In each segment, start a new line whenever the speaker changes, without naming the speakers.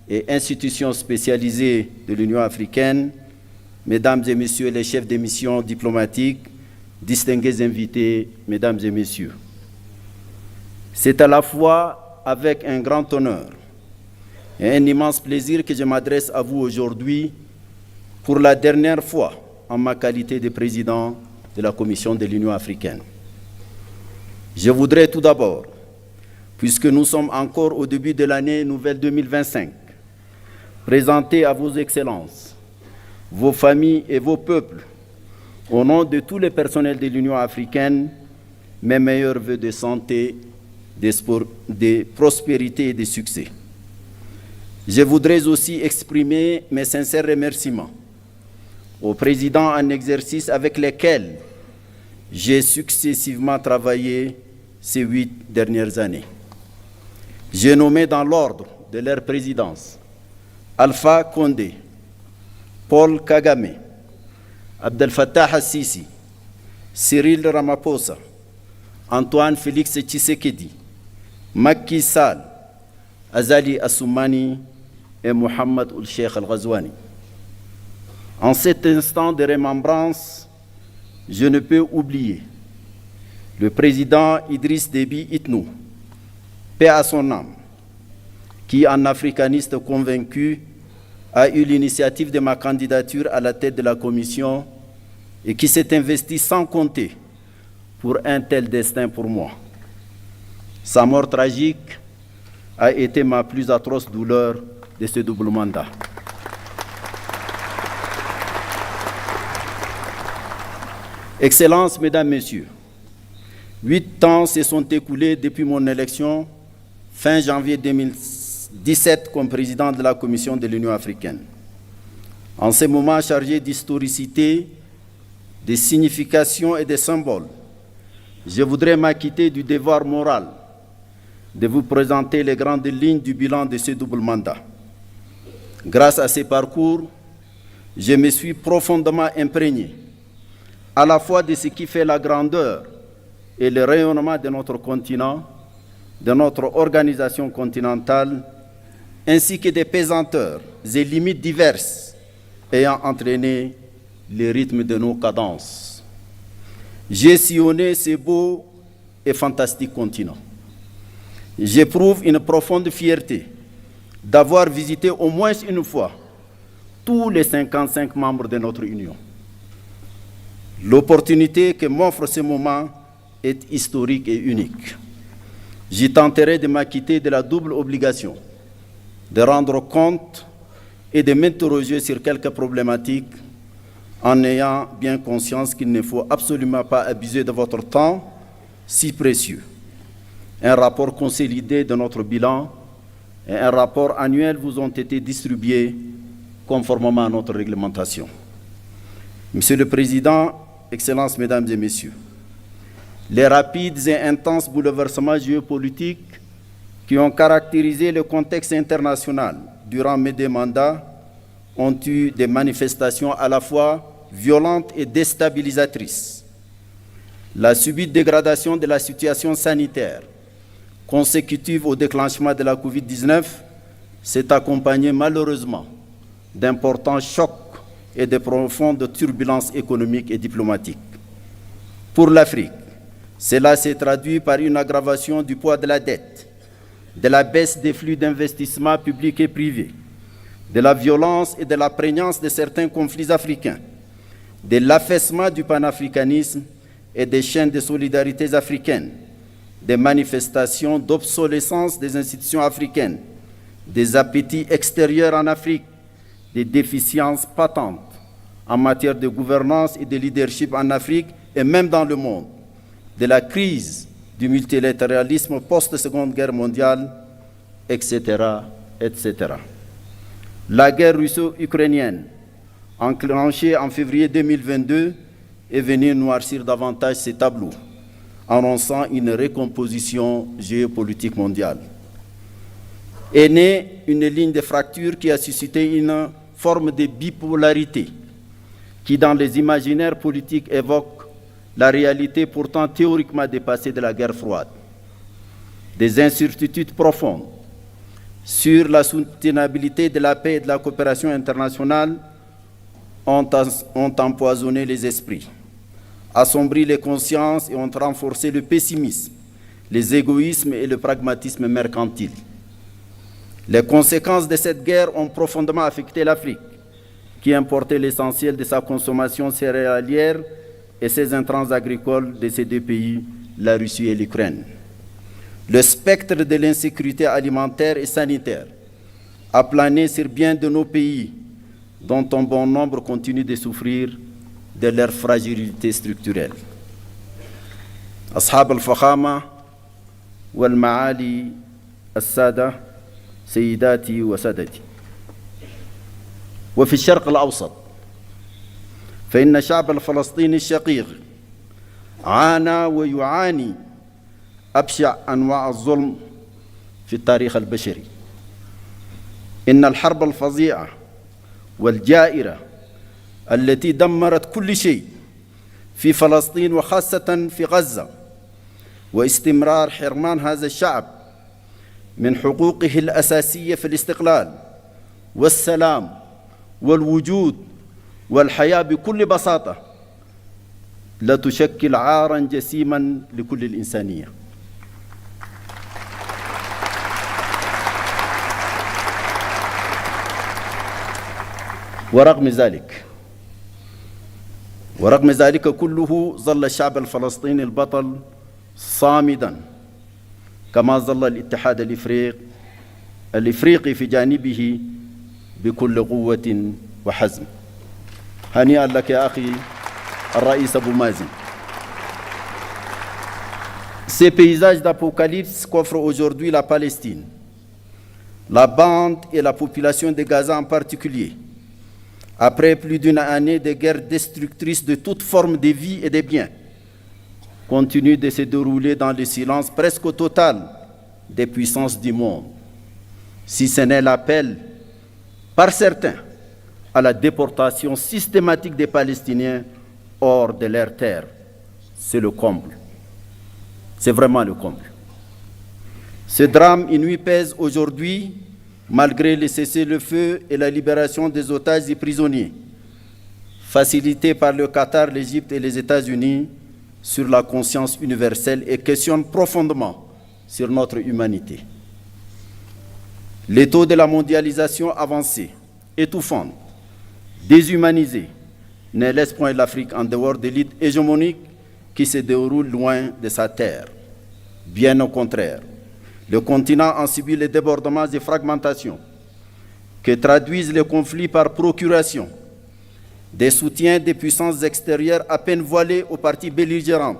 et institutions spécialisées de l'Union africaine, Mesdames et Messieurs les chefs des missions diplomatiques, distingués invités, Mesdames et Messieurs. C'est à la fois avec un grand honneur et un immense plaisir que je m'adresse à vous aujourd'hui pour la dernière fois en ma qualité de président de la Commission de l'Union africaine. Je voudrais tout d'abord, puisque nous sommes encore au début de l'année nouvelle 2025, présenter à vos excellences, vos familles et vos peuples, au nom de tous les personnels de l'Union africaine, mes meilleurs vœux de santé, de prospérité et de succès. Je voudrais aussi exprimer mes sincères remerciements aux présidents en exercice avec lesquels j'ai successivement travaillé ces 8 dernières années. J'ai nommé dans l'ordre de leur présidence Alpha Condé, Paul Kagame, Abdel Fattah al-Sisi, Cyril Ramaphosa, Antoine Félix Tshisekedi, Macky Sall, Azali Assoumani et Mohamed Ould-Cheikh Al-Ghazouani. En cet instant de remembrance, je ne peux oublier le président Idriss Déby Itnou, paix à son âme, qui, en africaniste convaincu, a eu l'initiative de ma candidature à la tête de la Commission et qui s'est investi sans compter pour un tel destin pour moi. Sa mort tragique a été ma plus atroce douleur de ce double mandat. Excellences, Mesdames, Messieurs, 8 ans se sont écoulés depuis mon élection fin janvier 2017 comme président de la Commission de l'Union africaine. En ces moments chargés d'historicité, de signification et de symboles, je voudrais m'acquitter du devoir moral de vous présenter les grandes lignes du bilan de ce double mandat. Grâce à ces parcours, je me suis profondément imprégné à la fois de ce qui fait la grandeur et le rayonnement de notre continent, de notre organisation continentale, ainsi que des pesanteurs et limites diverses ayant entraîné le rythme de nos cadences. J'ai sillonné ce beau et fantastique continent. J'éprouve une profonde fierté d'avoir visité au moins une fois tous les 55 membres de notre Union. L'opportunité que m'offre ce moment est historique et unique. J'y tenterai de m'acquitter de la double obligation de rendre compte et de m'interroger sur quelques problématiques en ayant bien conscience qu'il ne faut absolument pas abuser de votre temps si précieux. Un rapport consolidé de notre bilan et un rapport annuel vous ont été distribués conformément à notre réglementation. Monsieur le Président, Excellences, Mesdames et Messieurs, les rapides et intenses bouleversements géopolitiques qui ont caractérisé le contexte international durant mes 2 mandats ont eu des manifestations à la fois violentes et déstabilisatrices. La subite dégradation de la situation sanitaire consécutive au déclenchement de la COVID-19 s'est accompagnée malheureusement d'importants chocs et de profondes turbulences économiques et diplomatiques. Pour l'Afrique, cela s'est traduit par une aggravation du poids de la dette, de la baisse des flux d'investissement publics et privés, de la violence et de la prégnance de certains conflits africains, de l'affaissement du panafricanisme et des chaînes de solidarité africaines, des manifestations d'obsolescence des institutions africaines, des appétits extérieurs en Afrique, des déficiences patentes en matière de gouvernance et de leadership en Afrique et même dans le monde, de la crise du multilatéralisme post-Seconde Guerre mondiale, etc., etc. La guerre russo-ukrainienne, enclenchée en février 2022, est venue noircir davantage ces tableaux, annonçant une recomposition géopolitique mondiale. Est née une ligne de fracture qui a suscité une forme de bipolarité qui, dans les imaginaires politiques, évoque la réalité pourtant théoriquement dépassée de la guerre froide. Des incertitudes profondes sur la soutenabilité de la paix et de la coopération internationale ont empoisonné les esprits, assombri les consciences et ont renforcé le pessimisme, les égoïsmes et le pragmatisme mercantile. Les conséquences de cette guerre ont profondément affecté l'Afrique, qui importait l'essentiel de sa consommation céréalière et ses intrants agricoles de ces deux pays, la Russie et l'Ukraine. Le spectre de l'insécurité alimentaire et sanitaire a plané sur bien de nos pays, dont un bon nombre continue de souffrir de leur fragilité structurelle. أصحاب الفخامة والمعالي السادة سيداتي وسادتي، وفي الشرق الأوسط فإن الشعب الفلسطيني الشقيق عانى ويعاني أبشع أنواع الظلم في التاريخ البشري. إن الحرب الفظيعة والجائرة التي دمرت كل شيء في فلسطين وخاصة في غزة، واستمرار حرمان هذا الشعب من حقوقه الأساسية في الاستقلال والسلام والوجود والحياة بكل بساطة، لا تشكل عاراً جسيماً لكل الإنسانية. ورغم ذلك كله ظل الشعب الفلسطيني البطل صامداً، كما ظل الاتحاد الإفريقي في جانبه بكل قوة وحزم. هنيئا لك يا أخي الرئيس أبو مازن. Ces paysages d'apocalypse qu'offre aujourd'hui la Palestine, la bande et la population de Gaza en particulier, après plus d'une année de guerre destructrice de toute forme de vie et de biens, continue de se dérouler dans le silence presque total des puissances du monde, si ce n'est l'appel par certains à la déportation systématique des Palestiniens hors de leur terre. C'est le comble. C'est vraiment le comble. Ce drame inouï pèse aujourd'hui, malgré le cessez-le-feu et la libération des otages et prisonniers, facilités par le Qatar, l'Égypte et les États-Unis, sur la conscience universelle et questionne profondément sur notre humanité. Les taux de la mondialisation avancée, étouffante, déshumanisée, ne laisse point l'Afrique en dehors de l'élite hégémonique qui se déroule loin de sa terre. Bien au contraire, le continent en subit les débordements et fragmentations que traduisent les conflits par procuration, des soutiens des puissances extérieures à peine voilées aux parties belligérantes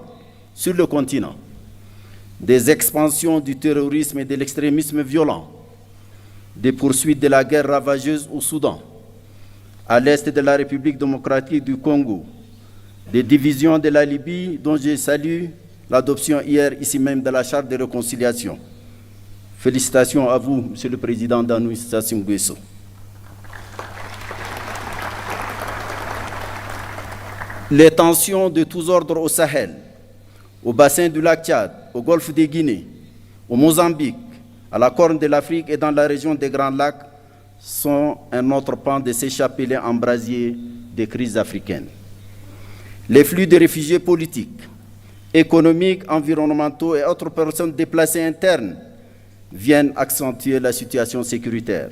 sur le continent, des expansions du terrorisme et de l'extrémisme violent, des poursuites de la guerre ravageuse au Soudan, à l'est de la République démocratique du Congo, des divisions de la Libye dont je salue l'adoption hier ici même de la charte de réconciliation. Félicitations à vous, Monsieur le Président Danou Sassou Nguesso. Les tensions de tous ordres au Sahel, au bassin du lac Tchad, au golfe de Guinée, au Mozambique, à la Corne de l'Afrique et dans la région des Grands Lacs sont un autre pan de ces chapelets embrasiers des crises africaines. Les flux de réfugiés politiques, économiques, environnementaux et autres personnes déplacées internes viennent accentuer la situation sécuritaire,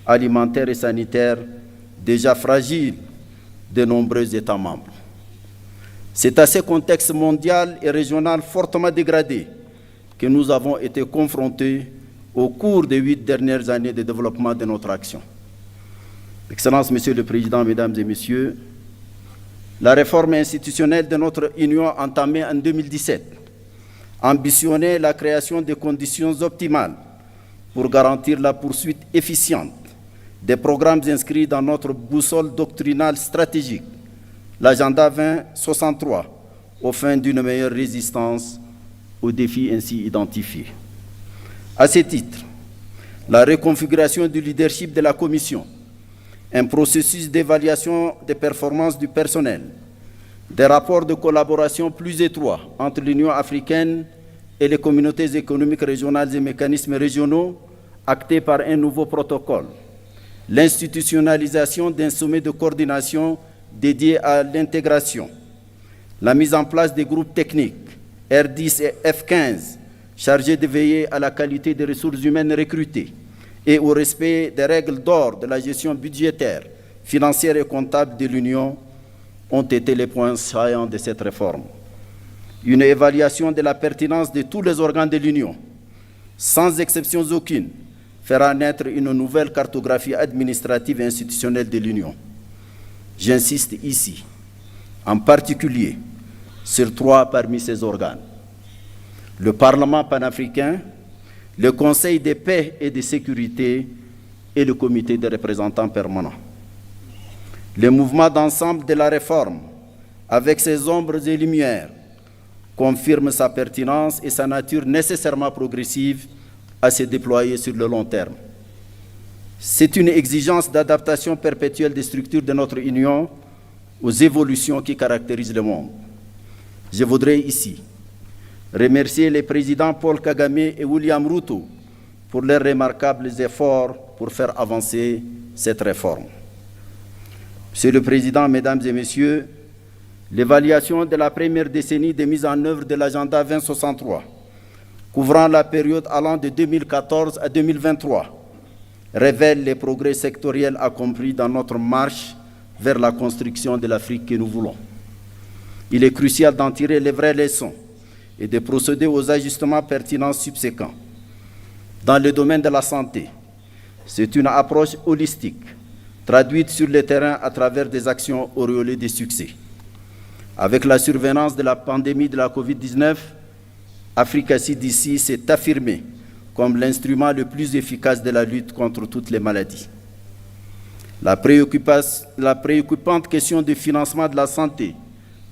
alimentaire et sanitaire déjà fragile de nombreux États membres. C'est à ce contexte mondial et régional fortement dégradé que nous avons été confrontés au cours des 8 dernières années de développement de notre action. Excellences, Monsieur le Président, Mesdames et Messieurs, la réforme institutionnelle de notre Union entamée en 2017 ambitionnait la création de conditions optimales pour garantir la poursuite efficiente des programmes inscrits dans notre boussole doctrinale stratégique, l'agenda 2063, aux fins d'une meilleure résistance aux défis ainsi identifiés. À ce titre, la reconfiguration du leadership de la Commission, un processus d'évaluation des performances du personnel, des rapports de collaboration plus étroits entre l'Union africaine et les communautés économiques régionales et mécanismes régionaux acté par un nouveau protocole, l'institutionnalisation d'un sommet de coordination dédié à l'intégration, la mise en place des groupes techniques R10 et F15 chargés de veiller à la qualité des ressources humaines recrutées et au respect des règles d'or de la gestion budgétaire, financière et comptable de l'Union ont été les points saillants de cette réforme. Une évaluation de la pertinence de tous les organes de l'Union, sans exception aucune, fera naître une nouvelle cartographie administrative et institutionnelle de l'Union. J'insiste ici, en particulier, sur 3 parmi ces organes. Le Parlement panafricain, le Conseil de paix et de sécurité et le Comité des représentants permanents. Le mouvement d'ensemble de la réforme, avec ses ombres et lumières, confirme sa pertinence et sa nature nécessairement progressive à se déployer sur le long terme. C'est une exigence d'adaptation perpétuelle des structures de notre Union aux évolutions qui caractérisent le monde. Je voudrais ici remercier les présidents Paul Kagame et William Ruto pour leurs remarquables efforts pour faire avancer cette réforme. Monsieur le Président, Mesdames et Messieurs, l'évaluation de la première décennie de mise en œuvre de l'agenda 2063, couvrant la période allant de 2014 à 2023, révèle les progrès sectoriels accomplis dans notre marche vers la construction de l'Afrique que nous voulons. Il est crucial d'en tirer les vraies leçons et de procéder aux ajustements pertinents subséquents. Dans le domaine de la santé, c'est une approche holistique, traduite sur le terrain à travers des actions auréolées de succès. Avec la survenance de la pandémie de la COVID-19, Africa CDC s'est affirmée comme l'instrument le plus efficace de la lutte contre toutes les maladies. La préoccupante question du financement de la santé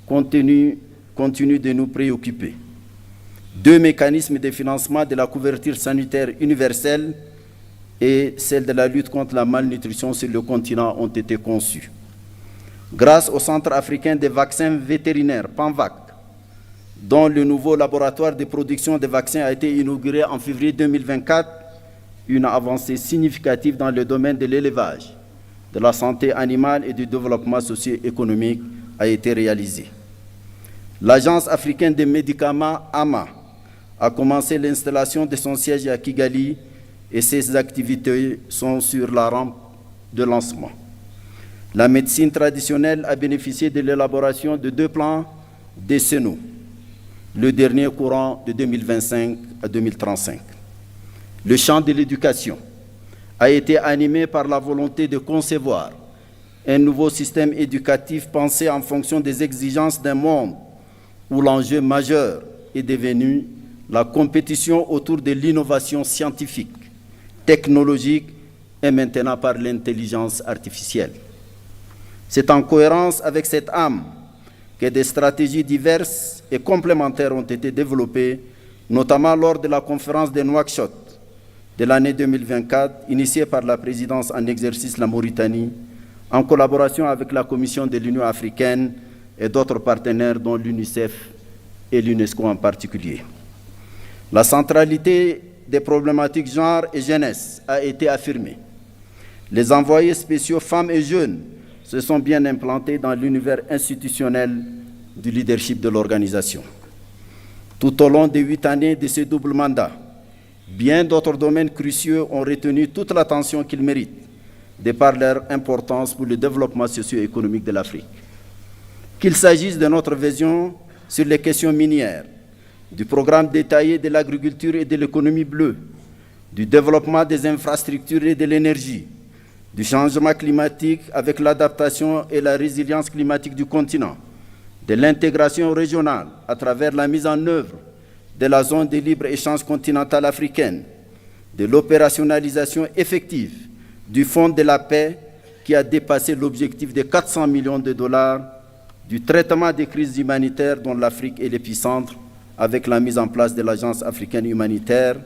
continue de nous préoccuper. 2 mécanismes de financement de la couverture sanitaire universelle et celle de la lutte contre la malnutrition sur le continent ont été conçus. Grâce au Centre africain des vaccins vétérinaires, PANVAC, dont le nouveau laboratoire de production de vaccins a été inauguré en février 2024, une avancée significative dans le domaine de l'élevage, de la santé animale et du développement socio-économique a été réalisée. L'Agence africaine des médicaments, AMA, a commencé l'installation de son siège à Kigali et ses activités sont sur la rampe de lancement. La médecine traditionnelle a bénéficié de l'élaboration de 2 plans décennaux, le dernier courant de 2025 à 2035. Le champ de l'éducation a été animé par la volonté de concevoir un nouveau système éducatif pensé en fonction des exigences d'un monde où l'enjeu majeur est devenu la compétition autour de l'innovation scientifique, technologique et maintenant par l'intelligence artificielle. C'est en cohérence avec cette âme que des stratégies diverses et complémentaires ont été développées, notamment lors de la conférence de Nouakchott de l'année 2024, initiée par la présidence en exercice la Mauritanie, en collaboration avec la Commission de l'Union africaine et d'autres partenaires, dont l'UNICEF et l'UNESCO en particulier. La centralité des problématiques genre et jeunesse a été affirmée. Les envoyés spéciaux femmes et jeunes se sont bien implantés dans l'univers institutionnel du leadership de l'organisation. Tout au long des 8 années de ce double mandat, bien d'autres domaines cruciaux ont retenu toute l'attention qu'ils méritent, de par leur importance pour le développement socio-économique de l'Afrique. Qu'il s'agisse de notre vision sur les questions minières, du programme détaillé de l'agriculture et de l'économie bleue, du développement des infrastructures et de l'énergie, du changement climatique avec l'adaptation et la résilience climatique du continent, de l'intégration régionale à travers la mise en œuvre de la zone de libre-échange continentale africaine, de l'opérationnalisation effective du Fonds de la paix qui a dépassé l'objectif de 400 millions de dollars, du traitement des crises humanitaires dont l'Afrique est l'épicentre avec la mise en place de l'Agence africaine humanitaire,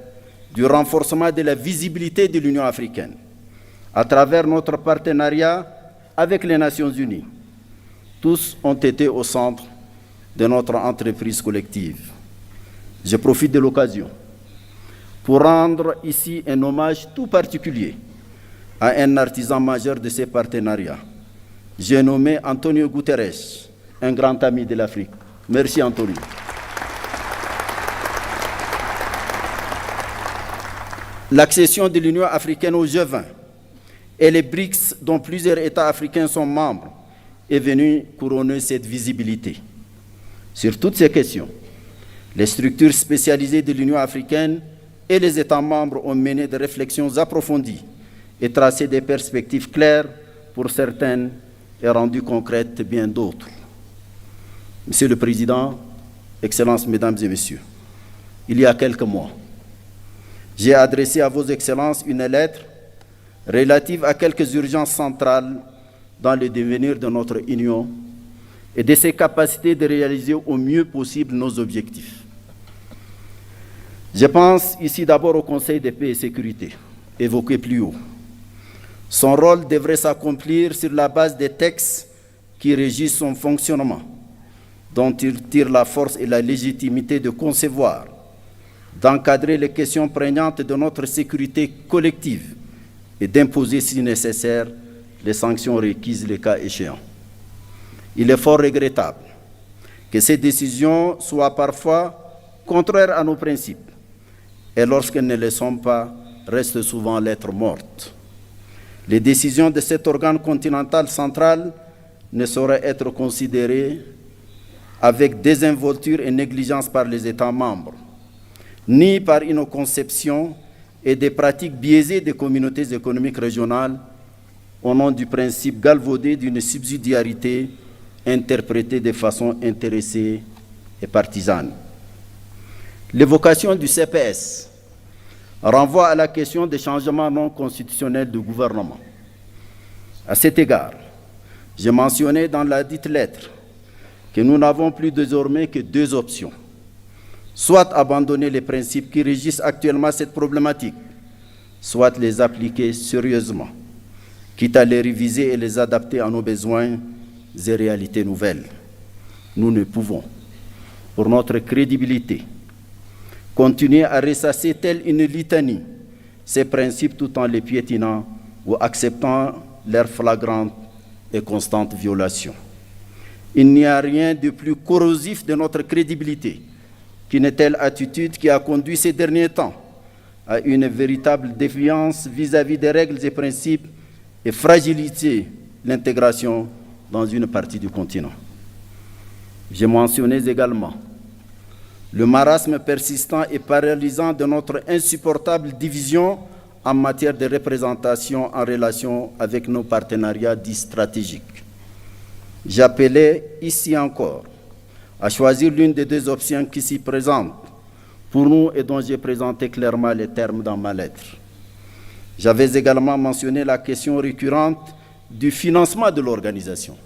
du renforcement de la visibilité de l'Union africaine à travers notre partenariat avec les Nations unies. Tous ont été au centre de notre entreprise collective. Je profite de l'occasion pour rendre ici un hommage tout particulier à un artisan majeur de ces partenariats. J'ai nommé Antonio Guterres, un grand ami de l'Afrique. Merci Antonio. L'accession de l'Union africaine au G20 et les BRICS, dont plusieurs États africains sont membres, est venue couronner cette visibilité. Sur toutes ces questions, les structures spécialisées de l'Union africaine et les États membres ont mené des réflexions approfondies et tracé des perspectives claires pour certaines et rendu concrètes bien d'autres. Monsieur le Président, Excellences, Mesdames et Messieurs, il y a quelques mois, j'ai adressé à vos Excellences une lettre relative à quelques urgences centrales dans le devenir de notre Union et de ses capacités de réaliser au mieux possible nos objectifs. Je pense ici d'abord au Conseil de paix et sécurité, évoqué plus haut. Son rôle devrait s'accomplir sur la base des textes qui régissent son fonctionnement, dont il tire la force et la légitimité de concevoir, d'encadrer les questions prégnantes de notre sécurité collective et d'imposer, si nécessaire, les sanctions requises le cas échéant. Il est fort regrettable que ces décisions soient parfois contraires à nos principes et lorsqu'elles ne le sont pas, restent souvent lettre morte. Les décisions de cet organe continental central ne sauraient être considérées avec désinvolture et négligence par les États membres, ni par une conception et des pratiques biaisées des communautés économiques régionales au nom du principe galvaudé d'une subsidiarité interprétée de façon intéressée et partisane. L'évocation du CPS renvoie à la question des changements non constitutionnels du gouvernement. À cet égard, j'ai mentionné dans la dite lettre que nous n'avons plus désormais que deux options. Soit abandonner les principes qui régissent actuellement cette problématique, soit les appliquer sérieusement, quitte à les réviser et les adapter à nos besoins et réalités nouvelles. Nous ne pouvons, pour notre crédibilité, continuer à ressasser telle une litanie ces principes tout en les piétinant ou acceptant leur flagrante et constante violation. Il n'y a rien de plus corrosif de notre crédibilité qu'une telle attitude qui a conduit ces derniers temps à une véritable défiance vis-à-vis des règles et principes et fragiliser l'intégration dans une partie du continent. J'ai mentionné également le marasme persistant et paralysant de notre insupportable division en matière de représentation en relation avec nos partenariats dits stratégiques. J'appelais ici encore à choisir l'une des deux options qui s'y présentent pour nous et dont j'ai présenté clairement les termes dans ma lettre. J'avais également mentionné la question récurrente du financement de l'organisation,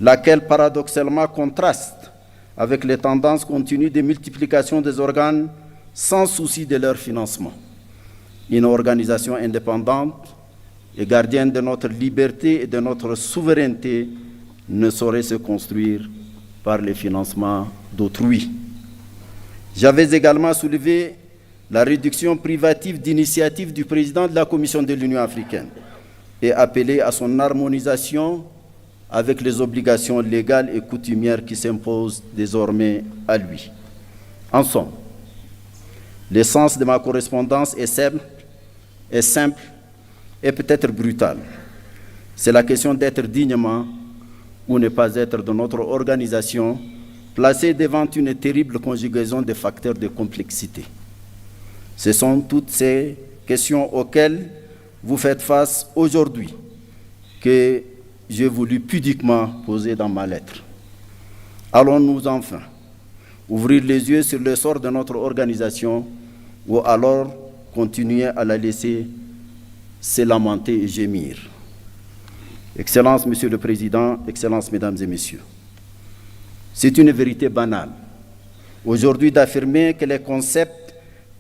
laquelle paradoxalement contraste avec les tendances continues de multiplication des organes sans souci de leur financement. Une organisation indépendante et gardienne de notre liberté et de notre souveraineté ne saurait se construire par le financement d'autrui. J'avais également soulevé la réduction privative d'initiative du président de la Commission de l'Union africaine et appelé à son harmonisation avec les obligations légales et coutumières qui s'imposent désormais à lui. En somme, l'essence de ma correspondance est simple et peut-être brutale. C'est la question d'être dignement ou ne pas être de notre organisation, placée devant une terrible conjugaison de facteurs de complexité. Ce sont toutes ces questions auxquelles vous faites face aujourd'hui que j'ai voulu pudiquement poser dans ma lettre. Allons-nous enfin ouvrir les yeux sur le sort de notre organisation ou alors continuer à la laisser se lamenter et gémir? Excellences, Monsieur le Président, Excellences, Mesdames et Messieurs, c'est une vérité banale aujourd'hui d'affirmer que les concepts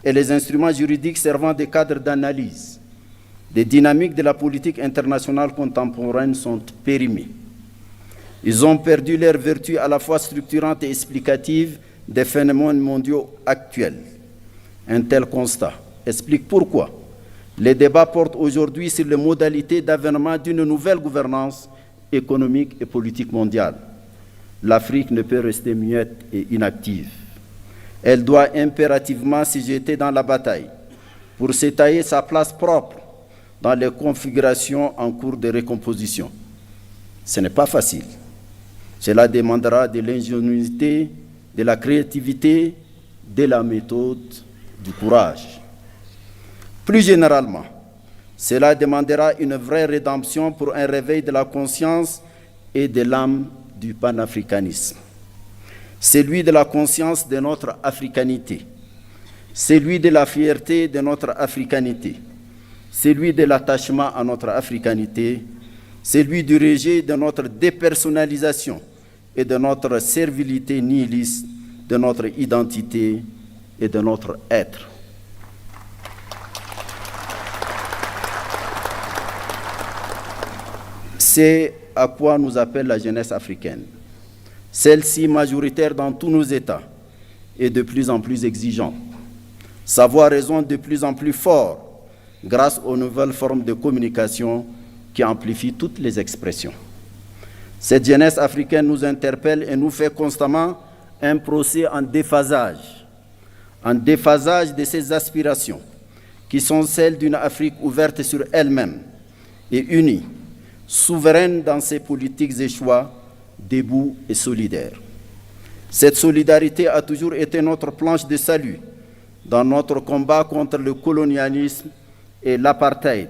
et les instruments juridiques servant de cadre d'analyse des dynamiques de la politique internationale contemporaine sont périmés. Ils ont perdu leur vertu à la fois structurante et explicative des phénomènes mondiaux actuels. Un tel constat explique pourquoi les débats portent aujourd'hui sur les modalités d'avènement d'une nouvelle gouvernance économique et politique mondiale. L'Afrique ne peut rester muette et inactive. Elle doit impérativement s'y jeter dans la bataille pour se tailler sa place propre dans les configurations en cours de recomposition. Ce n'est pas facile. Cela demandera de l'ingéniosité, de la créativité, de la méthode, du courage. Plus généralement, cela demandera une vraie rédemption pour un réveil de la conscience et de l'âme du panafricanisme. Celui de la conscience de notre africanité, celui de la fierté de notre africanité, celui de l'attachement à notre africanité, celui du rejet de notre dépersonnalisation et de notre servilité nihiliste, de notre identité et de notre être. C'est à quoi nous appelle la jeunesse africaine. Celle-ci, majoritaire dans tous nos États, est de plus en plus exigeante. Sa voix résonne de plus en plus fort grâce aux nouvelles formes de communication qui amplifient toutes les expressions. Cette jeunesse africaine nous interpelle et nous fait constamment un procès en déphasage de ses aspirations, qui sont celles d'une Afrique ouverte sur elle-même et unie, souveraine dans ses politiques et choix, debout et solidaire. Cette solidarité a toujours été notre planche de salut dans notre combat contre le colonialisme et l'apartheid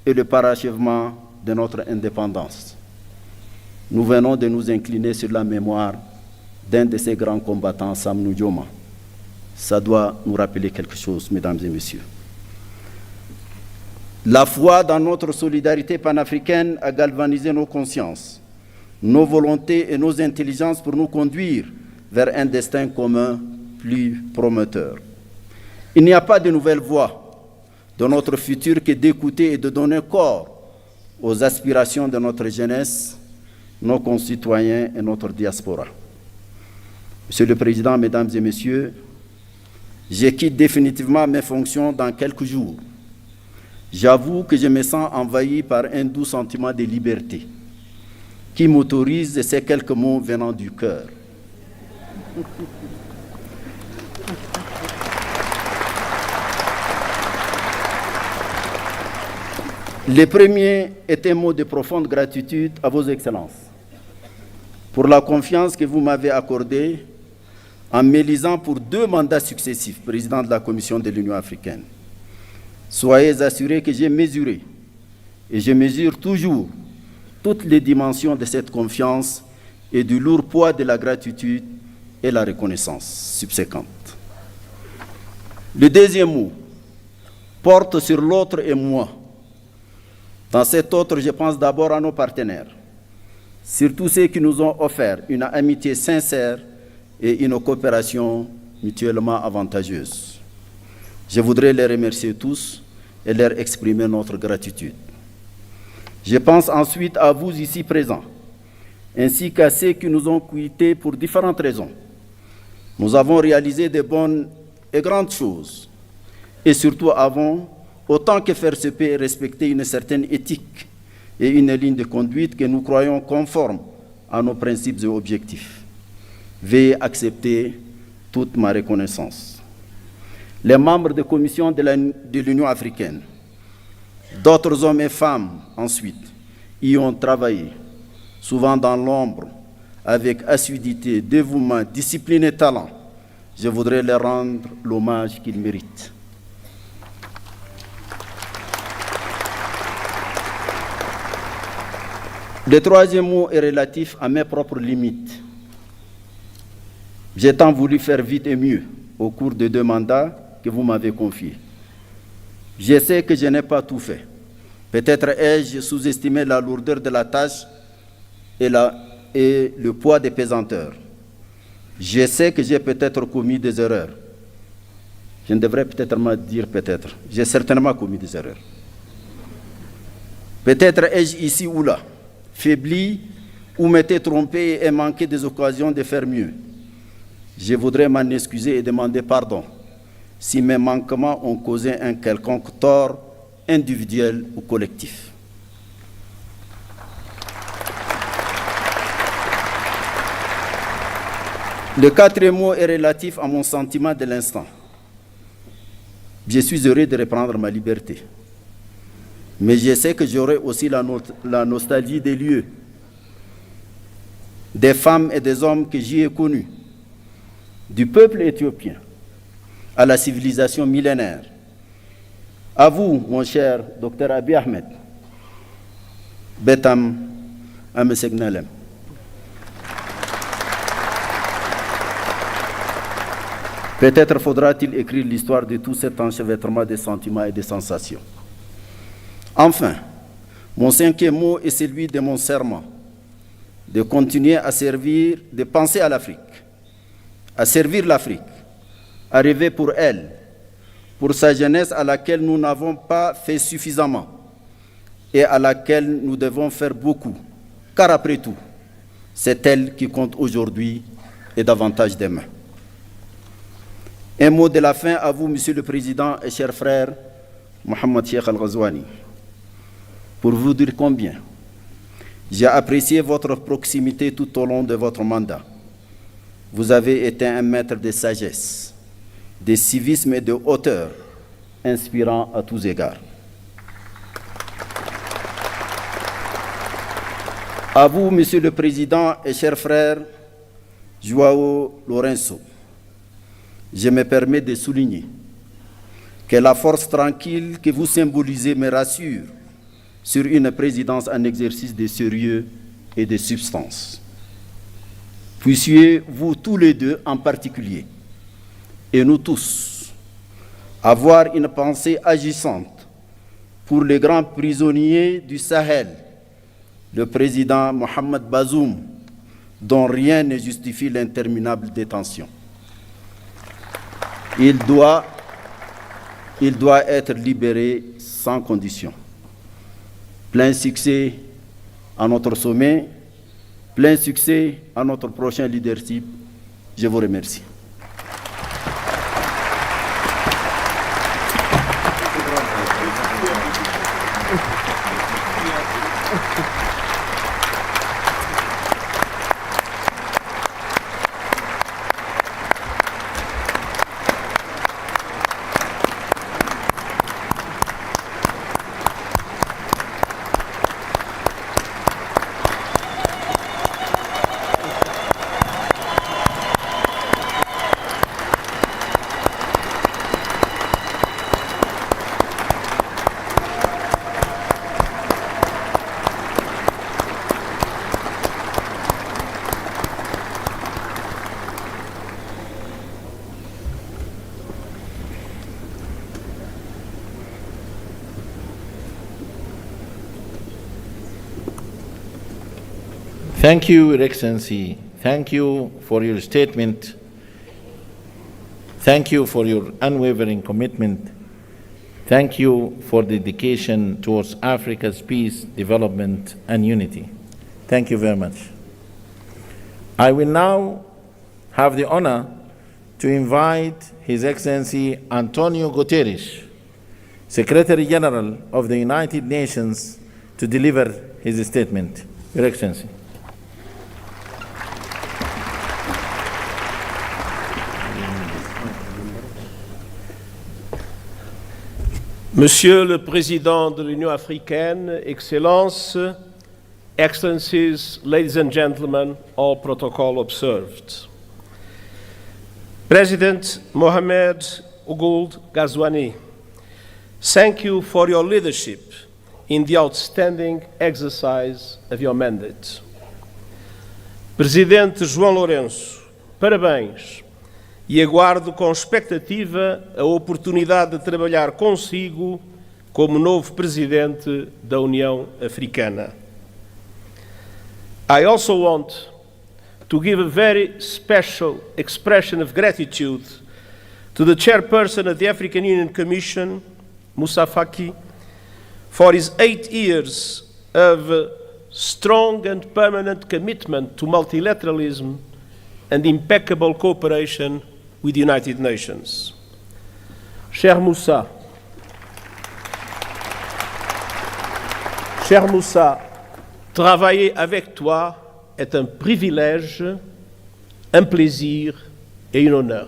et le parachèvement de notre indépendance. Nous venons de nous incliner sur la mémoire d'un de ces grands combattants, Sam Nujoma. Ça doit nous rappeler quelque chose, mesdames et messieurs. La foi dans notre solidarité panafricaine a galvanisé nos consciences, nos volontés et nos intelligences pour nous conduire vers un destin commun plus prometteur. Il n'y a pas de nouvelle voie de notre futur que d'écouter et de donner corps aux aspirations de notre jeunesse, nos concitoyens et notre diaspora. Monsieur le Président, Mesdames et Messieurs, je quitte définitivement mes fonctions dans quelques jours. J'avoue que je me sens envahi par un doux sentiment de liberté qui m'autorise ces quelques mots venant du cœur. Le premier est un mot de profonde gratitude à vos excellences pour la confiance que vous m'avez accordée en m'élisant pour 2 mandats successifs, président de la Commission de l'Union africaine. Soyez assurés que j'ai mesuré, et je mesure toujours, toutes les dimensions de cette confiance et du lourd poids de la gratitude et la reconnaissance subséquente. Le deuxième mot porte sur l'autre et moi. Dans cet autre, je pense d'abord à nos partenaires, surtout ceux qui nous ont offert une amitié sincère et une coopération mutuellement avantageuse. Je voudrais les remercier tous et leur exprimer notre gratitude. Je pense ensuite à vous ici présents, ainsi qu'à ceux qui nous ont quittés pour différentes raisons. Nous avons réalisé de bonnes et grandes choses, et surtout avons, autant que faire se peut, respecter une certaine éthique et une ligne de conduite que nous croyons conforme à nos principes et objectifs. Veuillez accepter toute ma reconnaissance. Les membres de la Commission de l'Union africaine, d'autres hommes et femmes ensuite, y ont travaillé, souvent dans l'ombre, avec assiduité, dévouement, discipline et talent. Je voudrais leur rendre l'hommage qu'ils méritent. Le troisième mot est relatif à mes propres limites. J'ai tant voulu faire vite et mieux au cours des 2 mandats que vous m'avez confiés. Je sais que je n'ai pas tout fait. Peut-être ai-je sous-estimé la lourdeur de la tâche et le poids des pesanteurs. Je sais que j'ai peut-être commis des erreurs. Je ne devrais peut-être pas dire peut-être. J'ai certainement commis des erreurs. Peut-être ai-je ici ou là faibli ou m'étais trompé et manqué des occasions de faire mieux. Je voudrais m'en excuser et demander pardon. si mes manquements ont causé un quelconque tort individuel ou collectif. Le quatrième mot est relatif à mon sentiment de l'instant. Je suis heureux de reprendre ma liberté. Mais je sais que j'aurai aussi la nostalgie des lieux, des femmes et des hommes que j'y ai connus, du peuple éthiopien à la civilisation millénaire. À vous, mon cher Dr Abiy Ahmed, Betam Amesegnalem. Peut-être faudra-t-il écrire l'histoire de tout cet enchevêtrement de sentiments et de sensations. Enfin, mon cinquième mot est celui de mon serment, de continuer à servir, de penser à l'Afrique, à servir l'Afrique, à rêver pour elle, pour sa jeunesse à laquelle nous n'avons pas fait suffisamment et à laquelle nous devons faire beaucoup, car après tout, c'est elle qui compte aujourd'hui et davantage demain. Un mot de la fin à vous, Monsieur le Président et cher frère Mohamed Cheikh Al-Ghazouani, pour vous dire combien j'ai apprécié votre proximité tout au long de votre mandat. Vous avez été un maître de sagesse, de civisme et de hauteur, inspirant à tous égards. À vous, Monsieur le Président et cher frère João Lourenço, je me permets de souligner que la force tranquille que vous symbolisez me rassure sur une présidence en exercice de sérieux et de substance. Puissiez-vous tous les deux en particulier, et nous tous, avoir une pensée agissante pour les grands prisonniers du Sahel, le président Mohamed Bazoum, dont rien ne justifie l'interminable détention. Il doit être libéré sans condition. Plein succès à notre sommet, plein succès à notre prochain leadership. Je vous remercie.
Thank you, Your Excellency. Thank you for your statement. Thank you for your unwavering commitment. Thank you for dedication towards Africa's peace, development, and unity. Thank you very much. I will now have the honor to invite His Excellency Antonio Guterres, Secretary General of the United Nations, to deliver his statement. Your Excellency.
Monsieur le Président de l'Union africaine, Excellences, Excellencies, ladies and gentlemen, all protocol observed. President Mohamed Ould Ghazouani, thank you for your leadership in the outstanding exercise of your mandate. Presidente João Lourenço, parabéns. E aguardo com expectativa a oportunidade de trabalhar consigo como novo presidente da União Africana. I also want to give a very special expression of gratitude to the chairperson of the African Union Commission, Moussa Faki, for his 8 years of strong and permanent commitment to multilateralism and impeccable cooperation with the United Nations. Cher Moussa, travailler avec toi est un privilège, un plaisir et un honneur.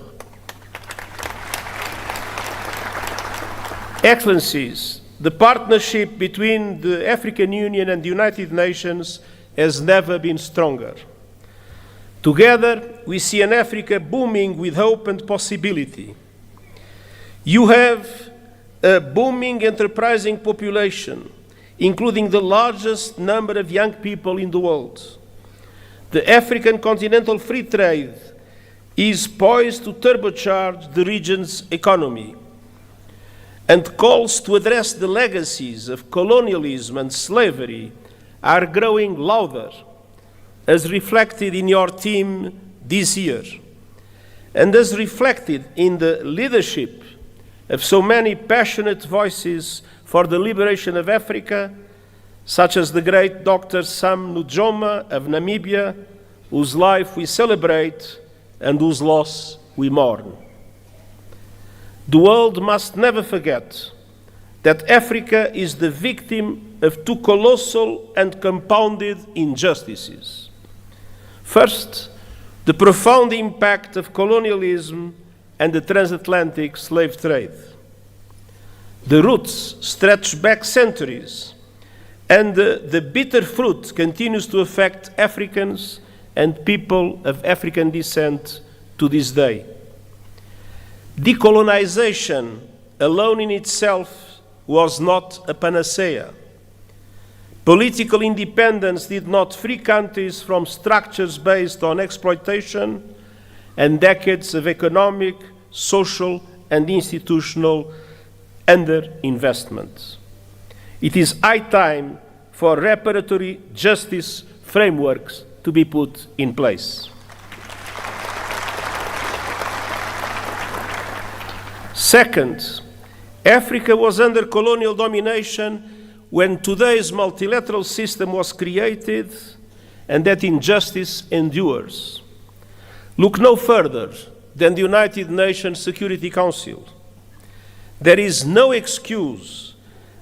Excellencies, the partnership between the African Union and the United Nations has never been stronger. Together, we see an Africa booming with hope and possibility. You have a booming, enterprising population, including the largest number of young people in the world. The African continental free trade is poised to turbocharge the region's economy, and calls to address the legacies of colonialism and slavery are growing louder, as reflected in your theme this year, and as reflected in the leadership of so many passionate voices for the liberation of Africa, such as the great Dr. Sam Nujoma of Namibia, whose life we celebrate and whose loss we mourn. The world must never forget that Africa is the victim of two colossal and compounded injustices. First, the profound impact of colonialism and the transatlantic slave trade. The roots stretch back centuries, and the bitter fruit continues to affect Africans and people of African descent to this day. Decolonization alone in itself was not a panacea. Political independence did not free countries from structures based on exploitation and decades of economic, social, and institutional underinvestment. It is high time for reparatory justice frameworks to be put in place. Second, Africa was under colonial domination when today's multilateral system was created, and that injustice endures. Look no further than the United Nations Security Council. There is no excuse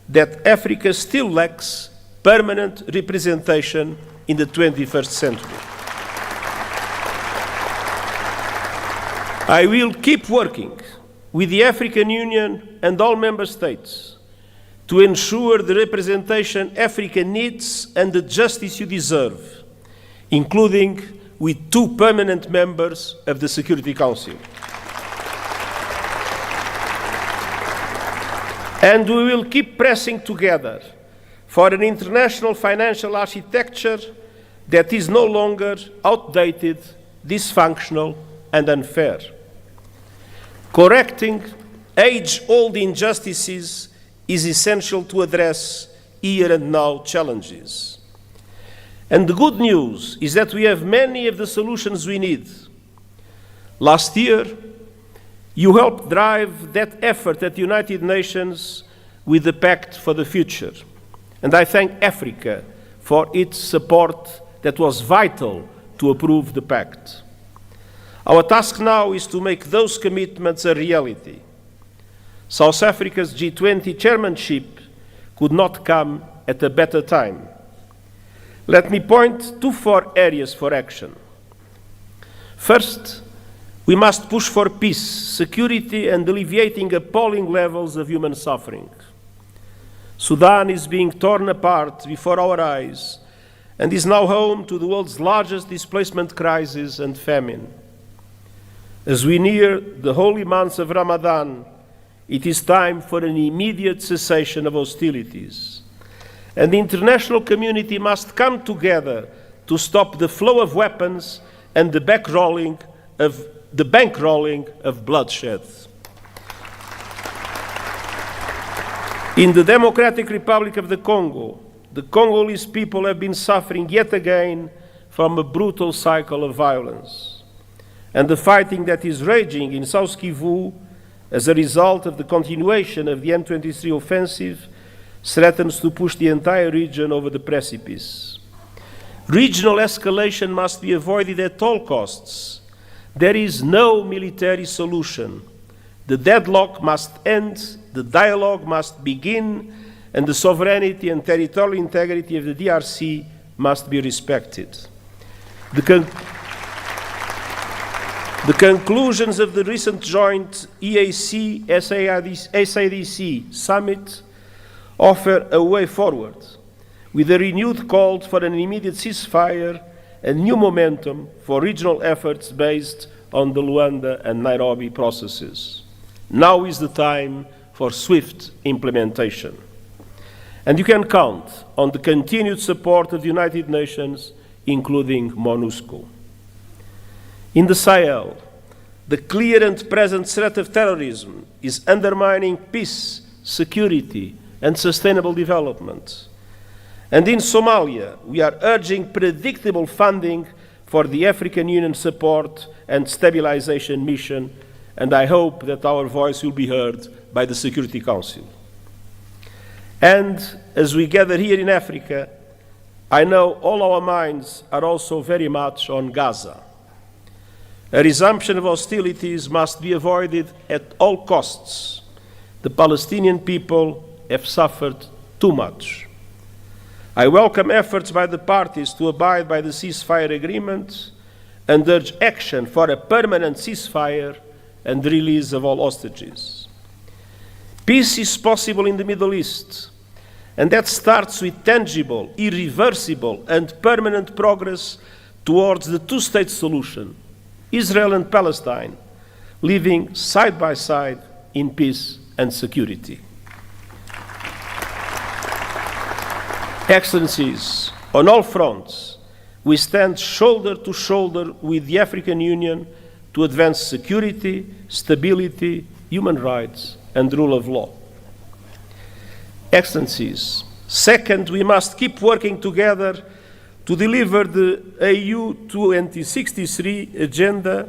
that Africa still lacks permanent representation in the 21st century. I will keep working with the African Union and all member states to ensure the representation Africa needs and the justice you deserve, including with 2 permanent members of the Security Council. And we will keep pressing together for an international financial architecture that is no longer outdated, dysfunctional, and unfair. Correcting age-old injustices is essential to address here and now challenges. And the good news is that we have many of the solutions we need. Last year, you helped drive that effort at the United Nations with the Pact for the Future. And I thank Africa for its support that was vital to approve the Pact. Our task now is to make those commitments a reality. South Africa's G20 chairmanship could not come at a better time. Let me point to 4 areas for action. First, we must push for peace, security, and alleviating appalling levels of human suffering. Sudan is being torn apart before our eyes and is now home to the world's largest displacement crisis and famine. As we near the holy months of Ramadan, it is time for an immediate cessation of hostilities. And the international community must come together to stop the flow of weapons and the bankrolling of bloodshed. In the Democratic Republic of the Congolese people have been suffering yet again from a brutal cycle of violence. And the fighting that is raging in South Kivu as a result of the continuation of the M23 offensive threatens to push the entire region over the precipice. Regional escalation must be avoided at all costs. There is no military solution. The deadlock must end, the dialogue must begin, and the sovereignty and territorial integrity of the DRC must be respected. The conclusions of the recent joint EAC-SADC summit offer a way forward, with a renewed call for an immediate ceasefire and new momentum for regional efforts based on the Luanda and Nairobi processes. Now is the time for swift implementation. And you can count on the continued support of the United Nations, including MONUSCO. In the Sahel, the clear and present threat of terrorism is undermining peace, security, and sustainable development. And in Somalia, we are urging predictable funding for the African Union support and stabilization mission, and I hope that our voice will be heard by the Security Council. And as we gather here in Africa, I know all our minds are also very much on Gaza. A resumption of hostilities must be avoided at all costs. The Palestinian people have suffered too much. I welcome efforts by the parties to abide by the ceasefire agreement and urge action for a permanent ceasefire and the release of all hostages. Peace is possible in the Middle East, and that starts with tangible, irreversible, and permanent progress towards the two-state solution, Israel and Palestine, living side by side in peace and security. Excellencies, on all fronts, we stand shoulder to shoulder with the African Union to advance security, stability, human rights, and rule of law. Excellencies, second, we must keep working together to deliver the AU 2063 agenda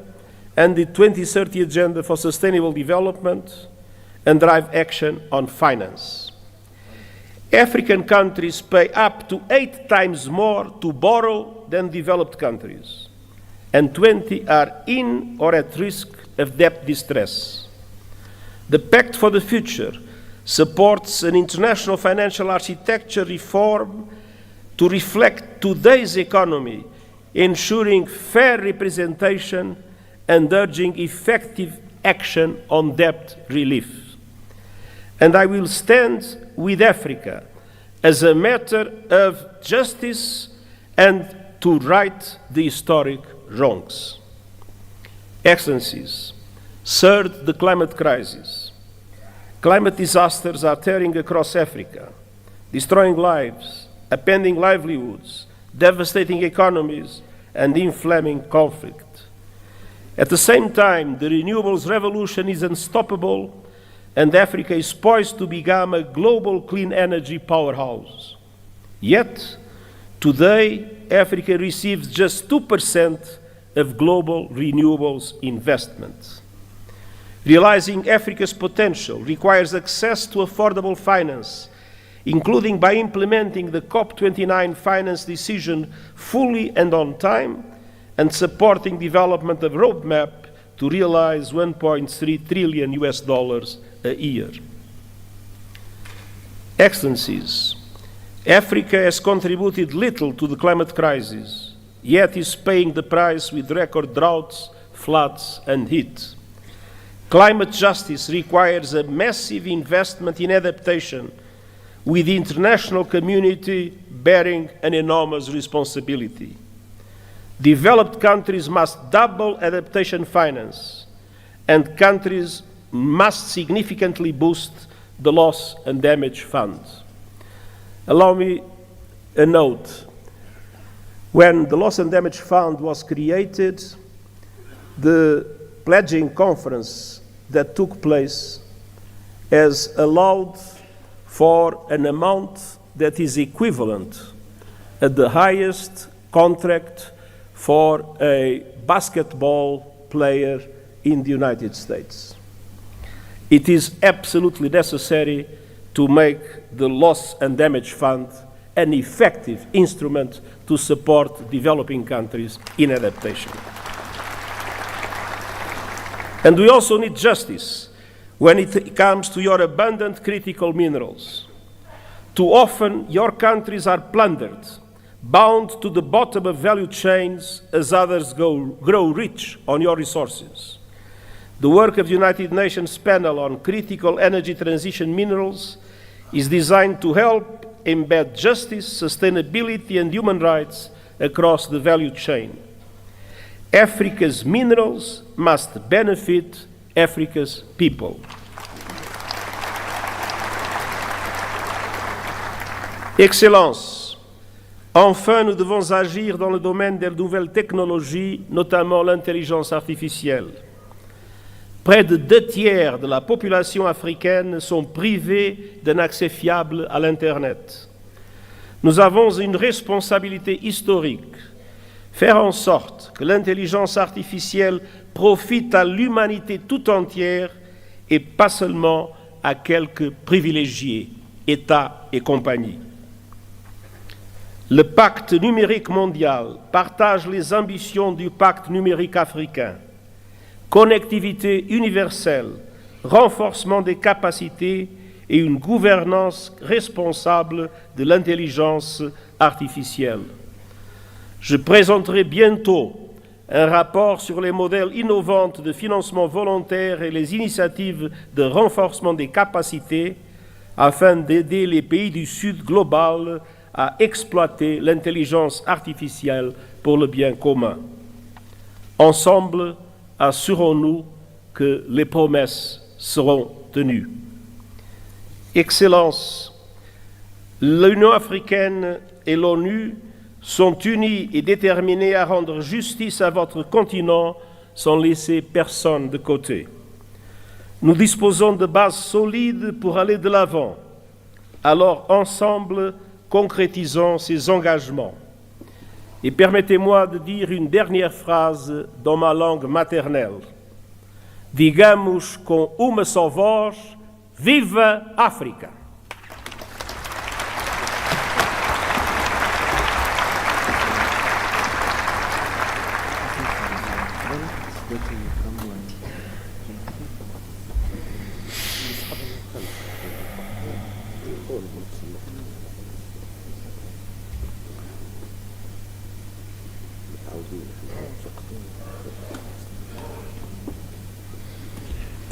and the 2030 agenda for sustainable development and drive action on finance. African countries pay up to 8 times more to borrow than developed countries, and 20 are in or at risk of debt distress. The Pact for the Future supports an international financial architecture reform to reflect today's economy, ensuring fair representation and urging effective action on debt relief. And I will stand with Africa as a matter of justice and to right the historic wrongs. Excellencies, third, the climate crisis. Climate disasters are tearing across Africa, destroying lives, upending livelihoods, devastating economies, and inflaming conflict. At the same time, the renewables revolution is unstoppable, and Africa is poised to become a global clean energy powerhouse. Yet, today, Africa receives just 2% of global renewables investment. Realizing Africa's potential requires access to affordable finance, including by implementing the COP29 finance decision fully and on time, and supporting development of a roadmap to realize $1.3 trillion a year. Excellencies, Africa has contributed little to the climate crisis, yet is paying the price with record droughts, floods, and heat. Climate justice requires a massive investment in adaptation, with the international community bearing an enormous responsibility. Developed countries must double adaptation finance, and countries must significantly boost the loss and damage fund. Allow me a note. When the loss and damage fund was created, the pledging conference that took place has allowed for an amount that is equivalent at the highest contract for a basketball player in the United States. It is absolutely necessary to make the loss and damage fund an effective instrument to support developing countries in adaptation. And we also need justice when it comes to your abundant critical minerals. Too often, your countries are plundered, bound to the bottom of value chains as others grow rich on your resources. The work of the United Nations Panel on Critical Energy Transition Minerals is designed to help embed justice, sustainability, and human rights across the value chain. Africa's minerals must benefit Africa's people. Excellences, enfin, nous devons agir dans le domaine des nouvelles technologies, notamment l'intelligence artificielle. Près de 2/3 de la population africaine sont privés d'un accès fiable à l'Internet. Nous avons une responsabilité historique, faire en sorte que l'intelligence artificielle profite à l'humanité tout entière et pas seulement à quelques privilégiés, États et compagnie. Le pacte numérique mondial partage les ambitions du pacte numérique africain. Connectivité universelle, renforcement des capacités et une gouvernance responsable de l'intelligence artificielle. Je présenterai bientôt un rapport sur les modèles innovants de financement volontaire et les initiatives de renforcement des capacités afin d'aider les pays du Sud global à exploiter l'intelligence artificielle pour le bien commun. Ensemble, assurons-nous que les promesses seront tenues. Excellences, l'Union africaine et l'ONU sont unis et déterminés à rendre justice à votre continent sans laisser personne de côté. Nous disposons de bases solides pour aller de l'avant. Alors, ensemble, concrétisons ces engagements. Et permettez-moi de dire une dernière phrase dans ma langue maternelle. Digamos com uma só voz, viva África!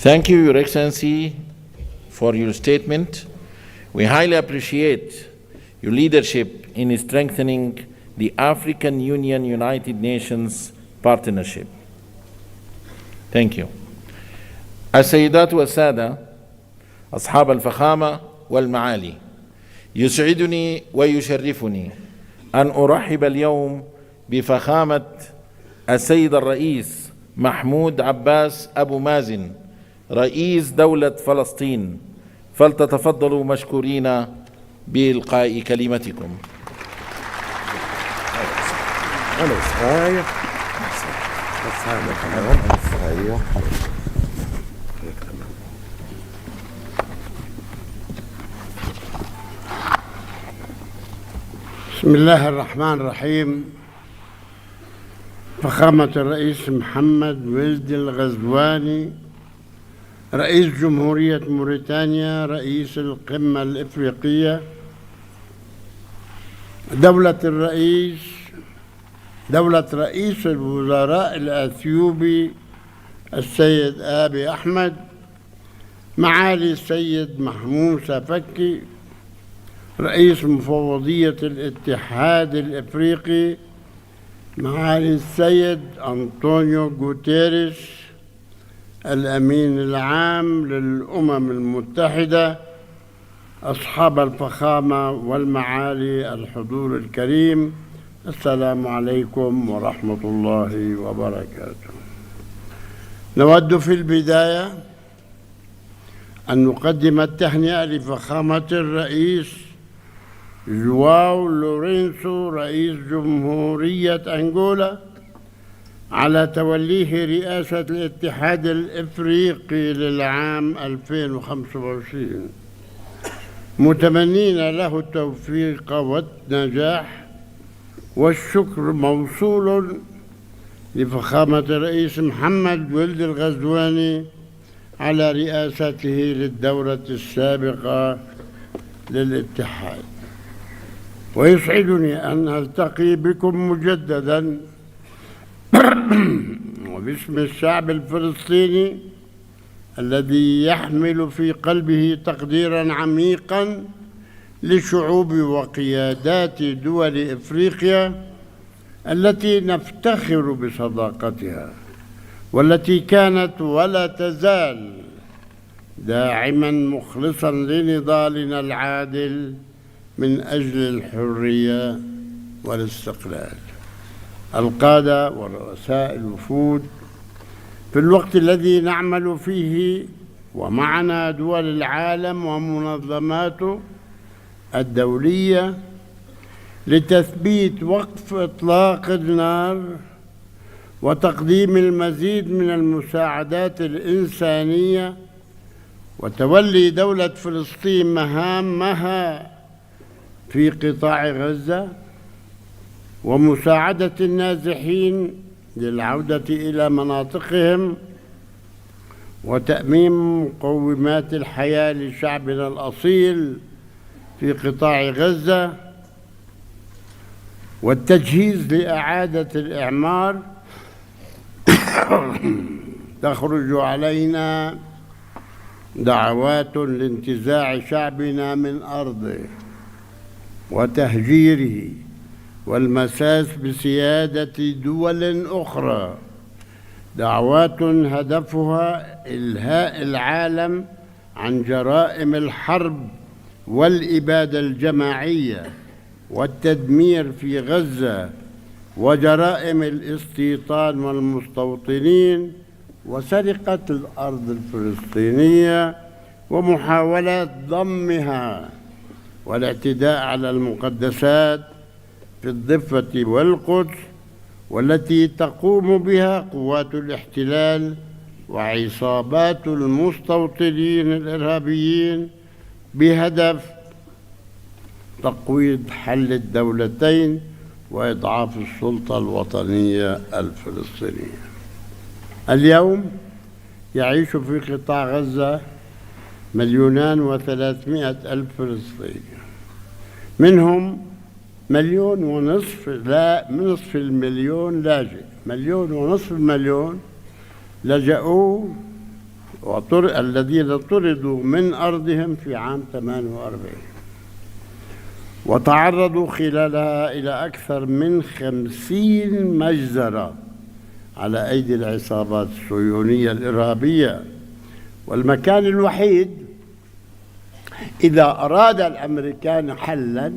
Thank you, Your Excellency, for your statement. We highly appreciate your leadership in strengthening the African Union-United Nations partnership. Thank you. السيدات والسادة أصحاب الفخامة والمعالي، يسعدني ويشرفني أن أرحب اليوم بفخامة السيد الرئيس محمود عباس أبو مازن رئيس دولة فلسطين، فلتتفضلوا مشكورين بإلقاء كلمتكم.
بسم الله الرحمن الرحيم. فخامة الرئيس محمد ولد الغزواني رئيس جمهورية موريتانيا، رئيس القمة الإفريقية، دولة رئيس الوزراء الأثيوبي السيد آبي أحمد، معالي السيد محمود سفكي رئيس مفوضية الاتحاد الإفريقي، معالي السيد أنطونيو غوتيريش الأمين العام للأمم المتحدة، أصحاب الفخامة والمعالي الحضور الكريم، السلام عليكم ورحمة الله وبركاته. نود في البداية أن نقدم التهنئة لفخامة الرئيس جواو لورينسو رئيس جمهورية أنغولا على توليه رئاسة الاتحاد الإفريقي للعام 2025، متمنين له التوفيق والنجاح، والشكر موصول لفخامة الرئيس محمد ولد الغزواني على رئاسته للدورة السابقة للاتحاد. ويسعدني أن ألتقي بكم مجدداً وباسم الشعب الفلسطيني الذي يحمل في قلبه تقديراً عميقاً لشعوب وقيادات دول إفريقيا التي نفتخر بصداقتها، والتي كانت ولا تزال داعماً مخلصاً لنضالنا العادل من أجل الحرية والاستقلال. القادة ورؤساء الوفود، في الوقت الذي نعمل فيه ومعنا دول العالم ومنظماته الدولية لتثبيت وقف إطلاق النار وتقديم المزيد من المساعدات الإنسانية وتولي دولة فلسطين مهامها في قطاع غزة ومساعدة النازحين للعودة إلى مناطقهم وتأمين مقومات الحياة لشعبنا الأصيل في قطاع غزة والتجهيز لإعادة الإعمار، تخرج علينا دعوات لانتزاع شعبنا من أرضه وتهجيره والمساس بسيادة دول أخرى، دعوات هدفها إلهاء العالم عن جرائم الحرب والإبادة الجماعية والتدمير في غزة وجرائم الاستيطان والمستوطنين وسرقة الأرض الفلسطينية ومحاولات ضمها والاعتداء على المقدسات في الضفة والقدس، والتي تقوم بها قوات الاحتلال وعصابات المستوطنين الإرهابيين بهدف تقويض حل الدولتين وإضعاف السلطة الوطنية الفلسطينية. اليوم يعيش في قطاع غزة 2,300,000 فلسطيني، منهم 1,500,000 نصف المليون لاجئ، 1,500,000 لجأوا الذين طردوا من أرضهم في عام 48 وتعرضوا خلالها إلى أكثر من 50 مجزرة على أيدي العصابات الصهيونية الإرهابية. والمكان الوحيد إذا أراد الأمريكان حلاً،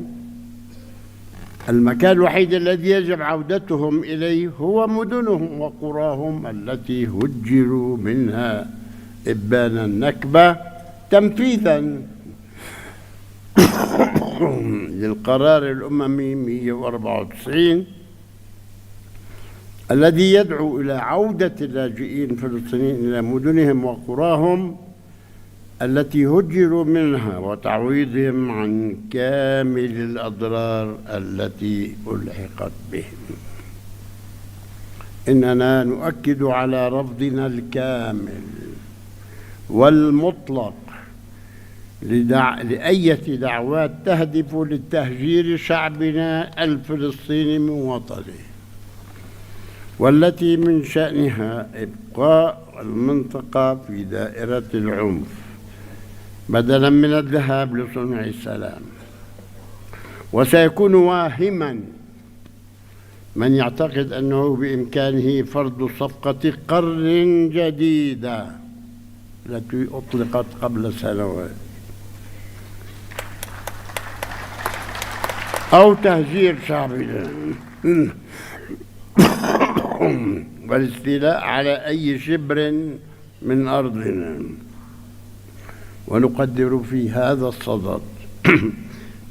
المكان الوحيد الذي يجب عودتهم إليه هو مدنهم وقراهم التي هجروا منها إبان النكبة تنفيذاً للقرار الأممي 194 الذي يدعو إلى عودة اللاجئين الفلسطينيين إلى مدنهم وقراهم التي هجروا منها وتعويضهم عن كامل الأضرار التي ألحقت بهم. إننا نؤكد على رفضنا الكامل والمطلق لأي دعوات تهدف لتهجير شعبنا الفلسطيني من وطنه، والتي من شأنها إبقاء المنطقة في دائرة العنف بدلاً من الذهاب لصنع السلام. وسيكون واهماً من يعتقد أنه بإمكانه فرض صفقة قرن جديدة التي أطلقت قبل سنوات أو تهجير شعبنا والاستيلاء على أي شبر من أرضنا. ونقدر في هذا الصدد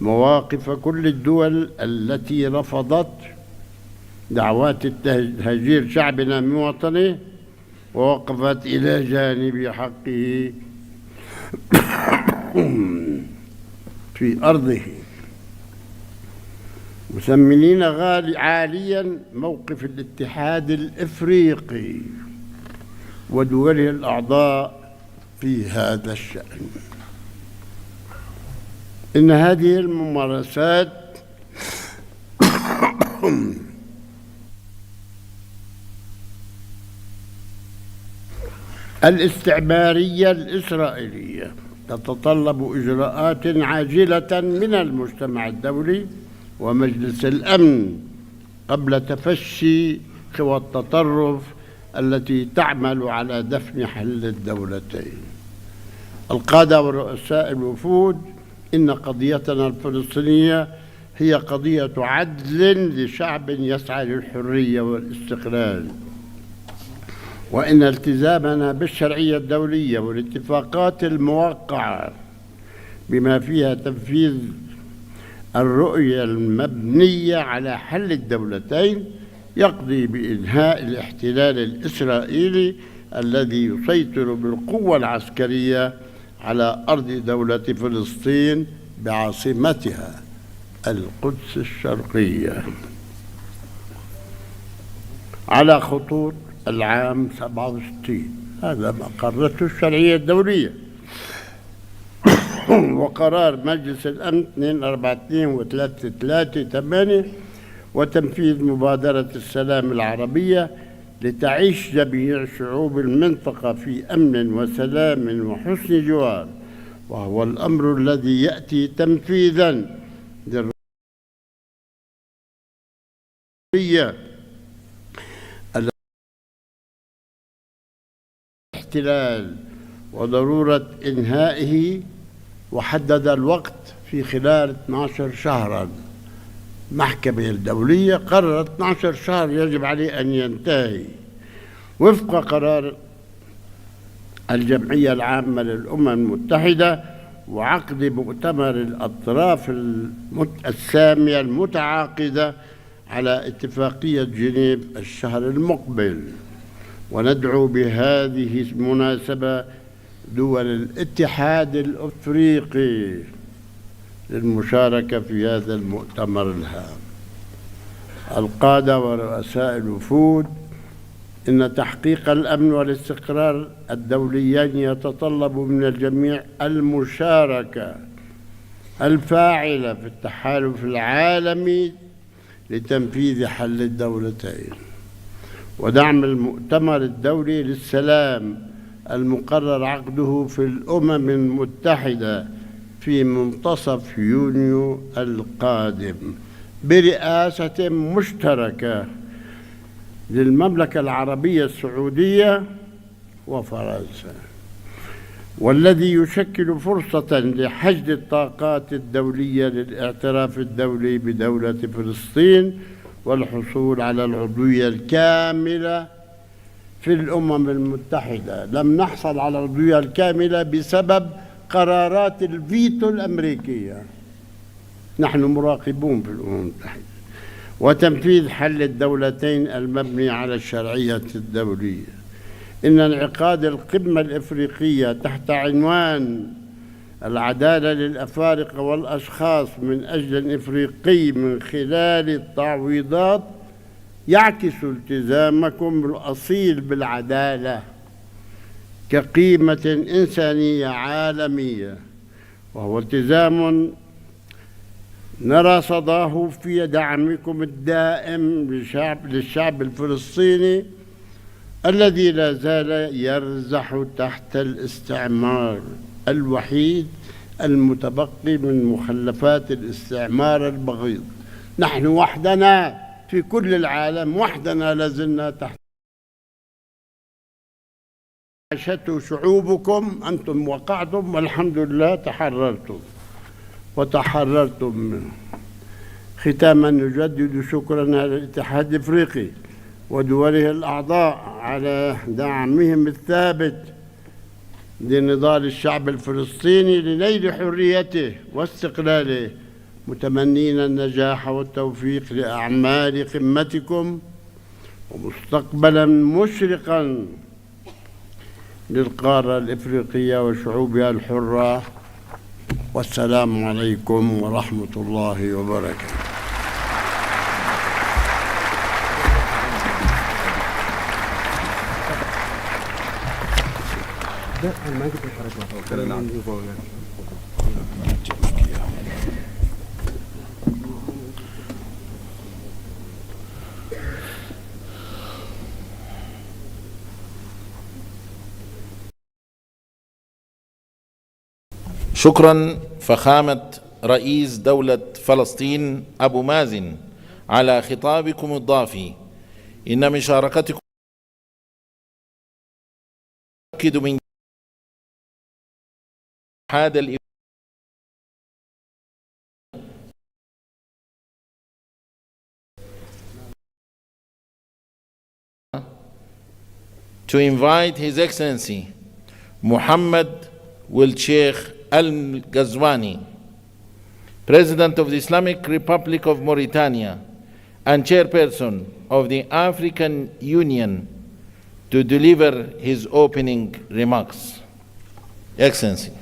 مواقف كل الدول التي رفضت دعوات تهجير شعبنا من وطنه ووقفت إلى جانب حقه في أرضه، مثمنين عاليا موقف الاتحاد الإفريقي ودوله الأعضاء في هذا الشأن. إن هذه الممارسات الاستعمارية الإسرائيلية تتطلب إجراءات عاجلة من المجتمع الدولي ومجلس الأمن قبل تفشي قوى التطرف التي تعمل على دفن حل الدولتين. القادة ورؤساء الوفود، إن قضيتنا الفلسطينية هي قضية عدل لشعب يسعى للحرية والاستقلال، وإن التزامنا بالشرعية الدولية والاتفاقات الموقعة بما فيها تنفيذ الرؤية المبنية على حل الدولتين يقضي بإنهاء الاحتلال الإسرائيلي الذي يسيطر بالقوة العسكرية على أرض دولة فلسطين بعاصمتها القدس الشرقية على خطوط العام 67. هذا ما قررته الشرعية الدولية وقرار مجلس الأمن 242 و 338 وتنفيذ مبادرة السلام العربية لتعيش جميع شعوب المنطقة في أمن وسلام وحسن جوار، وهو الأمر الذي يأتي تنفيذاً للرؤية الاحتلال وضرورة إنهائه، وحدد الوقت في خلال 12 شهراً. المحكمة الدولية قررت 12 شهر يجب عليه أن ينتهي وفق قرار الجمعية العامة للأمم المتحدة وعقد مؤتمر الأطراف السامية المتعاقدة على اتفاقية جنيف الشهر المقبل. وندعو بهذه المناسبة دول الاتحاد الأفريقي للمشاركة في هذا المؤتمر الهام. القادة ورؤساء الوفود، إن تحقيق الأمن والاستقرار الدوليين يتطلب من الجميع المشاركة الفاعلة في التحالف العالمي لتنفيذ حل الدولتين ودعم المؤتمر الدولي للسلام المقرر عقده في الأمم المتحدة في منتصف يونيو القادم برئاسة مشتركة للمملكة العربية السعودية وفرنسا، والذي يشكل فرصة لحشد الطاقات الدولية للاعتراف الدولي بدولة فلسطين والحصول على العضوية الكاملة في الأمم المتحدة. لم نحصل على العضوية الكاملة بسبب قرارات الفيتو الأمريكية، نحن مراقبون في الأمم المتحدة، وتنفيذ حل الدولتين المبني على الشرعية الدولية. إن انعقاد القمة الإفريقية تحت عنوان العدالة للأفارقة والأشخاص من أجل الإفريقي من خلال التعويضات يعكس التزامكم الأصيل بالعدالة كقيمة إنسانية عالمية، وهو التزام نرى صداه في دعمكم الدائم للشعب الفلسطيني الذي لا زال يرزح تحت الاستعمار الوحيد المتبقي من مخلفات الاستعمار البغيض. نحن وحدنا في كل العالم، وحدنا لازلنا تحت عاشته شعوبكم. أنتم وقعتم والحمد لله تحررتم وتحررتم منه. ختاما نجدد شكرنا للاتحاد الافريقي ودوله الاعضاء على دعمهم الثابت لنضال الشعب الفلسطيني لنيل حريته واستقلاله، متمنين النجاح والتوفيق لاعمال قمتكم ومستقبلا مشرقا للقاره الافريقيه وشعوبها الحره. والسلام عليكم ورحمة الله وبركاته.
شكرا فخامة رئيس دولة فلسطين أبو مازن على خطابكم الضافي. إن مشاركتكم تؤكد من هذا to invite His Excellency Mohammed Wil Sheikh Al-Ghazwani, President of the Islamic Republic of Mauritania and Chairperson of the African Union, to deliver his opening remarks. Excellency.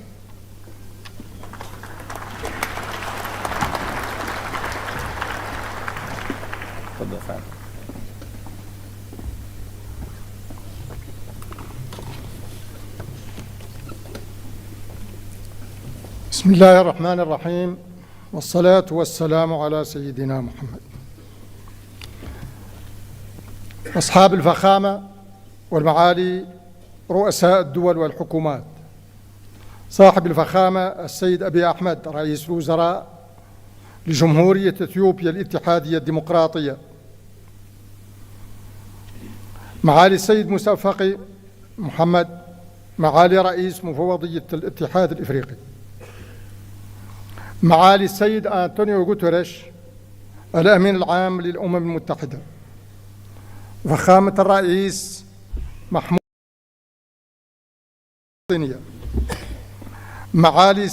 بسم الله الرحمن الرحيم، والصلاة والسلام على سيدنا محمد. أصحاب الفخامة والمعالي رؤساء الدول والحكومات، صاحب الفخامة السيد أبي أحمد رئيس الوزراء لجمهورية إثيوبيا الاتحادية الديمقراطية، معالي السيد موسى فقي محمد معالي رئيس مفوضية الاتحاد الإفريقي، معالي السيد أنطونيو غوتيريش الأمين العام للأمم المتحدة، فخامة الرئيس محمود معالي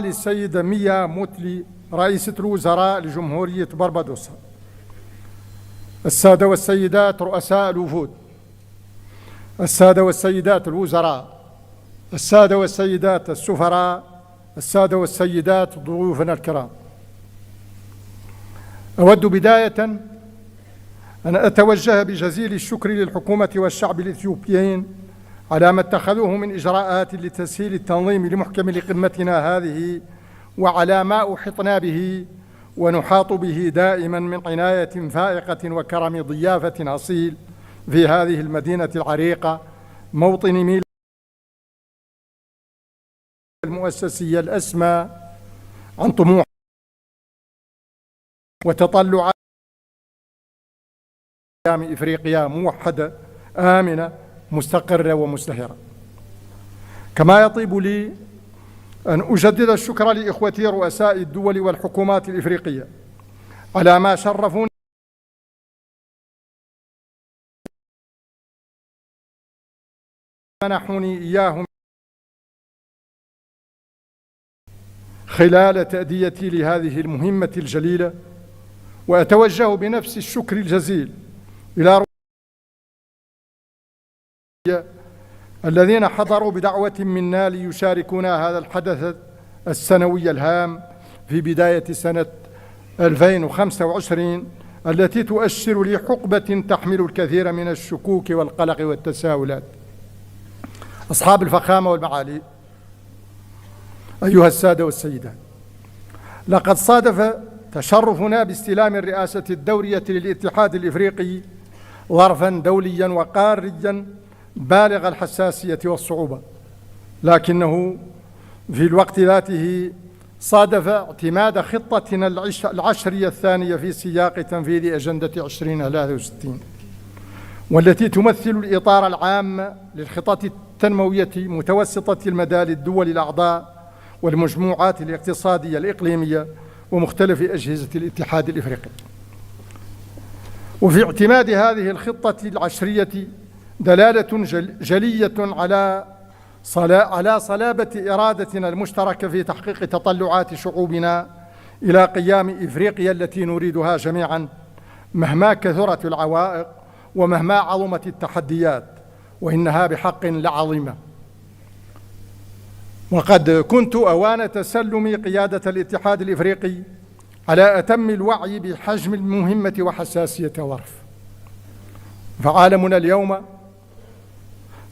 السيدة ميا موتلي رئيسة الوزراء لجمهورية بربادوس، السادة والسيدات رؤساء الوفود، السادة والسيدات الوزراء، السادة والسيدات السفراء، السادة والسيدات ضيوفنا الكرام، أود بداية أن أتوجه بجزيل الشكر للحكومة والشعب الإثيوبيين على ما اتخذوه من إجراءات لتسهيل التنظيم لمحكم لقمتنا هذه، وعلى ما أحطنا به ونحاط به دائما من عناية فائقة وكرم ضيافة أصيل في هذه المدينة العريقة، موطن ميلاد المؤسسية الأسمى عن طموح وتطلعات إفريقيا موحدة آمنة مستقرة ومزدهرة. كما يطيب لي أن أجدد الشكر لإخوتي رؤساء الدول والحكومات الإفريقية على ما شرفوني منحوني إياهم خلال تأديتي لهذه المهمة الجليلة، وأتوجه بنفس الشكر الجزيل إلى الذين حضروا بدعوة منا ليشاركونا هذا الحدث السنوي الهام في بداية سنة 2025 التي تؤشر لحقبة تحمل الكثير من الشكوك والقلق والتساؤلات. أصحاب الفخامة والمعالي، أيها السادة والسيدات، لقد صادف تشرفنا باستلام الرئاسة الدورية للاتحاد الإفريقي ظرفاً دولياً وقارياً بالغ الحساسية والصعوبة، لكنه في الوقت ذاته صادف اعتماد خطتنا العشرية الثانية في سياق تنفيذ أجندة 2063، والتي تمثل الإطار العام للخطط التنموية متوسطة المدى للدول الأعضاء والمجموعات الاقتصادية الإقليمية ومختلف أجهزة الاتحاد الإفريقي. وفي اعتماد هذه الخطة العشرية دلالة جلية على صلابة إرادتنا المشتركة في تحقيق تطلعات شعوبنا إلى قيام إفريقيا التي نريدها جميعا، مهما كثرت العوائق ومهما عظمت التحديات، وإنها بحق لعظيمة. وقد كنت أوان تسلم قيادة الاتحاد الإفريقي على أتم الوعي بحجم المهمة وحساسية الظرف. فعالمنا اليوم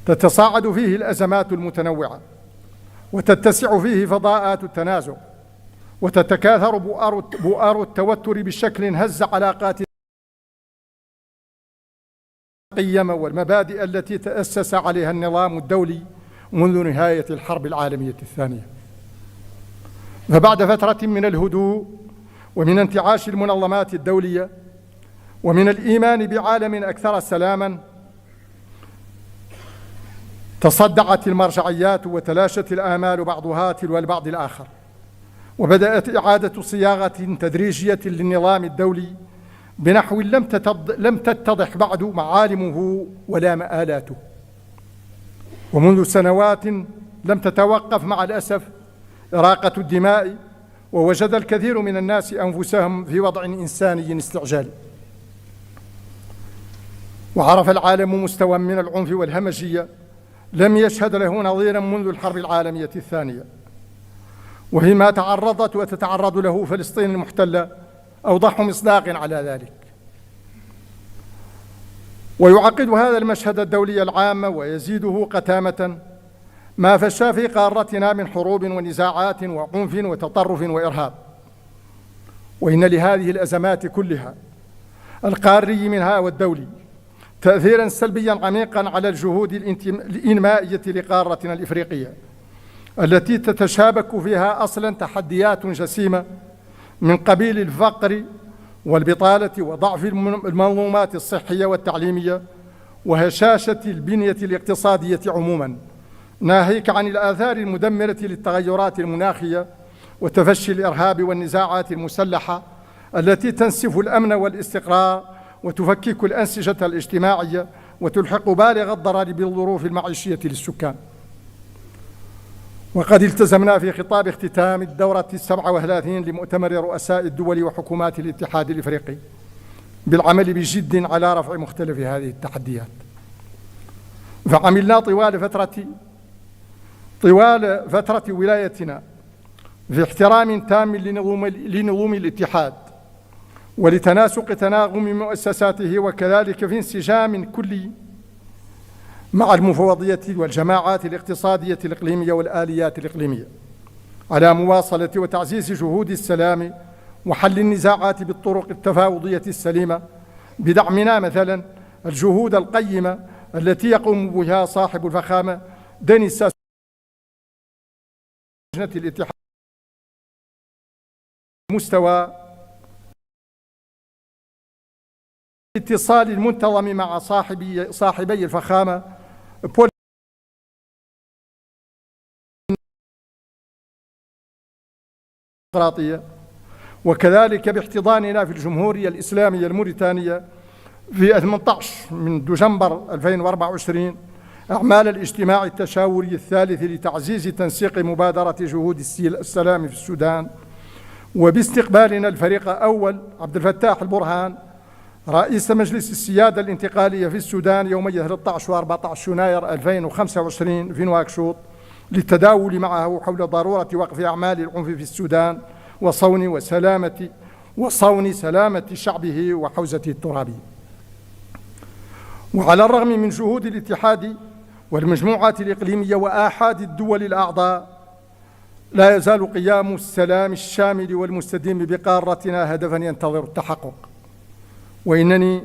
تتصاعد فيه الأزمات المتنوعة، وتتسع فيه فضاءات التنازع، وتتكاثر بؤار التوتر بشكل هز علاقات القيم والمبادئ التي تأسس عليها النظام الدولي منذ نهاية الحرب العالمية الثانية. فبعد فترة من الهدوء ومن انتعاش المنظمات الدولية ومن الإيمان بعالم أكثر سلاماً، تصدعت المرجعيات وتلاشت الآمال بعضها تلو البعض الآخر، وبدأت إعادة صياغة تدريجية للنظام الدولي بنحو لم تتضح بعد معالمه ولا مآلاته. ومنذ سنوات لم تتوقف مع الأسف إراقة الدماء، ووجد الكثير من الناس أنفسهم في وضع إنساني استعجالي. وعرف العالم مستوى من العنف والهمجية لم يشهد له نظيرا منذ الحرب العالمية الثانية، وفيما تعرضت وتتعرض له فلسطين المحتلة أوضح مصداق على ذلك. ويعقد هذا المشهد الدولي العام ويزيده قتامة ما فشى في قارتنا من حروب ونزاعات وعنف وتطرف وإرهاب. وإن لهذه الأزمات كلها القاري منها والدولي تأثيراً سلبياً عميقاً على الجهود الإنمائية لقارتنا الإفريقية، التي تتشابك فيها أصلاً تحديات جسيمة من قبيل الفقر والبطالة وضعف المنظومات الصحية والتعليمية وهشاشة البنية الاقتصادية عموماً، ناهيك عن الآثار المدمرة للتغيرات المناخية وتفشي الإرهاب والنزاعات المسلحة التي تنسف الأمن والاستقرار وتفكك الأنسجة الاجتماعية وتلحق بالغ الضرر بالظروف المعيشية للسكان. وقد التزمنا في خطاب اختتام الدورة 37 لمؤتمر رؤساء الدول وحكومات الاتحاد الإفريقي بالعمل بجد على رفع مختلف هذه التحديات. فعملنا طوال فترة ولايتنا في احترام تام لنظم الاتحاد ولتناسق تناغم مؤسساته، وكذلك في انسجام كلي مع المفوضية والجماعات الاقتصادية الإقليمية والآليات الإقليمية، على مواصلة وتعزيز جهود السلام وحل النزاعات بالطرق التفاوضية السليمة، بدعمنا مثلا الجهود القيمة التي يقوم بها صاحب الفخامة دينيس لجنة الاتحاد مستوى الاتصال المنتظم مع صاحبي الفخامة بول الديمقراطية، وكذلك باحتضاننا في الجمهورية الإسلامية الموريتانية في 18 من دجنبر 2024 أعمال الاجتماع التشاوري الثالث لتعزيز تنسيق مبادرة جهود السلام في السودان، وباستقبالنا الفريق أول عبد الفتاح البرهان رئيس مجلس السيادة الانتقالية في السودان يومي 13 و14 يناير 2025 في نواكشوط، للتداول معه حول ضرورة وقف أعمال العنف في السودان وصون سلامة شعبه وحوزته الترابية. وعلى الرغم من جهود الاتحاد والمجموعات الإقليمية وآحاد الدول الأعضاء، لا يزال قيام السلام الشامل والمستديم بقارتنا هدفاً ينتظر التحقق. وإنني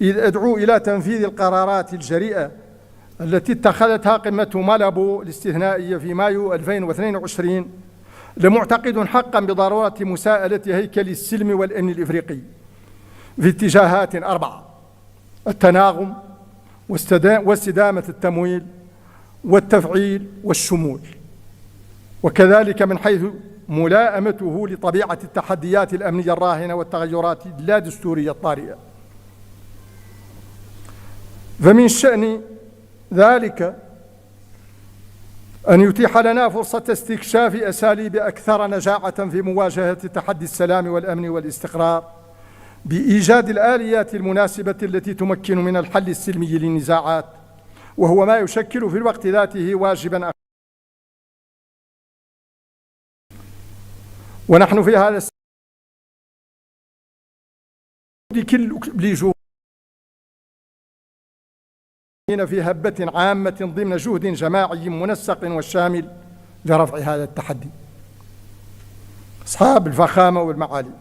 إذ أدعو إلى تنفيذ القرارات الجريئة التي اتخذتها قمة مالابو الاستثنائية في مايو 2022 لمعتقد حقاً بضرورة مساءلة هيكل السلم والأمن الإفريقي في اتجاهات 4: التناغم واستدامة التمويل والتفعيل والشمول، وكذلك من حيث ملائمته لطبيعة التحديات الأمنية الراهنة والتغيرات اللا دستورية الطارئة. فمن شأن ذلك أن يتيح لنا فرصة استكشاف أساليب أكثر نجاعة في مواجهة تحدي السلام والأمن والاستقرار، بإيجاد الآليات المناسبة التي تمكن من الحل السلمي للنزاعات، وهو ما يشكل في الوقت ذاته واجباً. ونحن في هذا لجهود في هبة عامة ضمن جهد جماعي منسق وشامل لرفع هذا التحدي. أصحاب الفخامة والمعالي،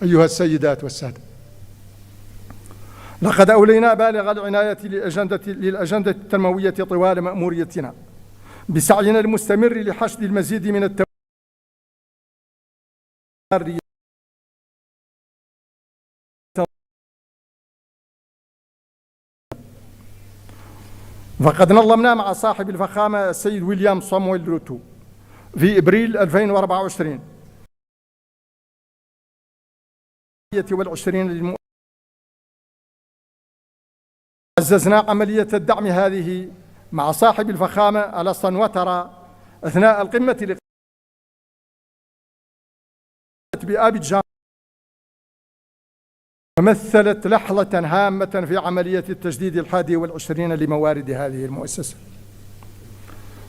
أيها السيدات والسادة، لقد أولينا بالغ العناية للأجندة التنموية طوال مأموريتنا بسعينا المستمر لحشد المزيد من التمويل فقد نظمنا مع صاحب الفخامة السيد ويليام صامويل روتو في إبريل 2024 عززنا عملية الدعم هذه مع صاحب الفخامة ألسان وترا أثناء القمة بأبيجان، ومثلت لحظة هامة في عملية التجديد 21 لموارد هذه المؤسسة.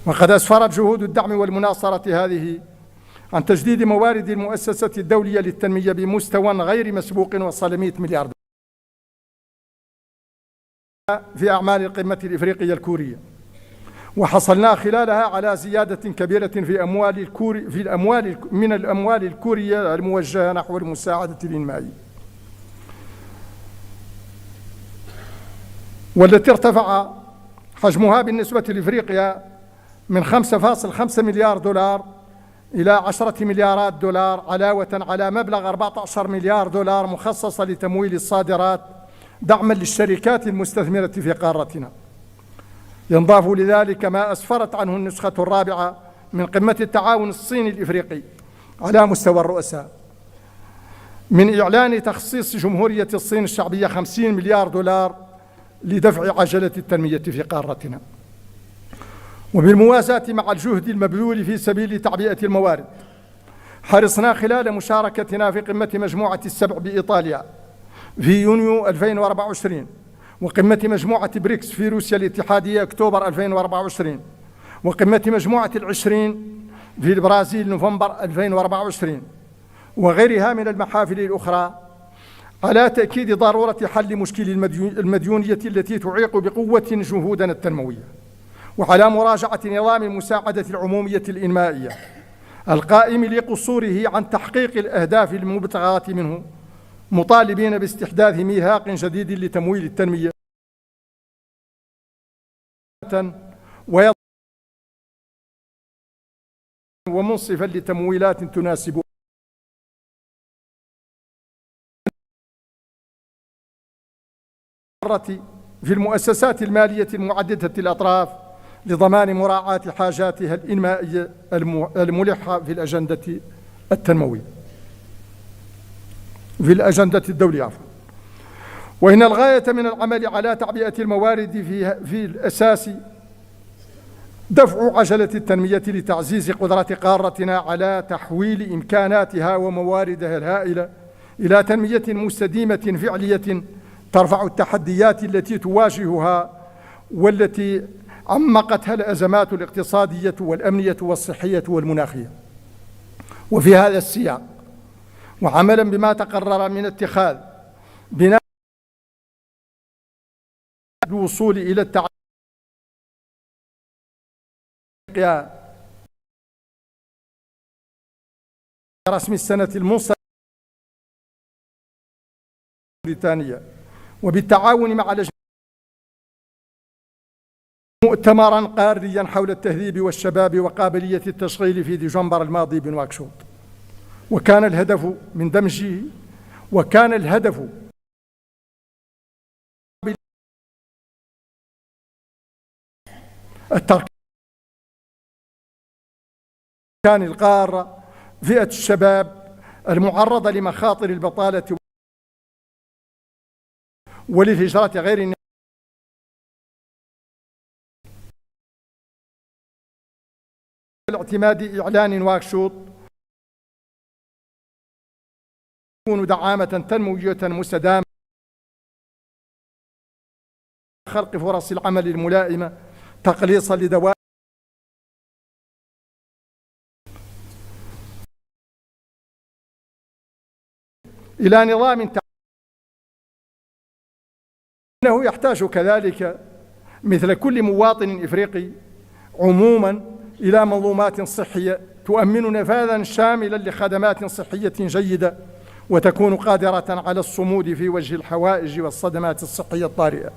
وقد أسفرت جهود الدعم والمناصرة هذه عن تجديد موارد المؤسسة الدولية للتنمية بمستوى غير مسبوق وصل 100 مليار دولار في أعمال القمة الإفريقية الكورية، وحصلنا خلالها على زيادة كبيرة في الأموال الكورية الموجهة نحو المساعدة الإنمائية، والتي ارتفع حجمها بالنسبة لإفريقيا من 5.5 مليار دولار إلى 10 مليارات دولار، علاوة على مبلغ 14 مليار دولار مخصصة لتمويل الصادرات دعما للشركات المستثمرة في قارتنا. ينضاف لذلك ما أسفرت عنه النسخة الرابعة من قمة التعاون الصيني الإفريقي على مستوى الرؤساء من إعلان تخصيص جمهورية الصين الشعبية 50 مليار دولار لدفع عجلة التنمية في قارتنا. وبالموازاة مع الجهد المبذول في سبيل تعبئة الموارد، حرصنا خلال مشاركتنا في قمة مجموعة السبع بإيطاليا في يونيو 2024 وقمة مجموعة بريكس في روسيا الاتحادية أكتوبر 2024 وقمة مجموعة العشرين في البرازيل نوفمبر 2024 وغيرها من المحافل الأخرى على تأكيد ضرورة حل مشكل المديونية التي تعيق بقوة جهودنا التنموية، وعلى مراجعة نظام المساعدة العمومية الإنمائية القائم لقصوره عن تحقيق الأهداف المبتغاة منه، مطالبين باستحداث ميثاق جديد لتمويل التنمية ومنصفا لتمويلات تناسب في المؤسسات المالية المعددة الأطراف لضمان مراعاة حاجاتها الإنمائية الملحة في الأجندة التنموية في الأجندة الدولية. وإن الغاية من العمل على تعبئة الموارد في الأساس دفع عجلة التنمية لتعزيز قدرة قارتنا على تحويل إمكاناتها ومواردها الهائلة إلى تنمية مستديمة فعلية ترفع التحديات التي تواجهها والتي عمقتها الأزمات الاقتصادية والأمنية والصحية والمناخية. وفي هذا السياق، وعملا بما تقرر من اتخاذ بناء الوصول إلى التعاون رسم السنة المنصرمة بريطانيا، وبالتعاون مع مؤتمرا قاريا حول التهذيب والشباب وقابلية التشغيل في ديسمبر الماضي بنواكشوط، وكان الهدف من دمجه التركيز كان القارة فئة الشباب المعرضة لمخاطر البطالة وللهجرة غير الاعتماد إعلان نواكشوط تكون دعامة تنموية مستدامة خلق فرص العمل الملائمة تقليصا لدوائر إلى نظام إنه يحتاج كذلك مثل كل مواطن إفريقي عموما إلى منظومات صحية تؤمن نفاذا شاملا لخدمات صحية جيدة وتكون قادرة على الصمود في وجه الحوائج والصدمات الصحية الطارئة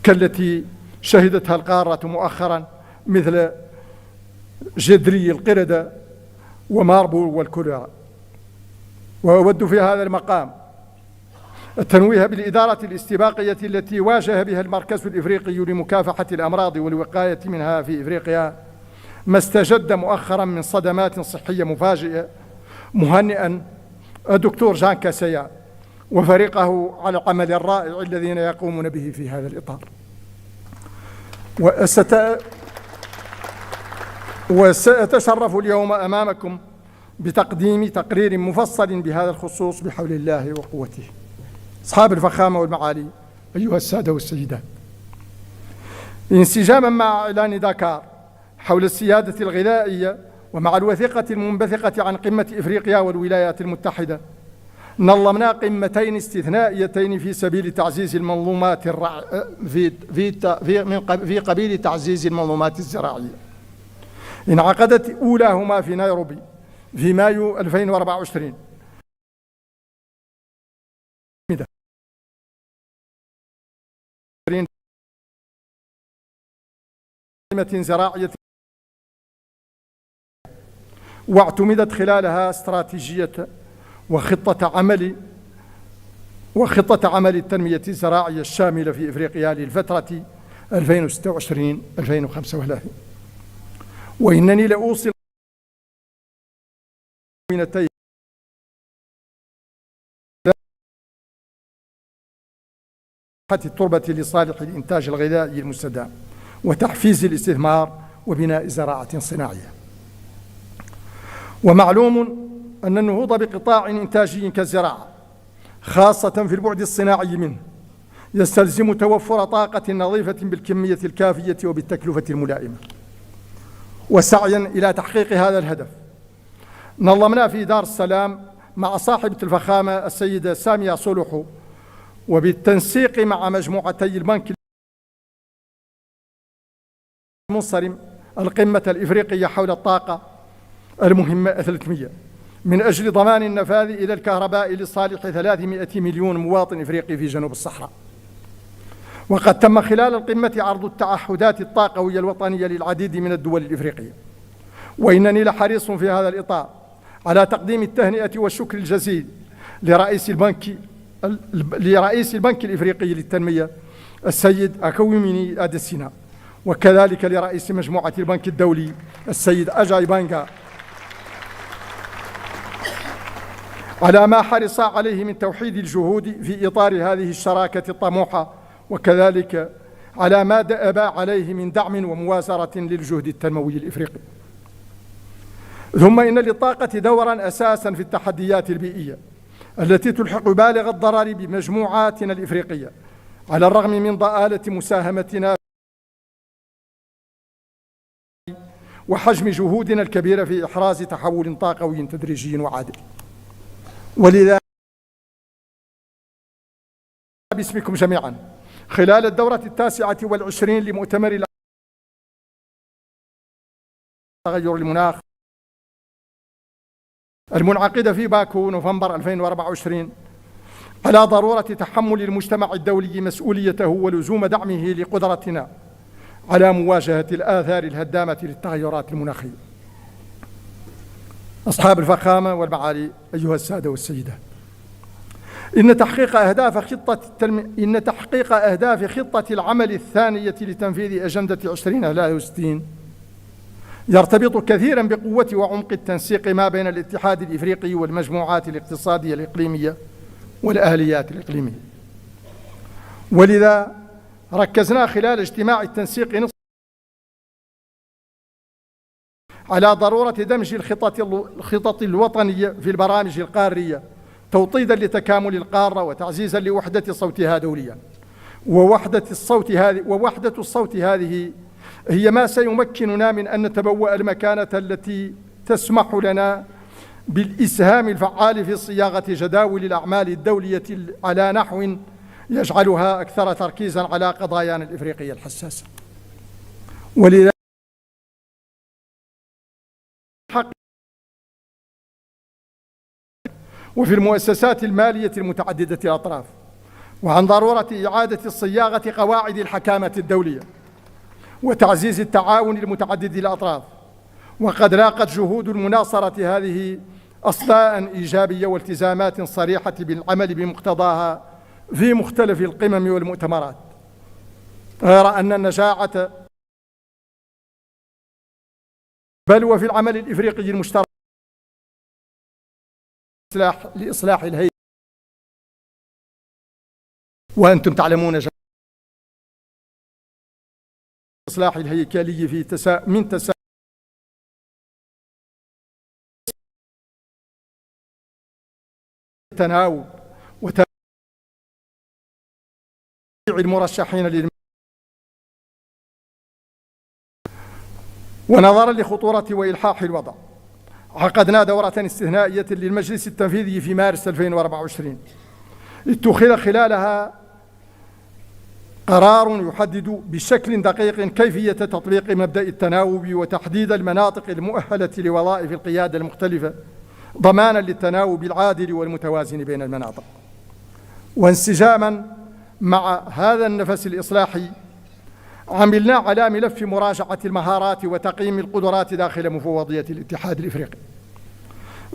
كالتي شهدتها القارة مؤخرا مثل جدري القردة وماربورغ والكوليرا. وأود في هذا المقام التنويه بالإدارة الاستباقية التي واجه بها المركز الإفريقي لمكافحة الأمراض والوقاية منها في إفريقيا ما استجد مؤخرا من صدمات صحية مفاجئة، مهنئا الدكتور جان كاسيا وفريقه على العمل الرائع الذين يقومون به في هذا الإطار. وسأتشرف اليوم أمامكم بتقديم تقرير مفصل بهذا الخصوص بحول الله وقوته. أصحاب الفخامة والمعالي، أيها السادة والسيدات، انسجاما مع إعلان داكار حول السيادة الغذائية ومع الوثيقة المنبثقة عن قمة إفريقيا والولايات المتحدة، نظمنا قمتين استثنائيتين في سبيل تعزيز المنظومات في قبيل تعزيز المنظومات الزراعية. انعقدت أولاهما في نيروبي في مايو 2024 زراعية، واعتمدت خلالها استراتيجية وخطة عمل التنمية الزراعية الشاملة في إفريقيا للفترة 2026-2035. وإنني لأوصي التربة لصالح الإنتاج الغذائي المستدام وتحفيز الاستثمار وبناء زراعة صناعية. ومعلوم أن النهوض بقطاع إنتاجي كالزراعة خاصة في البعد الصناعي منه يستلزم توفر طاقة نظيفة بالكمية الكافية وبالتكلفة الملائمة. وسعيا إلى تحقيق هذا الهدف نظمنا في دار السلام مع صاحبة الفخامة السيدة سامية صلوحو وبالتنسيق مع مجموعتي البنك المنصرم القمة الإفريقية حول الطاقة المهمة 300 من أجل ضمان النفاذ إلى الكهرباء لصالح 300 مليون مواطن إفريقي في جنوب الصحراء. وقد تم خلال القمة عرض التعهدات الطاقوية الوطنية للعديد من الدول الإفريقية. وإنني لحريص في هذا الإطار على تقديم التهنئة والشكر الجزيل لرئيس البنك الإفريقي للتنمية السيد أكويميني أديسينا، وكذلك لرئيس مجموعة البنك الدولي السيد أجاي بانغا على ما حرص عليه من توحيد الجهود في إطار هذه الشراكة الطموحة، وكذلك على ما دأب عليه من دعم وموازرة للجهد التنموي الإفريقي. ثم إن للطاقة دورا أساسا في التحديات البيئية التي تلحق بالغ الضرر بمجموعاتنا الإفريقية، على الرغم من ضآلة مساهمتنا وحجم جهودنا الكبيرة في إحراز تحول طاقوي تدريجي وعادل. ولذا باسمكم جميعا خلال الدورة 29 لمؤتمر تغير المناخ المنعقدة في باكو نوفمبر 2024 على ضرورة تحمل المجتمع الدولي مسؤوليته ولزوم دعمه لقدرتنا على مواجهة الآثار الهدامة للتغيرات المناخية. أصحاب الفخامة والمعالي، أيها السادة والسيدات، إن تحقيق أهداف خطة العمل الثانية لتنفيذ أجندة 2063 يرتبط كثيرا بقوة وعمق التنسيق ما بين الاتحاد الإفريقي والمجموعات الاقتصادية الإقليمية والآليات الإقليمية. ولذا ركزنا خلال اجتماع التنسيق على ضرورة دمج الخطط الوطنية في البرامج القارية توطيدا لتكامل القارة وتعزيزا لوحدة صوتها دوليا. ووحدة الصوت هذه هي ما سيمكننا من أن نتبوأ المكانة التي تسمح لنا بالإسهام الفعال في صياغة جداول الأعمال الدولية على نحو يجعلها أكثر تركيزا على قضايانا الإفريقية الحساسة. ولذلك وفي المؤسسات المالية المتعددة الأطراف، وعن ضرورة إعادة الصياغة قواعد الحكامة الدولية وتعزيز التعاون المتعدد الأطراف. وقد لاقت جهود المناصرة هذه أصداء إيجابية والتزامات صريحة بالعمل بمقتضاها في مختلف القمم والمؤتمرات، غير أن النجاعة بل وفي العمل الإفريقي المشترك لإصلاح الهيئة. وأنتم تعلمون إصلاح الهيكلي في من تناوب المرشحين ونظرا لخطورة وإلحاح الوضع عقدنا دورة استثنائية للمجلس التنفيذي في مارس 2024 اتخذ خلالها قرار يحدد بشكل دقيق كيفية تطبيق مبدأ التناوب وتحديد المناطق المؤهلة لوظائف القيادة المختلفة ضمانا للتناوب العادل والمتوازن بين المناطق. وانسجاما مع هذا النفس الإصلاحي عملنا على ملف مراجعة المهارات وتقييم القدرات داخل مفوضية الاتحاد الإفريقي،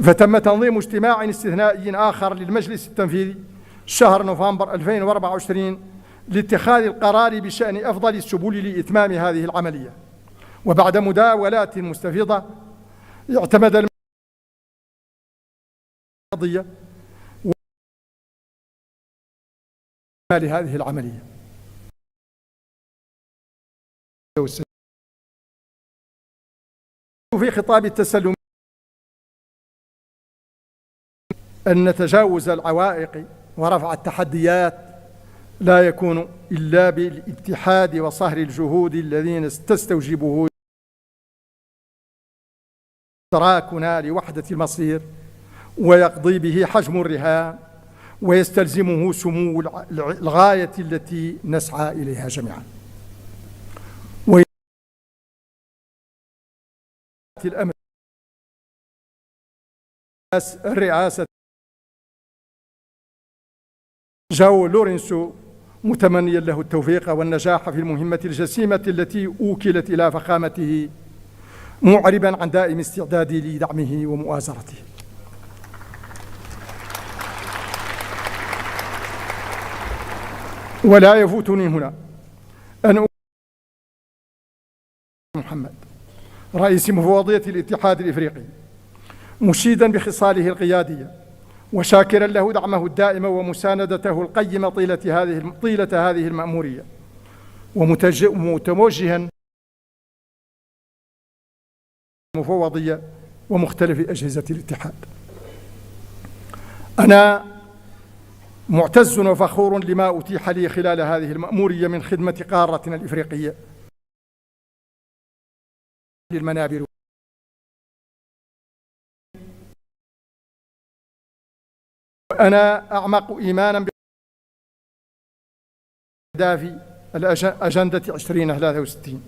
فتم تنظيم اجتماع استثنائي آخر للمجلس التنفيذي شهر نوفمبر 2024 لاتخاذ القرار بشأن أفضل السبل لإتمام هذه العملية. وبعد مداولات مستفيضة اعتمد القضية لهذه العملية. في خطاب التسلم أن تجاوز العوائق ورفع التحديات لا يكون إلا بالاتحاد وصهر الجهود الذين تستوجبه تراكنا لوحدة المصير ويقضي به حجم الرهان ويستلزمه سمو الغاية التي نسعى إليها جميعا. الأمر الرئاسة جاو لورينسو متمنيا له التوفيق والنجاح في المهمة الجسيمة التي أوكلت إلى فخامته، معربا عن دائم استعدادي لدعمه ومؤازرته. ولا يفوتني هنا أن محمد رئيس مفوضية الاتحاد الإفريقي مشيدا بخصاله القيادية وشاكرا له دعمه الدائم ومساندته القيمة طيلة هذه المأمورية، ومتوجها مفوضية ومختلف أجهزة الاتحاد. أنا معتز وفخور لما أتيح لي خلال هذه المأمورية من خدمة قارتنا الإفريقية للمنابر. وأنا أعمق إيمانا بأهداف الأجندة 2063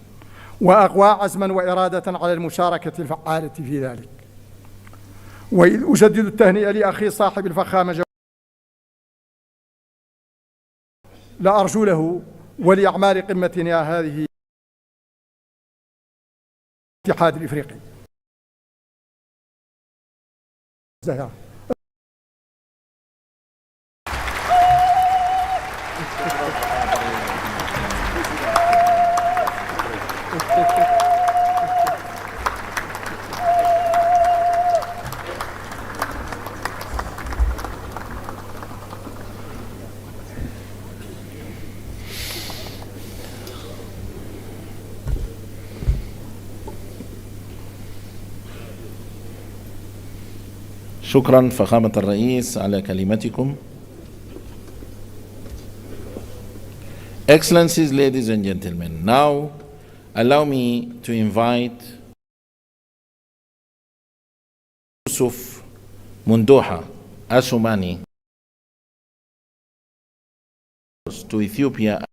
وأقوى عزما وإرادة على المشاركة الفعالة في ذلك. وإذ أجدد التهنئة لأخي صاحب الفخامة لأرجو له ولأعمال قمتنا هذه الاتحاد الإفريقي.
شكرا فخامة الرئيس على كلمتكم. Excellencies, ladies and gentlemen, now allow me to invite Yusuf Mundoha Asumani to Ethiopia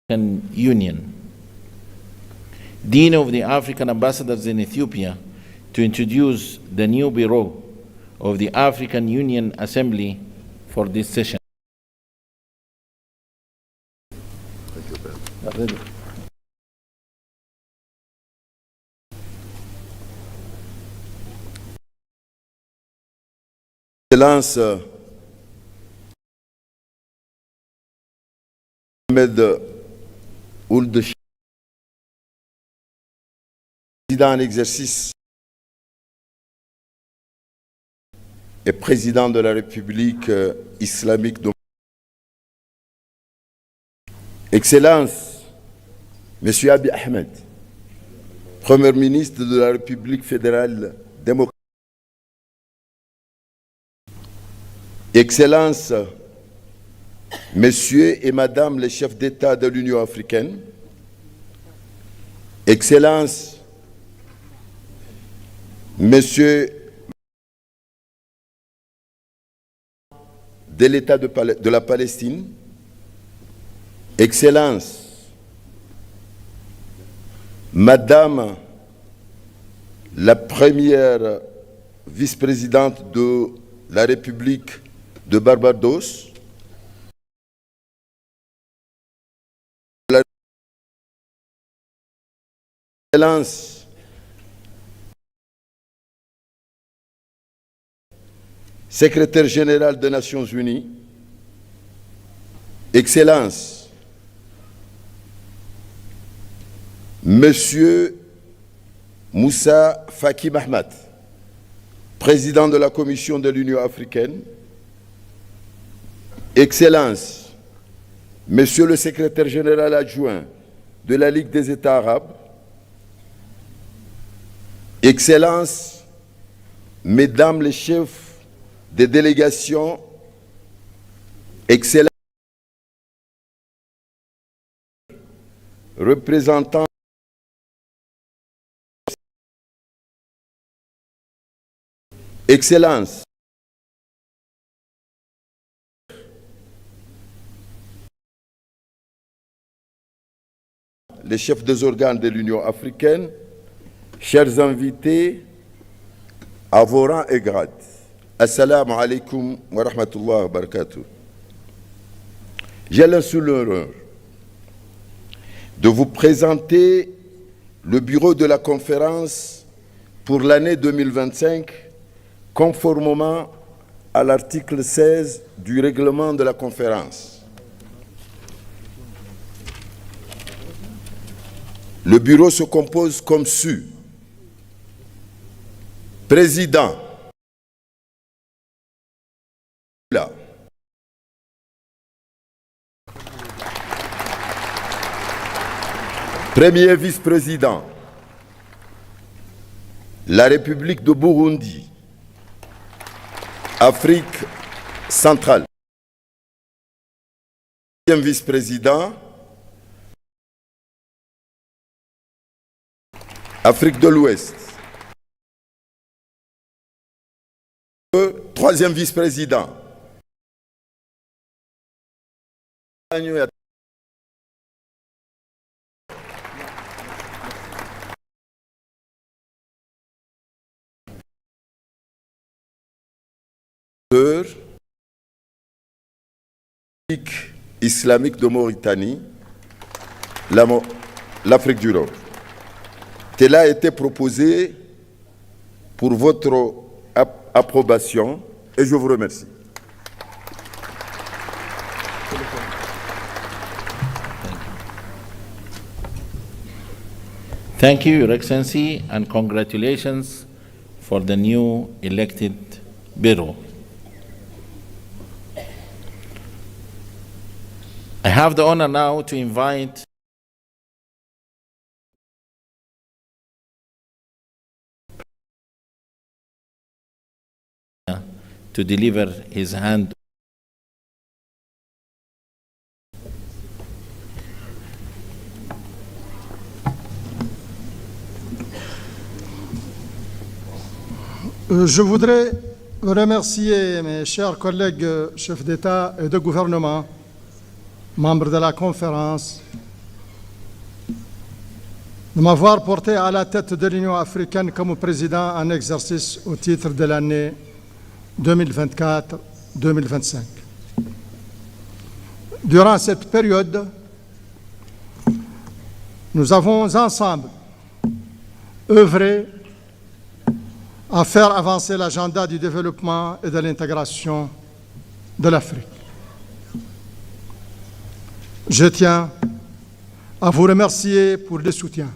and Union, Dean of the African Ambassadors in Ethiopia, to introduce the new Bureau of the African Union Assembly for this session.
Excellence Ahmed Ould, président en exercice et président de la République islamique de Excellence Monsieur Abiy Ahmed, Premier ministre de la République fédérale démocratique. Excellences, Messieurs et Madame les chefs d'État de l'Union africaine, Excellences, Messieurs de l'État de la Palestine, Excellences, Madame la première vice-présidente de la République de Barbados, Excellence, Secrétaire général des Nations Unies, Excellence, Monsieur Moussa Faki Mahamat, Président de la Commission de l'Union africaine, Excellences, Monsieur le Secrétaire général adjoint de la Ligue des États arabes, Excellences, Mesdames les chefs des délégations, Excellences, représentants Excellences, les chefs des organes de l'Union africaine, chers invités, à vos rangs et grades, Assalamu alaikum wa rahmatullahi wa barakatuh. J'ai l'insolent honneur de vous présenter le bureau de la conférence pour l'année 2025, conformément à l'article 16 du règlement de la conférence. Le bureau se compose comme suit. Président, là. Premier vice-président, la République de Burundi, Afrique centrale. Deuxième vice-président, Afrique de l'Ouest. Troisième vice-président, islamique de Mauritanie, l'Afrique du Nord. Tel a été proposé pour votre approbation et je vous remercie.
Thank you, Your Excellency, and congratulations for the new elected Bureau. I have the honor now to invite to deliver his hand.
Je voudrais remercier mes chers collègues chefs d'État et de gouvernement, membres de la conférence, de m'avoir porté à la tête de l'Union africaine comme président en exercice au titre de l'année 2024-2025. Durant cette période, nous avons ensemble œuvré à faire avancer l'agenda du développement et de l'intégration de l'Afrique. Je tiens à vous remercier pour le soutien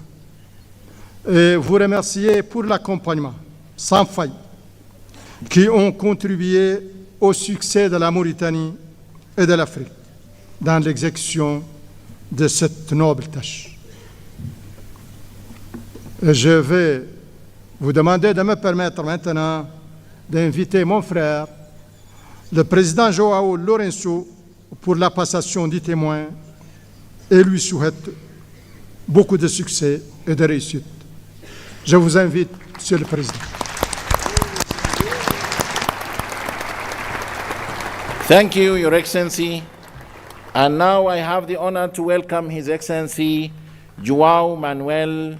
et vous remercier pour l'accompagnement sans faille qui ont contribué au succès de la Mauritanie et de l'Afrique dans l'exécution de cette noble tâche. Et je vais vous demander de me permettre maintenant d'inviter mon frère, le président João Lourenço, pour la passation du témoin et lui souhaite beaucoup de succès et de réussite. Je vous invite, Monsieur le Président.
Thank you, Your Excellency. And now I have the honor to welcome His Excellency João Manuel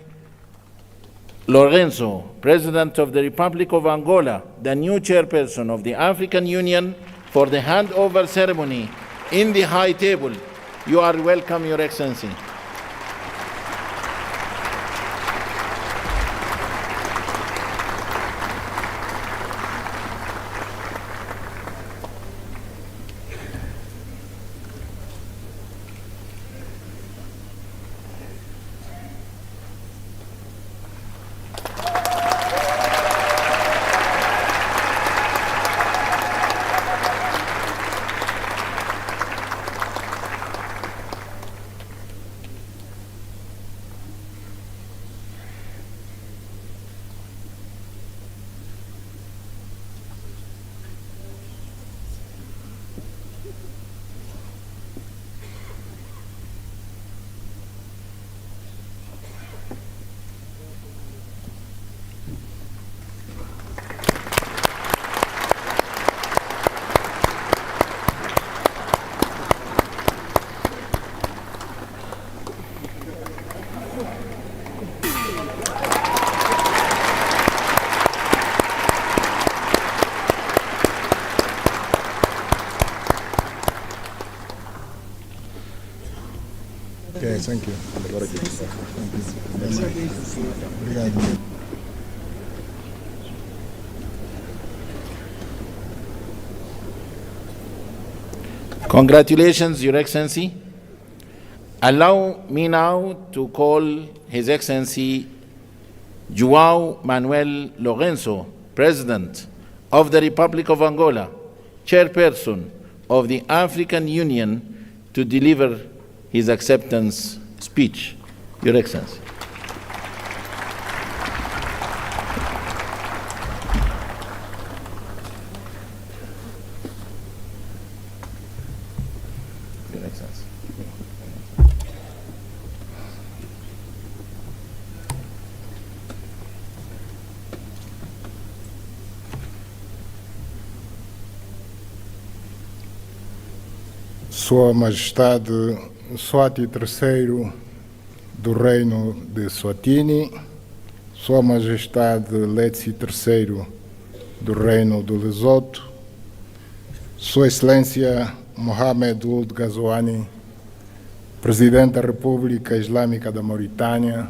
Lourenço, President of the Republic of Angola, the new chairperson of the African Union, for the handover ceremony in the High Table. You are welcome, Your Excellency.
Okay, thank you.
Congratulations, Your Excellency. Allow me now to call His Excellency João Manuel Lourenço, President of the Republic of Angola, Chairperson of the African Union, to deliver his acceptance speech. Your Excellency. Your Excellency.
Sua Majestade Swati III do Reino de Swatini, Sua Majestade Letsi III do Reino do Lesoto, Sua Excelência Mohamed Ould Ghazouani, Presidente da República Islâmica da Mauritânia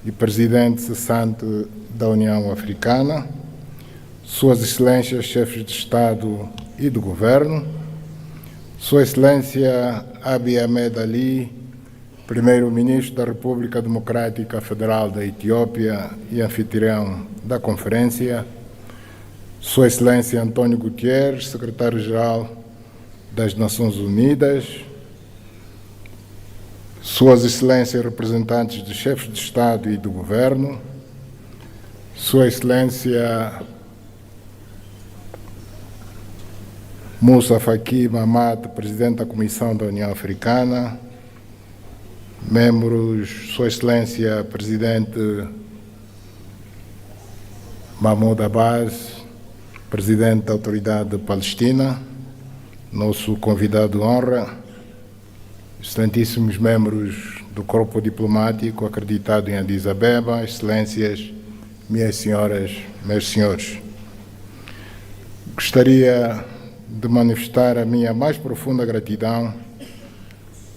e Presidente cessante da União Africana, Suas Excelências Chefes de Estado e de Governo, Sua Excelência Abiy Ahmed Ali, Primeiro-Ministro da República Democrática Federal da Etiópia e anfitrião da conferência, Sua Excelência António Guterres, Secretário-Geral das Nações Unidas, Suas Excelências representantes dos chefes de Estado e do Governo, Sua Excelência Moussa Faki Mahamat, Presidente da Comissão da União Africana, membros, Sua Excelência Presidente Mahmoud Abbas, Presidente da Autoridade Palestina, nosso convidado de honra, excelentíssimos membros do corpo diplomático acreditado em Addis Abeba, excelências, minhas senhoras, meus senhores. Gostaria de manifestar a minha mais profunda gratidão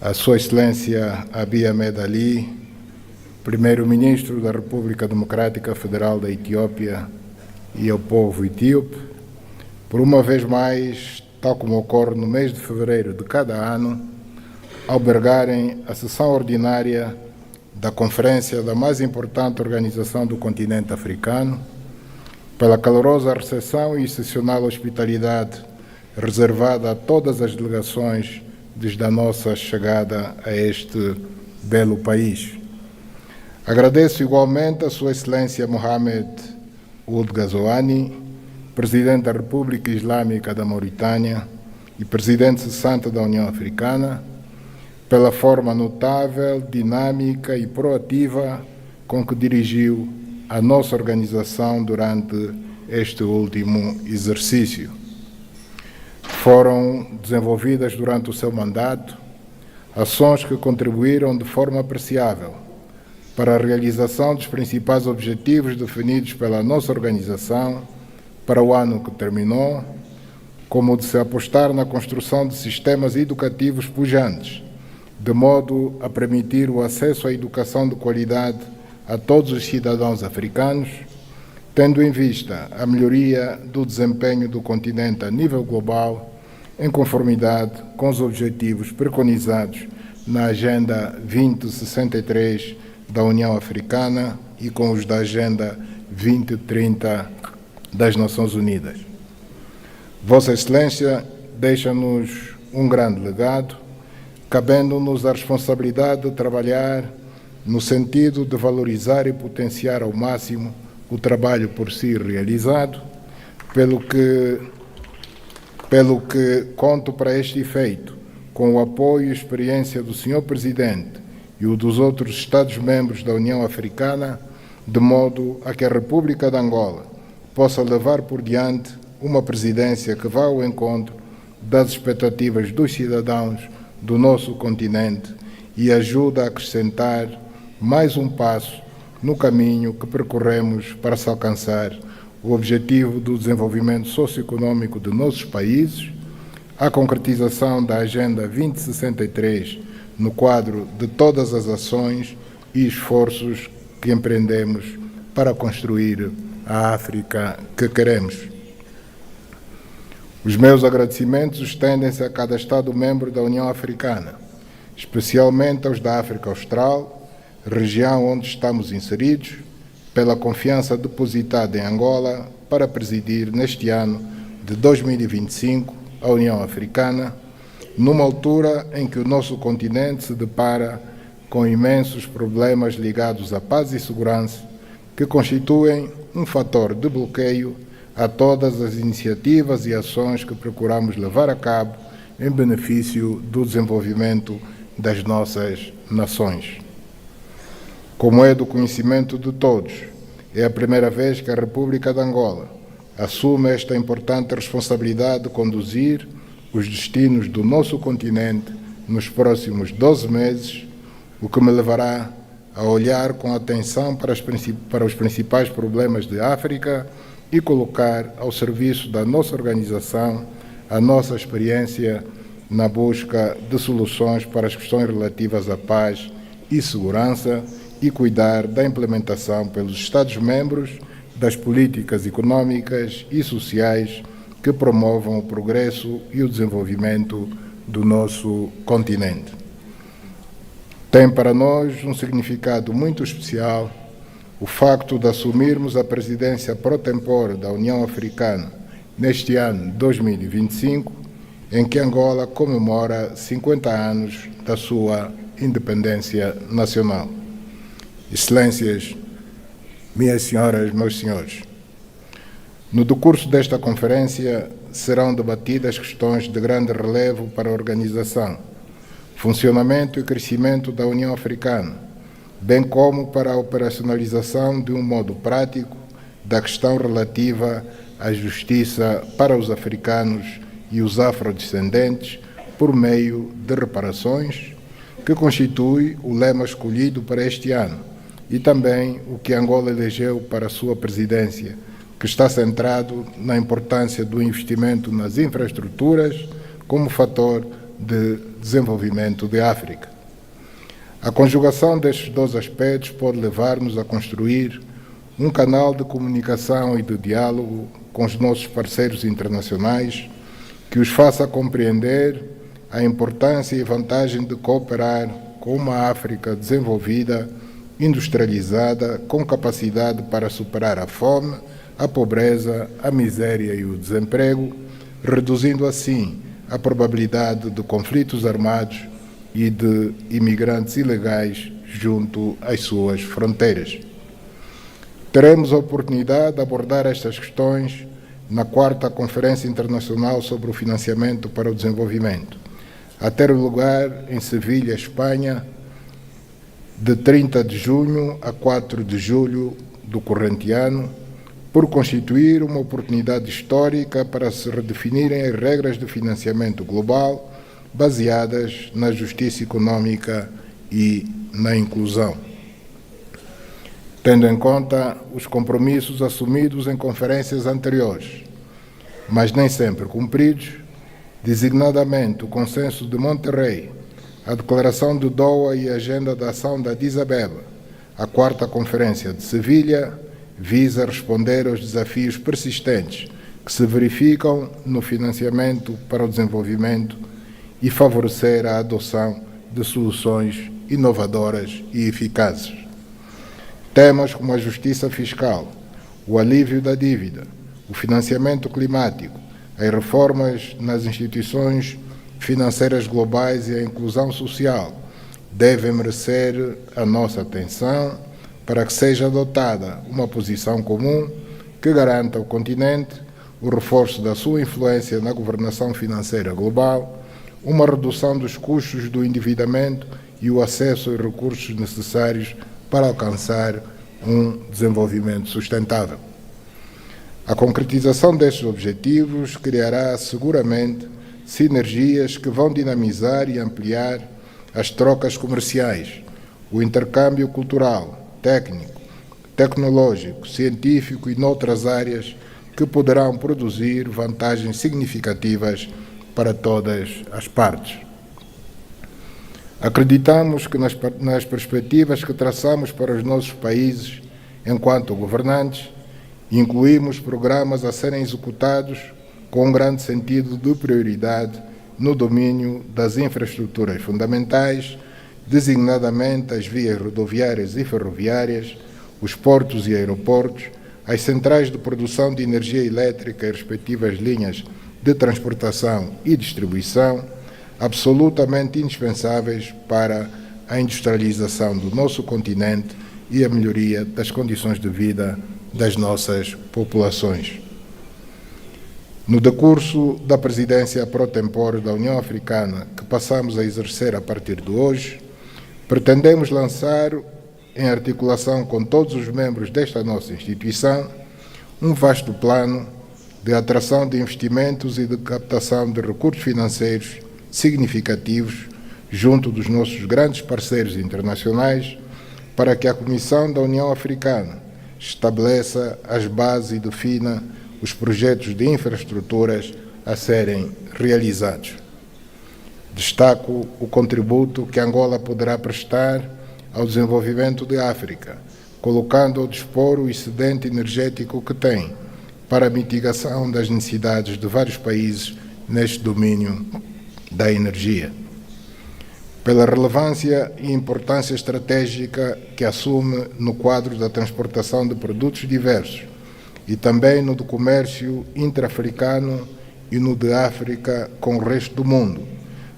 à Sua Excelência Abiy Ahmed Ali, Primeiro-Ministro da República Democrática Federal da Etiópia, e ao povo etíope, por uma vez mais, tal como ocorre no mês de fevereiro de cada ano, albergarem a sessão ordinária da conferência da mais importante organização do continente africano, pela calorosa recepção e excepcional hospitalidade reservada a todas as delegações desde a nossa chegada a este belo país. Agradeço igualmente a Sua Excelência Mohamed Ould Ghazouani, Presidente da República Islâmica da Mauritânia e Presidente cessante da União Africana, pela forma notável, dinâmica e proativa com que dirigiu a nossa organização durante este último exercício. Foram desenvolvidas durante o seu mandato ações que contribuíram de forma apreciável para a realização dos principais objetivos definidos pela nossa organização para o ano que terminou, como o de se apostar na construção de sistemas educativos pujantes, de modo a permitir o acesso à educação de qualidade a todos os cidadãos africanos, tendo em vista a melhoria do desempenho do continente a nível global, em conformidade com os objetivos preconizados na Agenda 2063 da União Africana e com os da Agenda 2030 das Nações Unidas. Vossa Excelência deixa-nos um grande legado, cabendo-nos a responsabilidade de trabalhar no sentido de valorizar e potenciar ao máximo o trabalho por si realizado, pelo que conto para este efeito com o apoio e experiência do Sr. Presidente e o dos outros Estados-membros da União Africana, de modo a que a República de Angola possa levar por diante uma presidência que vá ao encontro das expectativas dos cidadãos do nosso continente e ajude a acrescentar mais um passo no caminho que percorremos para se alcançar o objetivo do desenvolvimento socioeconômico de nossos países, a concretização da Agenda 2063 no quadro de todas as ações e esforços que empreendemos para construir a África que queremos. Os meus agradecimentos estendem-se a cada Estado-membro da União Africana, especialmente aos da África Austral, região onde estamos inseridos, pela confiança depositada em Angola para presidir neste ano de 2025 a União Africana, numa altura em que o nosso continente se depara com imensos problemas ligados à paz e segurança, que constituem um fator de bloqueio a todas as iniciativas e ações que procuramos levar a cabo em benefício do desenvolvimento das nossas nações. Como é do conhecimento de todos, é a primeira vez que a República de Angola assume esta importante responsabilidade de conduzir os destinos do nosso continente nos próximos 12 meses, o que me levará a olhar com atenção para os principais problemas de África e colocar ao serviço da nossa organização a nossa experiência na busca de soluções para as questões relativas à paz e segurança e cuidar da implementação pelos Estados-membros das políticas econômicas e sociais que promovam o progresso e o desenvolvimento do nosso continente. Tem para nós um significado muito especial o facto de assumirmos a presidência pro tempore da União Africana neste ano 2025, em que Angola comemora 50 anos da sua independência nacional. Excelências, minhas senhoras, meus senhores, no decurso desta conferência serão debatidas questões de grande relevo para a organização, funcionamento e crescimento da União Africana, bem como para a operacionalização de um modo prático da questão relativa a justiça para os africanos e os afrodescendentes por meio de reparações, que constitui o lema escolhido para este ano e também o que Angola elegeu para a sua presidência, que está centrado na importância do investimento nas infraestruturas como fator de desenvolvimento de África. A conjugação destes dois aspectos pode levar-nos a construir um canal de comunicação e de diálogo com os nossos parceiros internacionais que os faça compreender a importância e vantagem de cooperar com uma África desenvolvida, industrializada, com capacidade para superar a fome, a pobreza, a miséria e o desemprego, reduzindo assim a probabilidade de conflitos armados e de imigrantes ilegais junto às suas fronteiras. Teremos a oportunidade de abordar estas questões na 4ª Conferência Internacional sobre o Financiamento para o Desenvolvimento, a ter lugar em Sevilha, Espanha, de 30 de junho a 4 de julho do corrente ano, por constituir uma oportunidade histórica para se redefinirem as regras de financiamento global baseadas na justiça econômica e na inclusão. Tendo em conta os compromissos assumidos em conferências anteriores, mas nem sempre cumpridos, designadamente o Consenso de Monterrey, a Declaração de Doha e a Agenda de Ação de Addis Abeba, a 4ª Conferência de Sevilha, visa responder aos desafios persistentes que se verificam no financiamento para o desenvolvimento e favorecer a adoção de soluções inovadoras e eficazes. Temas como a justiça fiscal, o alívio da dívida, o financiamento climático, as reformas nas instituições financeiras globais e a inclusão social devem merecer a nossa atenção para que seja adotada uma posição comum que garanta ao continente o reforço da sua influência na governação financeira global, uma redução dos custos do endividamento e o acesso aos recursos necessários para alcançar um desenvolvimento sustentável. A concretização destes objetivos criará seguramente sinergias que vão dinamizar e ampliar as trocas comerciais, o intercâmbio cultural, técnico, tecnológico, científico e noutras áreas que poderão produzir vantagens significativas para todas as partes. Acreditamos que nas perspectivas que traçamos para os nossos países, enquanto governantes, incluímos programas a serem executados com um grande sentido de prioridade no domínio das infraestruturas fundamentais, designadamente as vias rodoviárias e ferroviárias, os portos e aeroportos, as centrais de produção de energia elétrica e respectivas linhas de transportação e distribuição, absolutamente indispensáveis para a industrialização do nosso continente e a melhoria das condições de vida das nossas populações. No decurso da presidência pro tempore da União Africana, que passamos a exercer a partir de hoje, pretendemos lançar, em articulação com todos os membros desta nossa instituição, um vasto plano de atração de investimentos e de captação de recursos financeiros significativos junto dos nossos grandes parceiros internacionais, para que a Comissão da União Africana estabeleça as bases e defina os projetos de infraestruturas a serem realizados. Destaco o contributo que Angola poderá prestar ao desenvolvimento de África, colocando ao dispor o excedente energético que tem para a mitigação das necessidades de vários países neste domínio da energia. Pela relevância e importância estratégica que assume no quadro da transportação de produtos diversos e também no do comércio intra-africano e no de África com o resto do mundo,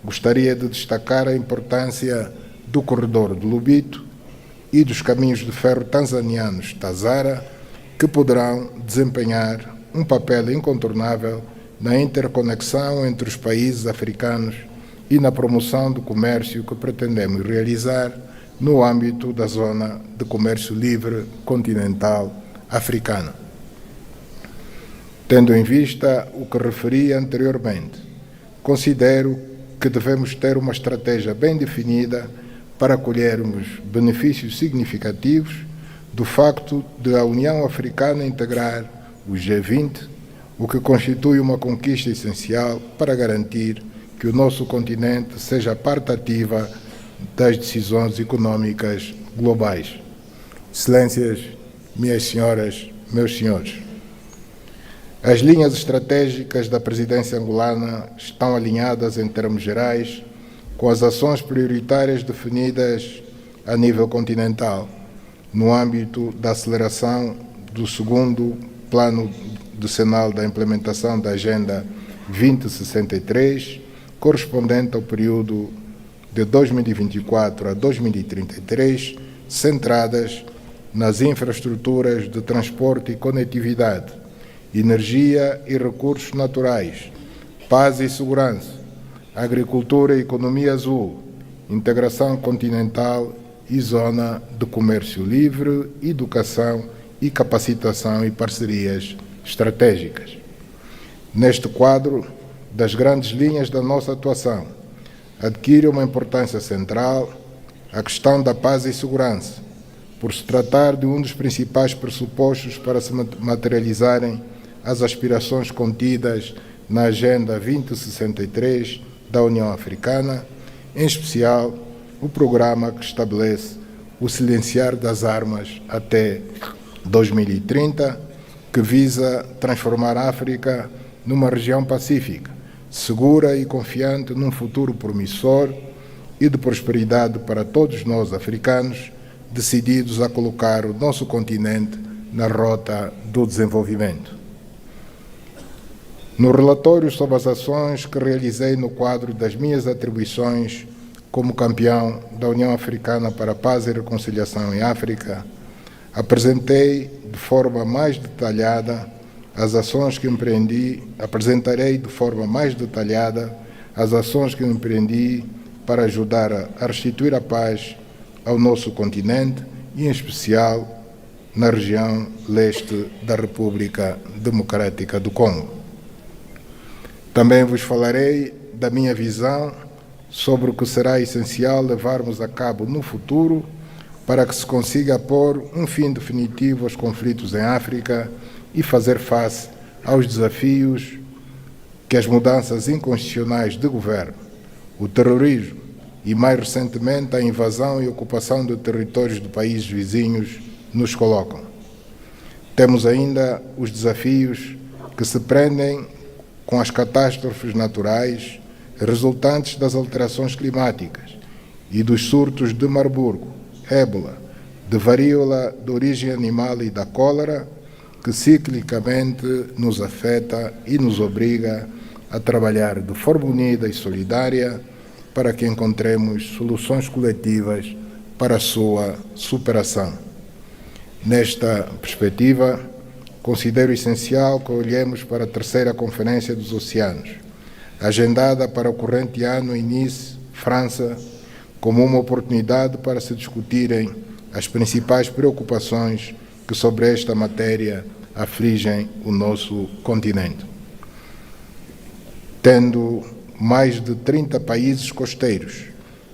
gostaria de destacar a importância do corredor do Lubito e dos caminhos de ferro tanzanianos Tazara, que poderão desempenhar um papel incontornável na interconexão entre os países africanos e na promoção do comércio que pretendemos realizar no âmbito da Zona de Comércio Livre Continental Africana. Tendo em vista o que referi anteriormente, considero que devemos ter uma estratégia bem definida para colhermos benefícios significativos do facto de a União Africana integrar o G20, o que constitui uma conquista essencial para garantir que o nosso continente seja parte ativa das decisões econômicas globais. Excelências, minhas senhoras, meus senhores, as linhas estratégicas da presidência angolana estão alinhadas em termos gerais com as ações prioritárias definidas a nível continental, no âmbito da aceleração do segundo plano decenal da implementação da Agenda 2063, correspondente ao período de 2024 a 2033, centradas nas infraestruturas de transporte e conectividade, energia e recursos naturais, paz e segurança, agricultura e economia azul, integração continental e zona de comércio livre, educação e capacitação e parcerias estratégicas. Neste quadro, das grandes linhas da nossa atuação, adquire uma importância central a questão da paz e segurança, por se tratar de um dos principais pressupostos para se materializarem as aspirações contidas na Agenda 2063 da União Africana, em especial o programa que estabelece o silenciar das armas até 2030, que visa transformar a África numa região pacífica, segura e confiante num futuro promissor e de prosperidade para todos nós africanos, decididos a colocar o nosso continente na rota do desenvolvimento. No relatório sobre as ações que realizei no quadro das minhas atribuições como campeão da União Africana para a Paz e Reconciliação em África, apresentarei de forma mais detalhada as ações que empreendi para ajudar a restituir a paz ao nosso continente e, em especial, na região leste da República Democrática do Congo. Também vos falarei da minha visão sobre o que será essencial levarmos a cabo no futuro para que se consiga pôr um fim definitivo aos conflitos em África e fazer face aos desafios que as mudanças inconstitucionais de governo, o terrorismo e, mais recentemente, a invasão e ocupação de territórios de países vizinhos nos colocam. Temos ainda os desafios que se prendem com as catástrofes naturais resultantes das alterações climáticas e dos surtos de Marburgo, ébola, de varíola de origem animal e da cólera, que ciclicamente nos afeta e nos obriga a trabalhar de forma unida e solidária para que encontremos soluções coletivas para a sua superação. Nesta perspectiva, considero essencial que olhemos para a terceira Conferência dos Oceanos, agendada para o corrente ano em Nice, França, como uma oportunidade para se discutirem as principais preocupações que sobre esta matéria afligem o nosso continente. Tendo mais de 30 países costeiros,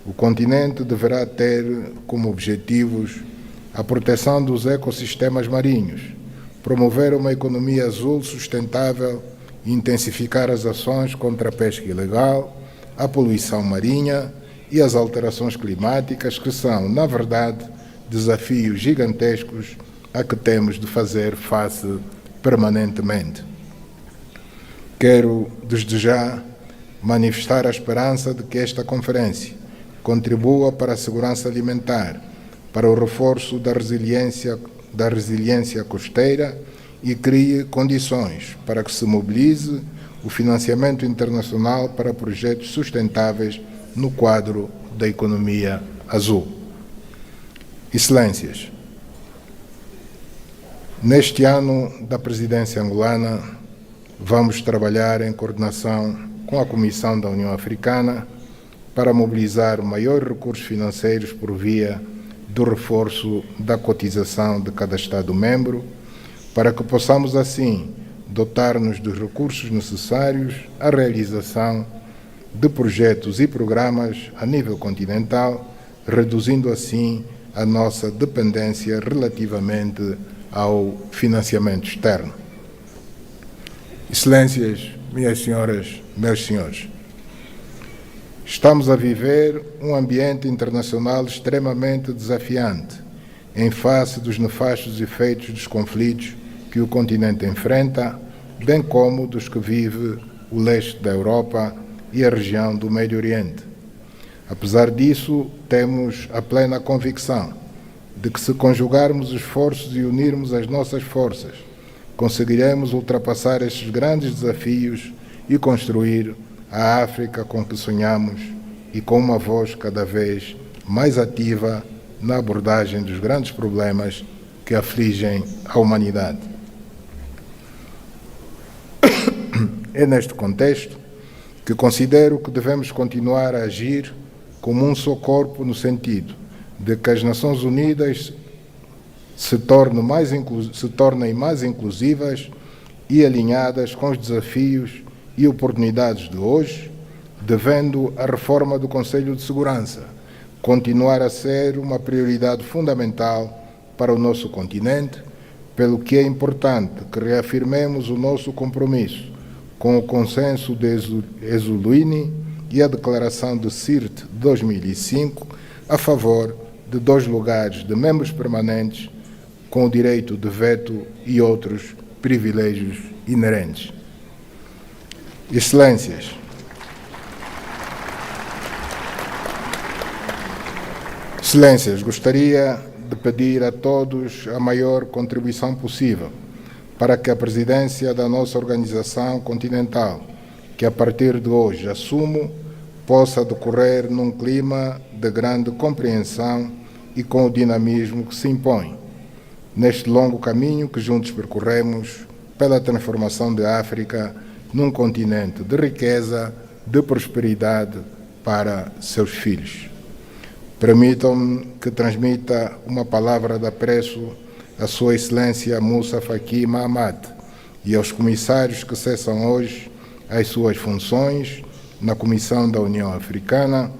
o continente deverá ter como objetivos a proteção dos ecossistemas marinhos, promover uma economia azul sustentável e intensificar as ações contra a pesca ilegal, a poluição marinha e as alterações climáticas, que são, na verdade, desafios gigantescos a que temos de fazer face permanentemente. Quero, desde já, manifestar a esperança de que esta conferência contribua para a segurança alimentar, para o reforço da resiliência costeira e crie condições para que se mobilize o financiamento internacional para projetos sustentáveis no quadro da economia azul. Excelências, neste ano da presidência angolana, vamos trabalhar em coordenação com a Comissão da União Africana para mobilizar maiores recursos financeiros por via do reforço da cotização de cada Estado-membro, para que possamos, assim, dotar-nos dos recursos necessários à realização de projetos e programas a nível continental, reduzindo assim a nossa dependência relativamente ao financiamento externo. Excelências, minhas senhoras, meus senhores, estamos a viver um ambiente internacional extremamente desafiante, em face dos nefastos efeitos dos conflitos que o continente enfrenta, bem como dos que vive o leste da Europa e a região do Médio Oriente. Apesar disso, temos a plena convicção de que, se conjugarmos esforços e unirmos as nossas forças, conseguiremos ultrapassar estes grandes desafios e construir a África com que sonhamos, e com uma voz cada vez mais ativa na abordagem dos grandes problemas que afligem a humanidade. É neste contexto que considero que devemos continuar a agir como um só corpo, no sentido de que as Nações Unidas se tornem mais inclusivas e alinhadas com os desafios e oportunidades de hoje, devendo a reforma do Conselho de Segurança continuar a ser uma prioridade fundamental para o nosso continente, pelo que é importante que reafirmemos o nosso compromisso com o consenso de Esuluini e a declaração de Sirte de 2005 a favor de 2 lugares de membros permanentes com o direito de veto e outros privilégios inerentes. Excelências, gostaria de pedir a todos a maior contribuição possível para que a presidência da nossa organização continental, que a partir de hoje assumo, possa decorrer num clima de grande compreensão e com o dinamismo que se impõe neste longo caminho que juntos percorremos pela transformação da África num continente de riqueza, de prosperidade para seus filhos. Permitam-me que transmita uma palavra de apreço à Sua Excelência Moussa Faki Mahamat e aos comissários que cessam hoje as suas funções na Comissão da União Africana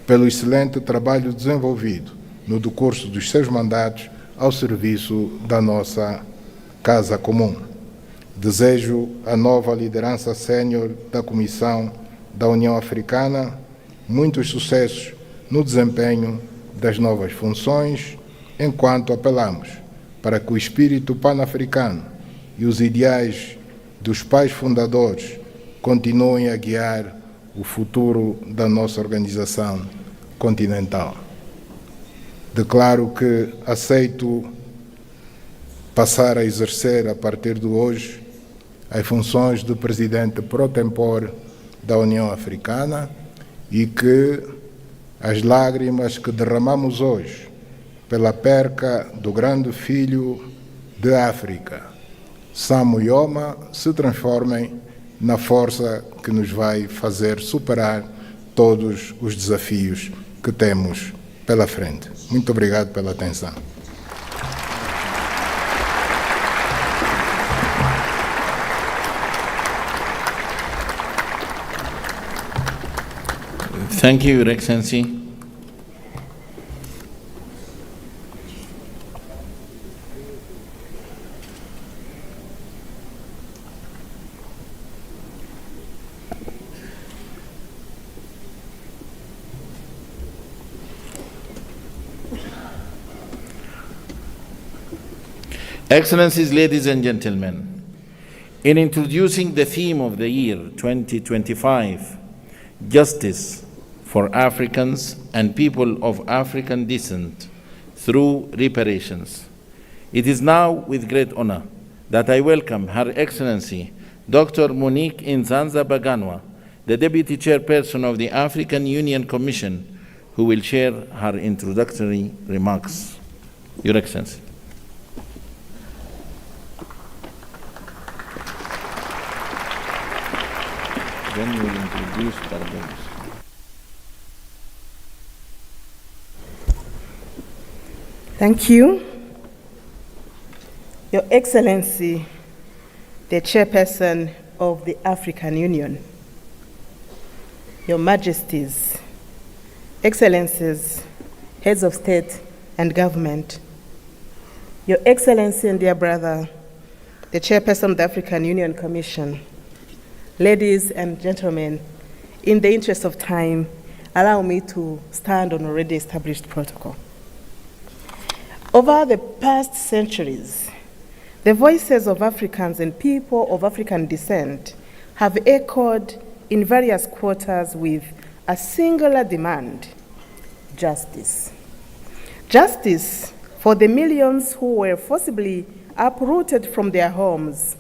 pelo excelente trabalho desenvolvido no decurso dos seus mandatos ao serviço da nossa Casa Comum. Desejo à nova liderança sénior da Comissão da União Africana muitos sucessos no desempenho das novas funções, enquanto apelamos para que o espírito pan-africano e os ideais dos pais fundadores continuem a guiar o futuro da nossa organização continental. Declaro que aceito passar a exercer, a partir de hoje, as funções de presidente pro tempore da União Africana e que as lágrimas que derramamos hoje pela perca do grande filho de África, Samu Yoma, se transformem na força que nos vai fazer superar todos os desafios que temos pela frente. Muito obrigado pela atenção.
Thank you, Your Excellency. Excellencies, ladies and gentlemen, in introducing the theme of the year 2025, Justice for Africans and people of African descent through reparations, it is now with great honor that I welcome Her Excellency Dr. Monique Nzanza Baganwa, the Deputy Chairperson of the African Union Commission, who will share her introductory remarks. Your Excellency. Then we will introduce Barbados.
Thank you. Your Excellency, the Chairperson of the African Union, Your Majesties, Excellencies, Heads of State and Government, Your Excellency and dear brother, the Chairperson of the African Union Commission, ladies and gentlemen, in the interest of time, allow me to stand on already established protocol. Over the past centuries, the voices of Africans and people of African descent have echoed in various quarters with a singular demand: justice. Justice for the millions who were forcibly uprooted from their homes.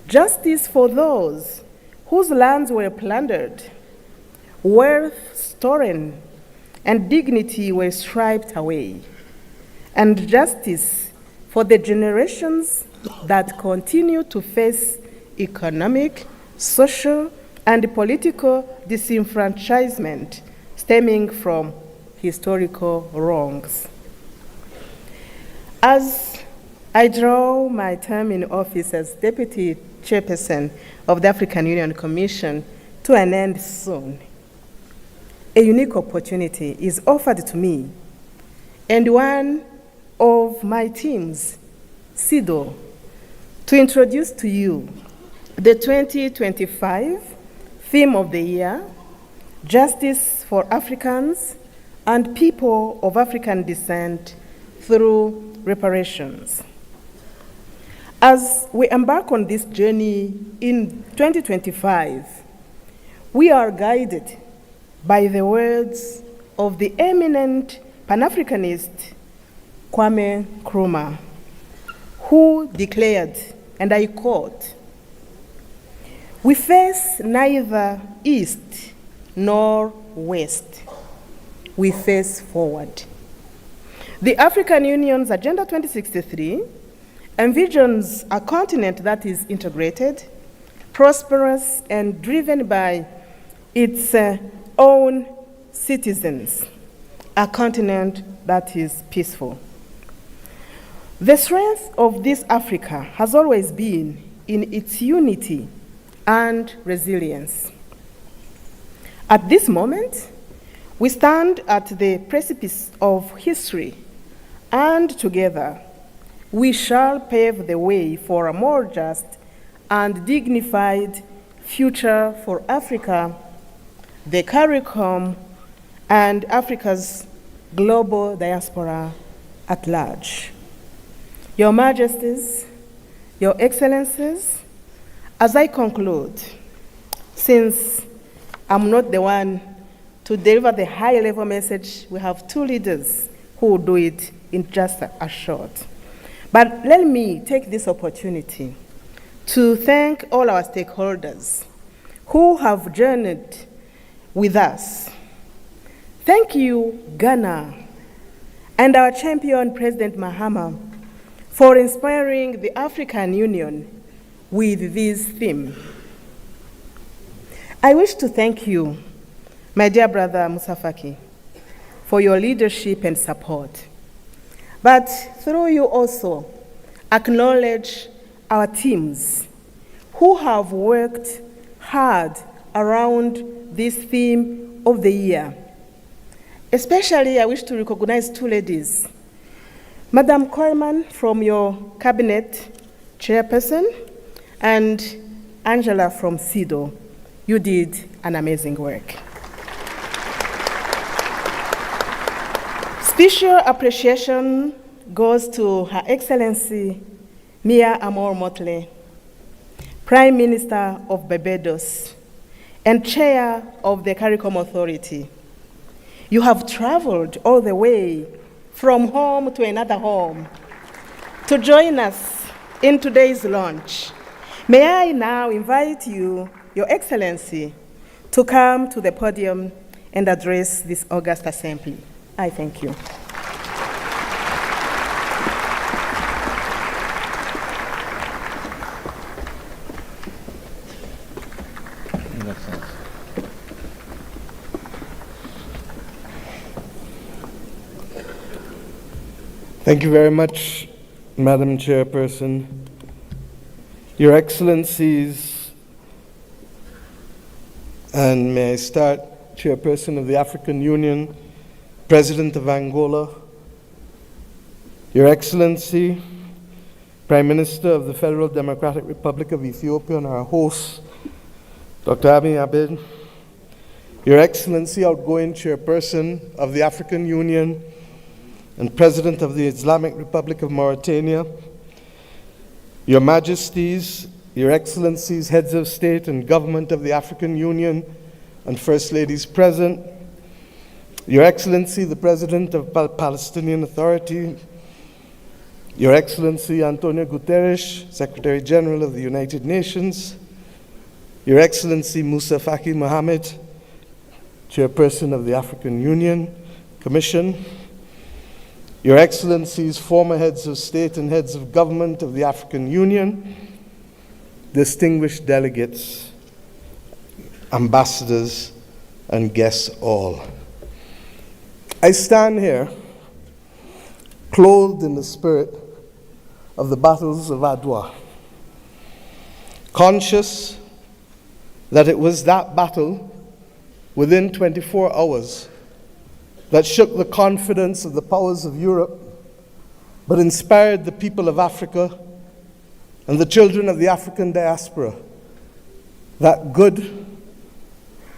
Justice for those whose lands were plundered, wealth stolen, and dignity were stripped away. And justice for the generations that continue to face economic, social, and political disenfranchisement stemming from historical wrongs. As I draw my term in office as Deputy Chairperson of the African Union Commission to an end soon, a unique opportunity is offered to me and one of my teams, SIDO, to introduce to you the 2025 theme of the year, Justice for Africans and People of African Descent through Reparations. As we embark on this journey in 2025, we are guided by the words of the eminent Pan-Africanist Kwame Nkrumah, who declared, and I quote, "We face neither east nor west. We face forward." The African Union's Agenda 2063 envisions a continent that is integrated, prosperous, and driven by its own citizens, a continent that is peaceful. The strength of this Africa has always been in its unity and resilience. At this moment, we stand at the precipice of history, and together we shall pave the way for a more just and dignified future for Africa, the CARICOM, and Africa's global diaspora at large. Your Majesties, Your Excellencies, as I conclude, since I'm not the one to deliver the high-level message, we have two leaders who will do it in just a short. But let me take this opportunity to thank all our stakeholders who have journeyed with us. Thank you, Ghana, and our champion, President Mahama, for inspiring the African Union with this theme. I wish to thank you, my dear brother Moussa Faki, for your leadership and support. But through you also, acknowledge our teams who have worked hard around this theme of the year. Especially, I wish to recognize two ladies. Madam Coleman from your cabinet chairperson, and Angela from SIDO. You did an amazing work. Special appreciation goes to Her Excellency Mia Amor Motley, Prime Minister of Barbados and Chair of the CARICOM Authority. You have traveled all the way from home to another home to join us in today's launch. May I now invite you, Your Excellency, to come to the podium and address this august assembly. I thank you.
Thank you very much, Madam Chairperson. Your Excellencies, and may I start, Chairperson of the African Union, President of Angola, Your Excellency, Prime Minister of the Federal Democratic Republic of Ethiopia, and our host, Dr. Abiy Ahmed, Your Excellency, outgoing Chairperson of the African Union and President of the Islamic Republic of Mauritania, Your Majesties, Your Excellencies, Heads of State and Government of the African Union, and First Ladies present, Your Excellency, the President of the Palestinian Authority, Your Excellency Antonio Guterres, Secretary General of the United Nations, Your Excellency Musa Faki Mohammed, Chairperson of the African Union Commission, Your Excellencies, former heads of state and heads of government of the African Union, distinguished delegates, ambassadors, and guests all. I stand here clothed in the spirit of the battles of Adwa, conscious that it was that battle within 24 hours that shook the confidence of the powers of Europe, but inspired the people of Africa and the children of the African diaspora that good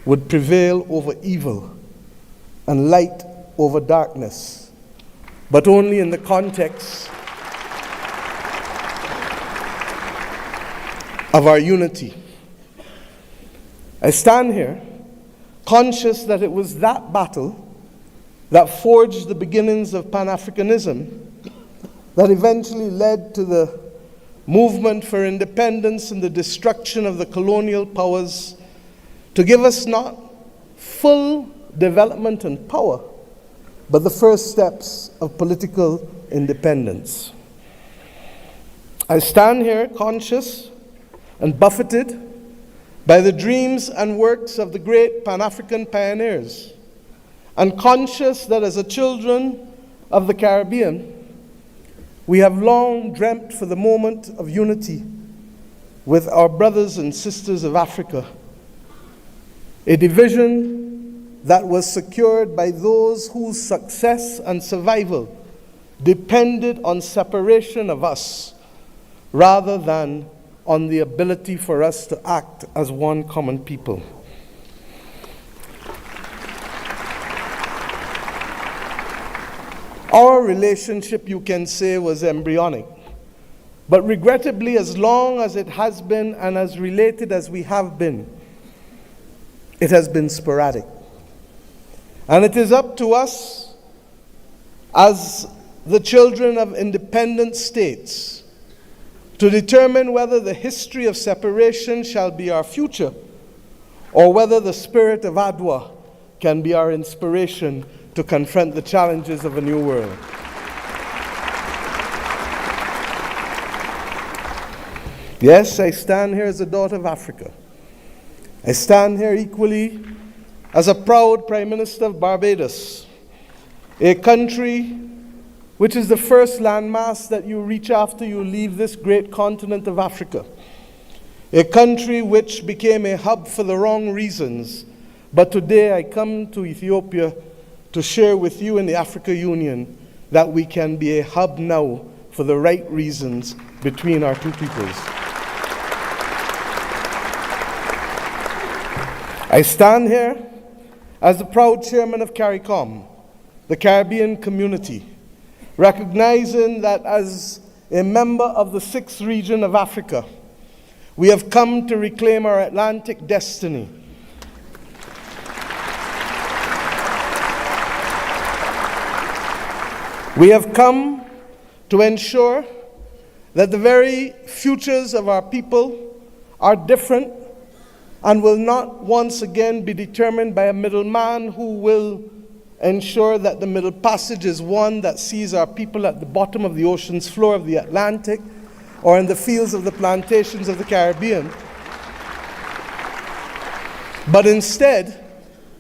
would prevail over evil and light over darkness, but only in the context of our unity. I stand here conscious that it was that battle that forged the beginnings of Pan-Africanism that eventually led to the movement for independence and the destruction of the colonial powers to give us not full development and power, but the first steps of political independence. I stand here conscious and buffeted by the dreams and works of the great Pan-African pioneers, and conscious that as a children of the Caribbean, we have long dreamt for the moment of unity with our brothers and sisters of Africa, a division that was secured by those whose success and survival depended on separation of us rather than on the ability for us to act as one common people. Our relationship, you can say, was embryonic, but regrettably, as long as it has been and as related as we have been, it has been sporadic. And it is up to us as the children of independent states to determine whether the history of separation shall be our future or whether the spirit of Adwa can be our inspiration to confront the challenges of a new world. Yes, I stand here as a daughter of Africa. I stand here equally as a proud Prime Minister of Barbados, a country which is the first landmass that you reach after you leave this great continent of Africa, a country which became a hub for the wrong reasons. But today I come to Ethiopia to share with you in the Africa Union that we can be a hub now for the right reasons between our two peoples. I stand here as the proud chairman of CARICOM, the Caribbean community, recognizing that as a member of the 6th region of Africa, we have come to reclaim our Atlantic destiny. We have come to ensure that the very futures of our people are different and will not once again be determined by a middleman who will ensure that the Middle Passage is one that sees our people at the bottom of the ocean's floor of the Atlantic or in the fields of the plantations of the Caribbean, but instead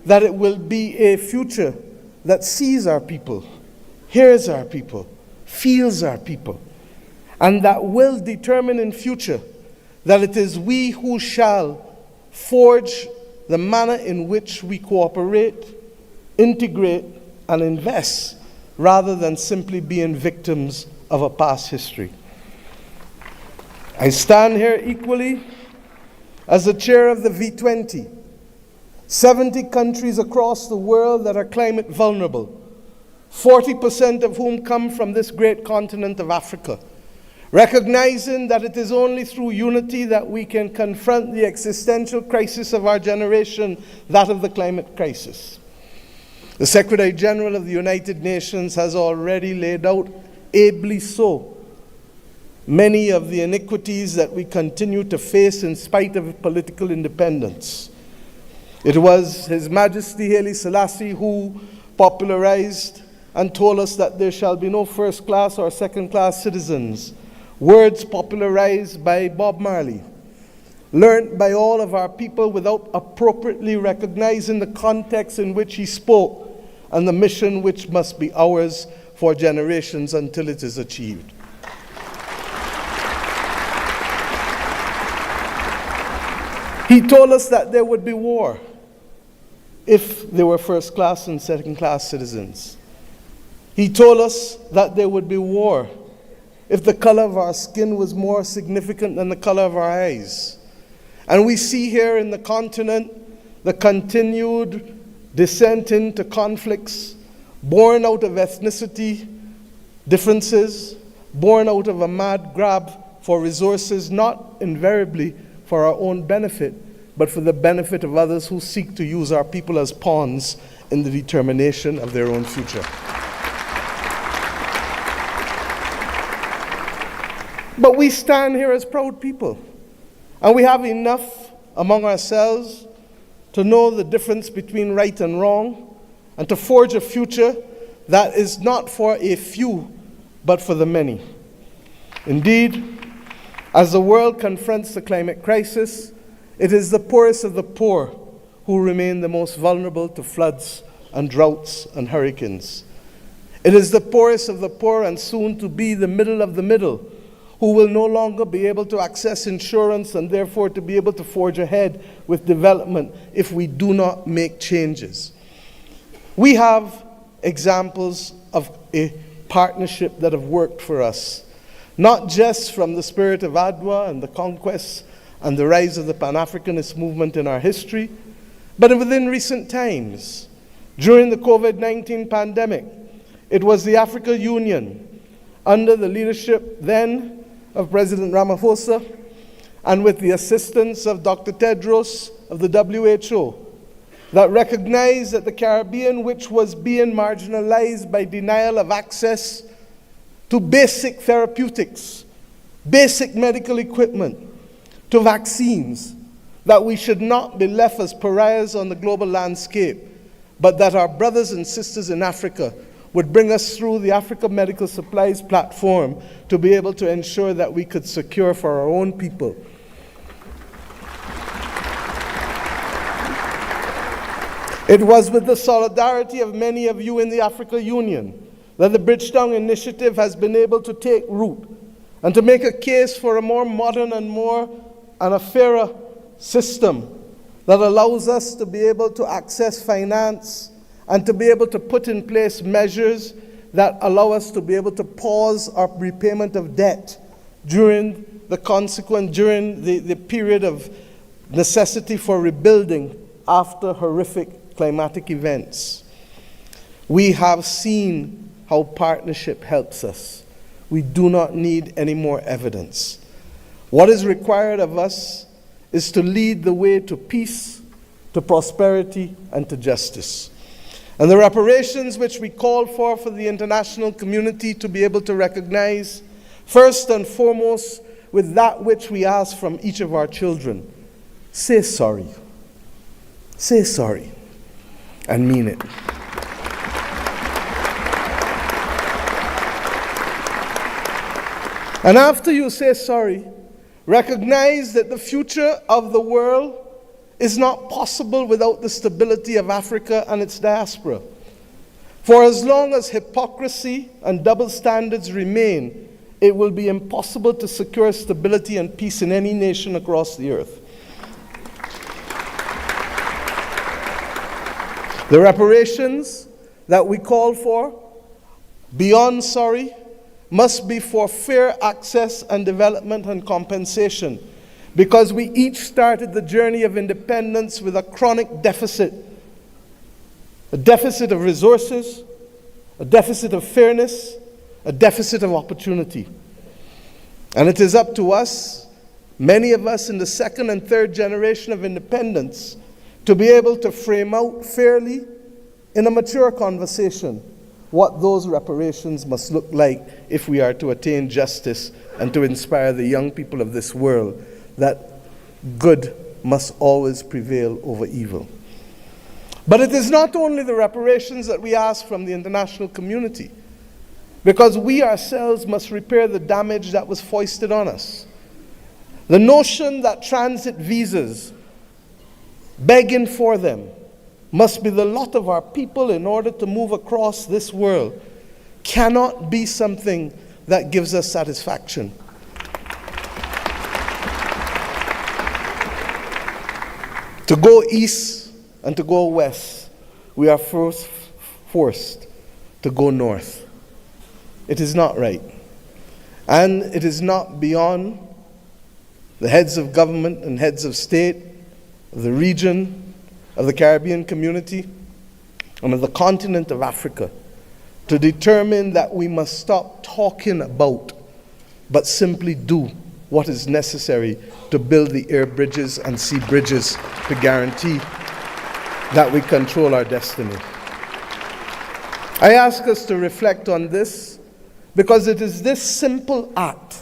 that it will be a future that sees our people, hears our people, feels our people, and that will determine in future that it is we who shall forge the manner in which we cooperate, integrate, and invest, rather than simply being victims of a past history. I stand here equally as the chair of the V20, 70 countries across the world that are climate vulnerable, 40% of whom come from this great continent of Africa, recognizing that it is only through unity that we can confront the existential crisis of our generation, that of the climate crisis. The Secretary General of the United Nations has already laid out, ably so, many of the iniquities that we continue to face in spite of political independence. It was His Majesty Haile Selassie who popularized and told us that there shall be no first-class or second-class citizens, words popularized by Bob Marley, learned by all of our people without appropriately recognizing the context in which he spoke and the mission which must be ours for generations until it is achieved. He told us that there would be war if there were first-class and second-class citizens. He told us that there would be war if the color of our skin was more significant than the color of our eyes. And we see here in the continent the continued descent into conflicts born out of ethnicity differences, born out of a mad grab for resources, not invariably for our own benefit, but for the benefit of others who seek to use our people as pawns in the determination of their own future. But we stand here as proud people, and we have enough among ourselves to know the difference between right and wrong, and to forge a future that is not for a few, but for the many. Indeed, as the world confronts the climate crisis, it is the poorest of the poor who remain the most vulnerable to floods and droughts and hurricanes. It is the poorest of the poor, and soon to be the middle of the middle, who will no longer be able to access insurance and therefore to be able to forge ahead with development if we do not make changes. We have examples of a partnership that have worked for us, not just from the spirit of Adwa and the conquest and the rise of the Pan-Africanist movement in our history, but within recent times. During the COVID-19 pandemic, it was the African Union, under the leadership then of President Ramaphosa, and with the assistance of Dr. Tedros of the WHO, that recognized that the Caribbean, which was being marginalized by denial of access to basic therapeutics, basic medical equipment, to vaccines, that we should not be left as pariahs on the global landscape, but that our brothers and sisters in Africa would bring us through the Africa Medical Supplies platform to be able to ensure that we could secure for our own people It was with the solidarity of many of you in the African Union that the Bridgetown Initiative has been able to take root and to make a case for a more modern and a fairer system that allows us to be able to access finance and to be able to put in place measures that allow us to be able to pause our repayment of debt during the period of necessity for rebuilding after horrific climatic events. We have seen how partnership helps us. We do not need any more evidence. What is required of us is to lead the way to peace, to prosperity, and to justice. And the reparations which we call for the international community to be able to recognize, first and foremost, with that which we ask from each of our children. Say sorry. Say sorry. And mean it. And after you say sorry, recognize that the future of the world is not possible without the stability of Africa and its diaspora. For as long as hypocrisy and double standards remain it will be impossible to secure stability and peace in any nation across the earth. The reparations that we call for, beyond sorry, must be for fair access and development and compensation, because we each started the journey of independence with a chronic deficit. A deficit of resources, a deficit of fairness, a deficit of opportunity. And it is up to us, many of us in the second and third generation of independence, to be able to frame out fairly in a mature conversation what those reparations must look like if we are to attain justice and to inspire the young people of this world that good must always prevail over evil. But it is not only the reparations that we ask from the international community, because we ourselves must repair the damage that was foisted on us. The notion that transit visas, begging for them, must be the lot of our people in order to move across this world cannot be something that gives us satisfaction. To go east and to go west, we are first forced to go north. It is not right. And it is not beyond the heads of government and heads of state of the region, of the Caribbean community, and of the continent of Africa to determine that we must stop talking about, but simply do what is necessary to build the air bridges and sea bridges to guarantee that we control our destiny. I ask us to reflect on this because it is this simple act,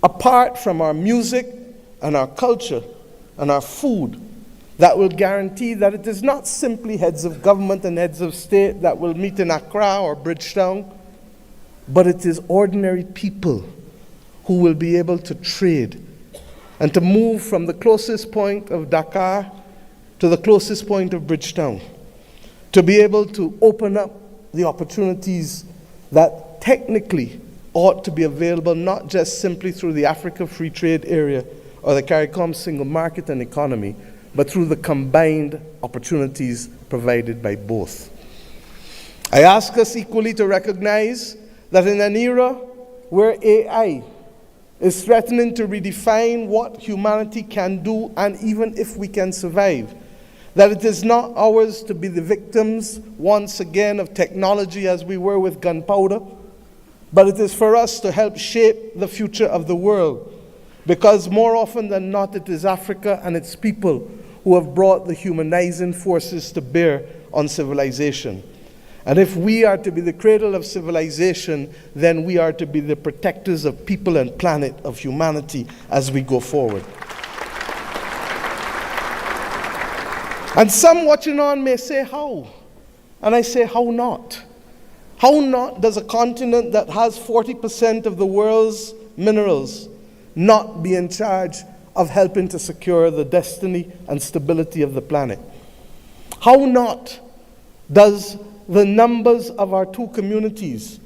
apart from our music and our culture and our food, that will guarantee that it is not simply heads of government and heads of state that will meet in Accra or Bridgetown, but it is ordinary people who will be able to trade and to move from the closest point of Dakar to the closest point of Bridgetown, to be able to open up the opportunities that technically ought to be available not just simply through the Africa Free Trade Area or the CARICOM single market and economy, but through the combined opportunities provided by both. I ask us equally to recognize that in an era where AI is threatening to redefine what humanity can do and even if we can survive, that it is not ours to be the victims once again of technology as we were with gunpowder, but it is for us to help shape the future of the world, because more often than not it is Africa and its people who have brought the humanizing forces to bear on civilization. And if we are to be the cradle of civilization, then we are to be the protectors of people and planet, of humanity, as we go forward. And some watching on may say, how? And I say, how not? How not does a continent that has 40% of the world's minerals not be in charge of helping to secure the destiny and stability of the planet? How not does the numbers of our two communities,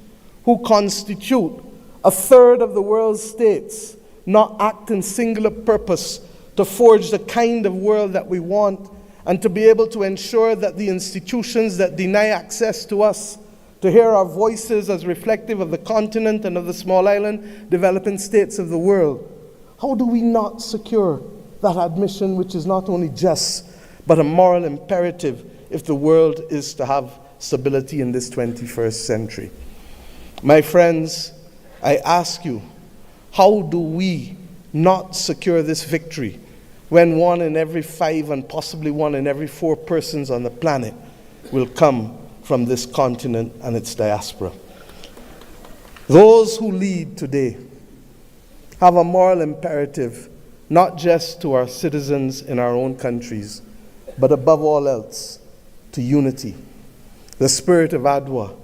who constitute a third of the world's states, not act in singular purpose to forge the kind of world that we want and to be able to ensure that the institutions that deny access to us to hear our voices as reflective of the continent and of the small island developing states of the world? How do we not secure that admission, which is not only just, but a moral imperative if the world is to have stability in this 21st century? My friends, I ask you, how do we not secure this victory when 1 in every 5 and possibly 1 in every 4 persons on the planet will come from this continent and its diaspora? Those who lead today have a moral imperative, not just to our citizens in our own countries, but above all else, to unity. The spirit of Adwa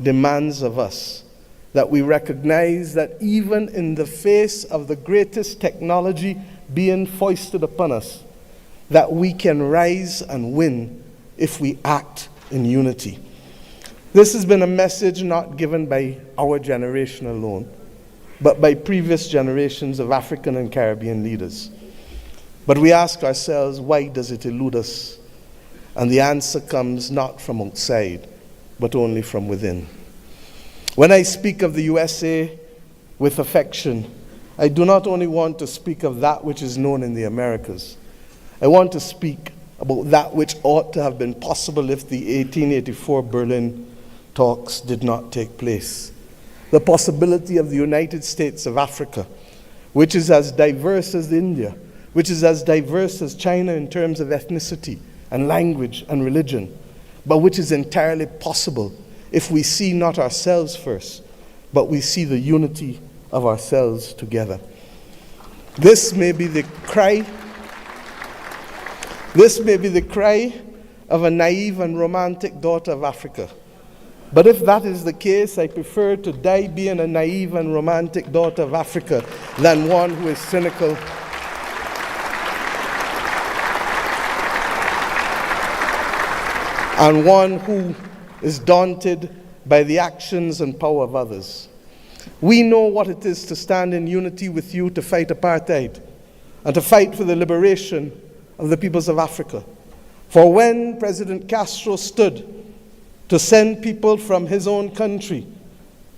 demands of us that we recognize that even in the face of the greatest technology being foisted upon us, that we can rise and win if we act in unity. This has been a message not given by our generation alone, but by previous generations of African and Caribbean leaders. But we ask ourselves, why does it elude us? And the answer comes not from outside, but only from within. When I speak of the USA with affection, I do not only want to speak of that which is known in the Americas. I want to speak about that which ought to have been possible if the 1884 Berlin talks did not take place. The possibility of the United States of Africa, which is as diverse as India, which is as diverse as China in terms of ethnicity and language and religion, but which is entirely possible if we see not ourselves first, but we see the unity of ourselves together. This may be the cry of a naive and romantic daughter of Africa. But if that is the case, I prefer to die being a naive and romantic daughter of Africa than one who is cynical and one who is daunted by the actions and power of others. We know what it is to stand in unity with you to fight apartheid and to fight for the liberation of the peoples of Africa. For when President Castro stood to send people from his own country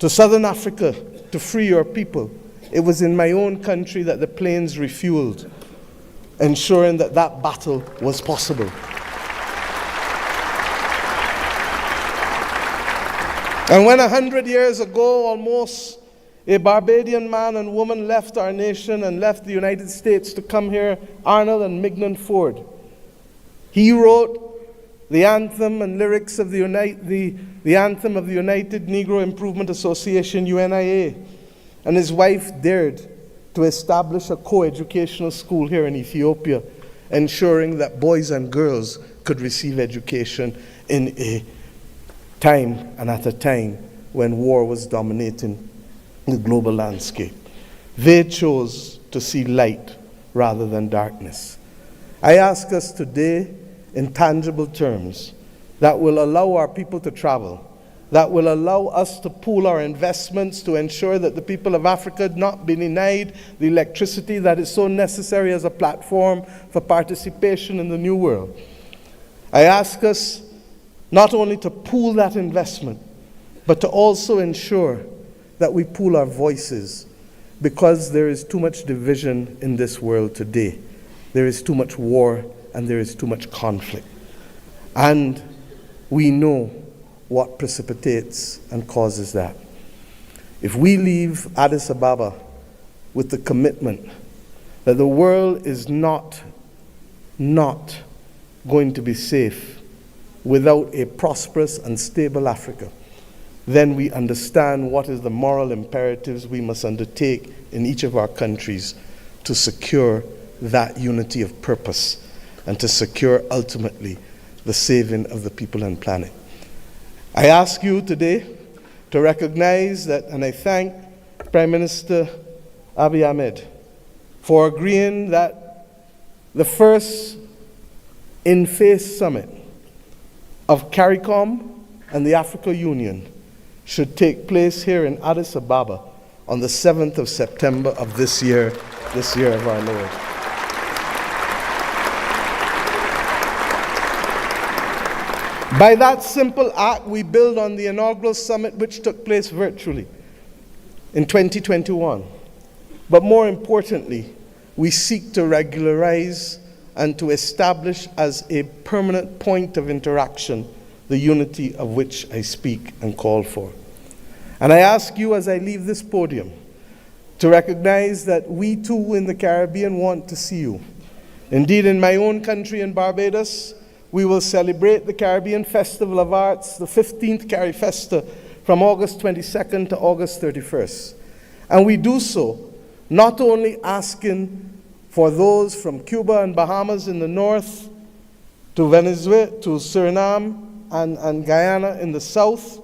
to Southern Africa to free your people, it was in my own country that the planes refueled, ensuring that that battle was possible. And when 100 years ago, almost, a Barbadian man and woman left our nation and left the United States to come here, Arnold and Mignon Ford, he wrote the anthem and lyrics of the anthem of the United Negro Improvement Association, UNIA, and his wife dared to establish a co-educational school here in Ethiopia, ensuring that boys and girls could receive education in a time and at a time when war was dominating the global landscape. They chose to see light rather than darkness. I ask us today in tangible terms that will allow our people to travel, that will allow us to pool our investments to ensure that the people of Africa not be denied the electricity that is so necessary as a platform for participation in the new world. I ask us not only to pool that investment, but to also ensure that we pool our voices, because there is too much division in this world today. There is too much war and there is too much conflict. And we know what precipitates and causes that. If we leave Addis Ababa with the commitment that the world is not going to be safe without a prosperous and stable Africa, then we understand what is the moral imperatives we must undertake in each of our countries to secure that unity of purpose and to secure ultimately the saving of the people and planet. I ask you today to recognize that, and I thank Prime Minister Abiy Ahmed for agreeing that the first in-face summit of CARICOM and the Africa Union should take place here in Addis Ababa on the 7th of September of this year of our Lord. By that simple act, we build on the inaugural summit which took place virtually in 2021. But more importantly, we seek to regularize and to establish as a permanent point of interaction the unity of which I speak and call for. And I ask you as I leave this podium to recognize that we too in the Caribbean want to see you. Indeed, in my own country in Barbados, we will celebrate the Caribbean Festival of Arts, the 15th CariFesta, from August 22nd to August 31st. And we do so not only asking for those from Cuba and Bahamas in the north, to Venezuela, to Suriname and Guyana in the south,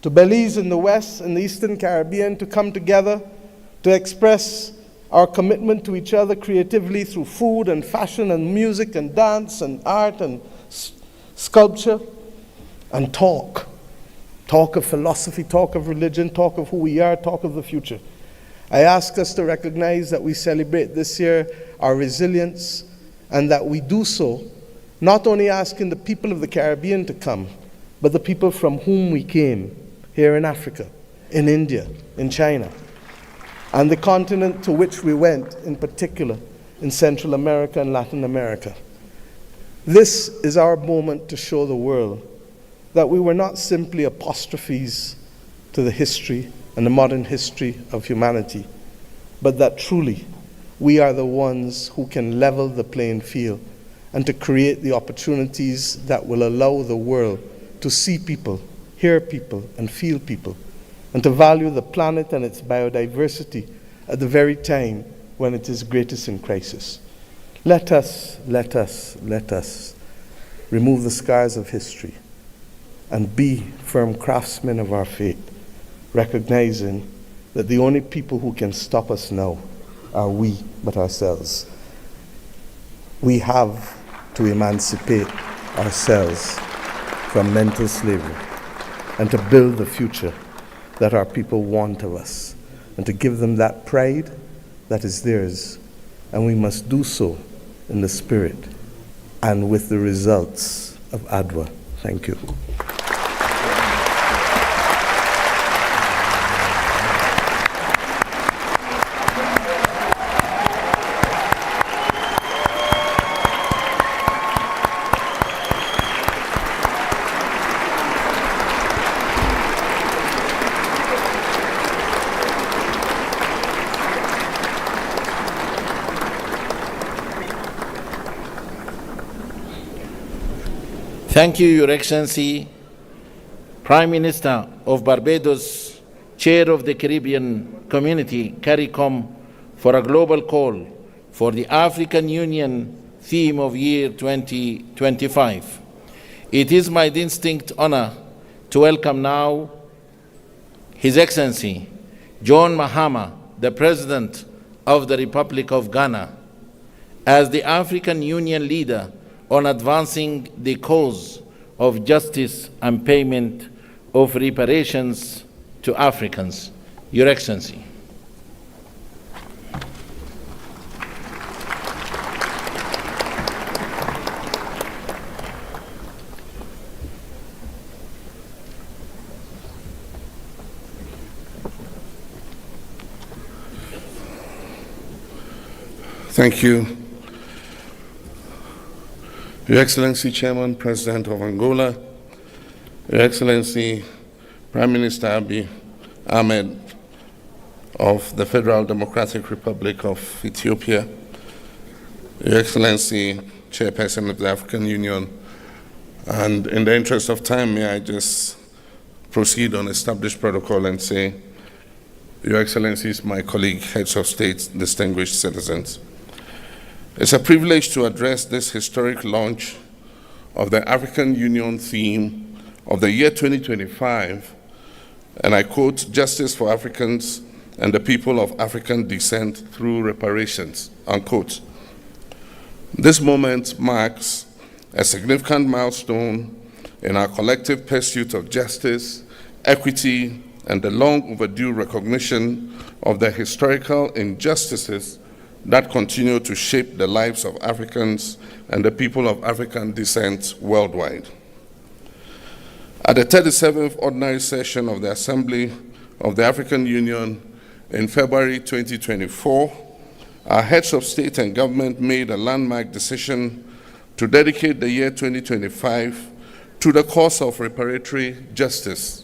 to Belize in the west and the Eastern Caribbean to come together to express our commitment to each other creatively through food and fashion and music and dance and art and sculpture, and talk of philosophy, talk of religion, talk of who we are, talk of the future. I ask us to recognize that we celebrate this year our resilience, and that we do so not only asking the people of the Caribbean to come, but the people from whom we came here in Africa, in India, in China, and the continent to which we went, in particular, in Central America and Latin America. This is our moment to show the world that we were not simply apostrophes to the history and the modern history of humanity, but that truly we are the ones who can level the playing field and to create the opportunities that will allow the world to see people, hear people, and feel people, and to value the planet and its biodiversity at the very time when it is greatest in crisis. Let us remove the scars of history and be firm craftsmen of our fate, recognizing that the only people who can stop us now are we but ourselves. We have to emancipate ourselves from mental slavery and to build the future that our people want of us, and to give them that pride that is theirs. And we must do so in the spirit and with the results of ADWA. Thank you.
Thank you, Your Excellency, Prime Minister of Barbados, Chair of the Caribbean Community, CARICOM, for a global call for the African Union theme of year 2025. It is my distinct honor to welcome now His Excellency John Mahama, the President of the Republic of Ghana, as the African Union leader on advancing the cause of justice and payment of reparations to Africans. Your Excellency.
Thank you. Your Excellency, Chairman, President of Angola, Your Excellency, Prime Minister Abiy Ahmed of the Federal Democratic Republic of Ethiopia, Your Excellency, Chairperson of the African Union, and in the interest of time, may I just proceed on established protocol and say, Your Excellencies, my colleague, heads of state, distinguished citizens. It's a privilege to address this historic launch of the African Union theme of the year 2025, and I quote, "Justice for Africans and the people of African descent through reparations," unquote. This moment marks a significant milestone in our collective pursuit of justice, equity, and the long overdue recognition of the historical injustices that continue to shape the lives of Africans and the people of African descent worldwide. At the 37th Ordinary Session of the Assembly of the African Union in February 2024, our heads of state and government made a landmark decision to dedicate the year 2025 to the cause of reparatory justice.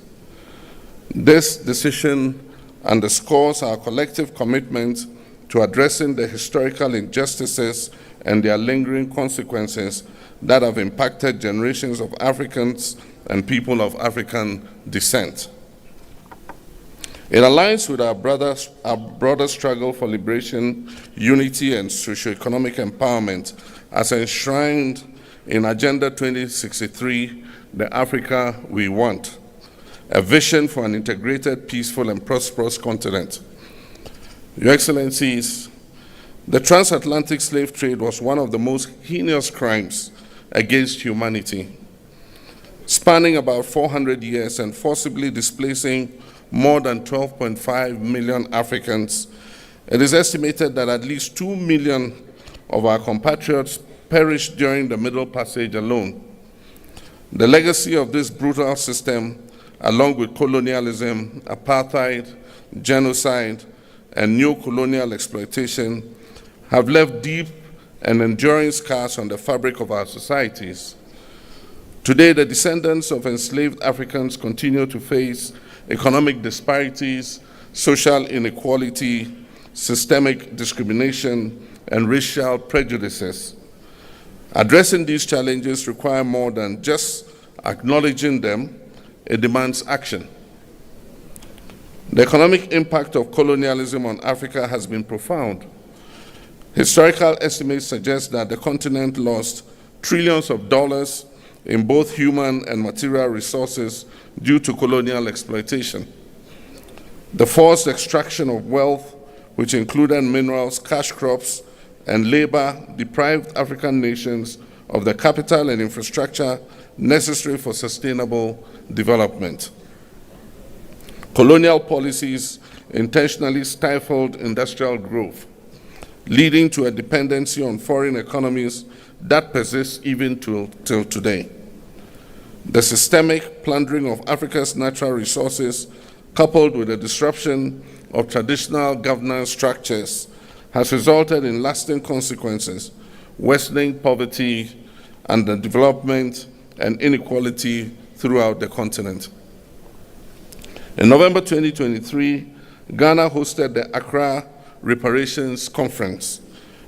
This decision underscores our collective commitment to addressing the historical injustices and their lingering consequences that have impacted generations of Africans and people of African descent. It aligns with our broader struggle for liberation, unity, and socioeconomic empowerment as enshrined in Agenda 2063, the Africa we want, a vision for an integrated, peaceful, and prosperous continent. Your Excellencies, the transatlantic slave trade was one of the most heinous crimes against humanity, spanning about 400 years and forcibly displacing more than 12.5 million Africans, it is estimated that at least 2 million of our compatriots perished during the Middle Passage alone. The legacy of this brutal system, along with colonialism, apartheid, genocide, and neo-colonial exploitation, have left deep and enduring scars on the fabric of our societies. Today, the descendants of enslaved Africans continue to face economic disparities, social inequality, systemic discrimination, and racial prejudices. Addressing these challenges require more than just acknowledging them. It demands action. The economic impact of colonialism on Africa has been profound. Historical estimates suggest that the continent lost trillions of dollars in both human and material resources due to colonial exploitation. The forced extraction of wealth, which included minerals, cash crops, and labor, deprived African nations of the capital and infrastructure necessary for sustainable development. Colonial policies intentionally stifled industrial growth, leading to a dependency on foreign economies that persists even till today. The systemic plundering of Africa's natural resources, coupled with the disruption of traditional governance structures, has resulted in lasting consequences, worsening poverty, underdevelopment, and inequality throughout the continent. In November 2023, Ghana hosted the Accra Reparations Conference,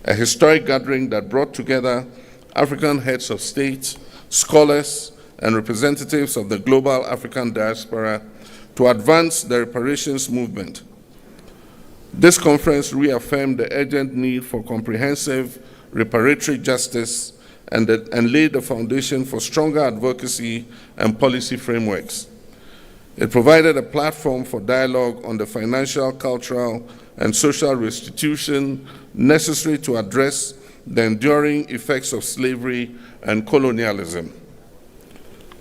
a historic gathering that brought together African heads of state, scholars, and representatives of the global African diaspora to advance the reparations movement. This conference reaffirmed the urgent need for comprehensive reparatory justice and laid the foundation for stronger advocacy and policy frameworks. It provided a platform for dialogue on the financial, cultural, and social restitution necessary to address the enduring effects of slavery and colonialism.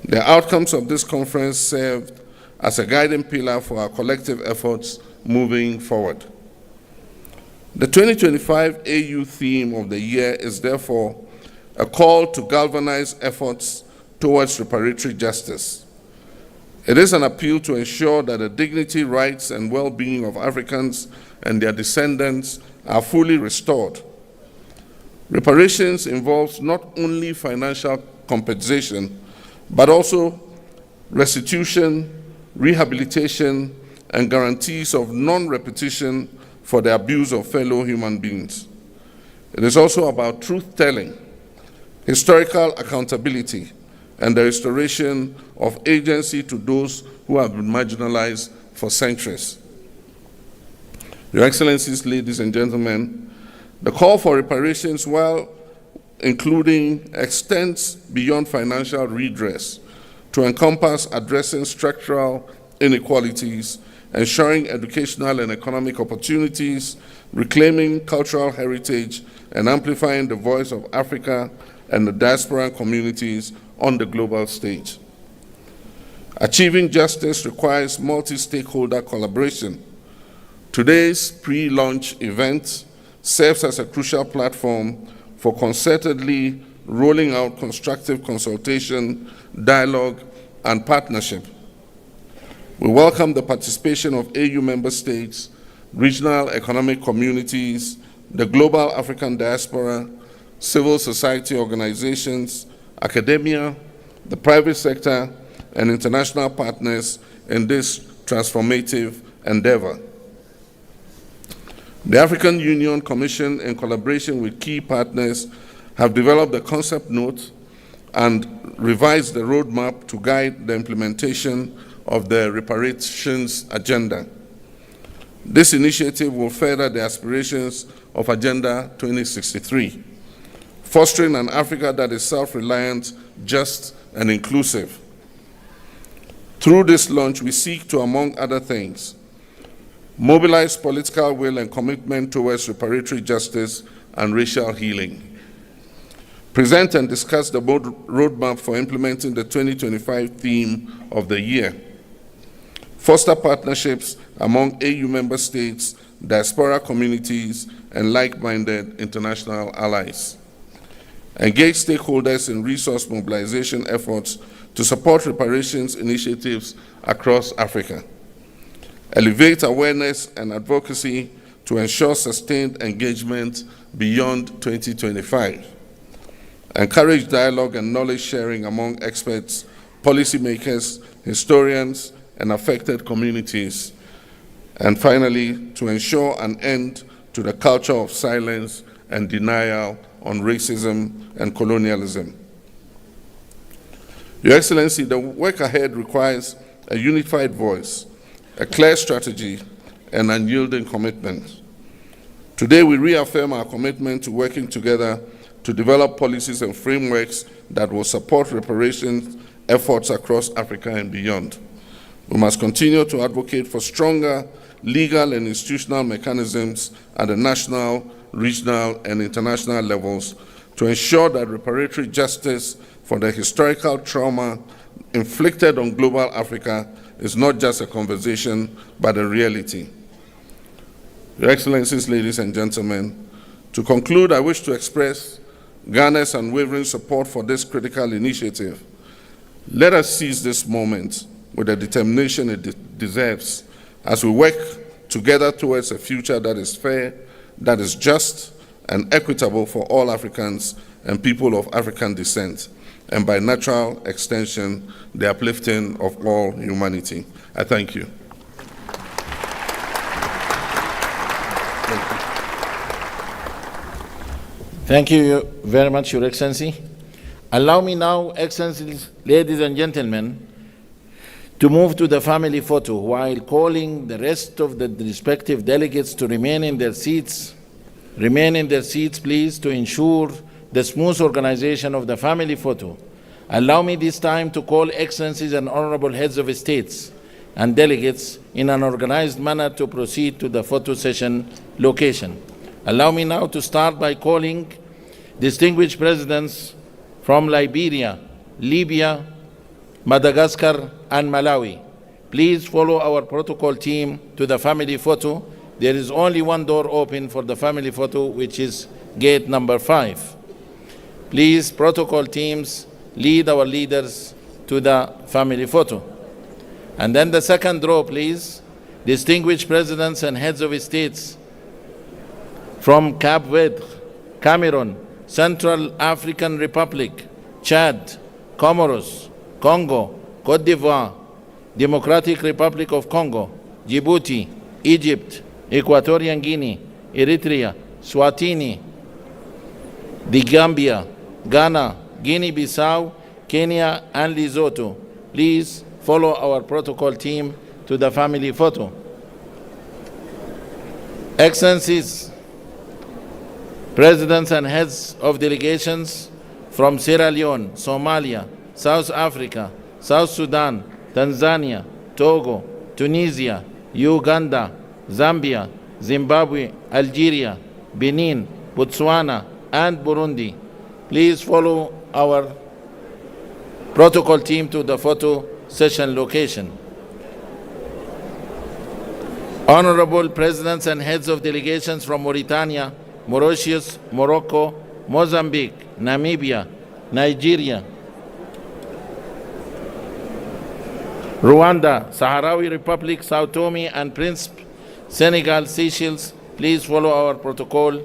The outcomes of this conference served as a guiding pillar for our collective efforts moving forward. The 2025 AU theme of the year is therefore a call to galvanize efforts towards reparatory justice. It is an appeal to ensure that the dignity, rights, and well-being of Africans and their descendants are fully restored. Reparations involves not only financial compensation, but also restitution, rehabilitation, and guarantees of non-repetition for the abuse of fellow human beings. It is also about truth-telling, historical accountability, and the restoration of agency to those who have been marginalized for centuries. Your Excellencies, ladies and gentlemen, the call for reparations, while including, extends beyond financial redress to encompass addressing structural inequalities, ensuring educational and economic opportunities, reclaiming cultural heritage, and amplifying the voice of Africa and the diaspora communities on the global stage. Achieving justice requires multi-stakeholder collaboration. Today's pre-launch event serves as a crucial platform for concertedly rolling out constructive consultation, dialogue, and partnership. We welcome the participation of AU member states, regional economic communities, the global African diaspora, civil society organizations, academia, the private sector, and international partners in this transformative endeavor. The African Union Commission, in collaboration with key partners, have developed a concept note and revised the roadmap to guide the implementation of the reparations agenda. This initiative will further the aspirations of Agenda 2063, fostering an Africa that is self-reliant, just, and inclusive. Through this launch, we seek to, among other things, mobilize political will and commitment towards reparatory justice and racial healing, present and discuss the roadmap for implementing the 2025 theme of the year, foster partnerships among AU member states, diaspora communities, and like-minded international allies. Engage stakeholders in resource mobilization efforts to support reparations initiatives across Africa. Elevate awareness and advocacy to ensure sustained engagement beyond 2025. Encourage dialogue and knowledge sharing among experts, policymakers, historians, and affected communities. And finally, to ensure an end to the culture of silence and denial on racism and colonialism. Your Excellency, the work ahead requires a unified voice, a clear strategy, and unyielding commitment. Today, we reaffirm our commitment to working together to develop policies and frameworks that will support reparations efforts across Africa and beyond. We must continue to advocate for stronger legal and institutional mechanisms at the national, regional, and international levels to ensure that reparatory justice for the historical trauma inflicted on global Africa is not just a conversation, but a reality. Your Excellencies, ladies and gentlemen, to conclude, I wish to express Ghana's unwavering support for this critical initiative. Let us seize this moment with the determination it deserves as we work together towards a future that is fair, that is just and equitable for all Africans and people of African descent, and by natural extension, the uplifting of all humanity. I thank you.
Thank you very much, Your Excellency. Allow me now, Excellencies, ladies and gentlemen, to move to the family photo while calling the rest of the respective delegates to remain in their seats. Remain in their seats, please, to ensure the smooth organization of the family photo. Allow me this time to call Excellencies and Honorable Heads of States and delegates in an organized manner to proceed to the photo session location. Allow me now to start by calling distinguished presidents from Liberia, Libya, Madagascar, and Malawi. Please follow our protocol team to the family photo. There is only one door open for the family photo, which is gate number 5. Please, protocol teams, lead our leaders to the family photo. And then the second row, please, distinguished presidents and heads of states from Cape Verde, Cameroon, Central African Republic, Chad, Comoros, Congo, Cote d'Ivoire, Democratic Republic of Congo, Djibouti, Egypt, Equatorial Guinea, Eritrea, Swatini, the Gambia, Ghana, Guinea-Bissau, Kenya, and Lesotho. Please follow our protocol team to the family photo. Excellencies, presidents and heads of delegations from Sierra Leone, Somalia, South Africa, South Sudan, Tanzania, Togo, Tunisia, Uganda, Zambia, Zimbabwe, Algeria, Benin, Botswana, and Burundi. Please follow our protocol team to the photo session location. Honorable presidents and heads of delegations from Mauritania, Mauritius, Morocco, Mozambique, Namibia, Nigeria, Rwanda, Sahrawi Republic, Sao Tome and Principe, Senegal, Seychelles, please follow our protocol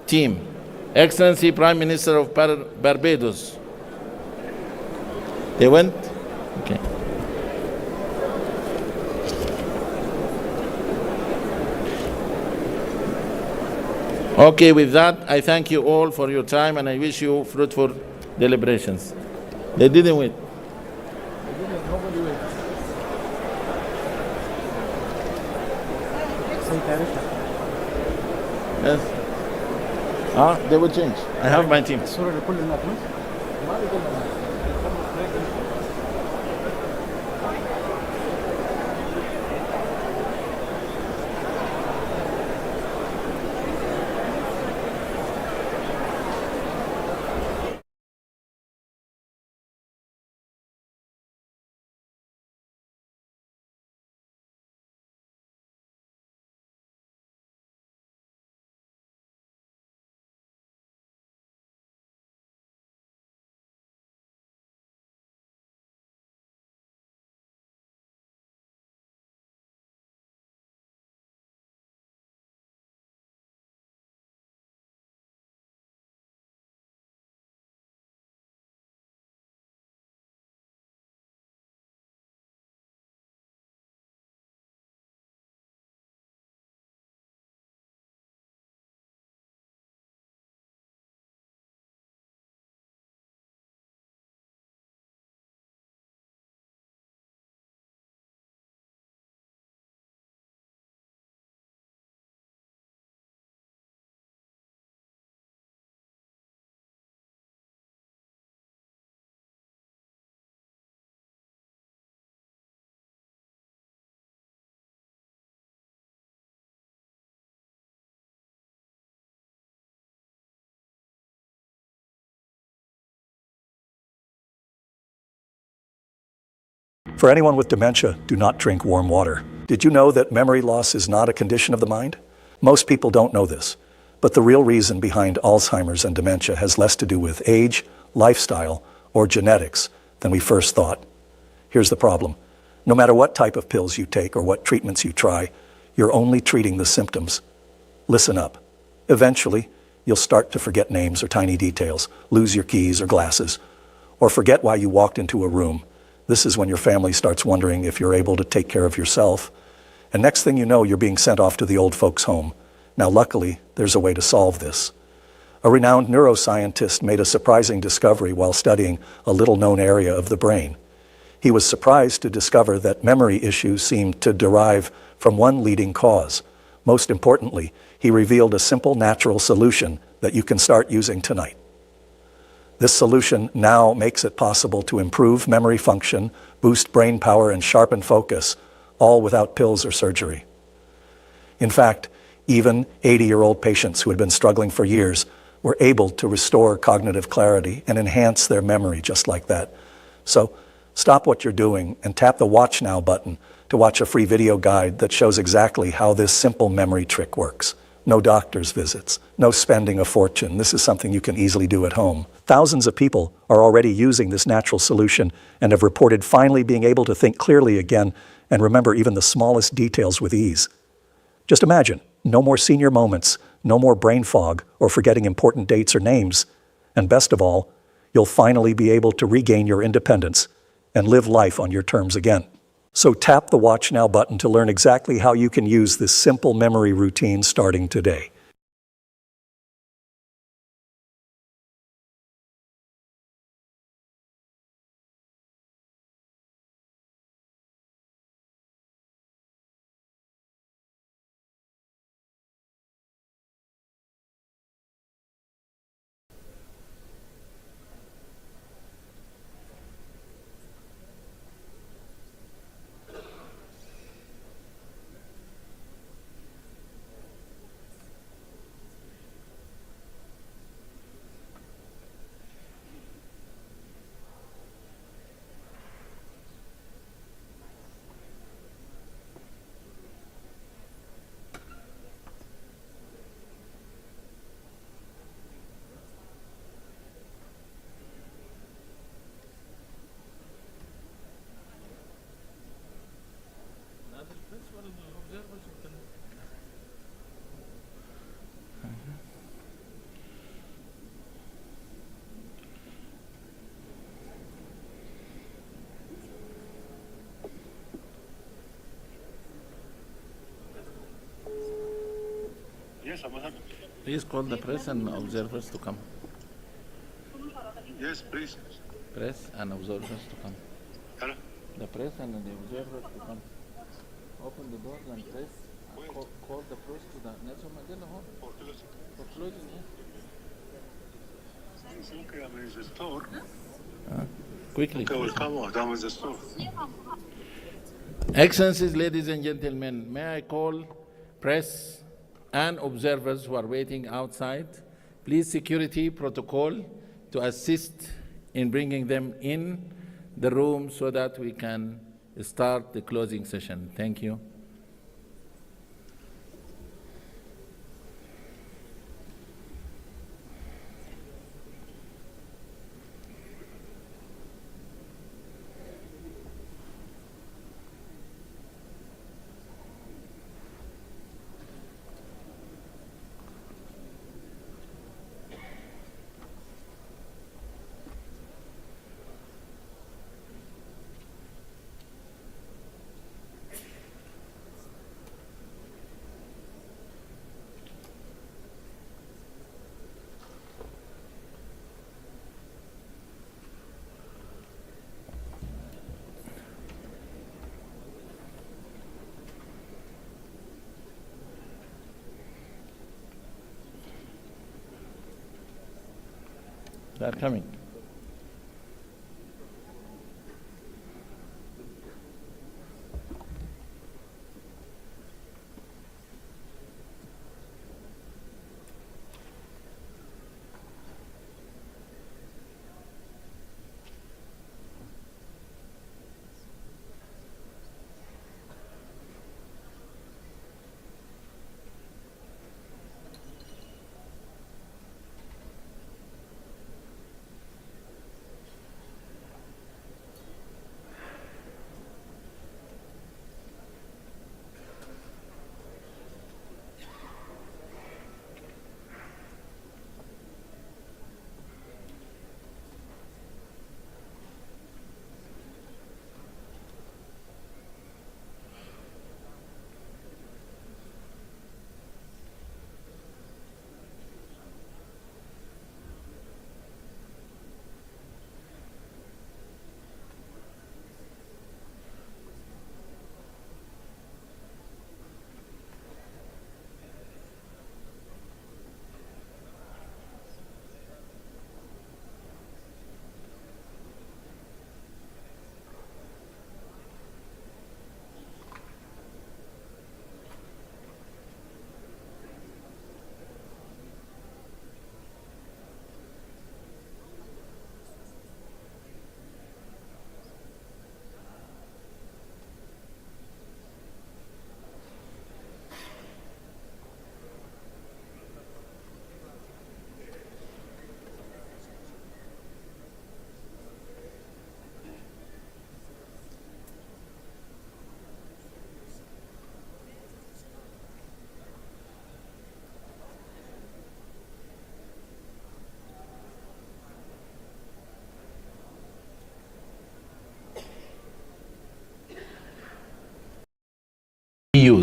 team. Excellency Prime Minister of Barbados. They went? Okay. Okay, with that, I thank you all for your time and I wish you fruitful deliberations. They didn't wait. Yes. They will change. I have my team.
For anyone with dementia, do not drink warm water. Did you know that memory loss is not a condition of the mind? Most people don't know this, but the real reason behind Alzheimer's and dementia has less to do with age, lifestyle, or genetics than we first thought. Here's the problem. No matter what type of pills you take or what treatments you try, you're only treating the symptoms. Listen up. Eventually, you'll start to forget names or tiny details, lose your keys or glasses, or forget why you walked into a room. This is when your family starts wondering if you're able to take care of yourself. And next thing you know, you're being sent off to the old folks' home. Now, luckily, there's a way to solve this. A renowned neuroscientist made a surprising discovery while studying a little-known area of the brain. He was surprised to discover that memory issues seemed to derive from one leading cause. Most importantly, he revealed a simple natural solution that you can start using tonight. This solution now makes it possible to improve memory function, boost brain power, and sharpen focus, all without pills or surgery. In fact, even 80-year-old patients who had been struggling for years were able to restore cognitive clarity and enhance their memory just like that. So, stop what you're doing and tap the Watch Now button to watch a free video guide that shows exactly how this simple memory trick works. No doctor's visits, no spending a fortune. This is something you can easily do at home. Thousands of people are already using this natural solution and have reported finally being able to think clearly again and remember even the smallest details with ease. Just imagine, no more senior moments, no more brain fog or forgetting important dates or names. And best of all, you'll finally be able to regain your independence and live life on your terms again. So tap the Watch Now button to learn exactly how you can use this simple memory routine starting today.
Please call the press and observers to come.
Yes, please.
Press and observers to come.
Hello?
The press and the observers to come. Open the doors and press. Call the press to the Nelson Mandela Hall.
For closing.
For closing, yeah.
Okay, I'm in the store.
Quickly.
Okay, we'll come out. I'm in the store.
Excellencies, ladies and gentlemen, may I call press and observers who are waiting outside, please security protocol to assist in bringing them in the room so that we can start the closing session. Thank you. They are coming.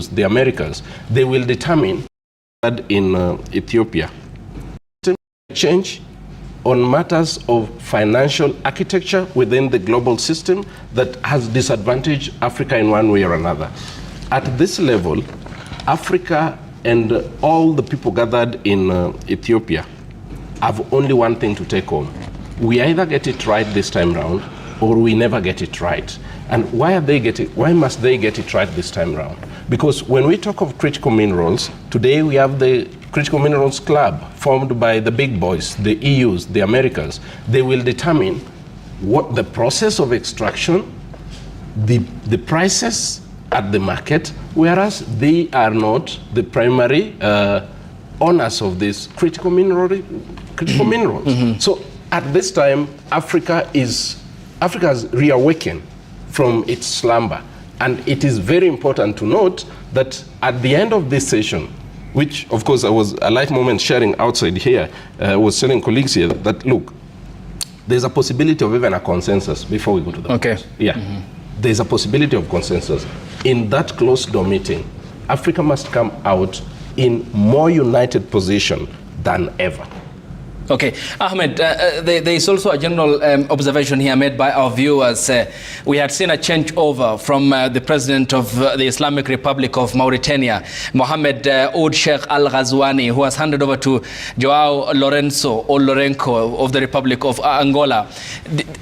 AUs, the Americans, they will determine that in Ethiopia. Change on matters of financial architecture within the global system that has disadvantaged Africa in one way or another. At this level, Africa and all the people gathered in Ethiopia have only one thing to take home. We either get it right this time round, or we never get it right. And why must they get it right this time round? Because when we talk of critical minerals, today we have the Critical Minerals Club formed by the big boys, the EUs, the Americans. They will determine what the process of extraction, the prices at the market, whereas they are not the primary owners of these critical minerals. Mm-hmm. So at this time, Africa has reawakened from its slumber. And it is very important to note that at the end of this session, which of course I was a light moment sharing outside here, was telling colleagues here that, look, there's a possibility of even a consensus before we go to the vote. Yeah. Mm-hmm. There's a possibility of consensus. In that closed-door meeting, Africa must come out in more united position than ever.
Okay, Ahmed, there is also a general observation here made by our viewers. We had seen a changeover from the president of the Islamic Republic of Mauritania, Mohamed Ould Sheikh Al Ghazouani, who was handed over to Joao Lourenço of the Republic of Angola.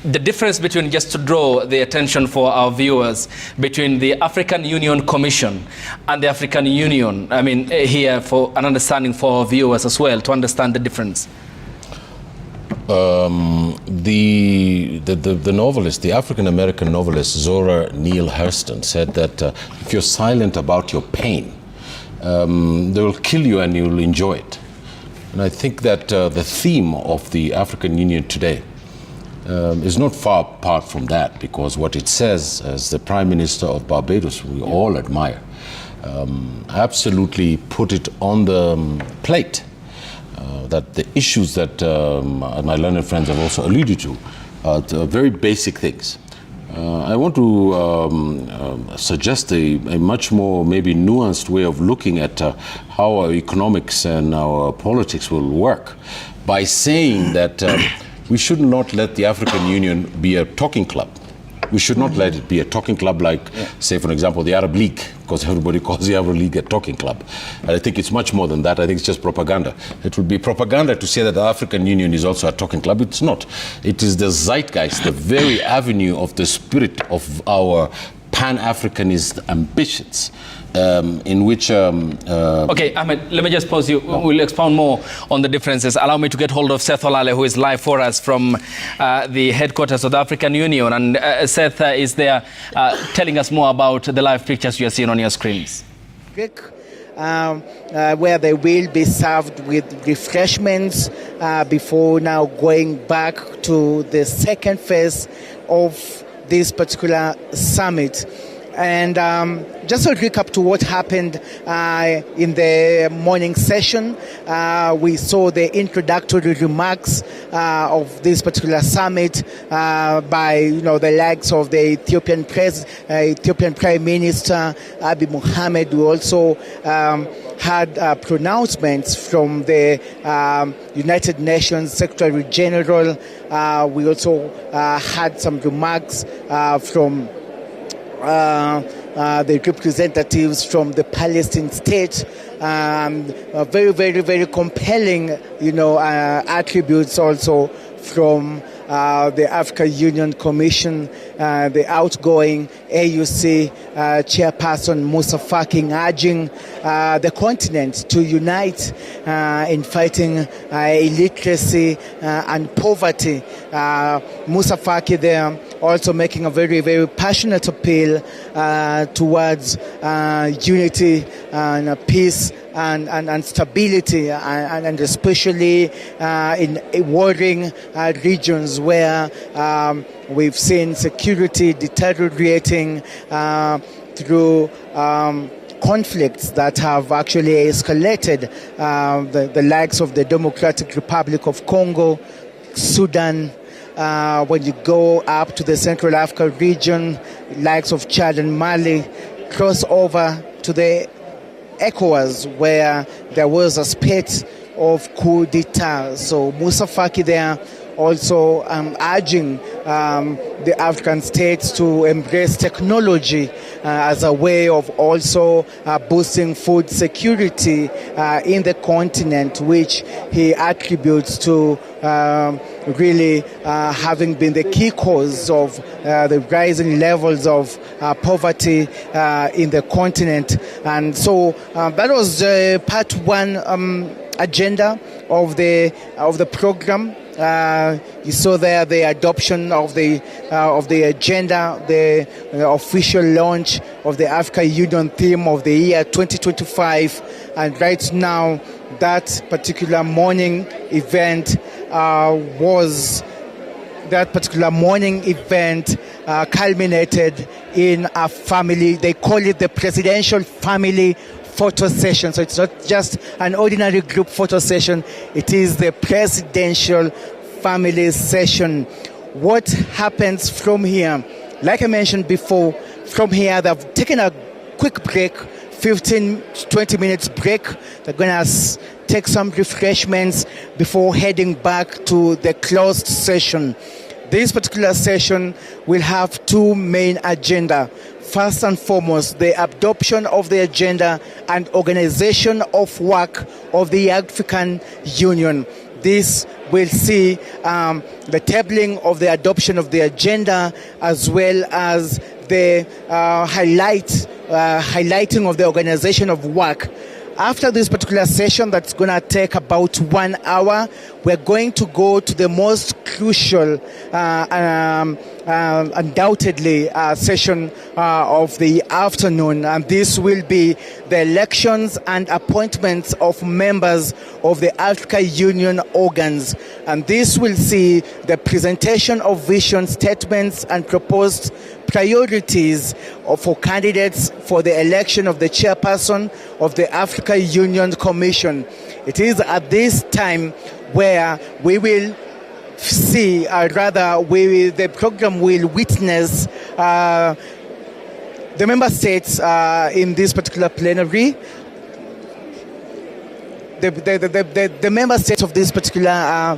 The difference between, just to draw the attention for our viewers, between the African Union Commission and the African Union, I mean, here for an understanding for our viewers as well, to understand the difference.
The novelist, the African-American novelist Zora Neale Hurston said that if you're silent about your pain, they will kill you and you'll enjoy it. And I think that the theme of the African Union today is not far apart from that, because what it says, as the Prime Minister of Barbados, we all admire, absolutely put it on the plate. That the issues that my learned friends have also alluded to are very basic things. I want to suggest a much more maybe nuanced way of looking at how our economics and our politics will work, by saying that we should not let the African Union be a talking club. We should not let it be a talking club like, say, for example, the Arab League, because everybody calls the Arab League a talking club. And I think it's much more than that. I think it's just propaganda. It would be propaganda to say that the African Union is also a talking club. It's not. It is the zeitgeist, the very avenue of the spirit of our Pan-Africanist ambitions, in which...
Okay, Ahmed, let me just pause you. We'll expound more on the differences. Allow me to get hold of Seth Olale, who is live for us from the headquarters of the African Union. And Seth is there telling us more about the live pictures you are seeing on your screens.
Where they will be served with refreshments before now going back to the second phase of this particular summit. And just a recap to what happened in the morning session, we saw the introductory remarks of this particular summit by the likes of the Ethiopian Prime Minister Abiy Mohammed, who also had pronouncements from the United Nations Secretary General. We also had some remarks from the representatives from the Palestinian state, very, very, very compelling, attributes also from the African Union Commission, the outgoing AUC chairperson Moussa Faki, urging the continent to unite in fighting illiteracy and poverty. Moussa Faki there also making a very, very passionate appeal towards unity and peace and stability, and especially in warring regions where we've seen security deteriorating through conflicts that have actually escalated, the likes of the Democratic Republic of Congo, Sudan. When you go up to the Central Africa region, likes of Chad and Mali, cross over to the ECOWAS, where there was a spate of coup d'etat. So Moussa Faki there also urging the African states to embrace technology as a way of also boosting food security in the continent, which he attributes to really having been the key cause of the rising levels of poverty in the continent. And so that was part one agenda of the program. You saw there the adoption of the agenda, the official launch of the Africa Union theme of the year 2025, and right now that particular morning event culminated in a family. They call it the presidential family photo session. So it's not just an ordinary group photo session, it is the presidential family session. What happens from here? Like I mentioned before, from here they've taken a quick break, 15-20 minutes break. They're going to take some refreshments before heading back to the closed session. This particular session will have two main agendas. First and foremost, the adoption of the agenda and organization of work of the African Union. This will see the tabling of the adoption of the agenda, as well as the highlighting of the organization of work. After this particular session, that's going to take about 1 hour, we're going to go to the most crucial, undoubtedly, session of the afternoon. And this will be the elections and appointments of members of the Africa Union organs. And this will see the presentation of vision statements and proposed priorities for candidates for the election of the chairperson of the Africa Union Commission. It is at this time where we will see, the program will witness the member states in this particular plenary. The member states of this particular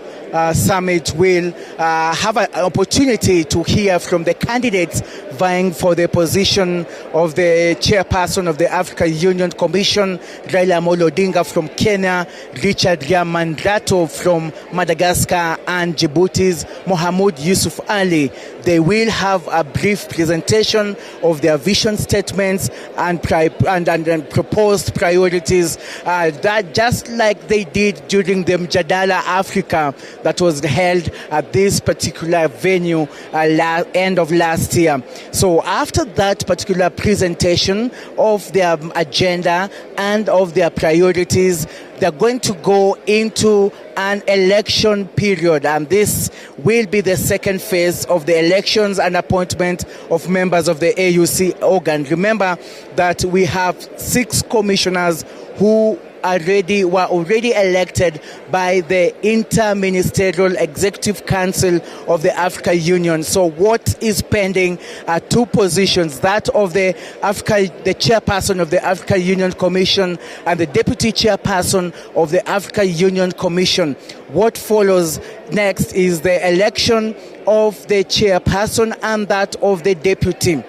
summit will have an opportunity to hear from the candidates vying for the position of the chairperson of the Africa Union Commission, Raila Odinga from Kenya, Richard Yamandrato from Madagascar, and Djibouti's Mohamed Yusuf Ali. They will have a brief presentation of their vision statements and proposed priorities, that just like they did during the Mjadala Africa that was held at this particular venue end of last year. So after that particular presentation of their agenda and of their priorities, they're going to go into an election period, and this will be the second phase of the elections and appointment of members of the AUC organ. Remember that we have 6 commissioners who were already elected by the Inter-Ministerial Executive Council of the Africa Union. So what is pending are 2 positions, that of the chairperson of the Africa Union Commission and the deputy chairperson of the Africa Union Commission. What follows next is the election of the chairperson and that of the deputy.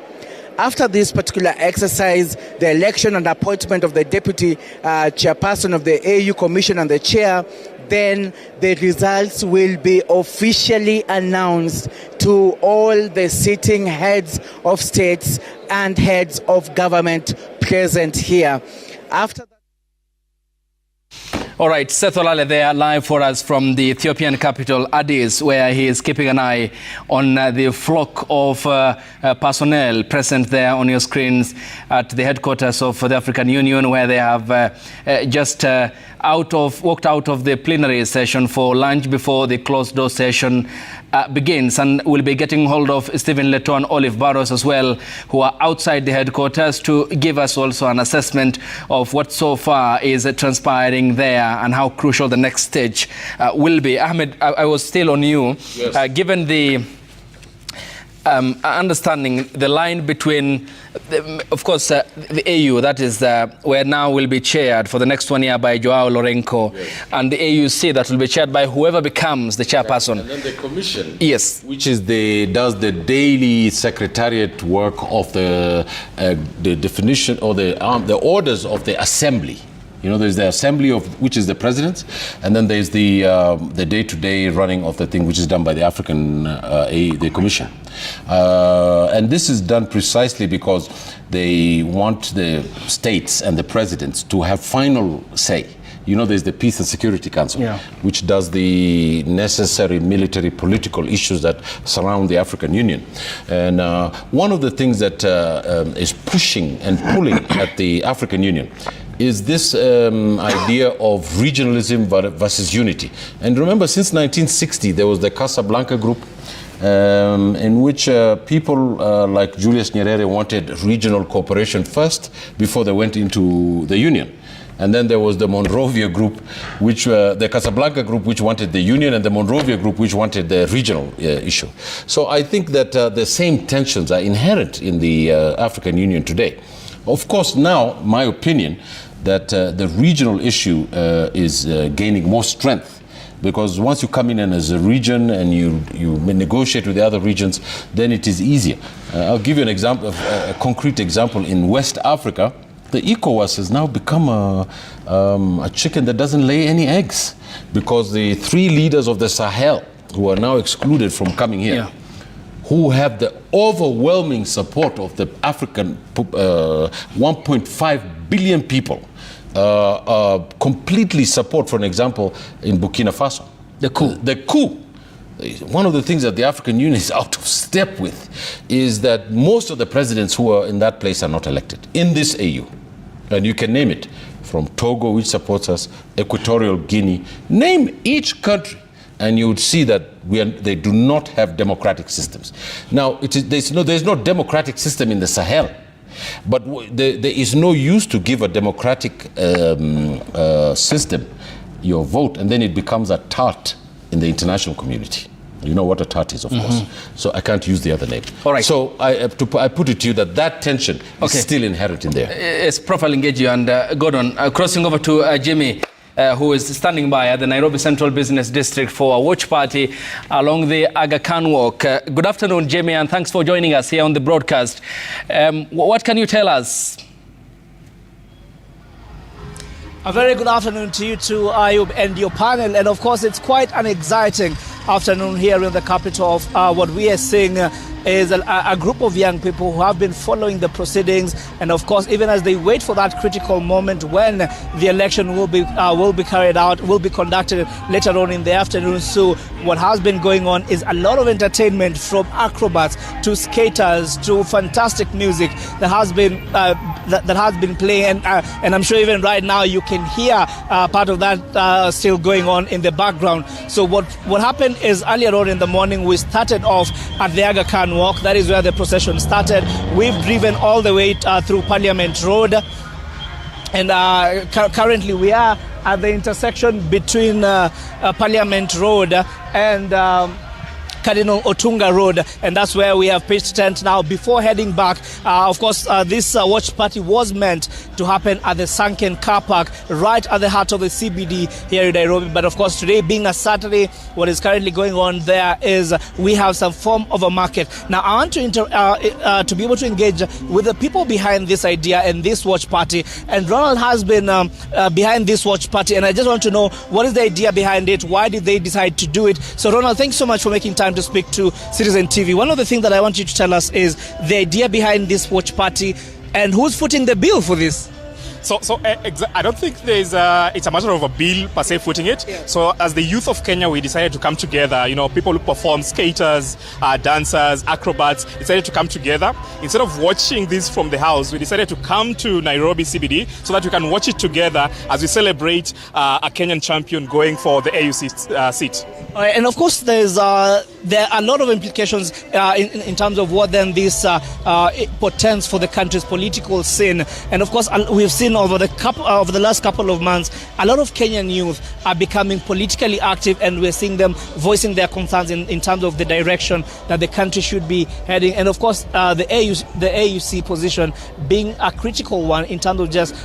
After this particular exercise, the election and appointment of the deputy chairperson of the AU Commission and the chair, then the results will be officially announced to all the sitting heads of states and heads of government present here. After that,
all right, Seth Olale there live for us from the Ethiopian capital, Addis, where he is keeping an eye on the flock of personnel present there on your screens at the headquarters of the African Union, where they have just walked out of the plenary session for lunch before the closed door session begins, and we'll be getting hold of Stephen Leto and Olive Barros as well, who are outside the headquarters, to give us also an assessment of what so far is transpiring there and how crucial the next stage will be. Ahmed, I was still on you.
Yes.
Given the understanding the line between, of course, the AU, that is where now will be chaired for the next 1 year by Joao Lourenco, and the AUC that will be chaired by whoever becomes the chairperson.
And then the commission,
yes,
which is does the daily secretariat work of the definition or the orders of the assembly. You know, there's the assembly which is the president, and then there's the day-to-day running of the thing, which is done by the African the Commission. And this is done precisely because they want the states and the presidents to have final say. You know, there's the Peace and Security Council, which does the necessary military political issues that surround the African Union. And one of the things that is pushing and pulling at the African Union is this idea of regionalism versus unity. And remember, since 1960, there was the Casablanca Group, in which people like Julius Nyerere wanted regional cooperation first before they went into the Union. And then there was the Monrovia Group, which the Casablanca Group, which wanted the Union, and the Monrovia Group, which wanted the regional issue. So I think that the same tensions are inherent in the African Union today. Of course, now, my opinion, that the regional issue is gaining more strength, because once you come in as a region and you negotiate with the other regions, then it is easier. I'll give you an example, a concrete example. In West Africa, the ECOWAS has now become a chicken that doesn't lay any eggs, because the 3 leaders of the Sahel, who are now excluded from coming here, who have the overwhelming support of the African 1.5 billion people, completely support, for an example, in Burkina Faso. The coup. One of the things that the African Union is out of step with is that most of the presidents who are in that place are not elected in this AU. And you can name it, from Togo, which supports us, Equatorial Guinea, name each country, and you would see that they do not have democratic systems. Now, there's no democratic system in the Sahel, but there is no use to give a democratic system your vote, and then it becomes a tart in the international community. You know what a tart is, of course. So I can't use the other name. All right. So I put it to you that tension is still inherent in there.
It's Prof. I'll engage you, and Gordon, crossing over to Jimmy, who is standing by at the Nairobi Central Business District for a watch party along the Aga Khan Walk. Good afternoon, Jimmy, and thanks for joining us here on the broadcast. What can you tell us?
A very good afternoon to you too, Ayub, and your panel. And of course, it's quite an exciting afternoon here in the capital of what we are seeing is a group of young people who have been following the proceedings, and of course, even as they wait for that critical moment when the election will be carried out, will be conducted later on in the afternoon. So what has been going on is a lot of entertainment, from acrobats to skaters to fantastic music that has been playing, and I'm sure even right now you can hear part of that still going on in the background. So what happened is, earlier on in the morning, we started off at the Aga Khan Walk. That is where the procession started. We've driven all the way through Parliament Road, and currently we are at the intersection between Parliament Road and Cardinal Otunga Road, and that's where we have pitched tent now before heading back. Of course, this watch party was meant to happen at the sunken car park right at the heart of the CBD here in Nairobi. But of course, today being a Saturday, what is currently going on there is we have some form of a market. Now, I want to be able to engage with the people behind this idea and this watch party. And Ronald has been behind this watch party, and I just want to know, what is the idea behind it? Why did they decide to do it? So, Ronald, thanks so much for making time to speak to Citizen TV. One of the things that I want you to tell us is the idea behind this watch party, and who's footing the bill for this?
So I don't think it's a matter of a bill per se footing it. Yeah. So as the youth of Kenya, we decided to come together. You know, people who perform, skaters, dancers, acrobats, decided to come together. Instead of watching this from the house, we decided to come to Nairobi CBD so that we can watch it together as we celebrate a Kenyan champion going for the AUC seat.
And of course, there's there are a lot of implications in terms of what then this it portends for the country's political scene. And of course, we've seen over the last couple of months, a lot of Kenyan youth are becoming politically active, and we're seeing them voicing their concerns in terms of the direction that the country should be heading. And of course, the AUC position being a critical one in terms of just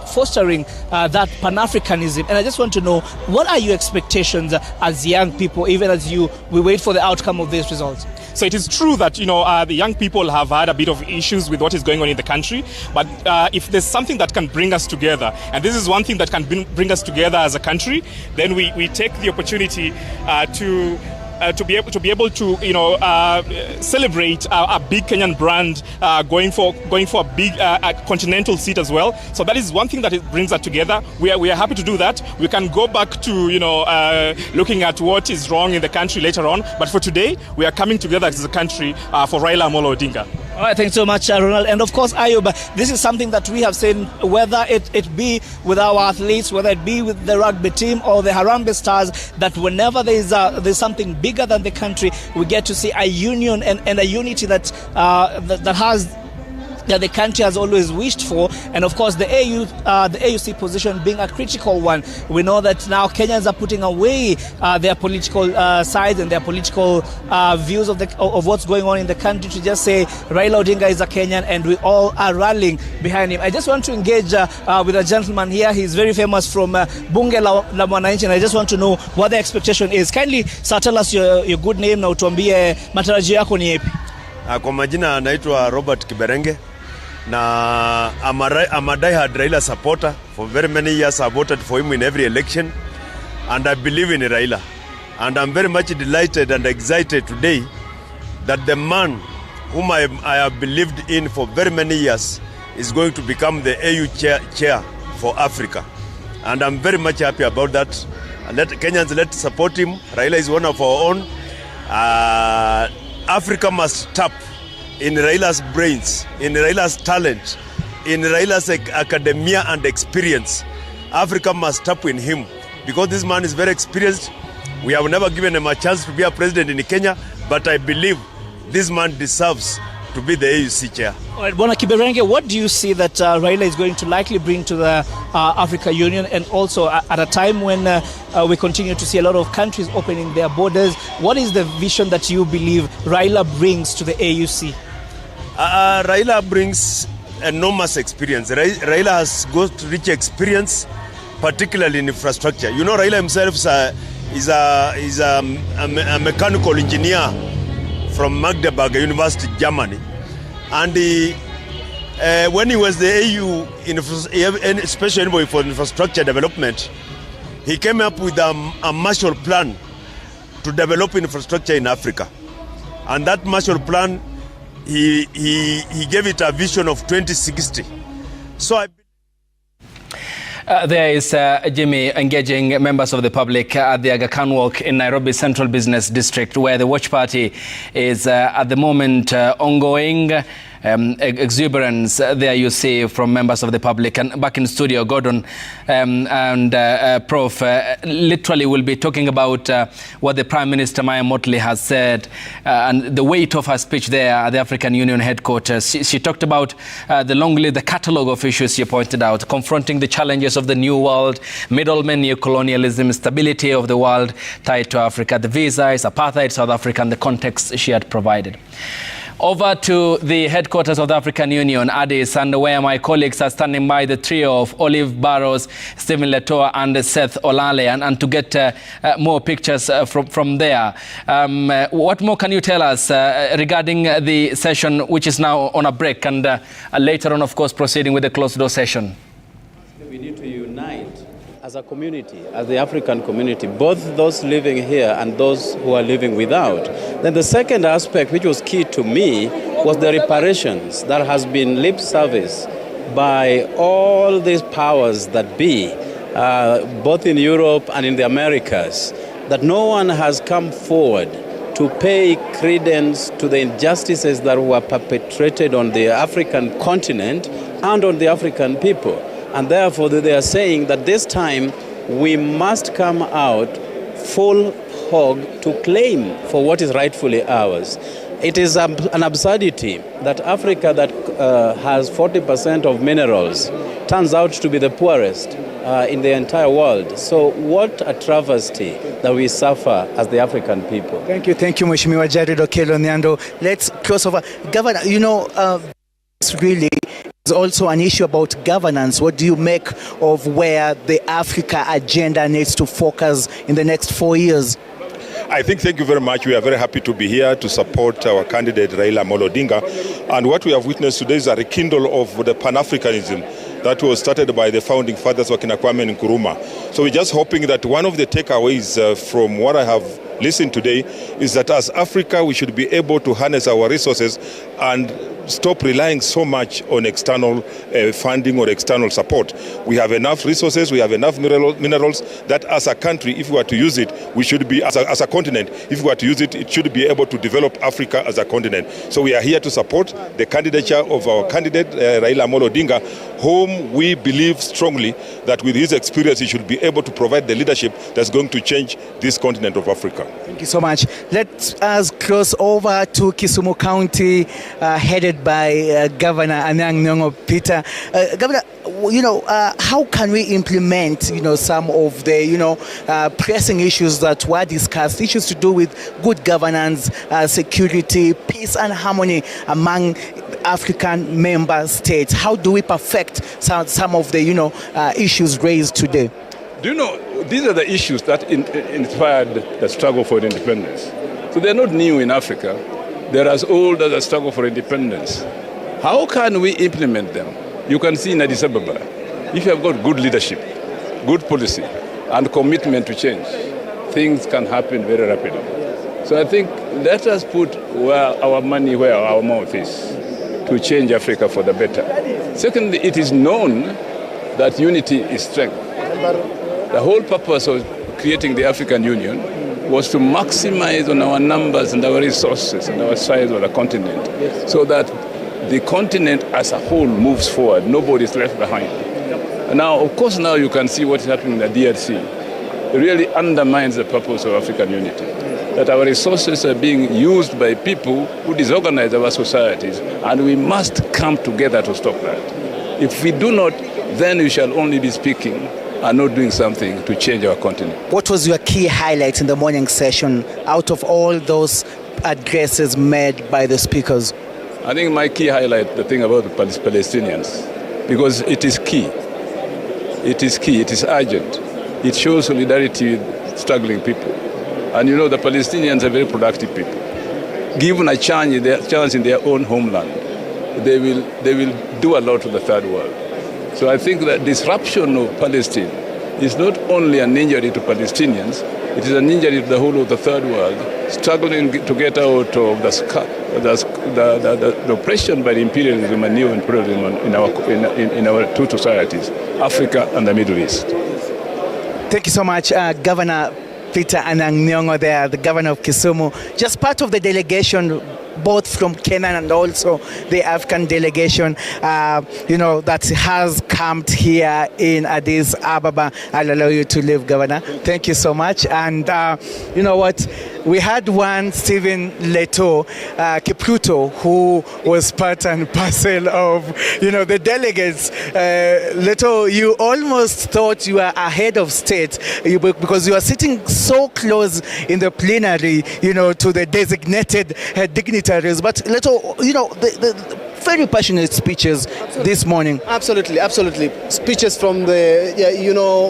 fostering that Pan-Africanism. And I just want to know, what are your expectations as young people, even as we wait for the outcome of these results?
So it is true that, the young people have had a bit of issues with what is going on in the country, but if there's something that can bring us together, and this is one thing that can bring us together as a country, then we take the opportunity to be able to celebrate a big Kenyan brand going for a big continental seat as well. So that is one thing that it brings us together. We are happy to do that. We can go back to looking at what is wrong in the country later on. But for today, we are coming together as a country for Raila Amolo Odinga.
All right, thanks so much, Ronald. And of course, Ayub, this is something that we have seen, whether it be with our athletes, whether it be with the rugby team or the Harambee Stars, that whenever there's something bigger than the country, we get to see a union and a unity that the country has always wished for. And of course, the AUC position being a critical one. We know that now Kenyans are putting away their political sides and their political views of what's going on in the country to just say Raila Odinga is a Kenyan, and we all are rallying behind him. I just want to engage with a gentleman here. He's very famous from Bunge la Mwananchi, and I just want to know what the expectation is. Kindly, sir, tell us your good name na utuambie matarajio yako ni yapi?
Kwa majina anaitwa Robert Kiberenge. Na I'm a die-hard Raila supporter. For very many years I voted for him in every election, and I believe in Raila. And I'm very much delighted and excited today that the man whom I have believed in for very many years is going to become the AU chair for Africa. And I'm very much happy about that. Kenyans support him. Raila is one of our own. Africa must tap in Raila's brains, in Raila's talent, in Raila's academia and experience. Africa must tap in him, because this man is very experienced. We have never given him a chance to be a president in Kenya, but I believe this man deserves to be the AUC chair.
All right, Bwana Kiberenge, what do you see that Raila is going to likely bring to the Africa Union, and also at a time when we continue to see a lot of countries opening their borders? What is the vision that you believe Raila brings to the AUC?
Raila brings enormous experience. Raila has got rich experience, particularly in infrastructure. You know, Raila himself is a mechanical engineer from Magdeburg University, Germany. And when he was the AU special envoy for infrastructure development, he came up with a Marshall Plan to develop infrastructure in Africa. And that Marshall Plan, he gave it a vision of 2060. So
there is Jimmy engaging members of the public at the Aga Khan Walk in Nairobi Central Business District, where the watch party is at the moment ongoing. Exuberance there you see from members of the public. And back in studio, Gordon and Prof literally will be talking about what the Prime Minister Maya Motley has said and the weight of her speech there at the African Union headquarters. She talked about the catalogue of issues she pointed out, confronting the challenges of the new world, middlemen, neocolonialism, stability of the world tied to Africa, the visas, apartheid, South Africa, and the context she had provided. Over to the headquarters of the African Union, Addis, and where my colleagues are standing by, the trio of Olive Barrows, Stephen Letoa, and Seth Olale, and to get more pictures from there. What more can you tell us regarding the session, which is now on a break, and later on, of course, proceeding with the closed-door session?
We need to unite as a community, as the African community, both those living here and those who are living without. Then the second aspect, which was key to me, was the reparations that has been lip service by all these powers that be, both in Europe and in the Americas, that no one has come forward to pay credence to the injustices that were perpetrated on the African continent and on the African people. And therefore, they are saying that this time we must come out full hog to claim for what is rightfully ours. It is an absurdity that Africa that has 40% of minerals turns out to be the poorest in the entire world. So what a travesty that we suffer as the African people.
Thank you, Mheshimiwa Jared Okello Nyando. Let's cross over. Governor, it's really is also an issue about governance. What do you make of where the Africa agenda needs to focus in the next 4 years?
Thank you very much. We are very happy to be here to support our candidate Raila Odinga. And what we have witnessed today is a rekindle of the Pan-Africanism that was started by the founding fathers Wakina Kwame Nkrumah. So we're just hoping that one of the takeaways from what I have listened today is that as Africa, we should be able to harness our resources and stop relying so much on external funding or external support. We have enough resources, we have enough minerals that as a country, if we were to use it, we should be, as a continent, if we were to use it, it should be able to develop Africa as a continent. So we are here to support the candidature of our candidate, Raila Odinga, whom we believe strongly that with his experience, he should be able to provide the leadership that's going to change this continent of Africa.
Thank you so much. Let us cross over to Kisumu County, headed by Governor Anyang' Nyong'o Peter. Governor, how can we implement, some of the, pressing issues that were discussed, issues to do with good governance, security, peace and harmony among African member states? How do we perfect some of the, issues raised today?
Do you know, these are the issues that inspired the struggle for independence. So they're not new in Africa. They're as old as the struggle for independence. How can we implement them? You can see in Addis Ababa, if you have got good leadership, good policy, and commitment to change, things can happen very rapidly. So I think let us put our money where our mouth is to change Africa for the better. Secondly, it is known that unity is strength. The whole purpose of creating the African Union was to maximize on our numbers and our resources and our size of the continent, so that the continent as a whole moves forward. Nobody is left behind. And now, of course, now you can see what is happening in the DRC. It really undermines the purpose of African unity, that our resources are being used by people who disorganize our societies, and we must come together to stop that. If we do not, then we shall only be speaking and not doing something to change our continent.
What was your key highlight in the morning session out of all those addresses made by the speakers?
I think my key highlight, the thing about the Palestinians, because it is key. It is key, it is urgent. It shows solidarity with struggling people. And the Palestinians are very productive people. Given a chance in their own homeland, they will do a lot to the third world. So I think that disruption of Palestine is not only an injury to Palestinians, it is an injury to the whole of the third world, struggling to get out of the oppression by the imperialism and neo-imperialism in our two societies, Africa and the Middle East.
Thank you so much, Governor Peter Anyang' Nyong'o there, the governor of Kisumu, just part of the delegation, both from Kenya and also the African delegation, that has camped here in Addis Ababa. I'll allow you to leave, Governor. Thank you so much. And you know what? We had one, Stephen Leto Kipruto, who was part and parcel of, the delegates. Leto, you almost thought you were ahead of state because you are sitting so close in the plenary, to the designated dignitaries. But Leto, the very passionate speeches this morning.
Absolutely. Speeches from the,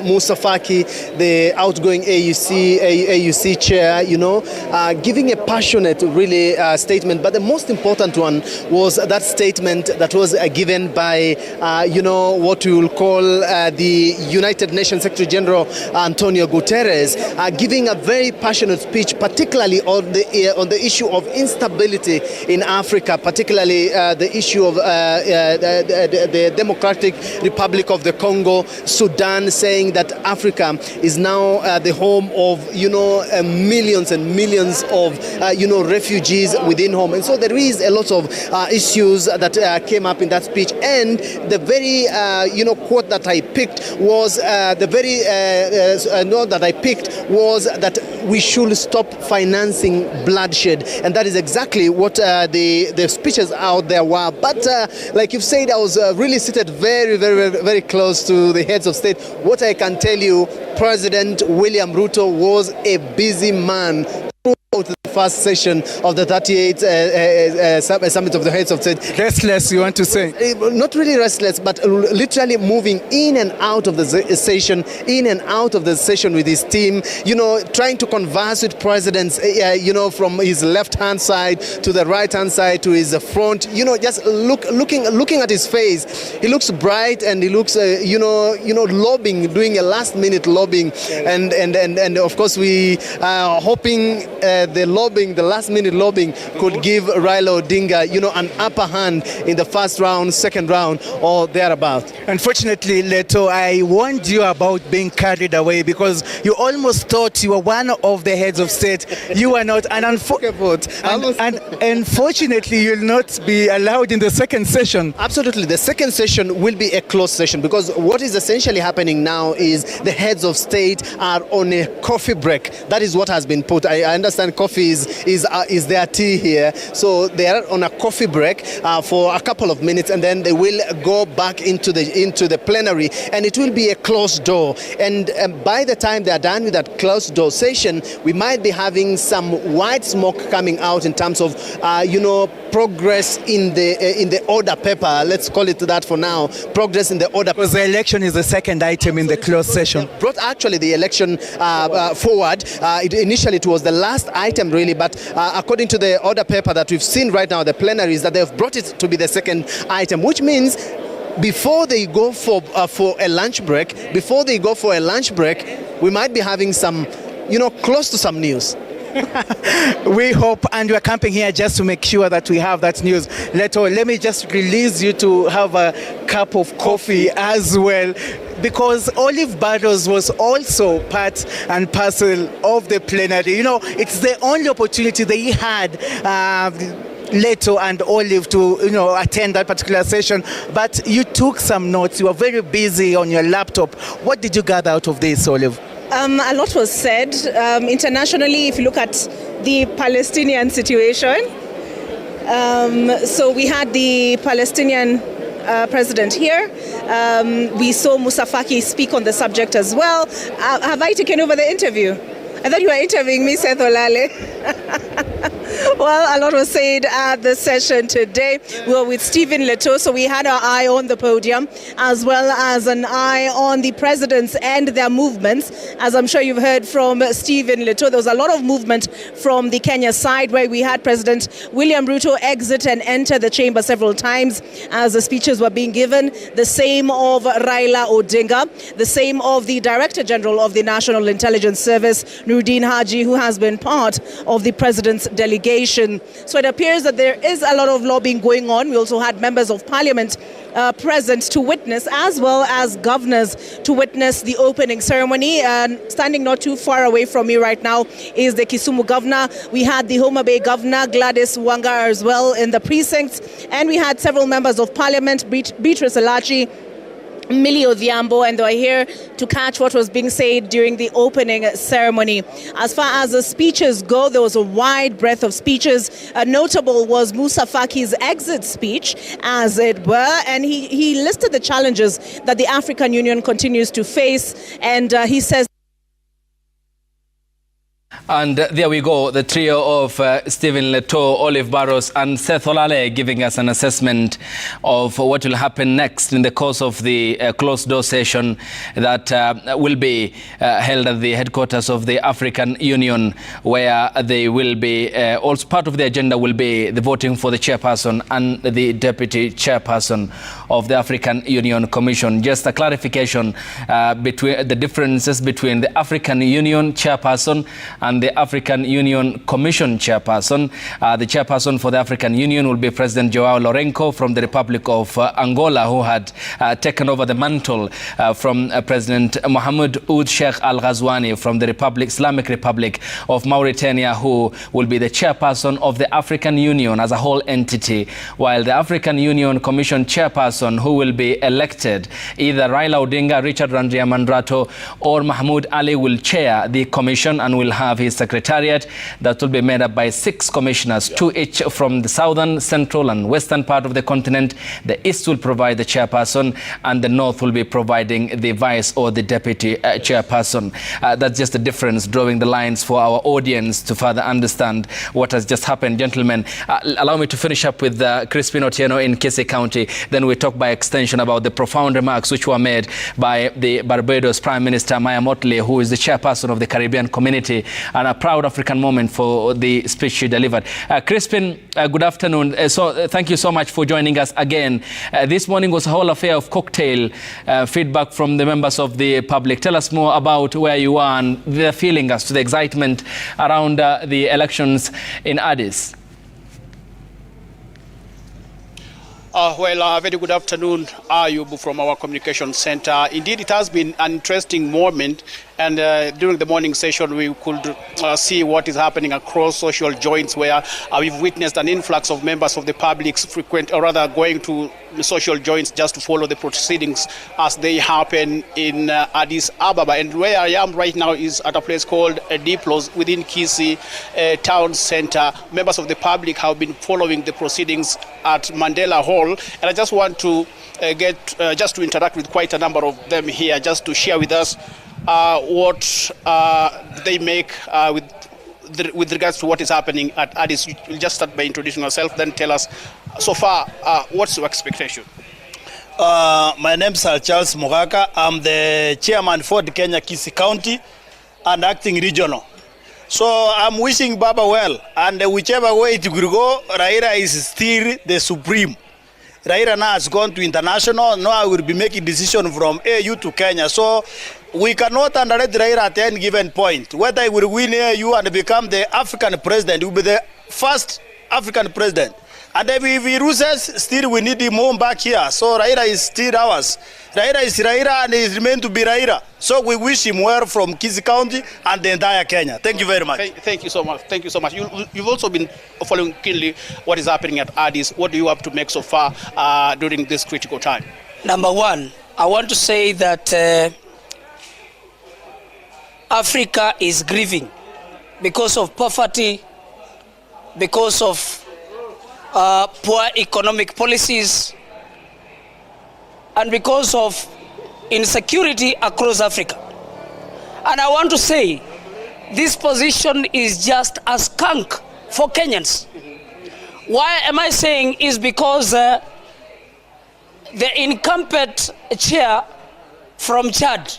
Musa Faki, the outgoing AUC chair, giving a passionate, really, statement. But the most important one was that statement that was given by, what we will call the United Nations Secretary General Antonio Guterres, giving a very passionate speech, particularly on the issue of instability in Africa, particularly the issue of the Democratic Republic of the Congo, Sudan, saying that Africa is now the home of, millions and millions of, refugees within home. And so there is a lot of issues that came up in that speech. And the very, quote that I picked was that we should stop financing bloodshed. And that is exactly what the speeches out there were. But like you've said, I was really seated very, very, very close to the heads of state. What I can tell you, President William Ruto was a busy man throughout the first session of the 38th Summit of the Heads of State.
Restless, you want to say?
Not really restless, but literally moving in and out of the session, in and out of the session with his team, you know, trying to converse with presidents, you know, from his left-hand side to the right-hand side to his front, you know, just looking at his face. He looks bright and he looks, you know, lobbying, doing a last-minute lobbying. And of course, we are hoping the last-minute lobbying could give Raila Odinga, you know, an upper hand in the first round, second round, or thereabout.
Unfortunately, Leto, I warned you about being carried away because you almost thought you were one of the heads of state. You were not, and unfortunately, you'll not be allowed in the second session.
Absolutely, the second session will be a closed session because what is essentially happening now is the heads of state are on a coffee break. That is what has been put. I understand coffee is their tea here, so they are on a coffee break for a couple of minutes, and then they will go back into the plenary, and it will be a closed door. And by the time they are done with that closed door session, we might be having some white smoke coming out in terms of you know, progress in the order paper. Let's call it that for now. Progress in the order.
Because the election is the second item in the closed session.
Brought actually the election forward. Initially it was the last item really, but according to the order paper that we've seen right now, the plenary, is that they've brought it to be the second item, which means before they go for a lunch break, we might be having some, you know, close to some news.
We hope, and we're camping here just to make sure that we have that news. Let me just release you to have a cup of coffee as well, because Olive Barrows was also part and parcel of the plenary. You know, it's the only opportunity they had, Leto and Olive, to, you know, attend that particular session. But you took some notes. You were very busy on your laptop. What did you gather out of this, Olive?
A lot was said. Internationally, if you look at the Palestinian situation, so we had the Palestinian president here. We saw Moussa Faki speak on the subject as well. Have I taken over the interview? I thought you were interviewing me, Seth Olale. Well, a lot was said at the session today. We were with Stephen Leto, so we had our eye on the podium, as well as an eye on the presidents and their movements. As I'm sure you've heard from Stephen Leto, there was a lot of movement from the Kenya side, where we had President William Ruto exit and enter the chamber several times as the speeches were being given. The same of Raila Odinga, the same of the Director General of the National Intelligence Service, Nuruddin Haji, who has been part of the president's delegation. So it appears that there is a lot of lobbying going on. We also had members of parliament present to witness, as well as governors to witness the opening ceremony. Standing not too far away from me right now is the Kisumu governor. We had the Homa Bay governor, Gladys Wanga, as well in the precincts. And we had several members of parliament, Beatrice Elachi, Millie Odhiambo, and they were here to catch what was being said during the opening ceremony. As far as the speeches go, there was a wide breadth of speeches. Notable was Moussa Faki's exit speech, as it were, and he listed the challenges that the African Union continues to face, and he says.
And there we go, the trio of Stephen Leto, Olive Barrows and Seth Olale giving us an assessment of what will happen next in the course of the closed-door session that will be held at the headquarters of the African Union, where they will be, also part of the agenda will be the voting for the chairperson and the deputy chairperson of the African Union Commission. Just a clarification between the differences between the African Union chairperson and the African Union Commission chairperson. The chairperson for the African Union will be President Joao Lourenço from the Republic of Angola, who had taken over the mantle from President Mohamed Ould Sheikh Al Ghazouani from the Islamic Republic of Mauritania, who will be the chairperson of the African Union as a whole entity, while the African Union Commission chairperson, who will be elected, either Raila Odinga, Richard Randriamandrato or Mahmoud Ali, will chair the commission and will have his secretariat that will be made up by 6 commissioners, 2 each from the southern, central and western part of the continent. The east will provide the chairperson and the north will be providing the vice or the deputy chairperson. That's just the difference, drawing the lines for our audience to further understand what has just happened. Gentlemen, allow me to finish up with Crispin Otieno in Kisii County. Then we talk by extension about the profound remarks which were made by the Barbados Prime Minister Maya Motley, who is the chairperson of the Caribbean community, and a proud African moment for the speech she delivered. Crispin, good afternoon. Thank you so much for joining us again. This morning was a whole affair of cocktail feedback from the members of the public. Tell us more about where you are and their feeling as to the excitement around the elections in Addis.
Very good afternoon, Ayub, from our communication center. Indeed, it has been an interesting moment, and during the morning session, we could see what is happening across social joints, where we've witnessed an influx of members of the public going to the social joints just to follow the proceedings as they happen in Addis Ababa. And where I am right now is at a place called Diplos within Kisii town center. Members of the public have been following the proceedings at Mandela Hall, and I just want to just to interact with quite a number of them here, just to share with us what they make with regards to what is happening at Addis. You'll just start by introducing yourself, then tell us so far what's your expectation.
My name is Charles Mugaka. I'm the chairman for the Kenya Kisii County and acting regional. So I'm wishing Baba well, and whichever way it will go, Raila is still the supreme. Raila now has gone to international. Now I will be making decision from AU to Kenya. So we cannot underrate Raila at any given point. Whether he will win AU and become the African president, he will be the first African president. And if he loses, still we need him home back here. So Raila is still ours. Raila is Raila and he is remain to be Raila. So we wish him well from Kisii County and the entire Kenya. Thank you very much.
Thank you so much. Thank you so much. You've also been following keenly what is happening at Addis. What do you have to make so far during this critical time?
Number one, I want to say that Africa is grieving because of poverty, because of poor economic policies, and because of insecurity across Africa. And I want to say this position is just a skunk for Kenyans. Why am I saying is because the incumbent chair from Chad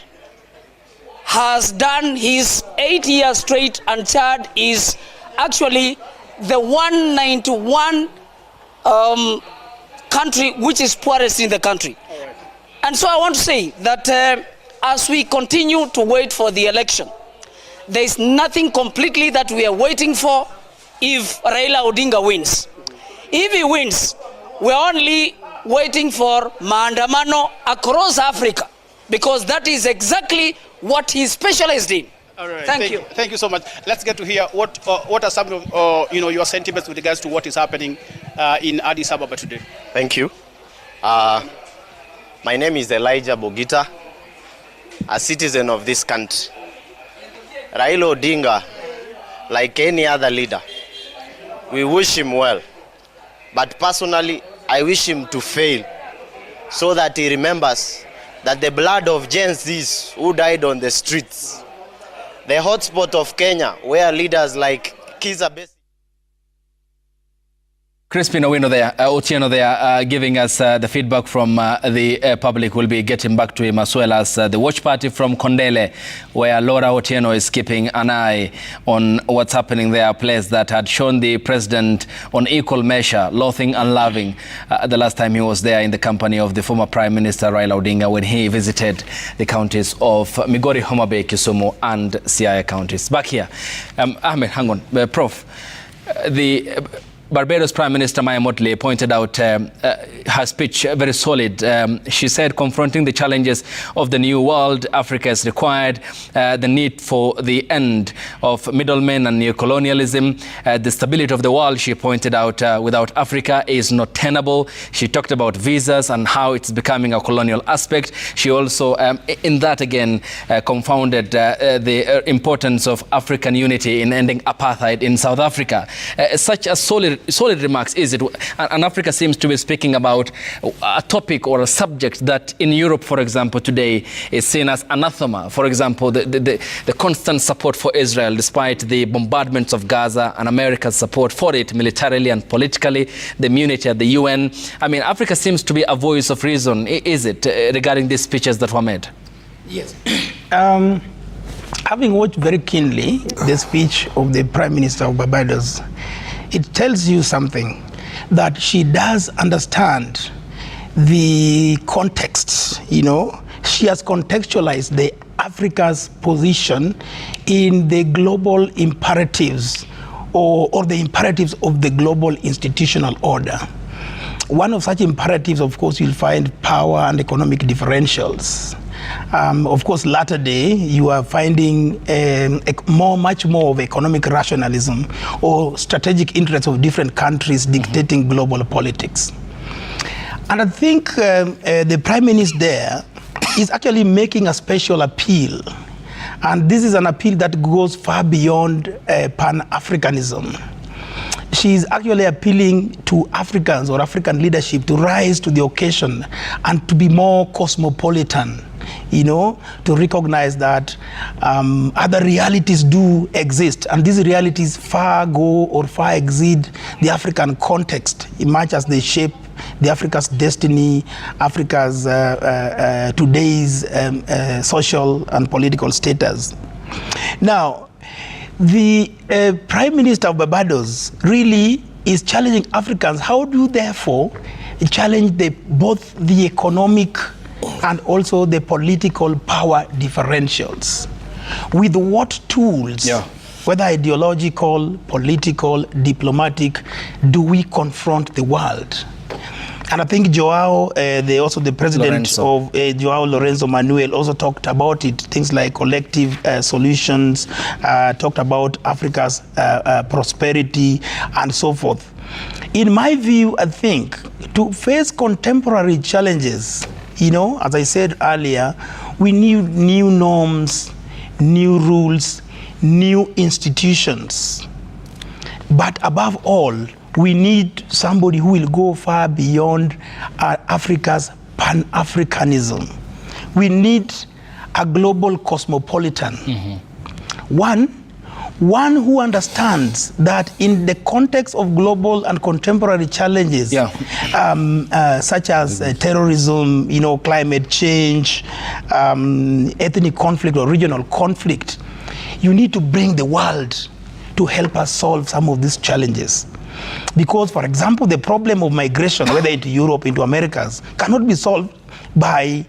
has done his 8 years straight, and Chad is actually the 191 country which is poorest in the country. And so I want to say that as we continue to wait for the election, there is nothing completely that we are waiting for if Raila Odinga wins. If he wins, we're only waiting for maandamano across Africa, because that is exactly what he specialized in.
All right.
Thank you.
Thank you so much. Let's get to hear what are some of your sentiments with regards to what is happening in Addis Ababa today.
Thank you. My name is Elijah Bogita, a citizen of this country. Raila Odinga, like any other leader, we wish him well. But personally, I wish him to fail, so that he remembers that the blood of Gen Zs who died on the streets, the hotspot of Kenya, where leaders like Kizza Besigye.
Crispin Otieno there, giving us the feedback from the public. We'll be getting back to him, as well as the watch party from Kondele, where Laura Otieno is keeping an eye on what's happening there, a place that had shown the president on equal measure, loathing and loving, the last time he was there in the company of the former Prime Minister Raila Odinga when he visited the counties of Migori, Homa Bay, Kisumu and Siaya counties. Back here, Ahmed, hang on, Prof. Barbados Prime Minister Maya Motley pointed out her speech very solid. She said, confronting the challenges of the new world, Africa is required, the need for the end of middlemen and neocolonialism, the stability of the world, she pointed out, without Africa is not tenable. She talked about visas and how it's becoming a colonial aspect. She also, in that again, confounded the importance of African unity in ending apartheid in South Africa. Such a solid remarks, is it? And Africa seems to be speaking about a topic or a subject that in Europe, for example, today is seen as anathema. For example, the constant support for Israel, despite the bombardments of Gaza and America's support for it militarily and politically, the immunity at the UN. I mean, Africa seems to be a voice of reason, is it, regarding these speeches that were made?
Yes. Having watched very keenly the speech of the Prime Minister of Barbados, it tells you something, that she does understand the context, you know. She has contextualized the Africa's position in the global imperatives or the imperatives of the global institutional order. One of such imperatives, of course, you'll find power and economic differentials. Of course, latter day, you are finding much more of economic rationalism or strategic interests of different countries dictating global politics. And I think the Prime Minister there is actually making a special appeal. And this is an appeal that goes far beyond Pan-Africanism. She is actually appealing to Africans or African leadership to rise to the occasion and to be more cosmopolitan, you know, to recognize that other realities do exist, and these realities far exceed the African context, much as they shape the Africa's destiny, Africa's today's social and political status. Now, the Prime Minister of Barbados really is challenging Africans. How do you therefore challenge both the economic and also the political power differentials? With what tools, whether ideological, political, diplomatic, do we confront the world? And I think Joao, the president of Joao Lorenzo Manuel also talked about it, things like collective solutions, talked about Africa's prosperity and so forth. In my view, I think to face contemporary challenges, you know, as I said earlier, we need new norms, new rules, new institutions. But above all, we need somebody who will go far beyond Africa's Pan-Africanism. We need a global cosmopolitan. One who understands that in the context of global and contemporary challenges, such as terrorism, you know, climate change, ethnic conflict or regional conflict, you need to bring the world to help us solve some of these challenges. Because, for example, the problem of migration, whether into Europe, into Americas, cannot be solved by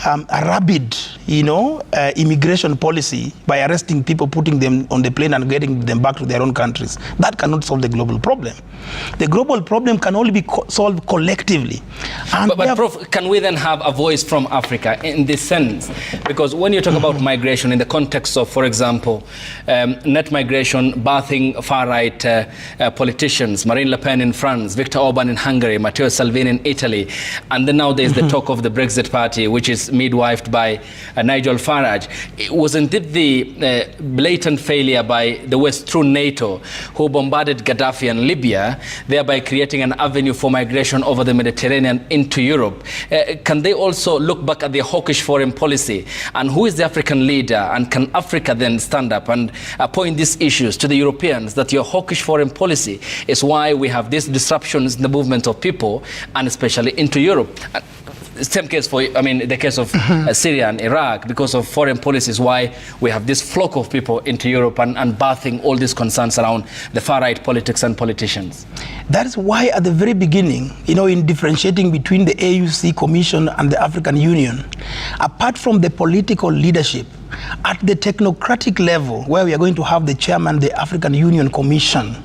a rabid, you know, immigration policy, by arresting people, putting them on the plane and getting them back to their own countries. That cannot solve the global problem. The global problem can only be solved collectively. And
but Prof, can we then have a voice from Africa in this sense? Because when you talk about migration in the context of, for example, net migration birthing far-right politicians, Marine Le Pen in France, Viktor Orban in Hungary, Matteo Salvini in Italy, and then now there's the talk of the Brexit party, which is midwifed by Nigel Farage. Wasn't it the blatant failure by the West through NATO, who bombarded Gaddafi and Libya, thereby creating an avenue for migration over the Mediterranean into Europe? Can they also look back at their hawkish foreign policy? And who is the African leader? And can Africa then stand up and point these issues to the Europeans, that your hawkish foreign policy is why we have these disruptions in the movement of people, and especially into Europe? Same case for, the case of Syria and Iraq, because of foreign policies, why we have this flock of people into Europe and birthing all these concerns around the far-right politics and politicians.
That is why at the very beginning, you know, in differentiating between the AUC Commission and the African Union, apart from the political leadership, at the technocratic level, where we are going to have the chairman of the African Union Commission,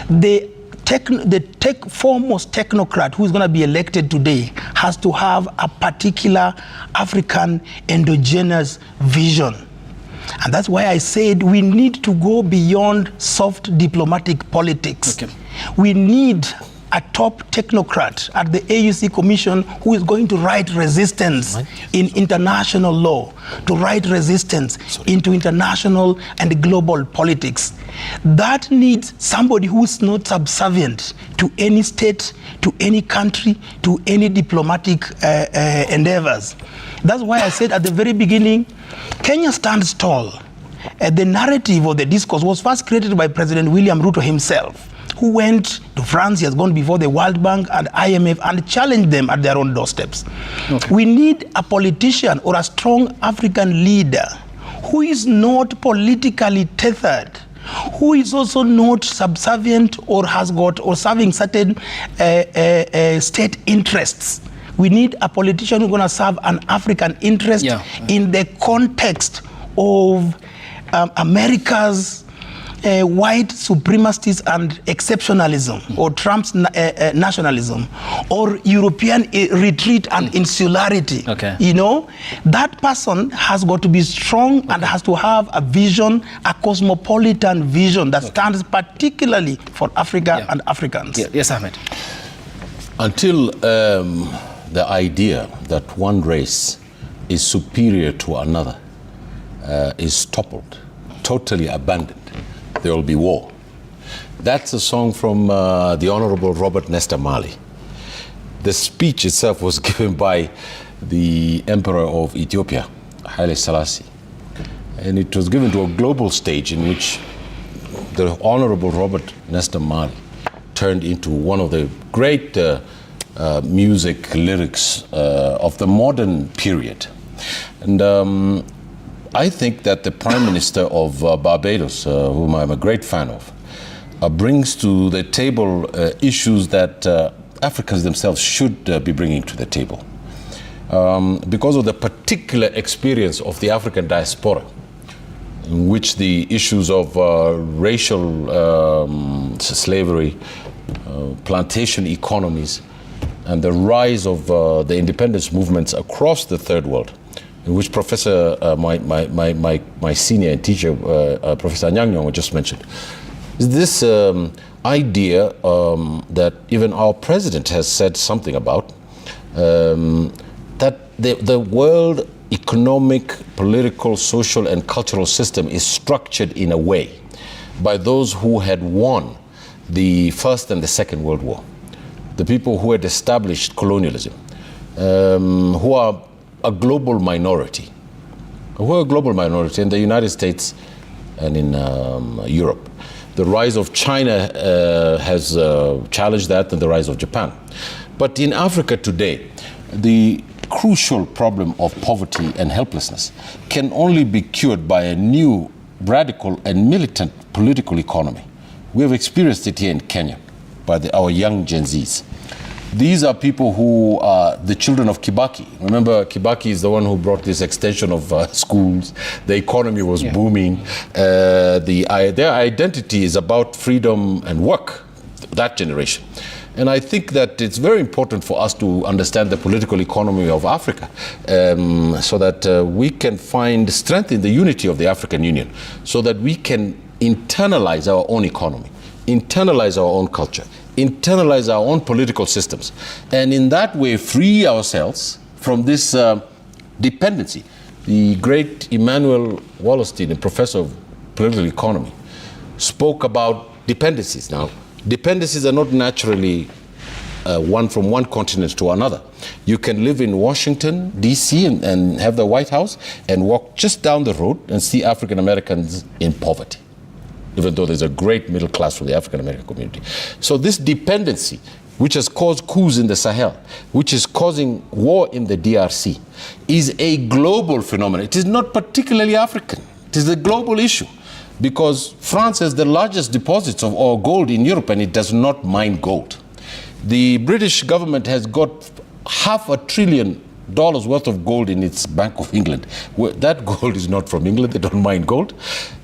the foremost technocrat who is going to be elected today has to have a particular African endogenous vision. And that's why I said we need to go beyond soft diplomatic politics. Okay. We need a top technocrat at the AUC Commission who is going to write resistance in international law, to write resistance into international and global politics. That needs somebody who's not subservient to any state, to any country, to any diplomatic endeavors. That's why I said at the very beginning, Kenya stands tall. The narrative or the discourse was first created by President William Ruto himself, who went to France. He has gone before the World Bank and IMF and challenged them at their own doorsteps. Okay. We need a politician or a strong African leader who is not politically tethered, who is also not subservient or has got or serving certain state interests. We need a politician who's going to serve an African interest in the context of America's white supremacists and exceptionalism, or Trump's nationalism, or European retreat and insularity. Okay. You know, that person has got to be strong and has to have a vision, a cosmopolitan vision that stands particularly for Africa and Africans.
Yes, Ahmed.
Until the idea that one race is superior to another is toppled, totally abandoned, there will be war. That's a song from the Honorable Robert Nesta Marley. The speech itself was given by the Emperor of Ethiopia, Haile Selassie. And it was given to a global stage in which the Honorable Robert Nesta Marley turned into one of the great music lyrics of the modern period. And I think that the Prime Minister of Barbados, whom I'm a great fan of, brings to the table issues that Africans themselves should be bringing to the table. Because of the particular experience of the African diaspora, in which the issues of racial slavery, plantation economies, and the rise of the independence movements across the third world, in which Professor, my senior and teacher, Professor Nyang just mentioned, is this idea that even our president has said something about, that the world economic, political, social, and cultural system is structured in a way by those who had won the First and the Second World War, the people who had established colonialism, who are a global minority. We're a global minority in the United States and in Europe. The rise of China has challenged that, and the rise of Japan. But in Africa today, the crucial problem of poverty and helplessness can only be cured by a new, radical and militant political economy. We have experienced it here in Kenya by our young Gen Zs. These are people who are the children of Kibaki. Remember, Kibaki is the one who brought this extension of schools. The economy was booming. Their identity is about freedom and work, that generation. And I think that it's very important for us to understand the political economy of Africa so that we can find strength in the unity of the African Union, so that we can internalize our own economy, internalize our own culture, internalize our own political systems, and in that way free ourselves from this dependency. The great Emmanuel Wallerstein, a professor of political economy, spoke about dependencies. Now, dependencies are not naturally one from one continent to another. You can live in Washington, D.C. and have the White House and walk just down the road and see African Americans in poverty, even though there's a great middle class from the African American community. So this dependency, which has caused coups in the Sahel, which is causing war in the DRC, is a global phenomenon. It is not particularly African. It is a global issue, because France has the largest deposits of all gold in Europe, and it does not mine gold. The British government has got $500 billion worth of gold in its Bank of England. That gold is not from England. They don't mine gold.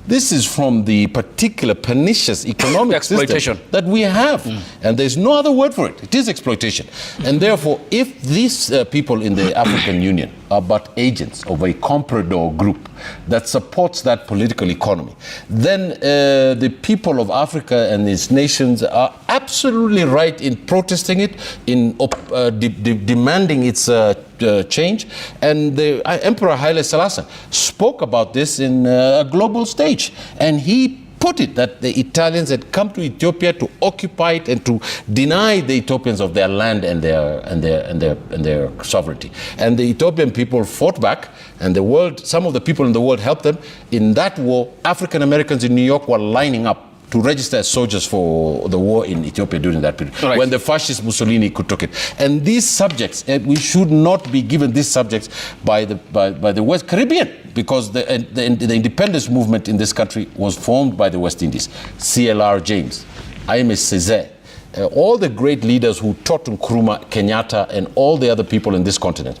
This is from the particular pernicious economic
exploitation
system that we have. And there's no other word for it. It is exploitation. And therefore, if these people in the African Union are but agents of a comprador group that supports that political economy, then the people of Africa and its nations are absolutely right in protesting it, in demanding its change. And the Emperor Haile Selassie spoke about this in a global stage, and he put it that the Italians had come to Ethiopia to occupy it and to deny the Ethiopians of their land and their sovereignty. And the Ethiopian people fought back, and the world, some of the people in the world helped them. In that war, African Americans in New York were lining up to register as soldiers for the war in Ethiopia during that period, when the fascist Mussolini took it. And these subjects, we should not be given these subjects by the West Caribbean, because the independence movement in this country was formed by the West Indies. CLR James, Aimé Césaire, all the great leaders who taught Nkrumah, Kenyatta, and all the other people in this continent.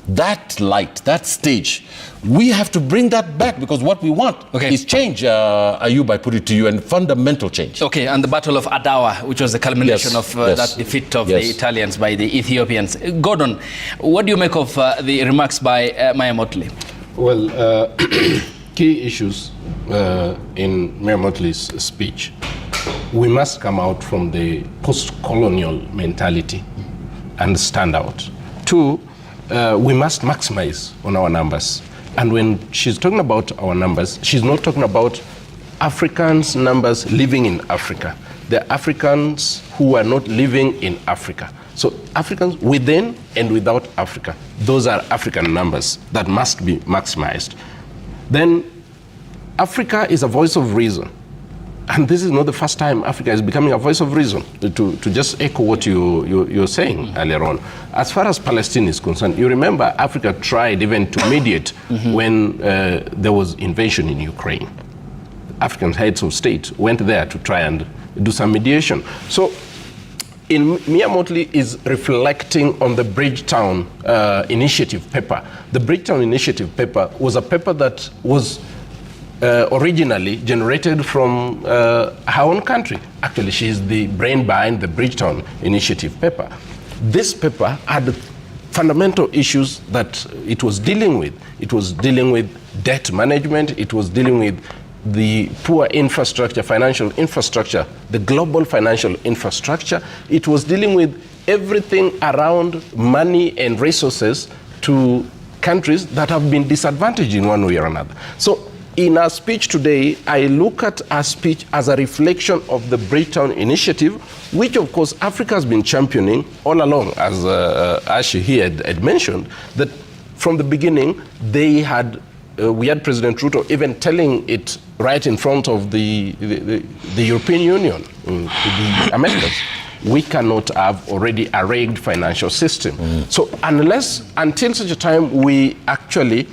That light, that stage, we have to bring that back, because what we want is change, Ayub, I put it to you, and fundamental change.
Okay, and the Battle of Adawa, which was the culmination of that defeat of the Italians by the Ethiopians. Gordon, what do you make of the remarks by Maya Motley?
Well, key issues in Maya Motley's speech. We must come out from the post-colonial mentality and stand out. Two, we must maximize on our numbers. And when she's talking about our numbers, she's not talking about Africans' numbers living in Africa. The Africans who are not living in Africa. So Africans within and without Africa, those are African numbers that must be maximized. Then Africa is a voice of reason. And this is not the first time Africa is becoming a voice of reason, to just echo what you're saying earlier on. As far as Palestine is concerned, you remember Africa tried even to mediate when there was invasion in Ukraine. African heads of state went there to try and do some mediation. So Mia Motley is reflecting on the Bridgetown Initiative paper. The Bridgetown Initiative paper was a paper that was originally generated from her own country. Actually, she is the brain behind the Bridgetown Initiative paper. This paper had fundamental issues that it was dealing with. It was dealing with debt management. It was dealing with the poor infrastructure, financial infrastructure, the global financial infrastructure. It was dealing with everything around money and resources to countries that have been disadvantaged in one way or another. So in our speech today, I look at our speech as a reflection of the Bridgetown Initiative, which of course Africa has been championing all along, as Ashi here had mentioned, that from the beginning they had we had President Ruto even telling it right in front of the European Union, the Americans. We cannot have already a rigged financial system. So until such a time we actually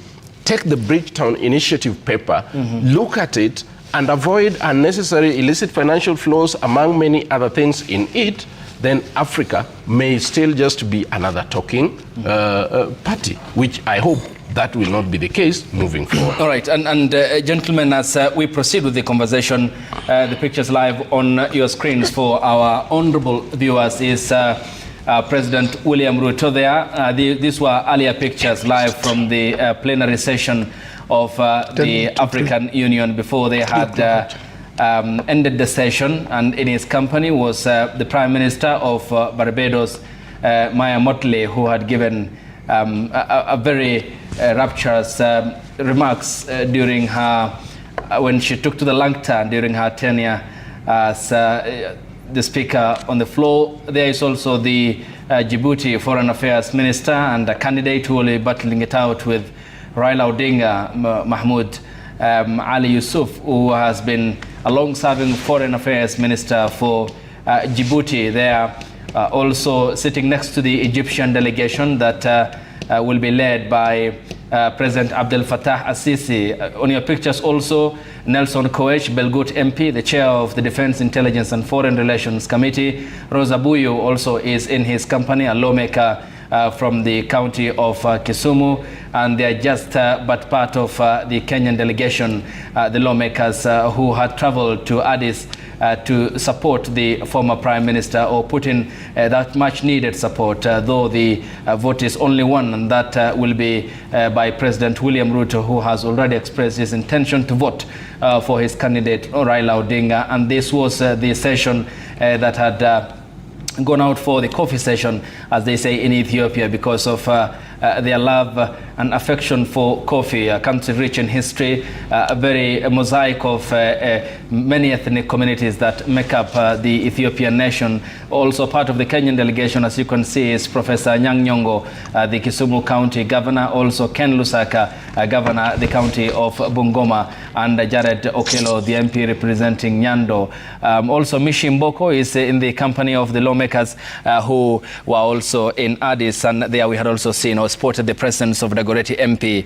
take the Bridgetown Initiative paper, look at it, and avoid unnecessary illicit financial flows, among many other things in it, then Africa may still just be another talking party, which I hope that will not be the case moving forward.
All right, and gentlemen, as we proceed with the conversation, the pictures live on your screens for our honorable viewers is President William Ruto there. These were earlier pictures live from the plenary session of the African Union before they had ended the session, and in his company was the Prime Minister of Barbados, Maya Motley, who had given a very rapturous remarks during her, when she took to the Langton during her tenure as the speaker on the floor. There is also the Djibouti Foreign Affairs Minister and a candidate who will be battling it out with Raila Odinga, Mahmoud Ali Yusuf, who has been a long-serving Foreign Affairs Minister for Djibouti. They are also sitting next to the Egyptian delegation that will be led by President Abdel Fattah al-Sisi. On your pictures also, Nelson Koech, Belgut MP, the chair of the Defense, Intelligence and Foreign Relations Committee. Rosa Buyu also is in his company, a lawmaker from the county of Kisumu, and they are just but part of the Kenyan delegation, the lawmakers who had traveled to Addis to support the former Prime Minister, or put in that much needed support, though the vote is only one, and that will be by President William Ruto, who has already expressed his intention to vote for his candidate Raila Odinga. And this was the session that had gone out for the coffee session, as they say in Ethiopia, because of their love and affection for coffee, a country rich in history, a mosaic of many ethnic communities that make up the Ethiopian nation. Also part of the Kenyan delegation, as you can see, is Professor Anyang' Nyong'o, the Kisumu County Governor, also Ken Lusaka, Governor, the county of Bungoma, and Jared Okello, the MP representing Nyando. Also Mishi Mboko is in the company of the lawmakers who were also in Addis, and there we had also seen or spotted the presence of Dagoretti MP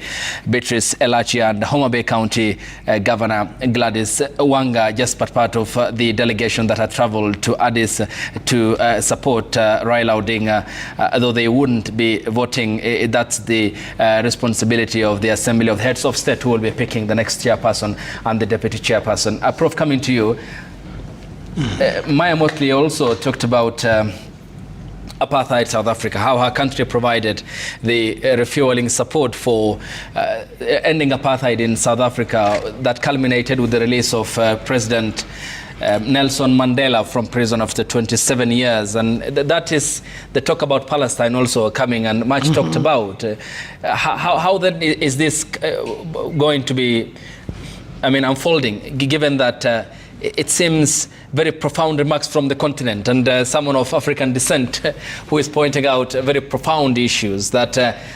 Beatrice Elachi and Homa Bay County Governor Gladys Wanga, just part of the delegation that had traveled to Addis to support Raila Odinga, though they wouldn't be voting. That's the responsibility of the Assembly of Heads of State, who will be picking the next chairperson and the deputy chairperson. Prof, coming to you, Maya Motley also talked about apartheid South Africa, how her country provided the refueling support for ending apartheid in South Africa, that culminated with the release of President Nelson Mandela from prison after 27 years. And that is the talk about Palestine also coming, and much talked about. How then is this going to be, unfolding, given that it seems very profound remarks from the continent, and someone of African descent who is pointing out very profound issues that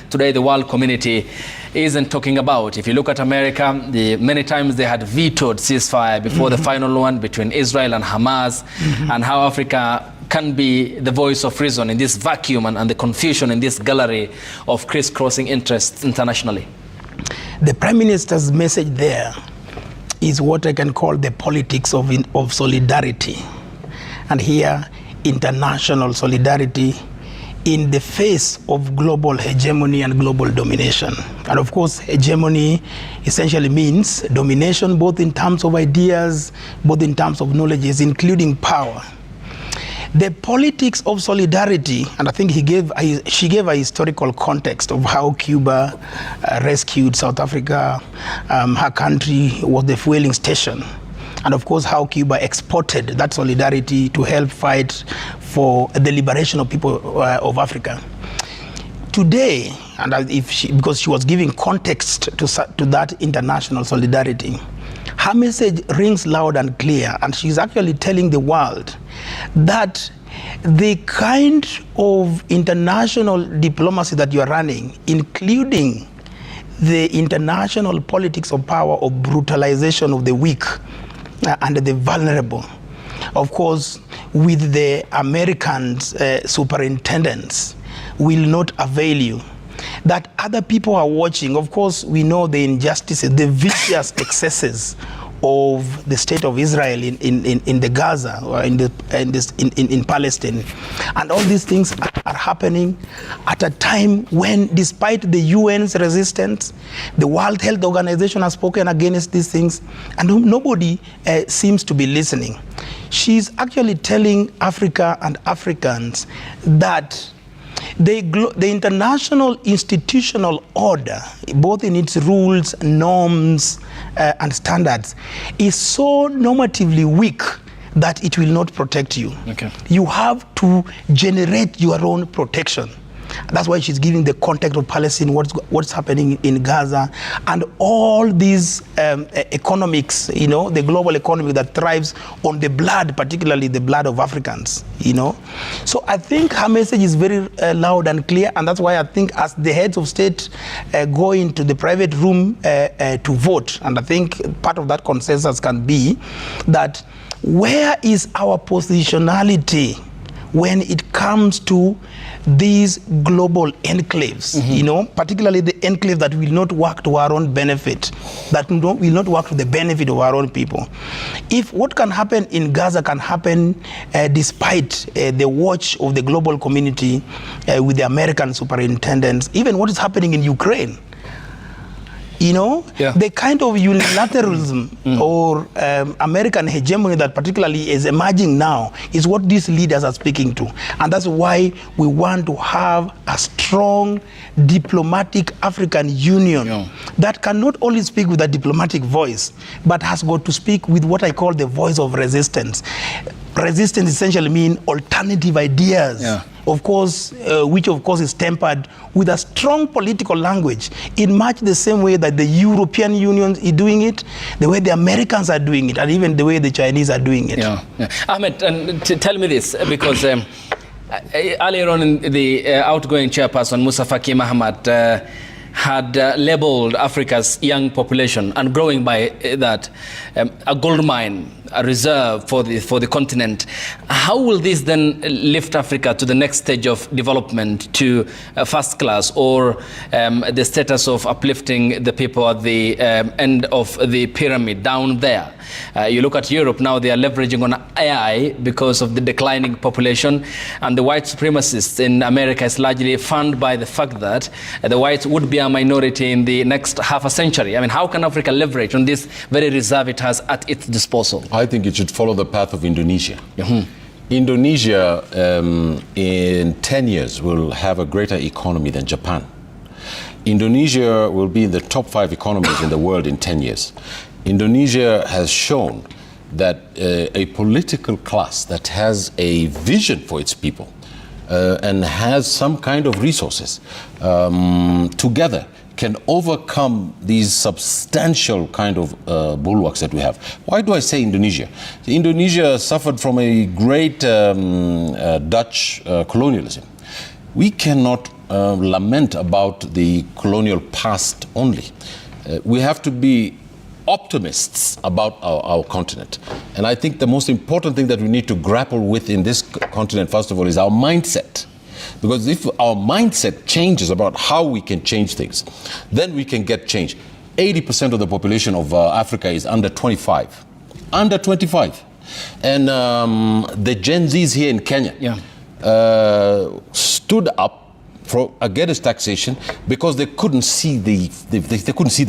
today the world community isn't talking about. If you look at America, many times they had vetoed ceasefire before the final one between Israel and Hamas, and how Africa can be the voice of reason in this vacuum and the confusion in this gallery of crisscrossing interests internationally.
The Prime Minister's message there is what I can call the politics of solidarity. And here, international solidarity in the face of global hegemony and global domination. And of course, hegemony essentially means domination, both in terms of ideas, both in terms of knowledges, including power. The politics of solidarity, and I think she gave a historical context of how Cuba rescued South Africa. Her country was the fueling station. And of course, how Cuba exported that solidarity to help fight for the liberation of people of Africa. Today, and because she was giving context to that international solidarity, her message rings loud and clear, and she's actually telling the world that the kind of international diplomacy that you are running, including the international politics of power of brutalization of the weak and the vulnerable, of course, with the Americans superintendents, will not avail you. That other people are watching. Of course, we know the injustices, the vicious excesses of the state of Israel in the Gaza or in Palestine, and all these things are happening at a time when, despite the UN's resistance, the World Health Organization has spoken against these things, and nobody seems to be listening. She's actually telling Africa and Africans that the international institutional order, both in its rules, norms, and standards, is so normatively weak that it will not protect you.
Okay.
You have to generate your own protection. That's why she's giving the context of Palestine, what's happening in Gaza, and all these economics, the global economy that thrives on the blood, particularly the blood of Africans, So I think her message is very loud and clear, and that's why I think as the heads of state go into the private room to vote, and I think part of that consensus can be that where is our positionality when it comes to these global enclaves, you know, particularly the enclave that will not work to our own benefit, that will not work to the benefit of our own people. If what can happen in Gaza can happen despite the watch of the global community with the American superintendents, even what is happening in Ukraine, you know, the kind of unilateralism or American hegemony that particularly is emerging now is what these leaders are speaking to. And that's why we want to have a strong diplomatic African Union that can not only speak with a diplomatic voice, but has got to speak with what I call the voice of resistance. Resistance essentially means alternative ideas, of course, which of course is tempered with a strong political language in much the same way that the European Union is doing it, the way the Americans are doing it, and even the way the Chinese are doing it.
Ahmed, tell me this, because earlier on in the outgoing chairperson, Musa Faki Mahamat, had labeled Africa's young population, and growing by that, a gold mine, a reserve for the continent. How will this then lift Africa to the next stage of development, to first class, or the status of uplifting the people at the end of the pyramid down there? You look at Europe now, they are leveraging on AI because of the declining population, and the white supremacists in America is largely funded by the fact that the whites would be a minority in the next half a century. I mean, how can Africa leverage on this very reserve it has at its disposal?
I think it should follow the path of Indonesia. Indonesia, in 10 years, will have a greater economy than Japan. Indonesia will be in the top 5 economies in the world in 10 years. Indonesia has shown that a political class that has a vision for its people and has some kind of resources together can overcome these substantial kind of bulwarks that we have. Why do I say Indonesia? Indonesia suffered from a great Dutch colonialism. We cannot lament about the colonial past only. We have to be optimists about our continent. And I think the most important thing that we need to grapple with in this continent, first of all, is our mindset. Because if our mindset changes about how we can change things, then we can get change. 80% of the population of Africa is under 25. Under 25. And the Gen Zs here in Kenya stood up against taxation because they couldn't see the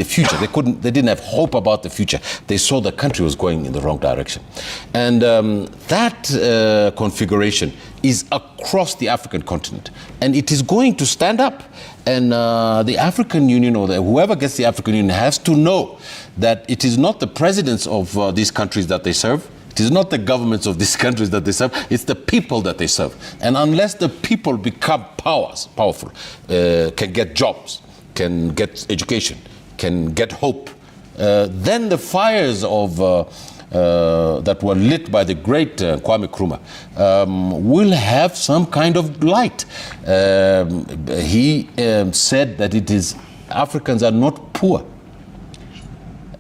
future. They didn't have hope about the future. They saw the country was going in the wrong direction, and that configuration is across the African continent, and it is going to stand up. And the African Union, or whoever gets the African Union, has to know that it is not the presidents of these countries that they serve. It is not the governments of these countries that they serve, it's the people that they serve. And unless the people become powerful, can get jobs, can get education, can get hope, then the fires of that were lit by the great Kwame Nkrumah will have some kind of light. He said that Africans are not poor.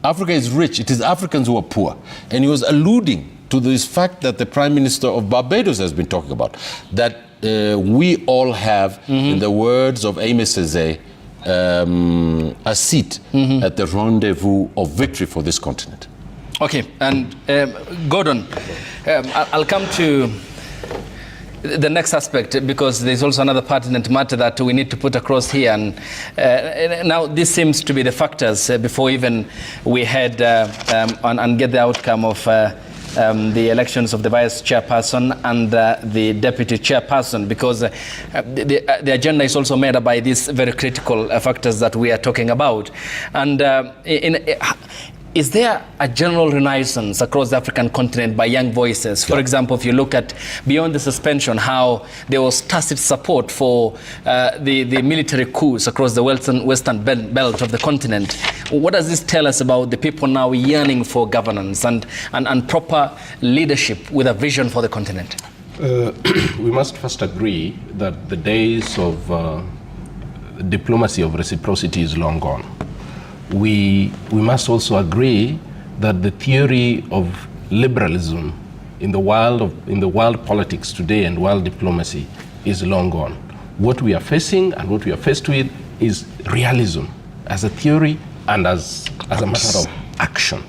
Africa is rich. It is Africans who are poor. And he was alluding to this fact that the Prime Minister of Barbados has been talking about, that we all have, in the words of Amos Sese, a seat at the rendezvous of victory for this continent.
Okay, and Gordon, I'll come to the next aspect, because there's also another pertinent matter that we need to put across here. And now this seems to be the factors before even we head and get the outcome of the elections of the vice chairperson and the deputy chairperson, because the agenda is also made up by these very critical factors that we are talking about. And is there a general renaissance across the African continent by young voices? For example, if you look at beyond the suspension, how there was tacit support for the military coups across the western belt of the continent. What does this tell us about the people now yearning for governance and proper leadership with a vision for the continent?
We must first agree that the days of diplomacy of reciprocity is long gone. We must also agree that the theory of liberalism in the world politics today and world diplomacy is long gone. What we are facing and what we are faced with is realism as a theory and as a matter of action.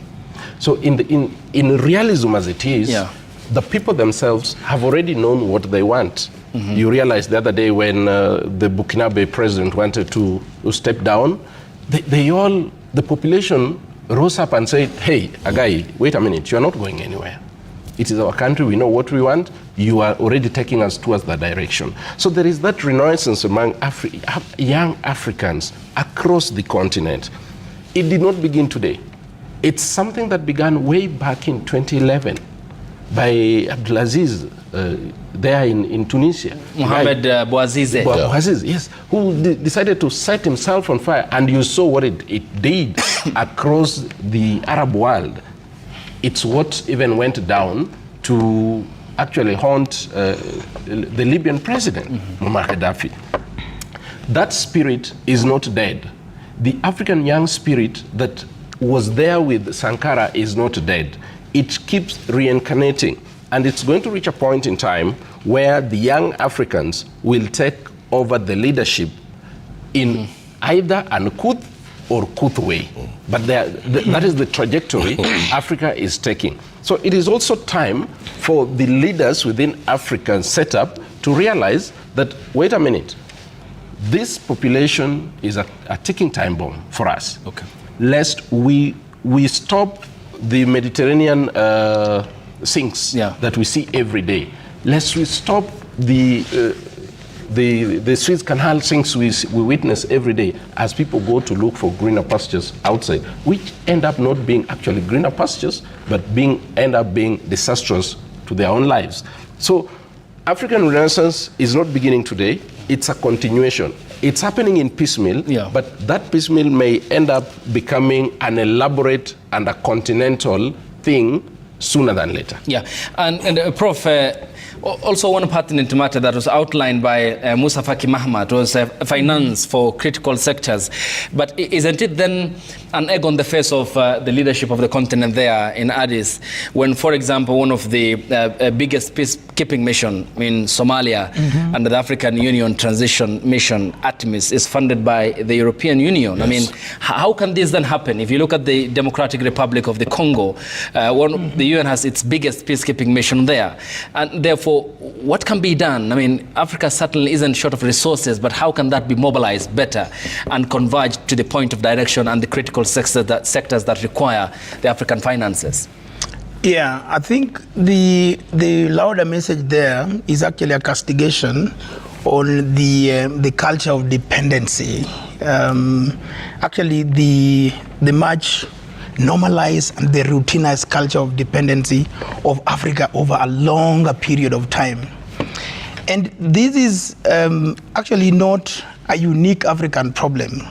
So in realism as it is, the people themselves have already known what they want. You realized the other day when the Burkinabe president wanted to step down, the population rose up and said, hey, Agai, wait a minute, you're not going anywhere. It is our country, we know what we want, you are already taking us towards that direction. So there is that renaissance among young Africans across the continent. It did not begin today. It's something that began way back in 2011 by Abdelaziz there in Tunisia.
Mohamed Bouazizi.
Bouazizi, yes, who decided to set himself on fire, and you saw what it did across the Arab world. It's what even went down to actually haunt the Libyan president, Muammar Gaddafi. That spirit is not dead. The African young spirit that was there with Sankara is not dead. It keeps reincarnating, and it's going to reach a point in time where the young Africans will take over the leadership in either an Kuth or Kuth way. But that is the trajectory Africa is taking. So it is also time for the leaders within African setup to realize that, wait a minute, this population is a ticking time bomb for us.
Okay.
Lest we stop the Mediterranean sinks that we see every day. Lest we stop the Suez Canal sinks we witness every day as people go to look for greener pastures outside, which end up not being actually greener pastures, but end up being disastrous to their own lives. So African Renaissance is not beginning today, it's a continuation. It's happening in piecemeal, but that piecemeal may end up becoming an elaborate and a continental thing sooner than later.
Yeah, and Prof, also one pertinent matter that was outlined by Musa Faki Mahamat was finance for critical sectors. But isn't it then an egg on the face of the leadership of the continent there in Addis, when, for example, one of the biggest peacekeeping mission in Somalia under the African Union Transition Mission, ATMIS, is funded by the European Union? Yes. I mean, how can this then happen? If you look at the Democratic Republic of the Congo, the UN has its biggest peacekeeping mission there. And therefore, what can be done? I mean, Africa certainly isn't short of resources, but how can that be mobilized better and converge to the point of direction and the critical sectors that require the African finances?
Yeah, I think the louder message there is actually a castigation on the culture of dependency. Actually, the much normalized and the routinized culture of dependency of Africa over a longer period of time. And this is actually not a unique African problem.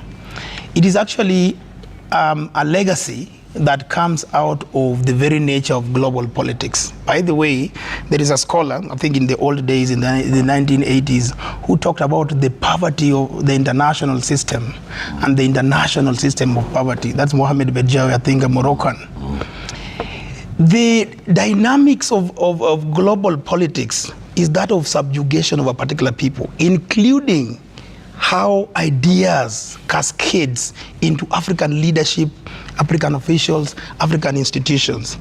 It is actually a legacy that comes out of the very nature of global politics. By the way, there is a scholar, I think in the old days, in the 1980s, who talked about the poverty of the international system and the international system of poverty. That's Mohamed Bedjawi, I think a Moroccan. The dynamics of global politics is that of subjugation of a particular people, including how ideas cascades into African leadership, African officials, African institutions.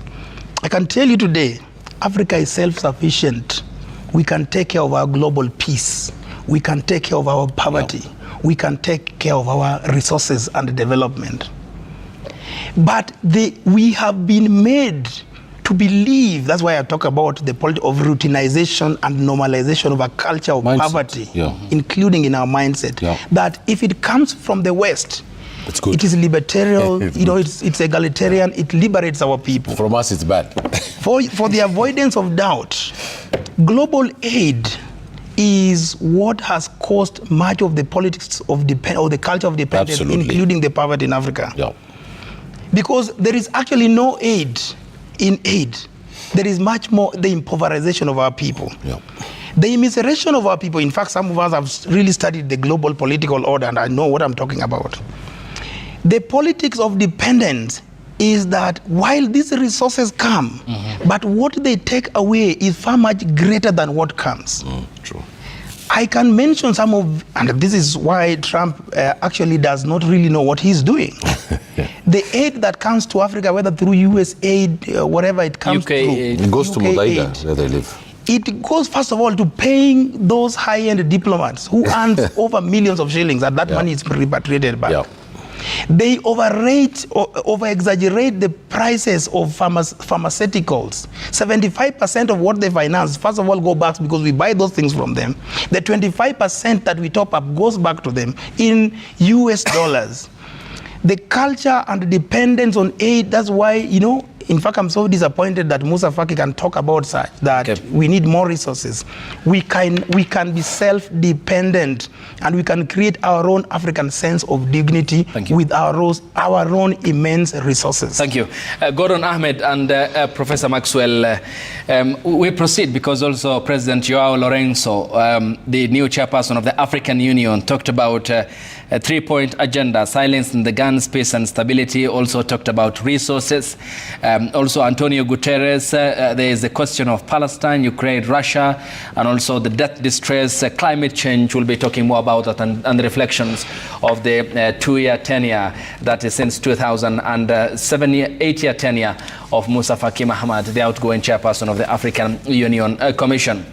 I can tell you today, Africa is self-sufficient. We can take care of our global peace. We can take care of our poverty. We can take care of our resources and development. But we have been made to believe, that's why I talk about the politics of routinization and normalization of a culture of poverty, including in our mindset, that if it comes from the West, it is libertarian, it's egalitarian, it liberates our people.
From us, it's bad.
For the avoidance of doubt, global aid is what has caused much of the politics of the culture of dependence, including the poverty in Africa. Because there is actually no aid in aid. There is much more the impoverization of our people. The immiseration of our people. In fact, some of us have really studied the global political order, and I know what I'm talking about. The politics of dependence is that while these resources come, but what they take away is far much greater than what comes.
True.
I can mention some of, and this is why Trump actually does not really know what he's doing. The aid that comes to Africa, whether through US aid, whatever it comes
UK aid. It goes to Mudaida, where they live.
It goes, first of all, to paying those high-end diplomats who earn over millions of shillings, and that money is repatriated back. They over-exaggerate the prices of pharmaceuticals. 75% of what they finance, first of all, go back because we buy those things from them. The 25% that we top up goes back to them in US dollars. The culture and dependence on aid, that's why, in fact, I'm so disappointed that Musa Faki can talk about such, that we need more resources. We can be self-dependent, and we can create our own African sense of dignity with our own immense resources.
Thank you. Gordon Ahmed and Professor Maxwell, we proceed because also President Joao Lourenço, the new chairperson of the African Union, talked about a three-point agenda: silence in the guns, peace and stability. Also talked about resources. Also Antonio Guterres, there is the question of Palestine, Ukraine, Russia, and also the death distress, climate change. We'll be talking more about that and the reflections of the 2-year tenure, that is since 2007, 8-year tenure of Musa Faki Mahamat, the outgoing chairperson of the African Union Commission.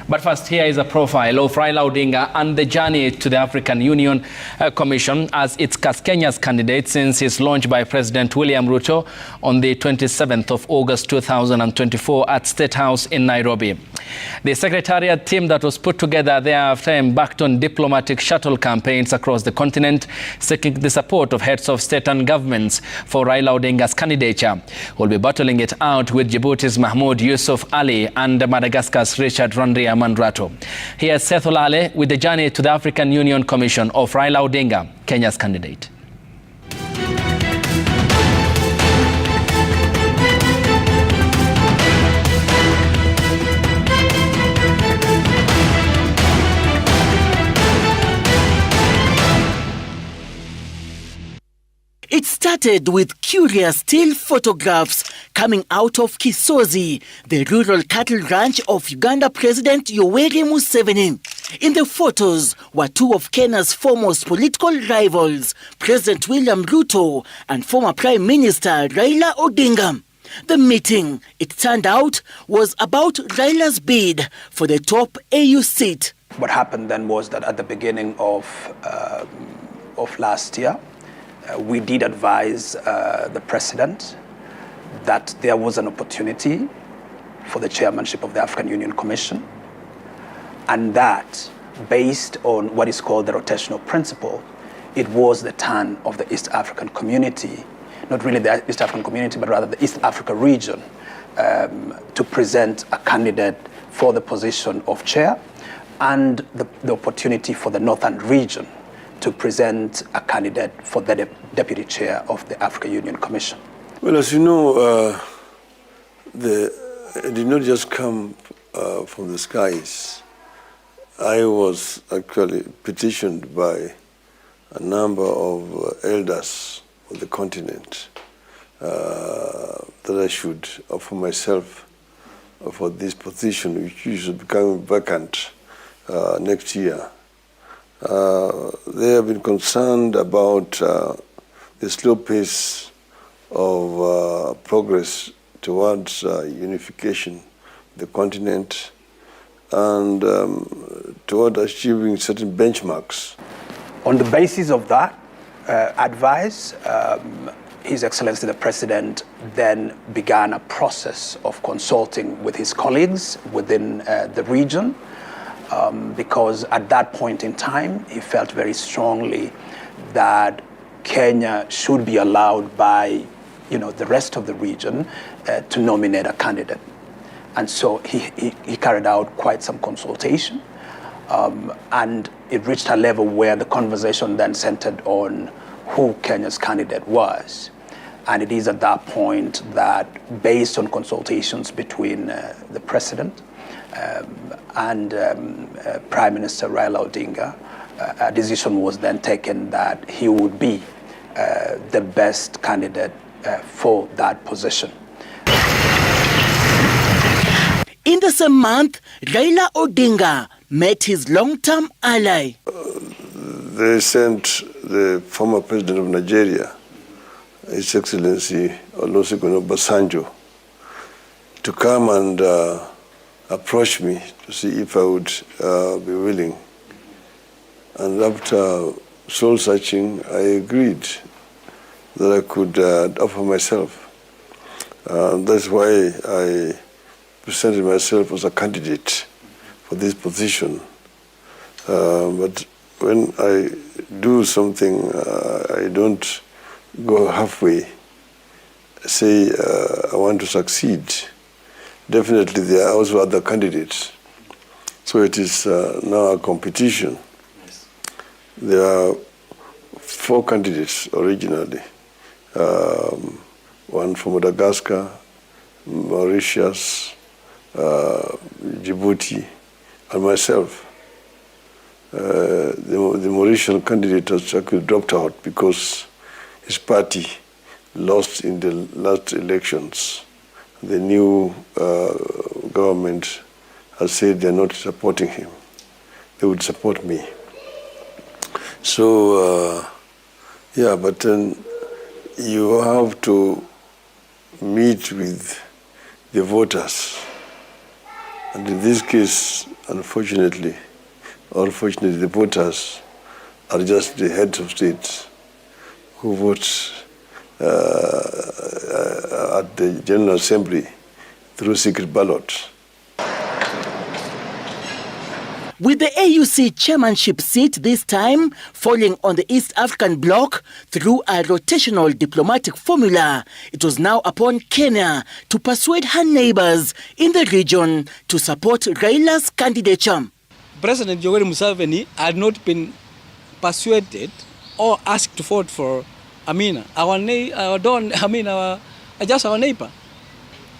But first, here is a profile of Raila Odinga and the journey to the African Union Commission as its Kenya's candidate since his launch by President William Ruto on the 27th of August 2024 at State House in Nairobi. The secretariat team that was put together thereafter embarked on diplomatic shuttle campaigns across the continent, seeking the support of heads of state and governments for Raila Odinga's candidature. We'll be battling it out with Djibouti's Mahmoud Yusuf Ali and Madagascar's Richard Randria Mandrato. Here's Seth Olale with the journey to the African Union Commission of Raila Odinga, Kenya's candidate.
It started with curious still photographs coming out of Kisozi, the rural cattle ranch of Uganda President Yoweri Museveni. In the photos were two of Kenya's foremost political rivals, President William Ruto and former Prime Minister Raila Odinga. The meeting, it turned out, was about Raila's bid for the top AU seat.
What happened then was that at the beginning of last year, we did advise the president that there was an opportunity for the chairmanship of the African Union Commission, and that based on what is called the rotational principle, it was the turn of the East African community, not really the East African community, but rather the East Africa region, to present a candidate for the position of chair, and the opportunity for the Northern region to present a candidate for the deputy chair of the African Union Commission.
Well, as you know, it did not just come from the skies. I was actually petitioned by a number of elders of the continent that I should offer myself for this position, which should become vacant next year. They have been concerned about the slow pace of progress towards unification of the continent and toward achieving certain benchmarks.
On the basis of that advice, His Excellency the President then began a process of consulting with his colleagues within the region, because at that point in time, he felt very strongly that Kenya should be allowed by, the rest of the region to nominate a candidate. And so he carried out quite some consultation, and it reached a level where the conversation then centered on who Kenya's candidate was. And it is at that point that, based on consultations between the President and Prime Minister Raila Odinga, a decision was then taken that he would be the best candidate for that position.
In the same month, Raila Odinga met his long-term ally.
They sent the former president of Nigeria, His Excellency Olusegun Obasanjo, to come and approach me to see if I would be willing. And after soul searching, I agreed that I could offer myself. That's why I presented myself as a candidate for this position. But when I do something, I don't go halfway, say I want to succeed. Definitely there are also other candidates. So it is now a competition. There are 4 candidates originally. One from Madagascar, Mauritius, Djibouti, and myself. The Mauritian candidate has actually dropped out because his party lost in the last elections. The new government has said they're not supporting him. They would support me. So, yeah, but then you have to meet with the voters. And in this case, unfortunately, or fortunately, the voters are just the heads of states who vote at the General Assembly through secret ballot.
With the AUC chairmanship seat this time falling on the East African bloc through a rotational diplomatic formula, it was now upon Kenya to persuade her neighbors in the region to support Raila's candidature.
President Yoweri Museveni had not been persuaded or asked to vote for Amina, our neighbor,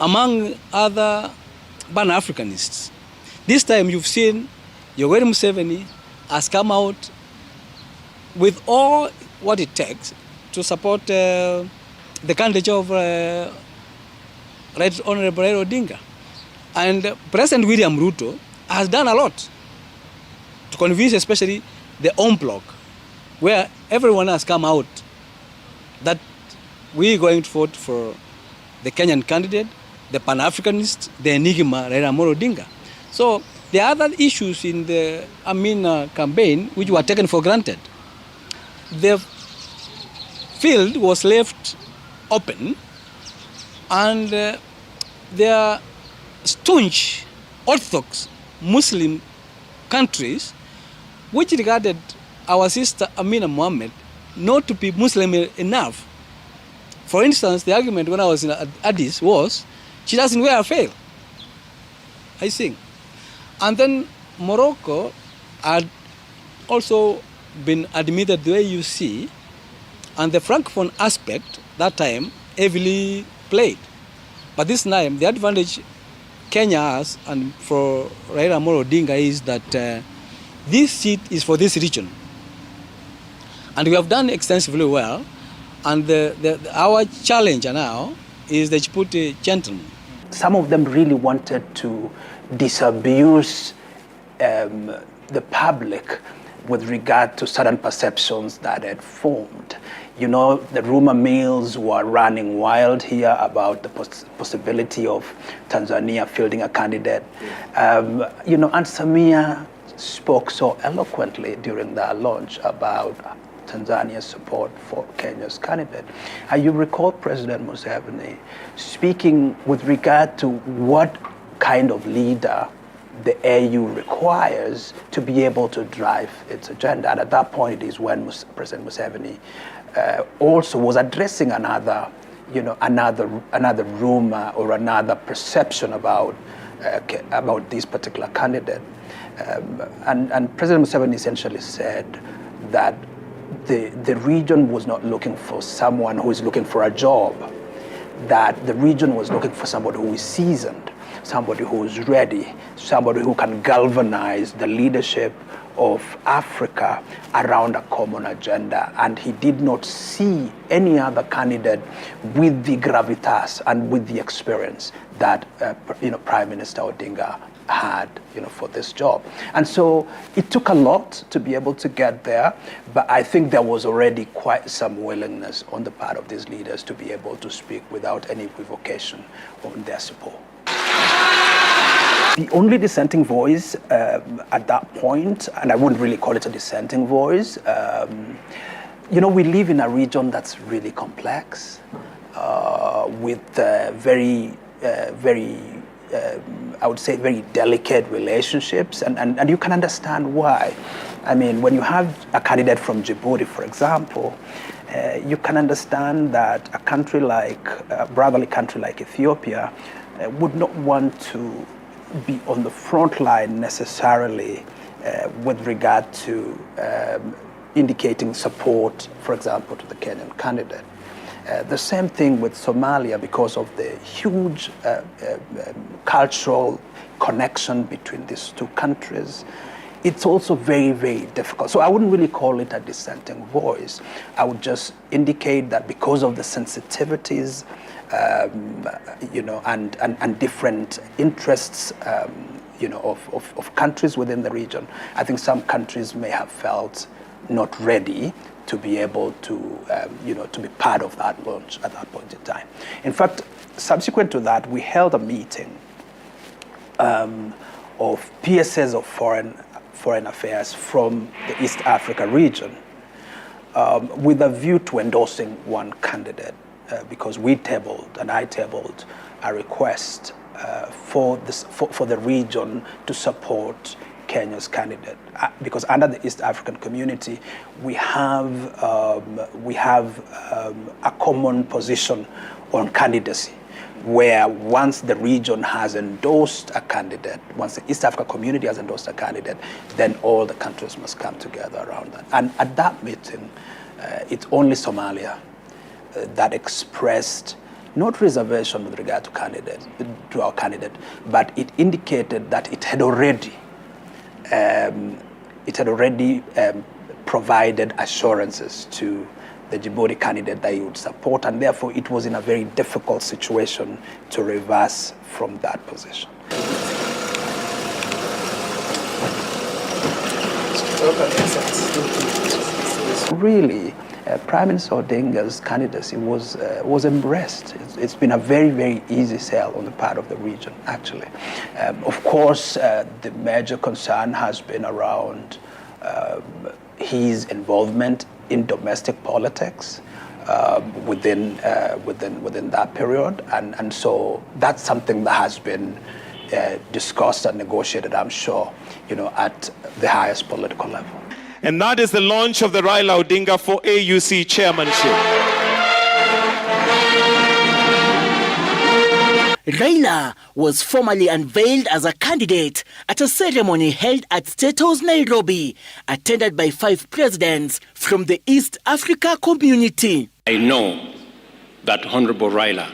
among other Pan-Africanists. This time you've seen Yoweri Museveni has come out with all what it takes to support the candidature of Right Honorable Raila Odinga. And President William Ruto has done a lot to convince especially the home bloc, where everyone has come out that we're going to vote for the Kenyan candidate, the Pan-Africanist, the enigma Raila Odinga. So there are other issues in the Amina campaign which were taken for granted. The field was left open, and there are staunch Orthodox Muslim countries which regarded our sister Amina Mohammed not to be Muslim enough. For instance, the argument when I was in Addis was, she doesn't wear a veil, I think. And then Morocco had also been admitted the AUC, and the Francophone aspect that time heavily played. But this time, the advantage Kenya has, and for Raila Odinga, is that this seat is for this region. And we have done extensively well, and our challenge now is the Djibouti gentleman.
Some of them really wanted to disabuse the public with regard to certain perceptions that had formed. You know, the rumor mills were running wild here about the possibility of Tanzania fielding a candidate. You know, Aunt Samia spoke so eloquently during that launch about Tanzania's support for Kenya's candidate. You recall President Museveni speaking with regard to what kind of leader the AU requires to be able to drive its agenda. And at that point, it is when President Museveni also was addressing another rumor or another perception about this particular candidate. And President Museveni essentially said that the region was not looking for someone who is looking for a job, that the region was looking for somebody who is seasoned, somebody who is ready, somebody who can galvanize the leadership of Africa around a common agenda. And he did not see any other candidate with the gravitas and with the experience that Prime Minister Odinga had for this job. And so it took a lot to be able to get there, but I think there was already quite some willingness on the part of these leaders to be able to speak without any equivocation on their support. The only dissenting voice at that point, and I wouldn't really call it a dissenting voice, we live in a region that's really complex, with very I would say very delicate relationships, and you can understand why. I mean, when you have a candidate from Djibouti, for example, you can understand that a brotherly country like Ethiopia would not want to be on the front line necessarily with regard to indicating support, for example, to the Kenyan candidate. The same thing with Somalia, because of the huge cultural connection between these two countries. It's also very, very difficult. So I wouldn't really call it a dissenting voice. I would just indicate that because of the sensitivities, and different interests, of countries within the region, I think some countries may have felt not ready to be able to, to be part of that launch at that point in time. In fact, subsequent to that, we held a meeting of PSs of foreign affairs from the East Africa region with a view to endorsing one candidate, because I tabled a request for the region to support Kenya's candidate, because under the East African community we have a common position on candidacy, where once the region has endorsed a candidate, once the East Africa community has endorsed a candidate, then all the countries must come together around that. And at that meeting, it's only Somalia that expressed not reservation with regard to our candidate, but it indicated that it had already provided assurances to the Djibouti candidate that he would support, and therefore it was in a very difficult situation to reverse from that position. Really, Prime Minister Odinga's candidacy was embraced. It's been a very, very easy sell on the part of the region, actually. Of course, the major concern has been around his involvement in domestic politics within that period, and so that's something that has been discussed and negotiated, I'm sure, at the highest political level.
And that is the launch of the Raila Odinga for AUC chairmanship.
Raila was formally unveiled as a candidate at a ceremony held at State House, Nairobi, attended by 5 presidents from the East Africa community.
I know that Honorable Raila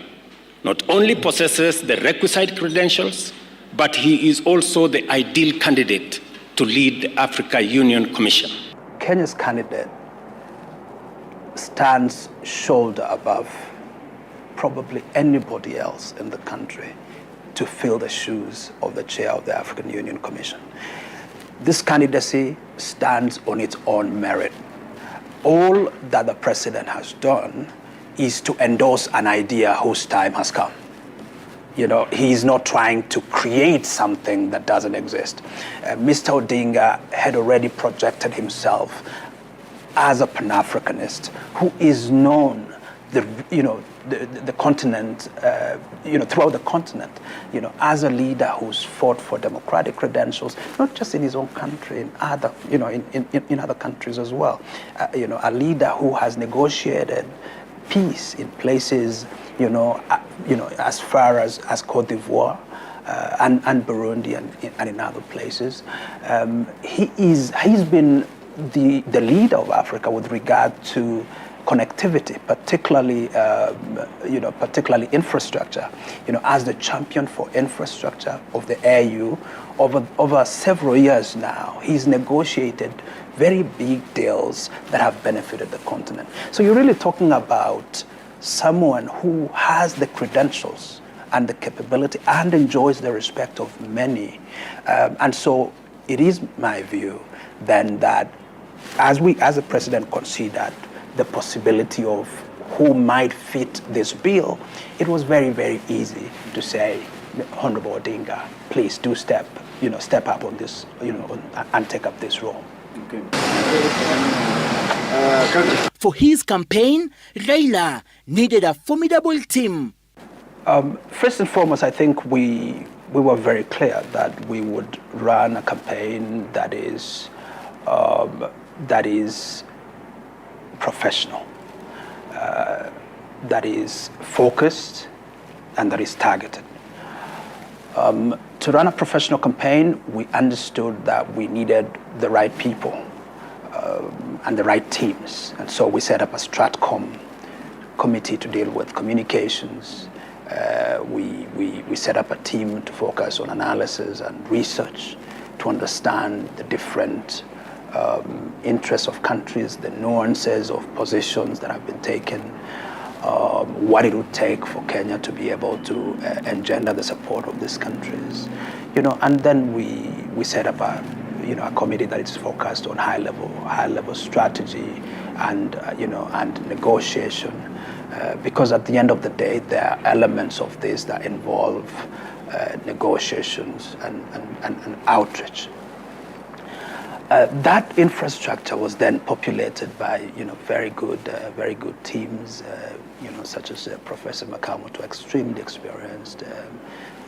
not only possesses the requisite credentials, but he is also the ideal candidate to lead the Africa Union Commission.
Kenya's candidate stands shoulder above probably anybody else in the country to fill the shoes of the chair of the African Union Commission. This candidacy stands on its own merit. All that the president has done is to endorse an idea whose time has come. He's not trying to create something that doesn't exist. Mr. Odinga had already projected himself as a Pan-Africanist who is known the continent, throughout the continent, as a leader who's fought for democratic credentials, not just in his own country, in other, in other countries as well. A leader who has negotiated peace in places, as far as Côte d'Ivoire and Burundi and in other places. He's been the leader of Africa with regard to connectivity, particularly particularly infrastructure. As the champion for infrastructure of the AU over several years now, he's negotiated very big deals that have benefited the continent. So you're really talking about someone who has the credentials and the capability and enjoys the respect of many. And so it is my view then that as the president considered the possibility of who might fit this bill, it was very, very easy to say, Honorable Odinga, please do step up on this, and take up this role.
Okay. For his campaign, Raila needed a formidable team.
First and foremost, I think we were very clear that we would run a campaign that is professional, that is focused, and that is targeted. To run a professional campaign, we understood that we needed the right people and the right teams. And so we set up a Stratcom committee to deal with communications. We set up a team to focus on analysis and research to understand the different interests of countries, the nuances of positions that have been taken, what it would take for Kenya to be able to engender the support of these countries, and then we set up a committee that is focused on high level strategy and and negotiation, because at the end of the day there are elements of this that involve negotiations and outreach. That infrastructure was then populated by very good teams, such as Professor Makamoto, extremely experienced,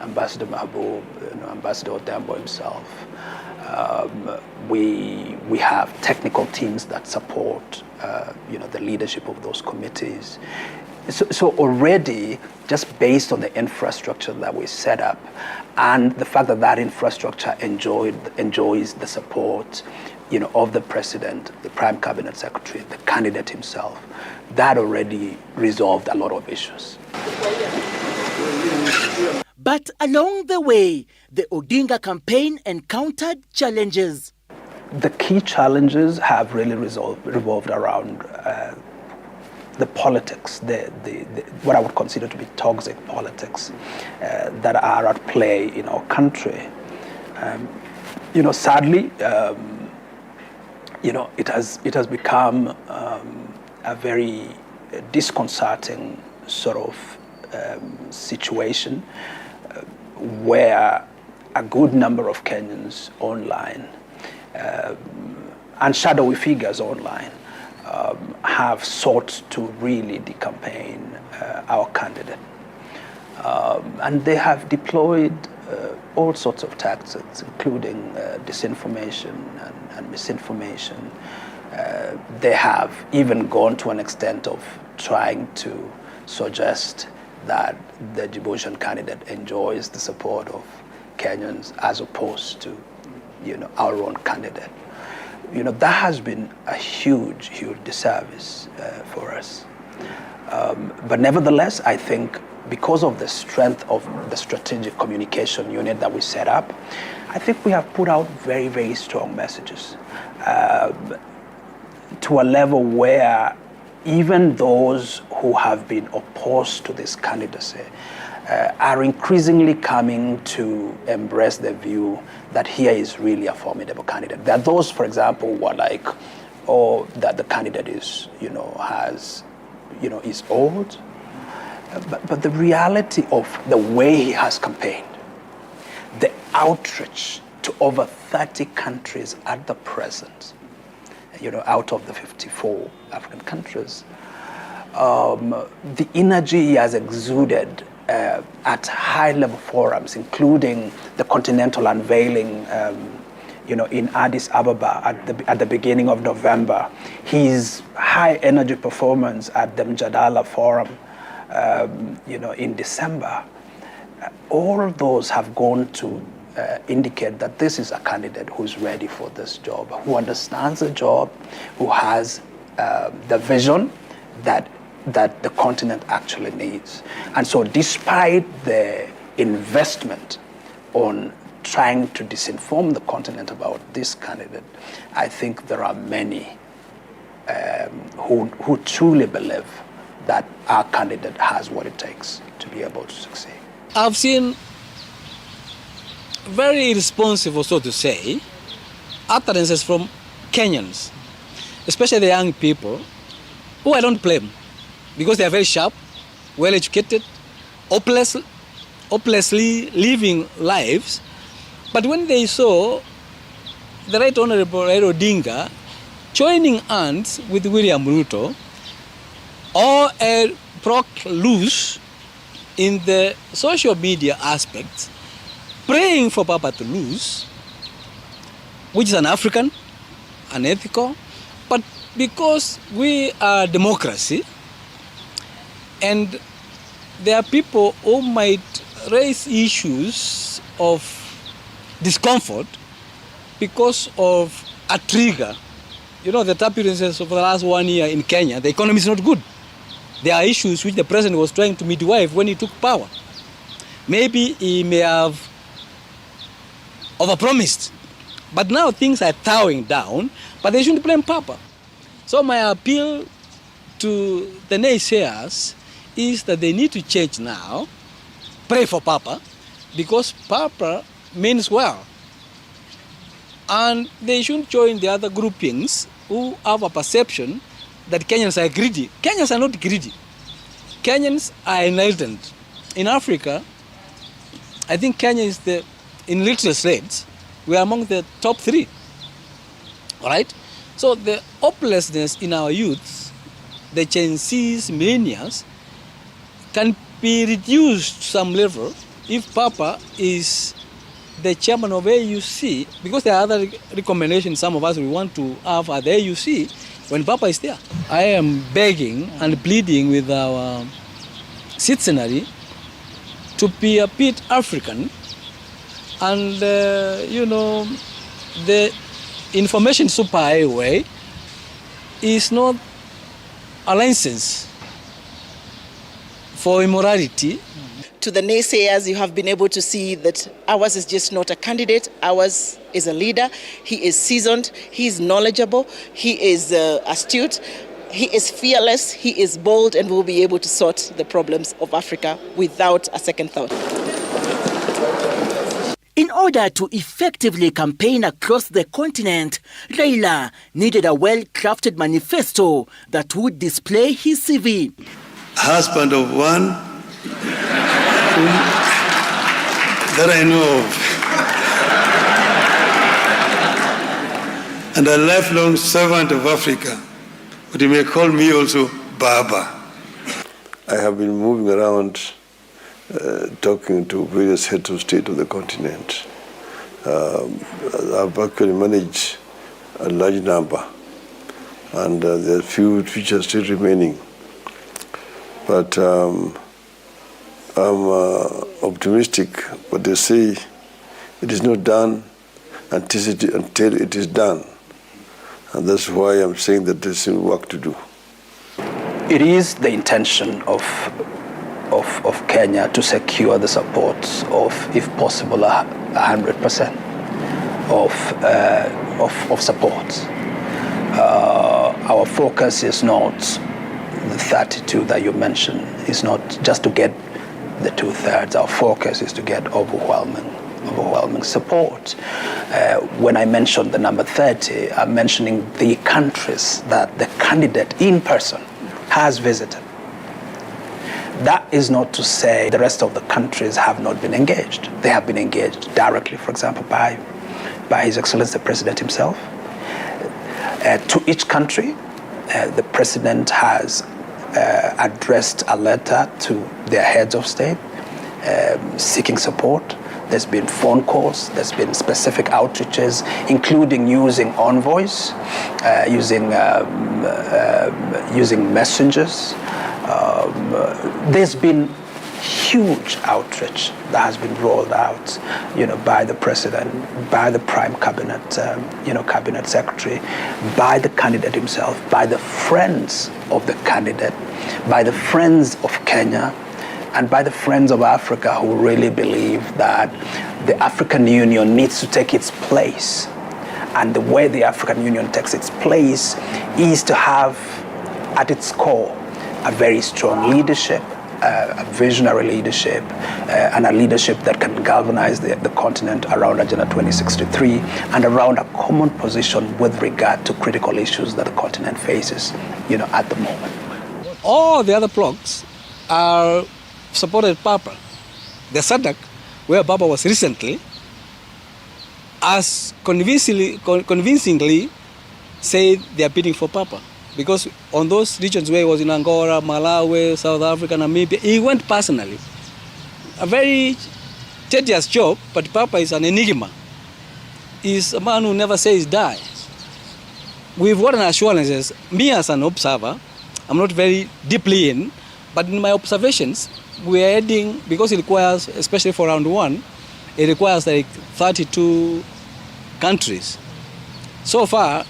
Ambassador Mahbub, Ambassador Odinga himself. We have technical teams that support the leadership of those committees. So already, just based on the infrastructure that we set up and the fact that that infrastructure enjoys the support of the president, the prime cabinet secretary, the candidate himself, that already resolved a lot of issues.
But along the way, the Odinga campaign encountered challenges.
The key challenges have really revolved around the politics, what I would consider to be toxic politics that are at play in our country. Sadly, it has become a very disconcerting sort of situation where a good number of Kenyans online and shadowy figures online have sought to really decampaign our candidate. And they have deployed all sorts of tactics, including disinformation and misinformation. They have even gone to an extent of trying to suggest that the Djiboutian candidate enjoys the support of Kenyans as opposed to our own candidate. That has been a huge disservice for us. But nevertheless, I think because of the strength of the strategic communication unit that we set up, I think we have put out very, very strong messages to a level where even those who have been opposed to this candidacy are increasingly coming to embrace the view that here is really a formidable candidate. There are those, for example, who are like, that the candidate is, is old. But the reality of the way he has campaigned, the outreach to over 30 countries at the present, out of the 54 African countries, the energy he has exuded at high-level forums, including the continental unveiling, in Addis Ababa at the beginning of November, his high-energy performance at the Mjadala Forum, in December. All of those have gone to indicate that this is a candidate who's ready for this job, who understands the job, who has the vision, that the continent actually needs. And so despite the investment on trying to disinform the continent about this candidate, I think there are many who truly believe that our candidate has what it takes to be able to succeed.
I've seen very irresponsible, so to say, utterances from Kenyans, especially the young people, who I don't blame, because they are very sharp, well-educated, hopelessly living lives. But when they saw the Right Honorable Raila Odinga joining hands with William Ruto, or broke loose in the social media aspect, praying for Papa to lose, which is an African, unethical, but because we are democracy, and there are people who might raise issues of discomfort because of a trigger. You know, the turbulences of the last 1 year in Kenya, the economy is not good. There are issues which the president was trying to midwife when he took power. Maybe he may have overpromised, but now things are thawing down, but they shouldn't blame Papa. So my appeal to the naysayers is that they need to change now, pray for Papa, because Papa means well. And they shouldn't join the other groupings who have a perception that Kenyans are greedy. Kenyans are not greedy. Kenyans are enlightened. In Africa, I think Kenya is in literacy rates, we are among the top 3. All right? So the hopelessness in our youth, the Gen Zs, millennials, can be reduced to some level if Papa is the chairman of AUC, because there are other recommendations some of us we want to have at the AUC when Papa is there. I am begging and pleading with our citizenry to be a bit African, and you know, the information superhighway is not a license for immorality.
To the naysayers, you have been able to see that ours is just not a candidate. Ours is a leader. He is seasoned. He is knowledgeable. He is astute. He is fearless. He is bold, and will be able to sort the problems of Africa without a second thought.
In order to effectively campaign across the continent, Raila needed a well-crafted manifesto that would display his CV.
Husband of one that I know of, and a lifelong servant of Africa, but you may call me also Baba. I have been moving around talking to various heads of state of the continent. I've actually managed a large number, and there are few which are still remaining. But I'm optimistic, but they say it is not done until it is done. And that's why I'm saying that there's still work to do.
It is the intention of Kenya to secure the support of, if possible, 100% of support. Our focus is not the 32 that you mentioned. It's not just to get the 2/3. Our focus is to get overwhelming support. When I mentioned the number 30, I'm mentioning the countries that the candidate in person has visited. That is not to say the rest of the countries have not been engaged. They have been engaged directly, for example, by His Excellency the President himself. To each country, the President has addressed a letter to their heads of state seeking support. There's been phone calls, there's been specific outreaches, including using envoys, using messengers. There's been huge outreach that has been rolled out, by the president, by the prime cabinet, cabinet secretary, by the candidate himself, by the friends of the candidate, by the friends of Kenya, and by the friends of Africa who really believe that the African Union needs to take its place. And the way the African Union takes its place is to have at its core a very strong leadership, a visionary leadership, and a leadership that can galvanize the continent around Agenda 2063 and around a common position with regard to critical issues that the continent faces, at the moment.
All the other blocs are supported Papa. The SADC, where Papa was recently, as convincingly said they are bidding for Papa. Because on those regions where he was in Angola, Malawi, South Africa, Namibia, he went personally. A very tedious job, but Papa is an enigma. He's a man who never says die. We've gotten assurances. Me as an observer, I'm not very deeply in, but in my observations, we are heading, because it requires, especially for round one, it requires like 32 countries. So far,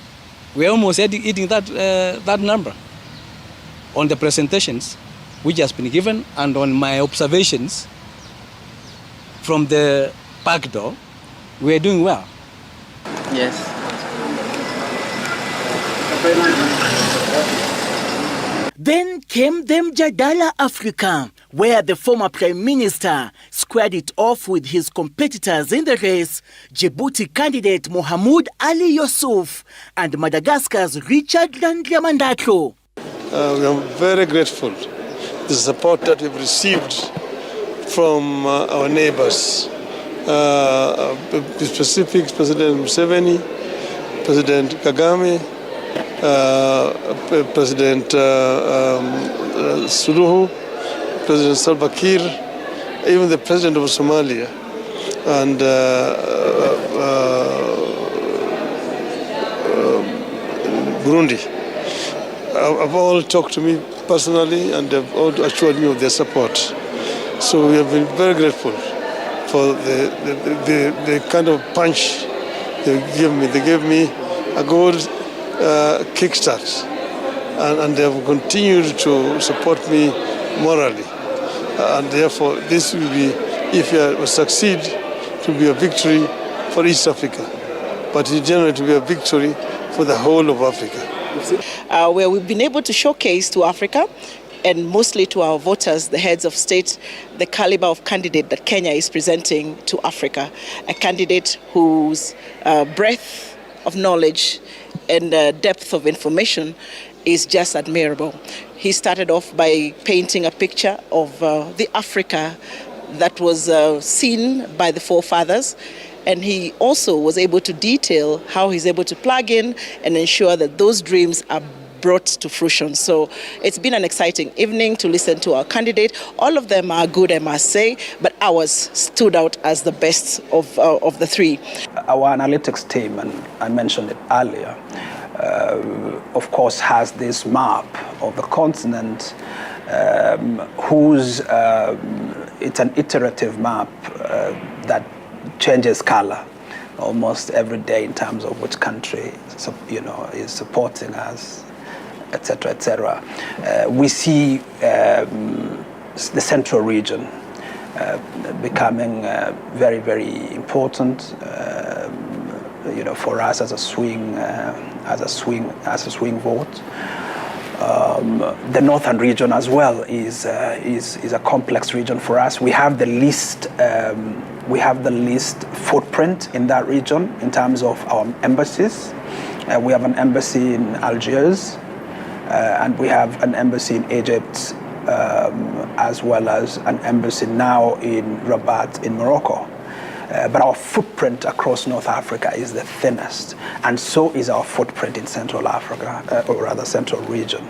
we're almost hitting that number on the presentations which has been given and on my observations from the back door. We're doing well.
Yes. Then came the Mjadala Africa, where the former Prime Minister squared it off with his competitors in the race, Djibouti candidate Mohamed Ali Yusuf and Madagascar's Richard Landriamandatro.
We are very grateful the support that we've received from our neighbors, specific President Museveni, President Kagame, President Suluhu, President Salva Kiir, even the President of Somalia, and Burundi. Have all talked to me personally and have all assured me of their support. So we have been very grateful for the kind of punch they gave me. They gave me a good kickstart, and they have continued to support me morally. And therefore, this will be, if we succeed, it will be a victory for East Africa, but in general, it will be a victory for the whole of Africa.
Where we've been able to showcase to Africa and mostly to our voters, the heads of state, the caliber of candidate that Kenya is presenting to Africa, a candidate whose breadth of knowledge and depth of information is just admirable. He started off by painting a picture of the Africa that was seen by the forefathers, and he also was able to detail how he's able to plug in and ensure that those dreams are brought to fruition. So it's been an exciting evening to listen to our candidate. All of them are good, I must say, but ours stood out as the best of the three.
Our analytics team, and I mentioned it earlier, of course has this map of the continent whose it's an iterative map that changes color almost every day in terms of which country is supporting us, etc., etc. We see the central region becoming very, very important, for us as a swing vote. The northern region as well is a complex region for us. We have the least footprint in that region in terms of our embassies. We have an embassy in Algiers, and we have an embassy in Egypt, as well as an embassy now in Rabat in Morocco. But our footprint across North Africa is the thinnest, and so is our footprint in Central Africa, or rather Central region.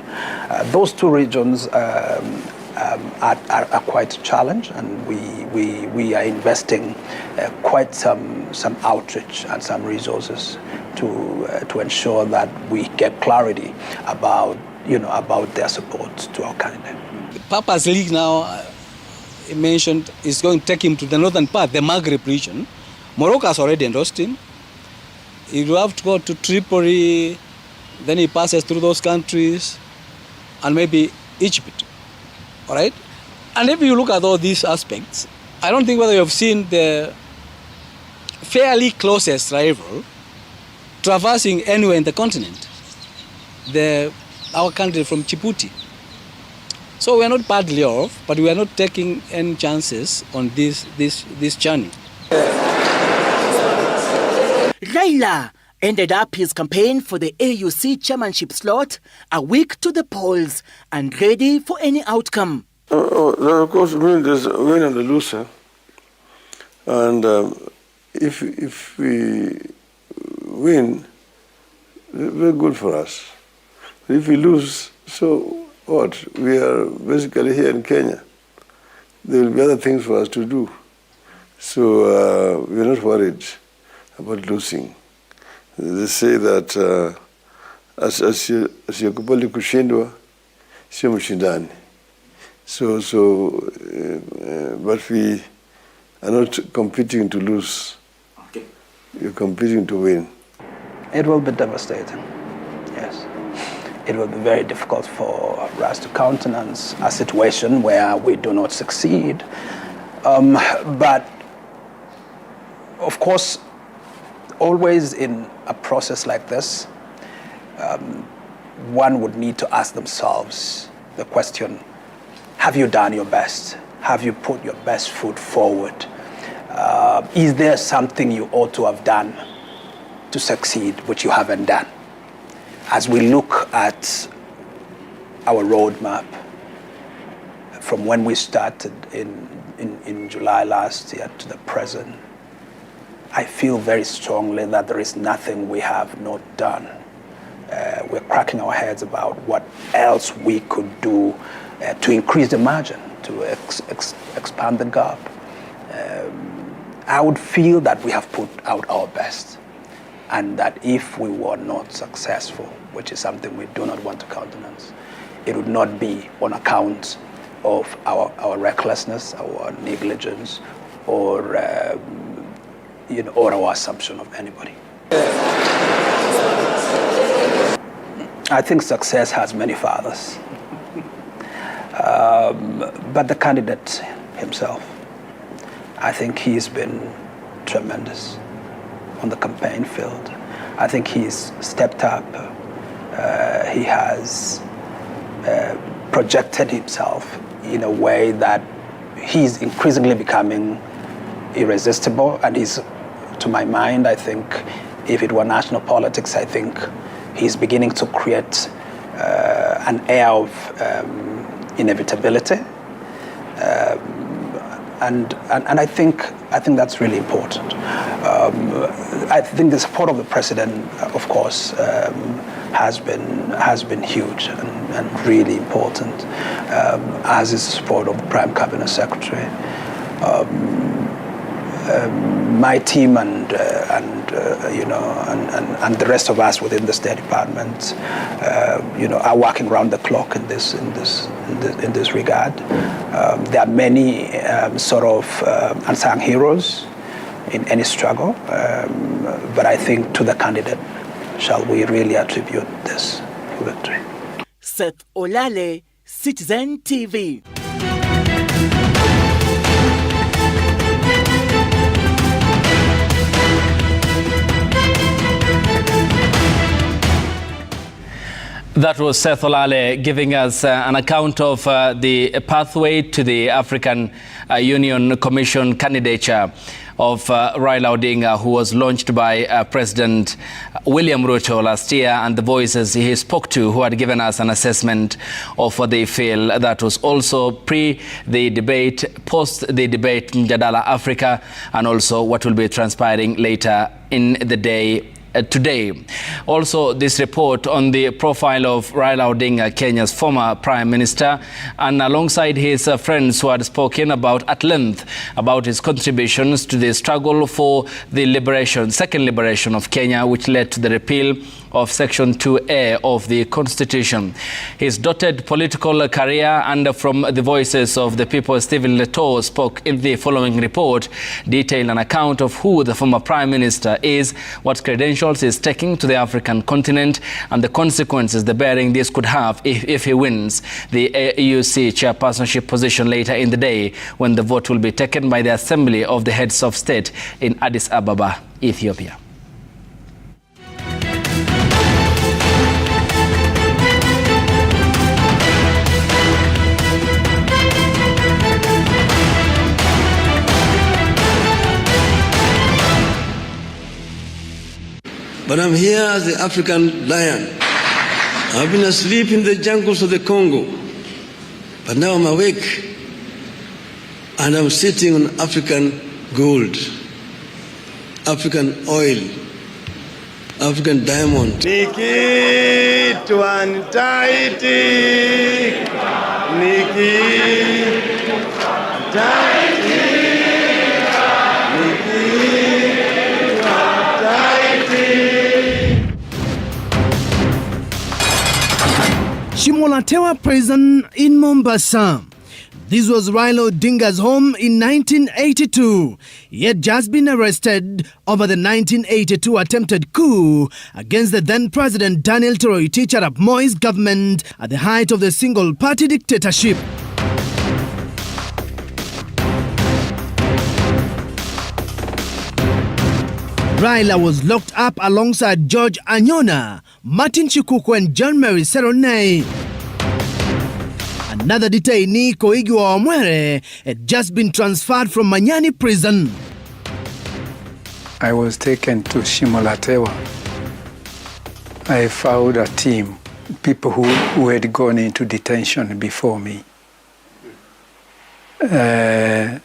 Those two regions are quite a challenge, and we are investing quite some outreach and some resources to ensure that we get clarity about their support to our candidate.
Papa's League now mentioned is going to take him to the northern part, the Maghreb region. Morocco has already endorsed him. He will have to go to Tripoli, then he passes through those countries, and maybe Egypt. All right? And if you look at all these aspects, I don't think whether you have seen the fairly closest rival traversing anywhere in the continent, our country from Djibouti. So we are not badly off, but we are not taking any chances on this journey.
Raila ended up his campaign for the AUC chairmanship slot a week to the polls and ready for any outcome.
Of course, there's a win and a loser. And if we win, very good for us. If we lose, so what? We are basically here in Kenya. There will be other things for us to do. So we're not worried about losing. They say that asiyekubali kushindwa sio mshindani. But we are not competing to lose. Okay. We're competing to win.
It will be devastating, yes. It will be very difficult for us to countenance a situation where we do not succeed. But of course, always in a process like this, one would need to ask themselves the question, have you done your best? Have you put your best foot forward? Is there something you ought to have done to succeed, which you haven't done? As we look at our roadmap, from when we started in July last year to the present, I feel very strongly that there is nothing we have not done. We're cracking our heads about what else we could do to increase the margin, to expand the gap. I would feel that we have put out our best, and that if we were not successful, which is something we do not want to countenance, it would not be on account of our recklessness, our negligence, or or our assumption of anybody. I think success has many fathers, but the candidate himself, I think he's been tremendous on the campaign field. I think he's stepped up. He has projected himself in a way that he's increasingly becoming irresistible, and he's, to my mind, I think, if it were national politics, I think he's beginning to create an air of inevitability, and I think that's really important. I think the support of the president, of course, has been huge and really important, as is the support of the Prime Cabinet Secretary. My team and the rest of us within the State Department, are working around the clock in this regard. There are many sort of unsung heroes in any struggle, but I think to the candidate shall we really attribute this victory.
Seth Olale, Citizen TV.
That was Seth Olale giving us an account of the pathway to the African Union Commission candidature of Raila Odinga, who was launched by President William Ruto last year, and the voices he spoke to who had given us an assessment of what they feel. That was also pre the debate, post the debate in Mjadala Africa, and also what will be transpiring later in the day today. Also, this report on the profile of Raila Odinga, Kenya's former Prime Minister, and alongside his friends who had spoken at length about his contributions to the struggle for the second liberation of Kenya, which led to the repeal of Section 2A of the Constitution. His dotted political career and from the voices of the people, Stephen Leto spoke in the following report, detailed an account of who the former Prime Minister is, what credentials he's taking to the African continent, and the consequences the bearing this could have if he wins the AUC chairpersonship position later in the day, when the vote will be taken by the Assembly of the Heads of State in Addis Ababa, Ethiopia.
But I'm here as the African lion. I've been asleep in the jungles of the Congo, but now I'm awake, and I'm sitting on African gold, African oil, African diamond.
Niki tuantaiti, Niki taiti, Niki tuantaiti.
Shimolatewa Prison in Mombasa. This was Raila Odinga's home in 1982. He had just been arrested over the 1982 attempted coup against the then President Daniel Toroitich Arap Moi's government at the height of the single-party dictatorship. Raila was locked up alongside George Anyona, Martin Chikuku and John Mary Seronei. Another detainee, Koigi Wamwere, had just been transferred from Manyani prison.
I was taken to Shimolatewa. I found a team, people who had gone into detention before me. And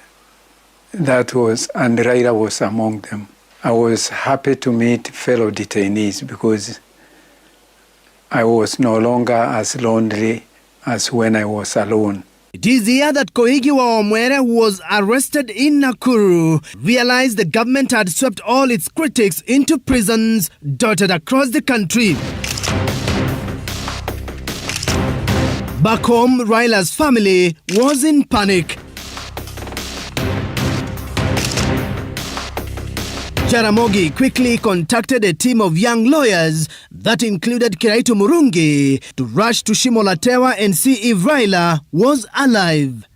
Raila was among them. I was happy to meet fellow detainees because I was no longer as lonely as when I was alone.
It is here that Koigi Wamwere, who was arrested in Nakuru, realized the government had swept all its critics into prisons dotted across the country. Back home, Raila's family was in panic. Jaramogi quickly contacted a team of young lawyers that included Kiraitu Murungi to rush to Shimolatewa and see if Raila was alive.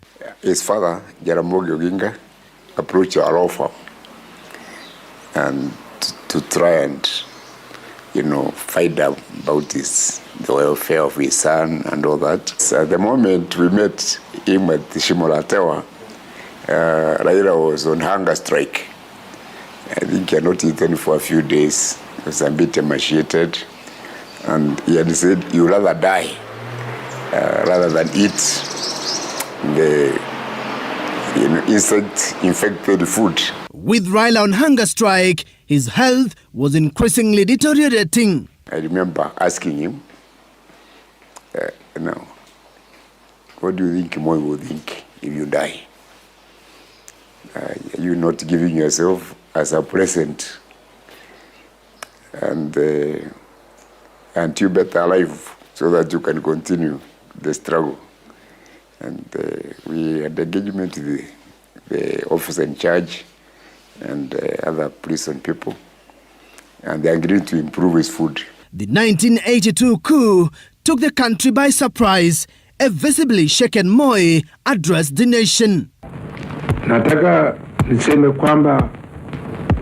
His father, Jaramogi Odinga, approached our law firm and to try and, find out about the welfare of his son and all that. So at the moment we met him at Shimolatewa, Raila was on hunger strike. I think he had not eaten for a few days. He was a bit emaciated. And he had said, you'd rather die rather than eat the insect-infected food.
With Raila on hunger strike, his health was increasingly deteriorating.
I remember asking him, what do you think Moi will think if you die? Are you not giving yourself as a present, and you better alive so that you can continue the struggle. And we had engagement with the officer in charge and other prison people, and they agreed to improve his food.
The 1982 coup took the country by surprise. A visibly shaken Moi addressed the nation.
Nataka niseme kwamba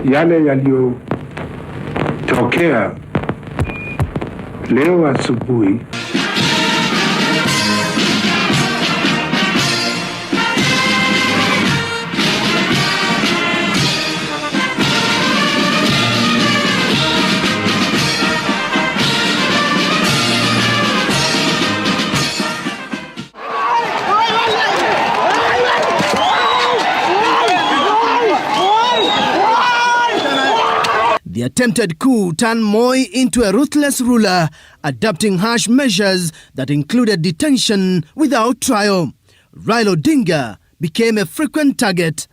yale yaliyotokea leo asubuhi
The attempted coup turned Moi into a ruthless ruler, adopting harsh measures that included detention without trial. Raila Odinga became a frequent target.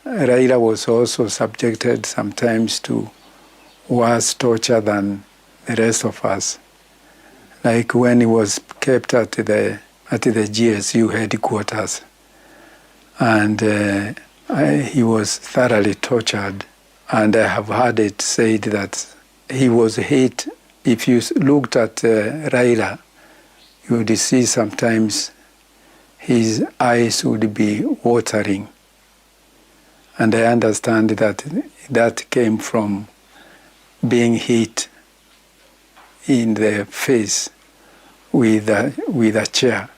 Raila was also subjected sometimes to worse torture than the rest of us. Like when he was kept at the GSU headquarters, and he was thoroughly tortured. And I have heard it said that he was hit. If you looked at Raila, you would see sometimes his eyes would be watering. And I understand that that came from being hit in the face with a chair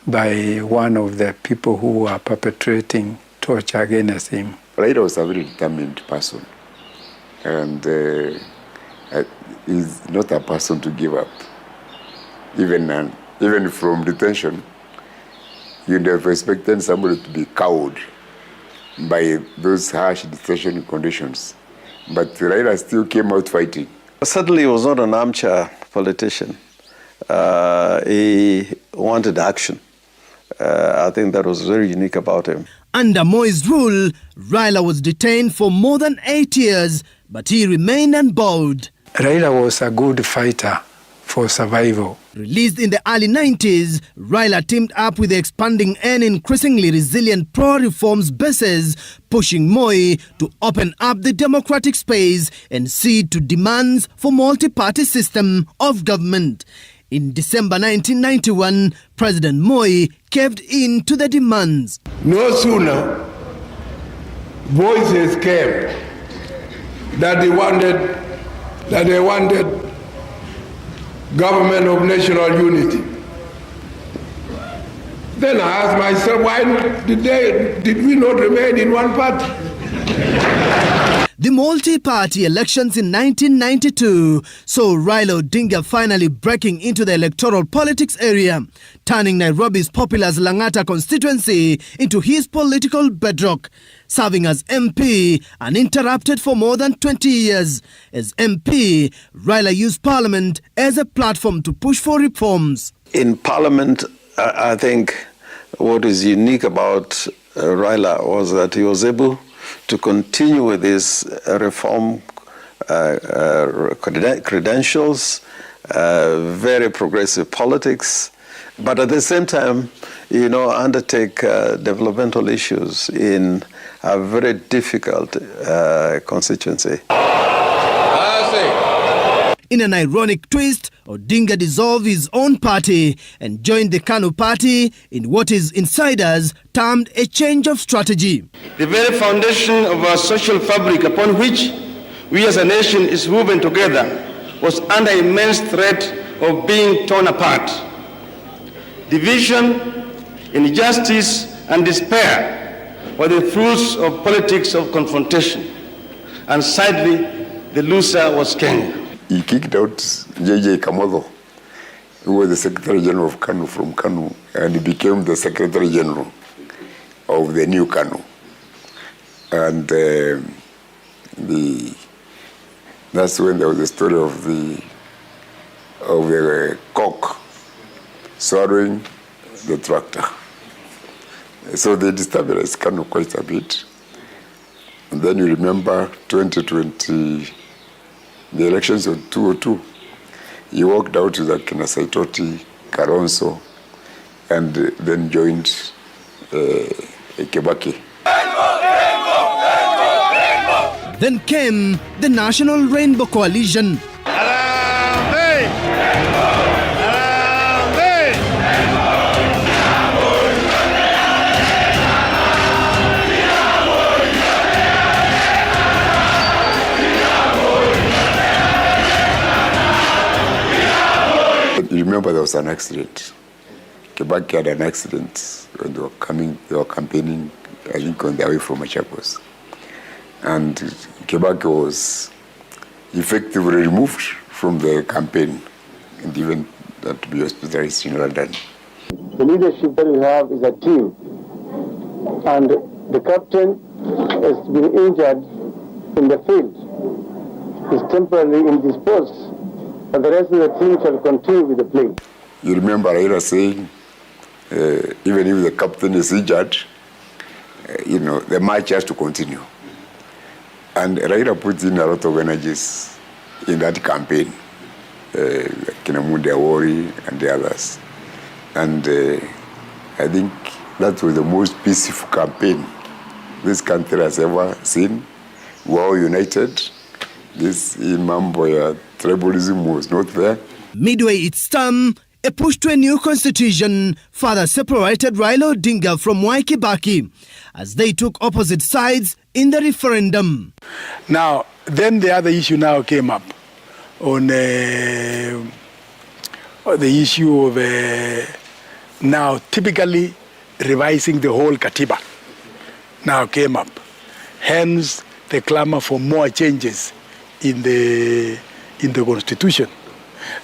by one of the people who were perpetrating torture against him.
Raila was a very determined person, and he's not a person to give up. Even from detention, you'd have expected somebody to be cowed by those harsh detention conditions. But Raila still came out fighting.
Certainly he was not an armchair politician. He wanted action. I think that was very unique about him.
Under Moi's rule, Raila was detained for more than 8 years, but he remained unbowed.
Raila was a good fighter for survival.
Released in the early 90s, Raila teamed up with the expanding and increasingly resilient pro-reforms bases, pushing Moi to open up the democratic space and cede to demands for multi-party system of government. In December 1991, President Moi caved in to the demands.
No sooner voices came that they wanted government of national unity. Then I asked myself, why did we not remain in one party?
The multi-party elections in 1992 saw Raila Odinga finally breaking into the electoral politics area, turning Nairobi's populous Lang'ata constituency into his political bedrock, serving as MP uninterrupted for more than 20 years. As MP, Raila used Parliament as a platform to push for reforms.
In Parliament, I think what is unique about Raila was that he was able to continue with his reform credentials, very progressive politics, but at the same time, undertake developmental issues in a very difficult constituency.
In an ironic twist, Odinga dissolved his own party and joined the KANU party in what his insiders termed a change of strategy.
The very foundation of our social fabric upon which we as a nation is woven together was under immense threat of being torn apart. Division, injustice, and despair were the fruits of politics of confrontation, and sadly, the loser was king.
He kicked out J.J. Kamodo, who was the Secretary General of KANU from KANU, and he became the Secretary General of the new KANU. And that's when there was the story of the cock swallowing the tractor. So they destabilized KANU quite a bit. And then you remember 2020, the elections of 2002, he walked out with Akina Saitoti, Kalonzo, and then joined Kibaki.
Then came the National Rainbow Coalition.
You remember there was an accident. Kibaki had an accident when they were campaigning, I think, on their way from Machakos. And Kibaki was effectively removed from the campaign and even had to be hospitalized in London.
The leadership that we have is a team. And the captain has been injured in the field. He's temporarily indisposed. But the rest of the team shall continue with the play.
You remember Raila saying, even if the captain is injured, the match has to continue. And Raila put in a lot of energies in that campaign, Kinamundi Awori and the others. And I think that was the most peaceful campaign this country has ever seen. We were all united. This mambo ya tribalism was not there.
Midway its term, a push to a new constitution further separated Raila Odinga from Mwai Kibaki as they took opposite sides in the referendum.
Now, then the other issue now came up on the issue of now typically revising the whole Katiba now came up. Hence, the clamor for more changes in the constitution.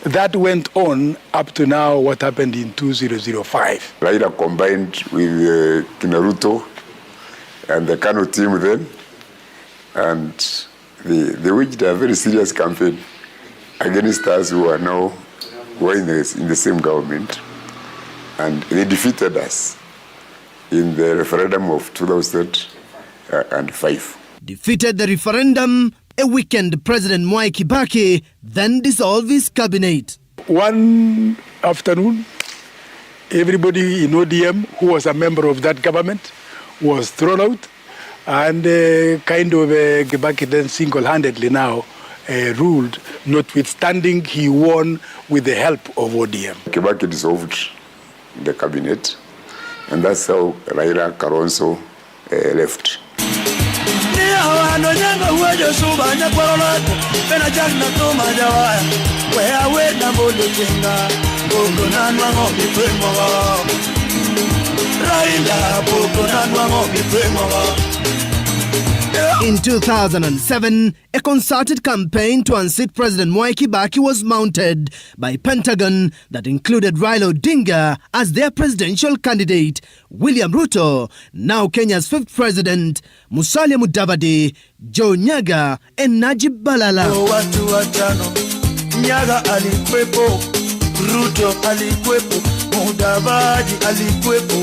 That went on up to now, what happened in 2005.
Raila combined with Kinaruto and the Kano team then, and they waged a very serious campaign against us who are now in the same government, and they defeated us in the referendum of 2005.
Defeated the referendum, a weakened President Mwai Kibaki then dissolved his cabinet.
One afternoon, everybody in ODM who was a member of that government was thrown out, and Kibaki then single-handedly now ruled, notwithstanding he won with the help of ODM.
Kibaki dissolved the cabinet, and that's how Raila Kalonzo left.
In 2007, a concerted campaign to unseat President Mwai Kibaki was mounted by Pentagon that included Raila Odinga as their presidential candidate, William Ruto, now Kenya's 5th president, Musalia Mudavadi, Joe Nyaga, and Najib Balala.
Nyaga alikwepo, Ruto alikwepo, Mudavadi alikwepo.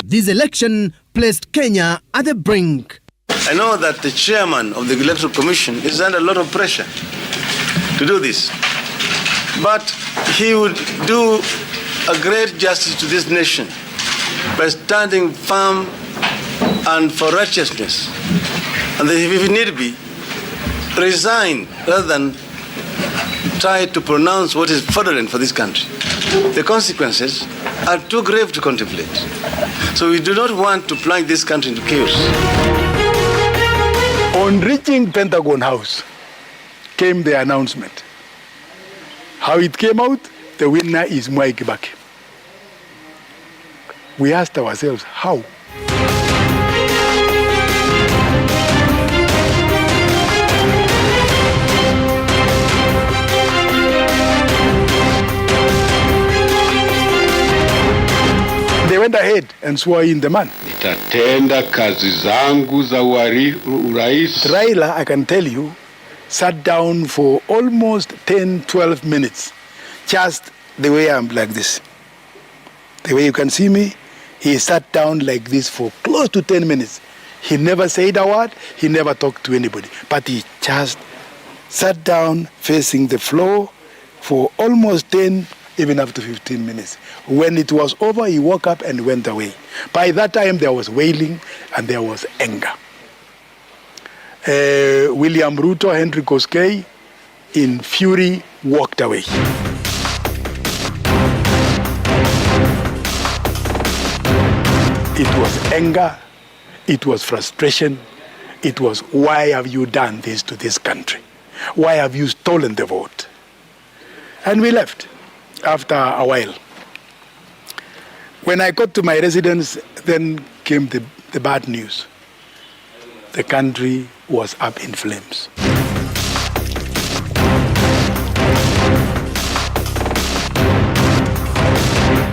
This election placed Kenya at the brink.
I know that the chairman of the Electoral Commission is under a lot of pressure to do this, but he would do a great justice to this nation by standing firm and for righteousness, and if need be, resign rather than try to pronounce what is fraudulent for this country. The consequences are too grave to contemplate. So we do not want to plunge this country into chaos.
On reaching Pentagon House came the announcement. How it came out, the winner is Mwai Kibaki. We asked ourselves, how? They went ahead and swore in the man.
Nitatenda kazi zangu za urais.
Raila, I can tell you, sat down for almost 10-12 minutes, just the way I'm like this. The way you can see me, he sat down like this for close to 10 minutes. He never said a word, he never talked to anybody, but he just sat down facing the floor for almost 10, even up to 15 minutes. When it was over, he woke up and went away. By that time, there was wailing and there was anger. William Ruto, Henry Koskei, in fury, walked away. It was anger, it was frustration, it was, why have you done this to this country? Why have you stolen the vote? And we left after a while. When I got to my residence, then came the bad news. The country was up in flames.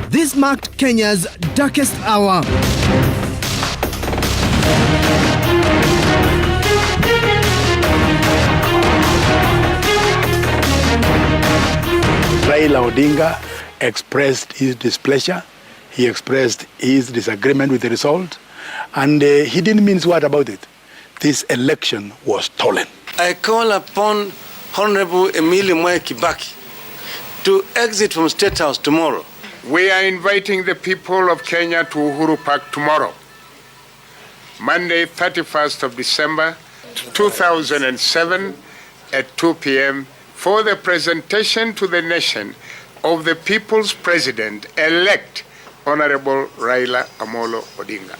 This marked Kenya's darkest hour.
Raila Odinga expressed his displeasure. He expressed his disagreement with the result. And he didn't mince word about it. This election was stolen.
I call upon Honorable Emilio Mwai Kibaki to exit from State House tomorrow.
We are inviting the people of Kenya to Uhuru Park tomorrow, Monday, 31st of December, 2007 at 2 p.m. for the presentation to the nation of the people's president-elect, Honorable Raila Amolo Odinga.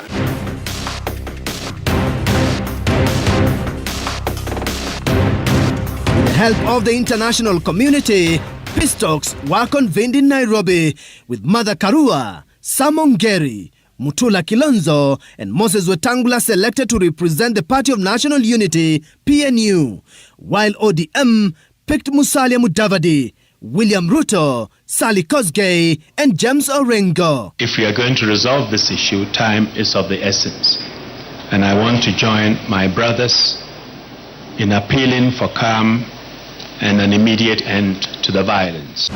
With the help of the international community, peace talks were convened in Nairobi with Martha Karua, Sam Ongeri, Mutula Kilonzo and Moses Wetangula selected to represent the Party of National Unity, PNU, while ODM picked Musalia Mudavadi, William Ruto, Sally Kosgei and James Orengo.
If we are going to resolve this issue, time is of the essence. And I want to join my brothers in appealing for calm and an immediate end to the violence.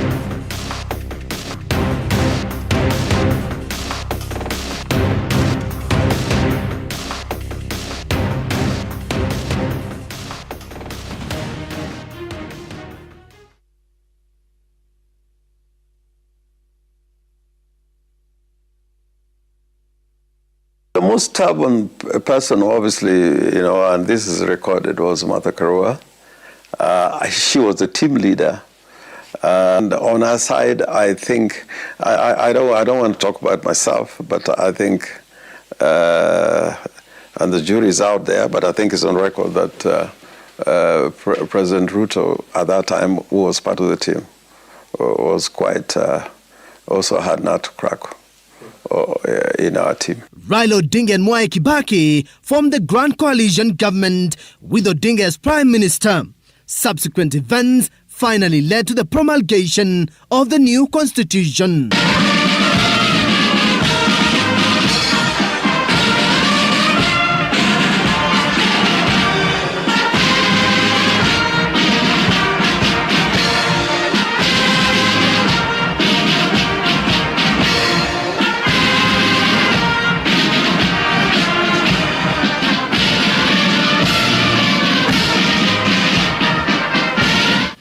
The most stubborn person, obviously, and this is recorded, was Martha Karua. She was the team leader. And on her side, I think, I don't want to talk about myself, but I think, and the jury is out there, but I think it's on record that President Ruto, at that time, who was part of the team, was quite, also had nut to crack in our team.
Raila Odinga and Mwai Kibaki formed the Grand Coalition government with Odinga as Prime Minister. Subsequent events finally led to the promulgation of the new constitution.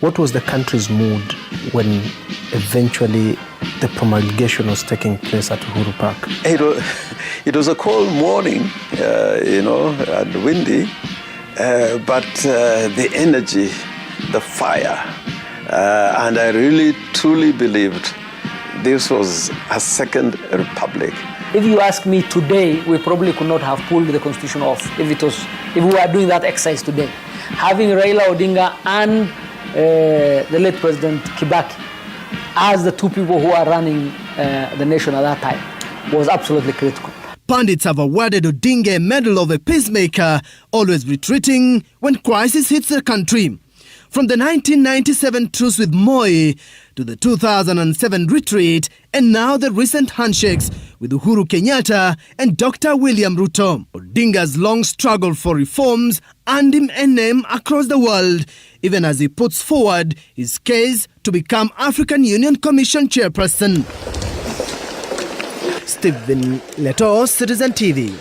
What was the country's mood when eventually the promulgation was taking place at Uhuru Park?
It was a cold morning, and windy, but the energy, the fire, and I really truly believed this was a second republic.
If you ask me today, we probably could not have pulled the constitution off if we were doing that exercise today. Having Raila Odinga and the late President Kibaki as the two people who are running the nation at that time was absolutely critical.
Pundits have awarded Odinga a medal of a peacemaker, always retreating when crisis hits the country. From the 1997 truce with Moi to the 2007 retreat, and now the recent handshakes with Uhuru Kenyatta and Dr. William Ruto. Odinga's long struggle for reforms earned him a name across the world, even as he puts forward his case to become African Union Commission chairperson. Stephen Leto, Citizen TV.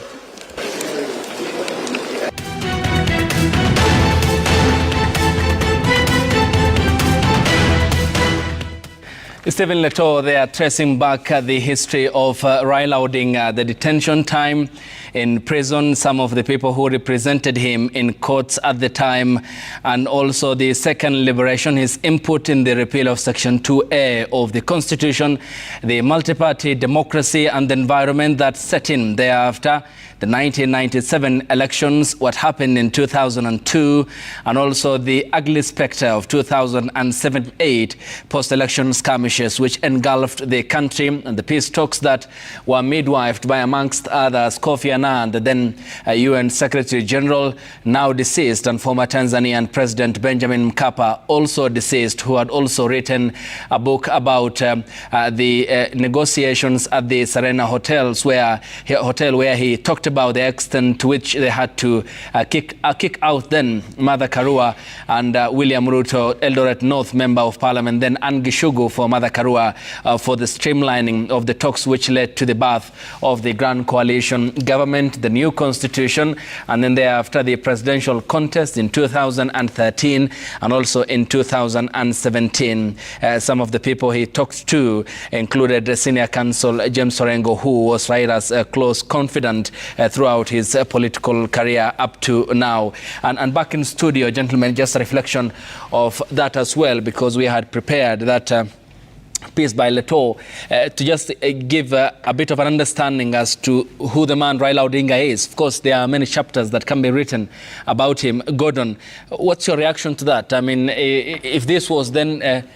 Stephen Leto, they are tracing back the history of Raila Odinga, the detention time in prison, some of the people who represented him in courts at the time, and also the second liberation, his input in the repeal of Section 2A of the Constitution, the multi-party democracy and the environment that set in thereafter, the 1997 elections, what happened in 2002, and also the ugly spectre of 2007-8 post-election skirmishes which engulfed the country, and the peace talks that were midwifed by, amongst others, Kofi Annan, the then UN Secretary General, now deceased, and former Tanzanian President Benjamin Mkapa, also deceased, who had also written a book about the negotiations at the Serena hotels, where he talked about the extent to which they had to kick out then Martha Karua and William Ruto, Eldoret North Member of Parliament, then Anne Gishugu for Martha Karua, for the streamlining of the talks which led to the birth of the Grand Coalition government, the new constitution, and then thereafter the presidential contest in 2013 and also in 2017. Some of the people he talked to included Senior Counsel James Orengo, who was Raila's close confidant throughout his political career up to now. And back in studio, gentlemen, just a reflection of that as well, because we had prepared that piece by Leto to just give a bit of an understanding as to who the man Raila Odinga is. Of course, there are many chapters that can be written about him. Gordon, what's your reaction to that? I mean, if this was then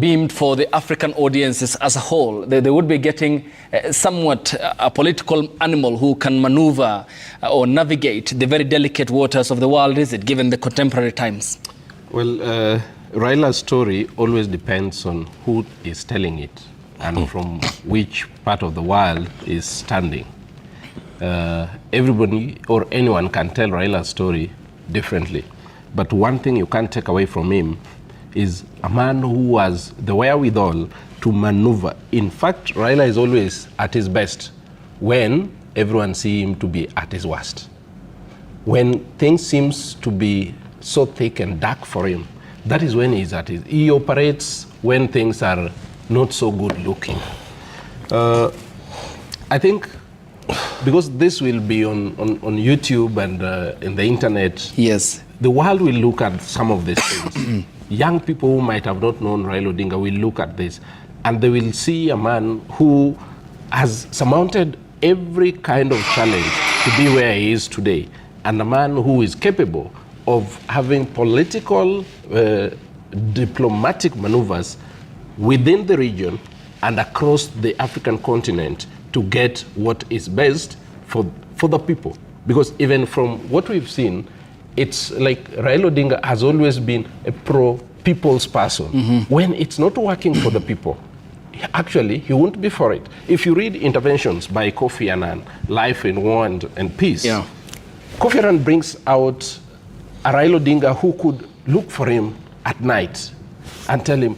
beamed for the African audiences as a whole, they would be getting somewhat a political animal who can maneuver or navigate the very delicate waters of the world, is it, given the contemporary times?
Well, Raila's story always depends on who is telling it and from which part of the world is standing. Everybody or anyone can tell Raila's story differently. But one thing you can't take away from him is a man who has the wherewithal to maneuver. In fact, Raila is always at his best when everyone sees him to be at his worst. When things seems to be so thick and dark for him, that is when he's at his. He operates when things are not so good looking. I think because this will be on YouTube and in the internet,
yes,
the world will look at some of these things. Young people who might have not known Raila Odinga will look at this and they will see a man who has surmounted every kind of challenge to be where he is today, and a man who is capable of having political, diplomatic maneuvers within the region and across the African continent to get what is best for the people. Because even from what we've seen, it's like Raila Odinga has always been a pro-people's person. Mm-hmm. When it's not working for the people, actually, he won't be for it. If you read interventions by Kofi Annan, Life in War and Peace, yeah, Kofi Annan brings out a Raila Odinga who could look for him at night and tell him,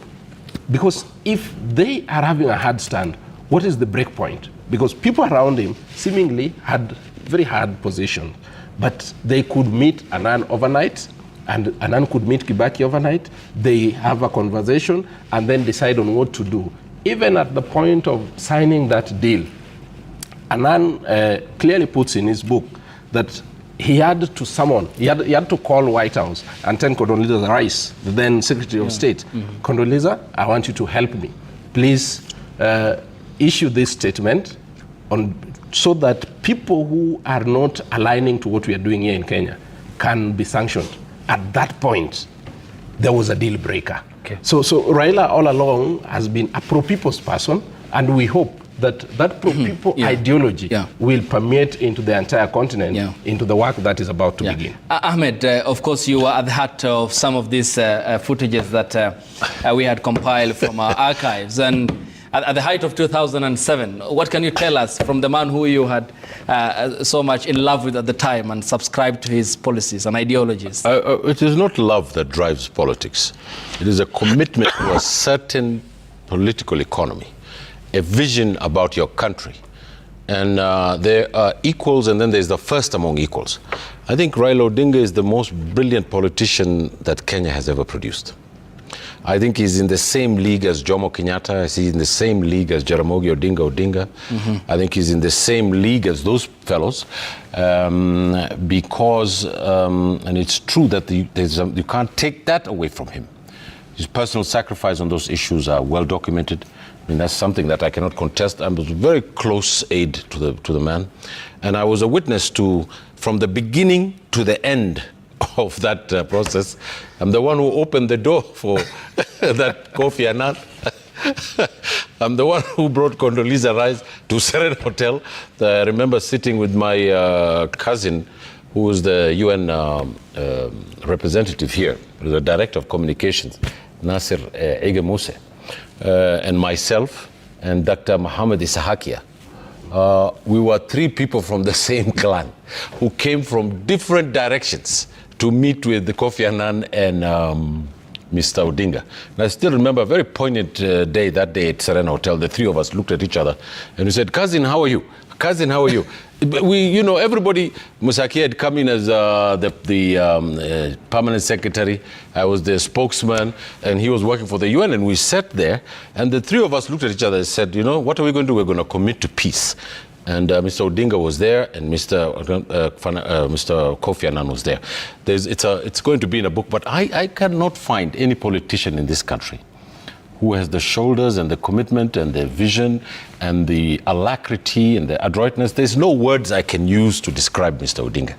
because if they are having a hard stand, what is the break point? Because people around him seemingly had very hard positions, but they could meet Annan overnight, and Annan could meet Kibaki overnight. They have a conversation and then decide on what to do. Even at the point of signing that deal, Annan clearly puts in his book that he had to summon, he had to call White House and tell Condoleezza Rice, the then Secretary of State, Condoleezza, I want you to help me. Please issue this statement so that people who are not aligning to what we are doing here in Kenya can be sanctioned. At that point, there was a deal breaker. Okay. So Raila all along has been a pro-people's person, and we hope that pro-people ideology will permeate into the entire continent, into the work that is about to begin.
Ahmed, of course, you were at the heart of some of these footages that we had compiled from our archives. And at the height of 2007, what can you tell us from the man who you had so much in love with at the time and subscribed to his policies and ideologies?
It is not love that drives politics. It is a commitment to a certain political economy, a vision about your country. And there are equals, and then there's the first among equals. I think Raila Odinga is the most brilliant politician that Kenya has ever produced. I think he's in the same league as Jomo Kenyatta. He's in the same league as Jaramogi Odinga. I think he's in the same league as those fellows because, and it's true that you can't take that away from him. His personal sacrifice on those issues are well documented. I mean, that's something that I cannot contest. I was a very close aide to the man. And I was a witness to, from the beginning to the end of that process. I'm the one who opened the door for that Kofi Annan. I'm the one who brought Condoleezza Rice to Serena Hotel. I remember sitting with my cousin, who was the UN representative here, the director of communications, Nasser Ege Muse, and myself and Dr. Mohammed Isahakia. We were 3 people from the same clan who came from different directions to meet with the Kofi Annan and Mr. Odinga. And I still remember a very poignant day that day at Serena Hotel. The 3 of us looked at each other and we said, "Cousin, how are you? Cousin, how are you?" We, everybody, Musaki had come in as the permanent secretary. I was the spokesman, and he was working for the UN, and we sat there, and the 3 of us looked at each other and said, what are we going to do? We're going to commit to peace. And Mr. Odinga was there, and Mr. Kofi Annan was there. It's going to be in a book, but I cannot find any politician in this country who has the shoulders and the commitment and the vision and the alacrity and the adroitness. There's no words I can use to describe Mr. Odinga.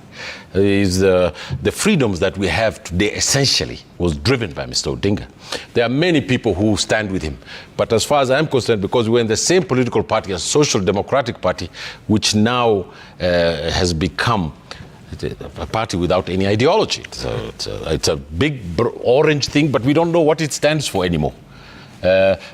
The freedoms that we have today essentially was driven by Mr. Odinga. There are many people who stand with him. But as far as I'm concerned, because we're in the same political party as Social Democratic Party, which now has become a party without any ideology. It's a big orange thing, but we don't know what it stands for anymore.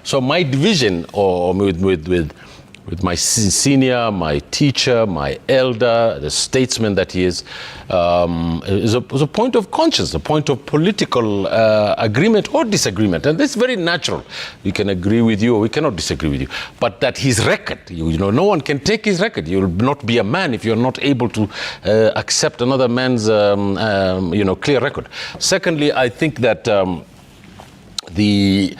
So my division, or with my senior, my teacher, my elder, the statesman that he is a point of conscience, a point of political agreement or disagreement. And that's very natural. We can agree with you or we cannot disagree with you. But that his record, no one can take his record. You'll not be a man if you're not able to accept another man's clear record. Secondly, I think that the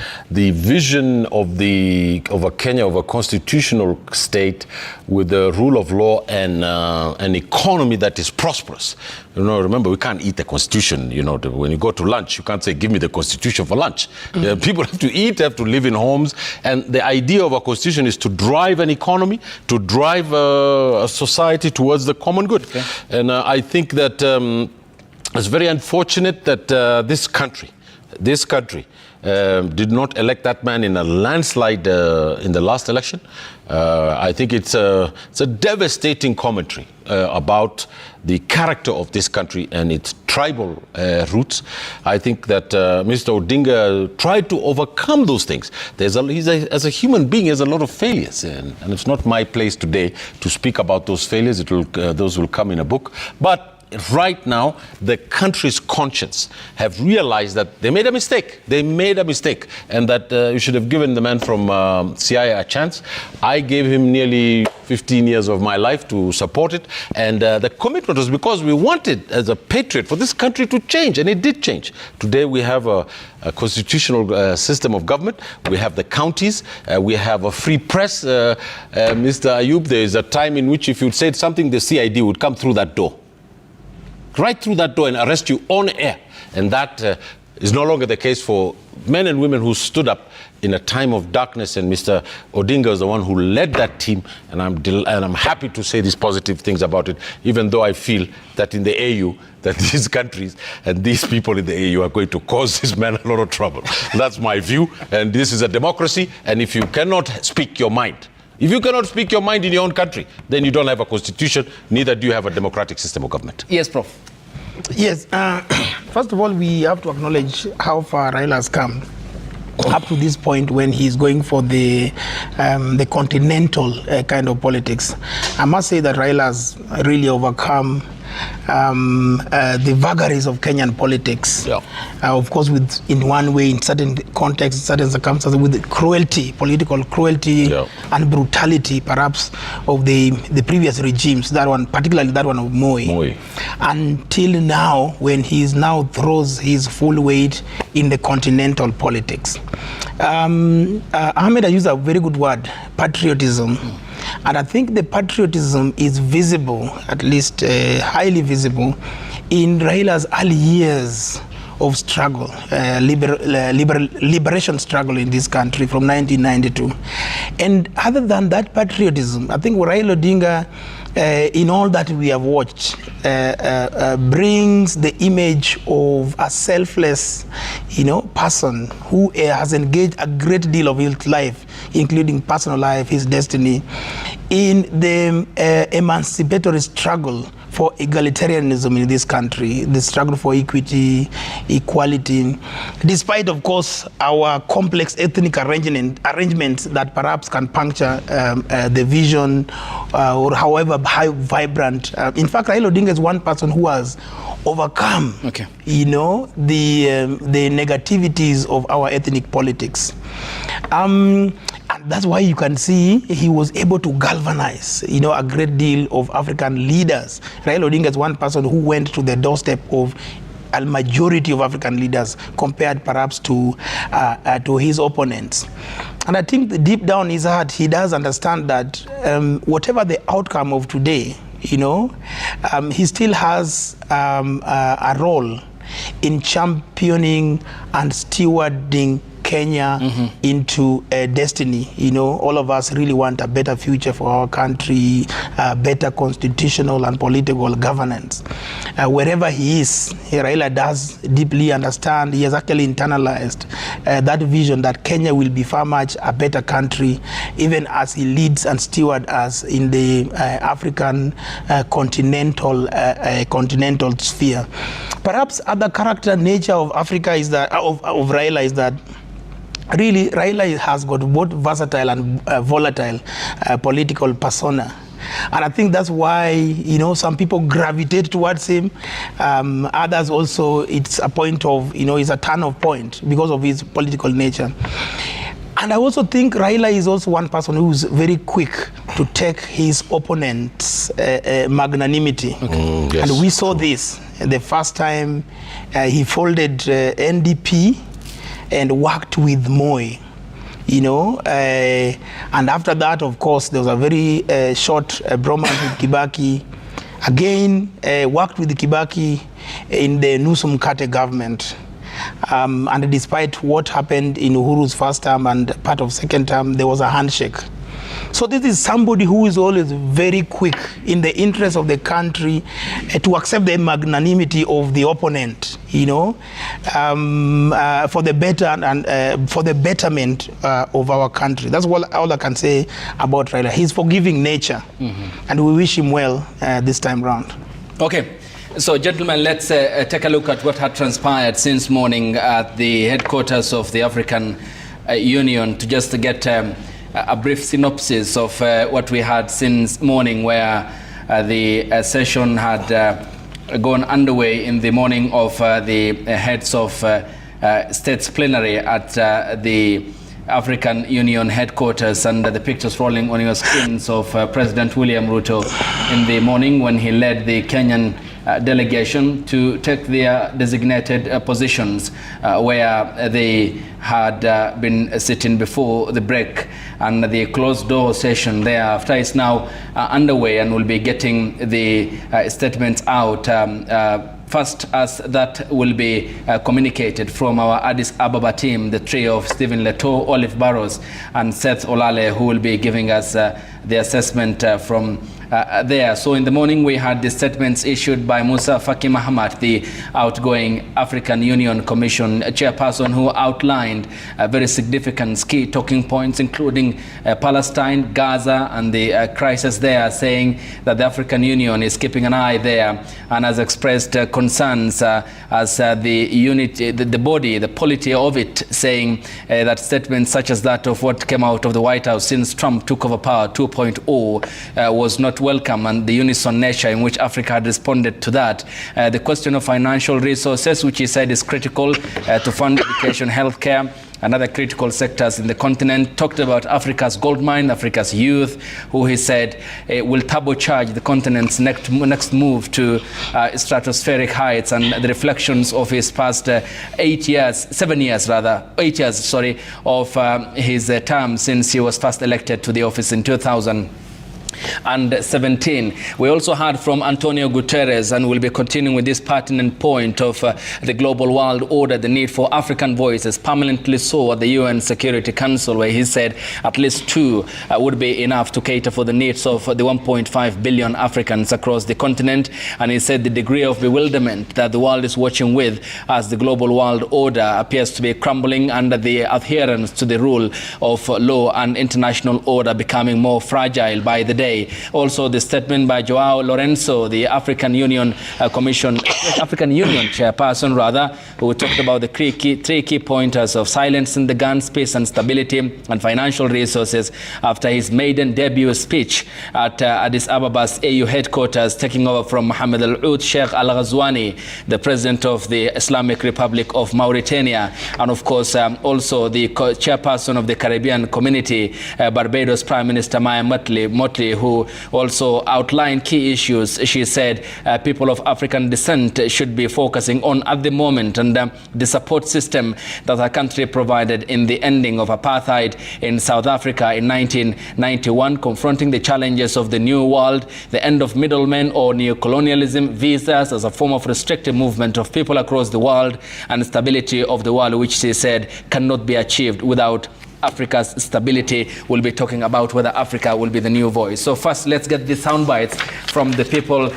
vision of a Kenya, of a constitutional state with the rule of law and an economy that is prosperous. Remember, we can't eat the constitution. When you go to lunch, you can't say, "Give me the constitution for lunch." People have to eat, have to live in homes, and the idea of a constitution is to drive an economy, to drive a society towards the common good. Okay. And I think that it's very unfortunate that this country did not elect that man in a landslide in the last election. I think it's a devastating commentary about the character of this country and its tribal roots. I think that Mr. Odinga tried to overcome those things. As a human being, he has a lot of failures, and it's not my place today to speak about those failures. Those will come in a book. But right now, the country's conscience have realized that they made a mistake. They made a mistake, and that you should have given the man from CI a chance. I gave him nearly 15 years of my life to support it, and the commitment was because we wanted, as a patriot, for this country to change, and it did change. Today we have a constitutional system of government. We have the counties. We have a free press. Mr. Ayub, there is a time in which if you said something, the CID would come through that door. Right through that door and arrest you on air. And that is no longer the case for men and women who stood up in a time of darkness, and Mr. Odinga is the one who led that team, and I'm happy to say these positive things about it, even though I feel that in the AU, that these countries and these people in the AU are going to cause this man a lot of trouble. That's my view, and this is a democracy, and if you cannot speak your mind, if you cannot speak your mind in your own country, then you don't have a constitution, neither do you have a democratic system of government.
Yes, Prof.
Yes. First of all, we have to acknowledge how far Raila has come up to this point when he's going for the continental kind of politics. I must say that Raila has really overcome the vagaries of Kenyan politics. Yeah. Of course, in one way, in certain contexts, certain circumstances, with cruelty, political cruelty, yeah, and brutality, perhaps, of the previous regimes. That one, particularly that one of Moi. Until now, when he now throws his full weight in the continental politics. Ahmed has used a very good word, patriotism. And I think the patriotism is visible, at least highly visible, in Raila's early years of struggle, liberation struggle in this country from 1992. And other than that patriotism, I think Raila Odinga in all that we have watched, brings the image of a selfless, person who has engaged a great deal of his life, including personal life, his destiny, in the emancipatory struggle for egalitarianism in this country, the struggle for equity, equality, despite, of course, our complex ethnic arrangements that perhaps can puncture the vision or however vibrant. In fact, Raila Odinga is one person who has overcome, the negativities of our ethnic politics. And that's why you can see he was able to galvanize, a great deal of African leaders. Raila Odinga is one person who went to the doorstep of a majority of African leaders compared perhaps to his opponents. And I think deep down his heart, he does understand that whatever the outcome of today, he still has a role in championing and stewarding Kenya into destiny. All of us really want a better future for our country, better constitutional and political governance. Wherever he is, Raila does deeply understand, he has actually internalized that vision that Kenya will be far much a better country, even as he leads and stewards us in the African continental sphere. Perhaps other character nature of Africa is that, of Raila is that, really, Raila has got both versatile and volatile political persona. And I think that's why, some people gravitate towards him. Others also, it's a point of, it's a turn of point because of his political nature. And I also think Raila is also one person who's very quick to take his opponent's magnanimity.
Yes. And
we saw this the first time he folded NDP and worked with Moi, and after that, of course, there was a very short bromance with Kibaki. Again, worked with Kibaki in the Nusu Mkate government. And despite what happened in Uhuru's first term and part of second term, there was a handshake. So this is somebody who is always very quick in the interest of the country to accept the magnanimity of the opponent, for the better and for the betterment of our country. That's all I can say about Raila. His forgiving nature, and we wish him well this time round.
Okay. So, gentlemen, let's take a look at what had transpired since morning at the headquarters of the African Union to just get a brief synopsis of what we had since morning, where the session had gone underway in the morning of the heads of states plenary at the African Union headquarters, and the pictures rolling on your screens of President William Ruto in the morning when he led the Kenyan delegation to take their designated positions where they had been sitting before the break, and the closed door session thereafter is now underway and will be getting the statements out first, as that will be communicated from our Addis Ababa team, the trio of Stephen Leto, Olive Barrows and Seth Olale, who will be giving us the assessment from there. So in the morning we had the statements issued by Musa Faki Mahamat, the outgoing African Union Commission chairperson, who outlined very significant key talking points, including Palestine, Gaza, and the crisis there, saying that the African Union is keeping an eye there and has expressed concerns as the unit, the body, the polity of it, saying that statements such as that of what came out of the White House since Trump took over power 2.0 was not welcome, and the unison nature in which Africa had responded to that. The question of financial resources, which he said is critical to fund education, healthcare, and other critical sectors in the continent. Talked about Africa's gold mine, Africa's youth, who he said will turbocharge the continent's next move to stratospheric heights, and the reflections of his past 8 years of his term since he was first elected to the office in 2000. We also heard from Antonio Guterres, and we'll be continuing with this pertinent point of the global world order, the need for African voices, permanently so at the UN Security Council, where he said at least 2 would be enough to cater for the needs of the 1.5 billion Africans across the continent. And he said the degree of bewilderment that the world is watching with as the global world order appears to be crumbling under the adherence to the rule of law and international order becoming more fragile by the day. Also, the statement by Joao Lorenzo, the African Union chairperson, who talked about the three key pointers of silencing the guns, peace and stability, and financial resources after his maiden debut speech at Addis Ababa's AU headquarters, taking over from Mohamed Al-Oud Sheikh Al-Ghazouani, the president of the Islamic Republic of Mauritania, and of course also the chairperson of the Caribbean Community, Barbados Prime Minister Maya Motley, who also outlined key issues she said people of African descent should be focusing on at the moment, and the support system that her country provided in the ending of apartheid in South Africa in 1991, confronting the challenges of the new world, the end of middlemen or neocolonialism, visas as a form of restrictive movement of people across the world, and stability of the world, which she said cannot be achieved without Africa's stability. We'll be talking about whether Africa will be the new voice. So first, let's get the sound bites from the people,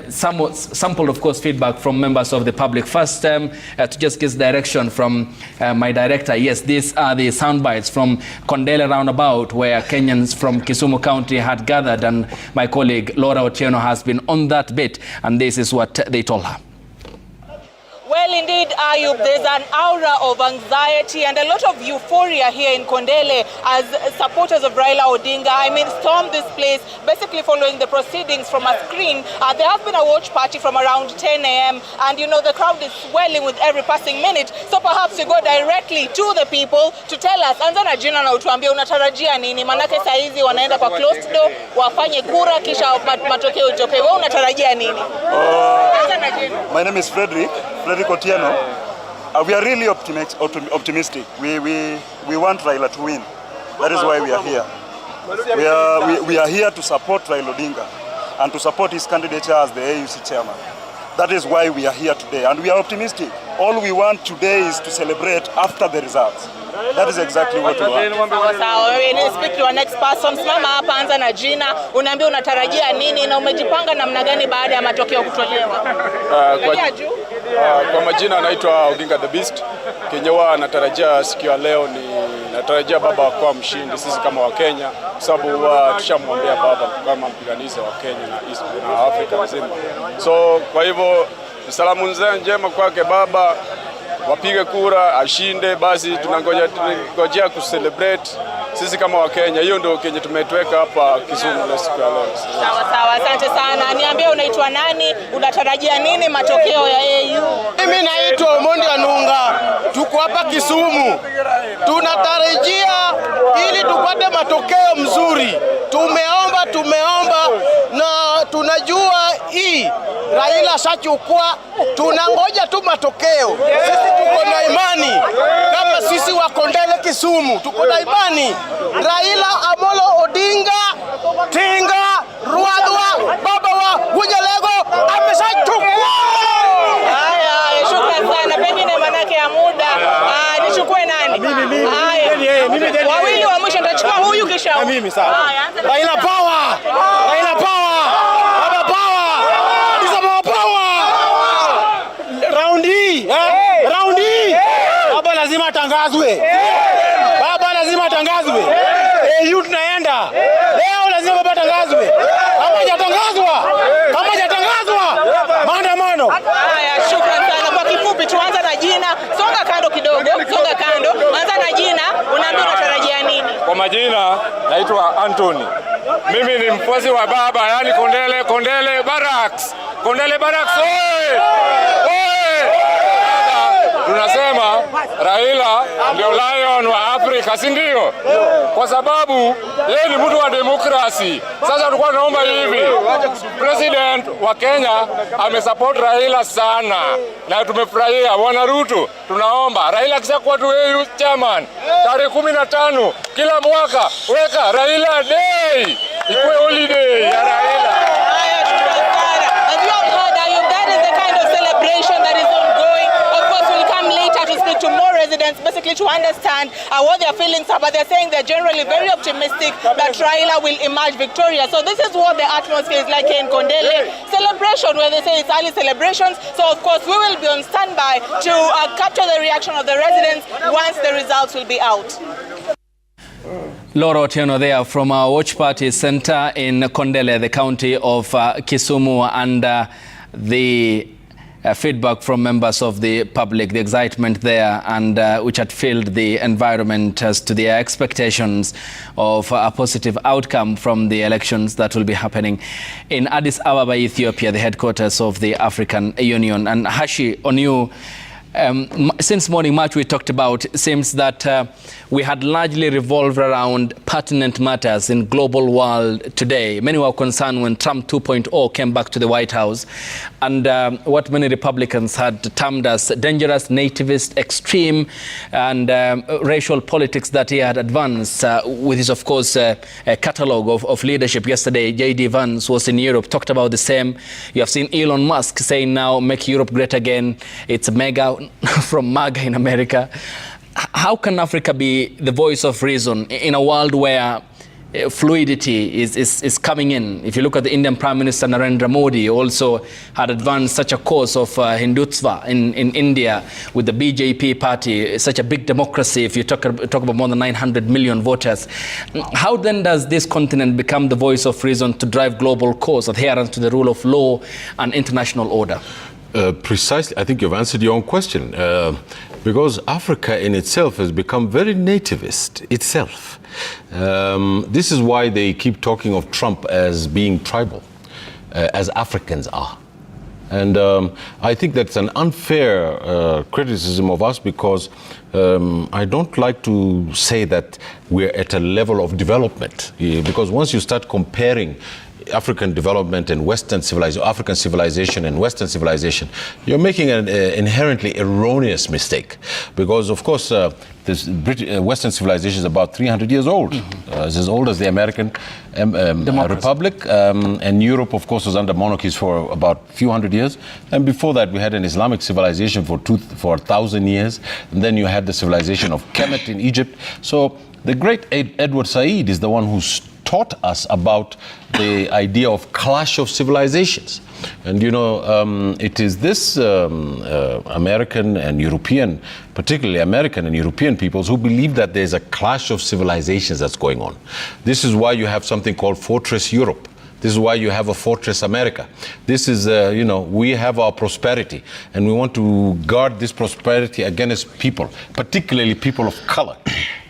somewhat sampled, of course, feedback from members of the public. First, to just get direction from my director. Yes, these are the sound bites from Kondele Roundabout, where Kenyans from Kisumu County had gathered, and my colleague Laura Otieno has been on that bit, and this is what they told her.
Well, indeed, Ayub, there's an aura of anxiety and a lot of euphoria here in Kondele as supporters of Raila Odinga, stormed this place basically following the proceedings from a screen. There has been a watch party from around 10 a.m. and, the crowd is swelling with every passing minute. So perhaps we go directly to the people to tell us, anza na jina na utuambie unatarajia nini? Manake saa hizi wanaenda kwa closed door, wafanye kura kisha matokeo utoke. Wewe unatarajia nini? Anza na jina.
My name is Frederick Otieno. We are really optimistic. We want Raila to win. That is why we are here. We are here to support Raila Odinga and to support his candidature as the AUC chairman. That is why we are here today, and we are optimistic. All we want today is to celebrate after the results. That is exactly what we want.
Sawa, wewe speak to our next person. Simama hapa, anza na jina, unaambia unatarajia nini na umejipanga namna gani baada ya matokeo kutolewa?
Kwa majina anaitwa Odinga the Beast. Kenyewa natarajia siku ya leo natarajia baba kwa mshindi sisi kama wa Kenya, sababu tushamwombea baba kama mpiganizi wa Kenya na Afrika nzima. So kwa hivyo salamu njema kwake baba, wapige kura ashinde, basi tunangojea kucelebrate sisi kama wa Kenya. Hiyo ndio Kenya tumetweka hapa Kisumu leo siku ya leo.
Sawa, asante sana. Niambie unaitwa nani? Unatarajia nini matokeo ya AU?
Mimi naitwa Omondi Anunga. Tuko hapa Kisumu. Tunatarajia ili tupate matokeo mzuri. Tumeomba na tunajua hii Raila shachukua, tunangoja tu matokeo. Sisi tuko na imani kama sisi wa Kondele Kisumu, tuko na imani Raila Amolo Odinga Tinga Ruadwa baba wa Uzalendo ameshachukua.
Haya, shukrani sana. Pengine manake ya muda nichukue nani? Mimi wawili wa mwisho nitachukua huyu kisha
mimi sawa. Raila power! Raila power! Baba power! Isama power! Round hii, round hii. Baba lazima tangazwe. Baba lazima tangazwe. AU tunaenda. Leo lazima baba tangazwe. Kama hajatangazwa, maandamano.
Haya, shukrani sana. Kwa kifupi tuanze na jina. Songa kando kidogo, songa kando. Anza na jina, unaambia unatarajia nini?
Kwa majina naitwa Anthony. Mimi ni mfuasi wa baba, yani Kondele Barracks. Kondele Barracks. Tunasema Raila ndio lion wa Afrika, si ndio? Kwa sababu yeye ni mtu wa demokrasi. Sasa tulikuwa tunaomba hivi, president wa Kenya amesupport Raila sana na tumefurahia. Bwana Ruto, tunaomba Raila kishakuwa tu AU chairman tarehe 15 kila mwaka weka Raila Day.
Ikuwe holiday ya Raila.
As you have heard, that is the kind of celebration that is ongoing. Of course, we'll come later to speak to more residents, basically to understand what their feelings are. But they're saying they're generally very optimistic that Raila will emerge victorious. So this is what the atmosphere is like here in Kondele. Celebration, where they say it's early celebrations. So of course, we will be on standby to capture the reaction of the residents once the results will be out.
Laura Otieno there from our Watch Party Center in Kondele, the county of Kisumu, and the feedback from members of the public, the excitement there, and which had filled the environment as to their expectations of a positive outcome from the elections that will be happening in Addis Ababa, Ethiopia, the headquarters of the African Union. And Hashi, on you, since morning march we talked about, seems that we had largely revolved around pertinent matters in global world today. Many were concerned when Trump 2.0 came back to the White House, and what many Republicans had termed as dangerous, nativist, extreme, and racial politics that he had advanced with his, of course, catalogue of leadership. Yesterday, J.D. Vance was in Europe, talked about the same. You have seen Elon Musk saying now, make Europe great again. It's mega from MAGA in America. How can Africa be the voice of reason in a world where fluidity is coming in? If you look at the Indian Prime Minister Narendra Modi, also had advanced such a cause of Hindutva in India with the BJP party, such a big democracy. If you talk about more than 900 million voters, how then does this continent become the voice of reason to drive global cause, adherence to the rule of law and international order?
Precisely, I think you've answered your own question, because Africa in itself has become very nativist itself. This is why they keep talking of Trump as being tribal, as Africans are. And I think that's an unfair criticism of us, because I don't like to say that we're at a level of development, because once you start comparing African development and Western civilization, African civilization and Western civilization, you're making an inherently erroneous mistake. Because, of course, this Western civilization is about 300 years old. It's as old as the American Republic. And Europe, of course, was under monarchies for about a few hundred years. And before that, we had an Islamic civilization for 1,000 years. And then you had the civilization of Kemet in Egypt. So the great Edward Said is the one who's taught us about the idea of clash of civilizations. And you know, it is this American and European, particularly American and European peoples, who believe that there's a clash of civilizations that's going on. This is why you have something called Fortress Europe. This is why you have a Fortress America. This is, you know, we have our prosperity, and we want to guard this prosperity against people, particularly people of color.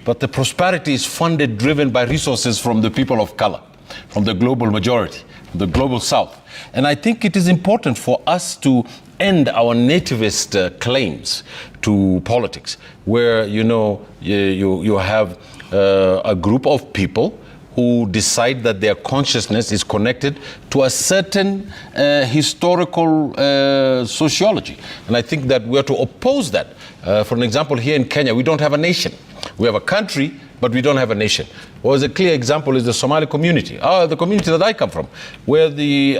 But the prosperity is funded, driven by resources from the people of color, from the global majority, the global south. And I think it is important for us to end our nativist claims to politics, where, you know, you have a group of people who decide that their consciousness is connected to a certain historical sociology. And I think that we are to oppose that. For an example, here in Kenya, we don't have a nation. We have a country, but we don't have a nation. Well, a clear example is the Somali community, the community that I come from, where the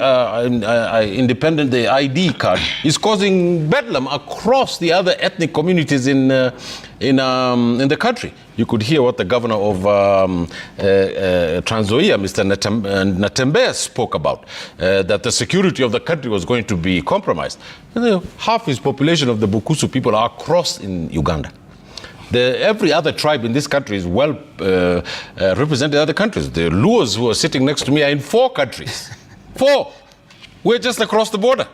independent, the ID card is causing bedlam across the other ethnic communities in the country. You could hear what the governor of Trans Nzoia, Mr. Natembeya, spoke about, that the security of the country was going to be compromised. Half his population of the Bukusu people are across in Uganda. Every other tribe in this country is well represented in other countries. The Luos who are sitting next to me are in 4 countries. 4! We're just across the border.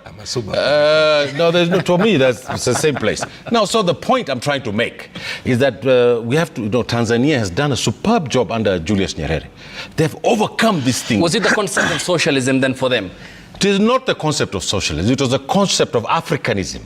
No, there's no, to me, it's the same place. Now, so the point I'm trying to make is that we have to, you know, Tanzania has done a superb job under Julius Nyerere. They've overcome this thing.
Was it the concept of socialism then for them?
It is not the concept of socialism. It was the concept of Africanism.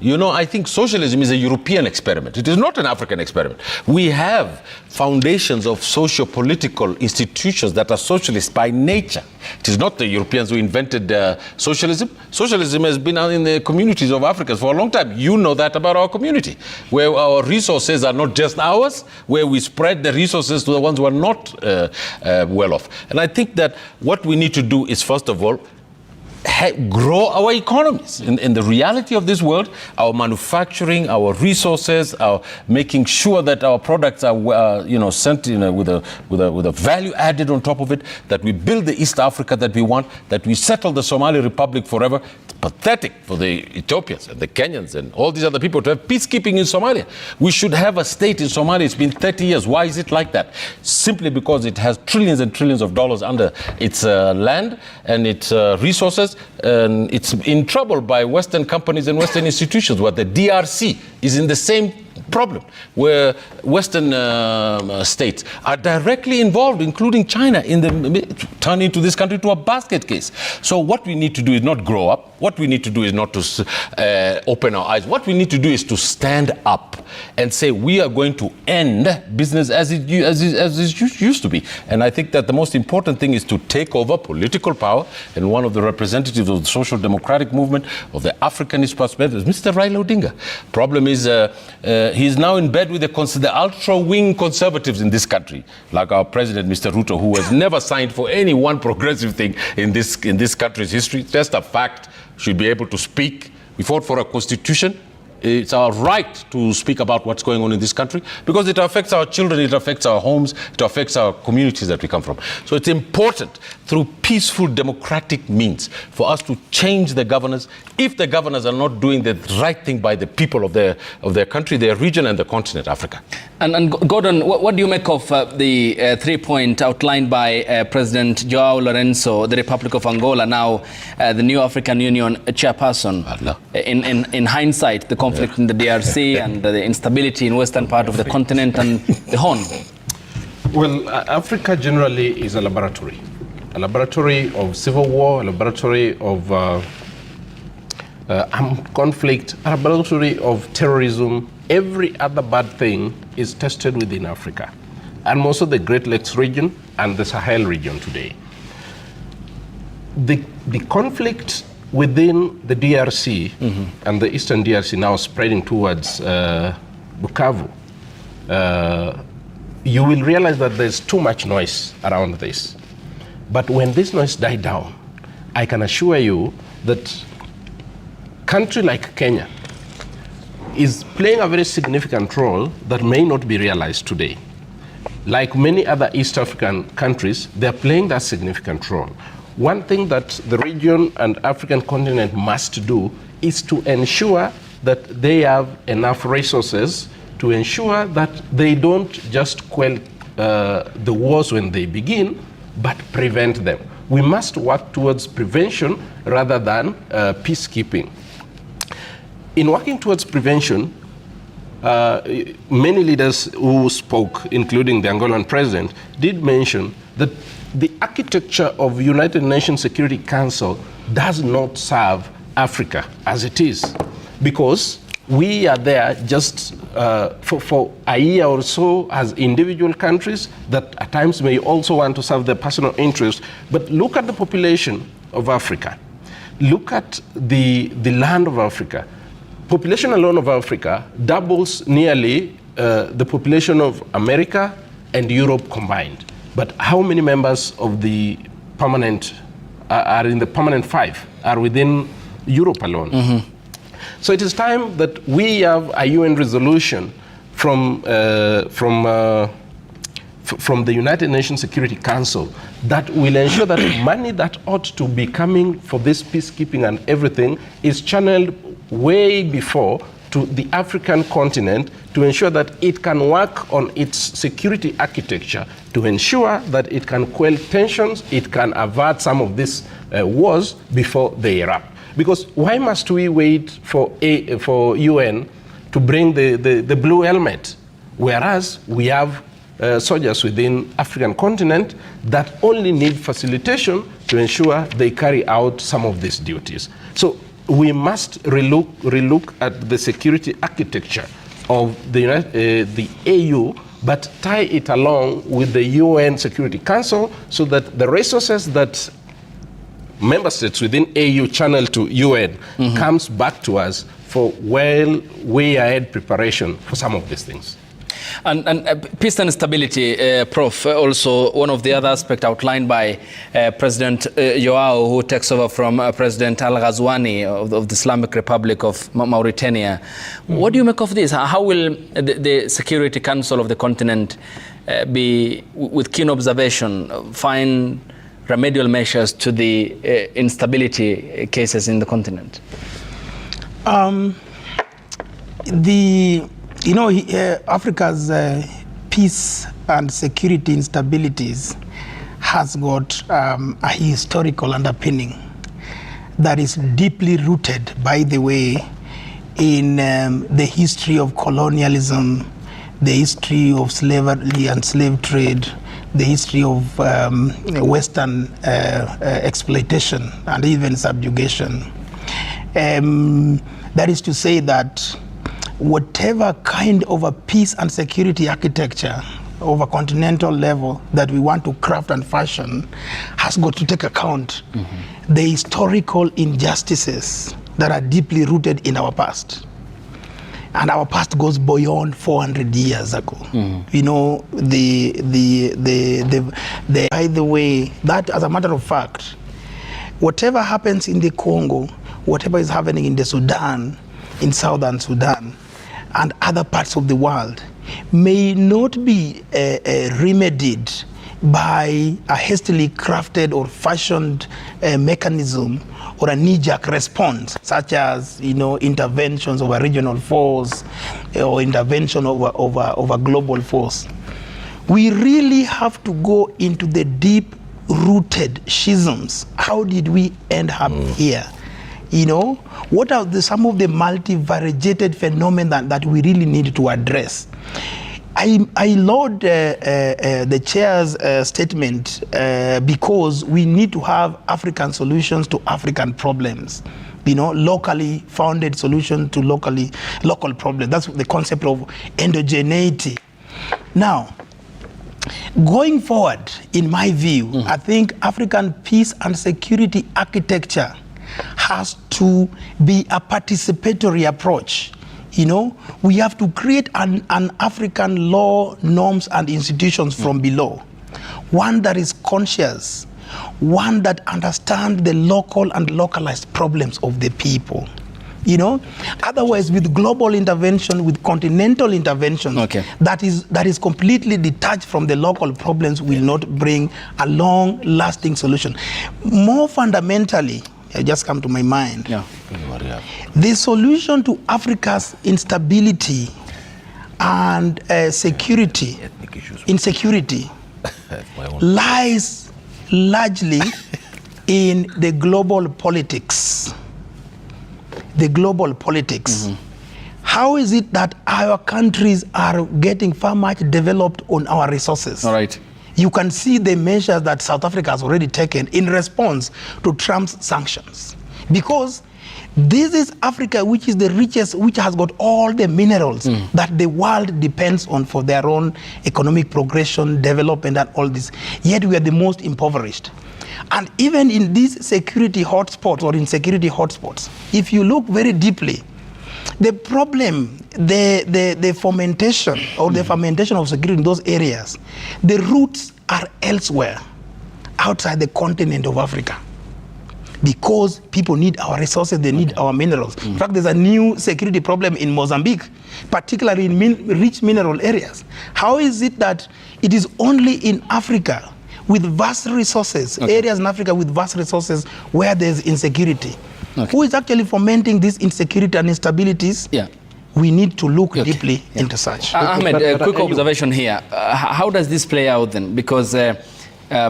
You know, I think socialism is a European experiment. It is not an African experiment. We have foundations of socio-political institutions that are socialist by nature. It is not the Europeans who invented socialism. Socialism has been in the communities of Africans for a long time. You know that about our community, where our resources are not just ours, where we spread the resources to the ones who are not well off. And I think that what we need to do is, first of all, grow our economies. In the reality of this world, our manufacturing, our resources, our making sure that our products are sent with a value added on top of it, that we build the East Africa that we want, that we settle the Somali Republic forever. It's pathetic for the Ethiopians and the Kenyans and all these other people to have peacekeeping in Somalia. We should have a state in Somalia. It's been 30 years. Why is it like that? Simply because it has trillions and trillions of dollars under its land and its resources. And it's in trouble by Western companies and Western institutions, where the DRC is in the same problem, where Western states are directly involved, including China, in turning to this country to a basket case. So what we need to do is not grow up. What we need to do is not to open our eyes. What we need to do is to stand up and say we are going to end business as it used to be. And I think that the most important thing is to take over political power. And one of the representatives of the social democratic movement, of the Africanist perspective, is Mr. Raila Odinga. Problem is he's now in bed with the ultra-wing conservatives in this country, like our president, Mr. Ruto, who has never signed for any one progressive thing in this country's history. Just a fact. Should be able to speak. We fought for a constitution. It's our right to speak about what's going on in this country because it affects our children, it affects our homes, it affects our communities that we come from. So it's important through peaceful democratic means for us to change the governors if the governors are not doing the right thing by the people of their country, their region and the continent, Africa.
And Gordon, what do you make of the 3-point outlined by President Joao Lourenço, the Republic of Angola, now the new African Union chairperson? In hindsight, the conflict in the DRC and the instability in western part of the continent and the Horn?
Well, Africa generally is a laboratory of civil war, a laboratory of armed conflict, a laboratory of terrorism. Every other bad thing is tested within Africa, and most of the Great Lakes region and the Sahel region today. The conflict within the DRC and the eastern DRC now spreading towards Bukavu, you will realize that there's too much noise around this. But when this noise dies down, I can assure you that a country like Kenya is playing a very significant role that may not be realized today. Like many other East African countries, they're playing that significant role. One thing that the region and African continent must do is to ensure that they have enough resources to ensure that they don't just quell the wars when they begin, but prevent them. We must work towards prevention rather than peacekeeping. In working towards prevention, many leaders who spoke, including the Angolan president, did mention that the architecture of United Nations Security Council does not serve Africa as it is, because we are there just for a year or so as individual countries that at times may also want to serve their personal interests. But look at the population of Africa. Look at the land of Africa. Population alone of Africa doubles nearly the population of America and Europe combined. But how many members of the permanent are in the permanent 5 are within Europe alone? So it is time that we have a UN resolution from the United Nations Security Council that will ensure that money that ought to be coming for this peacekeeping and everything is channeled way before to the African continent to ensure that it can work on its security architecture, to ensure that it can quell tensions, it can avert some of these wars before they erupt. Because why must we wait for UN to bring the blue helmet, whereas we have soldiers within African continent that only need facilitation to ensure they carry out some of these duties? So we must relook at the security architecture of the AU, but tie it along with the UN Security Council so that the resources that member states within AU channel to UN comes back to us for way ahead preparation for some of these things.
And peace and stability, Prof, also one of the other aspects outlined by President Joao, who takes over from President Al-Ghazouani of the Islamic Republic of Mauritania. What do you make of this? How will the Security Council of the continent be, with keen observation, find remedial measures to the instability cases in the continent?
Africa's peace and security instabilities has got a historical underpinning that is deeply rooted, by the way, in the history of colonialism, the history of slavery and slave trade, the history of Western exploitation and even subjugation. That is to say that whatever kind of a peace and security architecture of a continental level that we want to craft and fashion has got to take account the historical injustices that are deeply rooted in our past. And our past goes beyond 400 years ago. You know, by the way, that as a matter of fact, whatever happens in the Congo, whatever is happening in the Sudan, in southern Sudan, and other parts of the world may not be remedied by a hastily crafted or fashioned mechanism or a knee-jerk response, such as interventions of a regional force or intervention of a global force. We really have to go into the deep-rooted schisms. How did we end up here? What are some of the multivariegated phenomena that we really need to address? I laud the chair's statement because we need to have African solutions to African problems. Locally founded solution to local problems. That's the concept of endogeneity. Now, going forward, in my view, I think African peace and security architecture has to be a participatory approach. We have to create an African law, norms, and institutions from below. One that is conscious, one that understands the local and localized problems of the people. Otherwise, with global intervention, with continental intervention, that is completely detached from the local problems, will not bring a long-lasting solution. More fundamentally, it just come to my mind. The solution to Africa's instability and insecurity lies largely in the global politics. How is it that our countries are getting far much developed on our resources?
All right.
You can see the measures that South Africa has already taken in response to Trump's sanctions. Because this is Africa, which is the richest, which has got all the minerals that the world depends on for their own economic progression, development, and all this. Yet we are the most impoverished. And even in these security hotspots or insecurity hotspots, if you look very deeply, the problem, the fomentation or the fermentation of security in those areas, the roots are elsewhere, outside the continent of Africa. Because people need our resources, they need our minerals. In fact, there's a new security problem in Mozambique, particularly in rich mineral areas. How is it that it is only in Africa with vast resources, areas in Africa with vast resources, where there's insecurity? Who is actually fomenting this insecurity and instabilities? We need to look deeply into such.
Ahmed, a quick observation here. How does this play out then? Because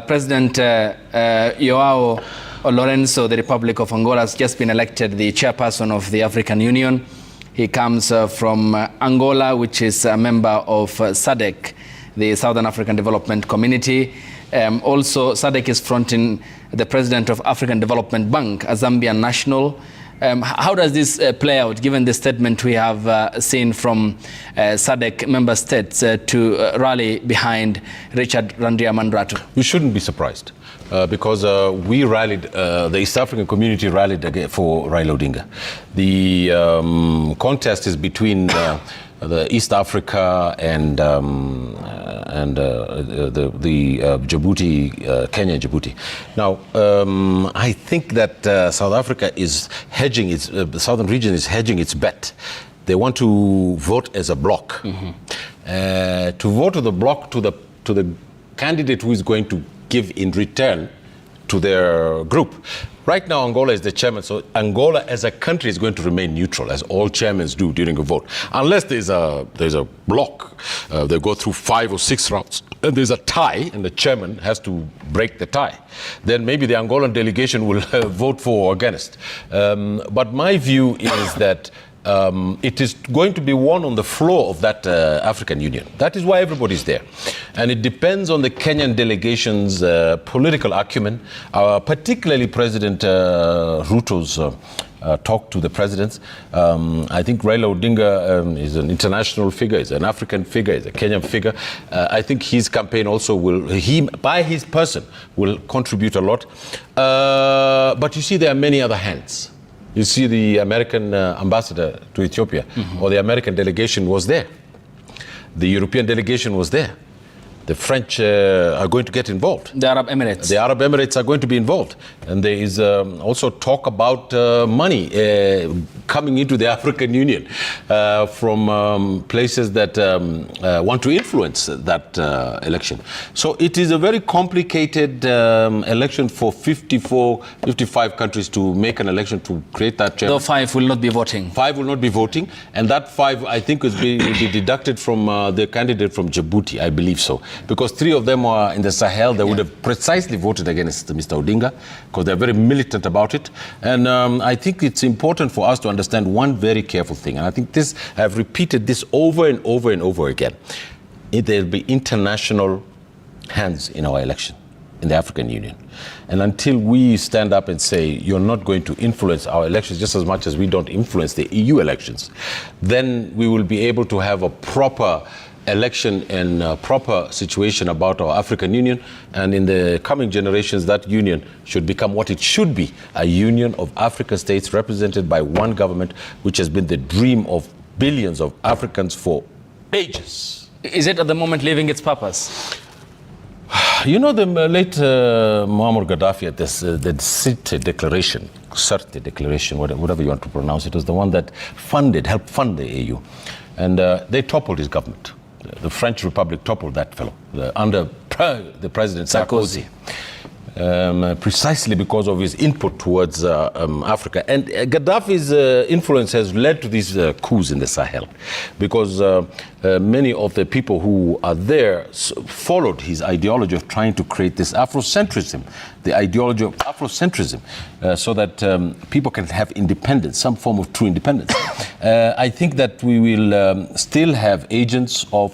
President Joao Lorenzo, the Republic of Angola, has just been elected the chairperson of the African Union. He comes from Angola, which is a member of SADC, the Southern African Development Community. Also, SADC is fronting the president of African Development Bank, a Zambian national. How does this play out, given the statement we have seen from SADC member states to rally behind Richard Randriamandratu?
We shouldn't be surprised. Because we rallied, the East African community rallied again for Raila Odinga. The contest is between the East Africa and Djibouti, Kenya, Djibouti. Now, I think that South Africa is hedging its, the southern region is hedging its bet. They want to vote as a bloc. To vote as a bloc to the candidate who is going to give in return to their group. Right now, Angola is the chairman, so Angola as a country is going to remain neutral, as all chairmen do during a vote, unless there's a block. They go through 5 or 6 rounds, and there's a tie, and the chairman has to break the tie. Then maybe the Angolan delegation will vote for or against. But my view is that it is going to be won on the floor of that African Union. That is why everybody's there. And it depends on the Kenyan delegation's political acumen, particularly President Ruto's talk to the presidents. I think Raila Odinga is an international figure, is an African figure, is a Kenyan figure. I think his campaign also will, by his person, will contribute a lot. But you see, there are many other hands. You see, the American ambassador to Ethiopia, or the American delegation was there. The European delegation was there. The French are going to get involved.
The Arab Emirates.
The Arab Emirates are going to be involved. And there is also talk about money coming into the African Union from places that want to influence that election. So it is a very complicated election for 55 countries to make an election to create that chairman.
Though 5 will not be voting.
5 will not be voting. And that 5, I think, will be deducted from the candidate from Djibouti, I believe so. Because 3 of them are in the Sahel, they would have precisely voted against Mr. Odinga, because they're very militant about it. And I think it's important for us to understand one very careful thing. And I think this, I've repeated this over and over and over again. There'll be international hands in our election, in the African Union. And until we stand up and say, you're not going to influence our elections just as much as we don't influence the EU elections, then we will be able to have a proper election and proper situation about our African Union, and in the coming generations that union should become what it should be, a union of African states represented by one government, which has been the dream of billions of Africans for ages.
Is it at the moment living its purpose?
You know, the late Muammar Gaddafi at this, the CERTE declaration, whatever you want to pronounce it, was the one that helped fund the AU. And they toppled his government. The French Republic toppled that fellow under the President Sarkozy. Precisely because of his input towards Africa. And Gaddafi's influence has led to these coups in the Sahel, because many of the people who are there followed his ideology of trying to create this Afrocentrism, the ideology of Afrocentrism, so that people can have independence, some form of true independence. I think that we will still have agents of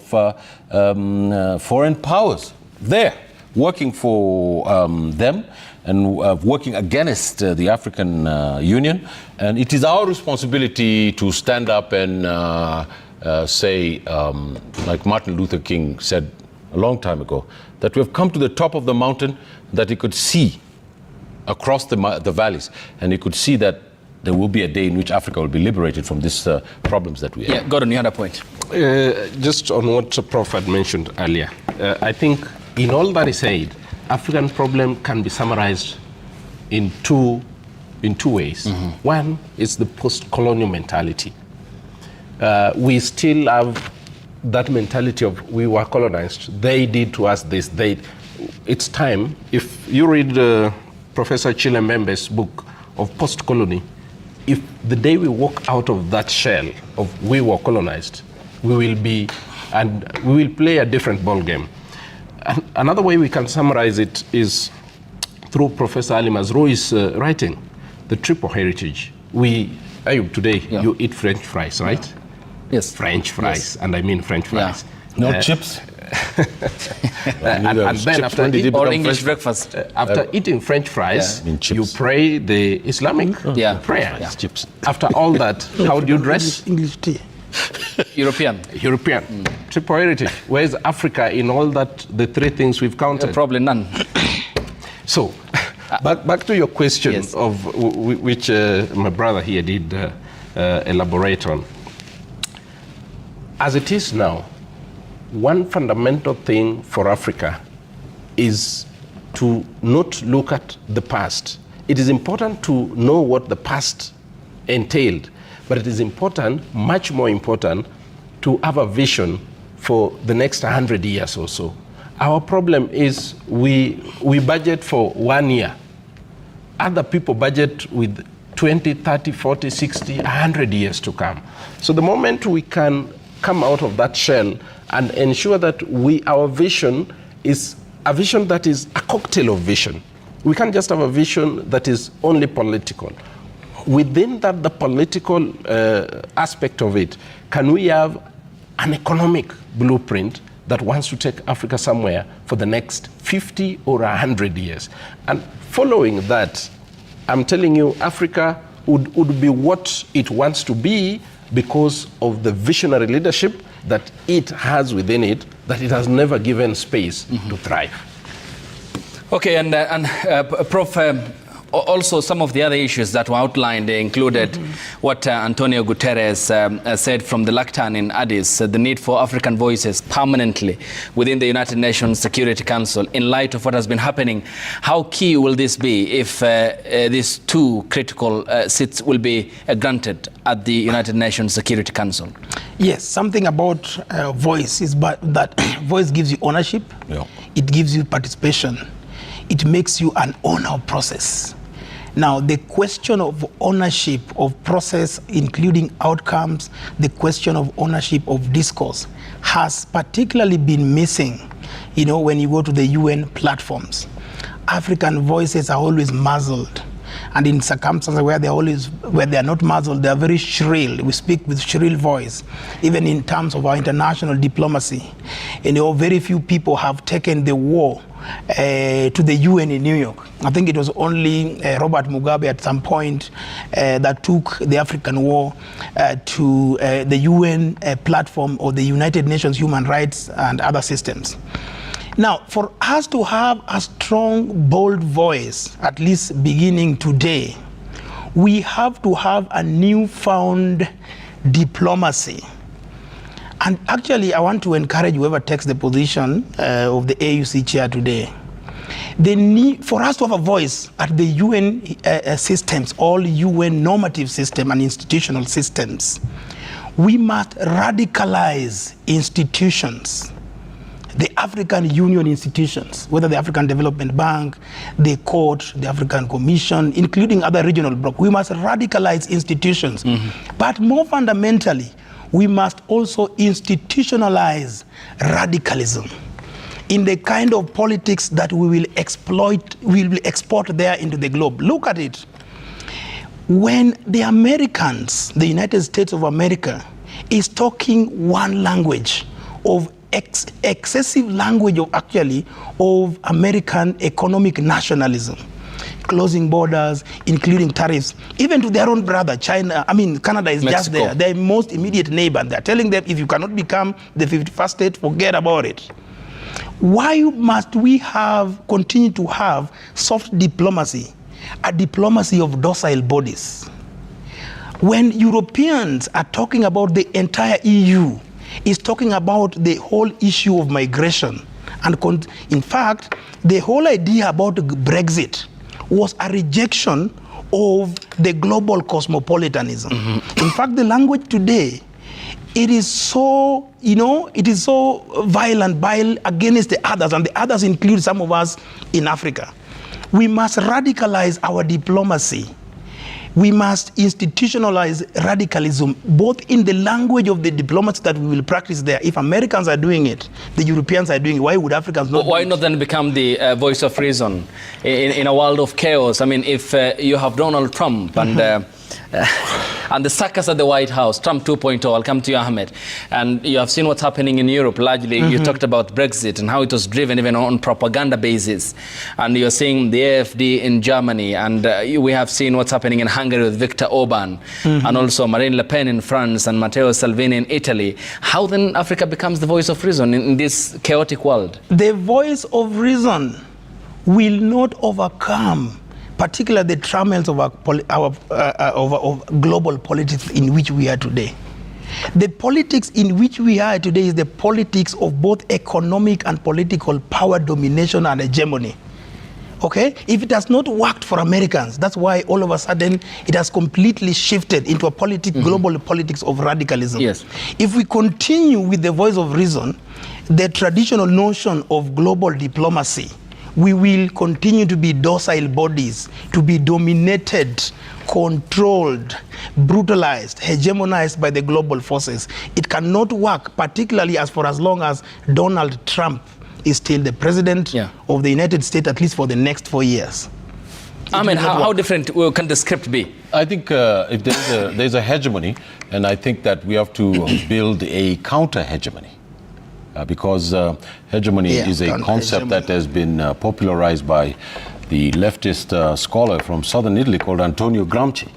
foreign powers there, working for them and working against the African Union. And it is our responsibility to stand up and say, like Martin Luther King said a long time ago, that we have come to the top of the mountain, that he could see across the valleys, and he could see that there will be a day in which Africa will be liberated from these problems that we have.
Yeah, Gordon, you had a point.
Just on what Prof had mentioned earlier, I think in all that is said, African problem can be summarized in two ways. One is the post-colonial mentality. We still have that mentality of we were colonized, they did to us this, it's time. If you read Professor Chilembembe's book of post-colony, if the day we walk out of that shell of we were colonized, we will play a different ball game. Another way we can summarize it is through Professor Ali Mazroui's writing, The Triple Heritage. Ayub, today you eat French fries, right?
Yes.
French fries, yes. And I mean French fries.
No chips?
and then after
English breakfast.
After eating French fries, you pray the Islamic prayer.
Chips.
After all that, how do you dress?
English tea.
European. Triple heritage. Where's Africa in all that, the three things we've counted?
Probably none.
So, back to your question of which my brother here did elaborate on. As it is now, one fundamental thing for Africa is to not look at the past. It is important to know what the past entailed, but it is important, much more important, to have a vision for the next 100 years or so. Our problem is we budget for 1 year. Other people budget with 20, 30, 40, 60, 100 years to come. So the moment we can come out of that shell and ensure that our vision is a vision that is a cocktail of vision. We can't just have a vision that is only political. Within that, the political aspect of it, can we have an economic blueprint that wants to take Africa somewhere for the next 50 or 100 years? And following that, I'm telling you, Africa would be what it wants to be because of the visionary leadership that it has within it, that it has never given space to thrive.
Okay, and Prof, also some of the other issues that were outlined included what Antonio Guterres said from the lectern in Addis, the need for African voices permanently within the United Nations Security Council in light of what has been happening. How key will this be if these two critical seats will be granted at the United Nations Security Council?
Yes, something about voice is that voice gives you ownership, it gives you participation, it makes you an owner of process. Now, the question of ownership of process, including outcomes, the question of ownership of discourse has particularly been missing, when you go to the UN platforms. African voices are always muzzled. And in circumstances where they are not muzzled, they are very shrill. We speak with shrill voice. Even in terms of our international diplomacy, very few people have taken the war to the UN in New York. I think it was only Robert Mugabe at some point that took the African war to the UN platform or the United Nations Human Rights and other systems. Now, for us to have a strong, bold voice, at least beginning today, we have to have a newfound diplomacy. And actually, I want to encourage whoever takes the position of the AUC chair today. The need for us to have a voice at the UN systems, all UN normative system and institutional systems, we must radicalize institutions. The African Union institutions, whether the African Development Bank, the Court, the African Commission, including other regional blocs, we must radicalize institutions. But more fundamentally, we must also institutionalize radicalism in the kind of politics that we will export there into the globe. Look at it. When the Americans, the United States of America, is talking one language of excessive language of American economic nationalism, closing borders, including tariffs, even to their own brother, China. Canada is Mexico. Just there. Their most immediate neighbor. They're telling them, if you cannot become the 51st state, forget about it. Why must we continue to have soft diplomacy, a diplomacy of docile bodies? When Europeans are talking about the entire EU, is talking about the whole issue of migration. And in fact, the whole idea about Brexit was a rejection of the global cosmopolitanism. In fact, the language today, it is so, violent against the others, and the others include some of us in Africa. We must radicalize our diplomacy. We must institutionalize radicalism, both in the language of the diplomats that we will practice there. If Americans are doing it, the Europeans are doing it, why would Africans not?
Why not then become the voice of reason in a world of chaos? If you have Donald Trump and and the circus at the White House, Trump 2.0. I'll come to you, Ahmed. And you have seen what's happening in Europe largely. You talked about Brexit and how it was driven even on propaganda basis. And you're seeing the AfD in Germany. And we have seen what's happening in Hungary with Viktor Orban. And also Marine Le Pen in France and Matteo Salvini in Italy. How then Africa becomes the voice of reason in this chaotic world?
The voice of reason will not overcome particularly the trammels of of global politics in which we are today. The politics in which we are today is the politics of both economic and political power domination and hegemony. Okay? If it has not worked for Americans, that's why all of a sudden it has completely shifted into a global politics of radicalism.
Yes.
If we continue with the voice of reason, the traditional notion of global diplomacy, we will continue to be docile bodies, to be dominated, controlled, brutalized, hegemonized by the global forces. It cannot work, particularly for as long as Donald Trump is still the president of the United States, at least for the next 4 years.
I mean, how different can the script be?
I think if there's a hegemony, and I think that we have to build a counter-hegemony. Because hegemony is a concept that has been popularized by the leftist scholar from southern Italy called Antonio Gramsci.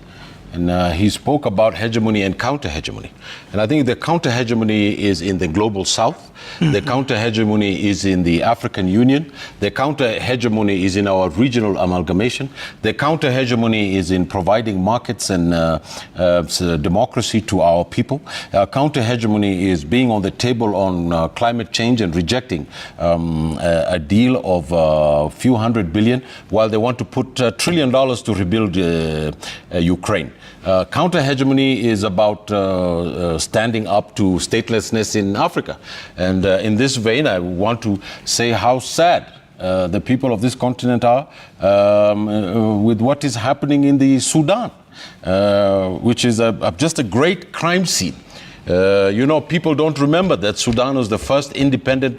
And he spoke about hegemony and counter-hegemony. And I think the counter-hegemony is in the global south. The counter-hegemony is in the African Union. The counter-hegemony is in our regional amalgamation. The counter-hegemony is in providing markets and democracy to our people. Counter-hegemony is being on the table on climate change and rejecting a deal of a few $100 billion while they want to put $1 trillion to rebuild Ukraine. Counter-hegemony is about standing up to statelessness in Africa. And in this vein, I want to say how sad the people of this continent are with what is happening in the Sudan, which is just a great crime scene. People don't remember that Sudan was the first independent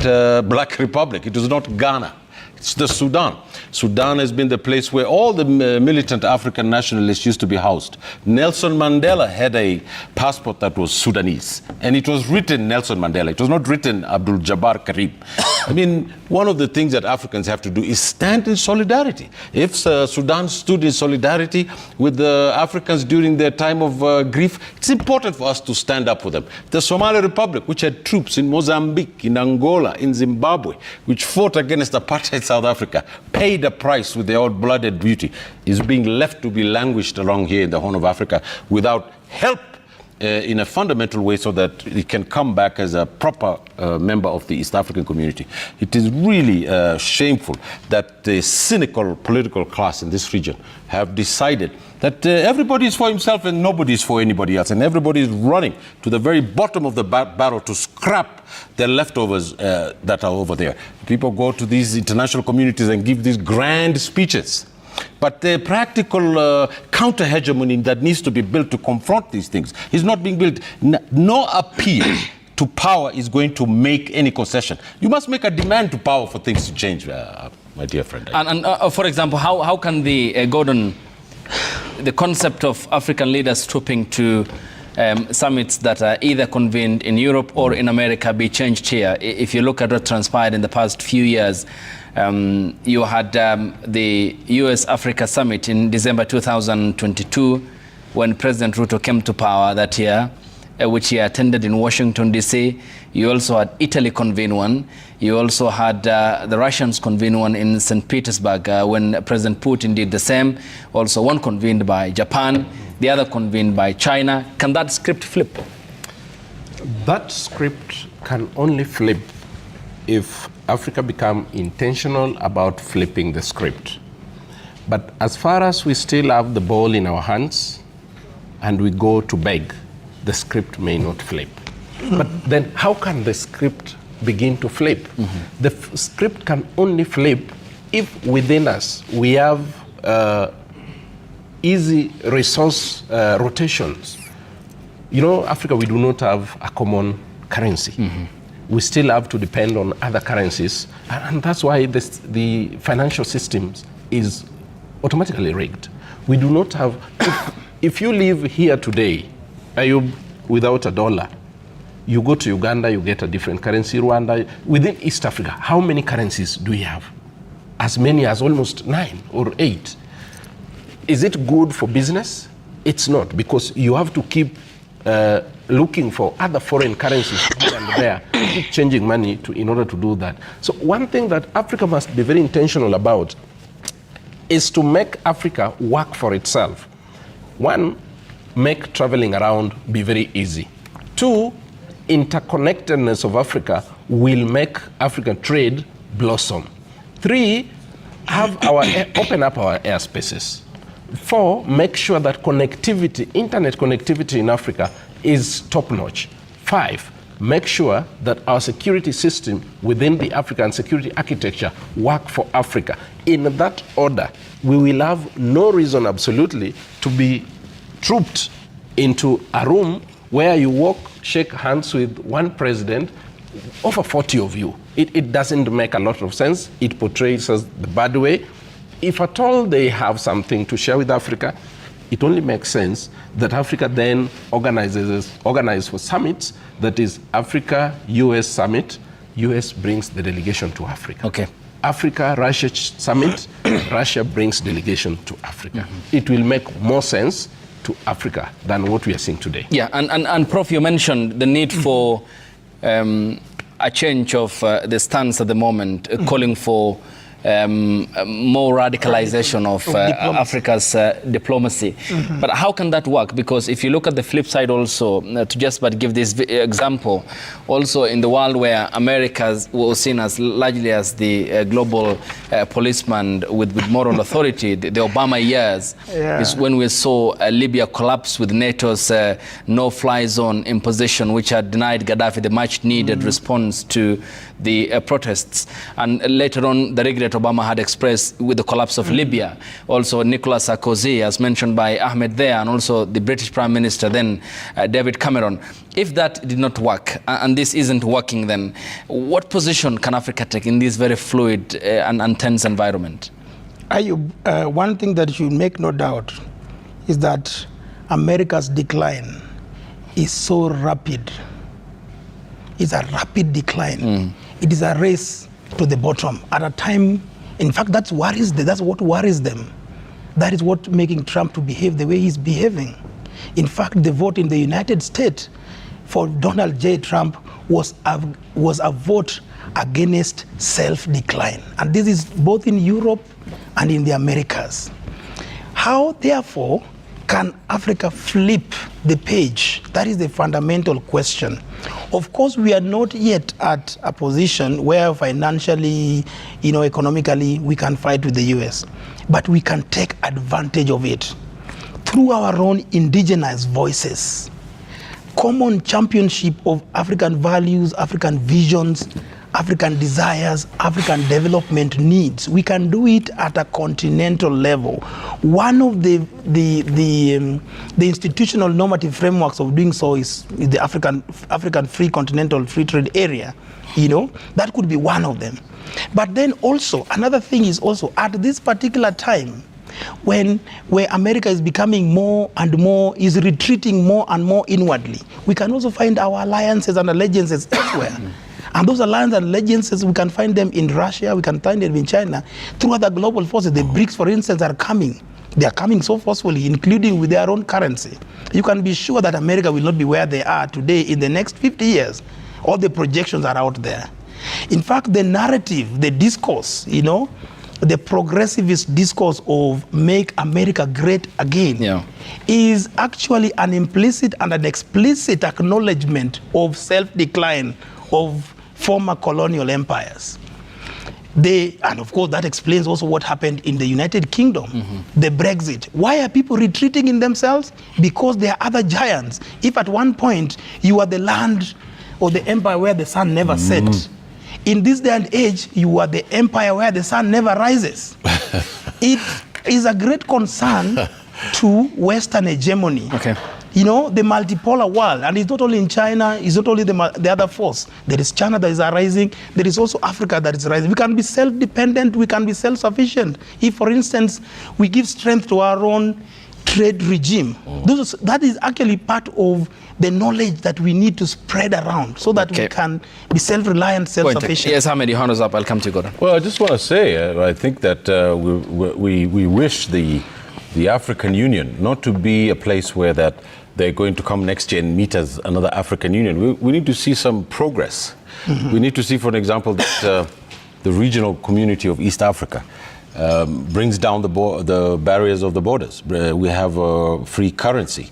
black republic. It was not Ghana. It's the Sudan. Sudan has been the place where all the militant African nationalists used to be housed. Nelson Mandela had a passport that was Sudanese, and it was written Nelson Mandela. It was not written Abdul Jabbar Karim. I mean, one of the things that Africans have to do is stand in solidarity. If Sudan stood in solidarity with the Africans during their time of grief, it's important for us to stand up for them. The Somali Republic, which had troops in Mozambique, in Angola, in Zimbabwe, which fought against apartheid South Africa, paid a price with their own-blooded beauty, is being left to be languished along here in the Horn of Africa without help in a fundamental way so that it can come back as a proper member of the East African community. It is really shameful that the cynical political class in this region have decided that everybody is for himself and nobody is for anybody else, and everybody is running to the very bottom of the barrel to scrap the leftovers that are over there. People go to these international communities and give these grand speeches. But the practical counter-hegemony that needs to be built to confront these things is not being built. No appeal to power is going to make any concession. You must make a demand to power for things to change, my dear friend.
And for example, how can the concept of African leaders trooping to summits that are either convened in Europe or in America be changed here? If you look at what transpired in the past few years, you had the US-Africa Summit in December 2022 when President Ruto came to power that year, which he attended in Washington, D.C. You also had Italy convene one. You also had the Russians convene one in St. Petersburg when President Putin did the same. Also one convened by Japan, the other convened by China. Can that script flip?
That script can only flip if Africa become intentional about flipping the script. But as far as we still have the ball in our hands and we go to beg, the script may not flip. But then how can the script begin to flip? The script can only flip if within us we have easy resource rotations. You know, Africa, we do not have a common currency. We still have to depend on other currencies, and that's why the financial systems is automatically rigged. We do not have, if you live here today, Ayub, without a dollar, you go to Uganda, you get a different currency. Rwanda, within East Africa, how many currencies do we have? As many as almost 9 or 8. Is it good for business? It's not, because you have to keep looking for other foreign currencies here and there, keep changing money in order to do that. So one thing that Africa must be very intentional about is to make Africa work for itself. One, make traveling around be very easy. Two, interconnectedness of Africa will make African trade blossom. Three, open up our airspaces. Four, make sure that connectivity, internet connectivity in Africa is top-notch. Five, make sure that our security system within the African security architecture work for Africa. In that order, we will have no reason absolutely to be trooped into a room where you walk, shake hands with one president, over 40 of you. It doesn't make a lot of sense. It portrays us the bad way. If at all they have something to share with Africa, it only makes sense that Africa then organizes for summits. That is Africa-US summit. US brings the delegation to Africa.
Okay.
Africa-Russia summit. Russia brings delegation to Africa. It will make more sense to Africa than what we are seeing today.
Yeah, and Prof, you mentioned the need for a change of the stance at the moment, calling for more radicalization of Africa's diplomacy. But how can that work? Because if you look at the flip side also, to just but give this example, also in the world where America was seen as largely as the global policeman with moral authority, the Obama years is when we saw Libya collapse with NATO's no-fly zone imposition, which had denied Gaddafi the much-needed response to the protests. And later on, the regret Obama had expressed with the collapse of Libya. Also, Nicolas Sarkozy, as mentioned by Ahmed there, and also the British Prime Minister then, David Cameron. If that did not work, and this isn't working, then what position can Africa take in this very fluid and tense environment?
Ayub, one thing that you should make no doubt is that America's decline is so rapid. It's a rapid decline. It is a race to the bottom at a time. In fact, that's what worries them. That is what making Trump to behave the way he's behaving. In fact, the vote in the United States for Donald J. Trump was a vote against self-decline. And this is both in Europe and in the Americas. How, therefore, can Africa flip the page? That is the fundamental question. Of course, we are not yet at a position where financially, economically, we can fight with the US. But we can take advantage of it through our own indigenous voices. Common championship of African values, African visions, African desires, African development needs. We can do it at a continental level. One of the institutional normative frameworks of doing so is the African Free Continental Free Trade Area. That could be one of them. But then also, another thing is also at this particular time, where America is becoming more and more, is retreating more and more inwardly, we can also find our alliances and allegiances elsewhere. And those alliances and allegiances, we can find them in Russia, we can find them in China, through other global forces. The BRICS, for instance, are coming. They are coming so forcefully, including with their own currency. You can be sure that America will not be where they are today in the next 50 years. All the projections are out there. In fact, the narrative, the discourse, the progressivist discourse of make America great again is actually an implicit and an explicit acknowledgement of self-decline of former colonial empires. And of course, that explains also what happened in the United Kingdom, the Brexit. Why are people retreating in themselves? Because there are other giants. If at one point you are the land or the empire where the sun never sets, in this day and age, you are the empire where the sun never rises. It is a great concern to Western hegemony. The multipolar world, and it's not only in China, it's not only the other force. There is China that is arising, there is also Africa that is rising. We can be self-dependent, we can be self-sufficient. If, for instance, we give strength to our own trade regime. That is actually part of the knowledge that we need to spread around so that we can be self-reliant, self-sufficient.
Yes, Ahmed, your hand is up. I'll come to you, Gordon.
Well, I just want to say, I think that we wish the African Union not to be a place where that they're going to come next year and meet as another African Union. We need to see some progress. We need to see, for an example, that the regional community of East Africa brings down the barriers of the borders. We have a free currency.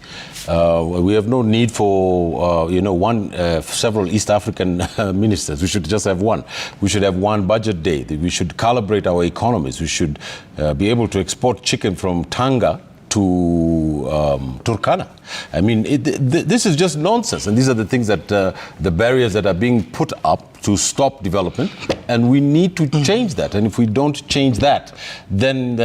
We have no need for several East African ministers. We should just have one. We should have one budget day. We should calibrate our economies. We should be able to export chicken from Tanga to Turkana. I mean, this is just nonsense. And these are the things that the barriers that are being put up to stop development. And we need to change that. And if we don't change that, then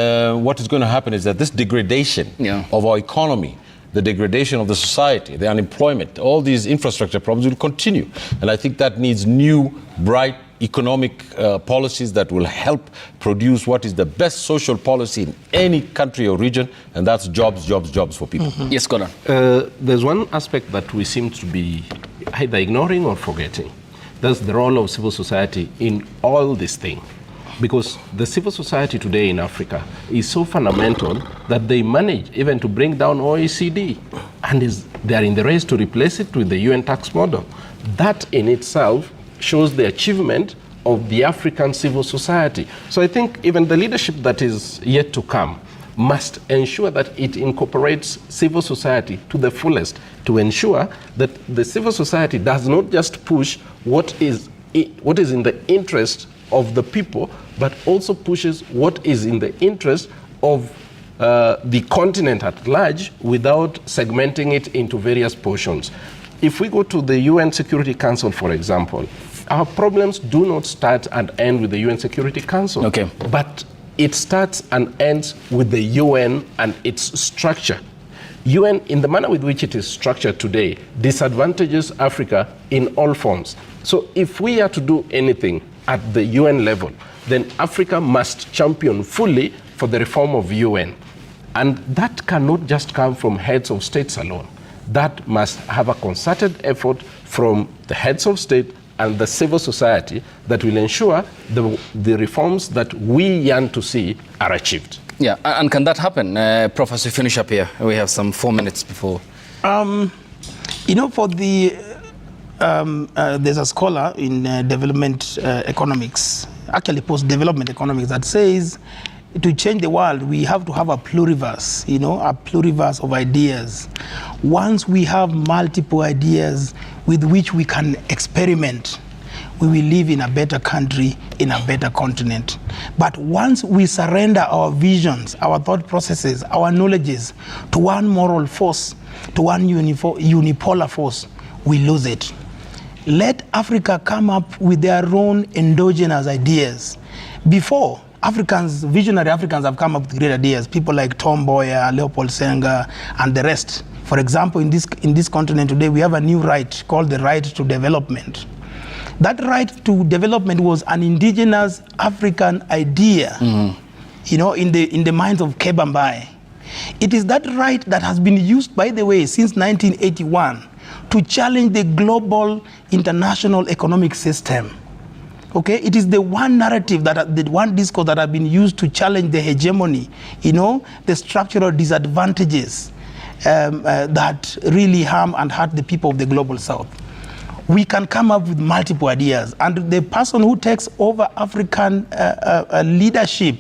what is going to happen is that this degradation of our economy, the degradation of the society, the unemployment, all these infrastructure problems will continue. And I think that needs new, bright economic policies that will help produce what is the best social policy in any country or region, and that's jobs, jobs, jobs for people.
Yes, Gordon.
There's one aspect that we seem to be either ignoring or forgetting. That's the role of civil society in all this thing. Because the civil society today in Africa is so fundamental that they manage even to bring down OECD, and they're in the race to replace it with the UN tax model. That in itself shows the achievement of the African civil society. So I think even the leadership that is yet to come must ensure that it incorporates civil society to the fullest, to ensure that the civil society does not just push what is in the interest of the people, but also pushes what is in the interest of the continent at large without segmenting it into various portions. If we go to the UN Security Council, for example, our problems do not start and end with the UN Security Council. Okay. But it starts and ends with the UN and its structure. UN, in the manner with which it is structured today, disadvantages Africa in all forms. So if we are to do anything at the UN level, then Africa must champion fully for the reform of UN. And that cannot just come from heads of states alone. That must have a concerted effort from the heads of state and the civil society that will ensure the reforms that we yearn to see are achieved.
Yeah, and can that happen? Professor, finish up here. We have some 4 minutes before.
For the there's a scholar in development economics, actually post-development economics, that says to change the world, we have to have a pluriverse, a pluriverse of ideas. Once we have multiple ideas with which we can experiment, we will live in a better country, in a better continent. But once we surrender our visions, our thought processes, our knowledges to one moral force, to one unipolar force, we lose it. Let Africa come up with their own endogenous ideas. Before, visionary Africans have come up with great ideas. People like Tom Mboya, Leopold Senghor, and the rest. For example, in this continent today, we have a new right called the right to development. That right to development was an indigenous African idea, in the minds of Keba Mbaye. It is that right that has been used, by the way, since 1981 to challenge the global international economic system. Okay, it is the one narrative, the one discourse that has been used to challenge the hegemony, the structural disadvantages that really harm and hurt the people of the global south. We can come up with multiple ideas, and the person who takes over African leadership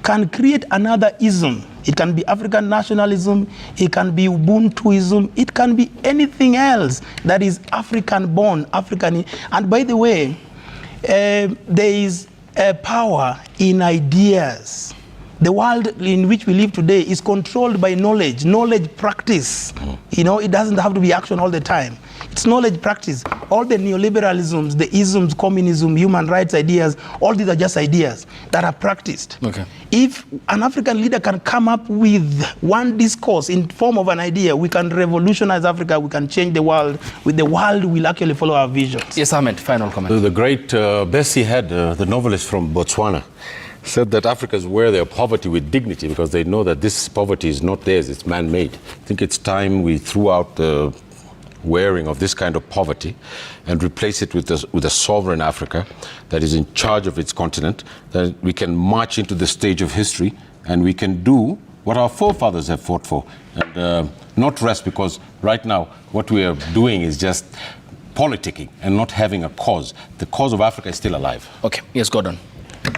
can create another ism. It can be African nationalism, it can be Ubuntuism, it can be anything else that is African-born, African. And by the way, there is a power in ideas. The world in which we live today is controlled by knowledge practice. It doesn't have to be action all the time. It's knowledge practice. All the neoliberalisms, the isms, communism, human rights ideas, all these are just ideas that are practiced.
Okay.
If an African leader can come up with one discourse in form of an idea, we can revolutionize Africa, we can change the world, the world will actually follow our visions.
Yes, Ahmed, final comment.
The great Bessie Head, the novelist from Botswana, said that Africans wear their poverty with dignity because they know that this poverty is not theirs, it's man-made. I think it's time we threw out the wearing of this kind of poverty and replace it with a sovereign Africa that is in charge of its continent, that we can march into the stage of history and we can do what our forefathers have fought for and not rest, because right now what we are doing is just politicking and not having a cause. The cause of Africa is still alive.
Okay, yes, Gordon.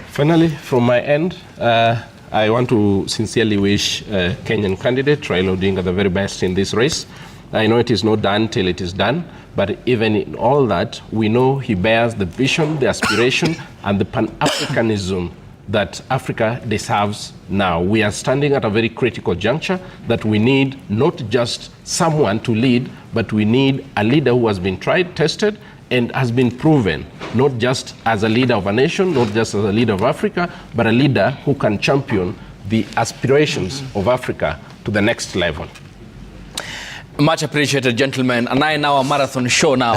Finally, from my end, I want to sincerely wish Kenyan candidate Raila Odinga the very best in this race. I know it is not done till it is done, but even in all that, we know he bears the vision, the aspiration, and the Pan-Africanism that Africa deserves now. We are standing at a very critical juncture that we need not just someone to lead, but we need a leader who has been tried, tested, and has been proven, not just as a leader of a nation, not just as a leader of Africa, but a leader who can champion the aspirations of Africa to the next level.
Much appreciated, gentlemen. And I now a marathon show now.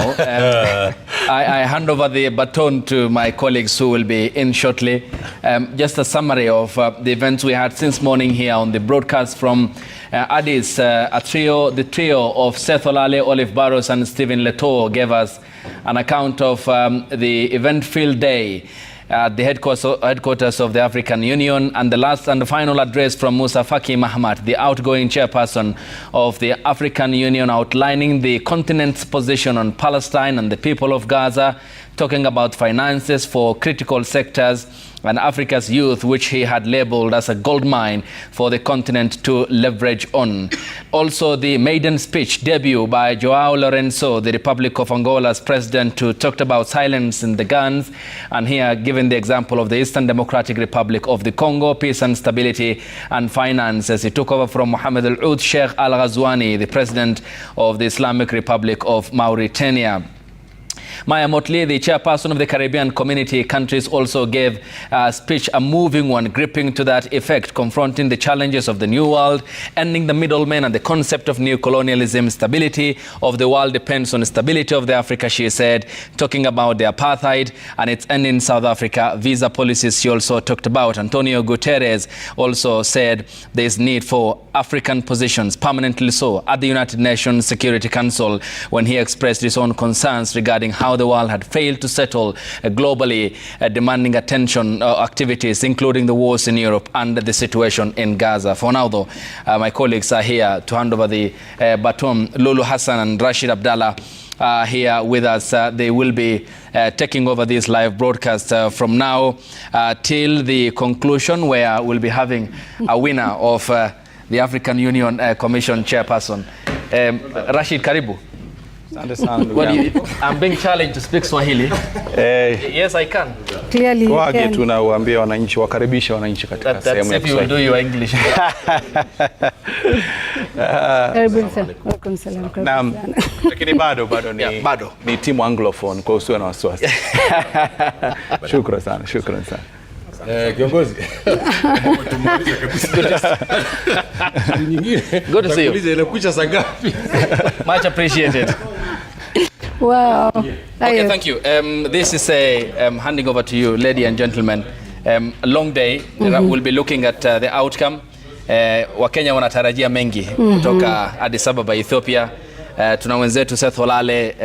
I hand over the baton to my colleagues who will be in shortly. Just a summary of the events we had since morning here on the broadcast from Addis. The trio of Seth Olale, Olive Barros, and Stephen Leto gave us an account of the event-filled day at the headquarters of the African Union, and the last and the final address from Musa Faki Mahamat, the outgoing chairperson of the African Union, outlining the continent's position on Palestine and the people of Gaza, talking about finances for critical sectors and Africa's youth, which he had labeled as a gold mine for the continent to leverage on. Also, the maiden speech debut by Joao Lourenço, the Republic of Angola's president, who talked about silence in the guns, and here given the example of the Eastern Democratic Republic of the Congo, peace and stability and finance, as he took over from Mohammed Al-Oud Sheikh Al-Ghazouani, the president of the Islamic Republic of Mauritania. Maya Motley, the chairperson of the Caribbean Community countries, also gave a speech, a moving one, gripping to that effect, confronting the challenges of the new world, ending the middlemen and the concept of new colonialism. Stability of the world depends on the stability of the Africa, she said, talking about the apartheid and its end in South Africa. Visa policies she also talked about. Antonio Guterres also said there is need for African positions, permanently so, at the United Nations Security Council, when he expressed his own concerns regarding how the world had failed to settle globally, demanding attention activities, including the wars in Europe and the situation in Gaza. For now, though, my colleagues are here to hand over the baton. Lulu Hassan and Rashid Abdallah are here with us. They will be taking over this live broadcast from now till the conclusion, where we'll be having a winner of the African Union Commission chairperson. Rashid, karibu. I'm being challenged to speak Swahili. Yes, I can.
Clearly you
Wage
can.
tunawaambia wananchi, wakaribisha wananchi katika sehemu ya
Kiswahili. If you do your English.
Welcome, salam.
Naam, lakini bado ni timu anglophone, kwa usiwe na wasiwasi. Shukrani sana.
Kiongozi.
Good to see you. Much appreciated.
Wow.
Okay, thank you. This is handing over to you, ladies and gentlemen. A long day. We'll be looking at the outcome. Wakenya wanatarajia mengi kutoka Addis Ababa, Ethiopia. Tuna wenzetu Seth Olale,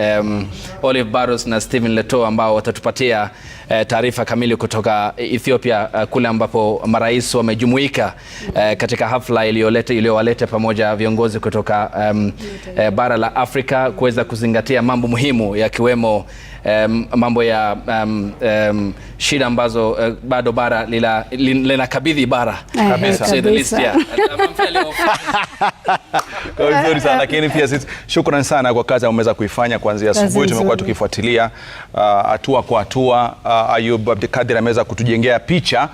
Olive Barros na Stephen Leto ambao watatupatia taarifa kamili kutoka Ethiopia, kule ambapo marais wamejumuika katika hafla iliyowaleta pamoja viongozi kutoka bara la Afrika kuweza kuzingatia mambo muhimu yakiwemo mambo ya shida ambazo bado bara linakabidhi bara
kabisa.
Say the least, yeah.
Kwa hivyo sana, lakini pia sisi shukrani sana kwa kazi umeweza kuifanya kuanzia asubuhi. Tumekuwa tukifuatilia hatua kwa hatua. Ayub Abdikadir ameweza kutujengea picha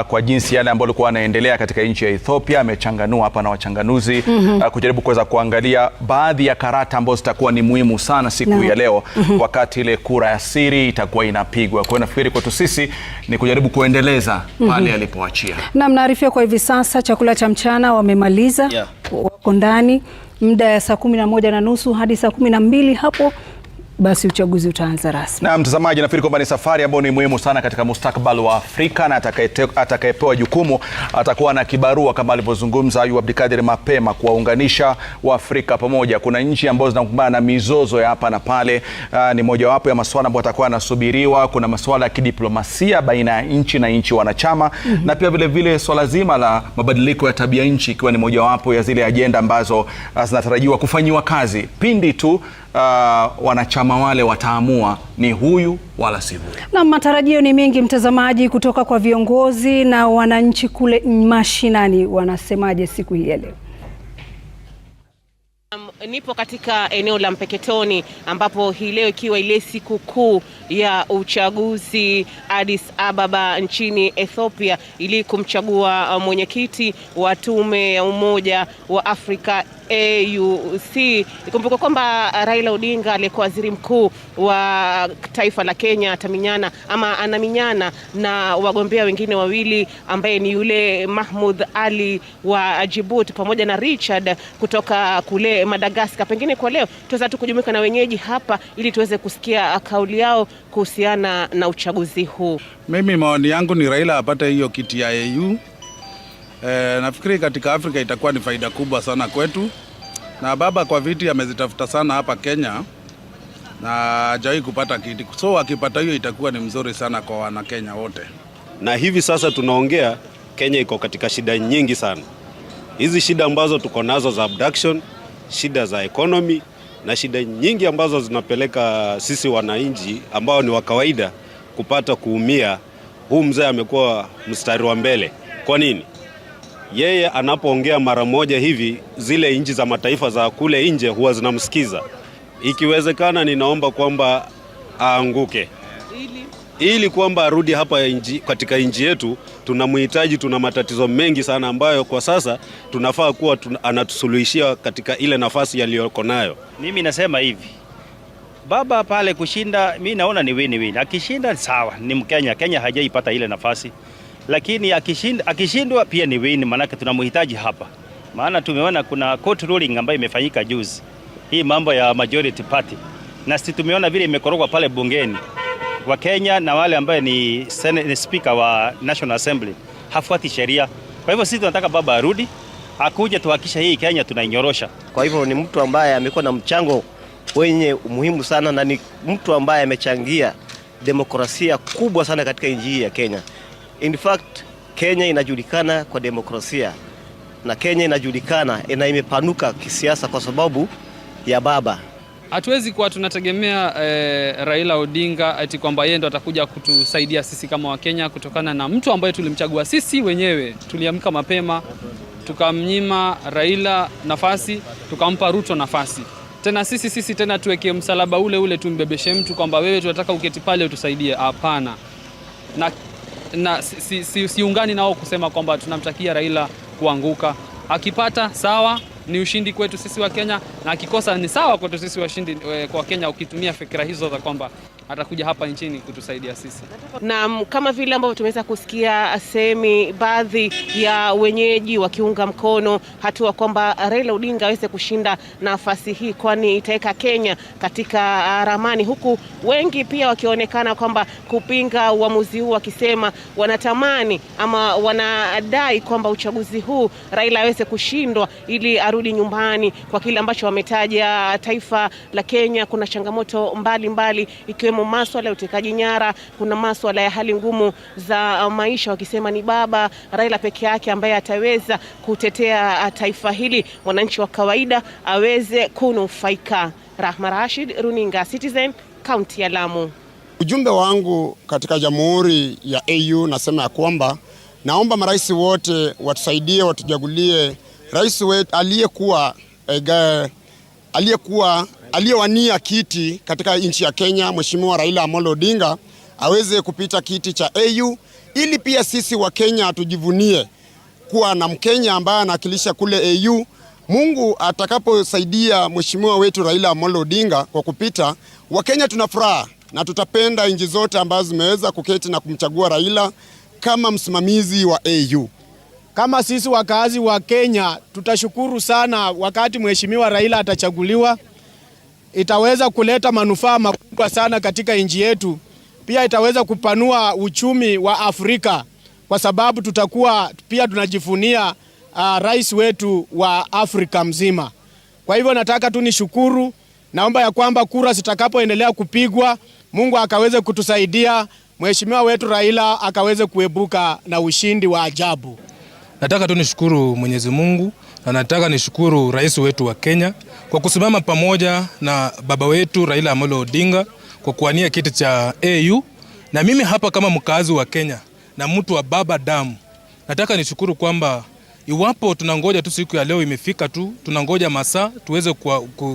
kwa jinsi yale ambayo alikuwa anaendelea katika nchi ya Ethiopia. Amechanganua hapa na wachanganuzi kujaribu kuweza kuangalia baadhi ya karata ambazo zitakuwa ni muhimu sana siku ya leo wakati ile kura ya siri itakuwa inapigwa. Kwa hiyo nafikiri kwetu sisi ni kujaribu kuendeleza pale alipoachia.
Na mnaarifia kwa hivi sasa chakula cha mchana wamemaliza, wako ndani muda ya saa 11:30 hadi saa 12 hapo basi uchaguzi utaanza rasmi.
Na mtazamaji, nafikiri kwamba ni safari ambayo ni muhimu sana katika mustakabali wa Afrika, na atakayepewa jukumu atakuwa na kibarua kama alivyozungumza Ayub Abdikadir mapema, kuwaunganisha Waafrika pamoja. Kuna nchi ambazo zinakumbana na mizozo ya hapa na pale, ni mojawapo ya masuala ambayo atakuwa anasubiriwa. Kuna masuala ya kidiplomasia baina ya nchi na nchi wanachama, na pia vile vile swala zima la mabadiliko ya tabia nchi ikiwa ni mojawapo ya zile ajenda ambazo zinatarajiwa kufanyiwa kazi pindi tu wanachama wale wataamua ni huyu wala si huyu.
Na matarajio ni mengi mtazamaji, kutoka kwa viongozi na wananchi kule mashinani. Wanasemaje siku hii ya leo?
Nipo katika eneo la Mpeketoni ambapo hii leo ikiwa ile siku kuu ya uchaguzi Addis Ababa nchini Ethiopia, ili kumchagua mwenyekiti wa tume ya Umoja wa Afrika AUC. Ikumbuka kwamba Raila Odinga aliyekuwa waziri mkuu wa taifa la Kenya anaminyana na wagombea wengine wawili, ambaye ni yule Mahmoud Ali wa Djibouti pamoja na Richard kutoka kule Madagascar. Pengine kwa leo tuweza tu kujumuika na wenyeji hapa ili tuweze kusikia kauli yao kuhusiana na uchaguzi huu.
Mimi maoni yangu ni Raila apate hiyo kiti ya AU. Nafikiri katika Afrika itakuwa ni faida kubwa sana kwetu, na baba kwa viti amezitafuta sana hapa Kenya na hajawahi kupata kiti, so akipata hiyo itakuwa ni mzuri sana kwa wana Kenya wote.
Na hivi sasa tunaongea, Kenya iko katika shida nyingi sana. Hizi shida ambazo tuko nazo za abduction, shida za economy na shida nyingi ambazo zinapeleka sisi wananchi ambao ni wa kawaida kupata kuumia. Huu mzee amekuwa mstari wa mbele. Kwa nini? Yeye anapoongea mara moja hivi, zile nchi za mataifa za kule nje huwa zinamsikiza. Ikiwezekana ninaomba kwamba aanguke ili kwamba arudi hapa katika nchi yetu. Tunamhitaji, tuna matatizo mengi sana ambayo kwa sasa tunafaa kuwa anatusuluhishia katika ile nafasi aliyoko nayo.
Mimi nasema hivi, baba pale kushinda, mimi naona ni win-win. Akishinda sawa, ni Mkenya, Kenya hajaipata ile nafasi. Lakini akishindwa pia ni win, manake tunamhitaji hapa. Maana tumeona kuna court ruling ambayo imefanyika juzi. Hii mambo ya majority party. Na sisi tumeona vile imekorogwa pale bungeni. Wa Kenya na wale ambaye ni speaker wa National Assembly hafuati sheria. Kwa hivyo sisi tunataka baba arudi, akuje tuhakisha hii Kenya tunainyorosha.
Kwa hivyo ni mtu ambaye amekuwa na mchango wenye umuhimu sana, na ni mtu ambaye amechangia demokrasia kubwa sana katika nchi hii ya Kenya. In fact, Kenya inajulikana kwa demokrasia, na Kenya inajulikana na imepanuka kisiasa kwa sababu ya baba.
Hatuwezi kuwa tunategemea Raila Odinga ati kwamba yeye ndo atakuja kutusaidia sisi kama Wakenya, kutokana na mtu ambaye tulimchagua sisi wenyewe. Tuliamka mapema, tukamnyima Raila nafasi, tukampa Ruto nafasi. Tena sisi tena tuweke msalaba ule tumbebeshe mtu kwamba wewe tunataka uketi pale utusaidie. Hapana. Na siungani nao kusema kwamba tunamtakia Raila kuanguka. Akipata sawa, ni ushindi kwetu sisi wa Kenya, na akikosa ni sawa kwetu sisi washindi kwa Kenya, ukitumia fikra hizo za kwamba atakuja hapa nchini kutusaidia sisi.
Na kama vile ambavyo tumeweza kusikia sehemi baadhi ya wenyeji wakiunga mkono hatua kwamba Raila Odinga aweze kushinda nafasi hii, kwani itaweka Kenya katika ramani, huku wengi pia wakionekana kwamba kupinga uamuzi huu, wakisema wanatamani ama wanadai kwamba uchaguzi huu Raila aweze kushindwa ili arudi nyumbani, kwa kile ambacho wametaja taifa la Kenya kuna changamoto mbalimbali ikiwemo masuala ya utekaji nyara, kuna masuala ya hali ngumu za maisha, wakisema ni baba Raila peke yake ambaye ataweza kutetea taifa hili, mwananchi wa kawaida aweze kunufaika. Rahma Rashid, Runinga Citizen, kaunti ya Lamu.
Ujumbe wangu katika jamhuri ya AU nasema ya kwamba naomba marais wote watusaidie, watujagulie rais wetu aliyewania kiti katika nchi ya Kenya, Mheshimiwa Raila Amolo Odinga aweze kupita kiti cha AU, ili pia sisi wa Kenya tujivunie kuwa na Mkenya ambaye anawakilisha kule AU. Mungu atakaposaidia Mheshimiwa wetu Raila Amolo Odinga kwa kupita, wa Kenya tunafuraha na tutapenda nchi zote ambazo zimeweza kuketi na kumchagua Raila kama msimamizi wa AU.
Kama sisi wakazi wa Kenya tutashukuru sana wakati Mheshimiwa Raila atachaguliwa. itaweza kuleta manufaa makubwa sana katika nchi yetu. Pia itaweza kupanua uchumi wa Afrika kwa sababu tutakuwa pia tunajivunia rais wetu wa Afrika mzima. Kwa hivyo nataka tu nishukuru, naomba ya kwamba kura zitakapoendelea kupigwa, Mungu akaweze kutusaidia, Mheshimiwa wetu Raila akaweze kuebuka na ushindi wa ajabu.
Nataka tu nishukuru Mwenyezi Mungu na nataka nishukuru rais wetu wa Kenya kwa kusimama pamoja na baba wetu Raila Amolo Odinga kwa kuwania kiti cha AU. Na mimi hapa kama mkazi wa Kenya na mtu wa baba damu, nataka nishukuru kwamba iwapo tunangoja tu siku ya leo imefika tu, tunangoja masaa tuweze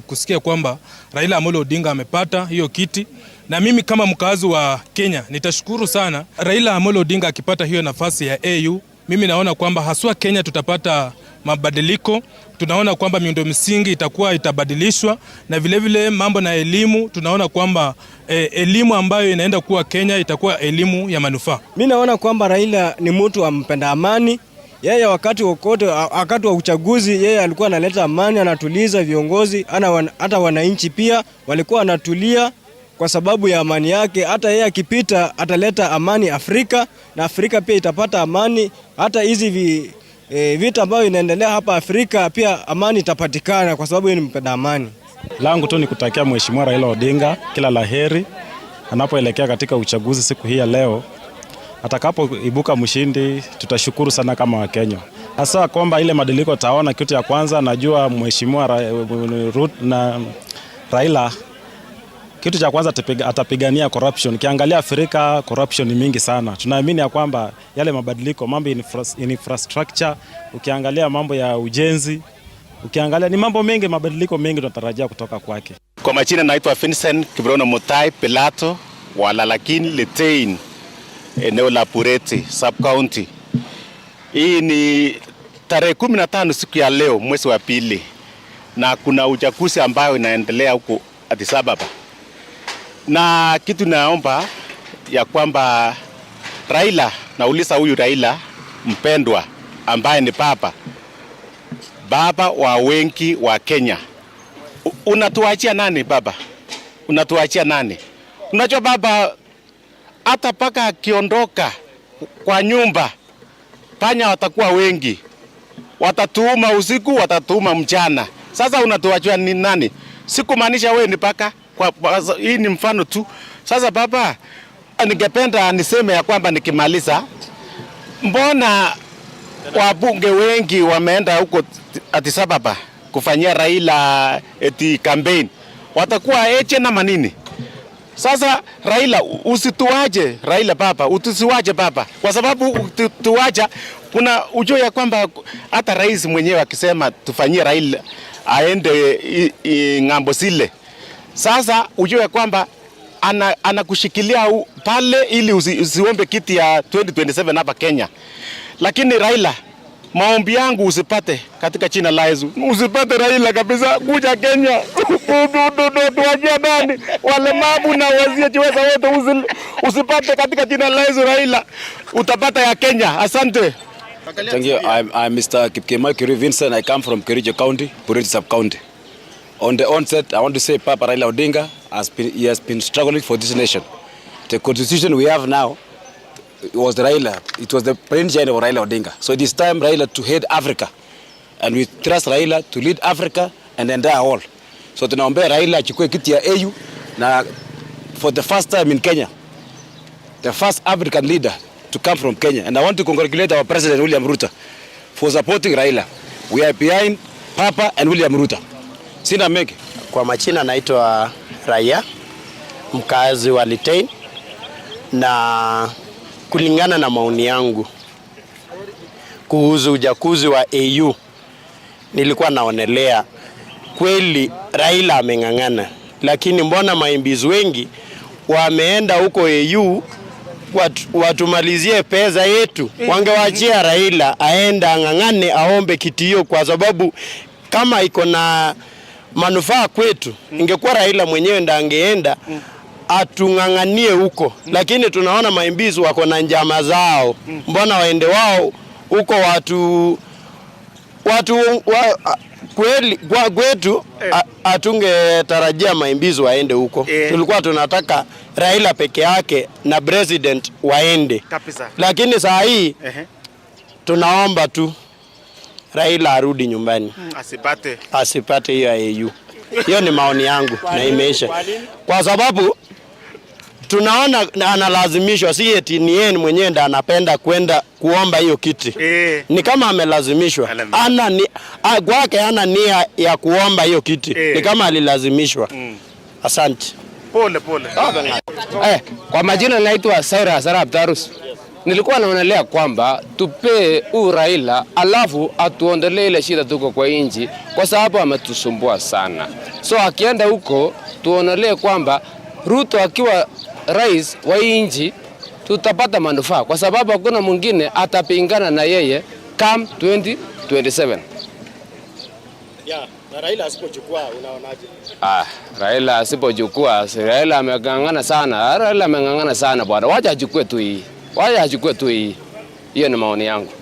kusikia kwamba Raila Amolo Odinga amepata hiyo kiti. Na mimi kama mkazi wa Kenya nitashukuru sana Raila Amolo Odinga akipata hiyo nafasi ya AU. Mimi naona kwamba haswa Kenya tutapata mabadiliko. Tunaona kwamba miundo msingi itabadilishwa, na vile mambo na elimu tunaona kwamba elimu ambayo inaenda kuwa Kenya itakuwa elimu ya manufaa.
Mimi naona kwamba Raila ni mtu ampenda amani. Yeye wakati wa uchaguzi yeye alikuwa analeta amani, anatuliza viongozi, hata wananchi pia walikuwa wanatulia kwa sababu ya amani yake. Hata yeye akipita ataleta amani Afrika, na Afrika pia itapata amani. Hata hizi vita ambayo inaendelea hapa Afrika pia amani itapatikana kwa sababu yeye ni mpenda amani.
Langu tu ni kutakia Mheshimiwa Raila Odinga kila laheri anapoelekea katika uchaguzi siku hii ya leo. Atakapoibuka mshindi tutashukuru sana kama Wakenya. Hasa kwamba ile madiliko taona, kitu ya kwanza najua Mheshimiwa Raila kitu cha kwanza atapigania corruption. Kiangalia Afrika corruption ni mingi sana. Tunaamini ya kwamba yale mabadiliko, mambo infrastructure, ukiangalia mambo ya ujenzi, ukiangalia ni mambo mengi, mabadiliko mengi tunatarajia kutoka kwake.
Kwa majina naitwa Vincent Kibrono Mutai Pilato wa Lalakin Litein, eneo la Pureti sub county. Hii ni tarehe 15 siku ya leo mwezi wa pili, na kuna uchaguzi ambayo inaendelea huko Addis Ababa. Na kitu naomba ya kwamba Raila, nauliza huyu Raila mpendwa ambaye ni baba wa wengi wa Kenya, unatuachia nani baba? Unatuachia nani? Unajua baba, hata paka akiondoka kwa nyumba, panya watakuwa wengi, watatuuma usiku, watatuuma mchana. Sasa unatuachia ni nani? Sikumaanisha wewe ni paka, hii ni mfano tu. Sasa baba, ningependa niseme ya kwamba nikimaliza, mbona wabunge wengi wameenda huko Addis Ababa kufanyia Raila campaign, watakuwa eche na manini? Sasa Raila, usituache Raila baba, utusiwache baba, kwa sababu tuwacha kuna ujue ya kwamba hata rais mwenyewe akisema tufanyie Raila aende ngambo zile. Sasa ujue ya kwamba anakushikilia pale ili usiombe kiti ya 2027 hapa Kenya. Lakini Raila, maombi yangu usipate katika jina la Yesu. Usipate Raila kabisa kuja Kenya. Tuwajia ndani walemavu na wasiojiweza wote, usipate katika jina la Yesu Raila. Utapata ya Kenya. Asante.
Thank you. I'm Mr. Kipkemoi Kiri Vincent. I come from Kericho County, Pureti Sub-County. On the onset, I want to say Papa Raila Odinga has been struggling for this nation. The constitution we have now, it was the brainchild of Raila Odinga. So it is time Raila to head Africa. And we trust Raila to lead Africa and the entire world. So tunaombea Raila achukue kiti ya AU, na for the first time in Kenya, the first African leader to come from Kenya. And I want to congratulate our President William Ruto for supporting Raila. We are behind Papa and William Ruto. Sina mengi.
Kwa majina naitwa Raia, mkazi wa Litein, na kulingana na maoni yangu kuhusu uchaguzi wa AU, nilikuwa naonelea kweli Raila ameng'ang'ana, lakini mbona maimbizi wengi wameenda huko AU watumalizie pesa yetu? Wangewachia Raila aenda ang'ang'ane aombe kiti hiyo, kwa sababu kama iko na manufaa kwetu, ingekuwa Raila mwenyewe ndo angeenda atung'ang'anie huko. Lakini tunaona maimbizi wako na njama zao, mbona waende wao huko kweli kwa kwetu hatungetarajia maimbizi waende huko. Tulikuwa tunataka Raila peke yake na president waende.
Kabisa.
Lakini saa hii tunaomba tu Raila arudi nyumbani. Asipate hiyo AU. Hiyo ni maoni yangu na imeisha. Kwa sababu tunaona analazimishwa, si eti ni yeye mwenyewe ndiye anapenda kwenda kuomba hiyo kiti. Ni kama amelazimishwa. Kwake hana nia ya kuomba hiyo kiti. Ni kama alilazimishwa. Asante.
Pole.
Kwa majina naitwa Cyrus Arap Tarus. Nilikuwa naonelea kwamba tupe Raila alafu atuondolee ile shida tuko kwa inji, kwa sababu ametusumbua sana. So akienda huko tuonelee kwamba Ruto akiwa rais wa inji tutapata manufaa, kwa sababu hakuna mwingine atapingana na yeye come 2027.
Na Raila asipochukua unaonaje?
Raila asipochukua, Raila ameng'ang'ana sana. Raila ameng'ang'ana sana bwana. Wacha achukue tu hii. Hiyo ni maoni yangu.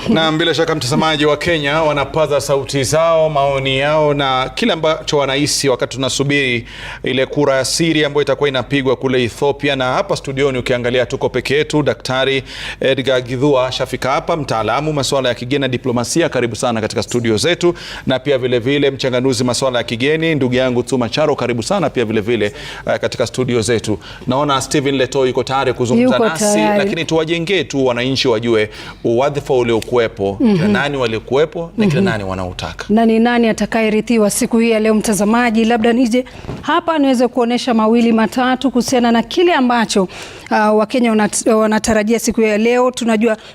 Na bila shaka mtazamaji wa Kenya wanapaza sauti zao, maoni yao na kile ambacho wanahisi wakati tunasubiri ile kura ya siri ambayo itakuwa inapigwa kule Ethiopia. Na hapa studioni ukiangalia tuko peke yetu, Daktari Edgar Githua shafika hapa, mtaalamu masuala ya kigeni na diplomasia. Karibu sana katika studio zetu. Na pia vile vile mchanganuzi masuala ya kigeni ndugu yangu Tuma Charo, karibu sana pia vile vile katika studio zetu. Naona Stephen Leto yuko tayari kuzungumza nasi, lakini tuwajengee tu wananchi wajue wadhifa ule kuwepo, kila nani walikuwepo na kila nani wanautaka. Na ni nani atakayerithiwa siku hii ya leo mtazamaji? Labda nije hapa niweze kuonesha mawili matatu kuhusiana na kile ambacho Wakenya wanatarajia siku ya leo.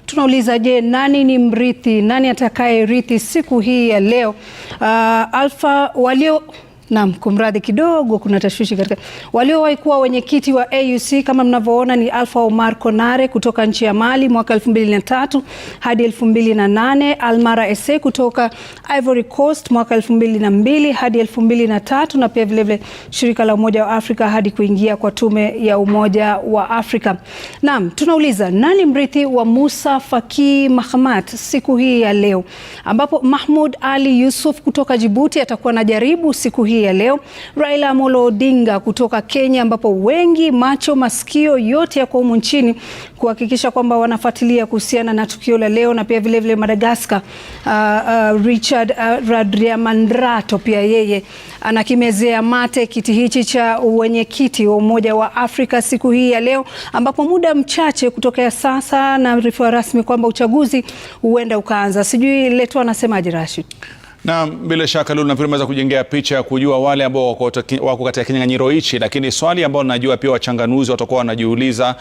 Tunauliza, je, nani ni mrithi? Nani atakayerithi siku hii ya leo? Kumradhi kidogo, kuna tashwishi katika waliowahi kuwa wenyekiti wa AUC kama mnavyoona ni Alpha Omar Konare kutoka nchi ya Mali mwaka 2003 hadi 2008, Almara Esse kutoka Ivory Coast mwaka 2002 hadi 2003, na pia vile shirika la Umoja wa Afrika hadi kuingia kwa tume ya Umoja wa Afrika. Tunauliza, nani mrithi wa Musa Faki Mahamat siku hii ya leo, ambapo Mahmoud Ali Yusuf kutoka Djibouti atakuwa na jaribu siku hii ya leo. Raila Amolo Odinga kutoka Kenya, ambapo wengi macho masikio yote yako humu nchini kuhakikisha kwamba wanafuatilia kuhusiana na tukio la leo, na pia vile vile Madagascar. Richard Radriamandrato pia yeye anakimezea mate kiti hichi cha wenyekiti wa Umoja wa Afrika siku hii ya leo, ambapo muda mchache kutokea sasa na ripoti rasmi kwamba uchaguzi huenda ukaanza. Sijui Leto anasemaje Rashid? Na bila shaka leo tunaweza kujengea picha ya kujua wale ambao wako katika kinyang'anyiro hichi, lakini swali ambalo najua pia wachanganuzi watakuwa wanajiuliza,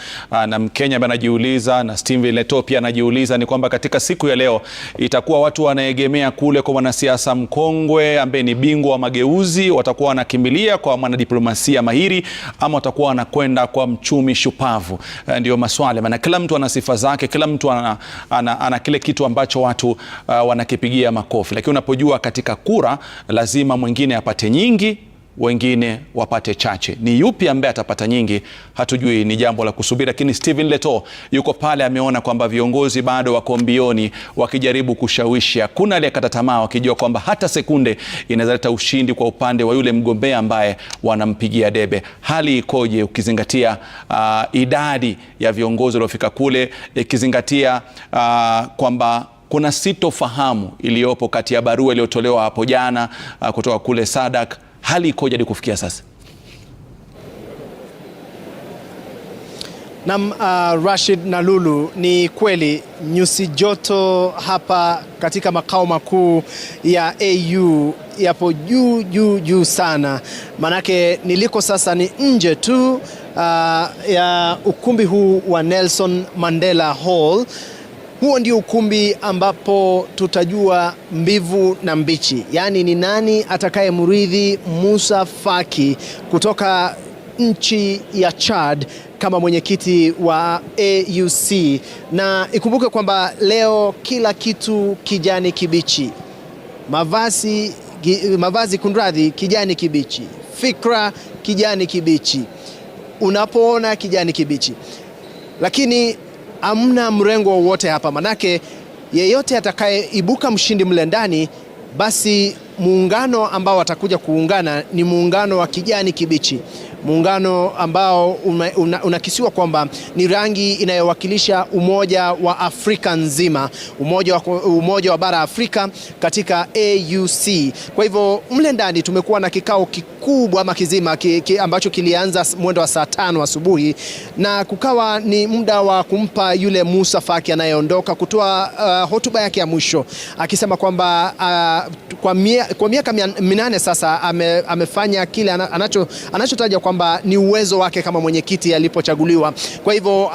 na Mkenya anajiuliza, na Steve Leto pia anajiuliza, ni kwamba katika siku ya leo itakuwa watu wanaegemea kule kwa mwanasiasa mkongwe ambaye ni bingwa wa mageuzi, watakuwa wanakimbilia kwa mwanadiplomasia mahiri, ama watakuwa wanakwenda kwa mchumi shupavu? Ndio maswali, maana kila mtu ana sifa zake, kila mtu ana kile kitu ambacho watu wanakipigia makofi. Lakini unapojua katika kura lazima mwingine apate nyingi, wengine wapate chache. Ni yupi ambaye atapata nyingi hatujui, ni jambo la kusubiri. Lakini Stephen Leto yuko pale, ameona kwamba viongozi bado wako mbioni wakijaribu kushawishi. Hakuna aliyekata tamaa, wakijua kwamba hata sekunde inaweza leta ushindi kwa upande wa yule mgombea ambaye wanampigia debe. Hali ikoje ukizingatia idadi ya viongozi waliofika kule, ikizingatia kwamba kuna sitofahamu iliyopo kati ya barua iliyotolewa hapo jana kutoka kule Sadak? Hali ikoje hadi kufikia sasa?
Rashid na Lulu, ni kweli nyusi joto hapa katika makao makuu ya AU yapo juu sana. Manake niliko sasa ni nje tu ya ukumbi huu wa Nelson Mandela Hall. Huo ndio ukumbi ambapo tutajua mbivu na mbichi, yaani ni nani atakaye mrithi Musa Faki kutoka nchi ya Chad kama mwenyekiti wa AUC. Na ikumbuke kwamba leo kila kitu kijani kibichi, mavazi kunradhi kijani kibichi, fikra kijani kibichi, unapoona kijani kibichi, lakini hamna mrengo wowote hapa. Manake
yeyote atakayeibuka mshindi mle ndani, basi muungano ambao watakuja kuungana ni muungano wa kijani kibichi, muungano ambao unakisiwa kwamba ni rangi inayowakilisha umoja wa Afrika nzima, umoja wa bara Afrika katika AUC. Kwa hivyo mle ndani tumekuwa na kikao kikubwa ama kizima ambacho kilianza mwendo wa saa 5 asubuhi, na kukawa ni muda wa kumpa yule Musa Faki anayeondoka kutoa hotuba yake ya mwisho, akisema kwamba kwa miaka 8 sasa amefanya kile anachotaja kwamba ni uwezo wake kama mwenyekiti alipochaguliwa. Kwa hivyo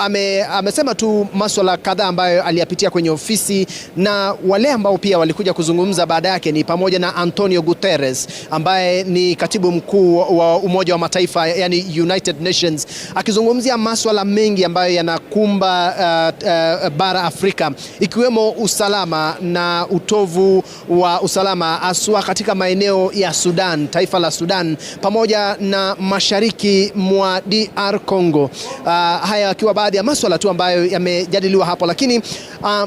amesema tu masuala kadhaa ambayo aliyapitia kwenye ofisi, na wale ambao pia walikuja kuzungumza baada yake ni pamoja na Antonio Guterres ambaye ni katibu mkuu wa Umoja wa Mataifa, yani United Nations, akizungumzia masuala mengi ambayo yanakumba bara Afrika, ikiwemo usalama na utovu wa usalama aswa katika maeneo ya Sudan, taifa la Sudan, pamoja na mashariki mwa DR Congo. Haya akiwa baadhi ya masuala tu ambayo yamejadiliwa hapo, lakini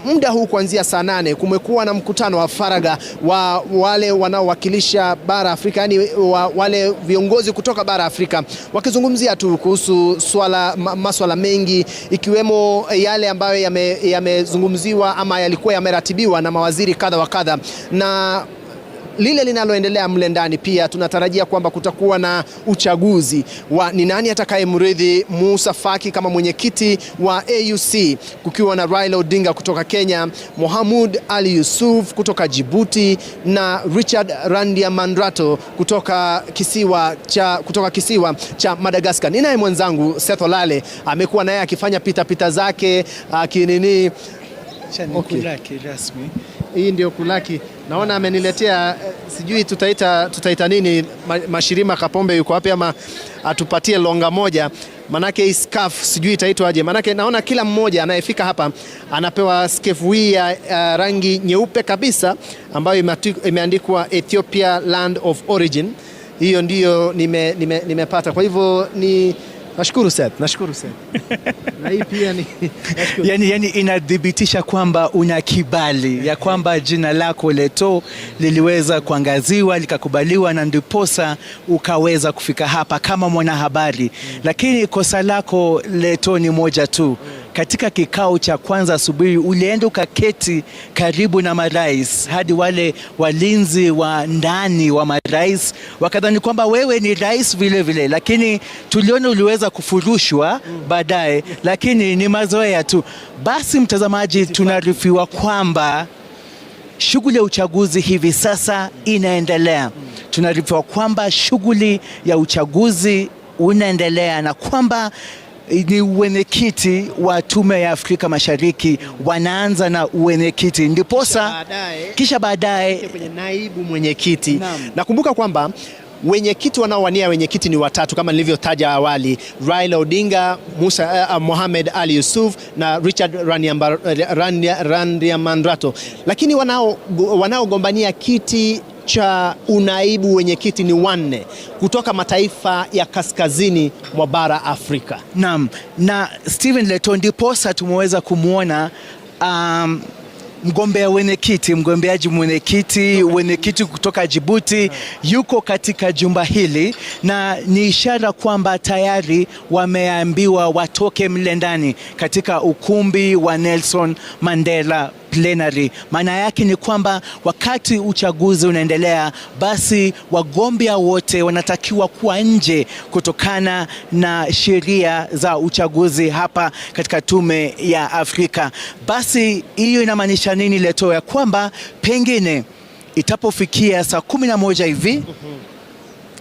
muda huu kuanzia saa 8 kumekuwa na mkutano wa faraga wa wale wanaowakilisha bara Afrika, yani wale viongozi kutoka bara Afrika, wakizungumzia tu kuhusu masuala mengi, ikiwemo yale ambayo yamezungumziwa ama yalikuwa yameratibiwa na mawaziri kadha wa kadha, na lile linaloendelea mle ndani pia tunatarajia kwamba kutakuwa na uchaguzi wa ni nani atakayemrithi Musa Faki kama mwenyekiti wa AUC, kukiwa na Raila Odinga kutoka Kenya, Mohamed Ali Yusuf kutoka Djibouti na Richard Randiamandrato kutoka kisiwa cha Madagascar. Ninaye mwenzangu Seth Olale amekuwa naye akifanya pita zake akinini
kulaki rasmi.
Hii ndio kulaki. Naona ameniletea sijui tutaita nini, Mashirima Kapombe yuko wapi, ama atupatie longa moja, manake scarf sijui itaitwaje, manake naona kila mmoja anayefika hapa anapewa scarf hii ya rangi nyeupe kabisa ambayo imeandikwa Ethiopia Land of Origin. Hiyo ndio nimepata. Kwa hivyo nashukuru Seth. Na hii pia ni
yani inadhibitisha kwamba una kibali ya kwamba jina lako Leto liliweza kuangaziwa likakubaliwa, na ndiposa ukaweza kufika hapa kama mwanahabari. Lakini kosa lako Leto ni moja tu. Katika kikao cha kwanza asubuhi ulienda ukaketi karibu na marais, hadi wale walinzi wa ndani wa marais wakadhani kwamba wewe ni rais vile vile, lakini tuliona uliweza kufurushwa baadaye, lakini ni mazoea tu. Basi mtazamaji, tunarifiwa kwamba shughuli ya uchaguzi hivi sasa inaendelea. Tunarifiwa kwamba shughuli ya uchaguzi unaendelea na kwamba ni uwenyekiti wa Tume ya Afrika Mashariki wanaanza na uwenyekiti, ndiposa kisha baadaye
kwenye naibu mwenyekiti. Nakumbuka kwamba wenyekiti wanaowania wenyekiti ni watatu kama nilivyotaja awali: Raila Odinga, Mohamed Ali Yusuf na Richard Randiamandrato. Lakini wanaogombania kiti cha unaibu wenyekiti ni 4 kutoka mataifa ya kaskazini mwa bara Afrika.
Naam, na Stephen Leto ndiposa tumeweza kumuona mgombeaji mwenyekiti kutoka Djibouti yuko katika jumba hili, na ni ishara kwamba tayari wameambiwa watoke mle ndani katika ukumbi wa Nelson Mandela plenary. Maana yake ni kwamba wakati uchaguzi unaendelea, basi wagombea wote wanatakiwa kuwa nje kutokana na sheria za uchaguzi hapa katika Tume ya Afrika. Basi hiyo inamaanisha nini Leto? Ya kwamba pengine itapofikia saa 11 hivi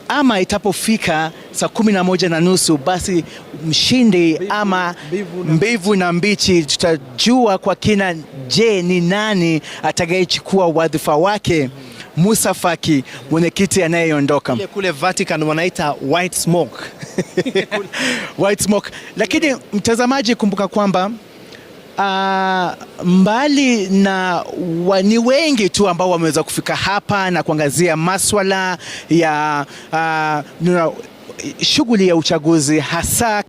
ama itapofika saa 11:30, basi mshindi ama mbivu na mbichi tutajua kwa kina. Je, ni nani atakayechukua wadhifa wake Musa Faki, mwenyekiti anayeondoka?
Kule Vatican wanaita white smoke.
White smoke. Lakini mtazamaji, kumbuka kwamba mbali na ni wengi tu ambao wameweza kufika hapa na kuangazia maswala ya shughuli ya uchaguzi, hasa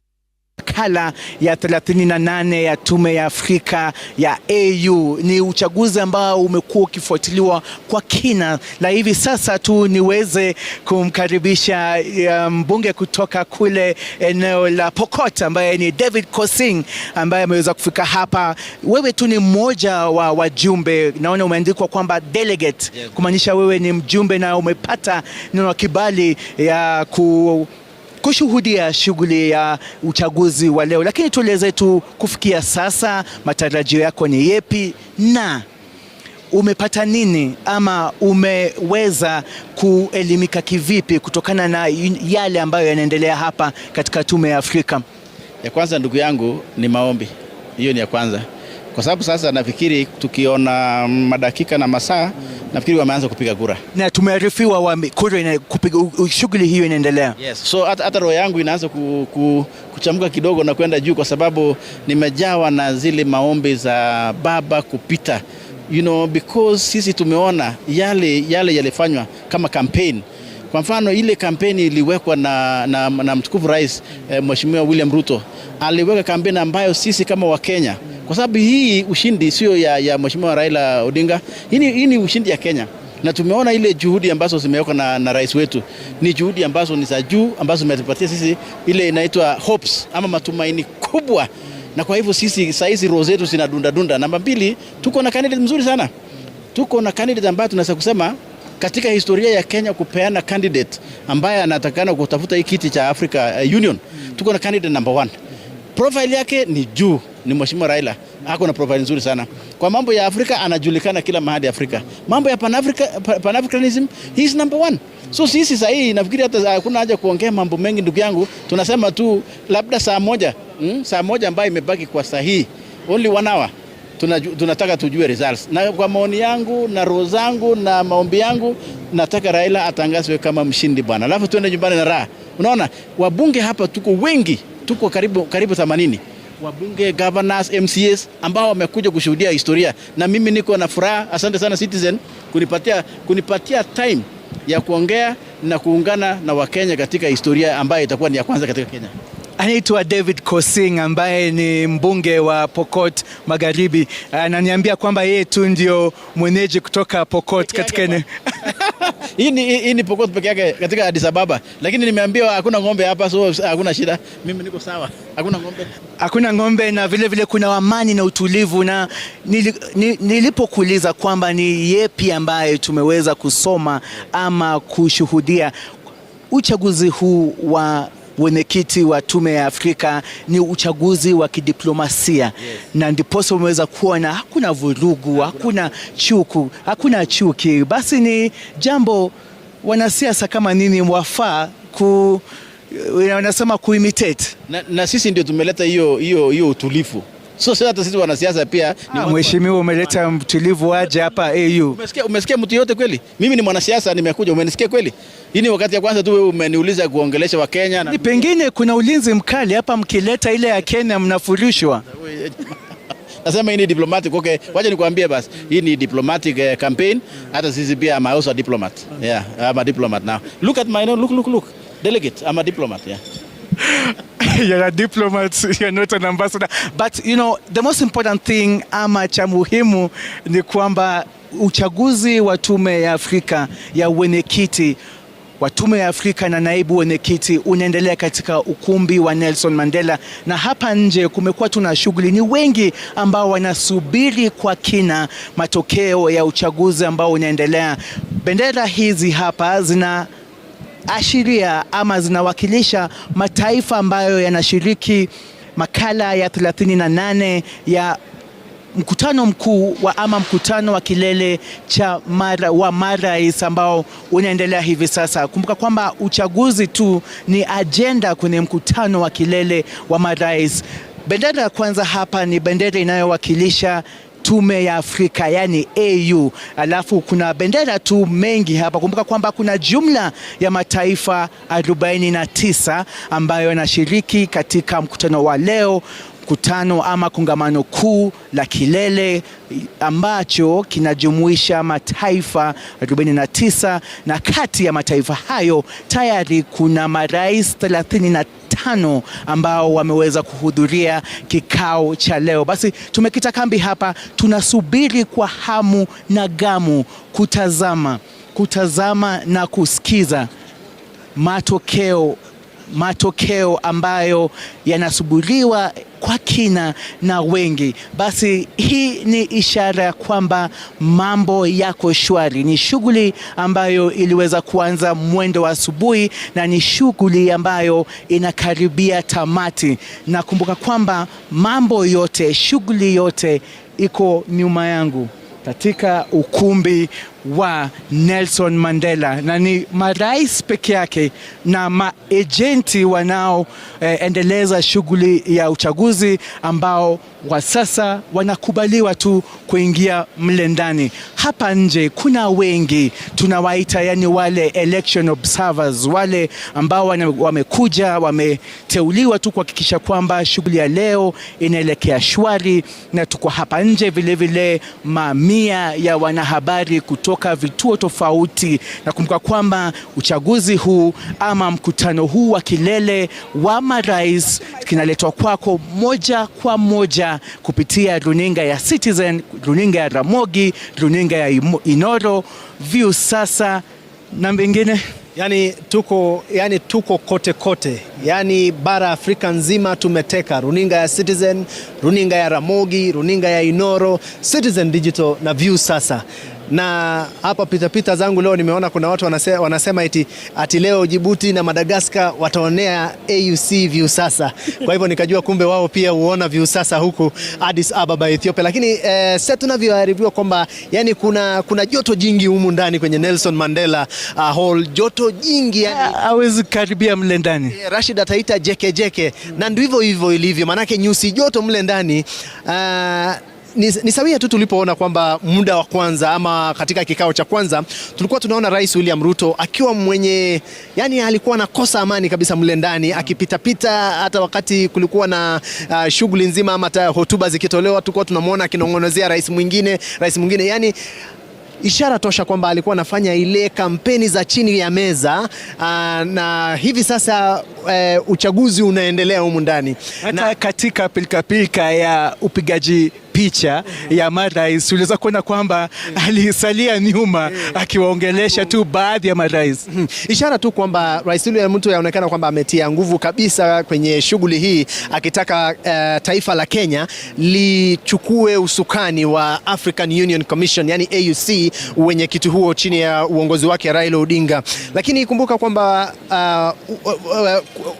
makala ya 38 ya Tume ya Afrika ya AU. Ni uchaguzi ambao umekuwa ukifuatiliwa kwa kina, na hivi sasa tu niweze kumkaribisha mbunge kutoka kule eneo la Pokot ambaye ni David Kosing ambaye ameweza kufika hapa. Wewe tu ni mmoja wa wajumbe, naona umeandikwa kwamba delegate, kumaanisha wewe ni mjumbe na umepata kibali ya kushuhudia shughuli ya uchaguzi wa leo. Lakini tueleze tu kufikia sasa matarajio yako ni yepi na umepata nini ama umeweza kuelimika kivipi kutokana na yale ambayo yanaendelea hapa katika Tume ya Afrika?
Ya kwanza ndugu yangu ni maombi. Hiyo ni ya kwanza. Kwa sababu sasa nafikiri tukiona madakika na masaa nafikiri wameanza kupiga kura.
Na tumearifiwa kura kupiga, shughuli hiyo inaendelea.
Yes. So hata roho yangu inaanza kuchamuka kidogo na kwenda juu kwa sababu nimejawa na zile maombi za baba kupita. Because sisi tumeona yale yalifanywa kama campaign. Kwa mfano ile kampeni iliwekwa na mtukufu rais Mheshimiwa William Ruto. Aliweka kampeni ambayo sisi kama Wakenya, kwa sababu hii ushindi sio ya Mheshimiwa Raila Odinga, hii ni ushindi ya Kenya. Na tumeona ile juhudi ambazo zimewekwa na rais wetu ni juhudi ambazo ni za juu, ambazo zimetupatia sisi ile inaitwa hopes ama matumaini kubwa. Na kwa hivyo sisi saizi roho zetu zinadunda. Namba 2, tuko na candidate mzuri sana. Tuko na candidate ambaye tunaweza kusema katika historia ya Kenya kupeana candidate ambaye anatakana kutafuta hii kiti cha Africa Union. Tuko na candidate number 1. Profile yake ni juu, ni Mheshimiwa Raila. Ako na profile nzuri sana. Kwa mambo ya Afrika anajulikana kila mahali Afrika. Mambo ya Pan-Africanism, he is number 1. So sisi sasa hii nafikiri hata hakuna haja kuongea mambo mengi ndugu yangu. Tunasema tu labda saa moja ambayo imebaki kwa sahihi. Only 1 hour. Tunataka tujue results. Na kwa maoni yangu na roho zangu na maombi yangu nataka Raila atangazwe kama mshindi bwana. Alafu tuende nyumbani na raha. Unaona wabunge hapa tuko wengi, tuko karibu 80. Wabunge, governors, MCAs ambao wamekuja kushuhudia historia, na mimi niko na furaha. Asante sana Citizen kunipatia time ya kuongea na kuungana na Wakenya katika historia ambayo itakuwa ni ya kwanza katika Kenya.
Anaitwa David Kosing ambaye ni mbunge wa Pokot Magharibi. Ananiambia kwamba yeye tu ndio mwenyeji kutoka Pokot katika eneo.
Hii ni Pokot peke yake katika Addis Ababa. Lakini nimeambiwa hakuna ng'ombe hapa, so hakuna shida. Mimi niko sawa. Hakuna ng'ombe.
Hakuna ng'ombe, na vile kuna amani na utulivu. Na nilipokuuliza kwamba ni yepi ambaye tumeweza kusoma ama kushuhudia uchaguzi huu wa mwenyekiti wa Tume ya Afrika, ni uchaguzi wa kidiplomasia. Yes. Na ndiposa umeweza kuona hakuna vurugu, hakuna chuki. Basi ni jambo wanasiasa kama nini wafaa wanasema kuimitate.
Na sisi ndio tumeleta hiyo utulivu. So hata sisi wanasiasa pia
mheshimiwa umeleta utulivu aje hapa AU.
Umesikia mtu yote kweli? Mimi ni mwanasiasa nimekuja, umenisikia kweli? Hii ni wakati ya kwanza tu wewe umeniuliza kuongelesha wa Kenya
na pengine kuna ulinzi mkali hapa, mkileta ile ya Kenya mnafurushwa.
Nasema hii ni diplomatic. Okay, wacha nikwambie basi. Hii ni diplomatic campaign. Hata sisi pia I'm also a diplomat. Yeah, I'm a diplomat now. Look at my name. Look. Delegate, I'm a diplomat, yeah.
You're a diplomat, you're not an ambassador. But the most important thing ama cha muhimu ni kwamba uchaguzi wa Tume ya Afrika ya wenyekiti wa Tume ya Afrika na naibu wenyekiti unaendelea katika ukumbi wa Nelson Mandela, na hapa nje kumekuwa tuna shughuli. Ni wengi ambao wanasubiri kwa kina matokeo ya uchaguzi ambao unaendelea. Bendera hizi hapa zina ashiria ama zinawakilisha mataifa ambayo yanashiriki makala ya 38 ya mkutano mkuu mkutano wa kilele cha marais ambao unaendelea hivi sasa. Kumbuka kwamba uchaguzi tu ni agenda kwenye mkutano wa kilele wa marais. Bendera ya kwanza hapa ni bendera inayowakilisha Tume ya Afrika yani AU. Alafu kuna bendera tu mengi hapa. Kumbuka kwamba kuna jumla ya mataifa 49 ambayo yanashiriki katika mkutano wa leo. mkutano ama kongamano kuu la kilele ambacho kinajumuisha mataifa 49, na kati ya mataifa hayo tayari kuna marais 35 ambao wameweza kuhudhuria kikao cha leo. Basi tumekita kambi hapa, tunasubiri kwa hamu na gamu kutazama na kusikiza matokeo ambayo yanasubiriwa kwa kina na wengi. Basi hii ni ishara ya kwamba mambo yako shwari. Ni shughuli ambayo iliweza kuanza mwendo wa asubuhi na ni shughuli ambayo inakaribia tamati. Na kumbuka kwamba shughuli yote iko nyuma yangu katika ukumbi wa Nelson Mandela, na ni marais peke yake na maejenti wanaoendeleza shughuli ya uchaguzi ambao wa sasa wanakubaliwa tu kuingia mle ndani. Hapa nje kuna wengi tunawaita, yani wale election observers, wale ambao wamekuja wameteuliwa tu kuhakikisha kwamba shughuli ya leo inaelekea shwari, na tuko hapa nje vile mamia ya wanahabari kutoka vituo tofauti. Na kumbuka kwamba uchaguzi huu ama mkutano huu wa kilele wa marais kinaletwa kwako moja kwa moja kupitia runinga ya Citizen, runinga ya Ramogi, runinga ya Inoro, View Sasa na mengine.
Yani tuko kote. Yani bara Afrika nzima tumeteka runinga ya Citizen, runinga ya Ramogi, runinga ya Inoro, Citizen Digital na View Sasa. Na hapa pita zangu leo nimeona kuna watu wanasema ati leo Djibouti na Madagascar wataonea AUC View Sasa. Kwa hivyo nikajua kumbe wao pia huona View Sasa huku Addis Ababa Ethiopia. Lakini sasa tunavyoarifiwa kwamba yani kuna joto jingi humu ndani kwenye Nelson Mandela Hall, joto jingi yani
hawezi karibia mle ndani.
Rashid ataita jeke na ndivyo hivyo ilivyo, manake nyusi joto mle ndani. Ni sawia tu tulipoona kwamba muda wa kwanza ama katika kikao cha kwanza tulikuwa tunaona Rais William Ruto akiwa yani alikuwa anakosa amani kabisa mle ndani, akipita hata wakati kulikuwa na shughuli nzima ama hata hotuba zikitolewa tulikuwa tunamwona akinong'onezea rais mwingine, yani ishara tosha kwamba alikuwa anafanya ile kampeni za chini ya meza. Na hivi sasa uchaguzi unaendelea humu ndani.
Hata katika pilika ya upigaji picha ya marais uliweza kuona kwamba alisalia nyuma akiwaongelesha tu baadhi ya marais.
Ishara tu kwamba Rais William Ruto yaonekana kwamba ametia nguvu kabisa kwenye shughuli hii, akitaka taifa la Kenya lichukue usukani wa African Union Commission, yani AUC, wenye kitu huo chini ya uongozi wake Raila Odinga. Lakini kumbuka kwamba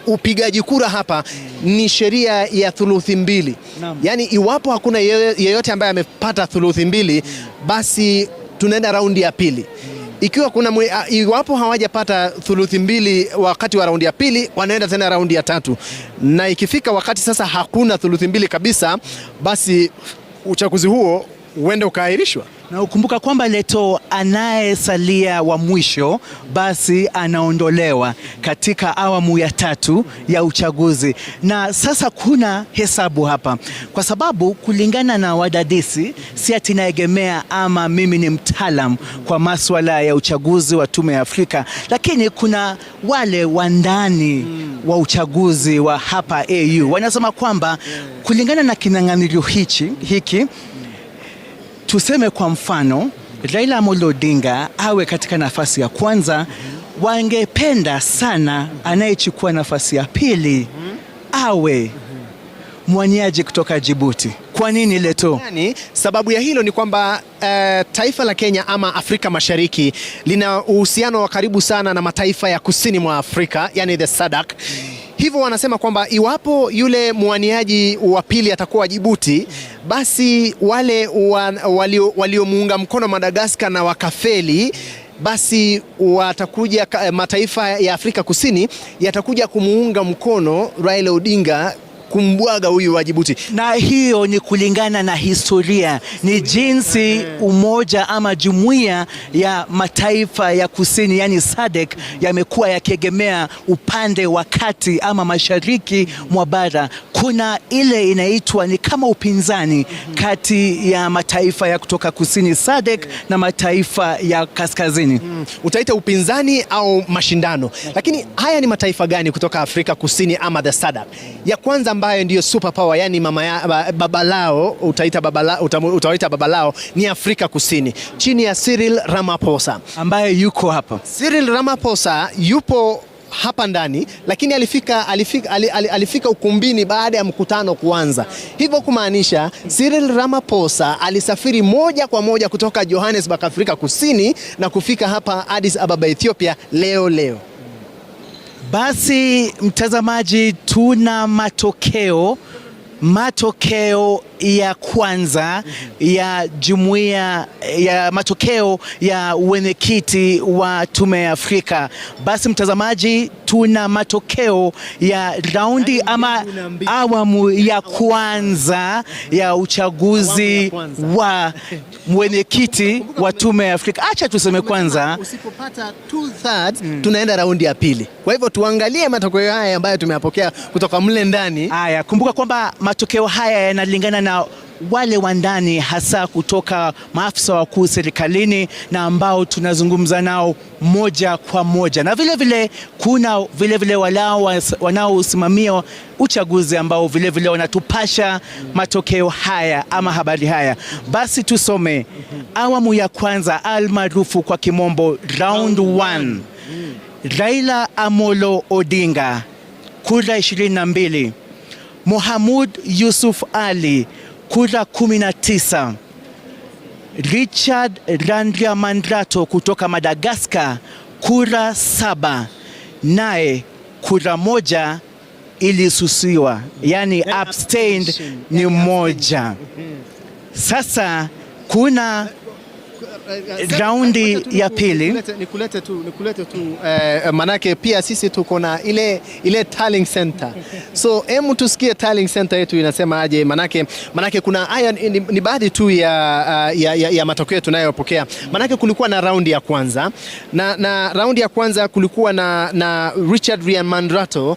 upigaji kura hapa ni sheria ya thuluthi mbili. Yani iwapo hakuna yeyote ambaye amepata thuluthi mbili, basi tunaenda raundi ya pili. Iwapo hawajapata thuluthi mbili wakati wa raundi ya pili, wanaenda tena raundi ya tatu. Na ikifika wakati sasa hakuna thuluthi mbili kabisa, basi uchaguzi huo huenda ukaahirishwa.
Na ukumbuka kwamba Leto anayesalia wa mwisho basi anaondolewa katika awamu ya 3 ya uchaguzi. Na sasa kuna hesabu hapa, kwa sababu kulingana na wadadisi, si ati naegemea ama mimi ni mtaalam kwa masuala ya uchaguzi wa Tume ya Afrika, lakini kuna wale wandani wa uchaguzi wa hapa AU wanasema kwamba kulingana na kinang'anirio hiki tuseme kwa mfano Raila Amolo Odinga awe katika nafasi ya kwanza, wangependa sana anayechukua nafasi ya pili awe mwaniaji kutoka Djibouti. Kwa nini Leto?
Sababu ya hilo ni kwamba taifa la Kenya ama Afrika Mashariki lina uhusiano wa karibu sana na mataifa ya kusini mwa Afrika, yani the SADC. Hivyo wanasema kwamba iwapo yule mwaniaji wa pili atakuwa Djibouti, basi wale waliomuunga mkono Madagascar na wakafeli, basi watakuja mataifa ya Afrika Kusini yatakuja kumuunga mkono Raila Odinga kumbwaga huyu wa Djibouti.
Na hiyo ni kulingana na historia, ni jinsi umoja ama jumuiya ya mataifa ya kusini yani SADC yamekuwa yakiegemea upande wa kati ama mashariki mwa bara. Kuna ile inaitwa ni kama upinzani kati ya mataifa ya kutoka kusini SADC na mataifa ya kaskazini.
Utaita upinzani au mashindano. Lakini haya ni mataifa gani kutoka Afrika Kusini ama the SADC? Ya kwanza ambayo ndiyo superpower yani baba lao, utaita baba lao ni Afrika Kusini chini ya Cyril Ramaphosa
ambaye yuko hapa.
Cyril Ramaphosa yupo hapa ndani, lakini alifika ukumbini baada ya mkutano kuanza. Hivyo kumaanisha Cyril Ramaphosa alisafiri moja kwa moja kutoka Johannesburg, Afrika Kusini na kufika hapa Addis Ababa, Ethiopia leo.
Basi mtazamaji, tuna matokeo ya kwanza ya jumuiya ya matokeo ya wenyekiti wa Tume ya Afrika. Basi mtazamaji, tuna matokeo ya raundi ama awamu ya kwanza ya uchaguzi wa mwenyekiti wa Tume ya Afrika. Acha tuseme kwanza,
usipopata 2/3 tunaenda raundi ya pili. Kwa hivyo tuangalie matokeo haya ambayo tumeyapokea kutoka mle ndani.
Haya, kumbuka kwamba matokeo haya yanalingana na wale wa ndani, hasa kutoka maafisa wakuu serikalini na ambao tunazungumza nao moja kwa moja, na kuna vile wanaosimamia uchaguzi ambao vile wanatupasha matokeo haya ama habari haya. Basi tusome awamu ya kwanza almaarufu kwa kimombo round 1. Raila Amolo Odinga kura 22, Mohamud Yusuf Ali kura 19, Richard Randriamandrato kutoka Madagascar kura 7, naye kura moja ilisusiwa, yani abstained ni moja. Sasa kuna raundi ya pili.
Nikulete tu manake pia sisi tuko na ile tallying center. So tusikie tallying center yetu inasema aje, manake kuna haya ni baadhi tu ya matokeo tunayopokea. Manake kulikuwa na raundi ya kwanza na raundi ya kwanza kulikuwa na Richard Randriamandrato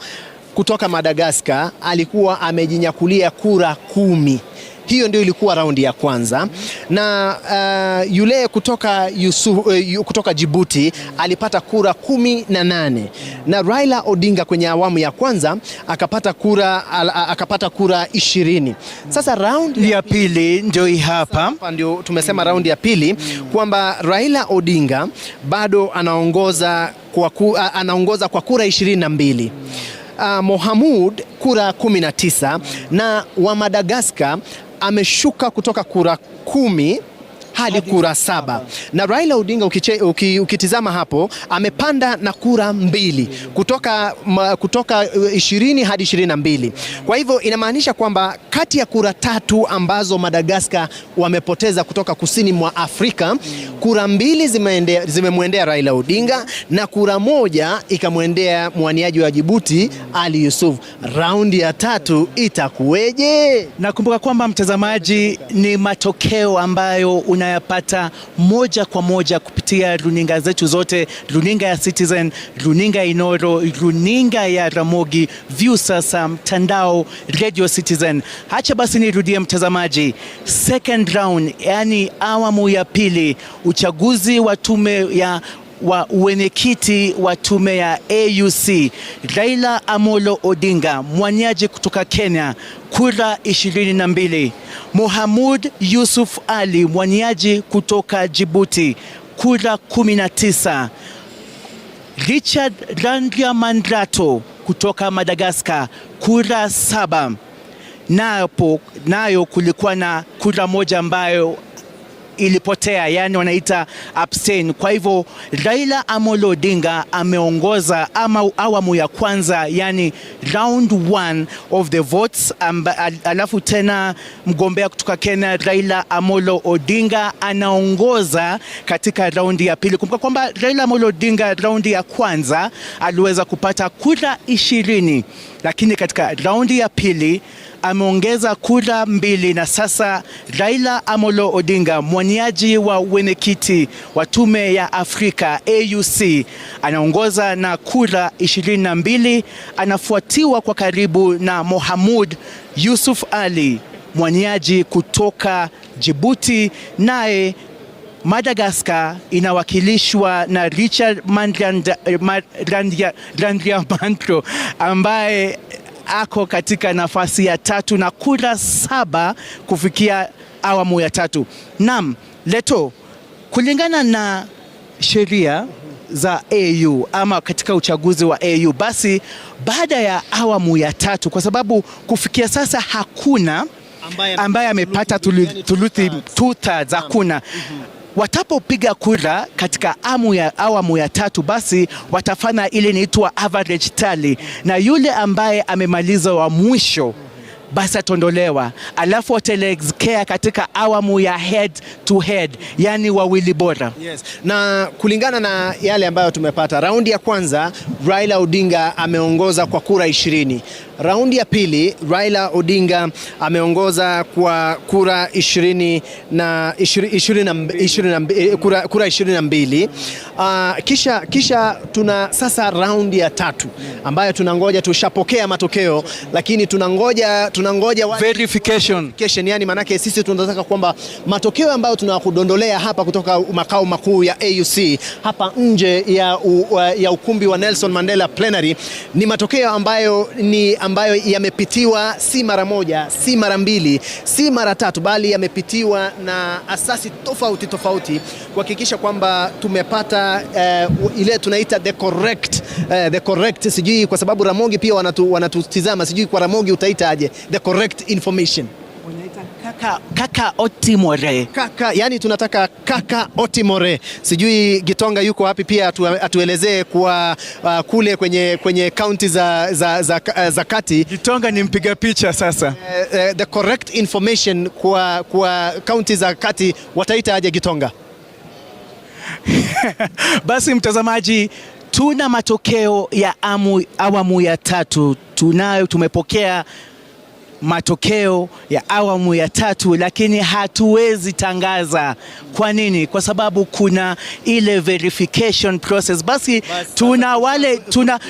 kutoka Madagascar, alikuwa amejinyakulia kura 10. Hiyo ndio ilikuwa raundi ya kwanza, na yule kutoka Djibouti alipata kura 18, na Raila Odinga kwenye awamu ya kwanza akapata kura 20. Sasa raundi
ya pili ndio hapa
ndio tumesema raundi ya pili kwamba Raila Odinga bado anaongoza kwa kura 22. Mohamud kura 19, na wa Madagascar ameshuka kutoka kura 10 hadi kura 7. Na Raila Odinga ukitizama hapo amepanda na kura 2 kutoka 20 hadi 22. Kwa hivyo inamaanisha kwamba kati ya kura 3 ambazo Madagascar wamepoteza kutoka kusini mwa Afrika, kura 2 zimemwendea Raila Odinga na kura 1 ikamwendea mwaniaji wa Djibouti Ali Yusuf. Raundi ya 3 itakuweje?
Nakumbuka kwamba mtazamaji, ni matokeo ambayo unayapata moja kwa moja kupitia runinga zetu zote, runinga ya Citizen, runinga ya Inoro, runinga ya Ramogi, View Sasa, mtandao Radio Citizen. Hacha basi nirudie mtazamaji, second round, yani awamu ya pili, uchaguzi wa tume ya wenyekiti wa tume ya AUC. Raila Amolo Odinga mwaniaji kutoka Kenya kura 22, Mohamud Yusuf Ali mwaniaji kutoka Djibouti kura 19, Richard Randriamandrato kutoka Madagascar kura 7. Nayo kulikuwa na kura moja ambayo ilipotea, yani wanaita abstain. Kwa hivyo Raila Amolo Odinga ameongoza awamu ya kwanza, yani round 1 of the votes. Alafu tena mgombea kutoka Kenya Raila Amolo Odinga anaongoza katika raundi ya pili. Kumbuka kwamba Raila Amolo Odinga raundi ya kwanza aliweza kupata kura 20, lakini katika raundi ya pili ameongeza kura 2, na sasa Raila Amolo Odinga, mwaniaji wa wenyekiti wa Tume ya Afrika AUC, anaongoza na kura 22. Anafuatiwa kwa karibu na Mohamud Yusuf Ali, mwaniaji kutoka Djibouti, naye Madagascar inawakilishwa na Richard Randriamantro ambaye ako katika nafasi ya 3 na kura 7 kufikia awamu ya 3. Naam, Leto, kulingana na sheria za AU ama katika uchaguzi wa AU, basi baada ya awamu ya 3, kwa sababu kufikia sasa hakuna ambaye amepata thuluthi 2/3, hakuna. Watapopiga kura katika awamu ya 3, basi watafanya ile inaitwa average tally, na yule ambaye amemaliza wa mwisho basi atondolewa, alafu wataelekea katika awamu ya head to head, yani wawili bora.
Yes. Na kulingana na yale ambayo tumepata, raundi ya kwanza Raila Odinga ameongoza kwa kura 20. Raundi ya pili Raila Odinga ameongoza kwa kura 22. Kisha tuna sasa raundi ya 3 ambayo tunangoja, tushapokea matokeo, lakini tunangoja
verification,
yani manake sisi tunataka kwamba matokeo ambayo tunakudondolea hapa kutoka makao makuu ya AUC hapa nje ya ukumbi wa Nelson Mandela Plenary ni matokeo ambayo yamepitiwa si mara moja, si mara 2, si mara 3, bali yamepitiwa na asasi tofauti kuhakikisha kwamba tumepata ile tunaita the correct, sijui kwa sababu Ramogi pia wanatutizama, sijui kwa Ramogi utaitaje the correct information.
Unaita kaka Otimore.
Yani tunataka kaka Otimore. Sijui Gitonga yuko wapi pia atuelezee kwa kule kwenye county za kati.
Gitonga ni mpiga picha sasa.
The correct information kwa county za kati wataita aje Gitonga?
Basi mtazamaji, tuna matokeo ya awamu ya 3. Tumepokea matokeo ya awamu ya 3, lakini hatuwezi tangaza. Kwa nini? Kwa sababu kuna ile verification process. Basi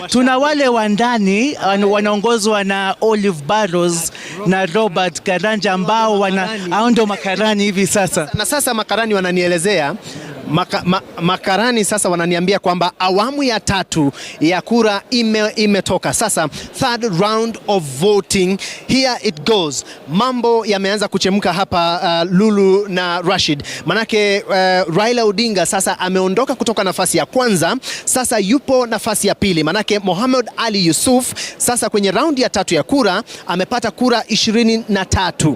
tuna wale wa ndani wanaongozwa na Olive Barrows na Robert Karanja ambao ndo makarani hivi sasa.
Na sasa makarani wananielezea makarani sasa wananiambia kwamba awamu ya 3 ya kura imetoka. Sasa third round of voting, here it goes. Mambo yameanza kuchemka hapa Lulu na Rashid. Manake Raila Odinga sasa ameondoka kutoka nafasi ya kwanza, sasa yupo nafasi ya pili. Manake Mohamed Ali Yusuf sasa kwenye round ya 3 ya kura amepata kura 23.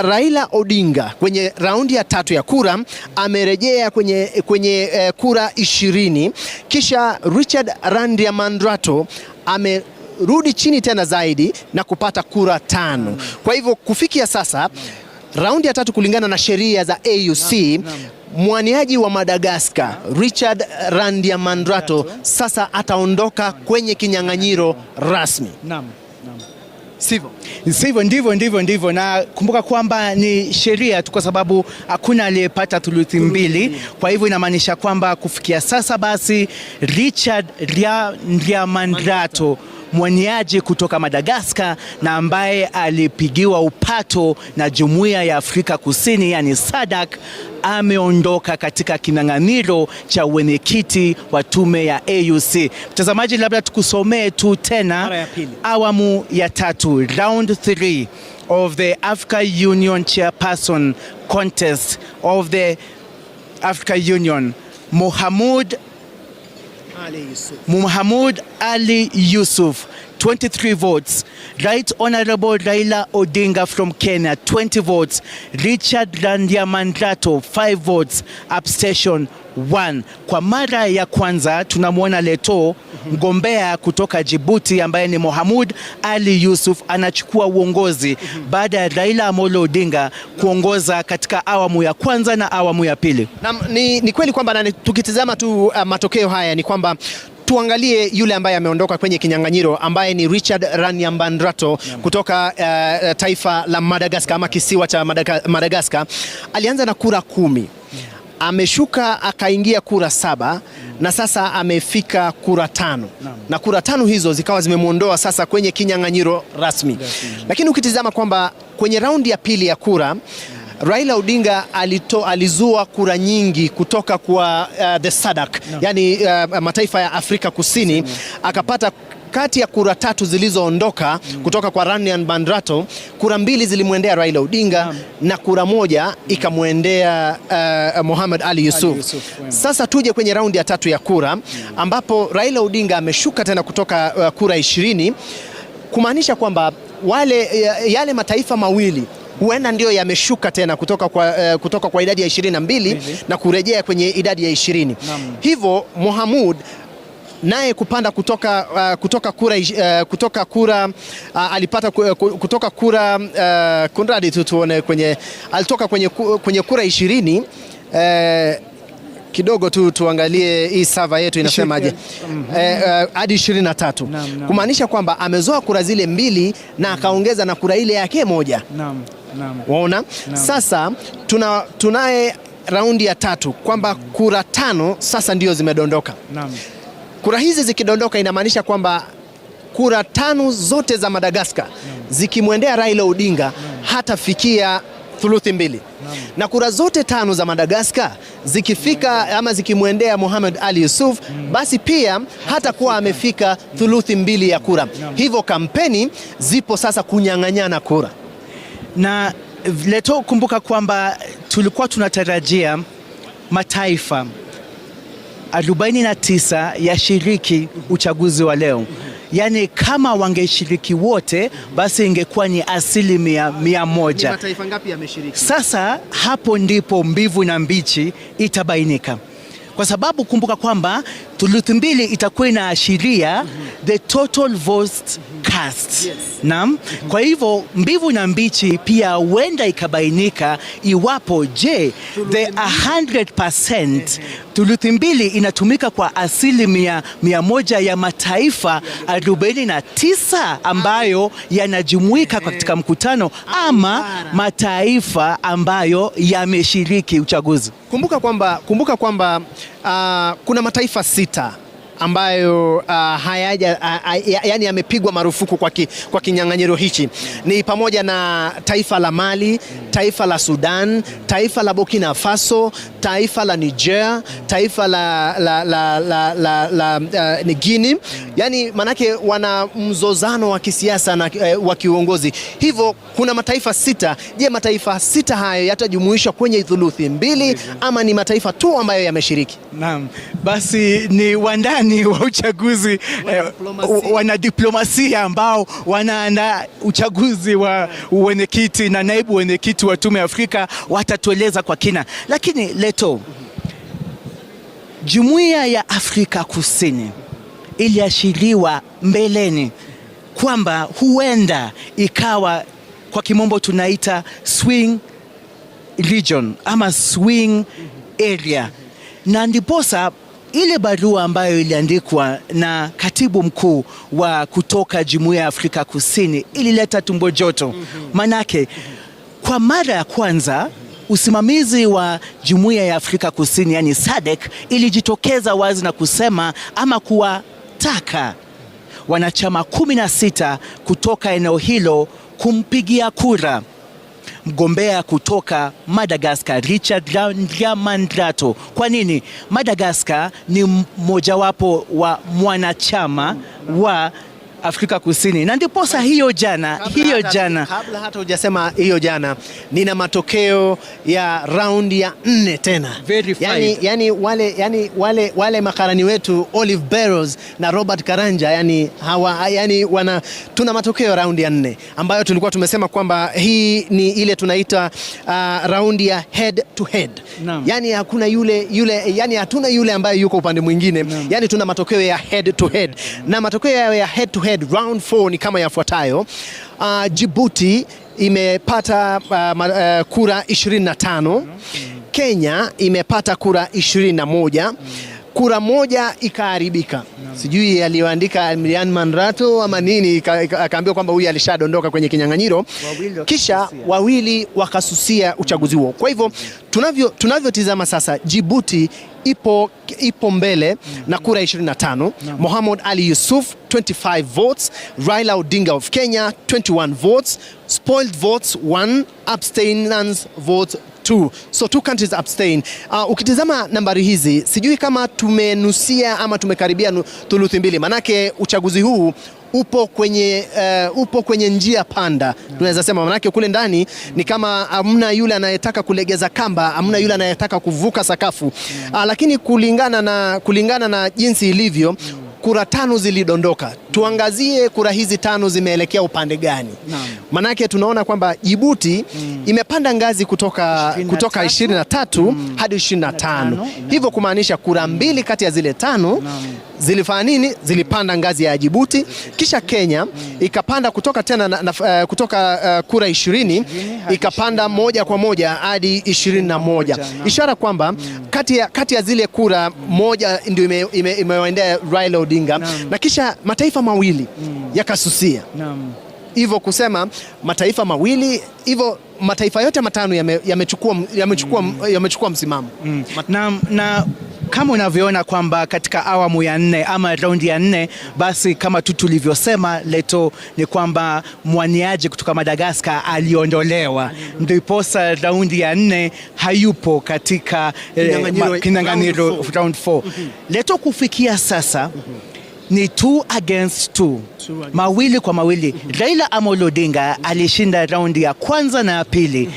Raila Odinga kwenye raundi ya 3 ya kura amerejea kwenye kura 20. Kisha Richard Randriamandrato amerudi chini tena zaidi na kupata kura 5. Kwa hivyo kufikia sasa raundi ya 3 kulingana na sheria za AUC, mwaniaji wa Madagascar Richard Randriamandrato sasa ataondoka kwenye kinyang'anyiro rasmi.
Sivyo, ndivyo. Na kumbuka kwamba ni sheria tu, kwa sababu hakuna aliyepata thuluthi 2. Kwa hivyo inamaanisha kwamba kufikia sasa basi Richard Randriamandrato, mwaniaji kutoka Madagascar na ambaye alipigiwa upato na Jumuiya ya Afrika Kusini yani SADC, ameondoka katika kinyang'anyiro cha wenyekiti wa tume ya AUC. Mtazamaji, labda tukusomee tu tena awamu ya 3, round 3 of the Africa Union Chairperson contest of the Africa Union. Mohamud Ali Yusuf 23 votes. Right Honorable Raila Odinga from Kenya, 20 votes. Richard Randiamandrato, 5 votes. Abstention 1. Kwa mara ya kwanza tunamwona Leto, mgombea kutoka Djibouti ambaye ni Mohamed Ali Yusuf, anachukua uongozi baada ya Raila Amolo Odinga kuongoza katika awamu ya kwanza na awamu ya pili.
Ni kweli kwamba tukitizama tu matokeo haya ni kwamba tuangalie yule ambaye ameondoka kwenye kinyang'anyiro ambaye ni Richard Randiamandrato kutoka taifa la Madagascar ama kisiwa cha Madagascar. Alianza na kura 10. Ameshuka akaingia kura 7 na sasa amefika kura 5. Na kura 5 hizo zikawa zimemuondoa sasa kwenye kinyang'anyiro rasmi. Lakini ukitizama kwamba kwenye raundi ya pili ya kura Raila Odinga alizua kura nyingi kutoka kwa the SADC, yani mataifa ya Afrika Kusini, akapata kati ya kura 3 zilizoondoka kutoka kwa Randiamandrato, kura 2 zilimwendea Raila Odinga na kura 1 ikamwendea Mohamed Ali Yusuf. Sasa tuje kwenye raundi ya 3 ya kura ambapo Raila Odinga ameshuka tena kutoka kura 20, kumaanisha kwamba yale mataifa mawili huenda ndio yameshuka tena kutoka kwa idadi ya 22 na kurejea kwenye idadi ya 20. Hivyo Mohamed naye kupanda kutoka kura alipata kutoka kura kunradi tuone alitoka kwenye kura 20 kidogo tuangalie hii sava yetu inasemaje, hadi 23, kumaanisha kwamba amezoa kura zile 2 na akaongeza na kura ile yake 1. Waona? Sasa tunaye raundi ya 3 kwamba kura 5 sasa ndio zimedondoka. Kura hizi zikidondoka inamaanisha kwamba kura 5 zote za Madagascar zikimwendea Raila Odinga hatafikia thuluthi 2. Na kura zote 5 za Madagascar zikifika ama zikimwendea Mohamed Ali Yusuf, basi pia hatakuwa amefika thuluthi 2 ya kura. Hivyo kampeni zipo sasa kunyang'anyana kura.
Na Leto, kumbuka kwamba tulikuwa tunatarajia mataifa 49 yashiriki uchaguzi wa leo. Yani kama wangeshiriki wote basi ingekuwa ni 100%. Ni
mataifa ngapi yameshiriki?
Sasa hapo ndipo mbivu na mbichi itabainika. Kwa sababu kumbuka kwamba thuluthi 2 itakuwa inaashiria the total votes cast. Naam. Kwa hivyo mbivu na mbichi pia huenda ikabainika iwapo the 100% thuluthi 2 inatumika kwa 100% ya mataifa 49 ambayo yanajumuika katika mkutano ama mataifa ambayo yameshiriki uchaguzi.
Kumbuka kwamba kuna mataifa 6 ambayo yani yamepigwa marufuku kwa kinyang'anyiro hichi. Ni pamoja na taifa la Mali, taifa la Sudan, taifa la Burkina Faso, taifa la Niger, taifa la Guinea. Yani manake wana mzozano wa kisiasa na wa kiuongozi. Hivyo kuna mataifa 6. Je, mataifa 6 hayo yatajumuishwa kwenye thuluthi 2 ama ni mataifa tu ambayo yameshiriki?
Naam. Basi ni wandani wa uchaguzi wana diplomasia ambao wanaandaa uchaguzi wa uwenyekiti na naibu wenyekiti wa Tume ya Afrika, watatueleza kwa kina. Lakini Leto, Jumuiya ya Afrika Kusini iliashiriwa mbeleni kwamba huenda ikawa kwa kimombo tunaita swing region ama swing area, na ndiposa ile barua ambayo iliandikwa na katibu mkuu wa kutoka Jumuiya ya Afrika Kusini ilileta tumbo joto. Manake kwa mara ya kwanza usimamizi wa Jumuiya ya Afrika Kusini yani SADC ilijitokeza wazi na kusema ama kuwataka wanachama 16 kutoka eneo hilo kumpigia kura mgombea kutoka Madagascar Richard Randiamandrato. Kwa nini? Madagascar ni mojawapo wa mwanachama wa Afrika Kusini. Na ndiposa hiyo jana
kabla hata hujasema hiyo jana, nina matokeo ya raundi ya 4 tena. Yani wale makarani wetu Olive Barrows na Robert Karanja tuna matokeo ya raundi ya 4 ambayo tulikuwa tumesema kwamba hii ni ile tunaita raundi ya head to head. Yani hakuna hatuna yule ambaye yuko upande mwingine. Yani tuna matokeo ya head to head. Na matokeo ya head to head round 4 ni kama yafuatayo. Djibouti imepata kura 25. Kenya imepata kura 21. Kura moja ikaharibika. Sijui aliyoandika Adrian Manrato ama nini, akaambiwa kwamba huyu alishadondoka kwenye kinyang'anyiro. Kisha wawili wakasusia uchaguzi huo. Kwa hivyo tunavyotizama sasa, Djibouti ipo mbele na kura 25. Mohamed Ali Yusuf 25 votes, Raila Odinga of Kenya 21 votes, spoiled votes 1, abstainers votes 2. So 2 countries abstain. Ukitizama nambari hizi, sijui kama tumenusia ama tumekaribia thuluthi mbili, manake uchaguzi huu upo kwenye njia panda. Tunaweza sema manake kule ndani ni kama hamna yule anayetaka kulegeza kamba, hamna yule anayetaka kuvuka sakafu. Lakini kulingana na jinsi ilivyo, kura 5 zilidondoka. Tuangazie kura hizi 5 zimeelekea upande gani? Manake tunaona kwamba Djibouti imepanda ngazi kutoka 23 hadi 25. Hivyo kumaanisha kura 2 kati ya zile 5 zilifanya nini? Zilipanda ngazi ya Djibouti. Kisha Kenya ikapanda kutoka kutoka kura 20 ikapanda moja kwa moja hadi 21. Ishara kwamba kati ya zile kura moja ndio imewaendea Raila Odinga. Na kisha mataifa mawili yakasusia. Hivyo kusema mataifa mawili, hivyo mataifa yote matano yamechukua msimamo.
Na kama unavyoona kwamba katika awamu ya 4 ama raundi ya 4, basi kama tu tulivyosema leto ni kwamba mwaniaji kutoka Madagascar aliondolewa. Ndiposa raundi ya 4 hayupo katika kinyang'anyiro round 4. Leto kufikia sasa ni 2 against 2. Mawili kwa mawili. Raila Amolo Odinga alishinda raundi ya kwanza na ya pili.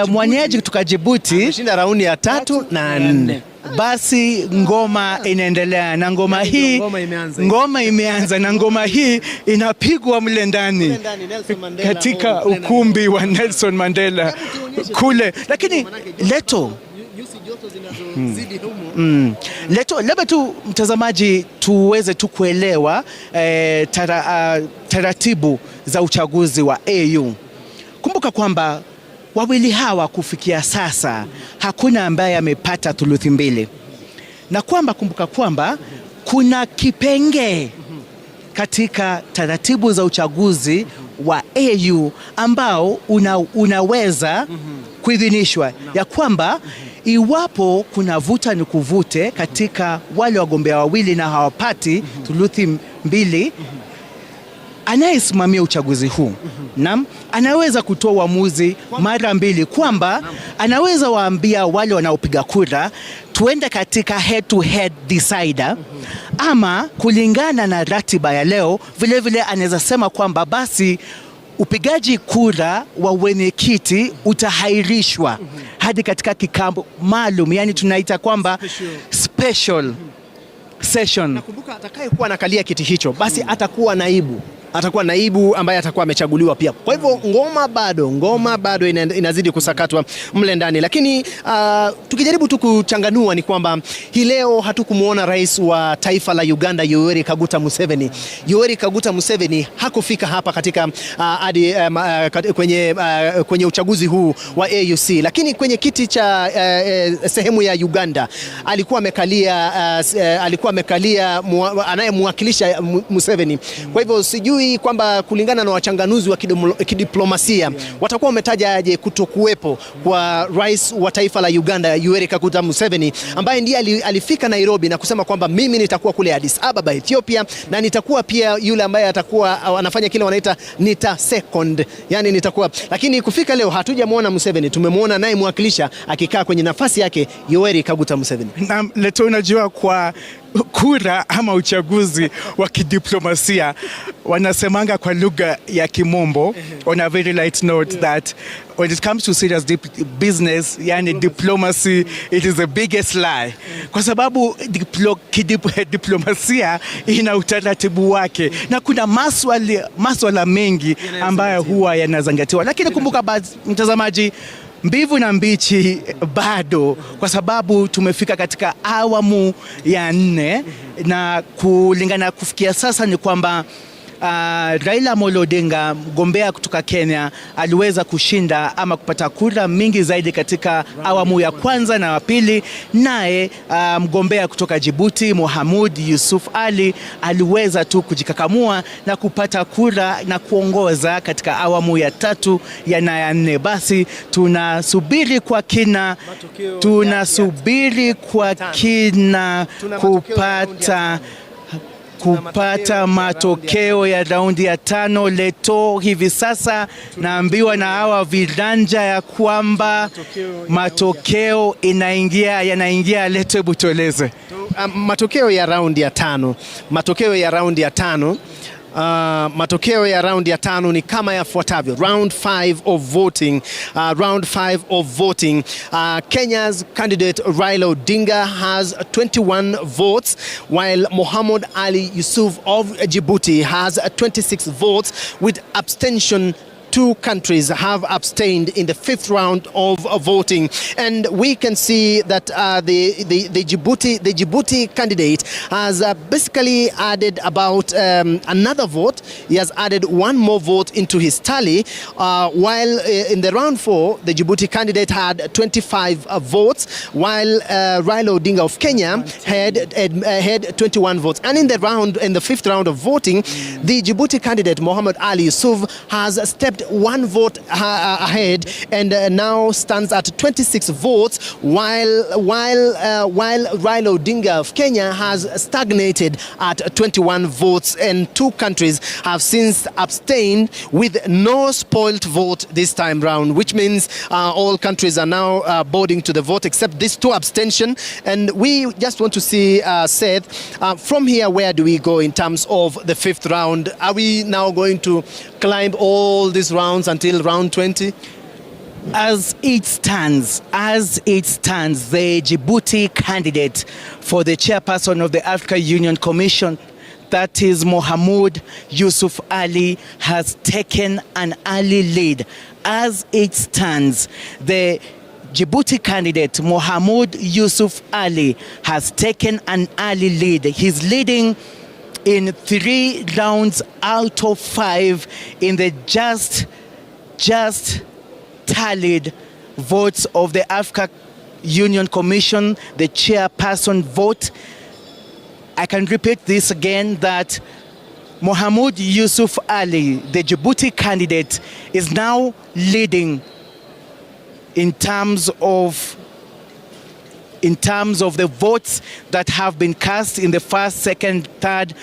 Mwaniaji kutoka Djibouti
alishinda raundi ya 3 na 4.
Basi ngoma inaendelea na ngoma imeanza na ngoma hii inapigwa mle ndani katika ukumbi wa Nelson Mandela kule. Lakini leto Leto, labda tu mtazamaji tuweze tu kuelewa taratibu za uchaguzi wa AU. Kumbuka kwamba wawili hawa kufikia sasa hakuna ambaye amepata thuluthi mbili. Na kumbuka kwamba kuna kipengee katika taratibu za uchaguzi wa AU ambao unaweza kuidhinishwa ya kwamba iwapo kuna vuta ni kuvute katika wale wagombea wawili na hawapati thuluthi mbili, anayesimamia uchaguzi huu anaweza kutoa uamuzi mara mbili, kwamba anaweza waambia wale wanaopiga kura tuende katika head to head decider, ama kulingana na ratiba ya leo vile anaweza sema kwamba basi upigaji kura wa wenyekiti utahairishwa hadi katika kikao maalum, yani tunaita kwamba special session.
Nakumbuka atakayekuwa anakalia kiti hicho basi atakuwa naibu ambaye atakuwa amechaguliwa pia. Kwa hivyo ngoma bado inazidi kusakatwa mle ndani. Lakini tukijaribu tu kuchanganua ni kwamba hii leo hatukumuona rais wa taifa la Uganda Yoweri Kaguta Museveni. Yoweri Kaguta Museveni hakufika hapa katika kwenye uchaguzi huu wa AUC. Lakini kwenye kiti cha sehemu ya Uganda alikuwa amekalia anayemwakilisha Museveni. Kwa hivyo sijui kwamba kulingana na wachanganuzi wa kidiplomasia watakuwa wametaja aje kutokuwepo kwa rais wa taifa la Uganda Yoweri Kaguta Museveni, ambaye ndiye alifika Nairobi na kusema kwamba mimi nitakuwa kule Addis Ababa Ethiopia, na nitakuwa pia yule ambaye atakuwa anafanya kile wanaita nita second, yani nitakuwa. Lakini kufika leo hatujamuona Museveni, tumemwona naye mwakilisha akikaa kwenye nafasi yake Yoweri Kaguta Museveni.
Na leto unajua kwa kura ama uchaguzi wa kidiplomasia, wanasemanga kwa lugha ya Kimombo on a very light note that when it comes to serious business, yani diplomacy, it is the biggest lie. Kwa sababu diplomasia ina utaratibu wake na kuna maswala mengi ambayo huwa yanazingatiwa. Lakini kumbuka mtazamaji, mbivu na mbichi bado, kwa sababu tumefika katika awamu ya 4 na kulingana kufikia sasa ni kwamba Raila Amolo Odinga, mgombea kutoka Kenya, aliweza kushinda ama kupata kura mingi zaidi katika awamu ya kwanza na ya pili. Naye mgombea kutoka Djibouti, Mohamud Yusuf Ali, aliweza tu kujikakamua na kupata kura na kuongoza katika awamu ya 3 na ya 4. Basi tunasubiri kwa kina, kupata matokeo ya raundi ya 5 leto. Hivi sasa naambiwa na hawa vidanja ya kwamba matokeo yanaingia leto. Hebu tueleze
matokeo ya raundi ya 5. Matokeo ya raundi ya 5. Matokeo ya round ya 5 ni kama yafuatavyo. Round 5 of voting. Kenya's candidate Raila Odinga has 21 votes, while Mohammed Ali Yusuf of Djibouti has 26 votes. With abstention, 2 countries have abstained in the 5th round of voting, and we can see that the Djibouti candidate has basically added about another vote. He has added 1 more vote into his tally, while in the round 4 the Djibouti candidate had 25 votes, while Raila Odinga of Kenya had 21 votes. And in the 5th round of voting, the Djibouti candidate Mohammed Ali Yusuf has stepped 1 vote ahead and now stands at 26 votes, while Raila Odinga of Kenya has stagnated at 21 votes, and 2 countries have since abstained with no spoilt vote this time round, which means all countries are now boarding to the vote except these 2 abstention. And we just want to see, Seth, from here, where do we go in terms of the 5th round? Are we now going to climb all these rounds until round 20?
As it stands, the Djibouti candidate for the chairperson of the African Union Commission, that is Mohamud Yusuf Ali, has taken an early lead. As it stands, the Djibouti candidate Mohamud Yusuf Ali has taken an early lead. He's leading in 3 rounds out of 5 in the just tallied votes of the African Union Commission, the chairperson vote. I can repeat this again, that Mohamud Yusuf Ali, the Djibouti candidate, is now leading in terms of the votes that have been cast in the 1st, 2nd, 3rd,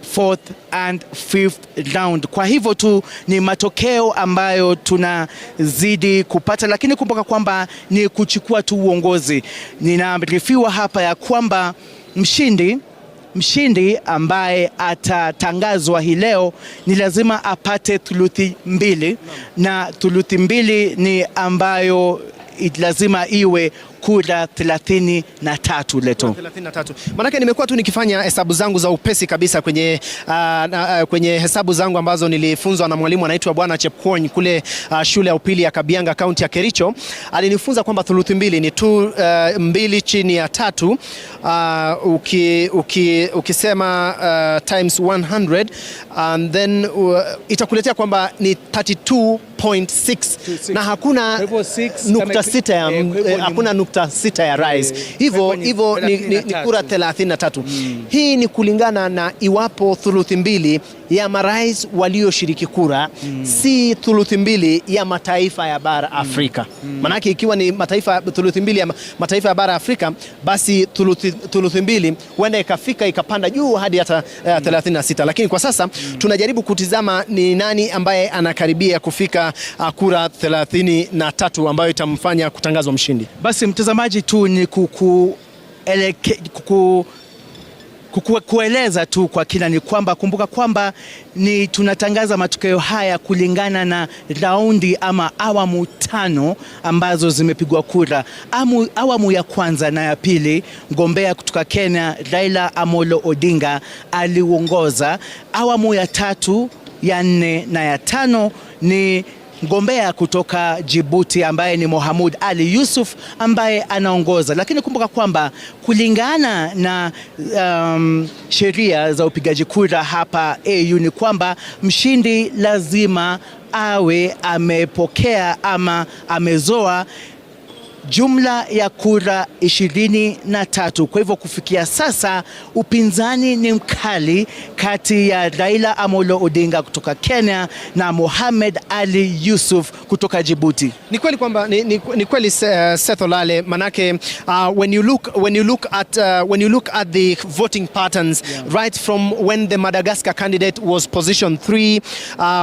4th and 5th round. Kwa hivyo tu ni matokeo ambayo tunazidi kupata, lakini kumbuka kwamba ni kuchukua tu uongozi. Ninaarifiwa hapa ya kwamba mshindi ambaye atatangazwa hii leo ni lazima apate thuluthi 2, na thuluthi 2 ni ambayo lazima iwe kura 33 leto.
33. Manake nimekuwa tu nikifanya hesabu zangu za upesi kabisa kwenye hesabu zangu ambazo nilifunzwa na mwalimu anaitwa Bwana Chepkwony kule shule ya upili ya Kabianga, kaunti ya Kericho. Alinifunza kwamba thuluthi 2 ni 2 chini ya 3, ukisema times 100 and then itakuletea kwamba ni 32.6 na hakuna nukta 6 hakuna nukta 6 ya rais. Hivyo ni kura 33. Hii ni kulingana na iwapo thuluthi 2 ya marais walioshiriki kura si thuluthi 2 ya mataifa ya bara Afrika. Manake ikiwa ni thuluthi 2 ya mataifa ya bara Afrika, basi thuluthi 2 huenda ikapanda juu hadi hata 36. Lakini kwa sasa tunajaribu kutizama ni nani ambaye anakaribia kufika kura 33 ambayo itamfanya kutangazwa mshindi.
Basi mtazamaji, tu ni kueleza tu kwa kina ni kwamba kumbuka kwamba ni tunatangaza matokeo haya kulingana na raundi ama awamu 5 ambazo zimepigwa kura. Awamu ya kwanza na ya pili, mgombea kutoka Kenya Raila Amolo Odinga aliongoza. Awamu ya 3, ya 4 na ya 5 ni mgombea kutoka Djibouti ambaye ni Mohamed Ali Yusuf ambaye anaongoza. Lakini kumbuka kwamba kulingana na sheria za upigaji kura hapa AU ni kwamba mshindi lazima awe amepokea ama amezoa jumla ya kura 23. Kwa hivyo kufikia sasa upinzani ni mkali kati ya Raila Amolo Odinga kutoka Kenya na Mohamed Ali Yusuf kutoka Djibouti.
Ni kweli kwamba ni kweli Seth Olale, manake when you look at the voting patterns, right from when the Madagascar candidate was position 3,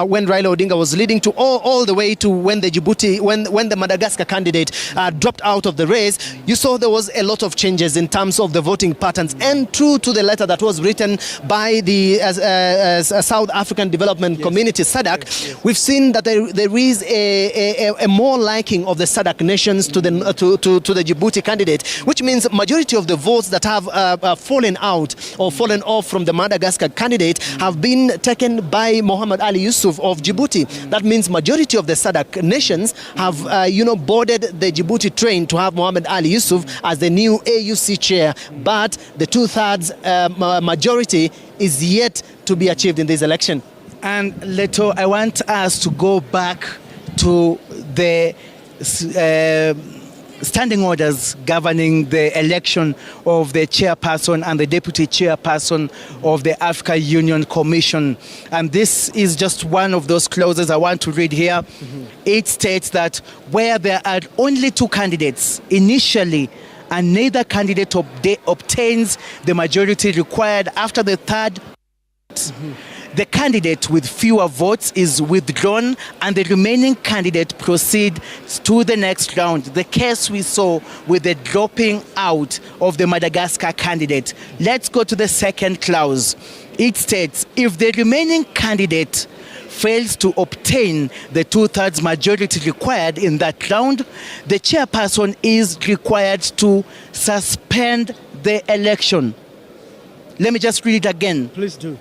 when Raila Odinga was leading, to all the way to when the Djibouti when the Madagascar candidate dropped out of the race, you saw there was a lot of changes in terms of the voting patterns. And true to the letter that was written by the South African Development Community, SADC, we've seen that there is a more liking of the SADC nations to the Djibouti candidate, which means majority of the votes that have fallen out or fallen off from the Madagascar candidate have been taken by Mohamed Ali Yusuf of Djibouti. That means majority of the SADC nations have boarded the Djibouti train to have Mohamed Ali Yusuf as the new AUC chair, but the 2/3 majority is yet to be achieved in this election.
And Leto, I want us to go back to the standing orders governing the election of the chairperson and the deputy chairperson of the Africa Union Commission. And this is just one of those clauses I want to read here. It states that where there are only 2 candidates initially and neither candidate obtains the majority required after the 3rd, the candidate with fewer votes is withdrawn and the remaining candidate proceeds to the next round. The case we saw with the dropping out of the Madagascar candidate. Let's go to the second clause. It states, if the remaining candidate fails to obtain the 2/3 majority required in that round, the chairperson is required to suspend the election. Let me just read it again.
Please do.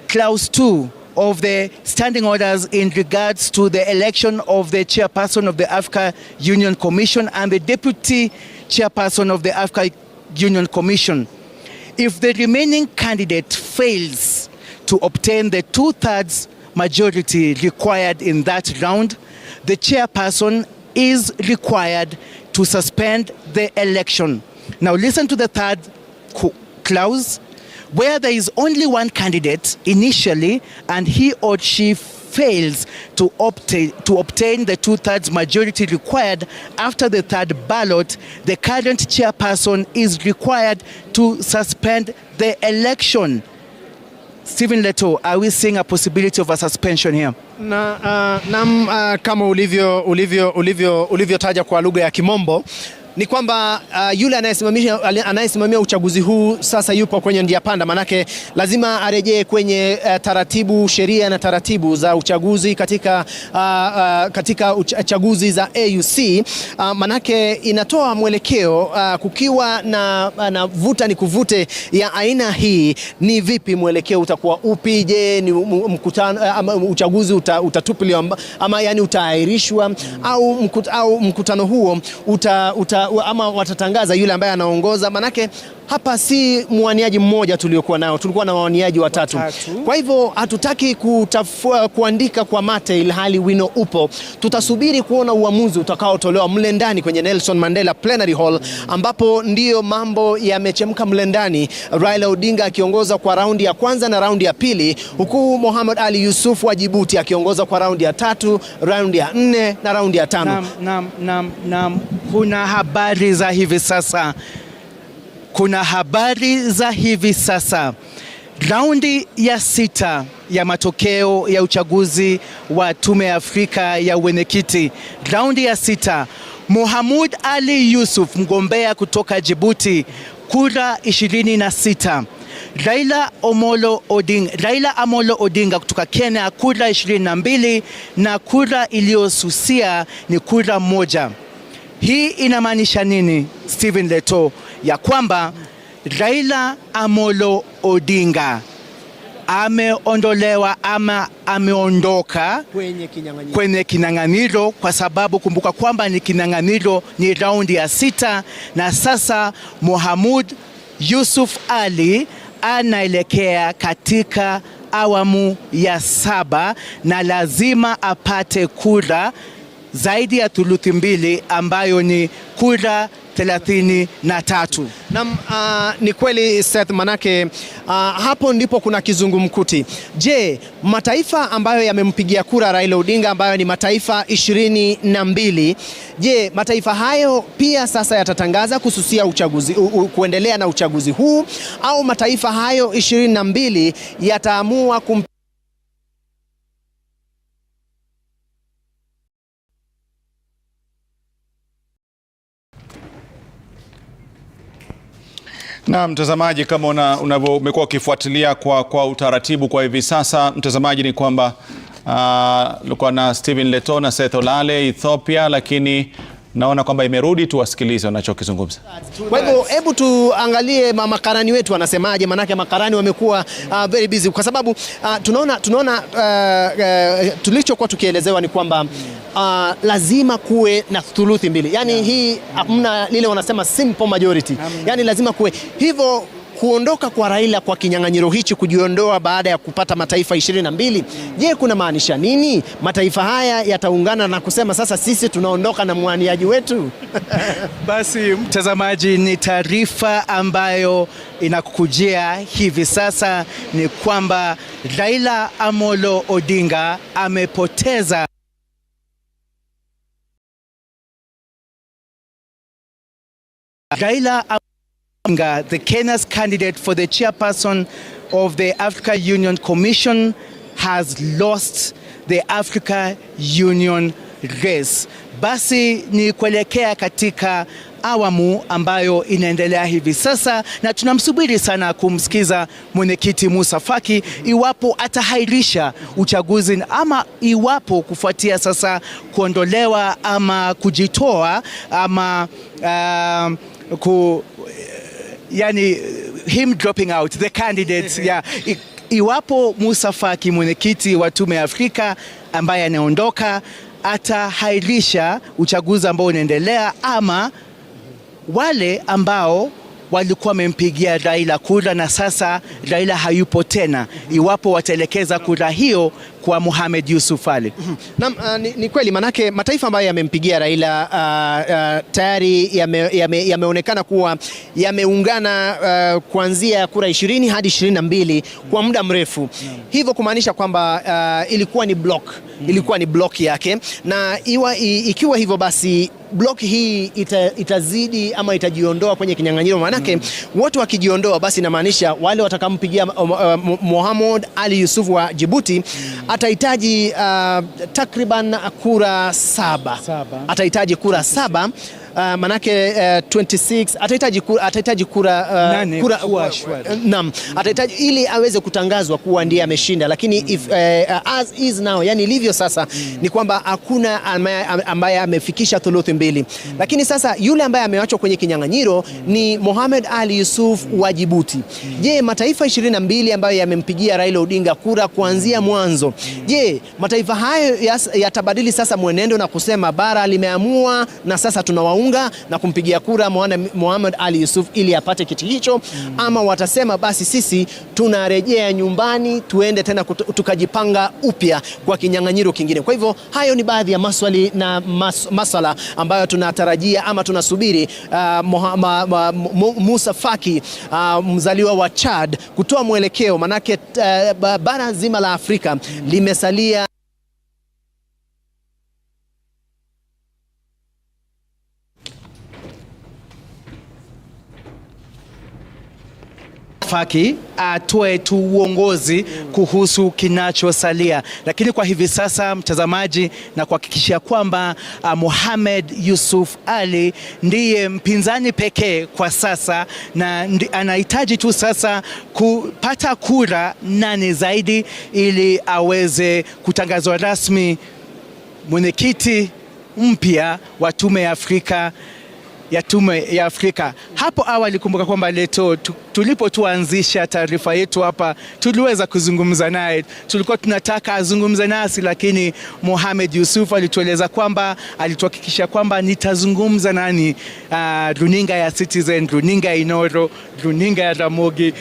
Clause 2 of the standing orders in regards to the election of the chairperson of the Africa Union Commission and the deputy chairperson of the Africa Union Commission. If the remaining candidate fails to obtain the 2/3 majority required in that round, the chairperson is required to suspend the election. Now listen to the third clause. Where there is only one candidate initially and he or she fails to obtain the 2/3 majority required after the 3rd ballot, the current chairperson is required to suspend the election. Stephen Leto, are we seeing a possibility of a suspension here?
Kama ulivyotaja kwa lugha ya Kimombo, ni kwamba yule anayesimamia uchaguzi huu sasa yupo kwenye njia panda, manake lazima arejee kwenye sheria na taratibu za uchaguzi katika chaguzi za AUC, manake inatoa mwelekeo kukiwa na vuta ni kuvute ya aina hii, ni vipi mwelekeo utakuwa upi? Je, ni uchaguzi utatupiliwa ama yani utaahirishwa, au mkutano huo ama watatangaza yule ambaye anaongoza? Manake hapa si mwaniaji mmoja tuliokuwa nao, tulikuwa na waniaji watatu. Kwa hivyo hatutaki kuandika kwa mate ilhali wino upo. Tutasubiri kuona uamuzi utakaotolewa mle ndani kwenye Nelson Mandela Plenary Hall, ambapo ndiyo mambo yamechemka mle ndani, Raila Odinga akiongoza kwa raundi ya kwanza na raundi ya pili, huku Mohamed Ali Yusuf wa Djibouti akiongoza kwa raundi ya 3, raundi ya 4 na raundi ya 5.
Kuna habari za hivi sasa. Raundi ya 6 ya matokeo ya uchaguzi wa Tume ya Afrika ya Uwenyekiti. Raundi ya 6, Mohamed Ali Yusuf mgombea kutoka Djibouti, kura 26. Raila Amolo Odinga kutoka Kenya kura 22 na kura iliyosusia ni kura moja. Hii inamaanisha nini, Stephen Leto? Ya kwamba Raila Amolo Odinga ameondolewa ama ameondoka kwenye kinyang'anyiro, kwa sababu kumbuka kwamba ni kinyang'anyiro ni raundi ya 6 na sasa Mohamud Yusuf Ali anaelekea katika awamu ya 7 na lazima apate kura zaidi ya thuluthi mbili ambayo ni kura 33.
Ni kweli Seth, manake hapo ndipo kuna kizungumkuti. Je, mataifa ambayo yamempigia kura Raila Odinga ambayo ni mataifa 22, je, mataifa hayo pia sasa yatatangaza kususia uchaguzi, kuendelea na uchaguzi huu, au mataifa hayo 22 yataamua
Na mtazamaji, kama umekuwa ukifuatilia kwa utaratibu kwa hivi sasa, mtazamaji, ni kwamba tulikuwa na Stephen Leto na Seth Olale Ethiopia, lakini naona kwamba imerudi. Tuwasikilize wanachokizungumza.
Kwa hivyo hebu tuangalie makarani wetu wanasemaje, manake makarani wamekuwa very busy kwa sababu tunaona tulichokuwa tukielezewa ni kwamba lazima kuwe na thuluthi mbili. Yani hii hamna lile wanasema simple majority. Yani lazima kuwe hivyo. Kuondoka kwa Raila kwa kinyang'anyiro hichi, kujiondoa baada ya kupata mataifa 22, je, kuna maanisha nini? Mataifa haya yataungana na kusema sasa sisi tunaondoka na mwaniaji wetu?
Basi mtazamaji, ni taarifa ambayo inakukujia hivi sasa ni kwamba Raila Amolo Odinga amepoteza the Kenya's candidate for the chairperson of the Africa Union Commission has lost the Africa Union race. Basi ni kuelekea katika awamu ambayo inaendelea hivi sasa, na tunamsubiri sana kumsikiza mwenyekiti Musa Faki iwapo atahairisha uchaguzi ama iwapo kufuatia sasa kuondolewa ama kujitoa ama yani him dropping out the candidates iwapo Musa Faki mwenyekiti wa Tume ya Afrika ambaye anaondoka atahairisha uchaguzi ambao unaendelea, ama wale ambao walikuwa wamempigia Raila kura na sasa Raila hayupo tena, iwapo wataelekeza kura hiyo kwa Mohamed Yusuf Ali.
Ni kweli, manake mataifa ambayo yamempigia Raila tayari yameonekana kuwa yameungana kuanzia kura 20 hadi 22 kwa muda mrefu. Hivyo kumaanisha kwamba ilikuwa ni block yake, na ikiwa hivyo basi block hii itazidi ama itajiondoa kwenye kinyang'anyiro. Manake watu wakijiondoa, basi inamaanisha wale watakampigia Mohamed Ali Yusuf wa Djibouti atahitaji takriban kura 7. Atahitaji kura 7. Manake 26 atahitaji kura atahitaji ili aweze kutangazwa kuwa ndiye ameshinda. Lakini if as is now, yani ilivyo sasa, ni kwamba hakuna ambaye amefikisha thuluthi mbili. Lakini sasa yule ambaye ameachwa kwenye kinyang'anyiro ni Mohamed Ali Yusuf wa Djibouti. Je, mataifa 22 ambayo yamempigia Raila Odinga kura kuanzia mwanzo, je, mataifa hayo yatabadili sasa mwenendo na kusema bara limeamua na sasa tunawaunga na kumpigia kura Mohamed Ali Yusuf ili apate kiti hicho, ama watasema basi sisi tunarejea nyumbani, tuende tena tukajipanga upya kwa kinyang'anyiro kingine? Kwa hivyo hayo ni baadhi ya maswali na masala ambayo tunatarajia ama tunasubiri Musa Faki mzaliwa wa Chad kutoa mwelekeo, manake bara zima la Afrika limesalia
itifaki atoe tu uongozi kuhusu kinachosalia. Lakini kwa hivi sasa, mtazamaji, na kuhakikishia kwamba Mohamed Yusuf Ali ndiye mpinzani pekee kwa sasa, na anahitaji tu sasa kupata kura nane zaidi ili aweze kutangazwa rasmi mwenyekiti mpya wa tume ya Afrika. Hapo awali, kumbuka kwamba leto tulipotuanzisha taarifa yetu hapa, tuliweza kuzungumza naye. Tulikuwa tunataka azungumze nasi, lakini Mohamed Yusuf alitueleza kwamba, alituhakikisha kwamba nitazungumza nani, runinga ya Citizen, runinga ya Inoro, runinga ya Ramogi,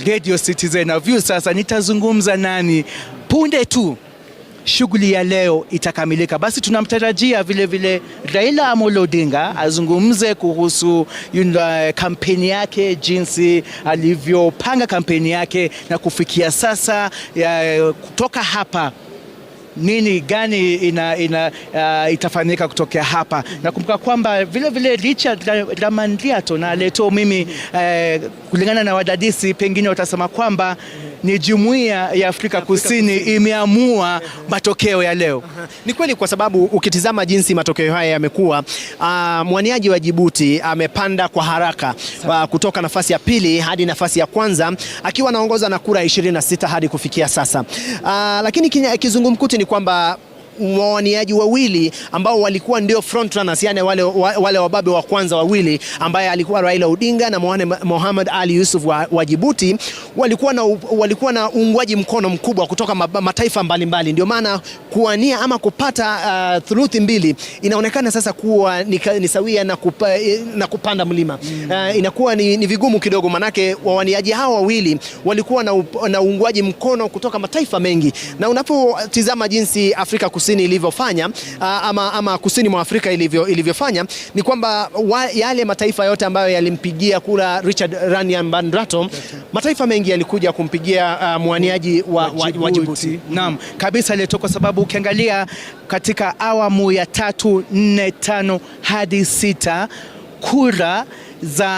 Radio Citizen na View. Sasa nitazungumza nani punde tu shughuli ya leo itakamilika. Basi tunamtarajia vile vile Raila Amolo Odinga azungumze kuhusu kampeni yake, jinsi alivyopanga kampeni yake na kufikia sasa, kutoka hapa nini gani itafanyika kutokea hapa. Na kumbuka kwamba vile vile Richard Ramandriato na Leto, mimi kulingana na wadadisi, pengine watasema kwamba ni Jumuiya ya Afrika Kusini imeamua matokeo ya leo.
Ni kweli, kwa sababu ukitizama jinsi matokeo haya yamekuwa, mwaniaji wa Djibouti amepanda kwa haraka kutoka nafasi ya pili hadi nafasi ya kwanza akiwa anaongoza na kura 26 hadi kufikia sasa. Lakini kizungumkuti ni kwamba wawaniaji wawili ambao walikuwa ndio front runners, yani wale wababe wa kwanza wawili, ambaye alikuwa Raila Odinga na Mohamed Ali Yusuf wa Djibouti, walikuwa na uungwaji mkono mkubwa kutoka mataifa mbalimbali. Ndio maana kuwania ama kupata thuluthi mbili inaonekana sasa kuwa ni sawia na kupanda mlima. Inakuwa ni vigumu kidogo, manake wawaniaji hao wawili walikuwa na uungwaji mkono kutoka mataifa mengi. Na unapotizama jinsi Afrika Kusini ilivyofanya, ama kusini mwa Afrika ilivyofanya, ni kwamba yale mataifa yote ambayo yalimpigia kura Richard Ramandriato, mataifa mengi yalikuja kumpigia mwaniaji wa Djibouti.
Naam, kabisa Leto, kwa sababu ukiangalia katika awamu ya 3, 4, 5 hadi 6 kura za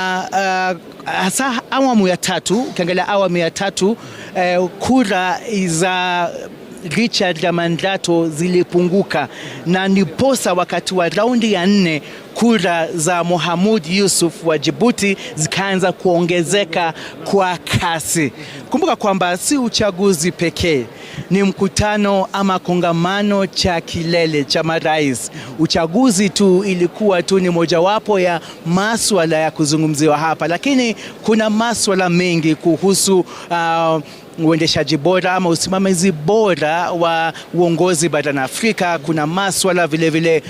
hasa awamu ya 3, ukiangalia awamu ya 3 kura za Richard Ramandriato zilipunguka, na niposa wakati wa raundi ya 4 kura za Mohamed Yusuf wa Djibouti zikaanza kuongezeka kwa kasi. Kumbuka kwamba si uchaguzi pekee, ni mkutano ama kongamano cha kilele cha marais. Uchaguzi tu ilikuwa tu ni mojawapo ya masuala ya kuzungumziwa hapa, lakini kuna masuala mengi kuhusu uendeshaji bora ama usimamizi bora wa uongozi barani Afrika. Kuna masuala vile vile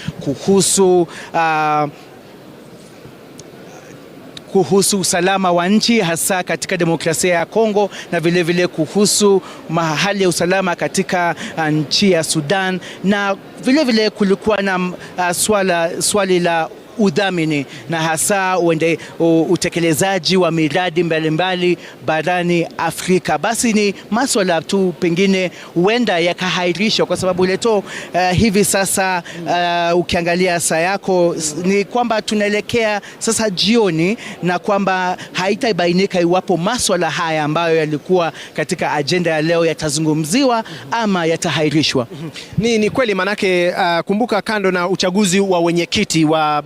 kuhusu usalama wa nchi, hasa katika demokrasia ya Kongo, na vile vile kuhusu hali ya usalama katika nchi ya Sudan, na vile vile kulikuwa na swali la udhamini na hasa utekelezaji wa miradi mbalimbali barani Afrika. Basi ni masuala tu pengine huenda yakahairishwa, kwa sababu Leto, hivi sasa ukiangalia saa yako ni kwamba tunaelekea sasa jioni, na kwamba haitaibainika iwapo masuala haya ambayo yalikuwa katika ajenda ya leo yatazungumziwa ama yatahairishwa.
Ni kweli, manake kumbuka, kando na uchaguzi wa wenyekiti wa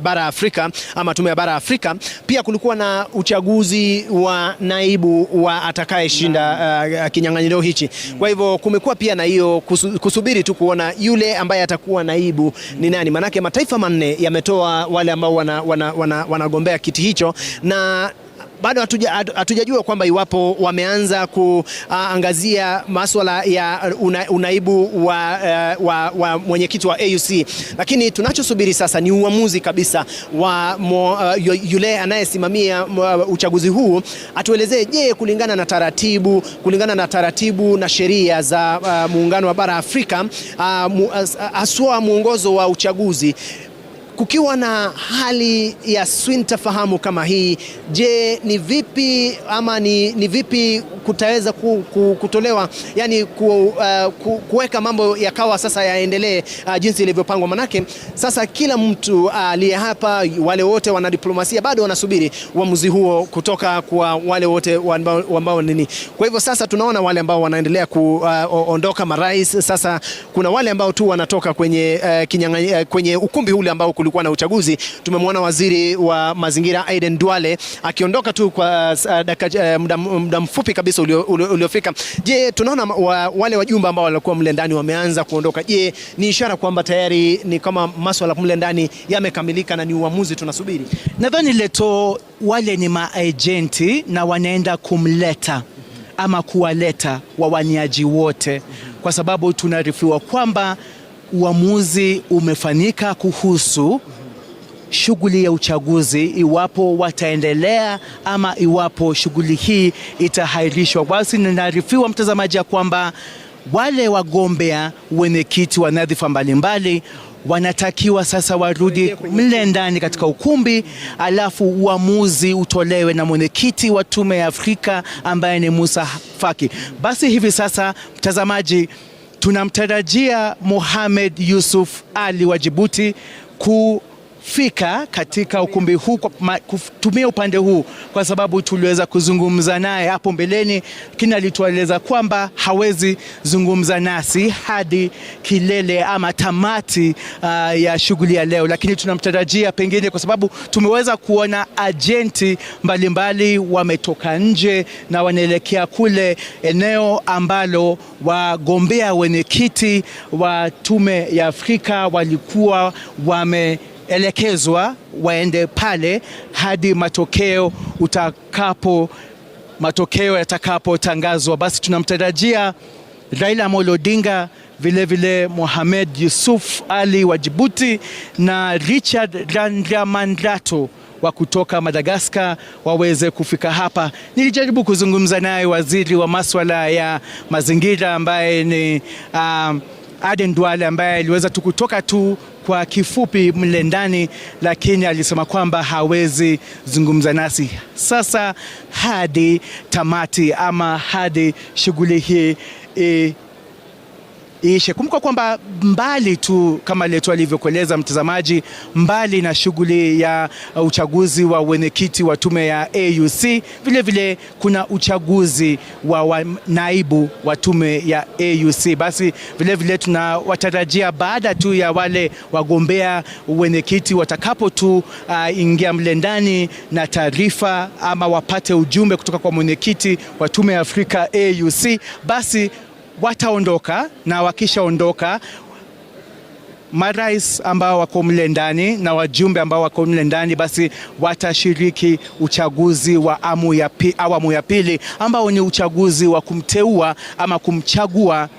bara Afrika ama tume ya bara Afrika, pia kulikuwa na uchaguzi wa naibu wa atakayeshinda kinyang'anyiro hichi. Kwa hivyo kumekuwa pia na hiyo kusubiri tu kuona yule ambaye atakuwa naibu ni nani, manake mataifa manne yametoa wale ambao wanagombea kiti hicho, na bado hatujajua kwamba iwapo wameanza kuangazia masuala ya unaibu wa mwenyekiti wa AUC. Lakini tunachosubiri sasa ni uamuzi kabisa wa yule anayesimamia uchaguzi huu, atuelezee, je, kulingana na taratibu na sheria za muungano wa bara Afrika, haswa muongozo wa uchaguzi, kukiwa na hali ya sintofahamu kama hii, je, ni vipi kutaweza kutolewa, yani kuweka mambo yakawa sasa yaendelee jinsi ilivyopangwa. Manake sasa kila mtu aliye hapa, wale wote wana diplomasia bado wanasubiri uamuzi huo kutoka kwa wale wote ambao nini. Kwa hivyo sasa tunaona wale ambao wanaendelea kuondoka marais. Sasa kuna wale ambao tu wanatoka kwenye ukumbi ule ambao kulikuwa na uchaguzi. Tumemwona waziri wa mazingira Aden Duale akiondoka tu kwa muda mfupi kabisa uliofika. Je, tunaona wale wajumbe ambao walikuwa mle ndani wameanza kuondoka. Je, ni ishara kwamba tayari ni kama masuala mle ndani yamekamilika na ni uamuzi tunasubiri?
Nadhani Leto, wale ni maagenti na wanaenda kumleta ama kuwaleta wawaniaji wote, kwa sababu tunarifiwa kwamba uamuzi umefanyika kuhusu shughuli ya uchaguzi, iwapo wataendelea ama iwapo shughuli hii itahairishwa. Basi ninaarifiwa mtazamaji ya kwamba wale wagombea wenyekiti wa nyadhifa mbalimbali wanatakiwa sasa warudi mle ndani katika ukumbi, alafu uamuzi utolewe na mwenyekiti wa Tume ya Afrika ambaye ni Musa Faki. Basi hivi sasa mtazamaji, tunamtarajia Mohamed Yusuf Ali wa Djibouti kufika katika ukumbi huu kutumia upande huu, kwa sababu tuliweza kuzungumza naye hapo mbeleni, lakini alitueleza kwamba hawezi zungumza nasi hadi kilele ama tamati ya shughuli ya leo. Lakini tunamtarajia pengine, kwa sababu tumeweza kuona agenti mbalimbali wametoka nje na wanaelekea kule eneo ambalo wagombea wenyekiti wa Tume ya Afrika walikuwa wameelekezwa waende pale hadi matokeo yatakapotangazwa. Basi tunamtarajia Raila Amolo Odinga, vile Mohamed Yusuf Ali wa Djibouti na Richard Randriamandrato wa kutoka Madagascar waweze kufika hapa. Nilijaribu kuzungumza naye waziri wa masuala ya mazingira ambaye ni Aden Duale, ambaye aliweza kutoka tu kwa kifupi mle ndani, lakini alisema kwamba hawezi zungumza nasi sasa hadi tamati ama hadi shughuli hii ishe. Kumbuka kwamba mbali tu kama Leto alivyokueleza mtazamaji, mbali na shughuli ya uchaguzi wa wenyekiti wa tume ya AUC, vile kuna uchaguzi wa naibu wa tume ya AUC. Basi vile tunawatarajia baada tu ya wale wagombea wenyekiti watakapo tu ingia mle ndani na taarifa ama wapate ujumbe kutoka kwa mwenyekiti wa tume ya Afrika AUC, basi wataondoka, na wakishaondoka marais ambao wako mle ndani na wajumbe ambao wako mle ndani basi watashiriki uchaguzi wa awamu ya pili, ambao ni uchaguzi wa kumteua ama kumchagua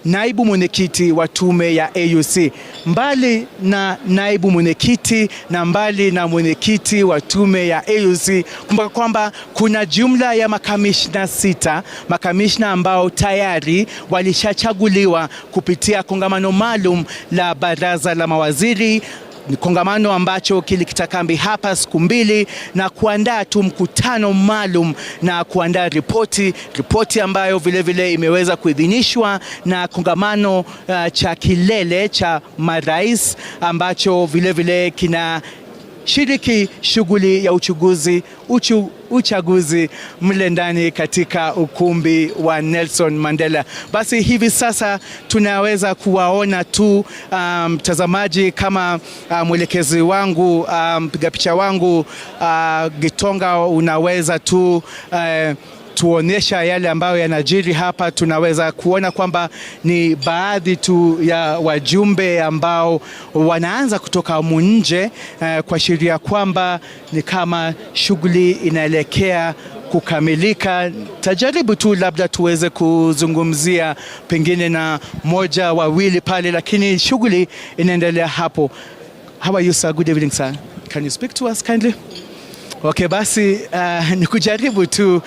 naibu mwenyekiti wa tume ya AUC. Mbali na naibu mwenyekiti na mbali na mwenyekiti wa tume ya AUC, kumbuka kwamba kuna jumla ya makamishna 6, makamishna ambao tayari walishachaguliwa kupitia kongamano maalum la baraza la mawaziri. Ni kongamano ambacho kilikita kambi hapa siku 2 na kuandaa tu mkutano maalum na kuandaa ripoti ambayo vile imeweza kuidhinishwa na kongamano cha kilele cha marais, ambacho vile kina shiriki shughuli ya uchaguzi mle ndani katika ukumbi wa Nelson Mandela. Basi hivi sasa tunaweza kuwaona tu mtazamaji, kama mwelekezi wangu mpiga picha wangu Gitonga, unaweza tu tuonyesha yale ambayo yanajiri hapa. Tunaweza kuona kwamba ni baadhi tu ya wajumbe ambao wanaanza kutoka nje, kuashiria kwamba ni kama shughuli inaelekea kukamilika. Tajaribu tu labda tuweze kuzungumzia pengine na moja wawili pale, lakini shughuli inaendelea hapo. How are you, sir? Good evening, sir. Can you speak to us kindly? Okay, basi ni kujaribu tu.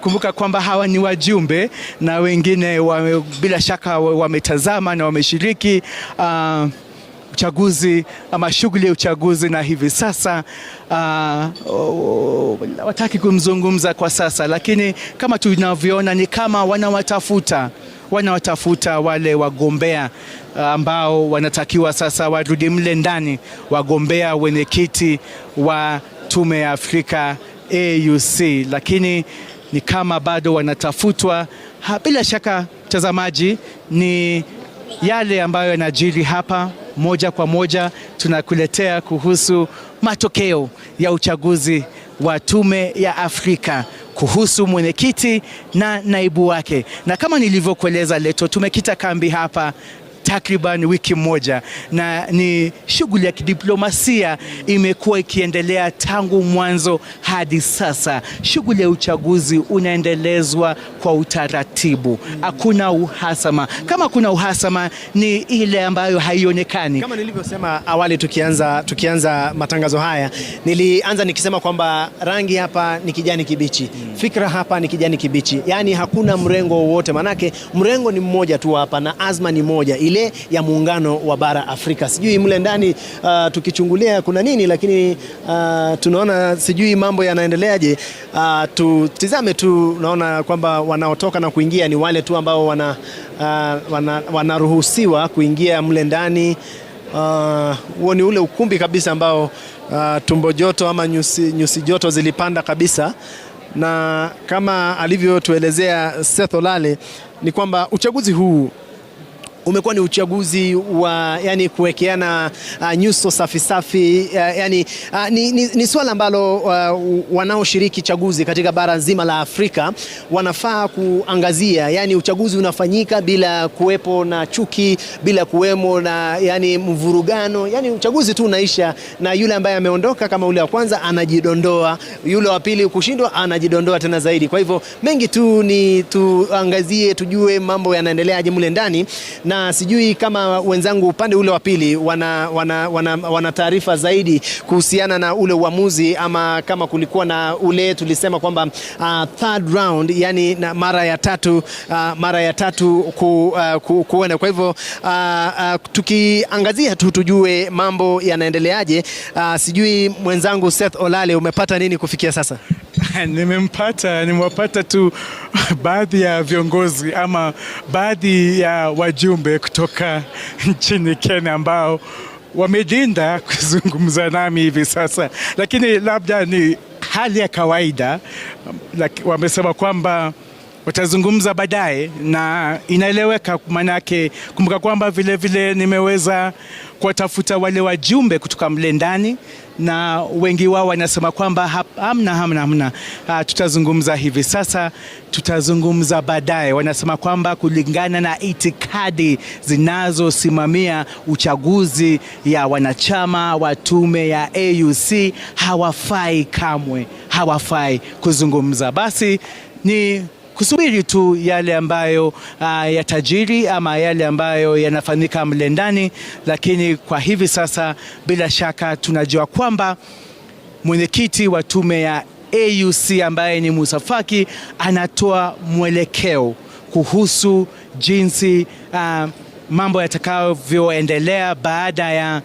Kumbuka kwamba hawa ni wajumbe na wengine bila shaka wametazama na wameshiriki uchaguzi ama shughuli ya uchaguzi, na hivi sasa wataki kumzungumza kwa sasa, lakini kama tunavyoona ni kama wanawatafuta wale wagombea ambao wanatakiwa sasa warudi mle ndani, wagombea wenyekiti wa Tume ya Afrika AUC, lakini ni kama bado wanatafutwa. Bila shaka mtazamaji, ni yale ambayo yanajiri hapa moja kwa moja tunakuletea kuhusu matokeo ya uchaguzi wa Tume ya Afrika, kuhusu mwenyekiti na naibu wake. Na kama nilivyokueleza, Leto, tumekita kambi hapa takriban wiki moja, na ni shughuli ya kidiplomasia imekuwa ikiendelea tangu mwanzo hadi sasa. Shughuli ya uchaguzi unaendelezwa kwa utaratibu, hakuna uhasama. Kama kuna uhasama ni ile ambayo haionekani.
Kama nilivyosema awali tukianza matangazo haya, nilianza nikisema kwamba rangi hapa ni kijani kibichi, fikra hapa ni kijani kibichi, yani hakuna mrengo wowote, manake mrengo ni mmoja tu hapa na azma ni moja, ile ya muungano wa bara Afrika. Sijui mle ndani tukichungulia kuna nini, lakini tunaona sijui mambo yanaendeleaje. Tutizame tu, naona kwamba wanaotoka na kuingia ni wale tu ambao wanaruhusiwa kuingia mle ndani. Huo ni ule ukumbi kabisa ambao tumbo joto ama nyusi joto zilipanda kabisa, na kama alivyotuelezea Seth Olale ni kwamba uchaguzi huu umekuwa ni uchaguzi wa kuwekeana nyuso safi, ni swala ambalo wanaoshiriki chaguzi katika bara zima la Afrika wanafaa kuangazia. Uchaguzi unafanyika bila kuwepo na chuki, bila kuwemo na mvurugano. Uchaguzi tu unaisha na yule ambaye ameondoka, kama ule wa kwanza anajidondoa, yule wa pili kushindwa anajidondoa tena zaidi. Kwa hivyo mengi tu ni tuangazie, tujue mambo yanaendeleaje mule ndani, na sijui kama wenzangu upande ule wa pili wana taarifa zaidi kuhusiana na ule uamuzi, ama kama kulikuwa na ule tulisema kwamba third round, na mara ya tatu kuona. Kwa hivyo tukiangazia tu tujue mambo yanaendeleaje. Sijui mwenzangu Seth Olale, umepata nini kufikia sasa? Nimewapata tu baadhi ya viongozi ama baadhi ya wajumbe kutoka nchini Kenya ambao wamedinda kuzungumza nami hivi sasa, lakini labda ni hali ya kawaida. Wamesema kwamba watazungumza baadaye, na inaeleweka, manake kumbuka kwamba vile nimeweza kuwatafuta wale wajumbe kutoka mle ndani, na wengi wao wanasema kwamba hamna, tutazungumza hivi sasa, tutazungumza baadaye. Wanasema kwamba kulingana na itikadi zinazosimamia uchaguzi ya wanachama wa tume ya AUC hawafai kuzungumza. Basi ni kusubiri tu yale ambayo yatajiri ama yale ambayo yanafanyika mle ndani, lakini kwa hivi sasa bila shaka tunajua kwamba mwenyekiti wa tume ya AUC ambaye ni Musa Faki anatoa mwelekeo kuhusu jinsi mambo yatakavyoendelea baada ya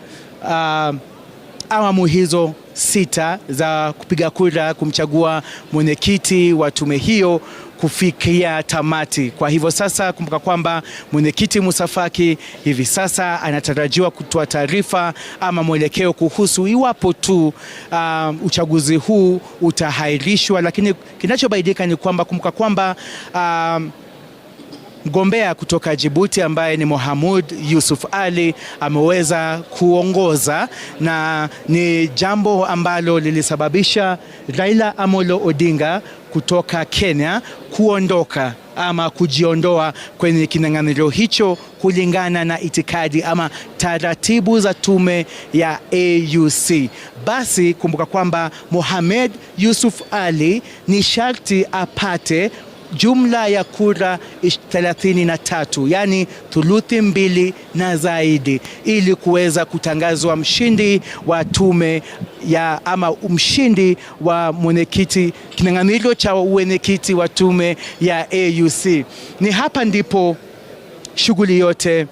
awamu hizo 6 za kupiga kura kumchagua mwenyekiti wa tume hiyo kufikia tamati. Kwa hivyo sasa kumbuka kwamba mwenyekiti Musa Faki hivi sasa anatarajiwa kutoa taarifa ama mwelekeo kuhusu iwapo tu uchaguzi huu utahairishwa, lakini kinachobainika ni kwamba kumbuka kwamba mgombea kutoka Djibouti ambaye ni Mohamud Yusuf Ali ameweza kuongoza, na ni jambo ambalo lilisababisha Raila Amolo Odinga kutoka Kenya kuondoka ama kujiondoa kwenye kinyang'anyiro hicho kulingana na itikadi ama taratibu za tume ya AUC. Basi kumbuka kwamba Mohamed Yusuf Ali ni sharti apate jumla ya kura 33, yani thuluthi 2 na zaidi, ili kuweza kutangazwa mshindi wa tume ya ama mshindi wa mwenyekiti, kinyang'anyiro cha mwenyekiti wa tume ya AUC. Ni hapa ndipo shughuli yote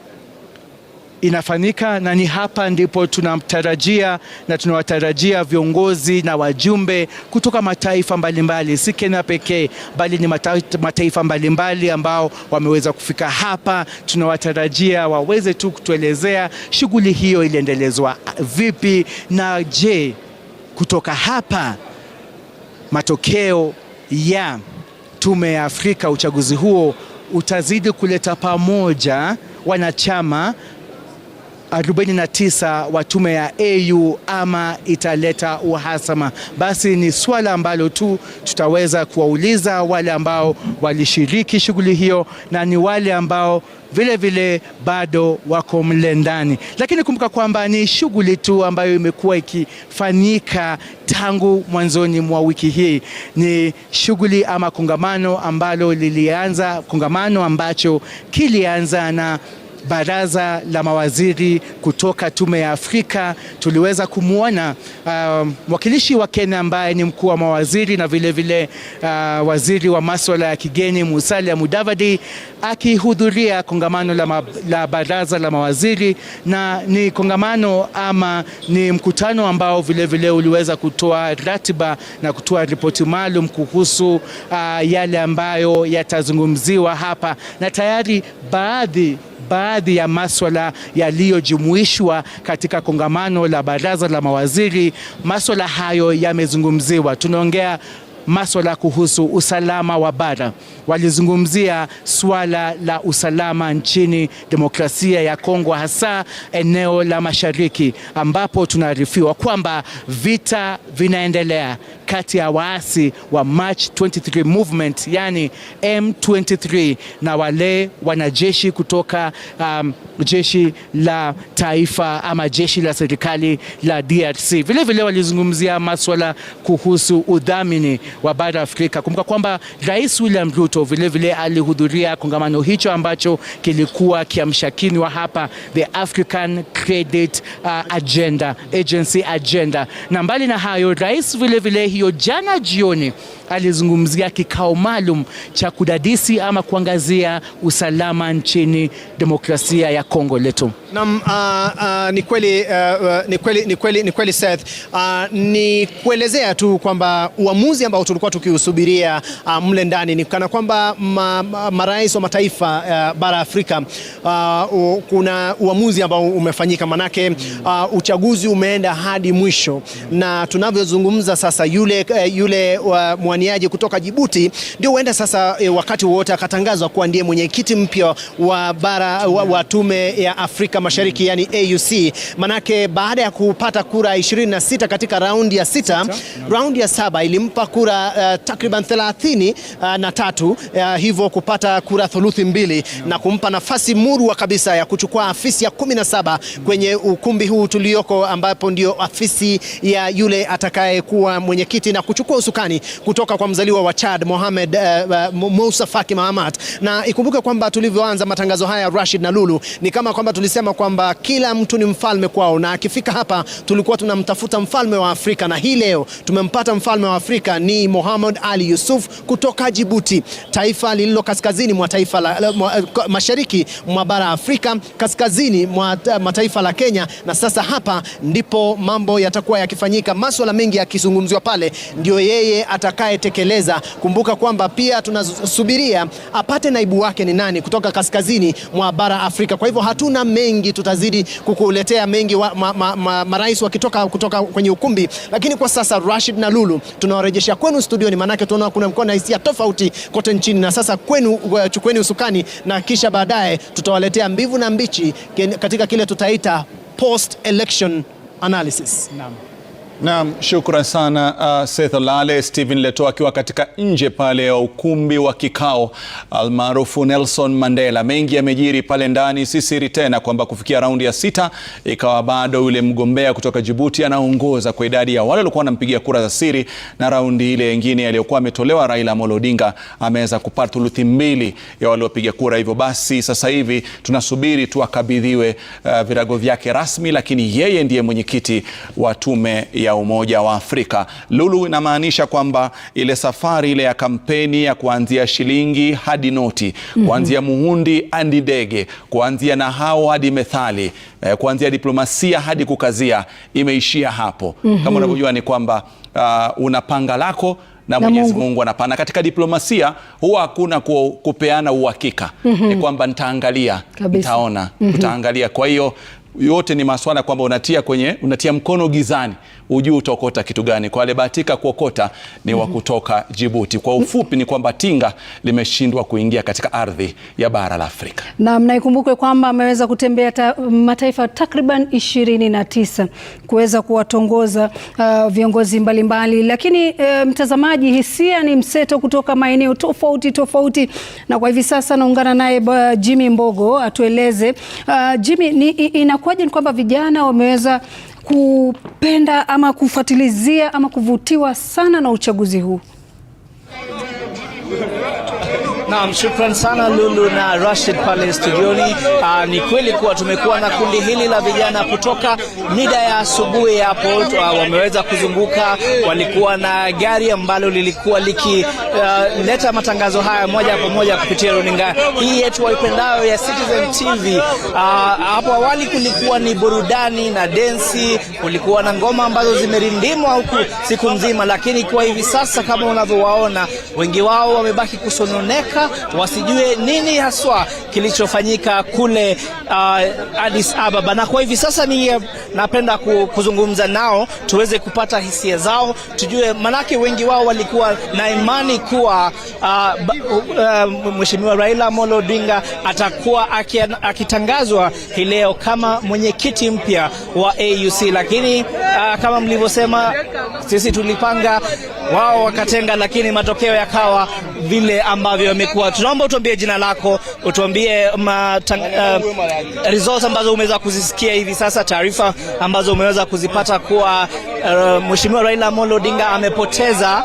inafanyika, na ni hapa ndipo tunawatarajia viongozi na wajumbe kutoka mataifa mbalimbali, si Kenya pekee bali ni mataifa mbalimbali ambao wameweza kufika hapa. Tunawatarajia waweze tu kutuelezea shughuli hiyo iliendelezwa vipi, na je, kutoka hapa matokeo ya Tume ya Afrika, uchaguzi huo utazidi kuleta pamoja wanachama 49 wa tume ya AU ama italeta uhasama? Basi ni swala ambalo tu tutaweza kuwauliza wale ambao walishiriki shughuli hiyo, na ni wale ambao vile vile bado wako mle ndani. Lakini kumbuka kwamba ni shughuli tu ambayo imekuwa ikifanyika tangu mwanzoni mwa wiki hii. Ni shughuli ama kongamano ambalo kongamano ambacho kilianza na baraza la mawaziri kutoka Tume ya Afrika. Tuliweza kumwona mwakilishi wa Kenya ambaye ni mkuu wa mawaziri na vile vile waziri wa masuala ya kigeni Musalia Mudavadi akihudhuria kongamano la baraza la mawaziri, na ni kongamano ama ni mkutano ambao vile vile uliweza kutoa ratiba na kutoa ripoti maalum kuhusu yale ambayo yatazungumziwa hapa, na tayari baadhi ya masuala yaliyojumuishwa katika kongamano la baraza la mawaziri, masuala hayo yamezungumziwa. Tunaongea masuala kuhusu usalama wa bara. Walizungumzia swala la usalama nchini Demokrasia ya Kongo, hasa eneo la mashariki, ambapo tunaarifiwa kwamba vita vinaendelea kati ya waasi wa March 23 movement, yani M23, na wale wanajeshi kutoka jeshi la taifa ama jeshi la serikali la DRC. Vile vile walizungumzia masuala kuhusu udhamini wa bara Afrika. Kumbuka kwamba Rais William Ruto vile vile alihudhuria kongamano hicho ambacho kilikuwa kiamshakinywa hapa, the African Credit Agency agenda. Na mbali na hayo, rais vile vile hiyo jana jioni alizungumzia kikao maalum cha kudadisi ama kuangazia usalama nchini Demokrasia ya Kongo letu.
Ni kweli Seth, ni kuelezea tu kwamba uamuzi ambao tulikuwa tukiusubiria mle ndani ni kana kwamba marais wa mataifa bara Afrika, kuna uamuzi ambao umefanyika, manake uchaguzi umeenda hadi mwisho, na tunavyozungumza sasa yule mwaniaji kutoka Djibouti ndio huenda sasa wakati wote akatangazwa kuwa ndiye mwenyekiti mpya wa bara wa Tume ya Afrika Mashariki, yani AUC. Manake baada ya kupata kura 26 katika raundi ya 6, raundi ya 7 ilimpa kura takriban 33, hivyo kupata kura thuluthi mbili na kumpa nafasi murwa kabisa ya kuchukua afisi ya 17 kwenye ukumbi huu tulioko, ambapo ndio afisi ya yule atakaye kuwa mwenyekiti na kuchukua usukani kutoka kwa mzaliwa wa Chad Mohamed Moussa Faki Mahamat. Na ikumbuke kwamba tulivyoanza matangazo haya, Rashid na Lulu, ni kama kwamba tulisema kwamba kila mtu ni mfalme kwao, na akifika hapa tulikuwa tunamtafuta mfalme wa Afrika, na hii leo tumempata mfalme wa Afrika. Ni Mohamed Ali Yusuf kutoka Djibouti, taifa lililo kaskazini mwa taifa mashariki mwa bara Afrika, kaskazini mwa mataifa la Kenya. Na sasa hapa ndipo mambo yatakuwa yakifanyika, masuala mengi yakizungumziwa pale, ndio yeye atakayetekeleza. Kumbuka kwamba pia tunasubiria apate naibu wake ni nani kutoka kaskazini mwa bara Afrika. Kwa hivyo hatuna mengi, tutazidi kukuletea mengi marais wakitoka kwenye ukumbi, lakini kwa sasa Rashid na Lulu tunawarejesha kwenu studioni, manake tunaona kuna mkono hisia tofauti kote nchini, na sasa kwenu, chukweni usukani, na kisha baadaye tutawaletea mbivu na mbichi katika kile tutaita post election analysis.
Naam, shukran sana Seth Olale. Stephen Leto akiwa katika nje pale wa ukumbi wa kikao almaarufu Nelson Mandela. Mengi yamejiri pale ndani, si siri tena kwamba kufikia raundi ya 6 ikawa bado yule mgombea kutoka Djibouti anaongoza kwa idadi ya wale walikuwa wanampigia kura za siri, na raundi ile nyingine aliyokuwa ametolewa Raila Amolo Odinga ameweza kupata thuluthi mbili ya wale waliopiga kura. Hivyo basi sasa hivi tunasubiri tu akabidhiwe virago vyake rasmi, lakini yeye ndiye mwenyekiti wa tume ya ya Umoja wa Afrika. Lulu, inamaanisha kwamba ile safari ile ya kampeni ya kuanzia shilingi hadi noti, kuanzia muhundi hadi ndege, kuanzia nahau hadi methali, kuanzia diplomasia hadi kukazia, imeishia hapo. Kama unavyojua ni kwamba unapanga lako na Mwenyezi Mungu anapana. Katika diplomasia huwa hakuna kupeana uhakika. Ni kwamba nitaangalia, nitaona, tutaangalia. Kwa hiyo yote ni maswala kwamba unatia mkono gizani, ujue utokota kitu gani. Kwa wale bahatika kuokota ni wa kutoka Djibouti. Kwa ufupi ni kwamba tinga limeshindwa kuingia katika ardhi ya bara la Afrika.
Na mnaikumbuke kwamba ameweza kutembea mataifa takriban 29 kuweza kuwatongoza viongozi mbalimbali. Lakini mtazamaji, hisia ni mseto kutoka maeneo tofauti, na kwa hivi sasa naungana naye Jimmy Mbogo atueleze. Jimmy, inakuwaje ni kwamba vijana wameweza kupenda ama kufuatilizia ama kuvutiwa sana na uchaguzi huu?
Naam, shukran sana Lulu na Rashid pale studioni. Ni kweli kuwa tumekuwa na kundi hili la vijana kutoka mida ya asubuhi hapo, wameweza kuzunguka. Walikuwa na gari ambalo lilikuwa likileta matangazo haya moja kwa moja kupitia runinga hii yetu waipendayo ya Citizen TV. Hapo awali kulikuwa ni burudani na densi, kulikuwa na ngoma ambazo zimerindimwa huku siku nzima, lakini kwa hivi sasa kama unavyowaona, wengi wao wamebaki kusononeka, wasijue nini haswa kilichofanyika kule Addis Ababa. Na kwa hivi sasa napenda kuzungumza nao tuweze kupata hisia zao, tujue, manake wengi wao walikuwa na imani kuwa Mheshimiwa Raila Amolo Odinga atakuwa akitangazwa hii leo kama mwenyekiti mpya wa AUC, lakini kama mlivyosema, sisi tulipanga, wao wakatenga, lakini matokeo yakawa vile ambavyo yamekuwa. Tunaomba utuambie jina lako, utuambie results ambazo umeweza kuzisikia hivi sasa, taarifa ambazo umeweza kuzipata kuwa Mheshimiwa Raila Amolo Odinga amepoteza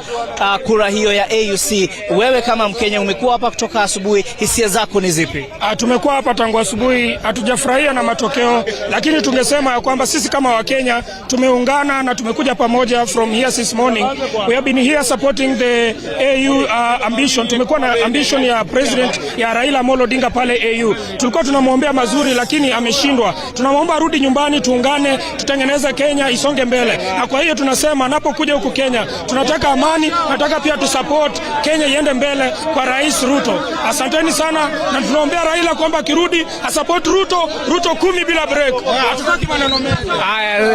kura hiyo ya AUC. Wewe kama Mkenya umekuwa hapa kutoka asubuhi, hisia zako ni zipi?
Tumekuwa hapa tangu asubuhi, hatujafurahia na matokeo, lakini tungesema ya kwamba sisi kama Wakenya tumeungana na tumekuja pamoja from here this morning. We have been here supporting the AU ambition. Tumekuwa na ambition ya president ya Raila Amolo Odinga pale AU. Tulikuwa tunamwombea mazuri, lakini ameshindwa. Tunamwomba arudi nyumbani, tuungane, tutengeneze Kenya isonge mbele. Na kwa hiyo tunasema anapokuja huku Kenya, tunataka amani, nataka pia tusupport Kenya iende mbele kwa Rais Ruto. Asanteni sana, na tunaombea Raila kwamba kirudi asupport Ruto 10 bila break. Hatutaki maneno mengi.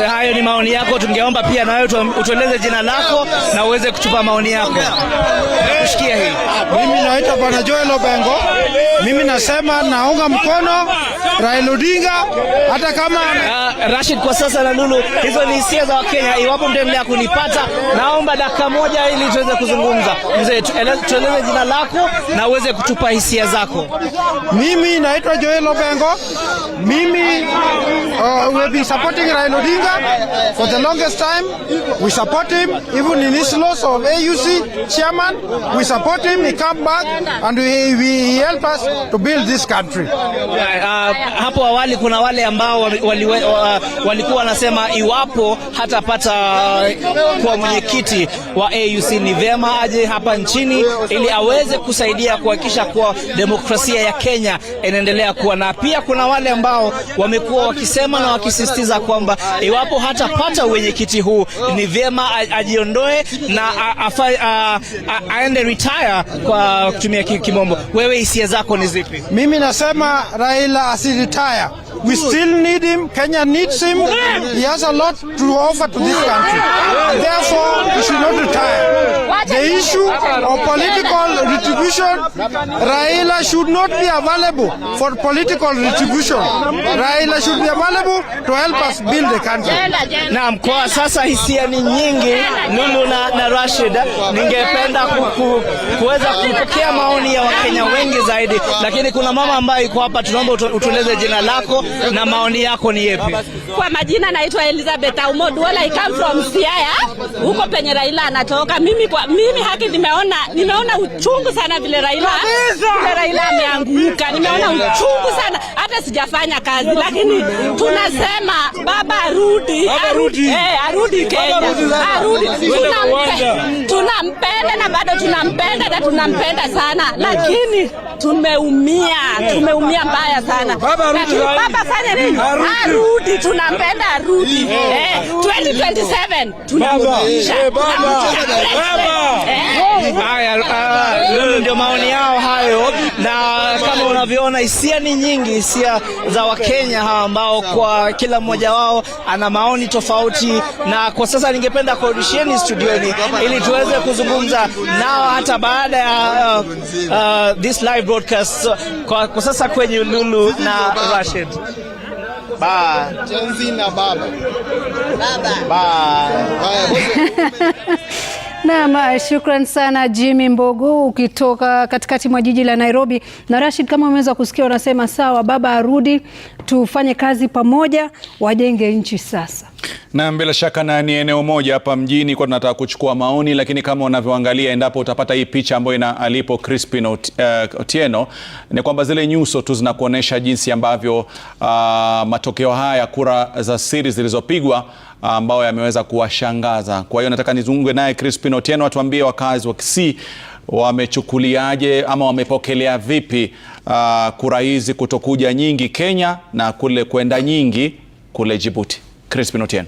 Hayo ni maoni yako, tungeomba pia na wewe utueleze jina lako na uweze kutupa maoni yako. Kushikia hili.
Mimi naitwa Bwana Joel Obengo. Mimi nasema naunga mkono Raila Odinga hata kama
Rashid, kwa sasa na Lulu, hizo ni hisia za Wakenya. Iwapo mtaendelea kunipata, naomba dakika moja ili tuweze kuzungumza. Mzee, tueleze jina lako na uweze kutupa hisia zako.
Mimi naitwa Joel Obengo. Mimi we be supporting Raila Odinga for the longest time. We support him even in his loss of AUC chairman. We support him. He come back and he help us to build this country.
Hapo awali kuna wale ambao walikuwa wanasema iwapo hatapata kuwa mwenyekiti wa AUC ni vyema aje hapa nchini ili aweze kusaidia kuhakikisha kuwa demokrasia ya Kenya inaendelea kuwa. Na pia kuna wale ambao wamekuwa wakisema na wakisisitiza kwamba iwapo hatapata mwenyekiti huu ni vyema ajiondoe na aende retire kwa kutumia kimombo. Wewe hisia zako ni zipi?
Mimi nasema Raila asiretire. We still need him. Kenya needs him. He has a lot to offer to this country. Therefore, he should not retire. The issue of political retribution, Raila should not be available for political retribution. Raila should be available to help us build the country.
Naam, kwa sasa hisia ni nyingi, Lulu na Rashid. Ningependa kuweza kupokea maoni ya Wakenya wengi zaidi, lakini kuna mama ambaye yuko hapa, tunaomba utueleze jina lako na maoni yako ni yapi?
Kwa majina naitwa Elizabeth Aumoduola, I come from Siaya, huko penye Raila anatoka. Mimi haki nimeona uchungu sana vile Raila ameanguka. Nimeona uchungu sana. Hata hata sijafanya kazi, lakini tunasema baba arudi, arudi Kenya, arudi. Tunampenda na bado tunampenda sana, lakini tumeumia mbaya sana. Baba fanya nini? Arudi, tunampenda arudi. 2027 tunamrudisha.
Haya, ndio maoni yao hayo, na kama unavyoona hisia ni nyingi, hisia za Wakenya hawa ambao kwa kila mmoja wao ana maoni tofauti, na kwa sasa ningependa kurudishieni studioni ili tuweze kuzungumza nao hata baada ya this live broadcast. Kwa sasa kwenye Lulu na Rashid. Bye.
Jenzi na baba.
Bye.
Naam, shukran sana Jimmy Mbogu ukitoka katikati mwa jiji la Nairobi. Na Rashid, kama umeweza kusikia, unasema sawa, baba arudi, tufanye kazi pamoja, wajenge nchi sasa.
Na bila shaka na ni eneo moja hapa mjini kwa tunataka kuchukua maoni, lakini kama unavyoangalia, endapo utapata hii picha ambayo alipo Crispin Otieno, ni kwamba zile nyuso tu zinakuonesha jinsi ambavyo matokeo haya kura za siri zilizopigwa ambao yameweza kuwashangaza. Kwa hiyo nataka nizungumze naye Crispin Otieno atuambie wakazi wa Kisii wamechukuliaje ama wamepokelea vipi kura hizi kutokuja nyingi Kenya na kule kwenda nyingi kule Djibouti. Crispin Otieno.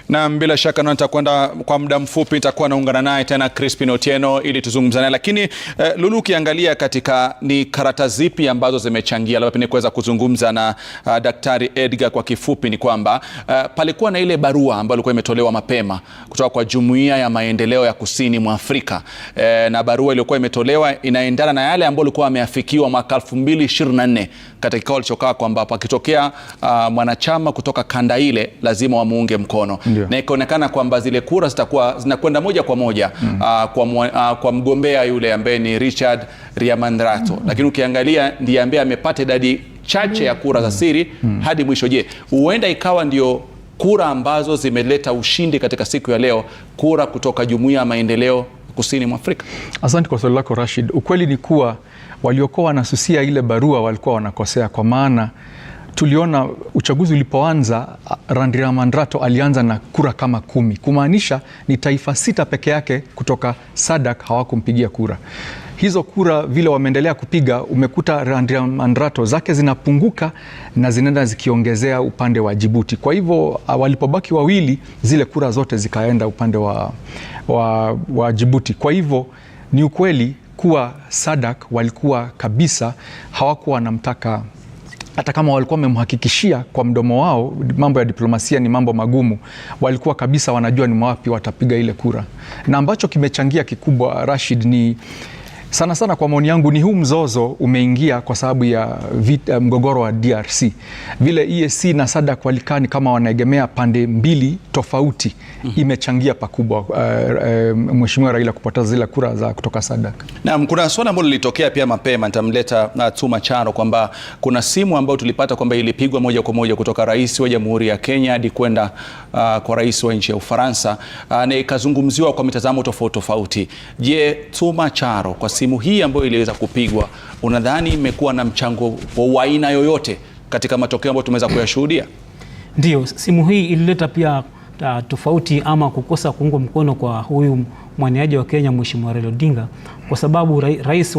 Na bila shaka nitakwenda kwa muda mfupi, nitakuwa naungana naye tena Crispin Otieno ili tuzungumzane. Lakini Lulu, ukiangalia katika ni karata zipi ambazo zimechangia, labda kuweza kuzungumza na Daktari Edgar kwa kifupi, ni kwamba palikuwa na ile barua ambayo ilikuwa imetolewa mapema kutoka kwa Jumuiya ya Maendeleo ya Kusini mwa Afrika, na barua iliyokuwa imetolewa inaendana na yale ambayo ilikuwa yameafikiwa mwaka 2024 katika kikao kilichokaa kwamba pakitokea mwanachama kutoka kanda ile lazima wamuunge mkono. Na ikaonekana kwamba zile kura zitakuwa zinakwenda moja kwa moja kwa mgombea yule ambaye ni Richard Riamandrato. Lakini ukiangalia ndiye ambaye amepata idadi chache ya kura za siri hadi mwisho. Je, huenda ikawa ndio kura ambazo zimeleta ushindi katika siku ya leo, kura kutoka Jumuiya ya Maendeleo Kusini mwa Afrika? Asante kwa swali lako Rashid. Ukweli ni kuwa waliokuwa wanasusia ile barua walikuwa wanakosea, kwa maana tuliona uchaguzi ulipoanza Riamandrato alianza na kura kama 10, kumaanisha ni taifa 6 peke yake kutoka SADC hawakumpigia kura. Hizo kura vile wameendelea kupiga, umekuta Riamandrato zake zinapunguka na zinaenda zikiongezea upande wa Djibouti. Kwa hivyo walipobaki wawili, zile kura zote zikaenda upande wa Djibouti. Kwa hivyo ni ukweli kuwa SADC walikuwa kabisa hawakuwa wanamtaka, hata kama walikuwa wamemhakikishia kwa mdomo wao. Mambo ya diplomasia ni mambo magumu, walikuwa kabisa wanajua ni wapi watapiga ile kura. Na ambacho kimechangia kikubwa Rashid, ni sana sana kwa maoni yangu, ni huu mzozo umeingia kwa sababu ya mgogoro wa DRC. Vile EAC na SADC walikani kama wanaegemea pande mbili tofauti, imechangia pakubwa Mheshimiwa Raila kupoteza zile kura za kutoka SADC. Naam, kuna swala ambalo lilitokea pia mapema, nitamleta Tuma Charo, kwamba kuna simu ambayo tulipata kwamba ilipigwa moja kwa moja kutoka rais wa Jamhuri ya Kenya hadi kwenda kwa rais wa nchi ya Ufaransa, na ikazungumziwa kwa mitazamo tofauti tofauti. Je, Tuma Charo, kwa simu hii ambayo iliweza kupigwa, unadhani imekuwa na mchango wa aina yoyote katika matokeo ambayo tumeweza kuyashuhudia?
Ndio, simu hii ilileta pia tofauti ama kukosa kuungwa mkono kwa huyu mwaniaji wa Kenya Mheshimiwa Raila Odinga, kwa sababu rais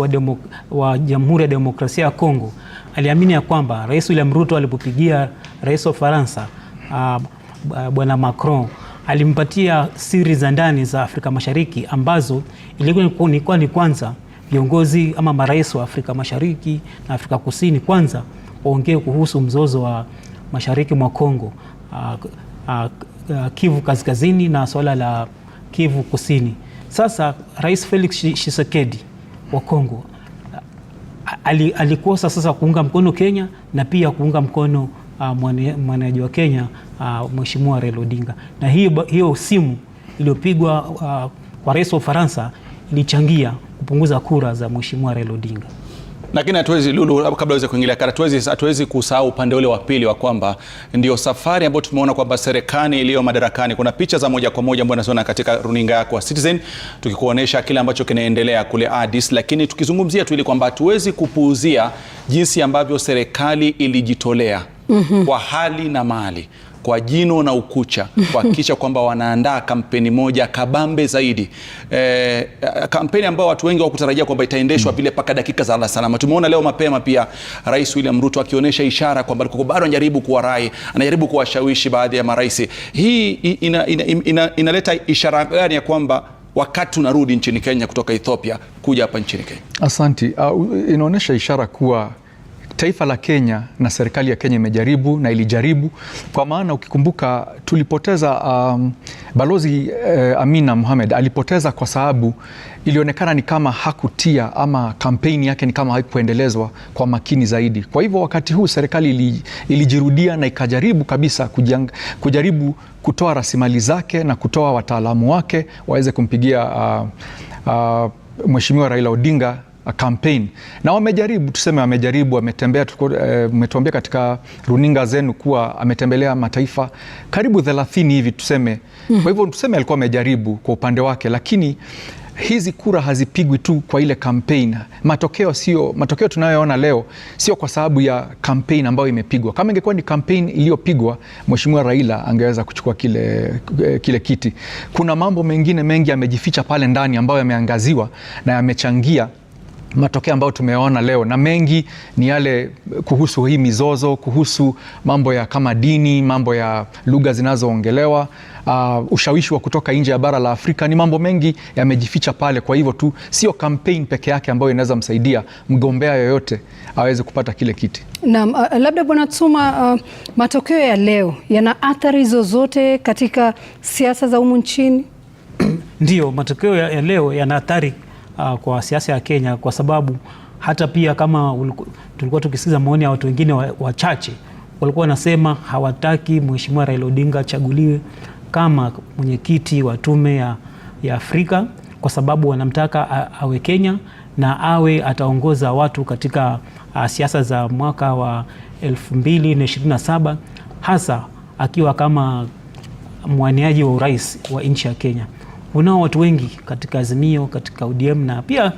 wa Jamhuri ya Demokrasia ya Kongo aliamini ya kwamba Rais William Ruto alipopigia rais wa Faransa Bwana Macron, alimpatia siri za ndani za Afrika Mashariki ambazo ilikuwa ni kwanza viongozi ama marais wa Afrika Mashariki na Afrika Kusini kwanza waongee kuhusu mzozo wa mashariki mwa Kongo, Kivu Kaskazini na swala la Kivu Kusini. Sasa Rais Felix Tshisekedi wa Kongo alikosa sasa kuunga mkono Kenya na pia kuunga mkono mwanaji wa Kenya Mheshimiwa Raila Odinga, na hiyo simu iliyopigwa kwa rais wa Ufaransa ilichangia kupunguza kura za Mheshimiwa Raila Odinga.
Lakini hatuwezi Lulu, kabla uweze kuingilia kati, hatuwezi kusahau upande ule wa pili wa kwamba ndio safari ambayo tumeona kwamba serikali iliyo madarakani, kuna picha za moja kwa moja ambazo naziona katika runinga yako wa Citizen tukikuonesha kile ambacho kinaendelea kule Addis, lakini tukizungumzia tu ili kwamba hatuwezi kupuuzia jinsi ambavyo serikali ilijitolea kwa hali na mali, kwa jino na ukucha kuhakikisha kwamba wanaandaa kampeni moja kabambe zaidi. Kampeni ambayo watu wengi hawakutarajia kwamba itaendeshwa vile paka dakika za salama. Tumeona leo mapema pia Rais William Ruto akionyesha ishara kwamba bado anajaribu kuwarai, anajaribu kuwashawishi baadhi ya marais. Hii inaleta ishara gani ya kwamba wakati tunarudi nchini Kenya kutoka Ethiopia kuja hapa nchini Kenya?
Asanti. Inaonyesha ishara kuwa taifa la Kenya na serikali ya Kenya imejaribu na ilijaribu, kwa maana ukikumbuka tulipoteza Balozi Amina Mohamed alipoteza kwa sababu ilionekana ni kama hakutia ama kampeni yake ni kama haikuendelezwa kwa makini zaidi. Kwa hivyo wakati huu serikali ilijirudia na ikajaribu kabisa kujaribu kutoa rasilimali zake na kutoa wataalamu wake waweze kumpigia Mheshimiwa Raila Odinga campaign. Na wamejaribu, tuseme wamejaribu, wametembea, umetuambia katika runinga zenu kuwa ametembelea mataifa karibu 30 hivi tuseme. Kwa hivyo tuseme alikuwa amejaribu kwa upande wake, lakini hizi kura hazipigwi tu kwa ile campaign. Matokeo tunayoona leo sio kwa sababu ya campaign ambayo imepigwa. Kama ingekuwa ni campaign iliyopigwa, Mheshimiwa Raila angeweza kuchukua kile kiti. Kuna mambo mengine mengi yamejificha pale ndani ambayo yameangaziwa na yamechangia matokeo ambayo tumeona leo, na mengi ni yale kuhusu hii mizozo, kuhusu mambo ya kama dini, mambo ya lugha zinazoongelewa, ushawishi wa kutoka nje ya bara la Afrika. Ni mambo mengi yamejificha pale. Kwa hivyo tu sio campaign peke yake ambayo inaweza msaidia mgombea yoyote aweze kupata kile kiti.
Naam, labda Bwana Tsuma, matokeo ya leo yana athari zozote katika siasa za humu nchini?
Ndio, matokeo ya leo yana athari kwa siasa ya Kenya, kwa sababu hata pia kama tulikuwa tukisikiza maoni ya watu wengine wachache walikuwa wanasema hawataki Mheshimiwa Raila Odinga achaguliwe kama mwenyekiti wa tume ya Afrika, kwa sababu wanamtaka awe Kenya na awe ataongoza watu katika siasa za mwaka wa 2027, hasa akiwa kama mwaniaji wa urais wa nchi ya Kenya. Unao watu wengi katika Azimio, katika ODM na pia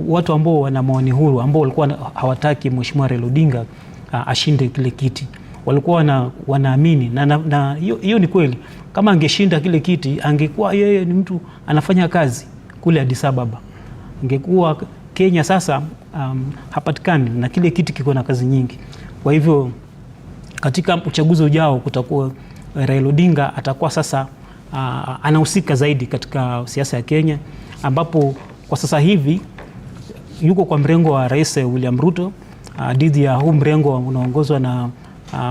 watu ambao wana maoni huru ambao walikuwa hawataki Mheshimiwa Raila Odinga ashinde kile kiti. Walikuwa wanaamini na hiyo ni kweli. Kama angeshinda kile kiti, angekuwa yeye ni mtu anafanya kazi kule Addis Ababa. Angekuwa Kenya sasa hapatikani na kile kiti kiko na kazi nyingi. Kwa hivyo katika uchaguzi ujao kutakuwa Raila Odinga atakuwa sasa anahusika zaidi katika siasa ya Kenya, ambapo kwa sasa hivi yuko kwa mrengo wa Rais William Ruto dhidi ya huu mrengo unaongozwa na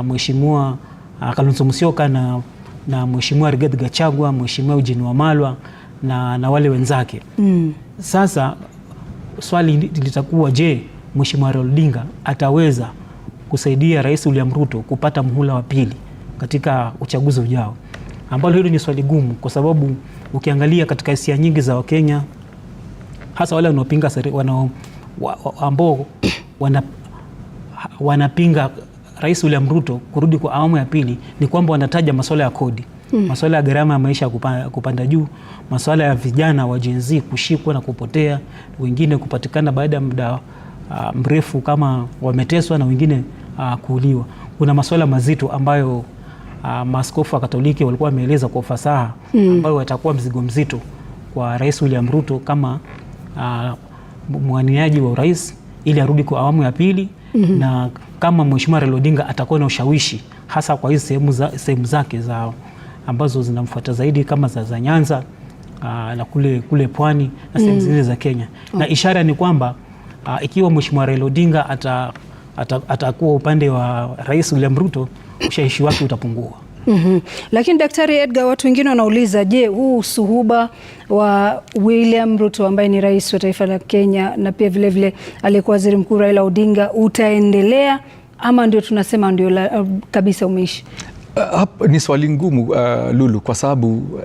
Mheshimiwa Kalonzo Musyoka na Mheshimiwa Rigathi Gachagua, Mheshimiwa Eugene Wamalwa na wale wenzake. Sasa swali litakuwa, je, Mheshimiwa Raila Odinga ataweza kusaidia Rais William Ruto kupata muhula wa pili katika uchaguzi ujao? Ambalo hilo ni swali gumu, kwa sababu ukiangalia katika hisia nyingi za Wakenya, hasa wale wanaopinga ambao wanapinga Rais William Ruto kurudi kwa awamu ya pili, ni kwamba wanataja masuala ya kodi, masuala ya gharama ya maisha kupanda juu, masuala ya vijana wa Gen Z kushikwa na kupotea, wengine kupatikana baada ya muda mrefu kama wameteswa na wengine kuuliwa. Kuna masuala mazito ambayo maaskofu wa Katoliki walikuwa wameeleza kwa ufasaha ambayo watakuwa mzigo mzito kwa Rais William Ruto kama mwaniaji wa urais ili arudi kwa awamu ya pili. Na kama Mheshimiwa Raila Odinga atakuwa na ushawishi hasa kwa hizi sehemu zake za ambazo zinamfuata zaidi kama za Nyanza na kule pwani na sehemu zingine za Kenya. Na ishara ni kwamba ikiwa Mheshimiwa Raila Odinga atakuwa upande wa Rais William Ruto, ushawishi wake utapungua.
Lakini Daktari Edgar, watu wengine wanauliza, je, huu usuhuba wa William Ruto ambaye ni rais wa taifa la Kenya na pia vile aliyekuwa waziri mkuu Raila Odinga utaendelea ama ndio tunasema ndio kabisa umeishi?
Ni swali ngumu Lulu, kwa sababu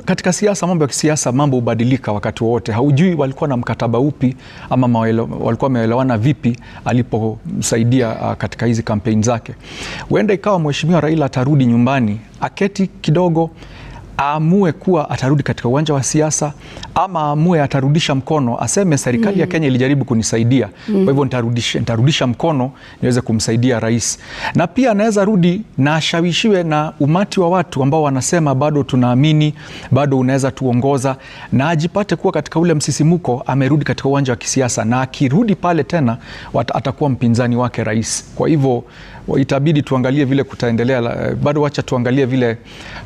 katika siasa, mambo ya kisiasa, mambo hubadilika wakati wote. Haujui walikuwa na mkataba upi ama walikuwa wameelewana vipi alipomsaidia katika hizi kampeni zake. Huenda ikawa Mheshimiwa Raila atarudi nyumbani, aketi kidogo, aamue kuwa atarudi katika uwanja wa siasa, ama aamue atarudisha mkono, aseme serikali ya Kenya ilijaribu kunisaidia, kwa hivyo nitarudisha mkono niweze kumsaidia rais. Na pia anaweza rudi na ashawishiwe na umati wa watu ambao wanasema bado tunaamini, bado unaweza tuongoza, na ajipate kuwa katika ule msisimuko amerudi katika uwanja wa kisiasa, na akirudi pale tena atakuwa mpinzani wake rais. Kwa hivyo itabidi tuangalie vile kutaendelea, bado wacha tuangalie vile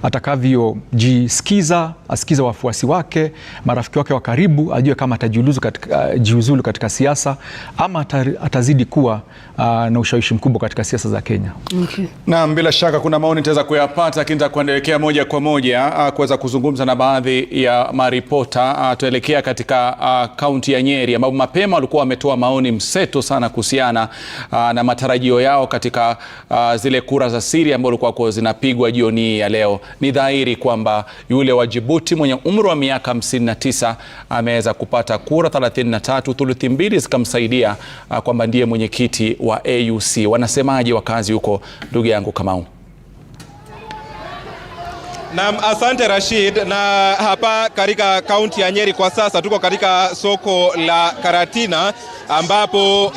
atakavyojisikiza, asikiza wafuasi wake, marafiki wake wa karibu, ajue kama atajiuzulu katika siasa ama atazidi kuwa na ushawishi mkubwa katika siasa za Kenya.
Okay.
Naam, bila shaka kuna maoni nitaweza kuyapata, lakini nitakuelekea moja kwa moja kuweza kuzungumza na baadhi ya maripota. Tuelekea katika kaunti ya Nyeri ambapo mapema walikuwa wametoa maoni mseto sana kuhusiana na matarajio yao katika zile kura za siri ambazo kwa zinapigwa jioni ya leo. Ni dhahiri kwamba yule wa Djibouti mwenye umri wa miaka 59 ameweza kupata kura 33, thuluthi mbili zikamsaidia kwamba ndiye mwenyekiti wa AUC. Wanasemaje wakazi huko, ndugu yangu Kamau?
Naam, asante Rashid. Na hapa katika kaunti ya Nyeri kwa sasa tuko katika soko la Karatina ambapo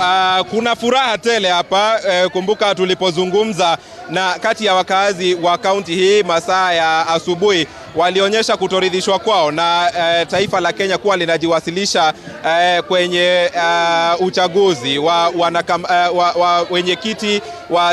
kuna furaha tele hapa. Kumbuka tulipozungumza na kati ya wakazi wa kaunti hii masaa ya asubuhi, walionyesha kutoridhishwa kwao na taifa la Kenya kuwa linajiwasilisha kwenye uchaguzi wa wenyekiti wa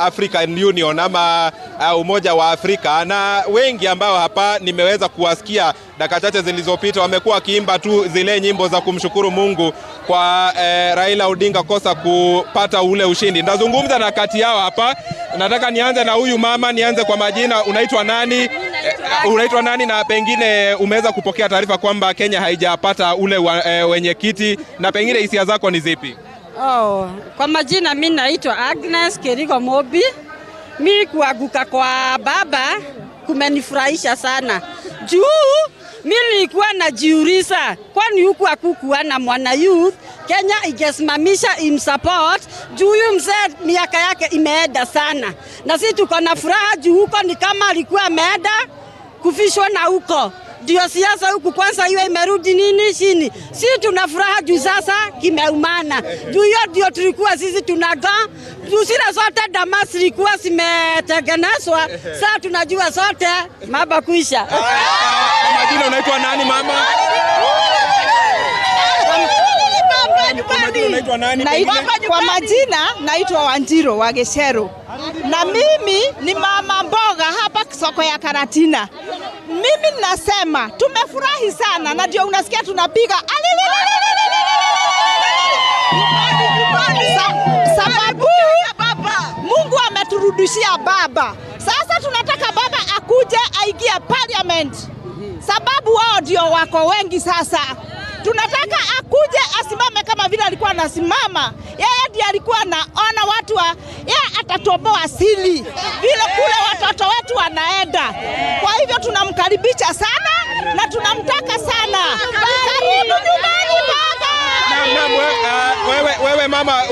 African Union ama Umoja wa Afrika. Na wengi ambao hapa nimeweza kuwasikia dakika chache zilizopita wamekuwa wakiimba tu zile nyimbo za kumshukuru Mungu kwa Raila Odinga kosa kupata ule ushindi. Ndazungumza na kati yao hapa. Nataka nianze na huyu mama, nianze kwa majina. Unaitwa nani? Unaitwa nani na pengine umeweza kupokea taarifa kwamba Kenya haijapata ule wenyekiti, na pengine hisia zako ni zipi?
Kwa majina mimi naitwa Agnes Kerigo Mobi. Mimi kuaguka kwa baba kumenifurahisha sana. Juu mimi nilikuwa najiuliza kwani huku hakukuwa na mwana youth Kenya ingesimamisha imsupport juu huyu mzee miaka yake imeenda sana. Na sisi tuko na furaha juu huko ni kama alikuwa ameenda kufishwa na huko. Ndio siasa huku kwanza iwe imerudi nini chini. Sisi tuna furaha juu sasa kimeumana. Juu hiyo ndio tulikuwa sisi tunaga. Juu sila sote damasi ilikuwa zimetengenezwa. Sasa tunajua sote maba kuisha.
Kwa majina unaitwa nani mama?
Kwa majina naitwa Wanjiro wa Geshero. Na mimi ni mama mboga hapa soko ya Karatina. Mimi ninasema tumefurahi sana, na ndio unasikia tunapiga sababu Mungu ameturudishia baba. Sasa tunataka baba akuje aingie parliament, sababu wao ndio wako wengi. Sasa tunataka akuje asimame kama vile alikuwa anasimama. Yeye ndiye alikuwa anaona watu yeye atatoboa asili vile kule watoto wetu wanaenda. Kwa hivyo tunamkaribisha sana na tunamtaka sana. Karibu nyumbani baba.
Wewe mama,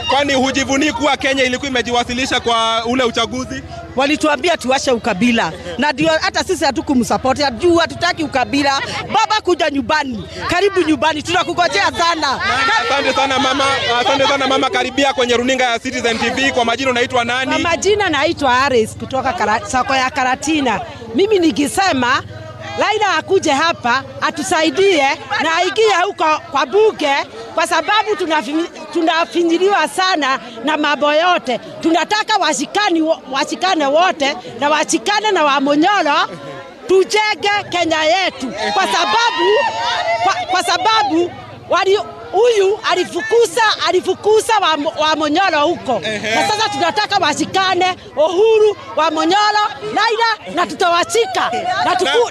kwani hujivunii kuwa Kenya ilikuwa imejiwasilisha kwa ule uchaguzi?
Walituambia tuache ukabila, na ndio hata sisi hatukumsupport. Juu hatutaki ukabila. Baba kuja nyumbani, karibu nyumbani, tunakungojea sana.
Asante sana mama, asante sana mama. Karibia kwenye runinga ya Citizen TV. Kwa majina unaitwa nani?
Kwa majina naitwa Aris kutoka soko ya Karatina. Mimi nikisema Raila akuje hapa atusaidie na aingie huko kwa bunge, kwa sababu tunafinyiliwa sana na mambo yote. Tunataka washikane wote na washikane na Wamonyolo, tujenge Kenya yetu, kwa sababu huyu alifukuza wa Monyolo huko. Na sasa tunataka washikane Uhuru, wa Monyolo, Raila, na tutawachika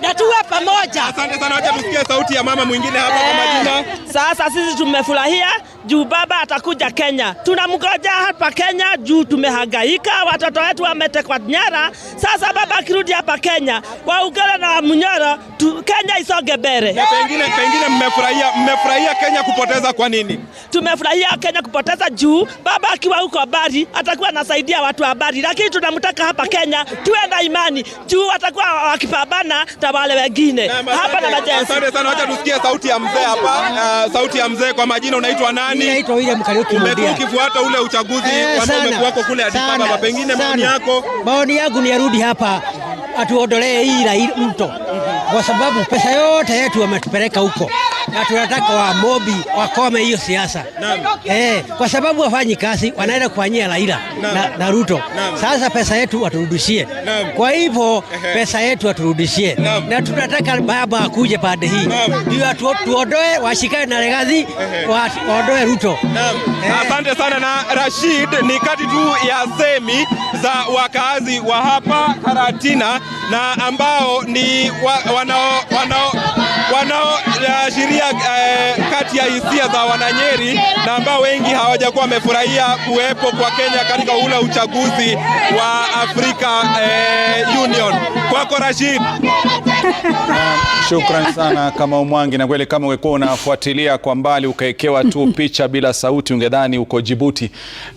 na tuwe pamoja.
Asante sana, wacha tusikie sauti ya mama mwingine hapa kwa majina.
Sasa sisi tumefurahia juu baba atakuja Kenya. Tunamgoja hapa Kenya juu tumehangaika, watoto wetu wametekwa nyara. Sasa baba akirudi hapa Kenya, waungane na Monyolo, Kenya isonge mbele.
Na pengine mmefurahia Kenya kupoteza kwa nini?
Tumefurahia Kenya kupoteza juu baba akiwa huko bari atakuwa anasaidia watu wa bari, lakini tunamtaka hapa Kenya tuwe na imani juu atakuwa wakipambana na wale wengine hapa na majenzi.
Asante sana, wacha tusikie sauti ya mzee hapa. Sauti ya mzee, kwa majina unaitwa nani?
Naitwa William Kariuki.
Umekuwa ukifuata ule uchaguzi umekuwako kule Addis Ababa, pengine maoni yako?
Maoni yangu ni arudi hapa atuondolee hii Raila mto, kwa sababu pesa yote yetu wametupeleka huko, na tunataka wa mobi wakome hiyo siasa. Kwa sababu wafanyi kazi, wanaenda kufanyia Raila na Ruto. Sasa pesa yetu waturudishie. Kwa hivyo pesa yetu waturudishie, na tunataka baba akuje pande hii ndio tuondoe, washikane na Legacy, waondoe Ruto.
Asante sana. Na Rashid, ni kati tu ya semi za wakazi wa hapa Karatina na ambao ni wanaoashiria kati ya hisia za Wananyeri na ambao wengi hawajakuwa wamefurahia kuwepo kwa Kenya katika ule uchaguzi wa Afrika Union. Kwako Rashid.
Shukran sana kama Umwangi, na kweli kama ungekuwa unafuatilia kwa mbali ukaekewa tu picha bila sauti ungedhani uko Djibouti,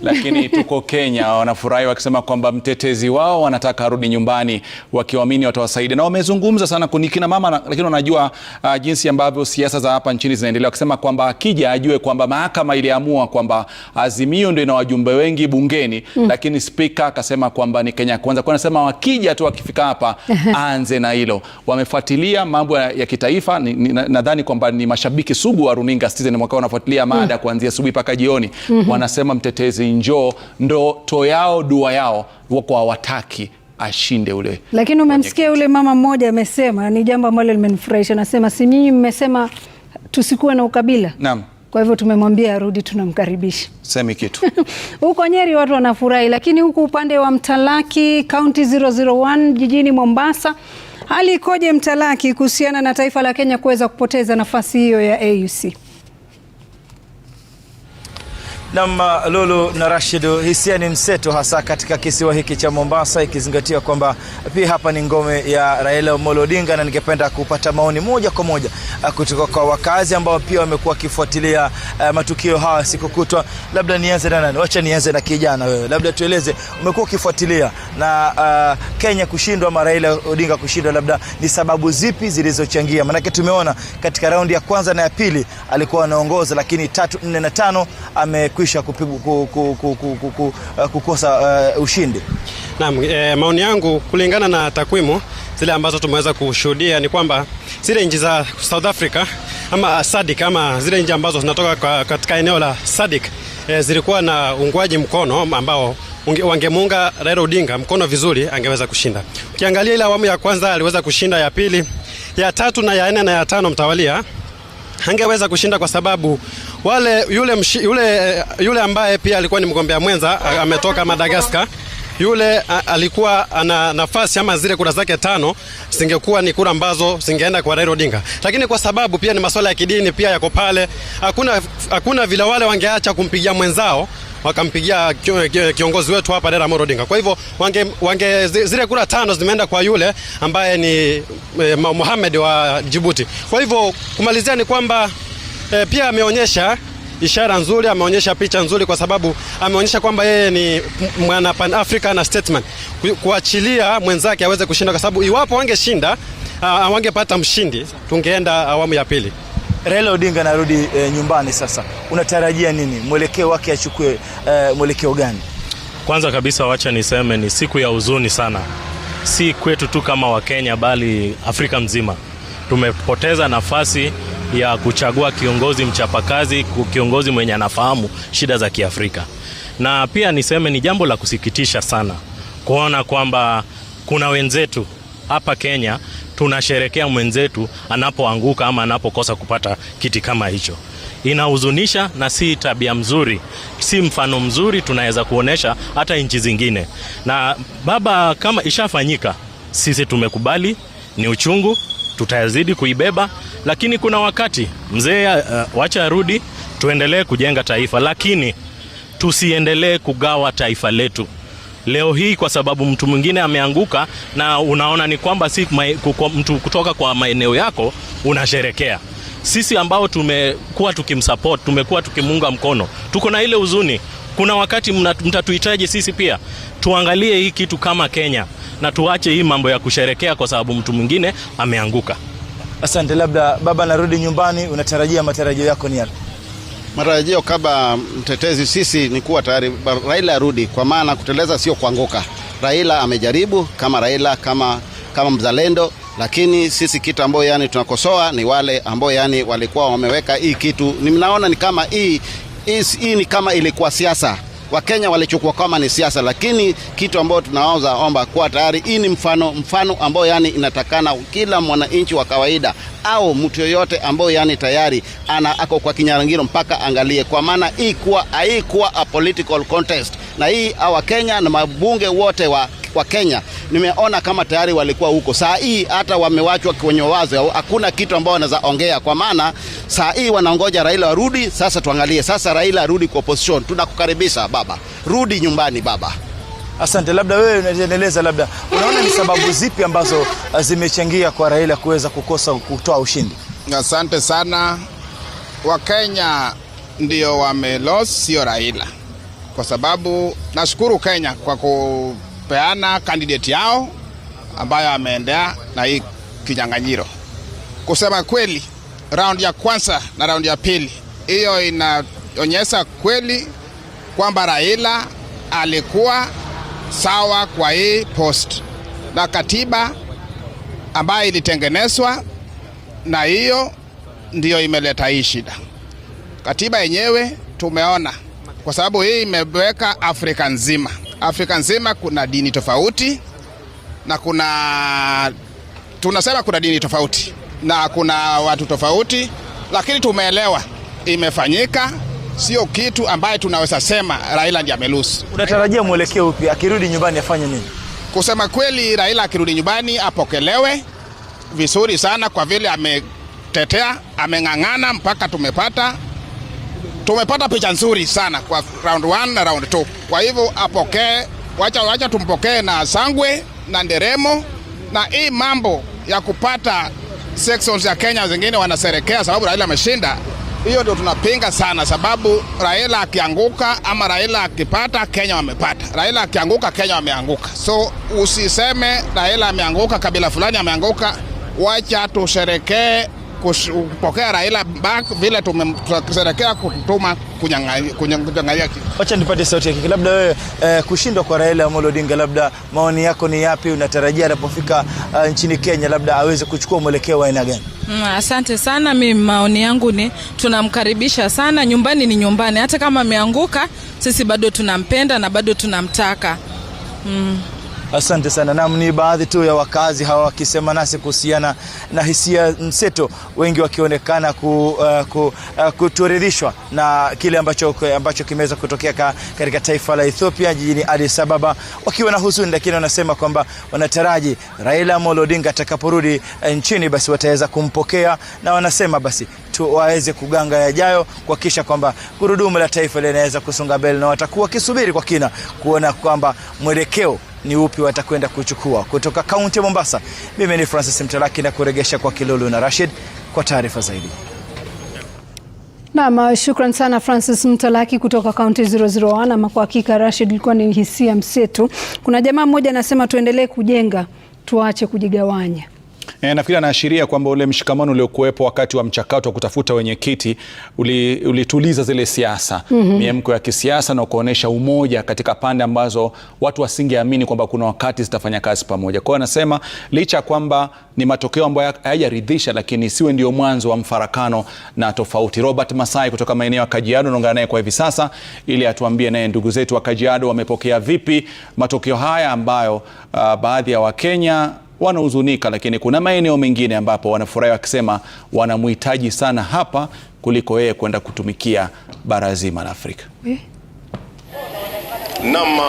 lakini tuko Kenya. Wanafurahi wakisema kwamba mtetezi wao wanataka arudi nyumbani, wakiamini watawasaidia, na wamezungumza sana kunikina mama, lakini wanajua jinsi ambavyo siasa za hapa nchini zinaendelea, wakisema kwamba akija ajue kwamba mahakama iliamua kwamba Azimio ndio ina wajumbe wengi bungeni, lakini spika akasema kwamba ni Kenya Kwanza. Kwa nasema wakija tu akifika hapa aanze na hilo. Wamefuatilia mambo ya kitaifa, nadhani kwamba ni mashabiki sugu wa runinga Citizen mwaka wanafuatilia mada kuanzia asubuhi mpaka jioni. Wanasema mtetezi njoo, ndoto yao, dua yao, wako hawataki ashinde ule.
Lakini umemsikia ule mama mmoja amesema ni jambo ambalo limenifurahisha, anasema si nyinyi mmesema tusikuwe na ukabila.
Naam.
Kwa hivyo tumemwambia arudi, tunamkaribisha.
Semi kitu.
Huko Nyeri watu wanafurahi, lakini huku upande wa Mtalaki County 001 jijini Mombasa, hali ikoje Mtalaki kuhusiana na taifa la Kenya kuweza kupoteza nafasi hiyo ya AUC?
Lulu na Rashid, hisia ni mseto hasa katika kisiwa hiki cha Mombasa, ikizingatia kwamba pia hapa ni ngome ya Raila Odinga, na ningependa kupata maoni moja kwa moja kutoka kwa wakazi ambao pia wamekuwa kifuatilia matukio haya siku kutwa. Labda nianze na nani? Wacha nianze na kijana wewe. Labda tueleze, umekuwa ukifuatilia na Kenya kushindwa ama Raila Odinga kushindwa, labda ni sababu zipi zilizochangia? Maana tumeona katika raundi ya kwanza na ya pili alikuwa anaongoza, lakini 3, 4 na 5 amekwisha kukosa ushindi.
Naam, maoni yangu kulingana na takwimu zile ambazo tumeweza kushuhudia ni kwamba zile nchi za South Africa ama SADC ama zile nchi ambazo zinatoka katika eneo la SADC zilikuwa na ungwaji mkono ambao wangemuunga Raila Odinga mkono vizuri, angeweza kushinda. Ukiangalia ile awamu ya kwanza aliweza kushinda, ya pili, ya tatu na ya 4 na ya 5 mtawalia hangeweza kushinda kwa sababu yule ambaye pia alikuwa ni mgombea mwenza ametoka Madagascar, yule alikuwa ana nafasi ama zile kura zake 5 zingekuwa ni kura ambazo zingeenda kwa Raila Odinga, lakini kwa sababu pia ni masuala ya kidini pia yako pale, hakuna vile wale wangeacha kumpigia mwenzao wakampigia kiongozi wetu hapa Raila Odinga. Kwa hivyo zile kura 5 zimeenda kwa yule ambaye ni Mohamed wa Djibouti. Kwa hivyo kumalizia ni kwamba pia ameonyesha ishara nzuri, ameonyesha picha nzuri, kwa sababu ameonyesha kwamba yeye ni mwana Pan African statesman, kuachilia mwenzake aweze kushinda, kwa sababu iwapo wangeshinda wangepata mshindi, tungeenda awamu ya pili.
Raila Odinga narudi nyumbani sasa, unatarajia nini? Mwelekeo wake achukue mwelekeo gani?
Kwanza kabisa wacha niseme ni siku ya huzuni sana, si kwetu tu kama Wakenya bali Afrika mzima. Tumepoteza nafasi ya kuchagua kiongozi mchapakazi, kiongozi mwenye anafahamu shida za Kiafrika. Na pia niseme ni jambo la kusikitisha sana kuona kwamba kuna wenzetu hapa Kenya tunasherekea mwenzetu anapoanguka ama anapokosa kupata kiti kama hicho. Inahuzunisha na si tabia mzuri, si mfano mzuri tunaweza kuonesha hata nchi zingine. Na baba, kama ishafanyika, sisi tumekubali, ni uchungu, tutazidi kuibeba, lakini kuna wakati mzee wacha arudi, tuendelee kujenga taifa, lakini tusiendelee kugawa taifa letu. Leo hii kwa sababu mtu mwingine ameanguka na unaona ni kwamba si mtu kutoka kwa maeneo yako unasherekea. Sisi ambao tumekuwa tukimsupport, tumekuwa tukimunga mkono, tuko na ile huzuni. Kuna wakati mtatuhitaji sisi pia tuangalie hii kitu kama Kenya na tuache hii mambo ya kusherekea kwa sababu mtu mwingine ameanguka.
Asante. Labda baba, narudi nyumbani, unatarajia matarajio yako ni yapi?
Matarajio kama mtetezi sisi ni kuwa tayari Raila arudi, kwa maana kuteleza sio kuanguka. Raila amejaribu kama Raila, kama mzalendo, lakini sisi kitu ambao yani tunakosoa ni wale ambao yani walikuwa wameweka hii kitu. Ninaona ni kama hii ni kama ilikuwa siasa. Wakenya walichukua kama ni siasa, lakini kitu ambao tunaanza omba kuwa tayari hii ni mfano ambao yani inatakana kila mwananchi wa kawaida au mtu yoyote ambao yani tayari ako kwa kinyang'anyiro mpaka angalie, kwa maana haikuwa a political contest. Na hii wa Kenya na mabunge wote wa Kenya nimeona kama tayari walikuwa huko. Saa hii hata wamewachwa kwenye wazo, hakuna kitu ambao wanaweza ongea, kwa maana saa hii wanaongoja Raila warudi. Sasa tuangalie sasa Raila arudi kwa opposition. Tunakukaribisha baba, rudi nyumbani baba.
Asante. Labda wewe unaendeleza, labda unaona ni sababu zipi ambazo zimechangia kwa Raila kuweza kukosa kutoa ushindi?
Asante sana. Wakenya ndio wameloss, sio Raila, kwa sababu nashukuru Kenya kwa kupeana candidate yao ambayo ameendea na hii kinyang'anyiro. Kusema kweli, round ya kwanza na round ya pili, hiyo inaonyesha kweli kwamba Raila alikuwa sawa kwa hii post, na katiba ambayo ilitengenezwa na hiyo ndiyo imeleta hii shida. Katiba yenyewe tumeona, kwa sababu hii imeweka Afrika nzima. Afrika nzima kuna dini tofauti na tunasema kuna dini tofauti na kuna watu tofauti, lakini tumeelewa imefanyika, sio kitu ambaye tunaweza sema Raila ndiye amelusi.
Unatarajia mwelekeo upi akirudi nyumbani afanye nini?
Kusema kweli, Raila akirudi nyumbani apokelewe vizuri sana, kwa vile ametetea, ameng'ang'ana mpaka tumepata picha nzuri sana kwa round 1 na round 2. Kwa hivyo apokee, wacha tumpokee na sangwe na nderemo. Na hii mambo ya kupata sections ya Kenya zingine wanaserekea sababu Raila ameshinda, hiyo ndio tunapinga sana, sababu Raila akianguka ama Raila akipata, Kenya wamepata. Raila akianguka, Kenya wameanguka. So usiseme Raila ameanguka, kabila fulani ameanguka. Wacha tusherekee kupokea Raila back vile tumesherekea kutuma kunyang'anyia.
Wacha nipate sauti yake. Labda wewe kushindwa kwa Raila Amolo Odinga, labda maoni yako ni yapi? Unatarajia anapofika nchini Kenya labda aweze kuchukua mwelekeo wa aina gani?
Asante sana. Mimi maoni yangu ni tunamkaribisha sana, nyumbani ni nyumbani. Hata kama ameanguka, sisi bado tunampenda na bado tunamtaka.
Asante sana. Naam, ni baadhi tu ya wakazi hawa wakisema nasi kuhusiana na hisia mseto, wengi wakionekana kutoridhishwa na kile ambacho kimeweza kutokea katika taifa la Ethiopia jijini Addis Ababa, wakiwa na huzuni, lakini wanasema kwamba wanataraji Raila Amolo Odinga atakaporudi nchini basi wataweza kumpokea, na wanasema basi waweze kuganga yajayo kuhakikisha kwamba gurudumu la taifa linaweza kusonga mbele, na watakuwa kisubiri kwa kina kuona kwamba mwelekeo ni upi watakwenda kuchukua. Kutoka kaunti ya Mombasa, mimi ni Francis Mtalaki na kuregesha kwa Kilulu na Rashid kwa taarifa zaidi.
Naam, shukran sana Francis Mtalaki kutoka kaunti 001. Ama kwa hakika Rashid, ilikuwa ni hisia mseto. Kuna jamaa mmoja anasema tuendelee kujenga, tuache kujigawanya.
Nafikiri anaashiria kwamba ule mshikamano uliokuwepo wakati wa mchakato wa kutafuta wenyekiti ulituliza zile siasa, miemko ya kisiasa, na kuonesha umoja katika pande ambazo watu wasingeamini kwamba kuna wakati zitafanya kazi pamoja. Kwa hiyo anasema licha kwamba ni matokeo ambayo hayajaridhisha, lakini siwe ndio mwanzo wa mfarakano na tofauti. Robert Masai kutoka maeneo ya Kajiado naungana naye kwa hivi sasa ili atuambie naye ndugu zetu wa Kajiado wamepokea vipi matokeo haya ambayo baadhi ya Wakenya wanahuzunika, lakini kuna maeneo mengine ambapo wanafurahi wakisema wanamhitaji sana hapa kuliko yeye kwenda kutumikia bara zima la Afrika.
Naam,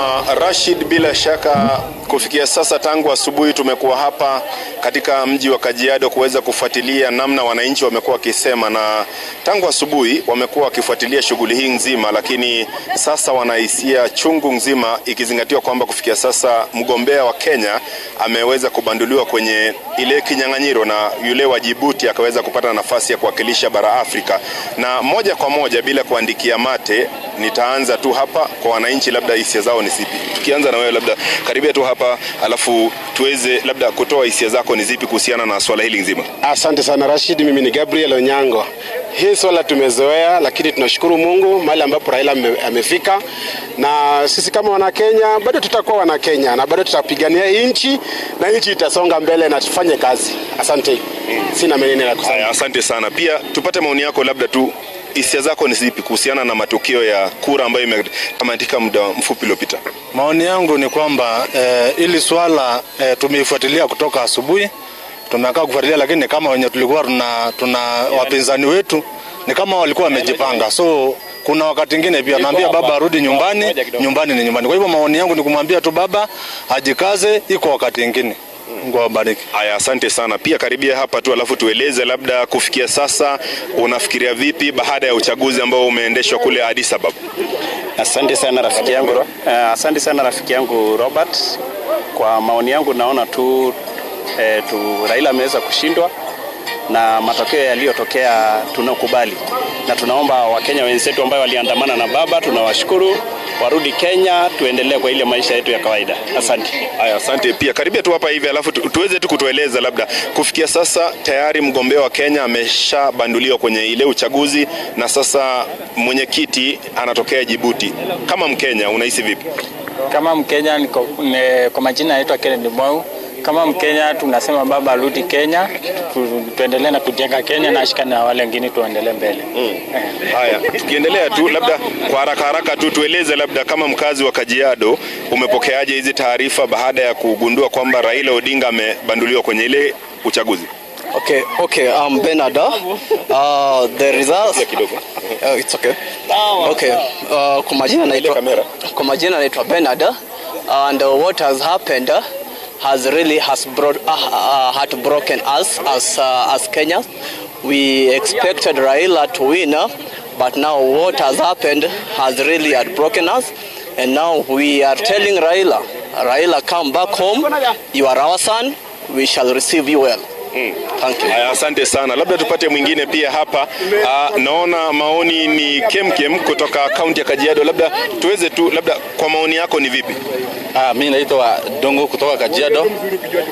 Rashid, bila shaka kufikia sasa tangu asubuhi tumekuwa hapa katika mji wa Kajiado kuweza kufuatilia namna wananchi wamekuwa wakisema, na tangu asubuhi wamekuwa wakifuatilia shughuli hii nzima, lakini sasa wanahisia chungu nzima, ikizingatiwa kwamba kufikia sasa mgombea wa Kenya ameweza kubanduliwa kwenye ile kinyang'anyiro na yule wa Djibouti akaweza kupata nafasi ya kuwakilisha bara Afrika. Na moja kwa moja bila kuandikia mate, nitaanza tu hapa kwa wananchi, labda hisia zao ni zipi. Tukianza na wewe, labda karibia tu hapa, alafu tuweze labda kutoa hisia zako ni zipi kuhusiana na swala hili nzima.
Asante sana Rashid, mimi ni Gabriel Onyango. Hii swala tumezoea, lakini tunashukuru Mungu mahali ambapo Raila amefika, na sisi kama wana Kenya bado tutakuwa wana Kenya na bado tutapigania nchi, na nchi itasonga mbele na tufanye kazi. Asante. Sina menene la kusema.
Asante sana. Pia tupate maoni yako, labda tu hisia zako ni zipi kuhusiana na matokeo ya kura ambayo imetamatika muda mfupi uliopita?
Maoni yangu ni kwamba ili swala tumeifuatilia kutoka asubuhi. Tumekaa kufuatilia, lakini kama wenye tulikuwa tuna wapinzani wetu ni kama walikuwa wamejipanga. So kuna wakati mwingine pia naambia baba arudi nyumbani, nyumbani ni nyumbani. Kwa hivyo maoni yangu ni kumwambia tu baba ajikaze, iko wakati mwingine. Mungu awabariki.
Haya, asante sana. Pia karibia hapa tu, alafu tueleze labda kufikia sasa unafikiria vipi baada ya uchaguzi ambao umeendeshwa kule Addis Ababa?
Asante sana rafiki yangu. Asante sana rafiki yangu Robert. Kwa maoni yangu naona tu Raila ameweza kushindwa, na matokeo yaliyotokea tunakubali, na tunaomba Wakenya wenzetu ambao waliandamana na baba, tunawashukuru, warudi Kenya, tuendelee kwa ile maisha yetu ya kawaida. Asante.
Haya, asante. Pia karibia tu hapa hivi, alafu tuweze tu kutueleza labda kufikia sasa tayari mgombea wa Kenya ameshabanduliwa kwenye ile uchaguzi, na sasa mwenyekiti anatokea Djibouti. Kama Mkenya unahisi vipi?
Kama Mkenya kwa majina naitwa Kennedy Mwau. Kama Mkenya tunasema baba arudi Kenya, tuendelee na kujenga Kenya na ashikane na wale wengine tuendelee mbele.
Haya, tukiendelea tu labda kwa haraka tu tueleze labda kama mkazi wa Kajiado umepokeaje hizi taarifa baada ya kugundua kwamba Raila Odinga amebanduliwa kwenye ile uchaguzi?
Okay, I'm Benada. The results. It's okay. Okay. Kwa majina naitwa Benada, and what has happened has heartbroken us as Kenyans. We expected Raila to win, but now what has happened has really heartbroken us, and now we are telling Raila, come back home. You are our son. We shall receive you well. Thank you.
Asante sana. Labda tupate mwingine pia hapa. Naona maoni ni kemkem kutoka kaunti ya Kajiado. Labda tuweze tu, labda kwa maoni yako ni vipi?
Mimi naitwa Dongo kutoka Kajiado.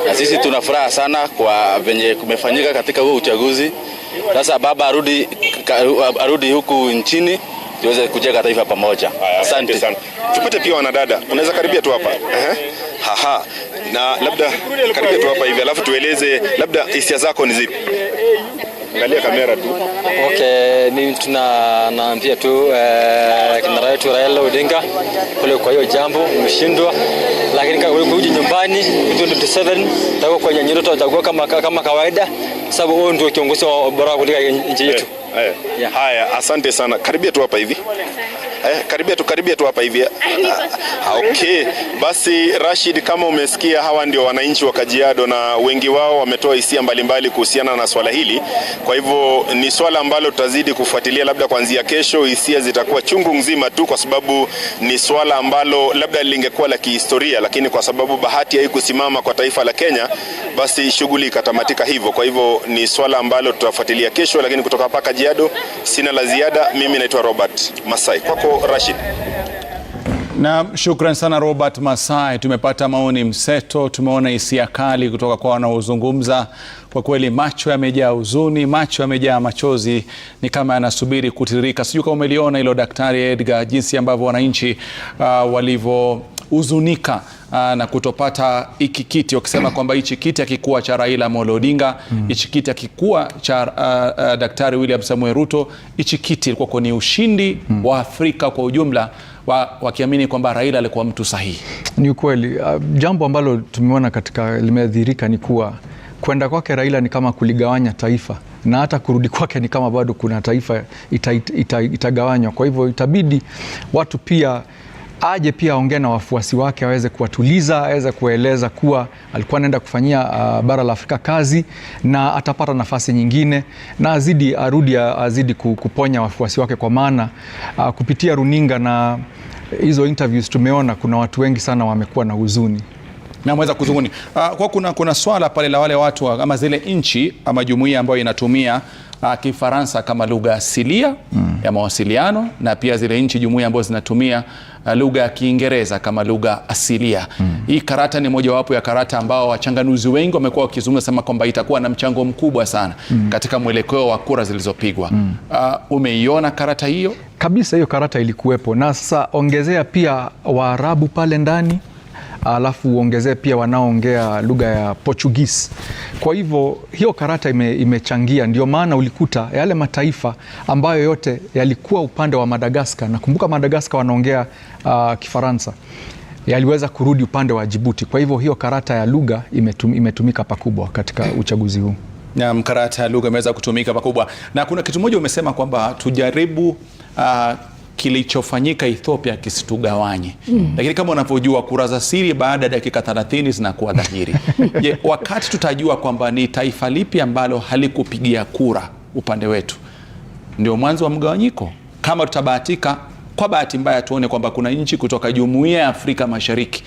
Na sisi tuna furaha sana kwa venye kumefanyika katika huu uchaguzi. Sasa baba arudi huku nchini tuweze kujenga taifa pamoja.
Asante sana. Tupate pia wanadada. Unaweza karibia tu hapa. Na labda karibia tu hapa hivi, alafu tueleze labda hisia zako ni zipi? Angalia kamera tu.
Okay, mimi tunaambia tu kinara yetu Raila Odinga kule, kwa hiyo jambo umeshindwa, lakini kama kurudi nyumbani 2027 takuwa kwenye nyendo, tutakuwa kama kawaida, sababu huyo ndio kiongozi bora kuliko nchi yetu.
Haya, asante sana. Karibia tu hapa hivi. Karibia tu hapa hivi. Okay. Basi Rashid, kama umesikia, hawa ndio wananchi wa Kajiado na wengi wao wametoa hisia mbalimbali kuhusiana na swala hili. Kwa hivyo ni swala ambalo tutazidi kufuatilia, labda kuanzia kesho hisia zitakuwa chungu mzima tu, kwa sababu ni swala ambalo labda lingekuwa la kihistoria, lakini kwa sababu bahati haikusimama kwa taifa la Kenya, basi shughuli ikatamatika hivyo. Kwa hivyo ni swala ambalo tutafuatilia kesho, lakini kutoka hapa Kajiado sina la ziada. Mimi naitwa Robert Masai. Kwako Rashid.
Na shukran sana Robert Masai. Tumepata maoni mseto, tumeona hisia kali kutoka kwa wanaozungumza. Kwa kweli macho yamejaa huzuni, macho yamejaa machozi, ni kama yanasubiri kutiririka. Sijui kama umeliona hilo Daktari Edgar, jinsi ambavyo wananchi walivyohuzunika na kutopata hiki kiti, wakisema kwamba hichi kiti hakikuwa cha Raila Amolo Odinga, hichi kiti hakikuwa cha Daktari William Samuel Ruto, hichi kiti ilikuwa ni ushindi wa Afrika kwa ujumla, wakiamini kwamba Raila alikuwa mtu sahihi.
Ni ukweli. Jambo ambalo tumeona katika limedhihirika ni kuwa kwenda kwake Raila ni kama kuligawanya taifa, na hata kurudi kwake ni kama bado kuna taifa itagawanywa. Kwa hivyo itabidi watu pia aje pia aongee na wafuasi wake, aweze kuwatuliza, aweze kueleza kuwa alikuwa anaenda kufanyia bara la Afrika kazi na atapata nafasi nyingine, na azidi kuponya wafuasi wake, kwa maana kupitia runinga na hizo interviews tumeona kuna watu wengi sana wamekuwa na huzuni.
Na mweza kuzunguni kwa kuna swala pale la wale watu ama zile nchi ama jumuiya ambayo inatumia Kifaransa kama lugha asilia ya mawasiliano, na pia zile nchi jumuiya ambazo zinatumia lugha ya Kiingereza kama lugha asilia. Hii karata ni mojawapo ya karata ambao wachanganuzi wengi wamekuwa wakizungumza, sema kwamba itakuwa na mchango mkubwa sana katika mwelekeo wa kura zilizopigwa. Umeiona karata hiyo?
Kabisa, hiyo karata ilikuwepo, na sasa ongezea pia Waarabu pale ndani, alafu uongezee pia wanaoongea lugha ya Portuguese. Kwa hivyo hiyo karata imechangia, ndio maana ulikuta yale mataifa ambayo yote yalikuwa upande wa Madagascar, na kumbuka Madagascar wanaongea Kifaransa, yaliweza kurudi upande wa Djibouti. Kwa hivyo hiyo karata ya lugha imetumika pakubwa katika uchaguzi huu.
Na karata ya lugha imeweza kutumika pakubwa, na kuna kitu moja umesema kwamba tujaribu kilichofanyika Ethiopia kisitugawanye. Lakini kama unavyojua kura za siri baada ya dakika 30 zinakuwa dhahiri. Je, wakati tutajua kwamba ni taifa lipi ambalo halikupigia kura upande wetu, ndio mwanzo wa mgawanyiko? Kama tutabahatika, kwa bahati mbaya tuone kwamba kuna nchi kutoka Jumuiya ya Afrika Mashariki,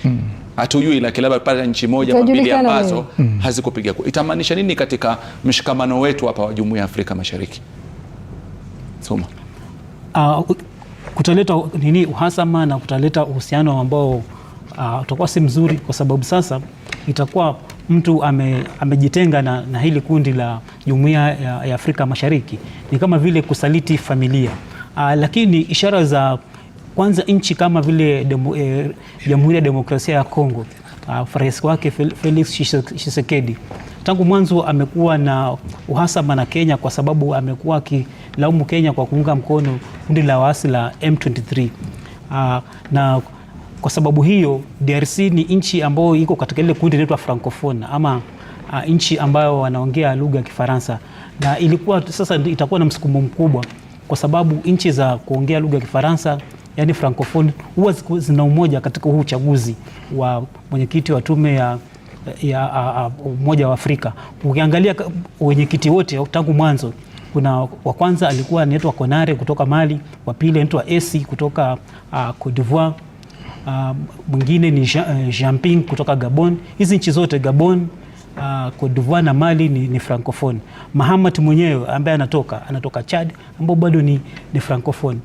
hatujui, lakini labda pale nchi moja au mbili ambazo hazikupigia kura, itamaanisha nini katika mshikamano wetu hapa wa Jumuiya ya Afrika Mashariki? Soma.
Kutaleta uhasama na kutaleta uhusiano ambao utakuwa si mzuri, kwa sababu sasa itakuwa mtu amejitenga na hili kundi la Jumuiya ya Afrika Mashariki. Ni kama vile kusaliti familia. Lakini ishara za kwanza, nchi kama vile Jamhuri ya Demokrasia ya Kongo, rais wake Felix Tshisekedi tangu mwanzo amekuwa na uhasama na Kenya, kwa sababu amekuwa akilaumu Kenya kwa kuunga mkono kundi la waasi la M23. Na kwa sababu hiyo DRC ni nchi ambayo iko katika ile kundi linaloitwa Francophone, ama nchi ambayo wanaongea lugha ya Kifaransa, na ilikuwa sasa itakuwa na msukumo mkubwa, kwa sababu nchi za kuongea lugha ya Kifaransa, yani Francophone, huwa zina umoja katika huu uchaguzi wa mwenyekiti wa tume ya Umoja wa Afrika. Ukiangalia wenyekiti wote tangu mwanzo, kuna wa kwanza alikuwa anaitwa Konare kutoka Mali, wa pili anaitwa Esi kutoka Cote d'Ivoire, mwingine ni Jamping kutoka Gabon. Hizi nchi zote Gabon, Cote d'Ivoire na Mali ni Francophone. Mahamat mwenyewe ambaye anatoka Chad, ambao bado ni Francophone.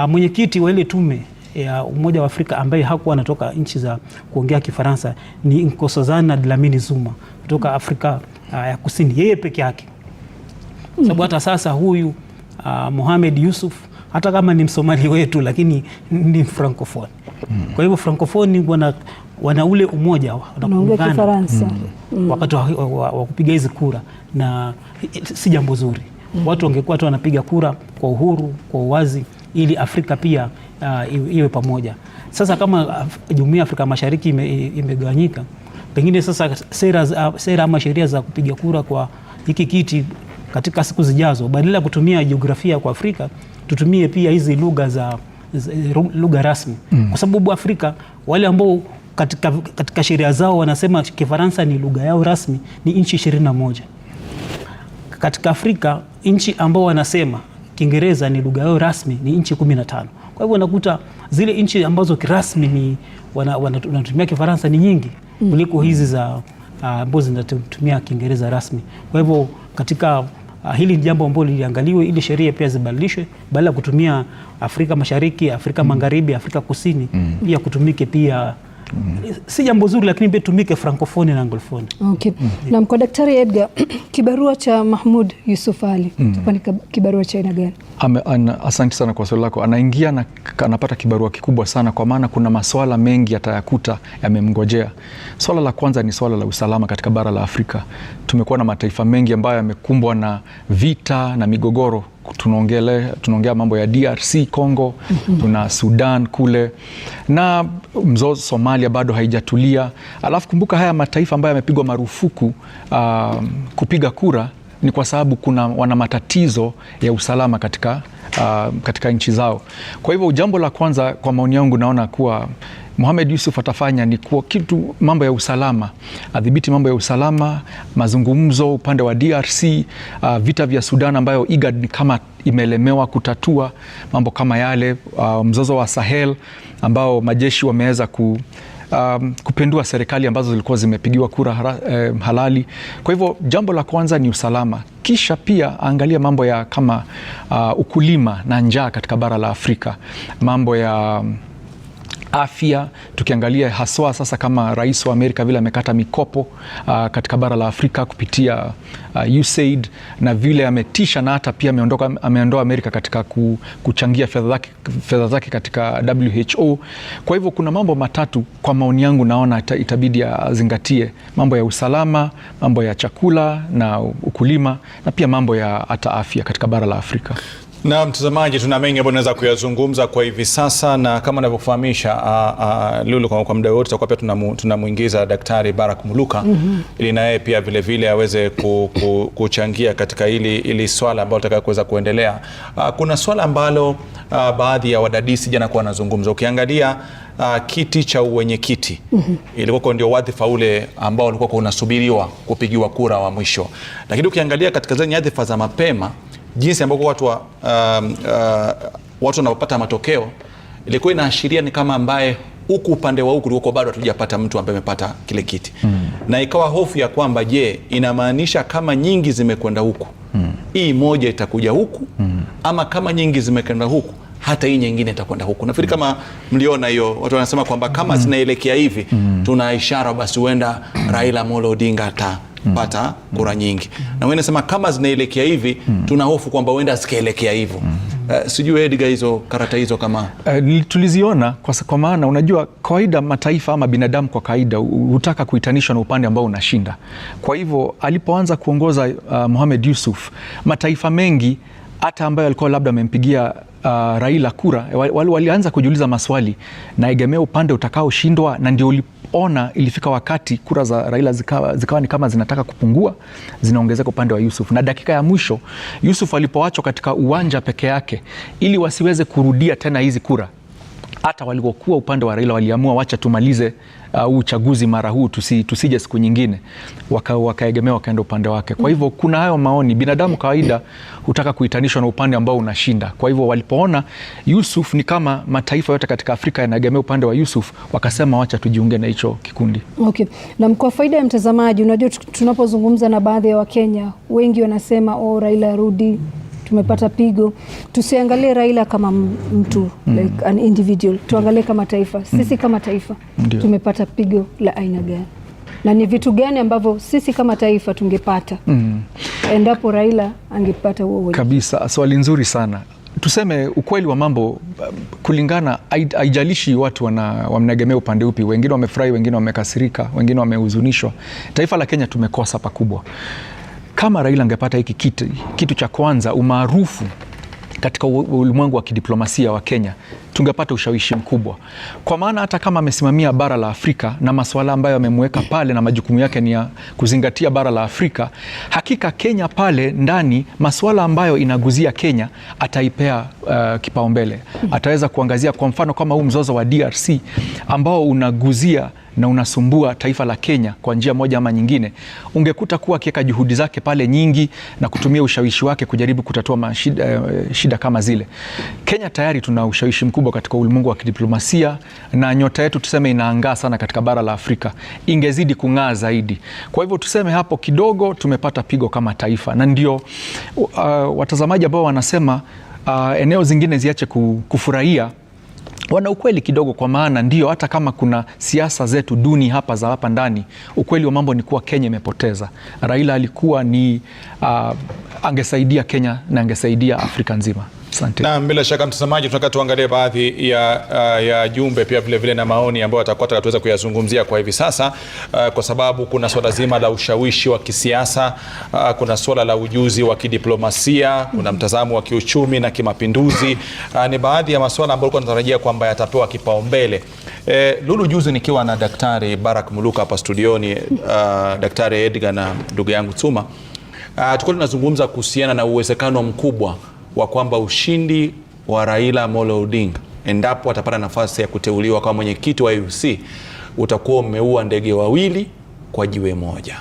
Mwenyekiti wa ile tume ya Umoja wa Afrika ambaye hakuwa anatoka nchi za kuongea Kifaransa ni Nkosazana Dlamini Zuma kutoka Afrika ya Kusini, yeye peke yake. Sababu hata sasa huyu Mohamed Yusuf, hata kama ni Msomali wetu, lakini ni Francophone. Kwa hivyo Francophone wana ule umoja, wanaongea Kifaransa wakati wa kupiga hizi kura, na si jambo zuri. Watu wangekuwa tu wanapiga kura kwa uhuru, kwa uwazi, ili Afrika pia iwe pamoja. Sasa kama Jumuiya ya Afrika Mashariki imegawanyika, pengine sasa sera ama sheria za kupiga kura kwa hiki kiti katika siku zijazo, badala ya kutumia jiografia kwa Afrika, tutumie pia hizi lugha rasmi. Kwa sababu Afrika wale ambao katika sheria zao wanasema Kifaransa ni lugha yao rasmi ni nchi 21. Katika Afrika nchi ambao wanasema Kiingereza ni lugha yao rasmi ni nchi 15. Kwa hivyo unakuta zile nchi ambazo kirasmi ni wanatumia Kifaransa ni nyingi kuliko hizi za ambazo zinatumia Kiingereza rasmi. Kwa hivyo katika hili jambo ambalo liliangaliwe, ili sheria pia zibadilishwe, badala ya kutumia Afrika Mashariki, Afrika Magharibi, Afrika Kusini, pia kutumike pia si jambo zuri, lakini pia tumike Francophone na Anglophone. Okay.
Na kwa Daktari Edgar, kibarua cha Mahmoud Yusuf Ali ni kibarua cha aina gani?
Asante sana kwa swali lako. Anaingia na anapata kibarua kikubwa sana, kwa maana kuna masuala mengi atayakuta yamemngojea. Swala la kwanza ni swala la usalama katika bara la Afrika. Tumekuwa na mataifa mengi ambayo yamekumbwa na vita na migogoro tunaongea mambo ya DRC Congo, tuna Sudan kule, na mzozo Somalia bado haijatulia. Alafu kumbuka haya mataifa ambayo yamepigwa marufuku kupiga kura ni kwa sababu wana matatizo ya usalama katika nchi zao. Kwa hivyo jambo la kwanza kwa maoni yangu naona kuwa Mohamed Yusuf atafanya ni kuwa mambo ya usalama, adhibiti mambo ya usalama, mazungumzo upande wa DRC, vita vya Sudan ambayo IGAD ni kama imelemewa kutatua mambo kama yale, mzozo wa Sahel ambao majeshi wameweza kupindua serikali ambazo zilikuwa zimepigiwa kura halali. Kwa hivyo jambo la kwanza ni usalama, kisha pia angalia mambo ya kama ukulima na njaa katika bara la Afrika, mambo ya afya, tukiangalia haswa sasa kama rais wa Amerika vile amekata mikopo katika bara la Afrika kupitia USAID, na vile ametisha na hata pia ameondoa Amerika katika kuchangia fedha zake katika WHO. Kwa hivyo kuna mambo matatu kwa maoni yangu naona itabidi azingatie: mambo ya usalama, mambo ya chakula na ukulima, na pia mambo ya hata afya katika bara la Afrika.
Na mtazamaji, tuna mengi ambayo tunaweza kuyazungumza kwa hivi sasa, na kama ninavyokufahamisha Lulu, kwa muda wote tutakuwa pia tunamuingiza Daktari Barak Muluka ili naye pia vile aweze kuchangia katika ili swala ambalo tutaka kuweza kuendelea. Kuna swala ambalo baadhi ya wadadisi jana kwa wanazungumza. Ukiangalia kiti cha uwenyekiti ilikuwa ndio wadhifa ule ambao ulikuwa unasubiriwa kupigiwa kura wa mwisho, lakini ukiangalia katika zile nyadhifa za mapema, jinsi ambavyo watu wanapata matokeo, ilikuwa inaashiria ni kama ambaye huku upande wa huku ulikuwa bado hatujapata mtu ambaye amepata kile kiti. Na ikawa hofu ya kwamba je, inamaanisha kama nyingi zimekwenda huku, hii moja itakuja huku, ama kama nyingi zimekwenda huku, hata hii nyingine itakwenda huku. Nafikiri kama mliona hiyo, watu wanasema kwamba kama zinaelekea hivi, tuna ishara basi huenda Raila Amolo Odinga pata kura nyingi. Na wewe unasema kama zinaelekea hivi, tuna hofu kwamba huenda zikaelekea hivyo. Sijui Edgar, hizo karata hizo kama
tuliziona kwa maana unajua kawaida mataifa ama binadamu kwa kawaida hutaka kuitanishwa na upande ambao unashinda. Kwa hivyo alipoanza kuongoza Mohamed Yusuf, mataifa mengi hata ambayo alikuwa labda amempigia Raila kura walianza kujiuliza maswali na egemea upande utakaoshindwa, na ndio uliona ilifika wakati kura za Raila zikawa ni kama zinataka kupungua, zinaongezeka upande wa Yusuf, na dakika ya mwisho Yusuf alipoachwa katika uwanja peke yake ili wasiweze kurudia tena hizi kura, hata walikokuwa upande wa Raila waliamua wacha tumalize uchaguzi mara huu, tusije siku nyingine, wakaegemea wakaenda upande wake. Kwa hivyo kuna hayo maoni, binadamu kawaida hutaka kuitanishwa na upande ambao unashinda. Kwa hivyo walipoona Yusuf ni kama mataifa yote katika Afrika yanaegemea upande wa Yusuf, wakasema wacha tujiunge na hicho kikundi.
Okay. Na kwa faida ya mtazamaji, unajua tunapozungumza na baadhi ya Wakenya, wengi wanasema Raila rudi, tumepata pigo. Tusiangalie Raila kama mtu like an individual, tuangalie kama taifa. Sisi kama taifa tumepata pigo la aina gani, na ni vitu gani ambavyo sisi kama taifa tungepata endapo Raila angepata huo uwezo?
Kabisa, swali nzuri sana. Tuseme ukweli wa mambo, kulingana, haijalishi watu wanaegemea upande upi. Wengine wamefurahi, wengine wamekasirika, wengine wamehuzunishwa. Taifa la Kenya tumekosa pakubwa. Kama Raila angepata hiki kitu cha kwanza, umaarufu katika ulimwengu wa kidiplomasia wa Kenya, tungepata ushawishi mkubwa. Kwa maana hata kama amesimamia bara la Afrika na masuala ambayo amemweka pale na majukumu yake ni ya kuzingatia bara la Afrika, hakika Kenya pale ndani masuala ambayo inaguzia Kenya ataipea kipaumbele. Ataweza kuangazia kwa mfano kama huu mzozo wa DRC ambao unaguzia na unasumbua taifa la Kenya kwa njia moja ama nyingine, ungekuta kuwa akiweka juhudi zake pale nyingi na kutumia ushawishi wake kujaribu kutatua shida kama zile. Kenya tayari tuna ushawishi mkubwa katika ulimwengu wa kidiplomasia, na nyota yetu tuseme inaangaa sana katika bara la Afrika, ingezidi kung'aa zaidi. Kwa hivyo tuseme hapo kidogo tumepata pigo kama taifa, na ndio watazamaji ambao wanasema eneo zingine ziache kufurahia, wana ukweli kidogo, kwa maana ndio hata kama kuna siasa zetu duni za hapa ndani, ukweli wa mambo ni kuwa Kenya imepoteza. Raila alikuwa ni angesaidia Kenya na angesaidia Afrika nzima.
Na bila shaka mtazamaji, tunataka tuangalie baadhi ya jumbe pia vile na maoni ambayo atakuwa tuweza kuyazungumzia kwa hivi sasa, kwa sababu kuna swala zima la ushawishi wa kisiasa, kuna swala la ujuzi wa kidiplomasia, kuna mtazamo wa kiuchumi na kimapinduzi. Ni baadhi ya masuala ambayo tunatarajia kwamba yatapewa kipaumbele. Lulu, juzi nikiwa na Daktari Barak Muluka hapa studioni, Daktari Edgar na ndugu yangu Tsuma, tulikuwa tunazungumza kuhusiana na uwezekano mkubwa wa kwamba ushindi wa Raila Amolo Odinga, endapo atapata nafasi ya kuteuliwa kama mwenyekiti wa AUC, utakuwa umeua ndege wawili kwa jiwe moja.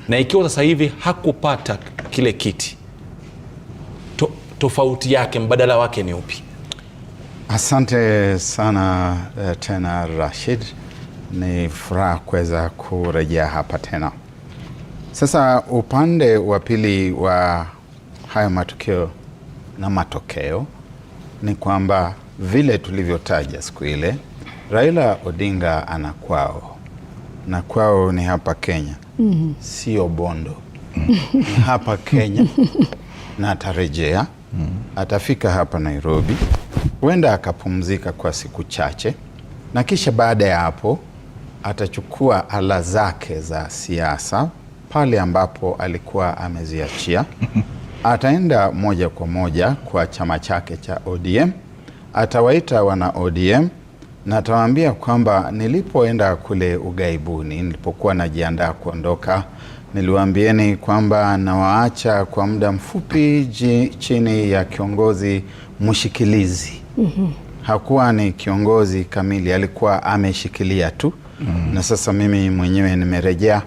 Na ikiwa sasa hivi hakupata kile kiti, tofauti yake, mbadala wake ni upi?
Asante sana tena Rashid, ni furaha kuweza kurejea hapa tena. Sasa upande wa pili wa haya matukio na matokeo ni kwamba vile tulivyotaja siku ile, Raila Odinga ana kwao, na kwao ni hapa Kenya, sio Bondo. Ni hapa Kenya, na atarejea, atafika hapa Nairobi, huenda akapumzika kwa siku chache, na kisha baada ya hapo atachukua ala zake za siasa pale ambapo alikuwa ameziachia. Ataenda moja kwa moja kwa chama chake cha ODM, atawaita wana ODM na atawaambia kwamba nilipoenda kule ugaibuni, nilipokuwa najiandaa kuondoka, niliwaambieni kwamba nawaacha kwa muda mfupi chini ya kiongozi mshikilizi. Hakuwa ni kiongozi kamili, alikuwa ameshikilia tu. Na sasa mimi mwenyewe nimerejea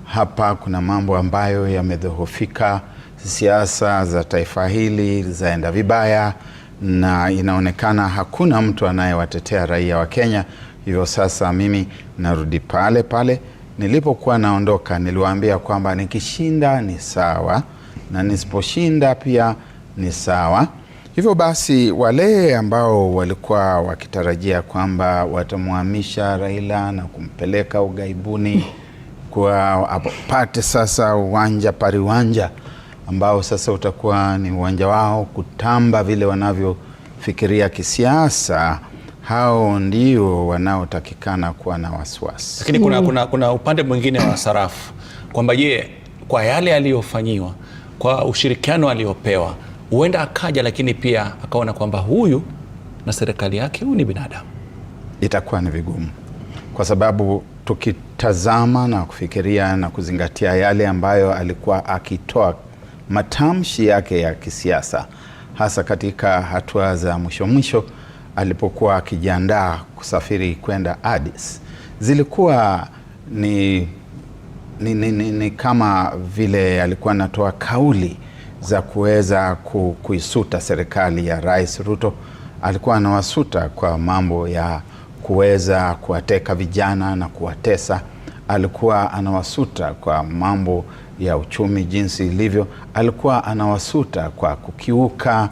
hapa. Kuna mambo ambayo yamedhoofika, siasa za taifa hili zaenda vibaya, na inaonekana hakuna mtu anayewatetea raia wa Kenya. Hivyo sasa mimi narudi pale pale nilipokuwa naondoka. Niliwaambia kwamba nikishinda ni sawa, na nisiposhinda pia ni sawa. Hivyo basi wale ambao walikuwa wakitarajia kwamba watamhamisha Raila na kumpeleka ugaibuni kwa apate sasa uwanja pariwanja ambao sasa utakuwa ni uwanja wao kutamba vile wanavyofikiria kisiasa, hao ndio wanaotakikana kuwa na wasiwasi.
Lakini kuna upande mwingine wa sarafu kwamba kwa yale aliyofanyiwa, kwa ushirikiano aliopewa, huenda akaja, lakini pia akaona kwamba huyu na serikali yake, huyu ni binadamu.
Itakuwa ni vigumu, kwa sababu tukitazama na kufikiria na kuzingatia yale ambayo alikuwa akitoa, matamshi yake ya kisiasa, hasa katika hatua za mwisho alipokuwa akijiandaa kusafiri kwenda Addis, zilikuwa ni kama vile alikuwa anatoa kauli za kuweza kuisuta serikali ya Rais Ruto. Alikuwa anawasuta kwa mambo ya kuweza kuwateka vijana na kuwatesa. Alikuwa anawasuta kwa mambo ya uchumi jinsi ilivyo. Alikuwa anawasuta kwa kukiuka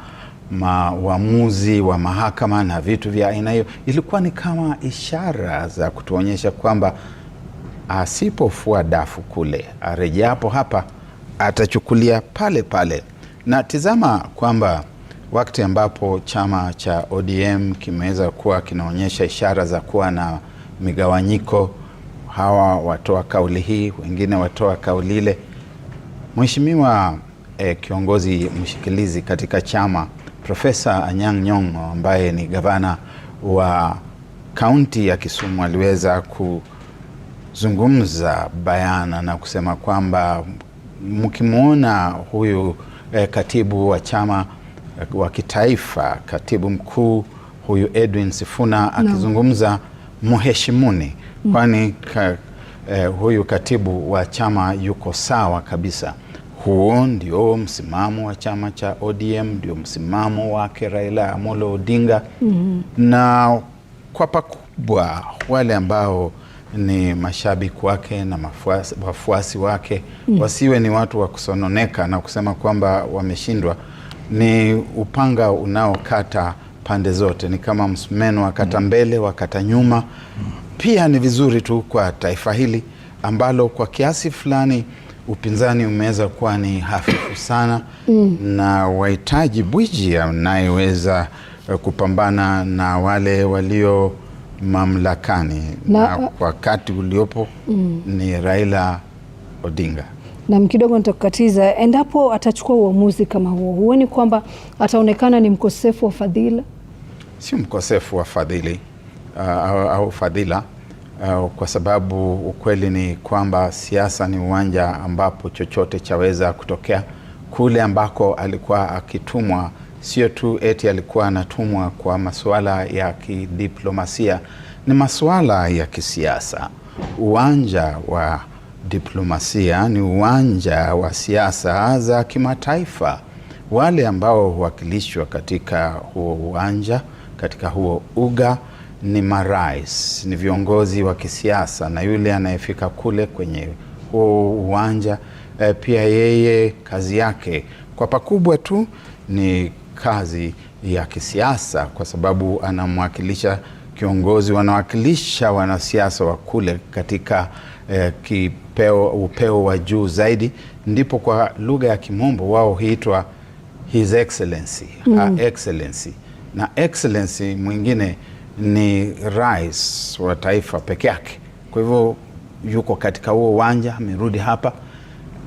uamuzi wa mahakama na vitu vya aina hiyo. Ilikuwa ni kama ishara za kutuonyesha kwamba asipofua dafu kule, arejeapo hapa atachukulia pale pale. Na tizama kwamba wakati ambapo chama cha ODM kimeweza kuwa kinaonyesha ishara za kuwa na migawanyiko, hawa watoa kauli hii, wengine watoa kauli ile, Mheshimiwa kiongozi mshikilizi katika chama, Profesa Anyang' Nyong'o, ambaye ni gavana wa kaunti ya Kisumu, aliweza kuzungumza bayana na kusema kwamba mkimwona huyu katibu wa chama wa kitaifa, katibu mkuu huyu Edwin Sifuna akizungumza, mheshimuni, kwani huyu katibu wa chama yuko sawa kabisa. Huo ndio msimamo wa chama cha ODM, ndio msimamo wake Raila Amolo Odinga. Na kwa pakubwa wale ambao ni mashabiki wake na wafuasi wake wasiwe ni watu wa kusononeka na kusema kwamba wameshindwa. Ni upanga unaokata pande zote, ni kama msumeno wakata mbele wakata nyuma. Pia ni vizuri tu kwa taifa hili ambalo kwa kiasi fulani upinzani umeweza kuwa ni hafifu sana na wahitaji bwiji anayeweza kupambana na wale walio mamlakani na wakati uliopo ni Raila Odinga.
Na kidogo nitakukatiza, endapo atachukua uamuzi kama huo, huoni kwamba ataonekana ni mkosefu wa fadhila?
Si mkosefu wa fadhili au fadhila, kwa sababu ukweli ni kwamba siasa ni uwanja ambapo chochote chaweza kutokea. Kule ambako alikuwa akitumwa, sio tu eti alikuwa anatumwa kwa masuala ya kidiplomasia, ni masuala ya kisiasa. Uwanja wa diplomasia ni uwanja wa siasa za kimataifa. Wale ambao huwakilishwa katika huo uwanja, katika huo uga, ni marais, ni viongozi wa kisiasa, na yule anayefika kule kwenye huo uwanja pia yeye kazi yake kwa pakubwa tu ni kazi ya kisiasa, kwa sababu anamwakilisha kiongozi, wanawakilisha wanasiasa wa kule katika upeo wa juu zaidi. Ndipo kwa lugha ya kimombo wao huitwa His Excellency, Her Excellency. Na excellency mwingine ni rais wa taifa peke yake. Kwa hivyo yuko katika huo uwanja, amerudi hapa,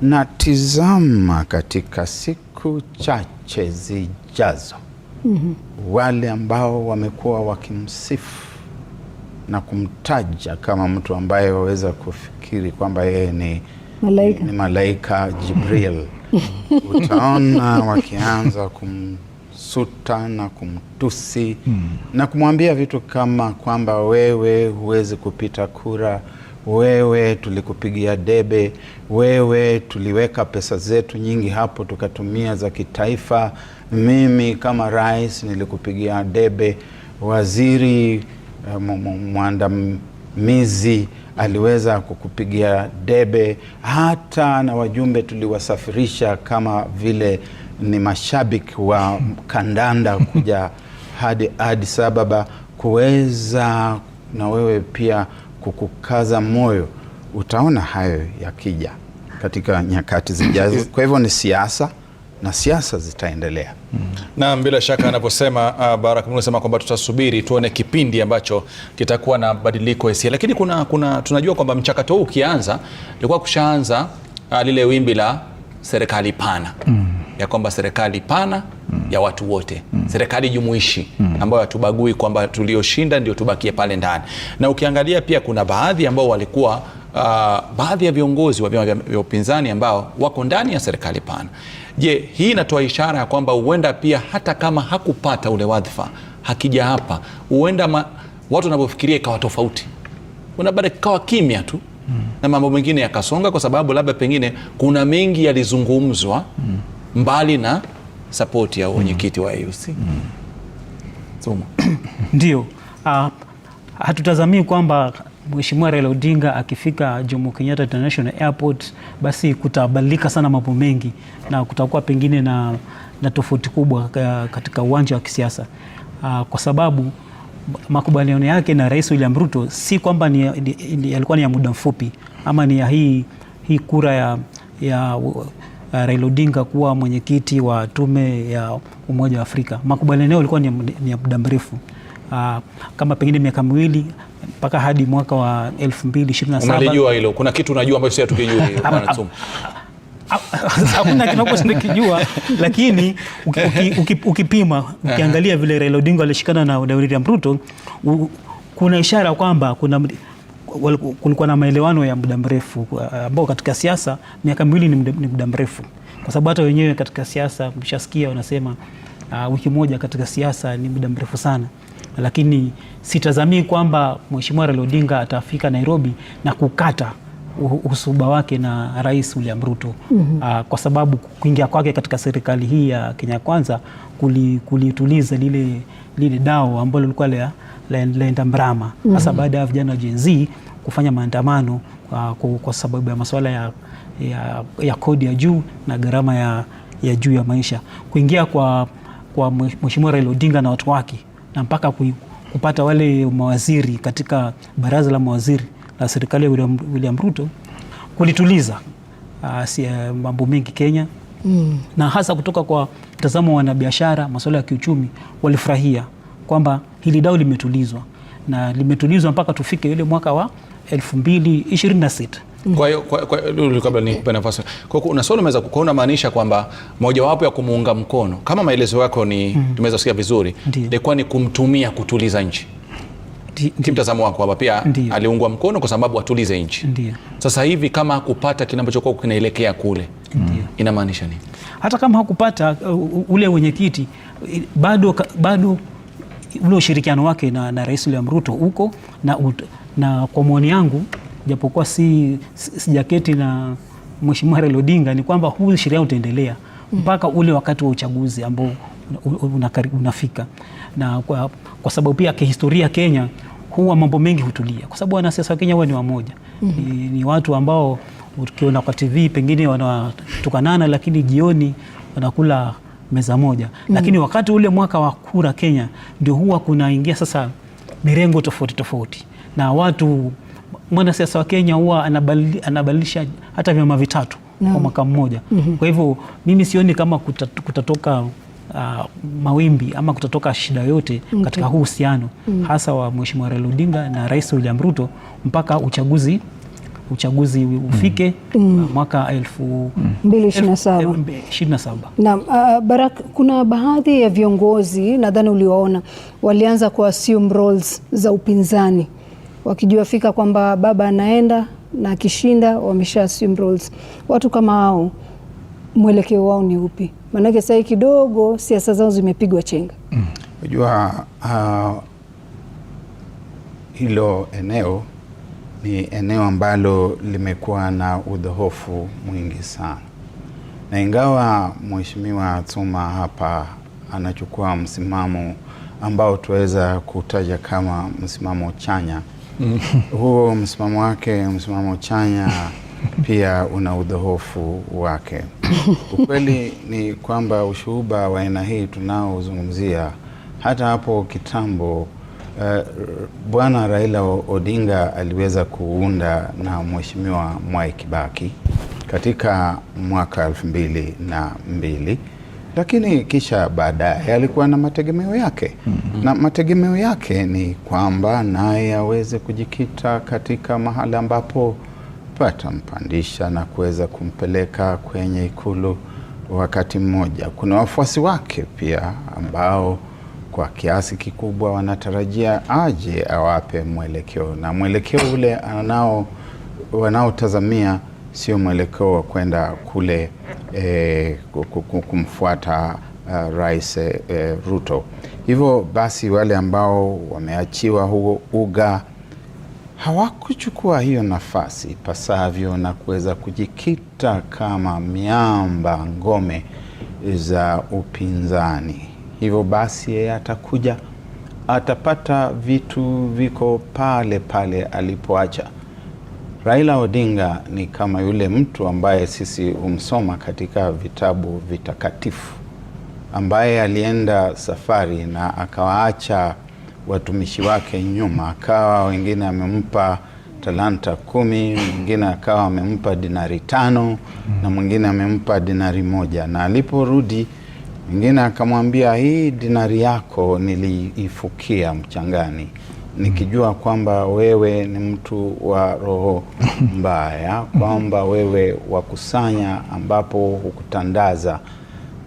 na tizama katika siku chache zijazo wale ambao wamekuwa wakimsifu na kumtaja kama mtu ambaye waweza kufikiri kwamba yeye ni malaika Jibril utaona wakianza kumsuta na kumtusi na kumwambia vitu kama kwamba wewe huwezi kupita kura, wewe tulikupigia debe, wewe tuliweka pesa zetu nyingi hapo tukatumia za kitaifa, mimi kama rais nilikupigia debe, waziri mwandamizi aliweza kukupigia debe, hata na wajumbe tuliwasafirisha kama vile ni mashabiki wa kandanda kuja hadi Addis Ababa kuweza na wewe pia kukukaza moyo. Utaona hayo yakija katika nyakati zijazo. Kwa hivyo ni siasa na siasa zitaendelea.
Na bila shaka anaposema Baraka anasema kwamba tutasubiri tuone kipindi ambacho kitakuwa na badiliko hisia, lakini tunajua kwamba mchakato huu ukianza ilikuwa kushaanza lile wimbi la serikali pana ya kwamba serikali pana ya watu wote, serikali jumuishi ambayo hatubagui kwamba tulioshinda ndio tubakie pale ndani. Na ukiangalia pia kuna baadhi ambao walikuwa baadhi ya viongozi wa vyama vya upinzani ambao wako ndani ya serikali pana. Je, hii inatoa ishara ya kwamba huenda pia hata kama hakupata ule wadhifa, hakija hapa, huenda watu wanapofikiria ikawa tofauti, kuna baada ikawa kimya tu na mambo mengine yakasonga, kwa sababu labda pengine kuna mengi yalizungumzwa mbali na support ya mwenyekiti wa AUC.
Ndio, hatutazamii kwamba Mheshimiwa Raila Odinga akifika Jomo Kenyatta International Airport basi kutabadilika sana mambo mengi na kutakuwa pengine na tofauti kubwa katika uwanja wa kisiasa, kwa sababu makubaliano yake na Rais William Ruto si kwamba yalikuwa ni ya muda mfupi, ama ni ya hii kura ya Raila Odinga kuwa mwenyekiti wa tume ya Umoja wa Afrika. Makubaliano yalikuwa ni ya muda mrefu, kama pengine miaka miwili mpaka hadi mwaka wa 2027.
Unalijua hilo? Kuna kitu unajua ambacho sisi hatukijui bwana Tsum?
Hakuna kinachokujua, lakini ukipima ukiangalia vile Raila Odinga alishikana na William Ruto, kuna ishara kwamba kulikuwa na maelewano ya muda mrefu, ambao katika siasa miaka miwili ni muda mrefu, kwa sababu hata wenyewe katika siasa mshasikia wanasema wiki moja katika siasa ni muda mrefu sana. Lakini sitazamii kwamba Mheshimiwa Raila Odinga atafika Nairobi na kukata uhusuba wake na Rais William Ruto, kwa sababu kuingia kwake katika serikali hii ya Kenya Kwanza kulituliza lile dao ambalo lilikuwa laenda mrama, hasa baada ya vijana wa Gen Z kufanya maandamano kwa sababu ya masuala ya kodi ya juu na gharama ya juu ya maisha. Kuingia kwa Mheshimiwa Raila Odinga na watu wake na mpaka kupata wale mawaziri katika baraza la mawaziri la serikali ya William Ruto kulituliza mambo mengi Kenya na hasa kutoka kwa mtazamo wa wanabiashara, masuala ya kiuchumi, walifurahia kwamba hili dau limetulizwa na limetulizwa mpaka tufike ile mwaka wa 2026.
Kwa hiyo kabla nikupe nafasi, kwa hiyo una swali umeweza kuona maanisha kwamba mojawapo ya kumuunga mkono kama maelezo yako ni tumeweza kusikia vizuri, ilikuwa ni kumtumia kutuliza nchi. Kimtazamo wako kwamba pia aliungwa mkono kwa sababu atulize nchi. Sasa hivi kama hakupata kile ambacho kwa kinaelekea kule, inamaanisha nini?
Hata kama hakupata ule wenyekiti, bado ule ushirikiano wake na Rais William Ruto uko na kwa maoni yangu, japokuwa sijaketi na Mheshimiwa Raila Odinga, ni kwamba huu ushirikiano utaendelea mpaka ule wakati wa uchaguzi ambao unafika. Na kwa sababu pia kihistoria Kenya huwa mambo mengi hutulia, kwa sababu wanasiasa wa Kenya huwa ni wamoja. Ni watu ambao ukiona kwa TV pengine wanatukanana, lakini jioni wanakula meza moja. Lakini wakati ule mwaka wa kura Kenya ndio huwa kunaingia sasa mirengo tofauti na watu. Mwanasiasa wa Kenya huwa anabadilisha hata vyama vitatu kwa mwaka mmoja. Kwa hivyo mimi sioni kama kutatoka mawimbi ama kutatoka shida yote katika huu uhusiano hasa wa Mheshimiwa Raila Odinga na Rais William Ruto mpaka uchaguzi ufike mwaka 2027.
Na Barak, kuna baadhi ya viongozi nadhani ulioona walianza ku assume roles za upinzani wakijua fika kwamba baba anaenda na akishinda wamesha assume roles. Watu kama hao mwelekeo wao ni upi? Maanake sasa kidogo siasa zao zimepigwa chenga.
Unajua hilo eneo ni eneo ambalo limekuwa na udhohofu mwingi sana, na ingawa Mheshimiwa Tsuma hapa anachukua msimamo ambao tuweza kutaja kama msimamo chanya, huo msimamo wake, msimamo chanya pia una udhohofu wake. Ukweli ni kwamba ushuhuda wa aina hii tunaozungumzia hata hapo kitambo, Bwana Raila Odinga aliweza kuunda na Mheshimiwa Mwai Kibaki katika mwaka 2002, lakini kisha baadaye alikuwa na mategemeo yake. Na mategemeo yake ni kwamba naye aweze kujikita katika mahali ambapo patampandisha na kuweza kumpeleka kwenye ikulu wakati mmoja. Kuna wafuasi wake pia ambao kwa kiasi kikubwa wanatarajia aje awape mwelekeo, na mwelekeo ule wanaotazamia sio mwelekeo wa kwenda kule kumfuata Rais Ruto. Hivyo basi wale ambao wameachiwa huo uga hawakuchukua hiyo nafasi pasavyo na kuweza kujikita kama miamba ngome za upinzani. Hivyo basi yeye atakuja, atapata vitu viko pale pale alipoacha. Raila Odinga ni kama yule mtu ambaye sisi umsoma katika vitabu vitakatifu, ambaye alienda safari na akawaacha watumishi wake nyuma, akawa wengine amempa talanta 10, mwingine akawa amempa dinari 5 na mwingine amempa dinari 1, na aliporudi mwingine akamwambia, hii dinari yako niliifukia mchangani nikijua kwamba wewe ni mtu wa roho mbaya, kwamba wewe wakusanya ambapo hukutandaza,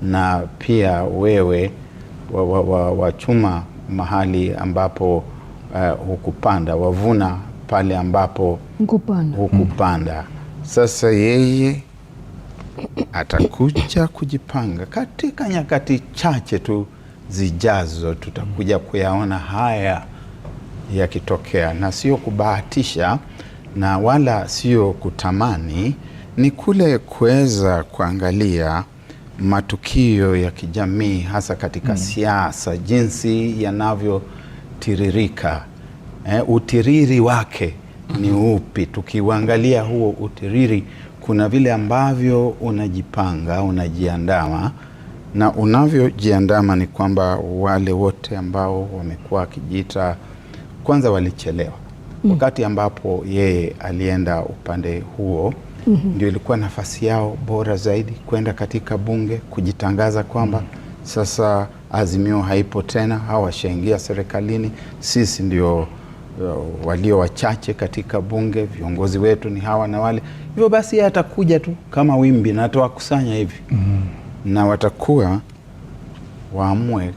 na pia wewe wachuma mahali ambapo hukupanda, wavuna pale ambapo hukupanda. Sasa yeye atakuja kujipanga katika nyakati chache tu zijazo, tutakuja kuyaona haya yakitokea, na sio kubahatisha na wala sio kutamani, ni kule kuweza kuangalia matukio ya kijamii hasa katika siasa, jinsi yanavyotiririka, utiriri wake ni upi. Tukiuangalia huo utiriri, kuna vile ambavyo unajipanga, unajiandama, na unavyojiandama ni kwamba wale wote ambao wamekuwa wakijiita kwanza walichelewa. Wakati ambapo yeye alienda upande huo, ndio ilikuwa nafasi yao bora zaidi kwenda katika bunge kujitangaza kwamba sasa Azimio haipo tena, hawa washaingia serikalini, sisi ndio walio wachache katika bunge, viongozi wetu ni hawa na wale. Hivyo basi yeye atakuja tu kama wimbi na atawakusanya hivi na watakuwa waamue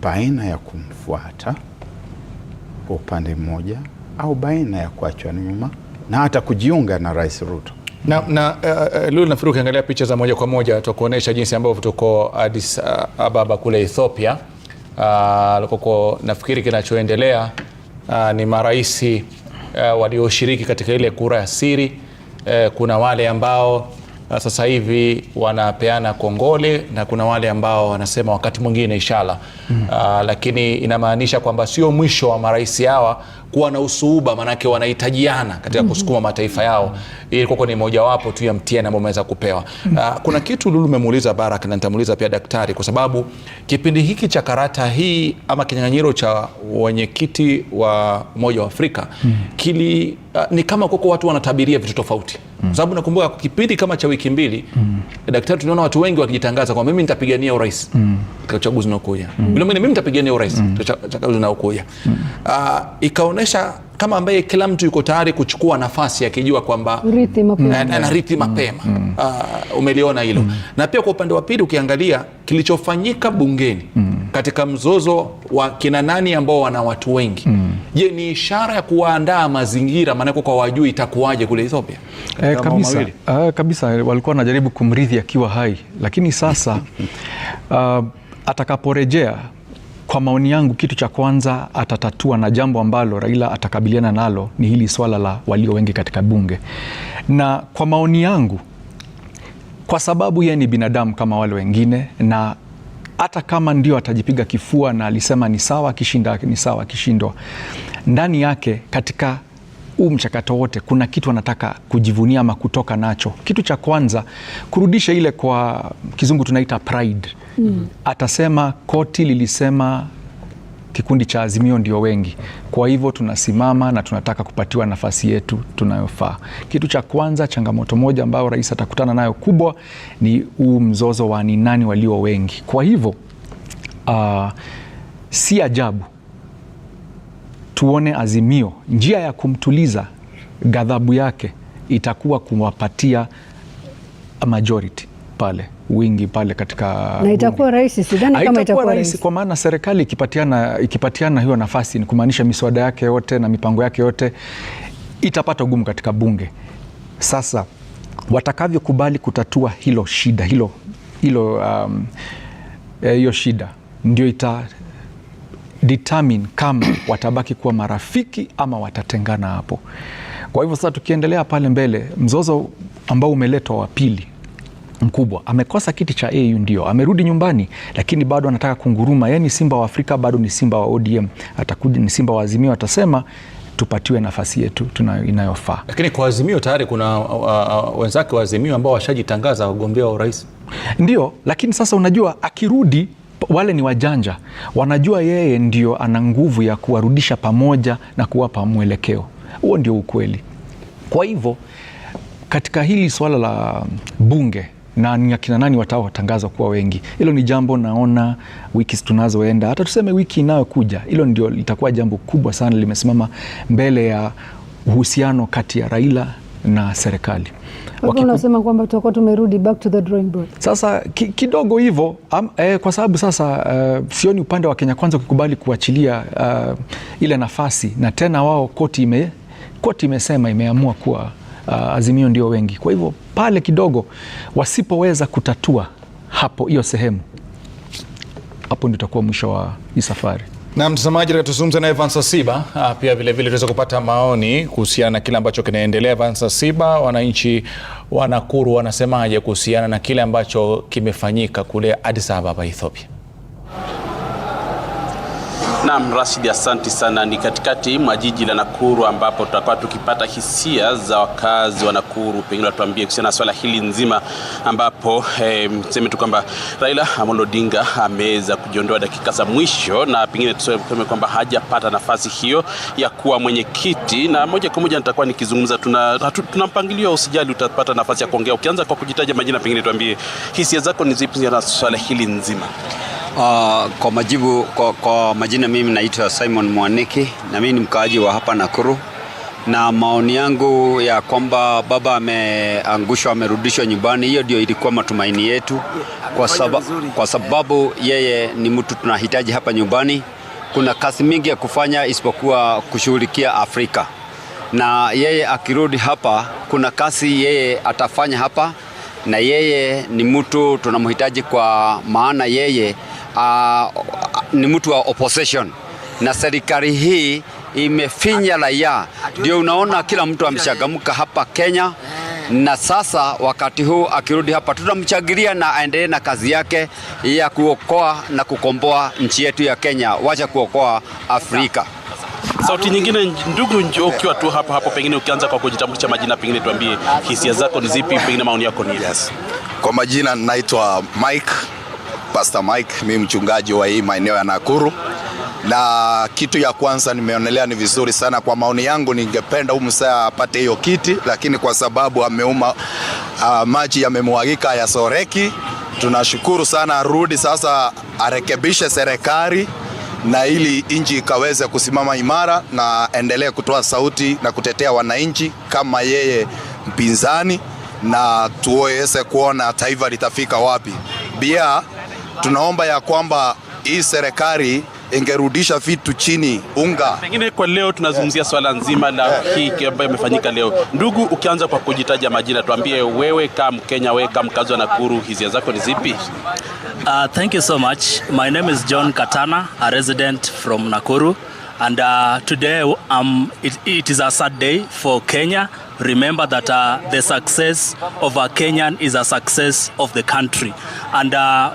baina ya kumfuata kwa upande mmoja au baina ya kuachwa nyuma na hata kujiunga na Rais Ruto.
Lulu, nafikiri ukiangalia picha za moja kwa moja tukuonesha jinsi ambavyo tuko Addis Ababa kule Ethiopia. Lokoko nafikiri kinachoendelea ni maraisi walioshiriki katika ile kura ya siri. Kuna wale ambao sasa hivi wanapeana kongole na kuna wale ambao wanasema wakati mwingine inshallah. Lakini inamaanisha kwamba sio mwisho wa maraisi hawa kuwa na usuhuba, manake wanahitajiana katika kusukuma mataifa yao. Ili koko ni mojawapo tu ya mtihani ambao umeweza kupewa. Kuna kitu Lulu umemuuliza Barak na nitamuuliza pia daktari, kwa sababu kipindi hiki cha karata hii ama kinyang'anyiro cha wenyekiti wa Umoja wa Afrika ni kama koko watu wanatabiria vitu tofauti. Sababu nakumbuka kipindi kama cha wiki mbili daktari, tunaona watu wengi wakijitangaza kwa mimi nitapigania urais katika uchaguzi unaokuja. Mimi nitapigania urais katika uchaguzi unaokuja. Ikaonesha kama ambaye kila mtu yuko tayari kuchukua nafasi akijua kwamba anarithi mapema. Umeliona hilo. Na pia kwa upande wa pili ukiangalia kilichofanyika bungeni katika mzozo wa kina nani ambao wana watu wengi. Je, ni ishara ya kuandaa mazingira maana kwa wajui itakuwaje kule Ethiopia?
Kabisa walikuwa wanajaribu kumrithi akiwa hai, lakini sasa atakaporejea, kwa maoni yangu, kitu cha kwanza atatatua na jambo ambalo Raila atakabiliana nalo ni hili swala la walio wengi katika bunge. Na kwa maoni yangu, kwa sababu yeye ni binadamu kama wale wengine, na hata kama ndio atajipiga kifua na alisema ni sawa kishinda ni sawa kishindwa, ndani yake katika mchakato wote kuna kitu anataka kujivunia ama kutoka nacho. Kitu cha kwanza kurudisha ile, kwa kizungu tunaita pride. Atasema koti lilisema kikundi cha Azimio ndio wengi, kwa hivyo tunasimama na tunataka kupatiwa nafasi yetu tunayofaa. Kitu cha kwanza, changamoto moja ambayo rais atakutana nayo kubwa ni mzozo wa ni nani walio wengi. Kwa hivyo si ajabu tuone Azimio njia ya kumtuliza ghadhabu yake itakuwa kuwapatia majority pale, wingi pale katika,
na itakuwa rahisi. Sidhani kama itakuwa rahisi,
kwa maana serikali ikipatiana hiyo nafasi, ni kumaanisha miswada yake yote na mipango yake yote itapata ugumu katika bunge. Sasa watakavyokubali kutatua hilo shida hiyo shida ndio ita determine kama watabaki kuwa marafiki ama watatengana hapo. Kwa hivyo sasa tukiendelea pale mbele, mzozo ambao umeletwa wa pili mkubwa, amekosa kiti cha AU, ndio amerudi nyumbani, lakini bado anataka kunguruma. Yeye ni simba wa Afrika, bado ni simba wa ODM, atakuja ni simba wa Azimio, atasema tupatiwe nafasi yetu inayofaa.
Lakini kwa Azimio tayari kuna wenzake wa Azimio ambao washajitangaza wagombea wa urais.
Ndio, lakini sasa unajua akirudi, wale ni wajanja, wanajua yeye ndio ana nguvu ya kuwarudisha pamoja na kuwapa mwelekeo. Huo ndio ukweli. Kwa hivyo katika hili swala la bunge na ni akina nani watatangaza kuwa wengi, hilo ni jambo naona wiki tunazoenda, hata tuseme wiki inayokuja, hilo ndio litakuwa jambo kubwa sana limesimama mbele ya uhusiano kati ya Raila na serikali.
Unasema kwamba tutakuwa tumerudi back to the drawing board.
Sasa kidogo hivyo kwa sababu sasa sioni upande wa Kenya Kwanza kukubali kuachilia ile nafasi, na tena wao koti imesema imeamua kuwa Azimio ndio wengi. Kwa hivyo pale kidogo wasipoweza kutatua hapo hiyo sehemu, hapo ndio itakuwa mwisho wa hii safari.
Na mtazamaji, tuzungumze na Evans Asiba pia vile vile tuweza kupata maoni kuhusiana na kile ambacho kinaendelea. Evans Asiba, wananchi wa Nakuru wanasemaje kuhusiana na kile ambacho kimefanyika kule Addis Ababa, Ethiopia?
Naam, Rashid, asante sana. Ni katikati mwa jiji la Nakuru ambapo tutakuwa tukipata hisia za wakazi wa Nakuru. Pengine tuambie kuhusiana na swala hili nzima ambapo tuseme tu kwamba Raila Amolo Odinga ameweza kujiondoa dakika za mwisho, na pengine tuseme kwamba hajapata nafasi hiyo ya kuwa mwenyekiti, na moja kwa moja nitakuwa nikizungumza. Tuna mpangilio, usijali, utapata nafasi ya kuongea. Ukianza kwa kujitaja majina, pengine tuambie hisia zako ni zipi na swala hili nzima.
Kwa majina mimi naitwa Simon Mwaniki na mimi ni mkaaji wa hapa Nakuru, na maoni yangu ya kwamba baba ameangushwa, amerudishwa nyumbani, hiyo ndio ilikuwa matumaini yetu, kwa sababu yeye ni mtu tunahitaji hapa nyumbani. Kuna kazi mingi ya kufanya isipokuwa kushughulikia Afrika, na yeye akirudi hapa kuna kazi yeye atafanya hapa, na yeye ni mtu tunamhitaji kwa maana yeye ni mtu wa opposition, na serikali hii imefinya raia. Ndio unaona kila mtu ameshagamka hapa Kenya, na sasa wakati huu akirudi hapa tutamchagilia na aendelee na kazi yake ya kuokoa na kukomboa nchi yetu ya Kenya, wacha kuokoa Afrika.
Sauti nyingine, ndugu, ukiwa tu hapo pengine ukianza kwa kujitambulisha majina, pengine tuambie hisia zako ni zipi, pengine maoni yako ni yes.
Kwa majina naitwa Mike, Pastor Mike, mimi mchungaji wa hii maeneo ya Nakuru. Na kitu ya kwanza nimeonelea ni vizuri sana, kwa maoni yangu ningependa msaa apate hiyo kiti, lakini kwa sababu ameuma maji yamemwagika ya soreki, tunashukuru sana arudi sasa arekebishe serikali na ili nchi ikaweze kusimama imara na endelee kutoa sauti na kutetea wananchi kama yeye mpinzani, na tuweze kuona taifa litafika wapi. Pia tunaomba ya kwamba hii serikali ingerudisha vitu chini, unga.
Pengine kwa leo tunazungumzia swala nzima la hiki ambayo imefanyika leo. Ndugu, ukianza kwa kujitaja majina, tuambie wewe kama Mkenya, wewe kama mkazi wa Nakuru, hisia zako ni zipi?
Thank you so much. My name is John Katana, a resident from Nakuru, and today it is a sad day for Kenya. Remember that the success of a Kenyan is a success of the country, and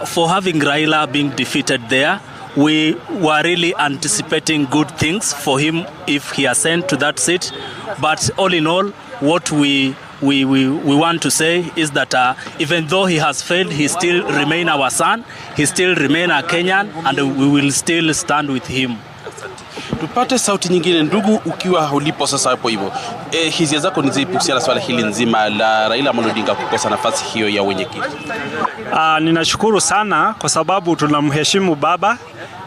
for having Raila being defeated there, we were really anticipating good things for him if he ascended to that seat. But all in all, what we want to say is that even though he has failed, he still remain our son, he still remain a Kenyan, and we will still stand with him.
Tupate sauti nyingine, ndugu, ukiwa ulipo sasa hapo hivyo. Hisia zako ni zipi kuhusiana na swala hili nzima la Raila Amolo Odinga kukosa nafasi hiyo ya wenyekiti?
Ninashukuru sana kwa sababu tunamheshimu baba,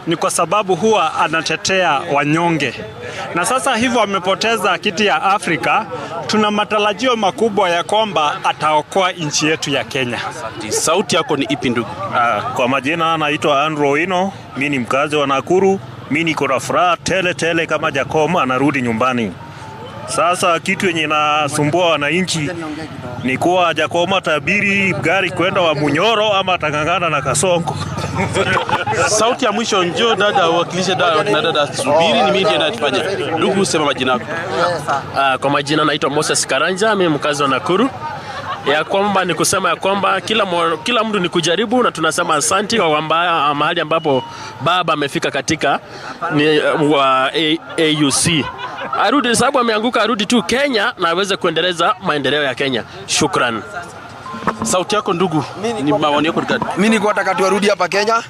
ni kwa sababu huwa anatetea wanyonge. Na sasa hivyo amepoteza kiti ya Afrika, tuna matarajio makubwa ya kwamba ataokoa nchi yetu ya Kenya.
Sauti yako ni ipi ndugu?
Kwa majina naitwa Andrew Owino, mimi ni mkazi wa Nakuru. Mimi niko na furaha tele kama Jacob anarudi nyumbani. Sasa kitu yenye nasumbua wananchi ni kuwa Jacob atabiri gari kwenda wa Munyoro ama atangangana na Kasongo.
Sauti ya mwisho, njoo dada, wakilisha dada subiri, ni mimi ndiye natufanya. Ndugu, sema majina yako.
Kwa majina naitwa Moses Karanja, mimi mkazi wa Nakuru. Ya kwamba ni kusema ya kwamba kila mtu ni kujaribu, na tunasema asante kwa mahali ambapo baba amefika katika wa AUC. Arudi sababu ameanguka, arudi tu Kenya na aweze kuendeleza maendeleo ya Kenya. Shukran.
Sauti yako ndugu, ni maoni yako gani?
Mimi niko nataka tuarudi hapa Kenya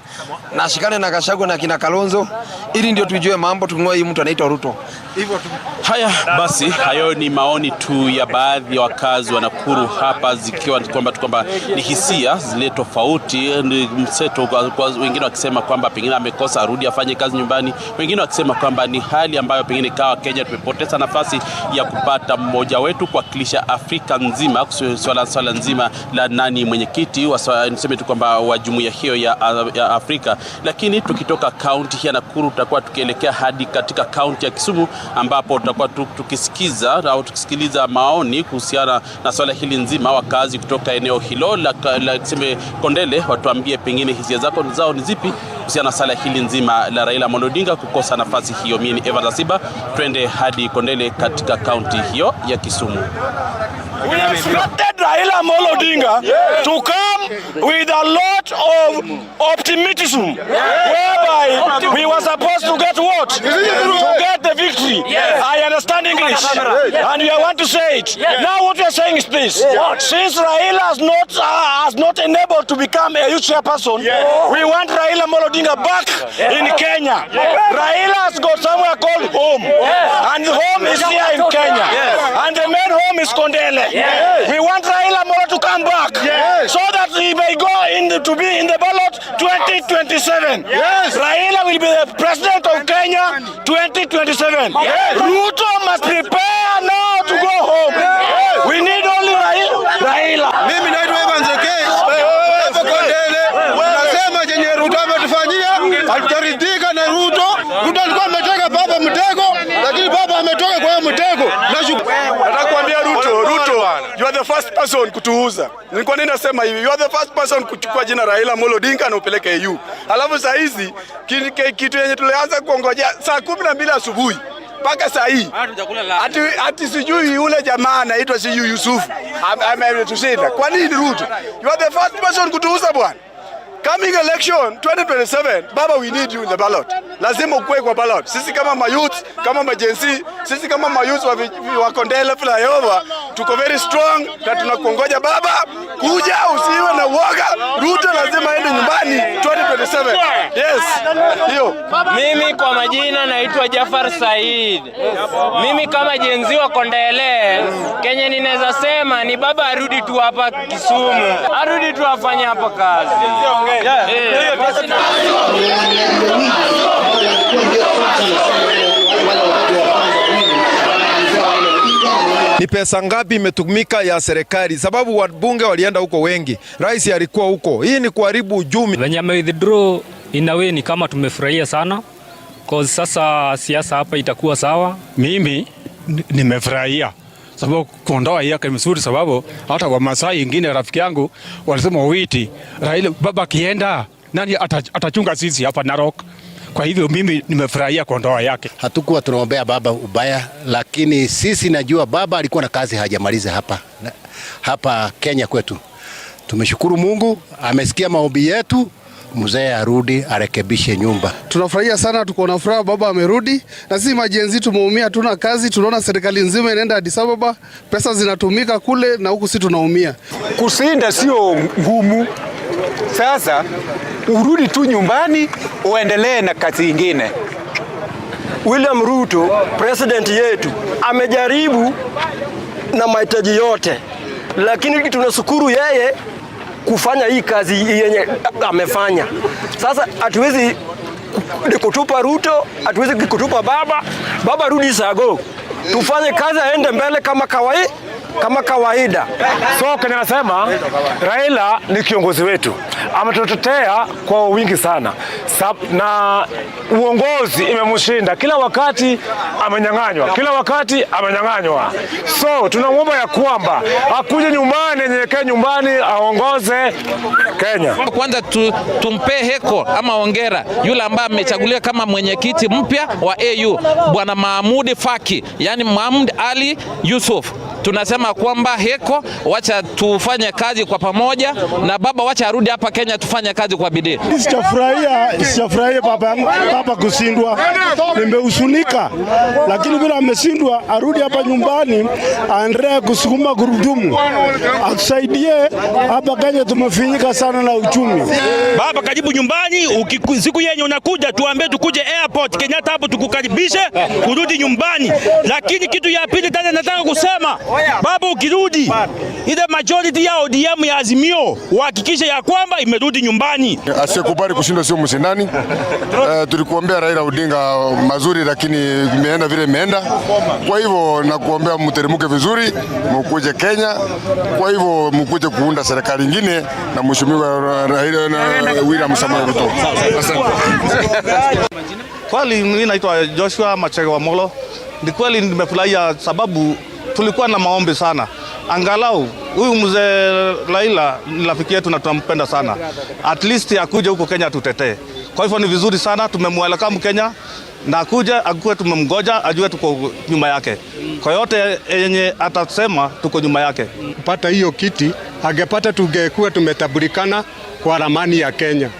na shikane na Gachagua na kina Kalonzo, ili ndio tujue mambo, tung'oe hii mtu anaitwa Ruto. Hivyo tu.
Haya basi, hayo ni maoni tu ya baadhi ya wakazi wa Nakuru hapa, zikiwa kwamba ni hisia zile tofauti, ni mseto, kwa wengine wakisema kwamba pengine amekosa arudi afanye kazi nyumbani, wengine wakisema kwamba ni hali ambayo pengine kawa Kenya tumepoteza nafasi ya kupata mmoja wetu kuwakilisha Afrika nzima, swala nzima la nani mwenyekiti niseme tu kwamba wa jumuiya hiyo ya Afrika. Lakini tukitoka kaunti ya Nakuru tutakuwa tukielekea hadi katika kaunti ya Kisumu, ambapo tutakuwa tukisikiliza maoni kuhusiana na swala hili nzima. Wakazi kutoka eneo hilo la tuseme Kondele watuambie pengine hisia zao ni zipi kuhusiana na swala hili nzima la Raila Amolo Odinga kukosa nafasi hiyo. Mimi ni Eva Zasiba, twende hadi Kondele katika kaunti hiyo ya Kisumu.
We expected Raila Amolo Odinga to come with a lot of optimism, whereby we were supposed to to get what? To get the victory. I understand English. And I want to say it. Now what we are saying is this. Since Raila has not enabled to become a youth chairperson, we want Raila Odinga back in Kenya. Raila has got somewhere called home. And home is here in Kenya. And the main home is Kondele. We want Raila to come back so that he may go to be in the ballot 2027. Raila will be the president of Kenya 2027. Ruto must prepare now to go home. We need only Raila.
Mimi naitwa Evans Okey. Hapo Kondele. Nasema chenye Ruto ametufanyia, hatujaridhika na Ruto. Ruto alikuwa ametega baba mtego, lakini baba ametoka kwa mtego.
Nataka kuambia Ruto, you are the first person kutuuza. Ni kwa nini nasema hivi? You are the first person kuchukua jina Raila Odinga na upeleke AU. Alafu saa hizi kitu yenye tulianza kuongojea saa 12 asubuhi mpaka saa hii. Ati sijui yule jamaa anaitwa siyu Yusuf ametushinda. Kwa nini Ruto? You are the first person kutuuza bwana. Coming election 2027, baba, we need you in the ballot. Lazima ukue kwa ballot. Sisi kama mayouth, kama majensi, sisi kama mayouth wa Kondele flyover, tuko very strong na tunakuongoja baba, kuja usiwe na uoga. Ruto lazima aende nyumbani 2027. Yes. Hiyo.
Mimi kwa majina naitwa Jafar Said. Mimi kama jenzi wa Kondele, Kenya ninaweza sema ni baba arudi tu hapa Kisumu. Arudi tu afanye hapa kazi.
Ni pesa ngapi imetumika ya serikali? Sababu wabunge walienda huko wengi, rais alikuwa huko. Hii ni kuharibu uchumi.
Wenye withdraw in a way ni kama tumefurahia sana, cause sasa siasa hapa itakuwa sawa.
Mimi nimefurahia sababu kuondoa yake mzuri, sababu hata kwa Masai ingine rafiki yangu walisema witi Raila baba kienda nani atachunga sisi hapa Narok. Kwa hivyo mimi nimefurahia kuondoa yake.
Hatukuwa tunaombea baba ubaya, lakini sisi najua baba alikuwa na kazi hajamaliza hapa Kenya kwetu. Tumeshukuru Mungu amesikia maombi yetu, mzee arudi arekebishe nyumba.
Tunafurahia sana, tuko na furaha baba amerudi, na sisi majenzi tumeumia, tuna kazi, tunaona serikali nzima inaenda Addis Ababa, pesa zinatumika kule na huku sisi tunaumia.
Kusinda sio ngumu. Sasa urudi tu nyumbani uendelee na kazi nyingine.
William Ruto, president yetu, amejaribu na mahitaji yote, lakini tunashukuru yeye kufanya hii kazi yenye amefanya. Sasa hatuwezi kutupa Ruto, hatuwezi kutupa baba rudi sago. Tufanye kazi aende mbele kama kawaida.
So Kenya nasema Raila ni kiongozi wetu. Ametutetea kwa wingi sana. Na uongozi imemshinda. Kila wakati amenyang'anywa. So tunamwomba ya kwamba akuje nyumbani, nyenyekee nyumbani, aongoze Kenya.
Kwanza tumpe heko ama ongera yule ambaye amechaguliwa kama mwenyekiti mpya wa AU, Bwana Mahmud Faki, yani Mahmud Ali Yusuf. Tunasema kwamba heko, wacha tufanye kazi kwa pamoja, na baba wacha arudi hapa Kenya tufanye kazi kwa bidii.
Sijafurahia baba kushindwa. Nimehuzunika, lakini bila ameshindwa arudi hapa nyumbani aendelee kusukuma gurudumu. Atusaidie hapa Kenya, tumefinyika sana na uchumi.
Baba kajibu nyumbani, siku yenye unakuja tuambie tukuje airport Kenyatta hapo tukukaribishe kurudi nyumbani. Lakini kitu ya pili tena nataka kusema, baba ukirudi ile majority ya ODM ya Azimio uhakikishe ya kwamba imerudi nyumbani.
Asikubali kushinda sio mshindani. Tulikuombea Raila Odinga mazuri, lakini imeenda vile imeenda. Kwa hivyo nakuombea mteremke vizuri, mkuje Kenya. Kwa hivyo mkuje kuunda serikali nyingine na mheshimiwa Raila na William Samoei Ruto. Asante. Kweli mimi naitwa Joshua Machege wa Molo. Ni kweli nimefurahia sababu tulikuwa na maombi sana. Angalau huyu mzee Raila ni rafiki yetu na tunampenda sana. At least akuje huko Kenya tutetee. Kwa hivyo ni vizuri sana, tumemwelekea Kenya na akue tumemgoja, ajue tuko nyuma yake. Kwa yote yenye atasema tuko nyuma yake. Kupata hiyo kiti, angepata tungekuwa tumetabulikana kwa ramani ya Kenya.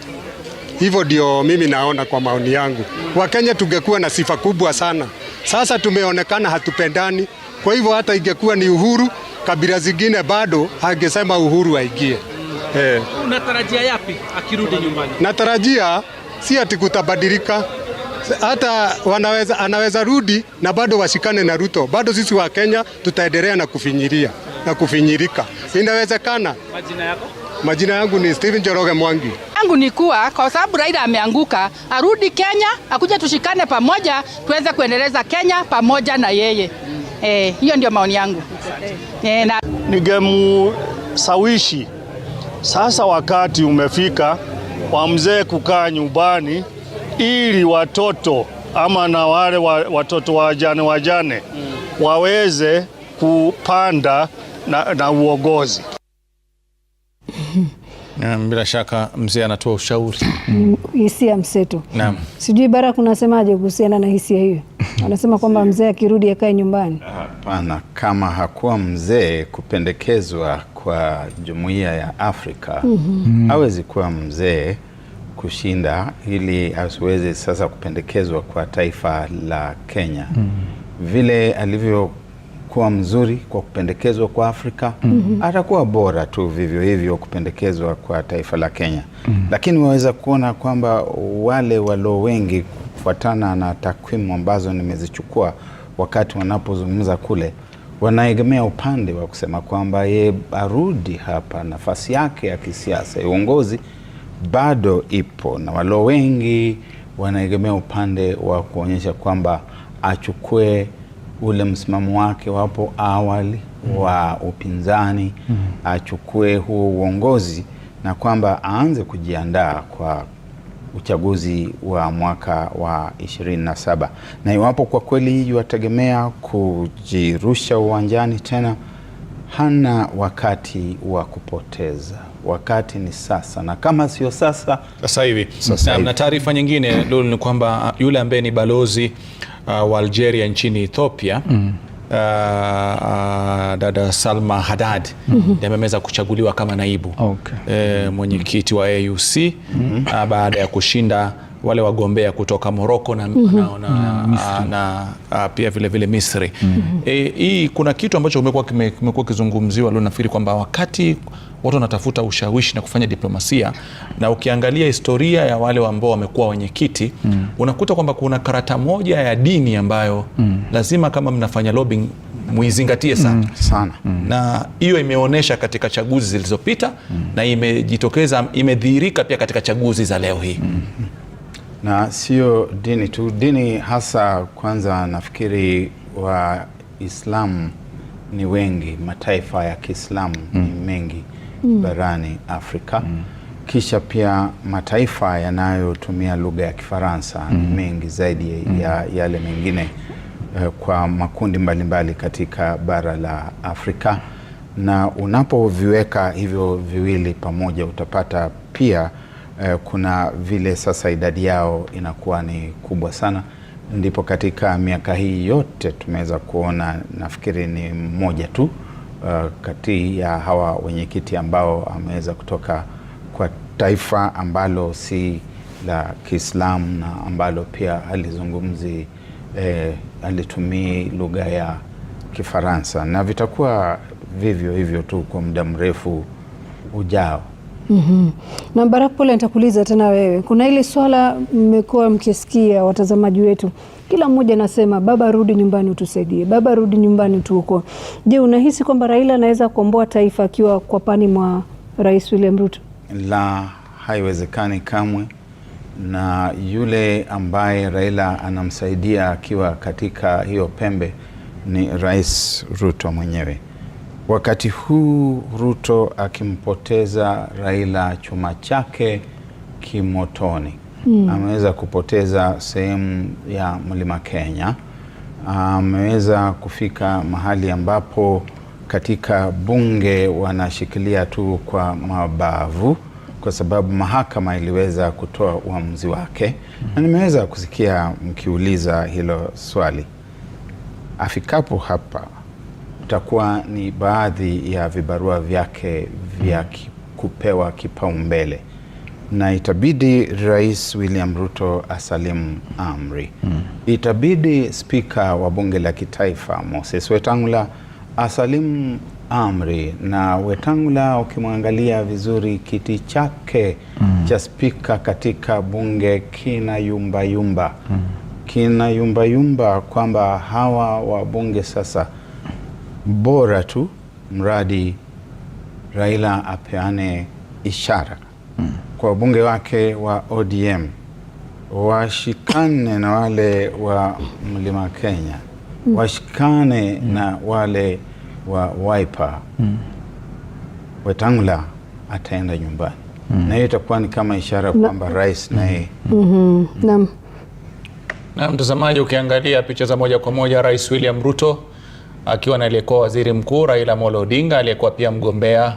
Hivyo ndio mimi naona kwa maoni yangu. Wakenya tungekuwa na sifa kubwa sana. Sasa tumeonekana hatupendani. Kwa hivyo hata ingekuwa ni Uhuru, kabila zingine bado hangesema Uhuru aingie.
Unatarajia yapi akirudi nyumbani?
Natarajia si ati kutabadilika. Hata anaweza rudi na bado washikane na Ruto. Bado sisi wa Kenya tutaendelea na kufinyiria na kufinyirika. Inawezekana.
Majina yako?
Majina yangu ni Steven Njoroge Mwangi.
Yangu ni kuwa kwa sababu Raila ameanguka, arudi Kenya, akuja tushikane pamoja, tuweze kuendeleza Kenya pamoja na yeye. Hiyo ndio maoni yangu.
Ningemsawishi sasa, wakati umefika wa mzee kukaa nyumbani, ili watoto ama na wale watoto wajane waweze kupanda na uongozi.
Bila shaka mzee anatoa ushauri.
Hisia mseto.
Naam.
Sijui Baraka unasemaje kuhusiana na hisia hiyo? Anasema kwamba mzee akirudi akae nyumbani.
Hapana, kama hakuwa mzee kupendekezwa kwa Jumuiya ya Afrika, hawezi kuwa mzee kushinda ili asiweze sasa kupendekezwa kwa taifa la Kenya. Vile alivyokuwa mzuri kwa kupendekezwa kwa Afrika, atakuwa bora tu vivyo hivyo kupendekezwa kwa taifa la Kenya. Lakini waweza kuona kwamba wale walio wengi, kufuatana na takwimu ambazo nimezichukua wakati wanapozungumza kule, wanaegemea upande wa kusema kwamba yeye arudi hapa, nafasi yake ya kisiasa ya uongozi bado ipo, na walio wengi wanaegemea upande wa kuonyesha kwamba achukue ule msimamo wake wapo awali wa upinzani, achukue huo uongozi na kwamba aanze kujiandaa kwa uchaguzi wa mwaka wa 27. Na iwapo kwa kweli yuategemea kujirusha uwanjani tena, hana wakati wa kupoteza. Wakati ni sasa, na kama sio sasa
hivi. Na taarifa nyingine Lulu ni kwamba yule ambaye ni balozi wa Algeria nchini Ethiopia, dada Salma Haddad, ameweza kuchaguliwa kama naibu mwenyekiti wa AUC baada ya kushinda wale wagombea kutoka Morocco na pia vile Misri. Hii kuna kitu ambacho kimekuwa kizungumziwa leo, nafikiri kwamba wakati watu wanatafuta ushawishi na kufanya diplomasia, na ukiangalia historia ya wale ambao wamekuwa wenyekiti, unakuta kwamba kuna karata moja ya dini ambayo lazima kama mnafanya lobbying muizingatie sana. Na hiyo imeonyesha katika chaguzi zilizopita na imejitokeza, imedhihirika pia katika chaguzi za leo hii.
Na sio dini tu, dini hasa. Kwanza nafikiri Waislamu ni wengi, mataifa ya Kiislamu ni mengi barani Afrika. Kisha pia mataifa yanayotumia lugha ya Kifaransa ni mengi zaidi ya yale mengine kwa makundi mbalimbali katika bara la Afrika. Na unapoviweka hivyo viwili pamoja, utapata pia kuna vile sasa idadi yao inakuwa ni kubwa sana. Ndipo katika miaka hii yote tumeweza kuona, nafikiri ni mmoja tu kati ya hawa wenyekiti ambao ameweza kutoka kwa taifa ambalo si la Kiislamu na ambalo pia halizungumzi halitumii lugha ya Kifaransa, na vitakuwa vivyo hivyo tu kwa muda mrefu ujao.
Na Baraka, pole nitakuuliza tena wewe. Kuna ile swala mmekuwa mkisikia watazamaji wetu, kila mmoja anasema baba rudi nyumbani utusaidie, baba rudi nyumbani tuokoe. Je, unahisi kwamba Raila anaweza kuomboa taifa akiwa kwa pani mwa Rais William Ruto?
La, haiwezekani kamwe. Na yule ambaye Raila anamsaidia akiwa katika hiyo pembe ni Rais Ruto mwenyewe. Wakati huu Ruto akimpoteza Raila, chuma chake kimotoni. Ameweza kupoteza sehemu ya Mlima Kenya. Ameweza kufika mahali ambapo katika bunge wanashikilia tu kwa mabavu, kwa sababu mahakama iliweza kutoa uamuzi wake. Na nimeweza kusikia mkiuliza hilo swali. Afikapo hapa utakuwa ni baadhi ya vibarua vyake vya kupewa kipaumbele. na itabidi Rais William Ruto asalimu amri. Itabidi Spika wa Bunge la Kitaifa Moses Wetangula asalimu amri, na Wetangula ukimwangalia vizuri kiti chake cha spika katika bunge kina yumba yumba. Kina yumba yumba kwamba hawa wabunge sasa bora tu mradi Raila apeane ishara kwa wabunge wake wa ODM washikane na wale wa Mlima Kenya, washikane na wale wa Wiper. Wetangula ataenda nyumbani. Na hiyo itakuwa ni kama ishara kwamba rais naye.
Na mtazamaji, ukiangalia picha za moja kwa moja, Rais William Ruto akiwa na aliyekuwa waziri mkuu Raila Amolo Odinga, aliyekuwa pia mgombea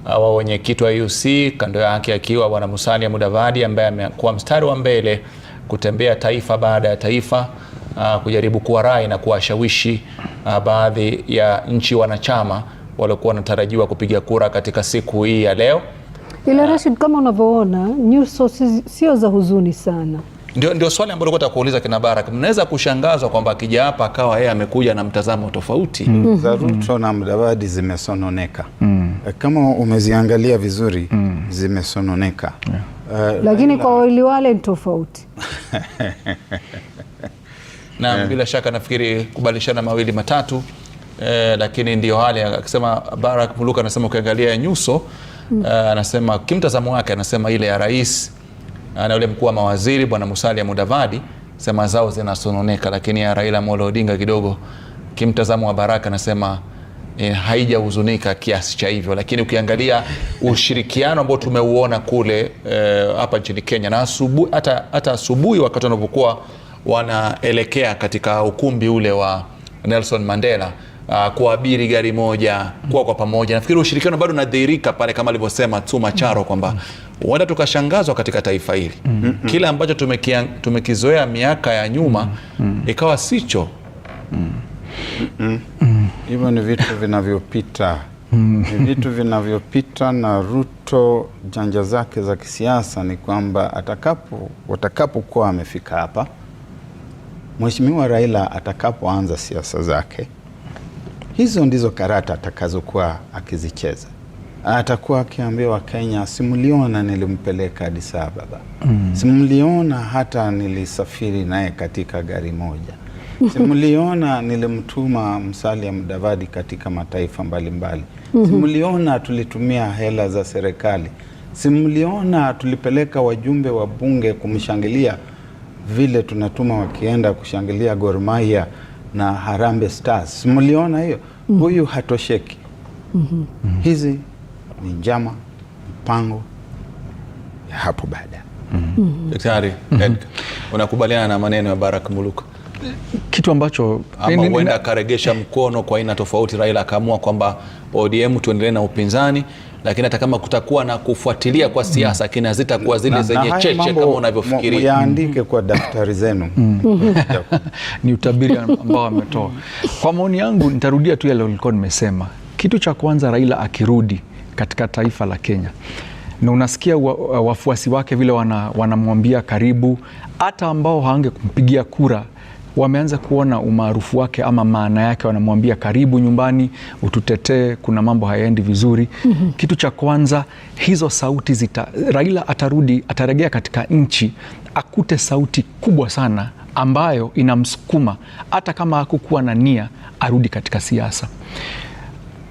wa wenyekiti wa AUC, kando yake akiwa bwana Musalia Mudavadi ambaye amekuwa mstari wa mbele kutembea taifa baada ya taifa kujaribu kuwarai na kuwashawishi baadhi ya nchi wanachama waliokuwa wanatarajiwa kupiga kura katika siku hii ya leo.
Ila Rashid, kama unavyoona nyuso sio za huzuni sana.
Ndio swali ambalo nataka kuuliza kina Baraka. Mnaweza kushangazwa kwamba akija hapa akawa yeye amekuja na mtazamo tofauti.
Za Ruto na Mudavadi zimesononeka. Kama umeziangalia vizuri zimesononeka.
Lakini kwa wale ni tofauti.
Na bila shaka nafikiri kubadilishana mawili matatu, lakini ndio hali akisema Barak Muluka anasema ukiangalia nyuso anasema kimtazamo wake anasema ile ya rais na yule mkuu wa mawaziri bwana Musalia Mudavadi sema zao zinasononeka, lakini ya Raila Amolo Odinga kidogo kimtazamo wa Baraka anasema haijahuzunika kiasi cha hivyo. Lakini ukiangalia ushirikiano ambao tumeuona kule hapa nchini Kenya, na asubuhi hata asubuhi wakati wanapokuwa wanaelekea katika ukumbi ule wa Nelson Mandela kuabiri gari moja kwa pamoja, nafikiri ushirikiano bado unadhihirika pale, kama alivyosema Tsuma Charo kwamba huenda tukashangazwa katika taifa hili. Kile ambacho tumekizoea miaka ya nyuma ikawa sicho.
Hivyo ni vitu vinavyopita. Ni vitu vinavyopita, na Ruto janja zake za kisiasa ni kwamba watakapokuwa amefika hapa, Mheshimiwa Raila atakapoanza siasa zake, hizo ndizo karata atakazokuwa akizicheza. Atakuwa akiambia Kenya, simuliona nilimpeleka Addis Ababa. Simuliona hata nilisafiri naye katika gari moja. Simuliona nilimtuma Musalia Mudavadi katika mataifa mbalimbali. Simuliona tulitumia hela za serikali. Simuliona tulipeleka wajumbe wa bunge kumshangilia vile tunatuma wakienda kushangilia Gor Mahia na Harambee Stars. Simuliona hiyo. Huyu hatosheki. Hizi ni njama, mpango ya hapo baada.
Daktari, unakubaliana na maneno ya Barak Muluka?
Kitu ambacho
ama huenda akaregesha mkono kwa aina tofauti, Raila akaamua kwamba ODM tuendelee na upinzani, lakini hata kama kutakuwa na kufuatilia kwa siasa lakini hazitakuwa zile zenye cheche kama unavyofikiria.
Yaandike kwa daftari zenu.
Ni utabiri ambao ametoa. Kwa maoni yangu nitarudia tu yale nilikuwa nimesema. Kitu cha kwanza, Raila akirudi katika taifa la Kenya, na unasikia wafuasi wake vile wanamwambia karibu, hata ambao hawange kumpigia kura wameanza kuona umaarufu wake ama maana yake, wanamwambia karibu nyumbani, ututetee, kuna mambo hayaendi vizuri. Kitu cha kwanza, hizo sauti Raila atarejea katika nchi, akute sauti kubwa sana ambayo inamsukuma hata kama hakukuwa na nia arudi katika siasa.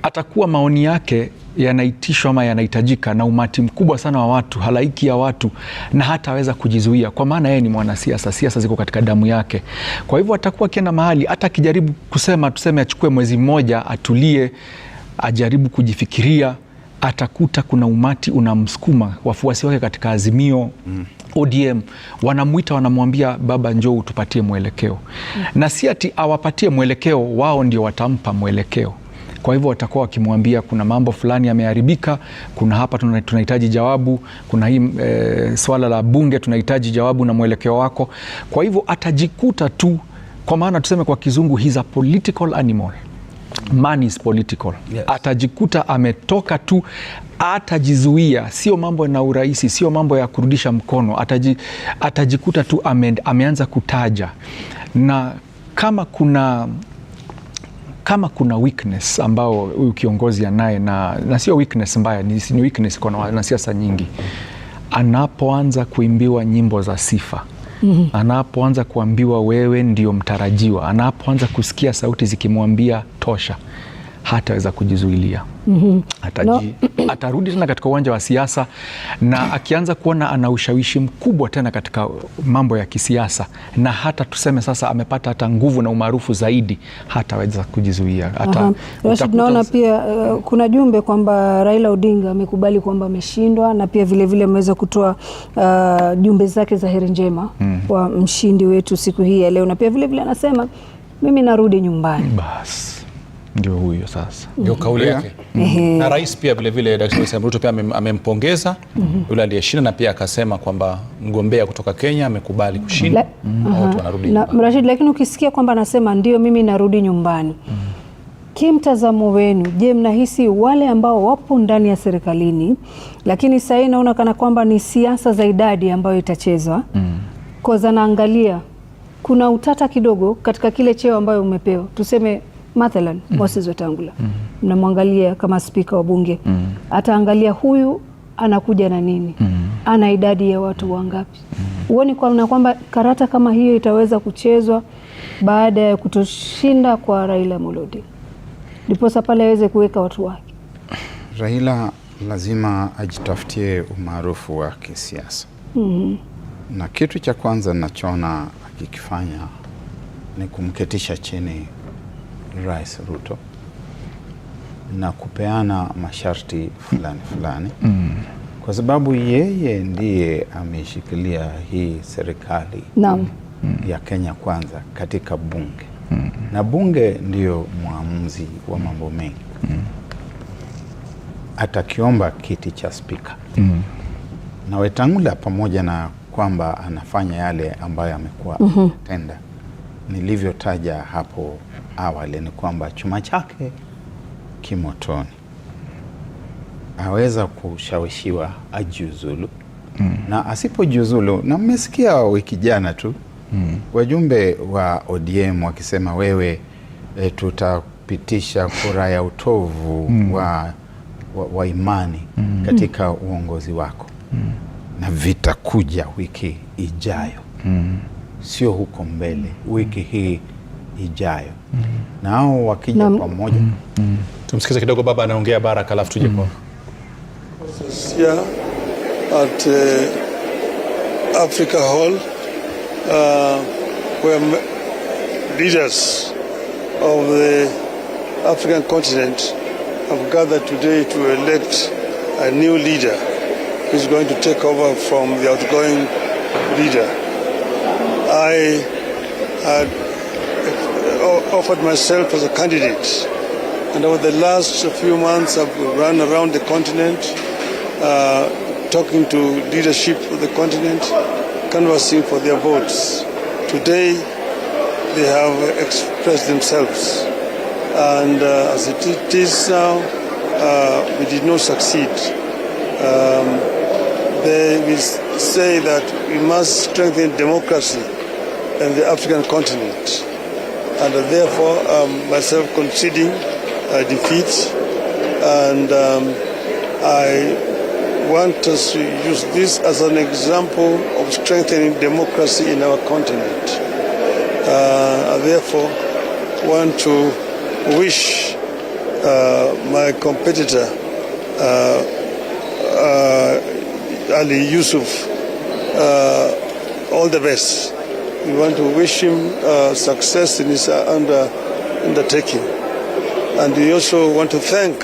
Atakuwa maoni yake yanaitishwa ama yanahitajika na umati mkubwa sana wa watu, halaiki ya watu, na hataweza kujizuia kwa maana yeye ni mwanasiasa. Siasa ziko katika damu yake. Kwa hivyo atakuwa akienda mahali, hata akijaribu kusema, tuseme achukue mwezi mmoja atulie, ajaribu kujifikiria, atakuta kuna umati unamsukuma. Wafuasi wake katika Azimio, ODM wanamuita, wanamwambia baba, njoo utupatie mwelekeo. Na si ati awapatie mwelekeo, wao ndio watampa mwelekeo. Kwa hivyo watakuwa wakimwambia kuna mambo fulani yameharibika, kuna hapa tunahitaji jawabu, kuna hii swala la bunge tunahitaji jawabu na mwelekeo wako. Kwa hivyo atajikuta tu, kwa maana tuseme kwa kizungu, he's a political animal. Man is political. Yes. Atajikuta ametoka tu, atajizuia, sio mambo na uraisi, sio mambo ya kurudisha mkono, atajikuta tu ameanza kutaja. Na kama kuna weakness ambao huyu kiongozi anaye, na sio weakness mbaya, ni weakness kwa wanasiasa nyingi, anapoanza kuimbiwa nyimbo za sifa, anapoanza kuambiwa wewe ndio mtarajiwa, anapoanza kusikia sauti zikimwambia tosha, hataweza kujizuilia. Atarudi tena katika uwanja wa siasa, na akianza kuona ana ushawishi mkubwa tena katika mambo ya kisiasa, na hata tuseme sasa amepata hata nguvu na umaarufu zaidi, hataweza kujizuia.
Naona pia kuna jumbe kwamba Raila Odinga amekubali kwamba ameshindwa, na pia vile ameweza kutoa jumbe zake za heri njema kwa mshindi wetu siku hii ya leo, na pia vile anasema mimi narudi nyumbani.
Bas, ndio huyo sasa,
ndio kauli yake. Na rais pia vile Daktari William Ruto pia amempongeza yule aliyeshinda, na pia akasema kwamba mgombea kutoka Kenya amekubali kushinda, watu wanarudi nyumbani.
Rashid, lakini ukisikia kwamba anasema ndio mimi narudi nyumbani, kimtazamo wenu, je, mnahisi wale ambao wapo ndani ya serikalini, lakini sasa naona kana kwamba ni siasa za idadi ambayo itachezwa, kwa zanaangalia kuna utata kidogo katika kile cheo ambayo umepewa, tuseme mathalan Moses Wetangula, mnamwangalia kama spika wa bunge, ataangalia huyu anakuja na nini, ana idadi ya watu wangapi. Uone kwamba karata kama hiyo itaweza kuchezwa baada ya kutoshinda kwa Raila Odinga, ndiposa pale aweze kuweka watu wake.
Raila lazima ajitafutie umaarufu wa kisiasa. Na kitu cha kwanza ninachoona akikifanya ni kumketisha chini Rais Ruto na kupeana masharti fulani kwa sababu yeye ndiye ameshikilia hii serikali ya Kenya Kwanza katika bunge, na bunge ndio muamuzi wa mambo mengi. Atakiomba kiti cha spika, na Wetangula pamoja na kwamba anafanya yale ambayo amekuwa tenda, nilivyotaja hapo awali ni kwamba chuma chake kimotoni, aweza kushawishiwa ajiuzulu. Na asipojiuzulu, na mmesikia wiki jana tu wajumbe wa ODM wakisema wewe tutapitisha kura ya utovu wa imani katika uongozi wako, na vitakuja wiki ijayo, sio huko mbele, wiki hii ijayo. Nao wakija pamoja.
Tumsikize kidogo baba anaongea Baraka, alafu tuje kwa
here at Africa Hall, where leaders of the African continent have gathered today to elect a new leader who is going to take over from the outgoing leader. I had offered myself as a candidate, and over the last few months I've run around the continent, talking to leadership of the continent, canvassing for their votes. Today they have expressed themselves, and as it is now, we did not succeed. They will say that we must strengthen democracy in the African continent, and therefore myself conceding defeat, and I want us to use this as an example of strengthening democracy in our continent. I therefore want to wish my competitor Ali Yusuf all the best. We want to wish him success in his undertaking. And we also want to thank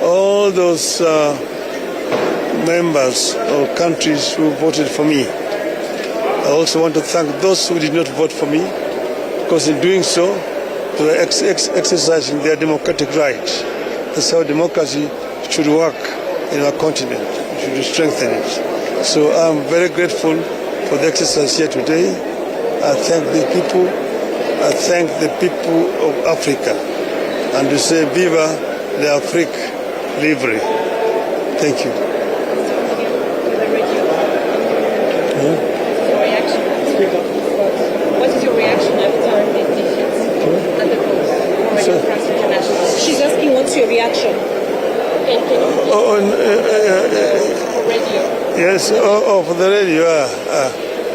all those members or countries who voted for me. I also want to thank those who did not vote for me, because in doing so, they were exercising their democratic right. That's how democracy should work in our continent. We should strengthen it. So I'm very grateful for the exercise here today. I thank the people. I thank the people of Africa and we say Viva l'Afrique Libre. Thank you.
What is your reaction after the defeat at the polls? She's asking what's your reaction. Radio.
Yes, for the radio.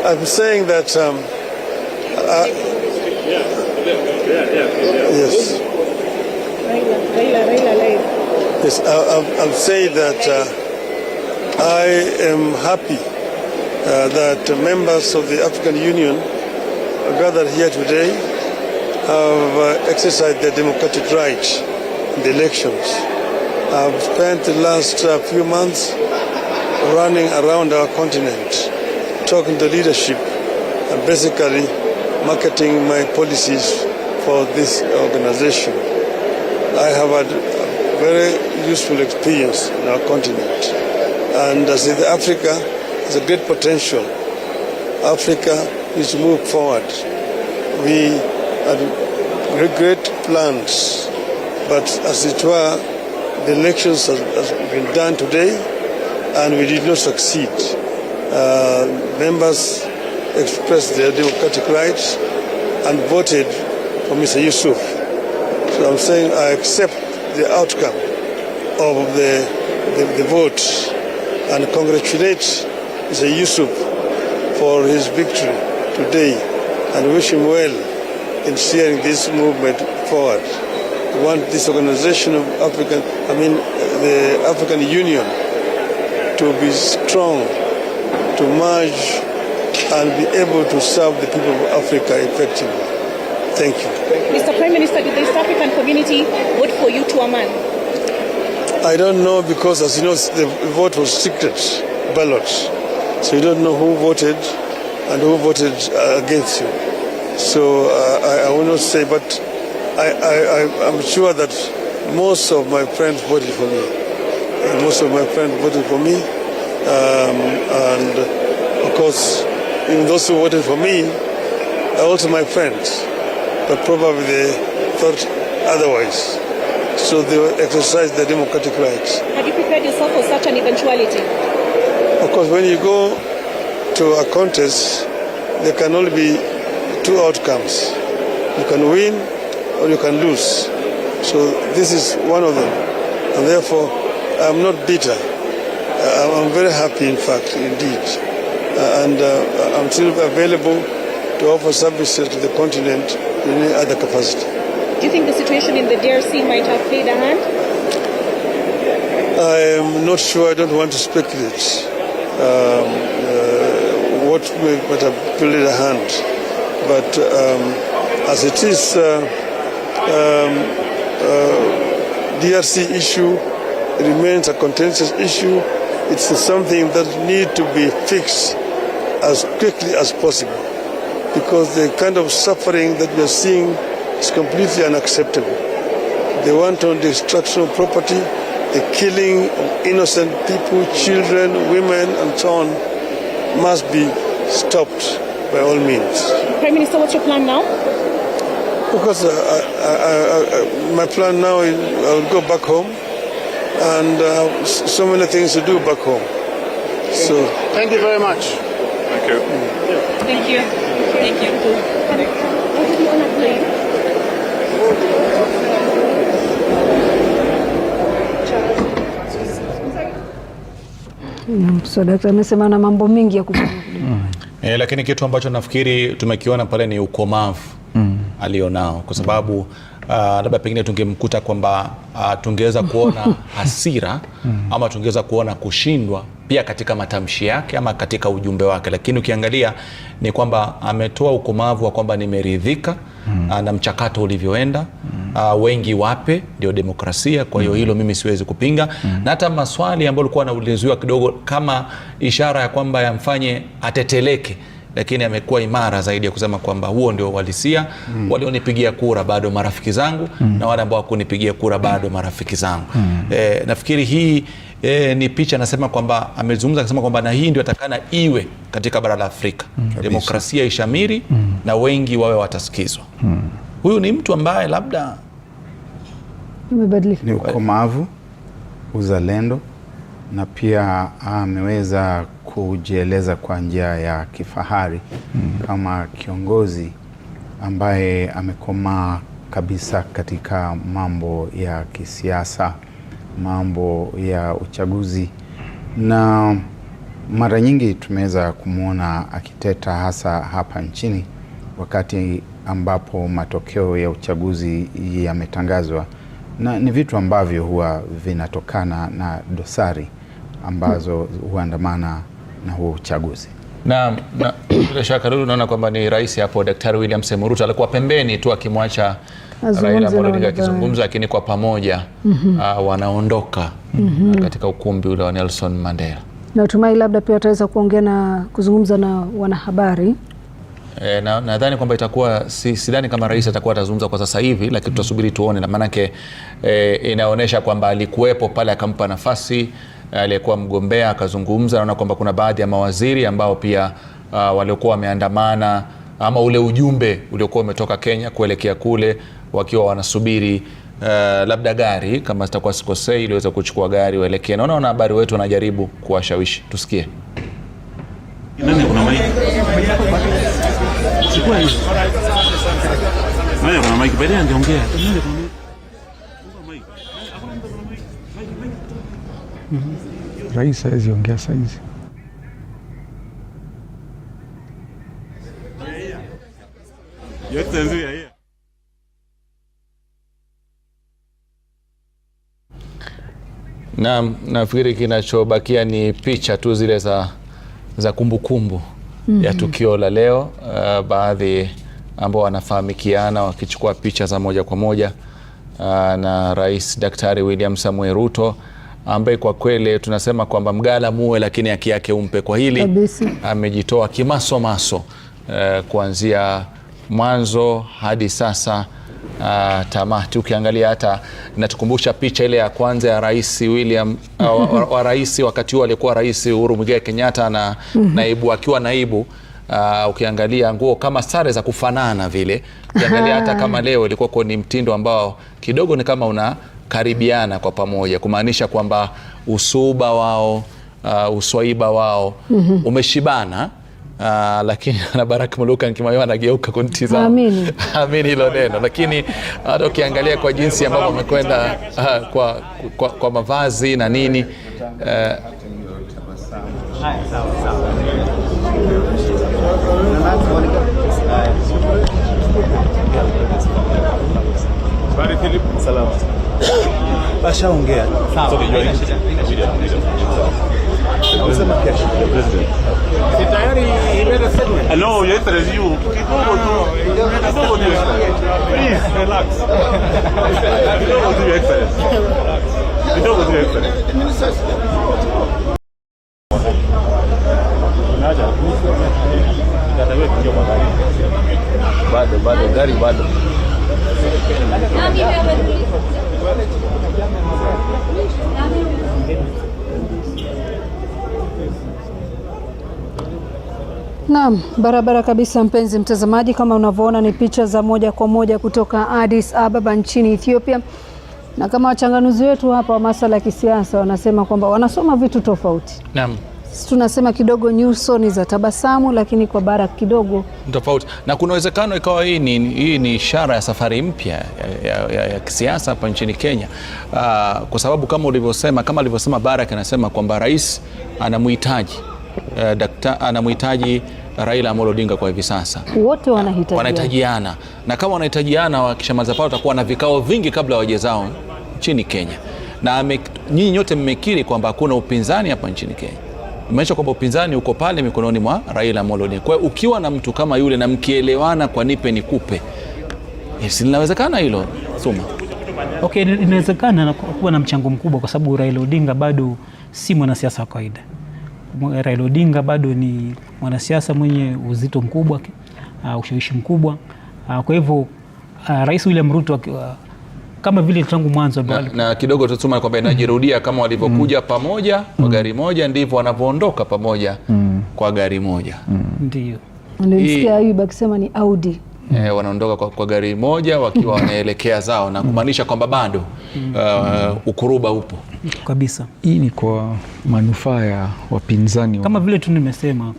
I'm saying that. Yes. Yes, I'll say that I am happy that members of the African Union gathered here today have exercised their democratic right in the elections. I've spent the last few months running around our continent, talking to leadership and basically marketing my policies for this organization. I have had a very useful experience in our continent. And I say that Africa has a great potential. Africa needs to move forward. We had great plans, but as it were, the elections has been done today and we did not succeed. Members expressed their democratic rights and voted for Mr. Yusuf. So I'm saying I accept the outcome of the vote and congratulate Mr. Yusuf for his victory today and wish him well in steering this movement forward. We want this organization of the African Union to be strong, to merge and be able to serve the people of Africa effectively. Thank you.
Mr. Prime Minister, did the East African community vote for you to a man?
I don't know because, as you know, the vote was secret ballot. So you don't know who voted and who voted against you. So I will not say, but I'm sure that most of my friends voted for me. Most of my friends voted for me. And of course, even those who voted for me are also my friends. But probably they thought otherwise. So they exercised their democratic rights.
Have you prepared yourself for such an eventuality?
Of course, when you go to a contest, there can only be two outcomes. You can win or you can lose. So this is one of them. And therefore, I'm not bitter. I'm very happy, in fact, indeed. And I'm still available to offer services to the continent in any other capacity.
Do you think the situation in the DRC might have played a hand?
I am not sure. I don't want to speculate what might have played a hand. But as it is, DRC issue remains a contentious issue. It's something that needs to be fixed as quickly as possible, because the kind of suffering that we are seeing is completely unacceptable. The wanton destruction of property, the killing of innocent people, children, women, and so on, must be stopped by all means.
Prime Minister, what's your plan now?
Because my plan now is I will go back home, and so many things to do back home. So
thank you very much.
Thank you.
Thank you. Thank you.
So daktari amesema na mambo mengi ya kufanya.
Lakini kitu ambacho nafikiri tumekiona pale ni ukomavu alionao, kwa sababu labda pengine tungemkuta kwamba tungeweza kuona hasira ama tungeweza kuona kushindwa pia katika matamshi yake ama katika ujumbe wake, lakini ukiangalia ni kwamba ametoa ukomavu wa kwamba nimeridhika na mchakato ulivyoenda. Wengi wape ndio demokrasia, kwa hiyo hilo mimi siwezi kupinga. Na hata maswali ambayo alikuwa anauliziwa kidogo kama ishara ya kwamba yamfanye ateteleke, lakini amekuwa imara zaidi ya kusema kwamba huo ndio uhalisia. Walionipigia kura bado marafiki zangu, na wale ambao hakunipigia kura bado marafiki zangu. Nafikiri hii ni picha, nasema kwamba amezungumza akisema kwamba na hii ndio atakana iwe katika bara la Afrika. Demokrasia ishamiri na wengi wawe watasikizwa. Huyu ni mtu ambaye labda
imebadilika?
Ni ukomavu, uzalendo, na pia ameweza kujieleza kwa njia ya kifahari kama kiongozi ambaye amekomaa kabisa katika mambo ya kisiasa, mambo ya uchaguzi, na mara nyingi tumeweza kumwona akiteta hasa hapa nchini wakati ambapo matokeo ya uchaguzi yametangazwa, na ni vitu ambavyo huwa vinatokana na dosari ambazo huandamana na huo uchaguzi.
Na bila shaka naona kwamba ni rais hapo Daktari William Samoei Ruto alikuwa pembeni tu akimwacha Raila Odinga akizungumza, lakini kwa pamoja wanaondoka katika ukumbi ule wa Nelson Mandela.
Natumai labda pia wataweza kuongea na kuzungumza na wanahabari.
Nadhani kwamba itakuwa sidhani kama rais atakuwa atazungumza kwa sasa hivi, lakini tutasubiri tuone, na maanake inaonyesha kwamba alikuwepo pale akampa nafasi aliyekuwa mgombea akazungumza. Naona kwamba kuna baadhi ya mawaziri ambao pia waliokuwa wameandamana, ama ule ujumbe uliokuwa umetoka Kenya kuelekea kule, wakiwa wanasubiri labda gari kama sitakuwa sikosei iliweza kuchukua gari waelekea. Naona wanahabari wetu wanajaribu kuwashawishi. Tusikie.
Nani kuna maiki? Chukua hiyo. Nani kuna maiki? Baadaye angeongea. Nani kuna maiki?
Rais hawezi ongea saizi.
Na nafikiri kinachobakia ni picha tu zile za kumbukumbu ya tukio la leo. Baadhi ambao wanafahamikiana wakichukua picha za moja kwa moja na Rais Daktari William Samoei Ruto, ambaye kwa kweli tunasema kwamba mgala muwe lakini haki yake umpe. Kwa hili amejitoa kimasomaso kuanzia mwanzo hadi sasa tamati. Ukiangalia hata inatukumbusha picha ile ya kwanza ya Rais William wa rais wakati huo alikuwa Rais Uhuru Muigai Kenyatta na naibu akiwa naibu. Ukiangalia nguo kama sare za kufanana vile. Ukiangalia hata kama leo ilikuwa ni mtindo ambao kidogo ni kama unakaribiana kwa pamoja, kumaanisha kwamba usuba wao uswaiba wao umeshibana. Lakini na Baraka Muluka Kimayo anageuka kunitizama. Amini hilo neno. Lakini hata ukiangalia kwa jinsi ambavyo wamekwenda kwa mavazi na nini,
Bashaongea.
Hello, Your Excellency, you. Please relax. Your Excellency. Your Excellency.
Bado gari bado.
Naam, barabara kabisa mpenzi mtazamaji, kama unavyoona ni picha za moja kwa moja kutoka Addis Ababa nchini Ethiopia. Na kama wachanganuzi wetu hapa wa masuala ya kisiasa wanasema kwamba wanasoma vitu tofauti.
Naam.
Tunasema kidogo nyuso ni za tabasamu, lakini kwa bara kidogo
tofauti. Na kuna uwezekano ikawa hii ni ishara ya safari mpya ya kisiasa hapa nchini Kenya. Kwa sababu kama alivyosema Baraka, anasema kwamba rais anamhitaji Raila Odinga kwa hivi sasa.
Wote wanahitajiana.
Na kama wanahitajiana, wakishamaliza pale watakuwa na vikao vingi kabla waje zao nchini Kenya. Na nyinyi nyote mmekiri kwamba hakuna upinzani hapa nchini Kenya. Imeonyesha kwamba upinzani uko pale mikononi mwa Raila Odinga. Kwa hiyo ukiwa na mtu kama yule na mkielewana kwa nipe nikupe, linawezekana hilo, Suma?
Okay, inawezekana kuwa na mchango mkubwa, kwa sababu Raila Odinga bado si mwanasiasa wa kawaida. Raila Odinga bado ni mwanasiasa mwenye uzito mkubwa, ushawishi mkubwa. Kwa hivyo Rais William Ruto kama vile tangu mwanzo
na kidogo tutasema kwamba inajirudia kama walivyokuja pamoja kwa gari moja, ndivyo wanavyoondoka pamoja kwa gari moja.
Ndio.
Nilisikia Ayuba akisema ni Audi.
Wanaondoka kwa gari moja wakiwa wanaelekea zao, na kumaanisha kwamba bado ukuruba upo
kabisa.
Hii ni kwa manufaa ya wapinzani
kama vile tu nimesema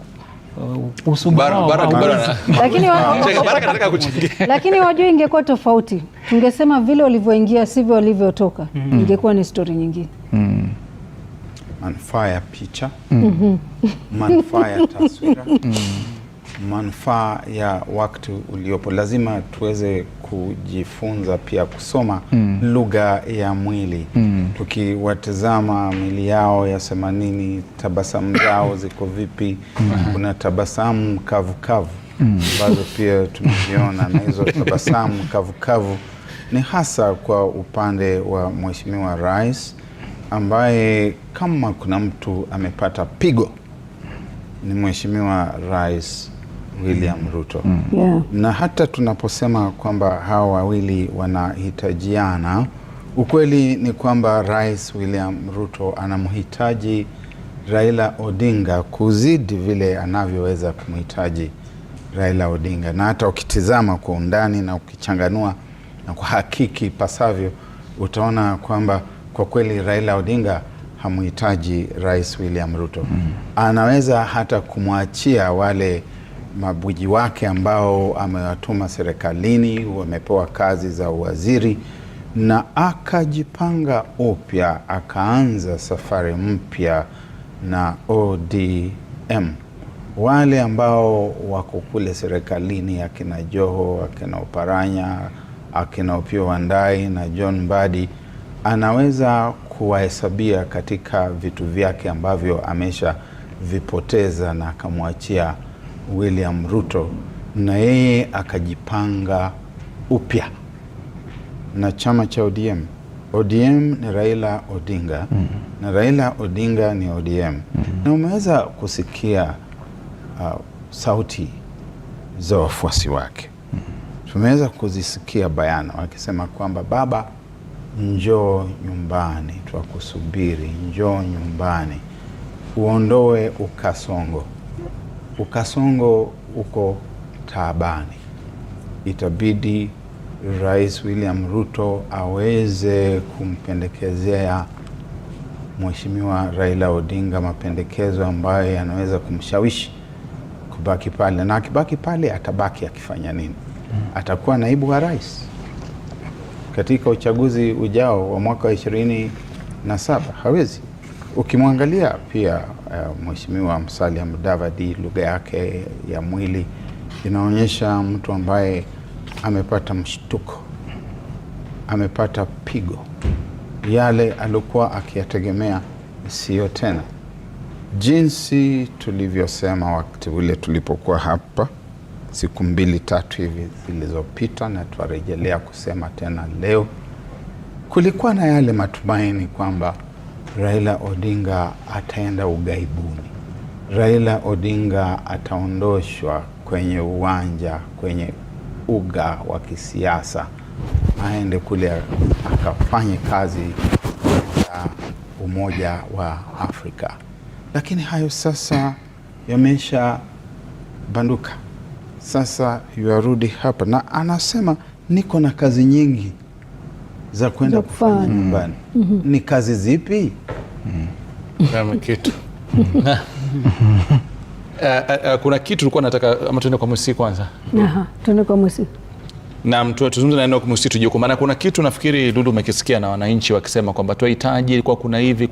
lakini wajua, ingekuwa tofauti, tungesema vile walivyoingia sivyo walivyotoka. Ingekuwa ni story nyingine.
Manufaa ya picha, manufaa ya taswira, manufaa ya wakati uliopo. Lazima tuweze kujifunza pia kusoma lugha ya mwili. Tukiwatazama mili yao yasema nini, tabasamu zao ziko vipi. Kuna tabasamu kavu ambazo pia tumeziona, na hizo tabasamu kavu ni hasa kwa upande wa Mheshimiwa Rais, ambaye kama kuna mtu amepata pigo ni Mheshimiwa Rais William Ruto. Na hata tunaposema kwamba hawa wawili wanahitajiana, ukweli ni kwamba Rais William Ruto anamhitaji Raila Odinga kuzidi vile anavyoweza kumhitaji Raila Odinga. Na hata ukitizama kwa undani na ukichanganua na kuhakiki pasavyo, utaona kwamba kwa kweli Raila Odinga hamhitaji Rais William Ruto. Anaweza hata kumwachia wale mabwiji wake ambao amewatuma serikalini, wamepewa kazi za waziri, na akajipanga upya, akaanza safari mpya na ODM. Wale ambao wako kule serikalini, akina Joho, akina Oparanya, akina Opiyo Wandayi na John Mbadi, anaweza kuwahesabia katika vitu vyake ambavyo amesha vipoteza, na akamwachia William Ruto, na yeye akajipanga upya na chama cha ODM. ODM ni Raila Odinga, na Raila Odinga ni ODM. Na umeweza kusikia sauti za wafuasi wake. Tumeweza kuzisikia bayana wakisema kwamba baba, njoo nyumbani, twakusubiri, njoo nyumbani, uondoe ukasongo. Ukasongo uko taabani. Itabidi Rais William Ruto aweze kumpendekezea Mheshimiwa Raila Odinga mapendekezo ambayo yanaweza kumshawishi kubaki pale. Na akibaki pale, atabaki akifanya nini? Atakuwa naibu wa rais katika uchaguzi ujao wa mwaka wa 27. Hawezi. Ukimwangalia pia Mheshimiwa Musalia Mudavadi, lugha yake ya mwili inaonyesha mtu ambaye amepata mshtuko, amepata pigo. Yale alikuwa akiyategemea sio tena. Jinsi tulivyosema wakati ule tulipokuwa hapa siku 2-3 hivi zilizopita, na tuwarejelea kusema tena leo, kulikuwa na yale matumaini kwamba Raila Odinga ataenda ugaibuni. Raila Odinga ataondoshwa kwenye uwanja, kwenye uga wa kisiasa, aende kule akafanye kazi ya Umoja wa Afrika. Lakini hayo sasa yamesha banduka. Sasa yuarudi hapa na anasema niko na kazi nyingi za kwenda kufanya nyumbani. Ni kazi zipi?
Kama kitu. Kuna kitu tulikuwa nataka ama tuende kwa Musi kwanza.
Tuende kwa Musi.
Na tuzungumze na neno kwa Musi tujue, kwa maana kuna kitu nafikiri Lulu umekisikia na wananchi wakisema kwamba tunahitaji ilikuwa kuna hivi.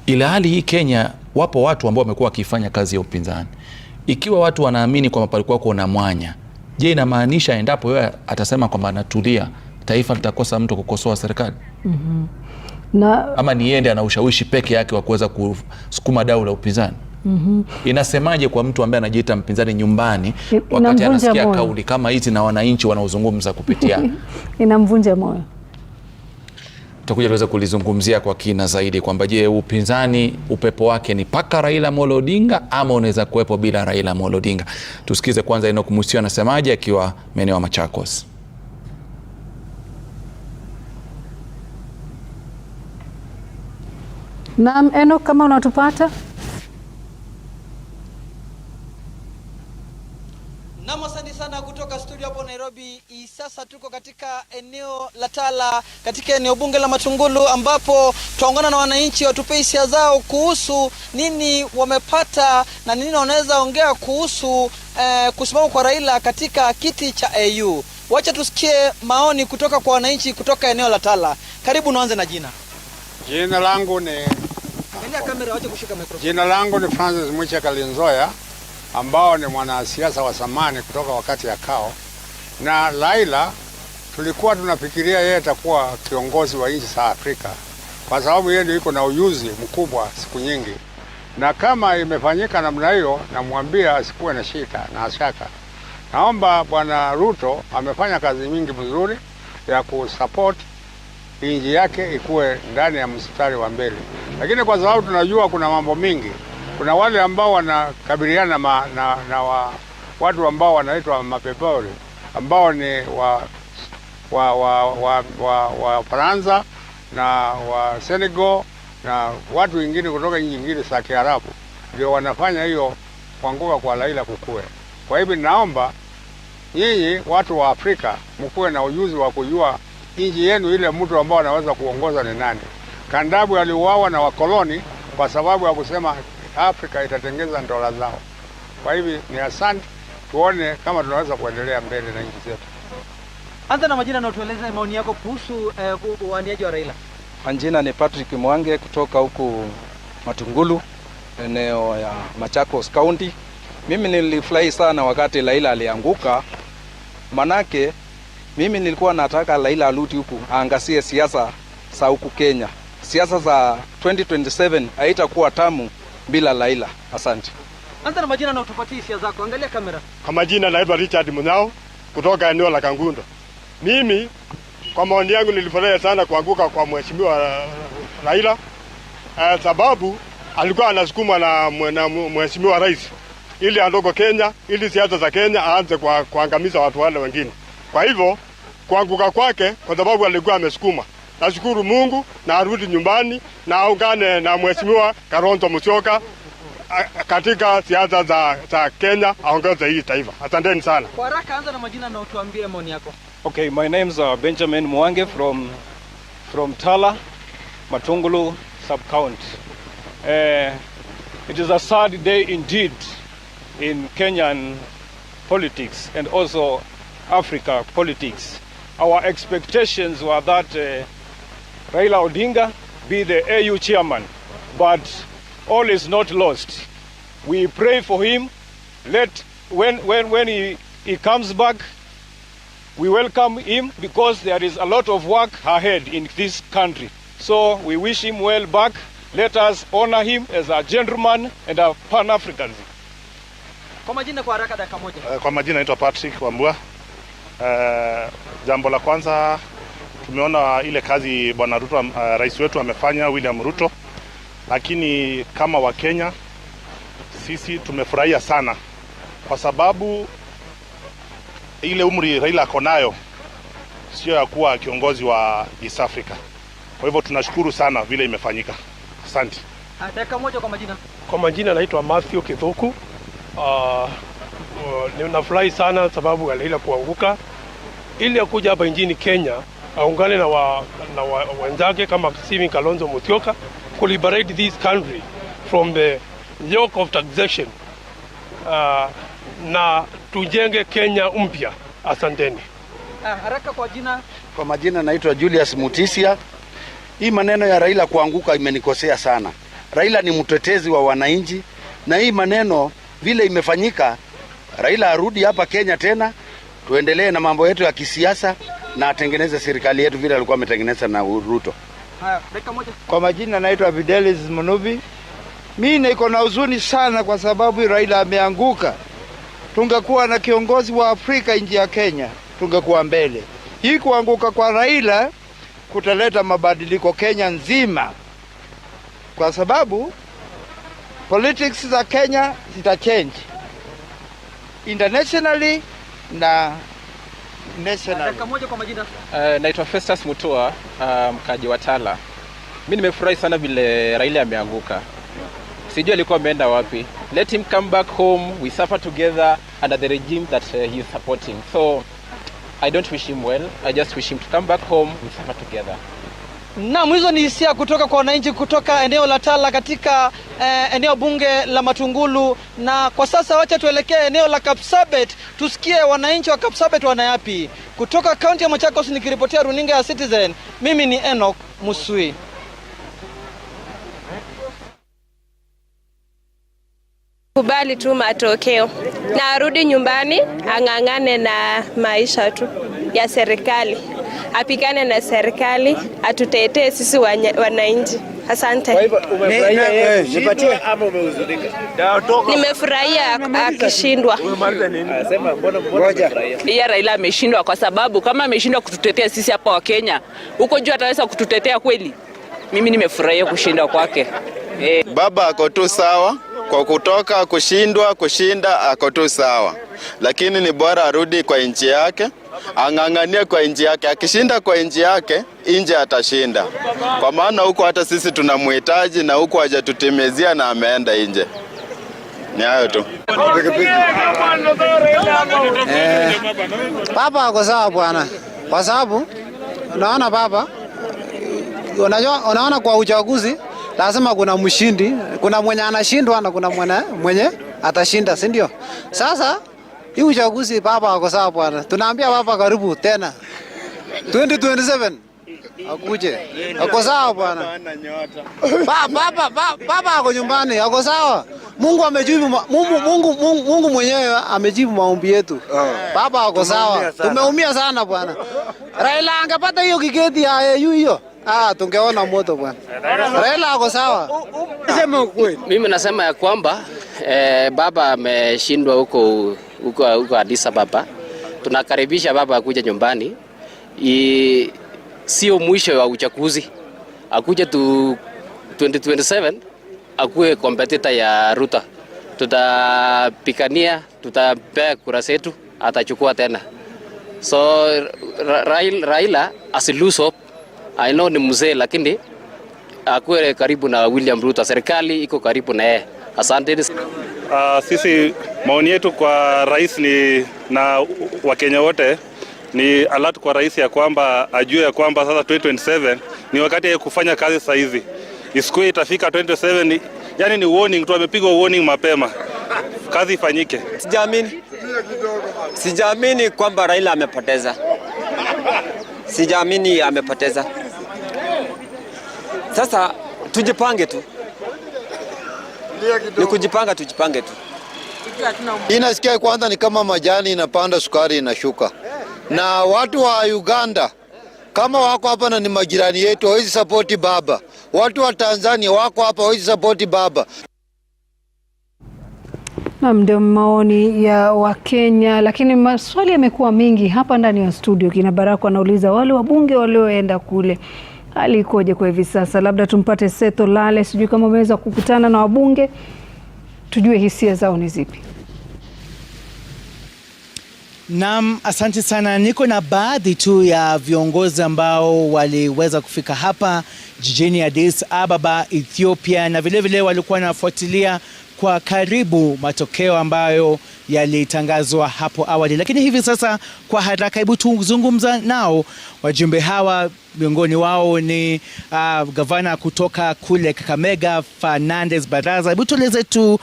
Ila hali hii Kenya wapo watu ambao wamekuwa wakifanya kazi ya upinzani. Ikiwa watu wanaamini kwamba palikuwa kuna mwanya, je, inamaanisha endapo yeye atasema kwamba anatulia, taifa litakosa mtu kukosoa serikali? Ama ni yeye ana ushawishi peke yake wa kuweza kusukuma dau la upinzani? Inasemaje kwa mtu ambaye anajiita mpinzani nyumbani wakati anasikia kauli kama hizi na wananchi wanaozungumza kupitia?
Inamvunja moyo.
Tutakuja tuweza kulizungumzia kwa kina zaidi kwamba je, upinzani upepo wake ni paka Raila Amolo Odinga ama unaweza kuwepo bila Raila Amolo Odinga? Tusikize kwanza Enoch Musio anasemaje akiwa maeneo ya Machakos.
Naam, Enoch, kama unatupata?
Asante sana kutoka studio hapo Nairobi. Sasa sasa tuko katika eneo la Tala, katika eneo bunge la Matungulu, ambapo tutaungana na wananchi watupe hisia zao kuhusu nini wamepata na nini wanaweza ongea kuhusu kusimama kwa Raila katika kiti cha AU. Wacha tusikie maoni kutoka kwa wananchi kutoka eneo la Tala. Karibu, naanze na jina.
Jina langu ni
kamera, wacha kushika microphone.
Jina langu ni Francis Mwicha Kalinzoya, ambao ni mwanasiasa wa zamani kutoka wakati ya Kao. Na Raila tulikuwa tunafikiria yeye atakuwa kiongozi wa nchi za Afrika kwa sababu yeye ndio yuko na ujuzi mkubwa siku nyingi. Na kama imefanyika namna hiyo, namwambia asikuwe na shida na shaka. Naomba Bwana Ruto amefanya kazi mingi mzuri ya kusupport nchi yake ikuwe ndani ya mstari wa mbele. Lakini kwa sababu tunajua kuna mambo mingi, kuna wale ambao wanakabiliana na watu ambao wanaitwa mapepori, ambao ni wa Faransa na wa Senegal na watu wengine kutoka nchi nyingine za Kiarabu, ndio wanafanya hiyo kuanguka kwa Raila kukue. Kwa hivyo naomba nyinyi watu wa Afrika mkuwe na ujuzi wa kujua nchi yenu ile mtu ambao anaweza kuongoza ni nani. Kandabu aliuawa na wakoloni kwa sababu ya kusema Afrika itatengeza dola zao. Kwa hivyo ni asante, tuone kama tunaweza kuendelea mbele na nchi zetu.
Anza na majina na utueleze maoni yako kuhusu uaniaji wa Raila.
Majina ni Patrick Mwange kutoka huku Matungulu, eneo ya Machakos County. Mimi nilifurahi sana wakati Raila alianguka, manake mimi nilikuwa nataka Raila arudi huku aangazie siasa za huku Kenya. Siasa za 2027 haitakuwa tamu bila Raila. Asante.
Anza na majina na utupatie hisia zako. Angalia kamera.
Kwa majina naitwa Richard Munao kutoka eneo la Kangundo. Mimi kwa maoni yangu nilifurahi sana kuanguka kwa mheshimiwa Raila, sababu alikuwa anasukumwa na mheshimiwa rais ili aondoke Kenya, ili siasa za Kenya aanze kuangamiza watu wale wengine. Kwa hivyo kuanguka kwake kwa sababu alikuwa amesukuma. Nashukuru Mungu na arudi nyumbani na aungane na mheshimiwa Kalonzo Musyoka katika siasa za Kenya, aongeze hii taifa. Asanteni sana.
Kwa haraka anza na majina na utuambie maoni yako.
Okay, my name is Benjamin Mwange from Tala, Matungulu sub-county. It is a sad day indeed in Kenyan politics and also Africa politics. Our expectations were that Raila Odinga be the AU chairman, but all is not lost. We pray for him. When he comes back, we welcome him because there is a lot of work ahead in this country. So we wish him well back. Let us honor him as a gentleman and a Pan-African.
Kwa majina kwa haraka dakika moja.
Kwa majina naitwa Patrick Wambua. Jambo la kwanza tumeona ile kazi Bwana Ruto, rais wetu amefanya, William Ruto. Lakini kama wa Kenya sisi tumefurahia sana kwa sababu ile umri Raila akonayo sio ya kuwa kiongozi wa East Africa. Kwa hivyo tunashukuru sana vile imefanyika. Asante.
Dakika moja kwa majina.
Kwa majina naitwa Matthew Kithuku. Ninafurahi sana sababu Raila kuanguka ili akuja hapa nchini Kenya aungane na wenzake kama Simi Kalonzo Musyoka to liberate this country from the yoke of taxation. Na tujenge Kenya mpya. Asanteni.
Haraka kwa jina.
Kwa majina naitwa Julius Mutisia. Hii maneno ya Raila kuanguka imenikosea sana. Raila ni mtetezi wa wananchi na hii maneno vile imefanyika, Raila arudi hapa Kenya tena, tuendelee na mambo yetu ya kisiasa na atengeneze serikali yetu vile alikuwa ametengeneza na Ruto.
Dakika moja.
Kwa majina naitwa Fidelis Munubi. Mimi niko na huzuni sana kwa sababu Raila ameanguka. Tungekuwa na kiongozi wa Afrika nje ya Kenya, tungekuwa mbele. Hii kuanguka kwa Raila kutaleta mabadiliko Kenya nzima. Kwa sababu politics za Kenya zita change internationally na nationally.
Dakika moja kwa majina.
Naitwa Festus Mutua, mkaji wa Tala. Mimi nimefurahi sana vile Raila ameanguka. Sijui alikuwa ameenda wapi. Let him come back home. We suffer together under the regime that he is supporting. So
I don't wish him well. I just wish him to come back home with suffer together.
Naam, hizo ni hisia kutoka kwa wananchi kutoka eneo la Tala katika eneo bunge la Matungulu, na kwa sasa wacha tuelekee eneo la Kapsabet tusikie wananchi wa Kapsabet wanayapi. Kutoka kaunti ya Machakos nikiripotia runinga ya Citizen, mimi ni Enoch Musui.
Kubali tu matokeo na arudi nyumbani, ang'ang'ane na maisha tu ya serikali, apigane na serikali, atutetee sisi wananchi. Asante.
Kwa hivyo umefurahia nipatie ama umehuzunika?
Nimefurahia akishindwa.
Umemaliza nini? Sema mbona
ya Raila ameshindwa kwa sababu kama ameshindwa kututetea sisi hapa wa Kenya, huko juu ataweza kututetea kweli? Mimi nimefurahia kushindwa kwake.
Baba ako tu sawa. Kwa kutoka kushindwa kushinda ako tu sawa, lakini ni bora arudi kwa nchi yake, ang'ang'anie kwa nchi yake. Akishinda kwa nchi yake, nje atashinda, kwa maana huko hata sisi tunamhitaji na huko hajatutimizia na ameenda nje. Ni hayo tu.
Baba ako sawa bwana, kwa sababu unaona baba, unaona kwa uchaguzi lazima kuna mshindi, kuna mwenye anashindwa na kuna mwenye atashinda, si ndio? Sasa hii uchaguzi baba ako sawa bwana. Tunaambia baba karibu tena 2027 akuje. Ako sawa bwana. Baba ako nyumbani, ako sawa. Mungu amejibu, Mungu mwenyewe amejibu maombi yetu. Baba ako sawa. Tumeumia sana bwana. Raila angepata hiyo kiketi ya AU hiyo, tungeona moto bwana. Raila ako sawa. Sema ukweli.
Mimi nasema ya kwamba baba ameshindwa huko Addis Ababa. Tunakaribisha baba akuja nyumbani. Sio mwisho wa uchaguzi. Akuja tu 2027 akuwe competitor ya Ruto. Tutapikania, tutapea kura zetu, atachukua tena. So Raila asilose hope. I know ni mzee lakini akuwe karibu na William Ruto, serikali iko karibu na yeye. Asante.
Sisi maoni yetu kwa rais ni na Wakenya wote ni alert kwa rais ya kwamba ajue ya kwamba sasa 2027 ni wakati ya kufanya kazi saa hizi. Isikuwe itafika 2027 yani ni warning tu, amepigwa warning mapema. Kazi ifanyike.
Sijaamini kwamba Raila amepoteza. Sijaamini amepoteza. Sasa tujipange tu. Ni kujipanga, tujipange tu.
Inasikia kwanza ni kama majani inapanda, sukari inashuka. Na watu wa Uganda kama wako hapa na ni majirani yetu, hawezi support baba. Watu wa Tanzania wako hapa, hawezi support baba.
Na ndio maoni ya Wakenya, lakini maswali yamekuwa mengi hapa ndani ya studio. Kina Baraka anauliza wale wabunge walioenda kule, hali ikoje kwa hivi sasa? Labda tumpate Seto Lale, sijui kama umeweza kukutana na wabunge, tujue hisia zao ni zipi.
Naam, asante sana. Niko na baadhi tu ya viongozi ambao waliweza kufika hapa jijini Addis Ababa, Ethiopia, na vile walikuwa wanafuatilia kwa karibu matokeo ambayo yalitangazwa hapo awali. Lakini hivi sasa kwa haraka, hebu tuzungumza nao wajumbe hawa. Miongoni wao ni gavana kutoka kule Kakamega, Fernandez Baraza. Hebu tueleze tu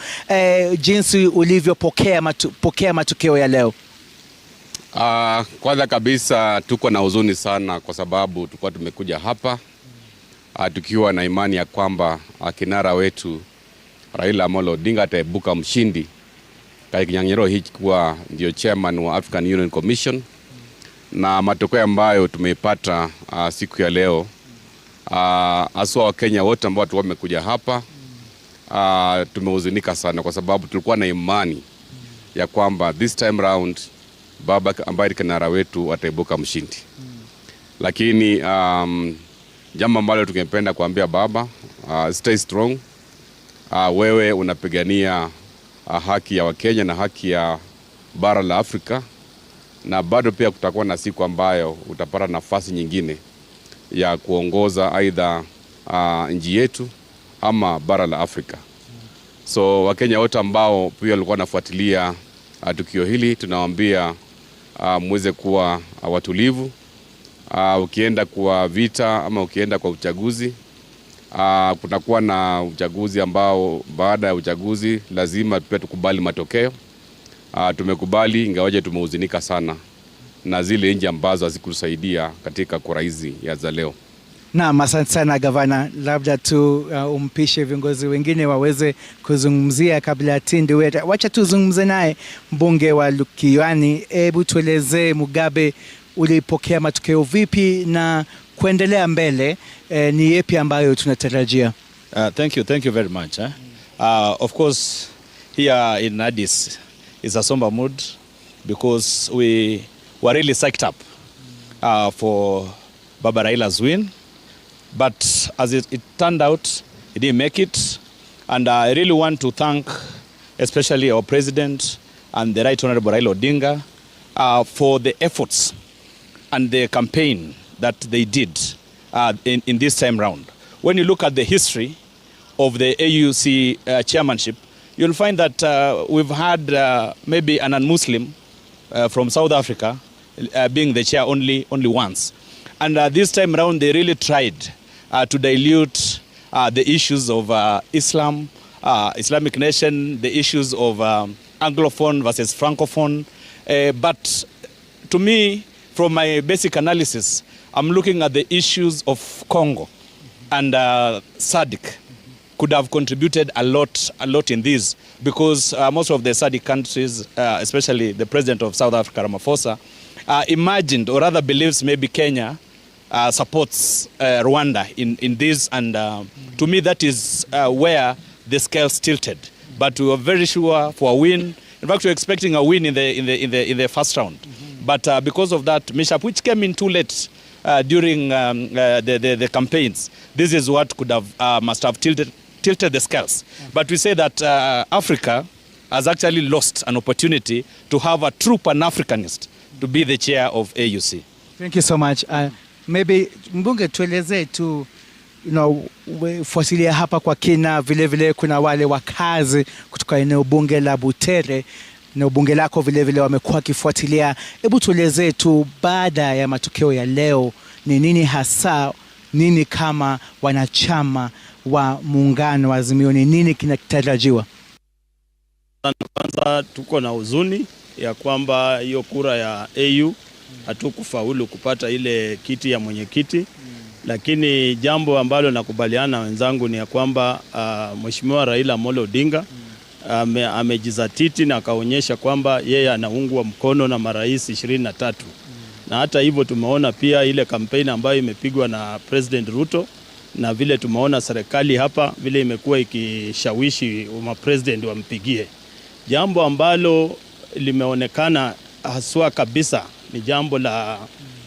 jinsi ulivyopokea matokeo ya leo.
Kwanza kabisa tuko na huzuni sana kwa sababu tulikuwa tumekuja hapa tukiwa na imani ya kwamba kinara wetu Raila Amolo Odinga ataibuka mshindi katika kinyang'anyiro hiki kuwa ndio chairman wa African Union Commission, na matokeo ambayo tumeipata siku ya leo aswa wa Kenya wote ambao tulikuwa tumekuja hapa tumehuzunika sana kwa sababu tulikuwa na imani ya kwamba this time round baba ambaye kinara wetu ataibuka mshindi. Lakini jambo ambalo tungependa kuambia baba, stay strong. Wewe unapigania haki ya Wakenya na haki ya bara la Afrika, na bado pia kutakuwa na siku ambayo utapata nafasi nyingine ya kuongoza aidha nchi yetu ama bara la Afrika. So Wakenya wote ambao pia walikuwa wanafuatilia tukio hili, tunawaambia muweze kuwa watulivu. Ukienda kwa vita ama ukienda kwa uchaguzi, kutakuwa na uchaguzi ambao baada ya uchaguzi lazima pia tukubali matokeo. Tumekubali, ingawaje tumehuzunika sana na zile nchi ambazo hazikutusaidia katika kura hizi za leo.
Naam, asante sana gavana. Labda tu umpishe viongozi wengine waweze kuzungumzia kabla ya Tindi Weta. Wacha tuzungumze naye mbunge wa Lukiwani. Hebu tuelezee, Mugabe ulipokea matokeo vipi na kuendelea mbele ni yepi ambayo tunatarajia?
Thank you very much. Of course, here in Addis is a somber mood because we were really psyched up for Baba Raila's win. But as it turned out, he didn't make it. And I really want to thank especially our president and the Right Honorable Raila Odinga for the efforts and the campaign that they did in this time round. When you look at the history of the AUC chairmanship, you'll find that we've had maybe an un-Muslim from South Africa being the chair only once. And this time around, they really tried to dilute the issues of Islam, Islamic nation, the issues of Anglophone versus Francophone. But to me, from my basic analysis, I'm looking at the issues of Congo and SADC could have contributed a lot in this, because most of the SADC countries, especially the president of South Africa, Ramaphosa, imagined, or rather believes maybe Kenya supports Rwanda in this, and to me that is where the scales tilted. But we were very sure for a win. In fact, we were expecting a win in the first round. But because of that mishap, which came in too late during the campaigns, this is what could have must have tilted the scales. But we say that Africa has actually lost an opportunity to have a true Pan-Africanist to be the chair of AUC.
Thank you so much. Maybe mbunge tueleze tu, fuatilia hapa kwa kina, vile kuna wale wakazi kutoka eneo bunge la Butere na bunge lako vile wamekuwa kifuatilia. Hebu tueleze tu, baada ya matokeo ya leo, ni nini hasa, nini kama wanachama wa muungano wa Azimio, ni nini kinatarajiwa?
Kwanza tuko na huzuni ya kwamba hiyo kura ya AU hatukufaulu kupata ile kiti ya mwenyekiti, lakini jambo ambalo nakubaliana wenzangu ni ya kwamba Mheshimiwa Raila Amolo Odinga amejizatiti na akaonyesha kwamba yeye anaungwa mkono na marais 23. Na hata hivyo tumeona pia ile kampeni ambayo imepigwa na President Ruto, na vile tumeona serikali hapa vile imekuwa ikishawishi mapresident wampigie. Jambo ambalo limeonekana haswa kabisa ni jambo la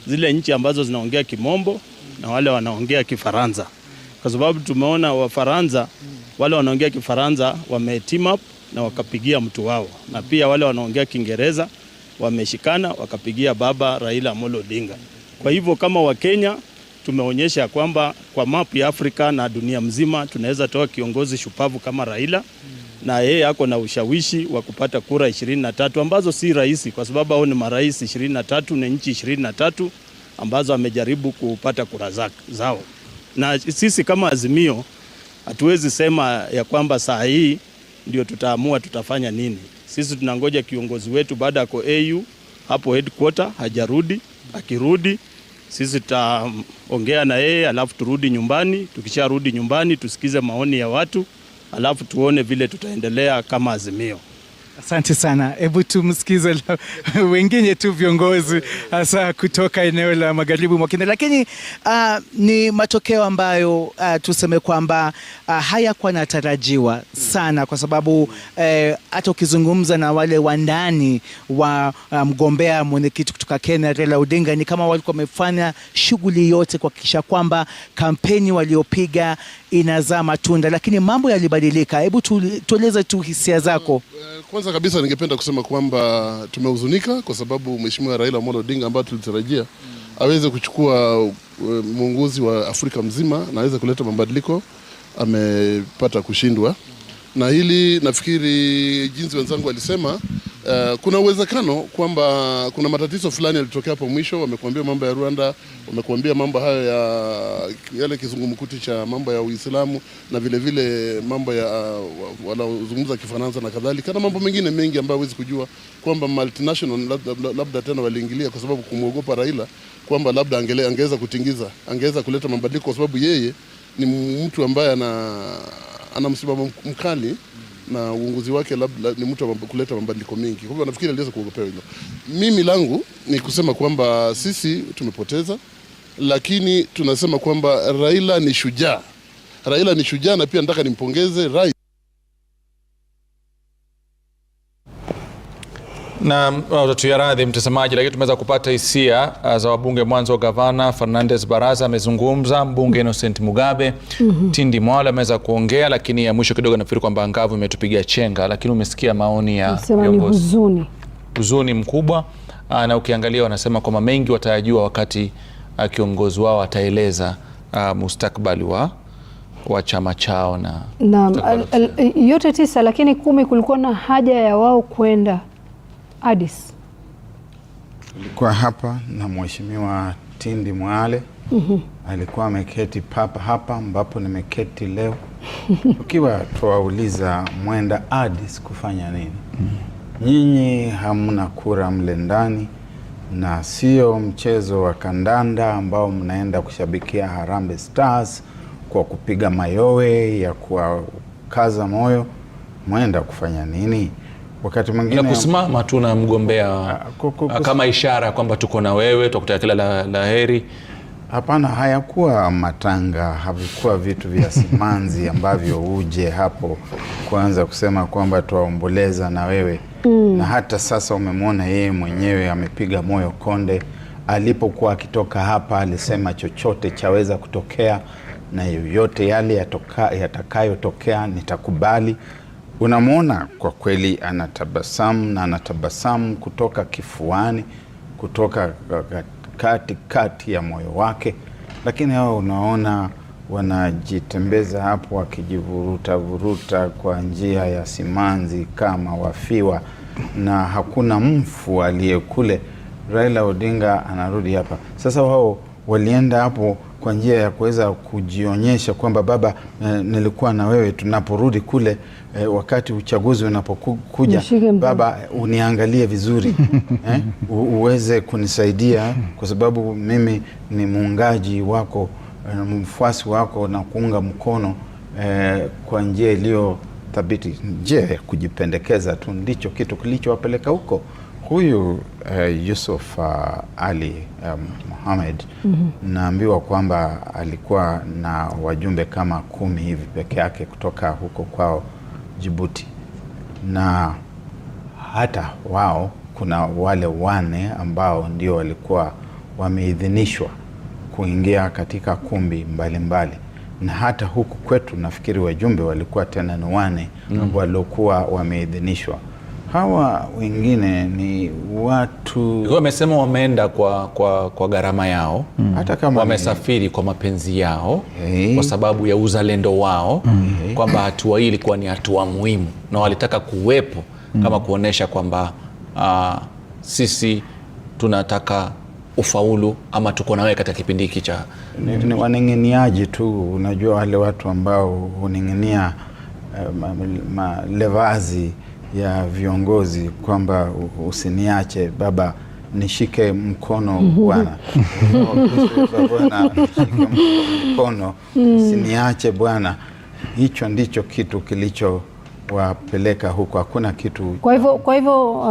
zile nchi ambazo zinaongea Kimombo na wale wanaongea Kifaransa. Kwa sababu tumeona Wafaransa wale wanaongea Kifaransa wameteam up na wakapigia mtu wao, na pia wale wanaongea Kiingereza wameshikana wakapigia Baba Raila Amolo Odinga. Kwa hivyo kama Wakenya tumeonyesha kwamba kwa map ya Afrika na dunia mzima tunaweza toa kiongozi shupavu kama Raila, na yeye ako na ushawishi wa kupata kura 23 ambazo si rahisi, kwa sababu hao ni marais 23 na nchi 23 ambazo amejaribu kupata kura zao. Na sisi kama Azimio hatuwezi sema ya kwamba saa hii ndio tutaamua tutafanya nini. Sisi tunangoja kiongozi wetu baada yako AU hapo headquarter hajarudi. Akirudi sisi tutaongea na yeye, alafu turudi nyumbani. Tukisharudi nyumbani tusikize maoni ya watu, alafu tuone vile tutaendelea kama Azimio.
Asante sana. Hebu tumsikize wengine tu viongozi hasa kutoka eneo la magharibi mwa Kenya. Lakini ni matokeo ambayo tuseme kwamba hayakuwa yanatarajiwa sana, kwa sababu hata ukizungumza na wale wandani wa mgombea mwenyekiti kutoka Kenya Raila Odinga, ni kama walikuwa wamefanya shughuli yote kuhakikisha kwamba kampeni waliopiga inazaa matunda, lakini mambo yalibadilika. Hebu tueleze tu hisia zako.
Kwanza kabisa ningependa kusema kwamba tumehuzunika kwa sababu Mheshimiwa Raila Amolo Odinga ambaye tulitarajia aweze kuchukua muongozi wa Afrika mzima na aweze kuleta mabadiliko, amepata kushindwa. Na hili nafikiri jinsi wenzangu walisema Kuna uwezekano kwamba kuna matatizo fulani yalitokea hapo mwisho. Wamekuambia mambo ya Rwanda, wamekuambia mambo hayo ya yale kizungumkuti cha mambo ya Uislamu, na vile vile mambo ya wanaozungumza Kifaransa na kadhalika, na mambo mengine mengi ambayo huwezi kujua, kwamba multinational labda tena waliingilia kwa sababu kumuogopa Raila, kwamba labda angeweza kutingiza, angeweza kuleta mabadiliko, kwa sababu yeye ni mtu ambaye ana msimamo mkali na uongozi wake labda ni mtu kuleta mabadiliko mengi. Kwa hivyo nafikiri aliweza kuogopewa hilo. Mimi langu ni kusema kwamba sisi tumepoteza, lakini tunasema kwamba Raila ni shujaa. Raila ni shujaa, na pia nataka nimpongeze Raila.
Na tuyaradhi mtazamaji, lakini tumeweza kupata hisia za wabunge. Mwanzo gavana Fernandez Baraza amezungumza, mbunge Innocent Mugabe, Tindi Mwale ameweza kuongea, lakini ya mwisho kidogo nafikiri kwamba ngavu imetupigia chenga, lakini umesikia maoni ya viongozi. Huzuni mkubwa, na ukiangalia wanasema kwamba mengi watajua wakati kiongozi wao ataeleza mustakabali wa chama chao na
yote 9, lakini 10 kulikuwa na haja ya wao kwenda Addis.
Tulikuwa hapa na Mheshimiwa Tindi Mwale. Alikuwa ameketi hapa ambapo nimeketi leo. Ukiwa tuwauliza mwenda Addis kufanya nini? Nyinyi hamna kura mle ndani, na sio mchezo wa kandanda ambao mnaenda kushabikia Harambee Stars kwa kupiga mayowe ya kukaza moyo. Mwenda kufanya nini? Wakati mwingine
kusimama tu na mgombea kama ishara kwamba tuko na wewe, tutakutakia kila la heri.
Hapana, hayakuwa matanga, havikuwa vitu vya simanzi ambavyo uje hapo kuanza kusema kwamba tuwaomboleza na wewe. Na hata sasa umemwona yeye mwenyewe amepiga moyo konde. Alipokuwa akitoka hapa alisema chochote chaweza kutokea, na yoyote yale yatakayotokea nitakubali. Unamwona kwa kweli anatabasamu, na anatabasamu kutoka kifuani, kutoka kati ya moyo wake. Lakini hao unaona wanajitembeza hapo wakijivuruta kwa njia ya simanzi kama wafiwa, na hakuna mfu aliyekule. Raila Odinga anarudi hapa. Sasa wao walienda hapo kwa njia ya kuweza kujionyesha kwamba baba, nilikuwa na wewe tunaporudi kule, wakati uchaguzi unapokuja, baba uniangalie vizuri, uweze kunisaidia kwa sababu mimi ni muungaji wako, mfuasi wako, na kuunga mkono kwa njia iliyo thabiti. Je, kujipendekeza tu ndicho kitu kilichowapeleka huko? Huyu Yusuf Ali Mohamed, naambiwa kwamba alikuwa na wajumbe kama 10 hivi peke yake kutoka huko kwao Djibouti, na hata wao kuna wale 4 ambao ndio walikuwa wameidhinishwa kuingia katika kumbi mbalimbali. Na hata huku kwetu nafikiri wajumbe walikuwa tena ni 4 waliokuwa wameidhinishwa. Hawa wengine ni watu
wamesema wameenda kwa gharama yao, hata kama wamesafiri kwa mapenzi yao, kwa sababu ya uzalendo wao, kwamba hatua hii ilikuwa ni hatua muhimu na walitaka kuwepo kama kuonesha kwamba sisi tunataka ufaulu ama tuko na wewe katika kipindi hiki cha
ni wanengeniaji tu. Unajua wale watu ambao hunengenia malevazi ya viongozi kwamba usiniache baba, nishike mkono bwana. Mkono, usiniache bwana. Hicho ndicho kitu kilicho wapeleka huko, hakuna kitu.
Kwa hivyo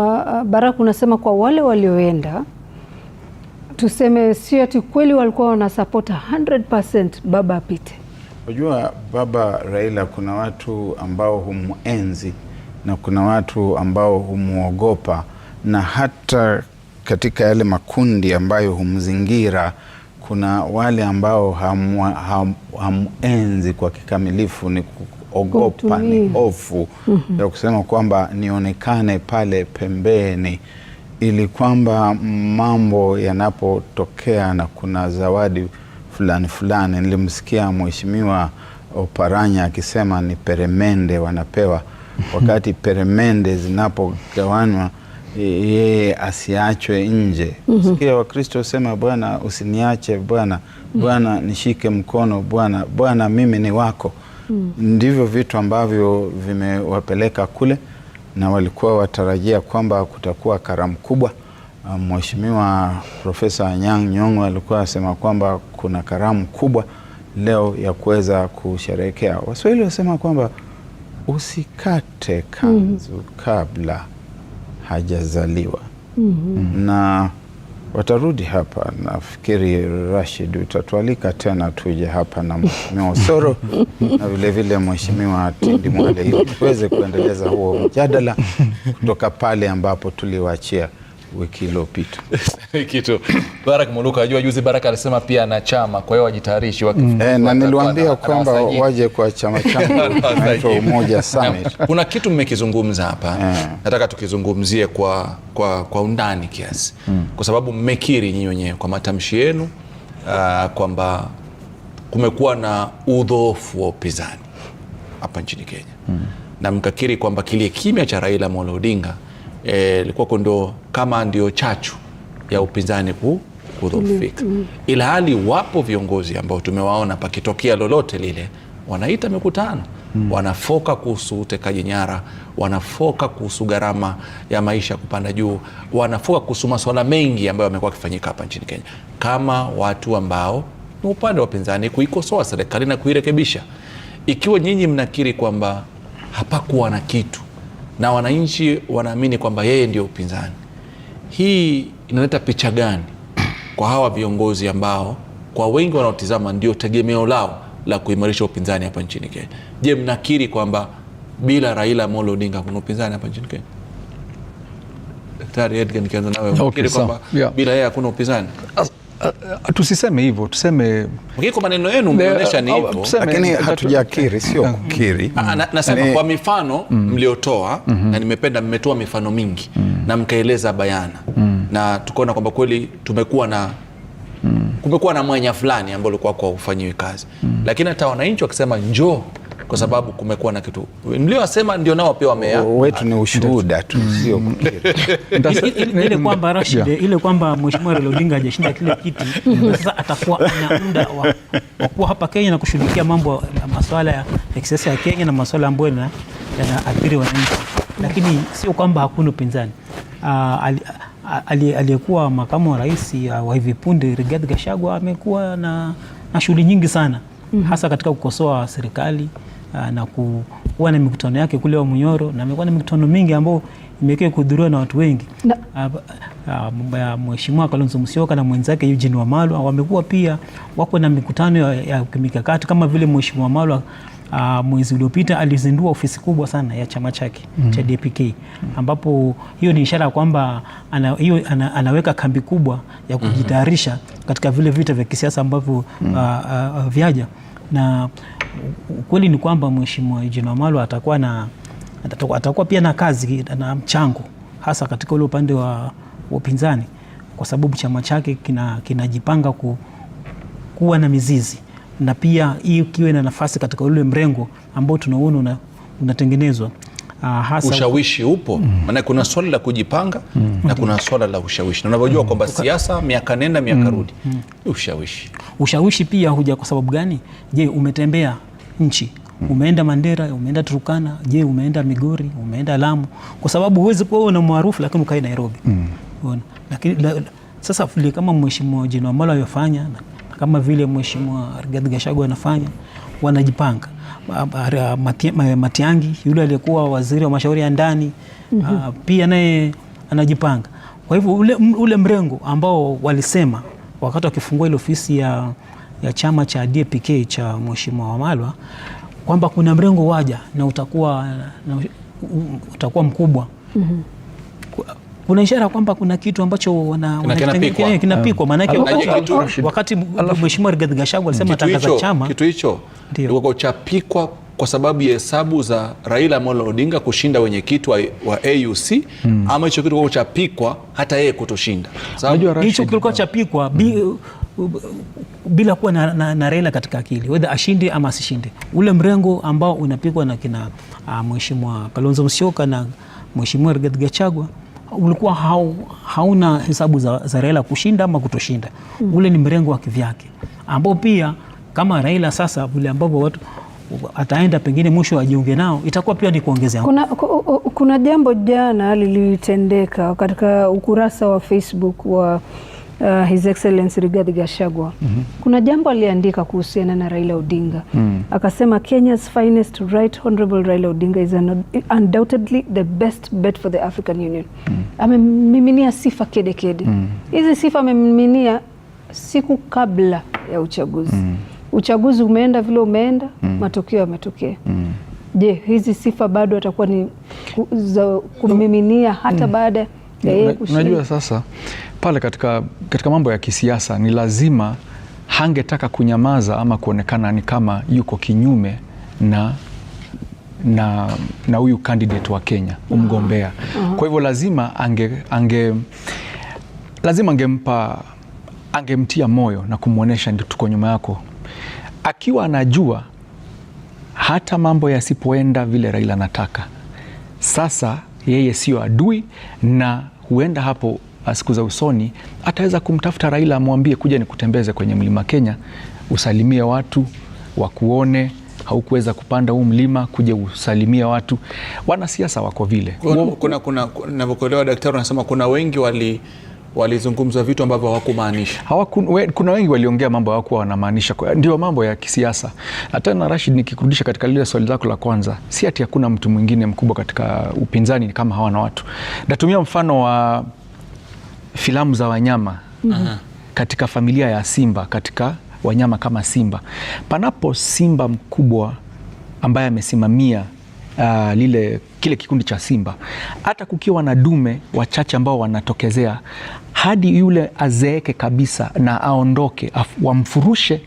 Baraka, unasema kwa wale walioenda, tuseme sio ati kweli walikuwa wanasupport 100% baba apite.
Unajua baba Raila, kuna watu ambao humuenzi na kuna watu ambao humuogopa, na hata katika yale makundi ambayo humzingira kuna wale ambao hamuenzi kwa kikamilifu. Ni kuogopa, ni hofu ya kusema kwamba nionekane pale pembeni, ili kwamba mambo yanapotokea na kuna zawadi fulani. Nilimsikia Mheshimiwa Oparanya akisema ni peremende wanapewa. Wakati peremende zinapogawanywa yeye asiachwe nje. Sikia Wakristo sema Bwana usiniache Bwana, Bwana nishike mkono Bwana, Bwana mimi ni wako. Ndivyo vitu ambavyo vimewapeleka kule, na walikuwa watarajia kwamba kutakuwa karamu kubwa. Mheshimiwa Profesa Anyang' Nyong'o alikuwa asema kwamba kuna karamu kubwa leo ya kuweza kusherehekea. Waswahili wasema kwamba usikate kanzu kabla hajazaliwa. Na watarudi hapa, nafikiri Rashid utatualika tena tuje hapa na Mheshimiwa Osoro na vile vile Mheshimiwa Tindi Mwale ili tuweze kuendeleza huo mjadala kutoka pale ambapo tuliwaachia wiki iliyopita.
Kitu Barak Muluka, ajua juzi Barak alisema pia na chama, kwa hiyo wajitayarishi
na niliwaambia kwamba waje kwa chama changu naitwa Umoja Summit.
Kuna kitu mmekizungumza hapa, nataka tukizungumzie kwa undani kiasi. Kwa sababu mmekiri nyinyi wenyewe kwa matamshi yenu kwamba kumekuwa na udhoofu wa upinzani hapa nchini Kenya. Na mkakiri kwamba kile kimya cha Raila Amolo Odinga ilikuwa ndio chachu ya upinzani kudhoofika. Ila hali wapo viongozi ambao tumewaona pakitokea lolote lile wanaita mikutano, wanafoka kuhusu utekaji nyara, wanafoka kuhusu gharama ya maisha kupanda juu, wanafoka kuhusu masuala mengi ambayo yamekuwa yakifanyika hapa nchini Kenya, kama watu ambao ni upande wa upinzani kuikosoa serikali na kuirekebisha. Ikiwa nyinyi mnakiri kwamba hapakuwa na kitu na wananchi wanaamini kwamba yeye ndio upinzani, hii inaleta picha gani kwa hawa viongozi ambao kwa wengi wanaotizama ndio tegemeo lao la kuimarisha upinzani hapa nchini Kenya? Je, mnakiri kwamba bila Raila Amolo Odinga kuna upinzani hapa nchini Kenya? Daktari Edgar, nikianza nawe, mnakiri kwamba bila yeye hakuna upinzani?
Tusiseme hivyo, tuseme
kwa maneno yenu mmeonyesha ni hivyo,
lakini hatujakiri, sio kukiri.
Nasema kwa mifano mliotoa, na nimependa mmetoa mifano mingi na mkaeleza bayana, na tukaona kwamba kweli kumekuwa na mwanya fulani ambao ulikuwa kwa ufanyiwi kazi. Lakini hata wananchi wakisema njoo, kwa sababu kumekuwa na kitu mliosema, ndio nao pia wamea
wetu ni ushuhuda tu, sio kukiri.
Ile kwamba Rashid, ile kwamba Mheshimiwa Raila Odinga hajashinda kile kiti, sasa atakuwa ana muda wa kuwa hapa Kenya na kushughulikia mambo masuala ya kisiasa ya Kenya na masuala ambayo yanaathiri wananchi. Lakini sio kwamba hakuna upinzani. Aliyekuwa makamu wa rais wa hivi punde Rigathi Gachagua amekuwa na shughuli nyingi sana, hasa katika kukosoa serikali na kuwa na mikutano yake kule wa Munyoro, na amekuwa na mikutano mingi ambayo imekuwa kuhudhuriwa na watu wengi. Mheshimiwa Kalonzo Musyoka na mwenzake Eugene Wamalwa wamekuwa pia wako na mikutano ya mikakati, kama vile Mheshimiwa Wamalwa mwezi uliopita alizindua ofisi kubwa sana ya chama chake cha DPK, ambapo hiyo ni ishara kwamba anaweka kambi kubwa ya kujitayarisha katika vile vita vya kisiasa ambavyo vyaja. Na ukweli ni kwamba Mheshimiwa Eugene Wamalwa atakuwa pia na kazi na mchango, hasa katika ule upande wa upinzani, kwa sababu chama chake kinajipanga kuwa na mizizi, na pia hii kiwe na nafasi katika ule mrengo ambao tunaona unatengenezwa. Hasa
ushawishi upo, maana kuna swala la kujipanga na kuna swala la ushawishi, na unavyojua kwamba siasa miaka nenda miaka rudi, ushawishi pia huja kwa sababu gani? Je, umetembea nchi, umeenda Mandera, umeenda Turkana, je umeenda Migori, umeenda Lamu? Kwa sababu huwezi kuwa una maarufu lakini ukae Nairobi. Lakini sasa vile kama Mheshimiwa Eugene Wamalwa yofanya, kama vile Mheshimiwa Rigathi Gachagua anafanya, wanajipanga. Matiang'i yule aliyekuwa waziri wa mashauri ya ndani pia naye anajipanga. Kwa hivyo ule mrengo ambao walisema wakati wakifungua ile ofisi ya chama cha DPK cha Mheshimiwa Wamalwa kwamba kuna mrengo waja na utakuwa mkubwa, kuna ishara kwamba kuna kitu ambacho kinapikwa. Maana yake wakati Mheshimiwa Rigathi Gachagua alisema atangaza chama, kitu hicho ndio chapikwa kwa sababu ya hesabu za Raila Amolo Odinga kushinda wenyekiti wa AUC, ama hicho kitu chapikwa hata yeye kutoshinda?
Hicho kilikuwa chapikwa bila kuwa na Raila katika akili, whether ashinde ama asishinde. Ule mrengo ambao unapikwa na kina Mheshimiwa Kalonzo Musyoka na Mheshimiwa Rigathi Gachagua ulikuwa hauna hesabu za Raila kushinda ama kutoshinda. Ule ni mrengo wa kivyake, ambao pia kama Raila sasa vile ambapo watu ataenda pengine mwisho ajiunge nao, itakuwa pia ni kuongezea.
Kuna jambo jana lilitendeka katika ukurasa wa Facebook wa His Excellency Rigathi Gachagua. Kuna jambo aliandika kuhusiana na Raila Odinga. Akasema Kenya's finest right honorable Raila Odinga is undoubtedly the best bet for the African Union. Amemiminia sifa kede kede. Hizi sifa amemiminia siku kabla ya uchaguzi. Uchaguzi umeenda vile umeenda, matokeo yametokea. Je, hizi sifa bado atakuwa ni za kumiminia hata baada ya yeye kushinda?
Unajua sasa pale katika mambo ya kisiasa ni lazima hangetaka kunyamaza ama kuonekana ni kama yuko kinyume na huyu candidate wa Kenya, mgombea. Kwa hivyo lazima angemtia moyo na kumuonesha ndio tuko nyuma yako, akiwa anajua hata mambo yasipoenda vile Raila anataka. Sasa yeye sio adui, na huenda hapo siku za usoni ataweza kumtafuta Raila, amwambie kuja nikutembeze kwenye mlima Kenya, usalimie watu, wakuone haukuweza kupanda huu mlima, kuja usalimie watu. Wanasiasa wako vile.
Kuna ninavyokuelewa daktari anasema kuna wengi walizungumza vitu ambavyo hawakumaanisha.
Kuna wengi waliongea mambo hawakuwa wanamaanisha. Ndio mambo ya kisiasa. Hata na Rashid, nikikurudisha katika lile swali lako la kwanza, si ati hakuna mtu mwingine mkubwa katika upinzani kama hawana watu. Natumia mfano wa filamu za wanyama. Katika familia ya simba, katika wanyama kama simba, panapo simba mkubwa ambaye amesimamia kile kikundi cha simba, hata kukiwa na dume wachache ambao wanatokezea, hadi yule azeeke kabisa na aondoke, wamfurushe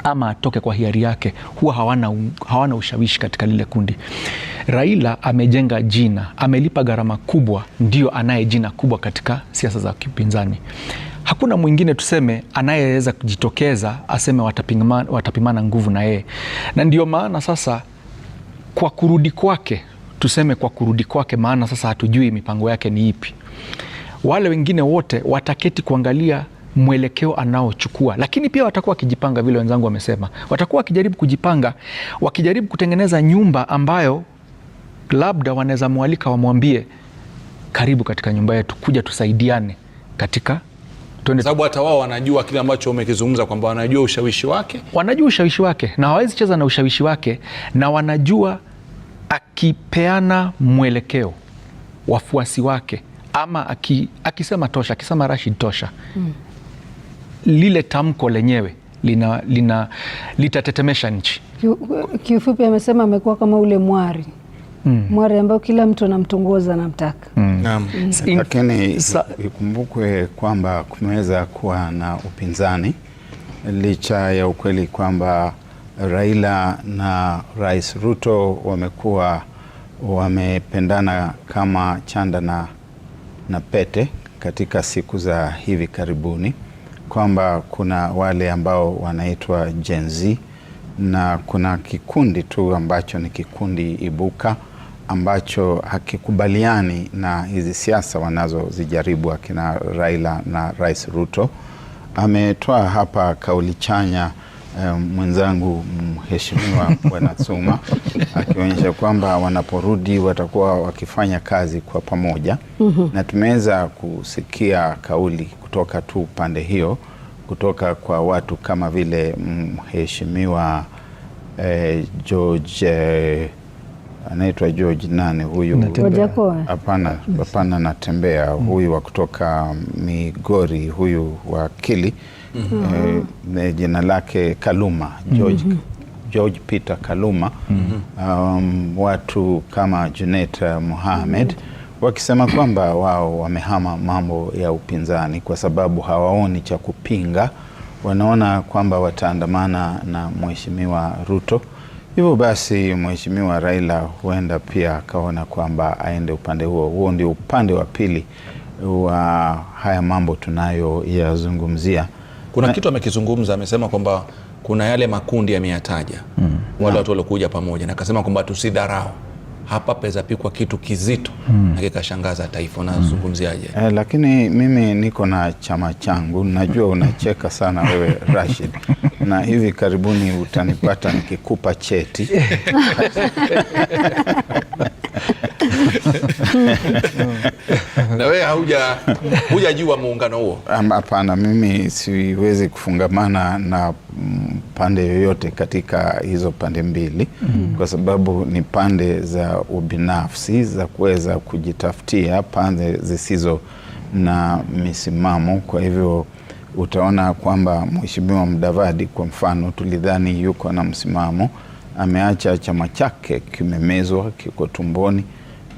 ama atoke kwa hiari yake, huwa hawana ushawishi katika lile kundi. Raila amejenga jina, amelipa gharama kubwa, ndio anaye jina kubwa katika siasa za kipinzani. Hakuna mwingine tuseme anayeweza kujitokeza aseme watapimana nguvu na yeye. Na ndio maana sasa kwa kurudi kwake, maana sasa hatujui mipango yake ni ipi. Wale wengine wote wataketi kuangalia mwelekeo anaochukua, lakini pia watakuwa wakijipanga vile wenzangu wamesema. Watakuwa wakijaribu kujipanga, wakijaribu kutengeneza nyumba ambayo labda wanaweza mwalika, wamwambie karibu katika nyumba yetu, kuja tusaidiane katika
sababu hata wao wanajua kile ambacho umekizungumza, kwamba wanajua ushawishi wake.
Wanajua ushawishi wake na hawezi cheza na ushawishi wake, na wanajua akipeana mwelekeo wafuasi wake, ama akisema tosha, akisema Rashid tosha, lile tamko lenyewe litatetemesha nchi.
Kiufupi amesema amekuwa kama ule mwari. Mwari ambao kila mtu anamtongoza anamtaka.
Lakini ikumbukwe kwamba kumeweza kuwa na upinzani, licha ya ukweli kwamba Raila na Rais Ruto wamependana kama chanda na pete katika siku za hivi karibuni, kwamba kuna wale ambao wanaitwa Gen Z na kuna kikundi tu ambacho ni kikundi ibuka ambacho hakikubaliani na hizi siasa wanazozijaribu akina Raila na Rais Ruto. Ametoa hapa kauli chanya mwenzangu mheshimiwa Bwana Tsuma, akionyesha kwamba wanaporudi watakuwa wakifanya kazi kwa pamoja. Na tumeweza kusikia kauli kutoka tu pande hiyo, kutoka kwa watu kama vile mheshimiwa George anaitwa George nane huyu, hapana Natembea, huyu wa kutoka Migori, huyu wakili jina lake Kaluma, George Peter Kaluma, watu kama Junet Mohamed, wakisema kwamba wao wamehama mambo ya upinzani kwa sababu hawaoni cha kupinga. Wanaona kwamba wataandamana na mheshimiwa Ruto. Hivyo basi mheshimiwa Raila huenda pia akaona kwamba aende upande huo. Huo ndio upande wa pili wa haya mambo tunayoyazungumzia.
Kuna kitu amekizungumza, amesema kwamba kuna yale makundi ameyataja, wale watu waliokuja pamoja, na akasema kwamba tusidharau hapa peza pikwa kitu kizito na kikashangaza taifa. Unazungumziaje?
Lakini mimi niko na chama changu, najua unacheka sana wewe Rashid, na hivi karibuni utanipata nikikupa cheti.
Na wewe hujajua muungano huo?
Hapana, mimi siwezi kufungamana na pande yoyote katika hizo pande mbili, kwa sababu ni pande za ubinafsi za kuweza kujitafutia, pande zisizo na misimamo. Kwa hivyo utaona kwamba Mheshimiwa Mudavadi kwa mfano, tulidhani yuko na msimamo, ameacha chama chake kimemezwa, kiko tumboni.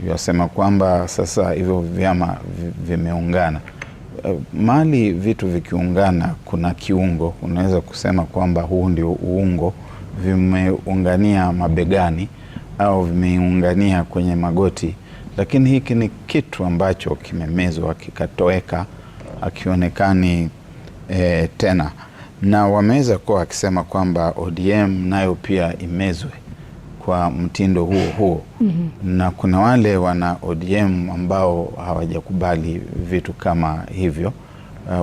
Yasema kwamba sasa hivyo vyama vimeungana. Mali vitu vikiungana kuna kiungo, unaweza kusema kwamba huu ndio uungo, vimeungania mabegani au vimeungania kwenye magoti, lakini hiki ni kitu ambacho kimemezwa kikatoweka, akionekani tena. Na wameweza kuwa akisema kwamba ODM nayo pia imezwe kwa mtindo huo. Na kuna wale wana ODM ambao hawajakubali vitu kama hivyo.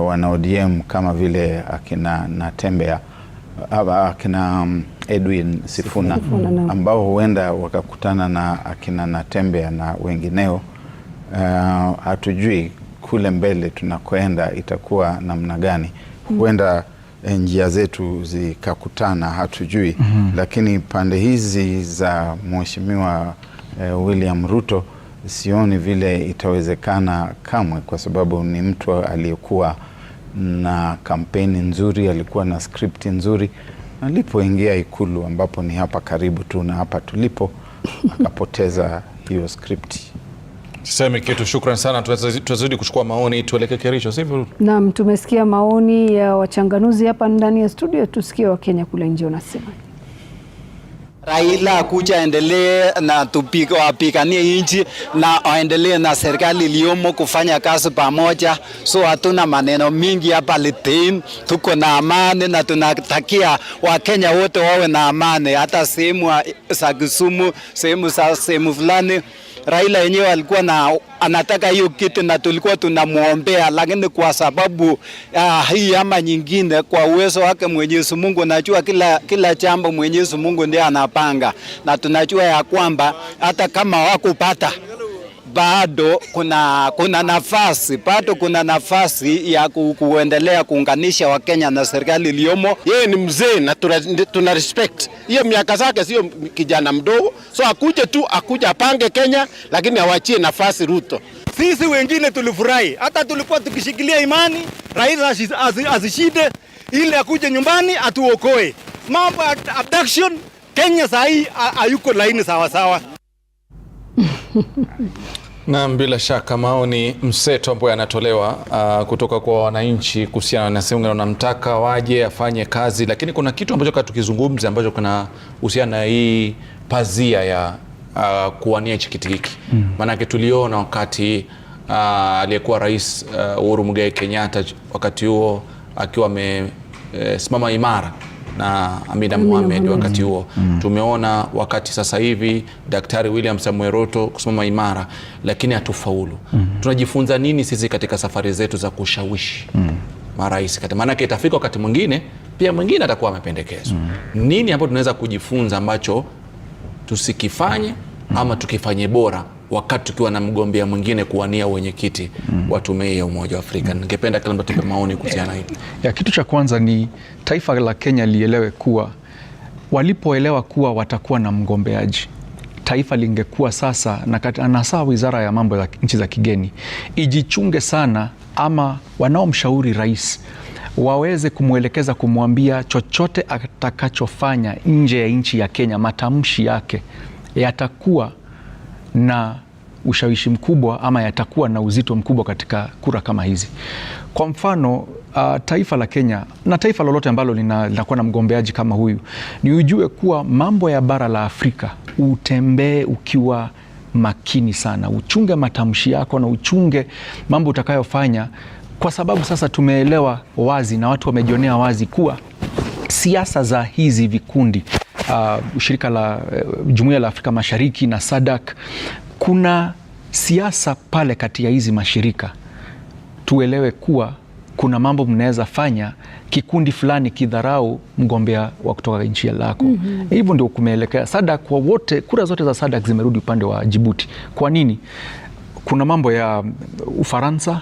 Wana ODM kama vile akina Natembea, akina Edwin Sifuna, ambao huenda wakakutana na akina Natembea na wengineo. Hatujui kule mbele tunakoenda itakuwa namna gani. Huenda njia zetu zikakutana, hatujui. Lakini pande hizi za Mheshimiwa William Ruto sioni vile itawezekana kamwe, kwa sababu ni mtu aliyekuwa na kampeni nzuri, alikuwa na script nzuri. Alipoingia Ikulu, ambapo ni hapa karibu tu na hapa tulipo, akapoteza hiyo script.
Sema kitu. Shukrani sana. Tutazidi kuchukua maoni, tuelekee Kericho, sivyo?
Naam, tumesikia maoni ya wachanganuzi hapa ndani ya studio, tusikie Wakenya kule nje wanasema.
Raila kuja endelee na wapiganie nchi na waendelee na serikali iliyomo kufanya kazi pamoja. So hatuna maneno mingi hapa Litein, tuko na amani na tunatakia Wakenya wote wawe na amani. Hata sehemu za Kisumu, sehemu fulani Raila yenyewe alikuwa anataka hiyo kitu na tulikuwa tunamuombea, lakini kwa sababu hii ama nyingine, kwa uwezo wake Mwenyezi Mungu, najua kila jambo Mwenyezi Mungu ndiye anapanga, na tunajua ya kwamba hata kama wakupata bado kuna nafasi ya kuendelea kuunganisha Wakenya na serikali iliyomo.
Yeye ni mzee na tuna respect hiyo miaka zake, sio kijana mdogo, so akuja apange Kenya, lakini awachie nafasi Ruto.
Sisi wengine tulifurahi, hata tulikuwa tukishikilia imani Raila azishinde ili akuje nyumbani atuokoe. Mambo ya abduction Kenya saa hii hayuko laini sawa.
Na bila shaka maoni mseto ambayo yanatolewa kutoka kwa wananchi kuhusiana na sehemu wanamtaka waje afanye kazi, lakini kuna kitu ambacho tukizungumza ambacho kuna husiana na hii pazia ya kuwania chikiti hiki. Maanake tuliona wakati aliyekuwa rais Uhuru Muigai Kenyatta wakati huo akiwa amesimama imara na Amina Mohamed wakati huo. Tumeona wakati sasa hivi Daktari William Samoei Ruto kusimama imara, lakini hatufaulu. Tunajifunza nini sisi katika safari zetu za kushawishi marais? Maana itafika wakati mwingine pia mwingine atakuwa amependekezwa. Nini ambacho tunaweza kujifunza ambacho tusikifanye ama tukifanye bora wakati tukiwa na mgombea mwingine kuwania wenyekiti wa tume ya Umoja wa Afrika? Ningependa kila mtu atupe maoni kuhusiana hili.
Kitu cha kwanza ni taifa la Kenya lielewe kuwa walipoelewa kuwa watakuwa na mgombeaji, taifa lingekuwa sasa na saa wizara ya mambo ya nchi za kigeni ijichunge sana, ama wanaomshauri rais waweze kumwelekeza, kumwambia chochote atakachofanya nje ya nchi ya Kenya, matamshi yake yatakuwa na ushawishi mkubwa ama yatakuwa na uzito mkubwa katika kura kama hizi. Kwa mfano taifa la Kenya na taifa lolote ambalo linakuwa na mgombeaji kama huyu, ni ujue kuwa mambo ya bara la Afrika utembee ukiwa makini sana, uchunge matamshi yako na uchunge mambo utakayofanya, kwa sababu sasa tumeelewa wazi na watu wamejionea wazi kuwa siasa za hizi vikundi shirika la Jumuiya la Afrika Mashariki na SADC. Kuna siasa pale kati ya hizi mashirika. Tuelewe kuwa kuna mambo mnaweza fanya kikundi fulani kidharau mgombea wa kutoka nchi lako. Hivyo ndio kumeelekea SADC. Kwa wote, kura zote za SADC zimerudi upande wa Djibouti. Kwa nini? Kuna mambo ya Ufaransa,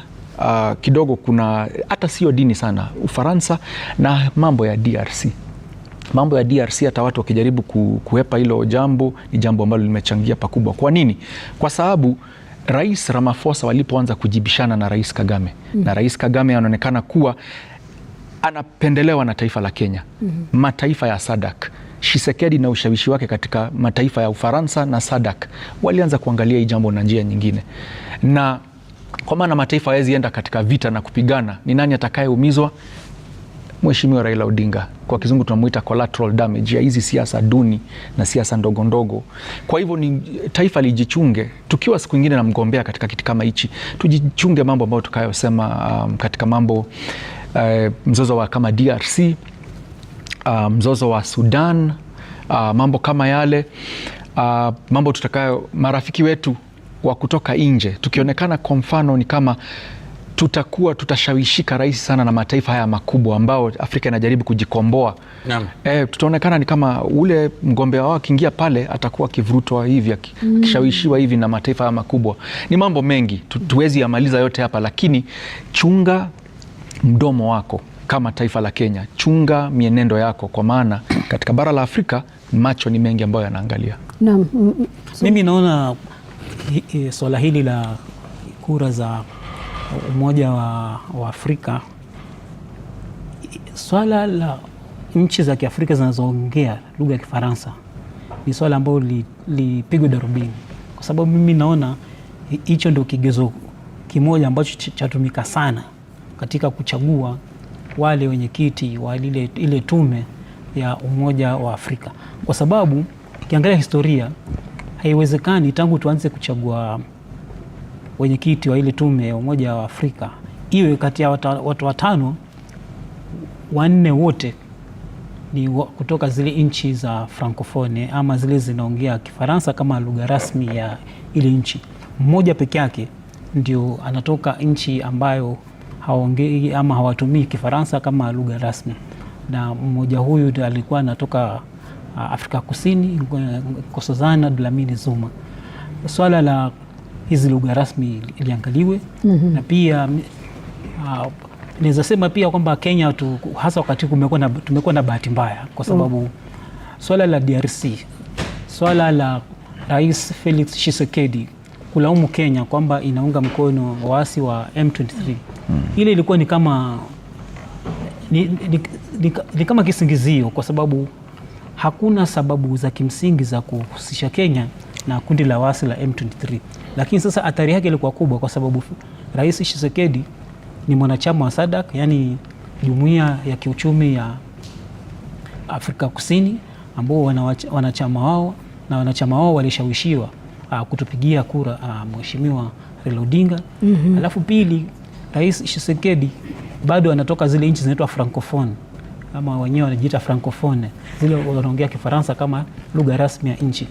kidogo kuna hata sio dini sana, Ufaransa, na mambo ya DRC. Mambo ya DRC hata watu wakijaribu kuhepa hilo jambo, ni jambo ambalo limechangia pakubwa. Kwa nini? Kwa sababu Rais Ramaphosa walipoanza kujibishana na Rais Kagame, na Rais Kagame anaonekana kuwa anapendelewa na taifa la Kenya, mataifa ya SADC, Tshisekedi na ushawishi wake katika mataifa ya Ufaransa na SADC walianza kuangalia hii jambo na njia nyingine. Na kwa maana mataifa hawezi enda katika vita na kupigana, ni nani atakayeumizwa? Mheshimiwa Raila Odinga. Kwa kizungu tunamuita collateral damage ya hizi siasa duni na siasa ndogo ndogo. Kwa hivyo ni taifa lijichunge, tukiwa siku nyingine na mgombea katika kiti kama hichi, tujichunge mambo ambayo tukayosema katika mambo mzozo wa kama DRC, mzozo wa Sudan, mambo kama yale, mambo tutakayo marafiki wetu wa kutoka nje, tukionekana kwa mfano ni kama tutashawishika rahisi sana na mataifa haya makubwa ambao Afrika inajaribu kujikomboa. Tutaonekana ni kama ule mgombea wao akiingia pale atakuwa kivurutwa hivi, akishawishiwa hivi na mataifa haya makubwa. Ni mambo mengi, tuwezi yamaliza yote hapa, lakini chunga mdomo wako kama taifa la Kenya, chunga mienendo yako, kwa maana katika bara la Afrika macho ni mengi ambayo yanaangalia.
Mimi naona swala hili la kura za Umoja wa Afrika, swala la nchi za Kiafrika zinazoongea lugha ya Kifaransa ni swala ambalo lipigwe darubini, kwa sababu mimi naona hicho ndio kigezo kimoja ambacho chatumika sana katika kuchagua wale wenyekiti wa ile tume ya Umoja wa Afrika, kwa sababu ukiangalia historia haiwezekani tangu tuanze kuchagua wenyekiti wa ile tume ya Umoja wa Afrika iwe kati ya watu watano, wanne wote ni kutoka zile nchi za Francophonie ama zile zinaongea Kifaransa kama lugha rasmi ya ile nchi. Mmoja peke yake ndio anatoka nchi ambayo haongei ama hawatumii Kifaransa kama lugha rasmi, na mmoja huyu alikuwa anatoka Afrika Kusini, Nkosazana Dlamini Zuma. Swala la hizi lugha rasmi iliangaliwe. Na pia naweza sema pia kwamba Kenya hasa wakati tumekuwa na bahati mbaya, kwa sababu swala la DRC, swala la Rais Felix Tshisekedi kulaumu Kenya kwamba inaunga mkono waasi wa M23, ile ilikuwa ni kama ni kama kisingizio, kwa sababu hakuna sababu za kimsingi za kuhusisha Kenya na kundi la waasi la M23. Lakini sasa athari yake ilikuwa kubwa, kwa sababu Rais Tshisekedi ni mwanachama wa SADC, yani Jumuiya ya Kiuchumi ya Afrika Kusini, ambao wanachama wao na wanachama wao walishawishiwa kutupigia kura Mheshimiwa Raila Odinga. Alafu pili, Rais Tshisekedi bado anatoka zile nchi zinaitwa Francophone, ama wenyewe wanajiita Francophone, zile wanaongea Kifaransa kama lugha rasmi ya nchi,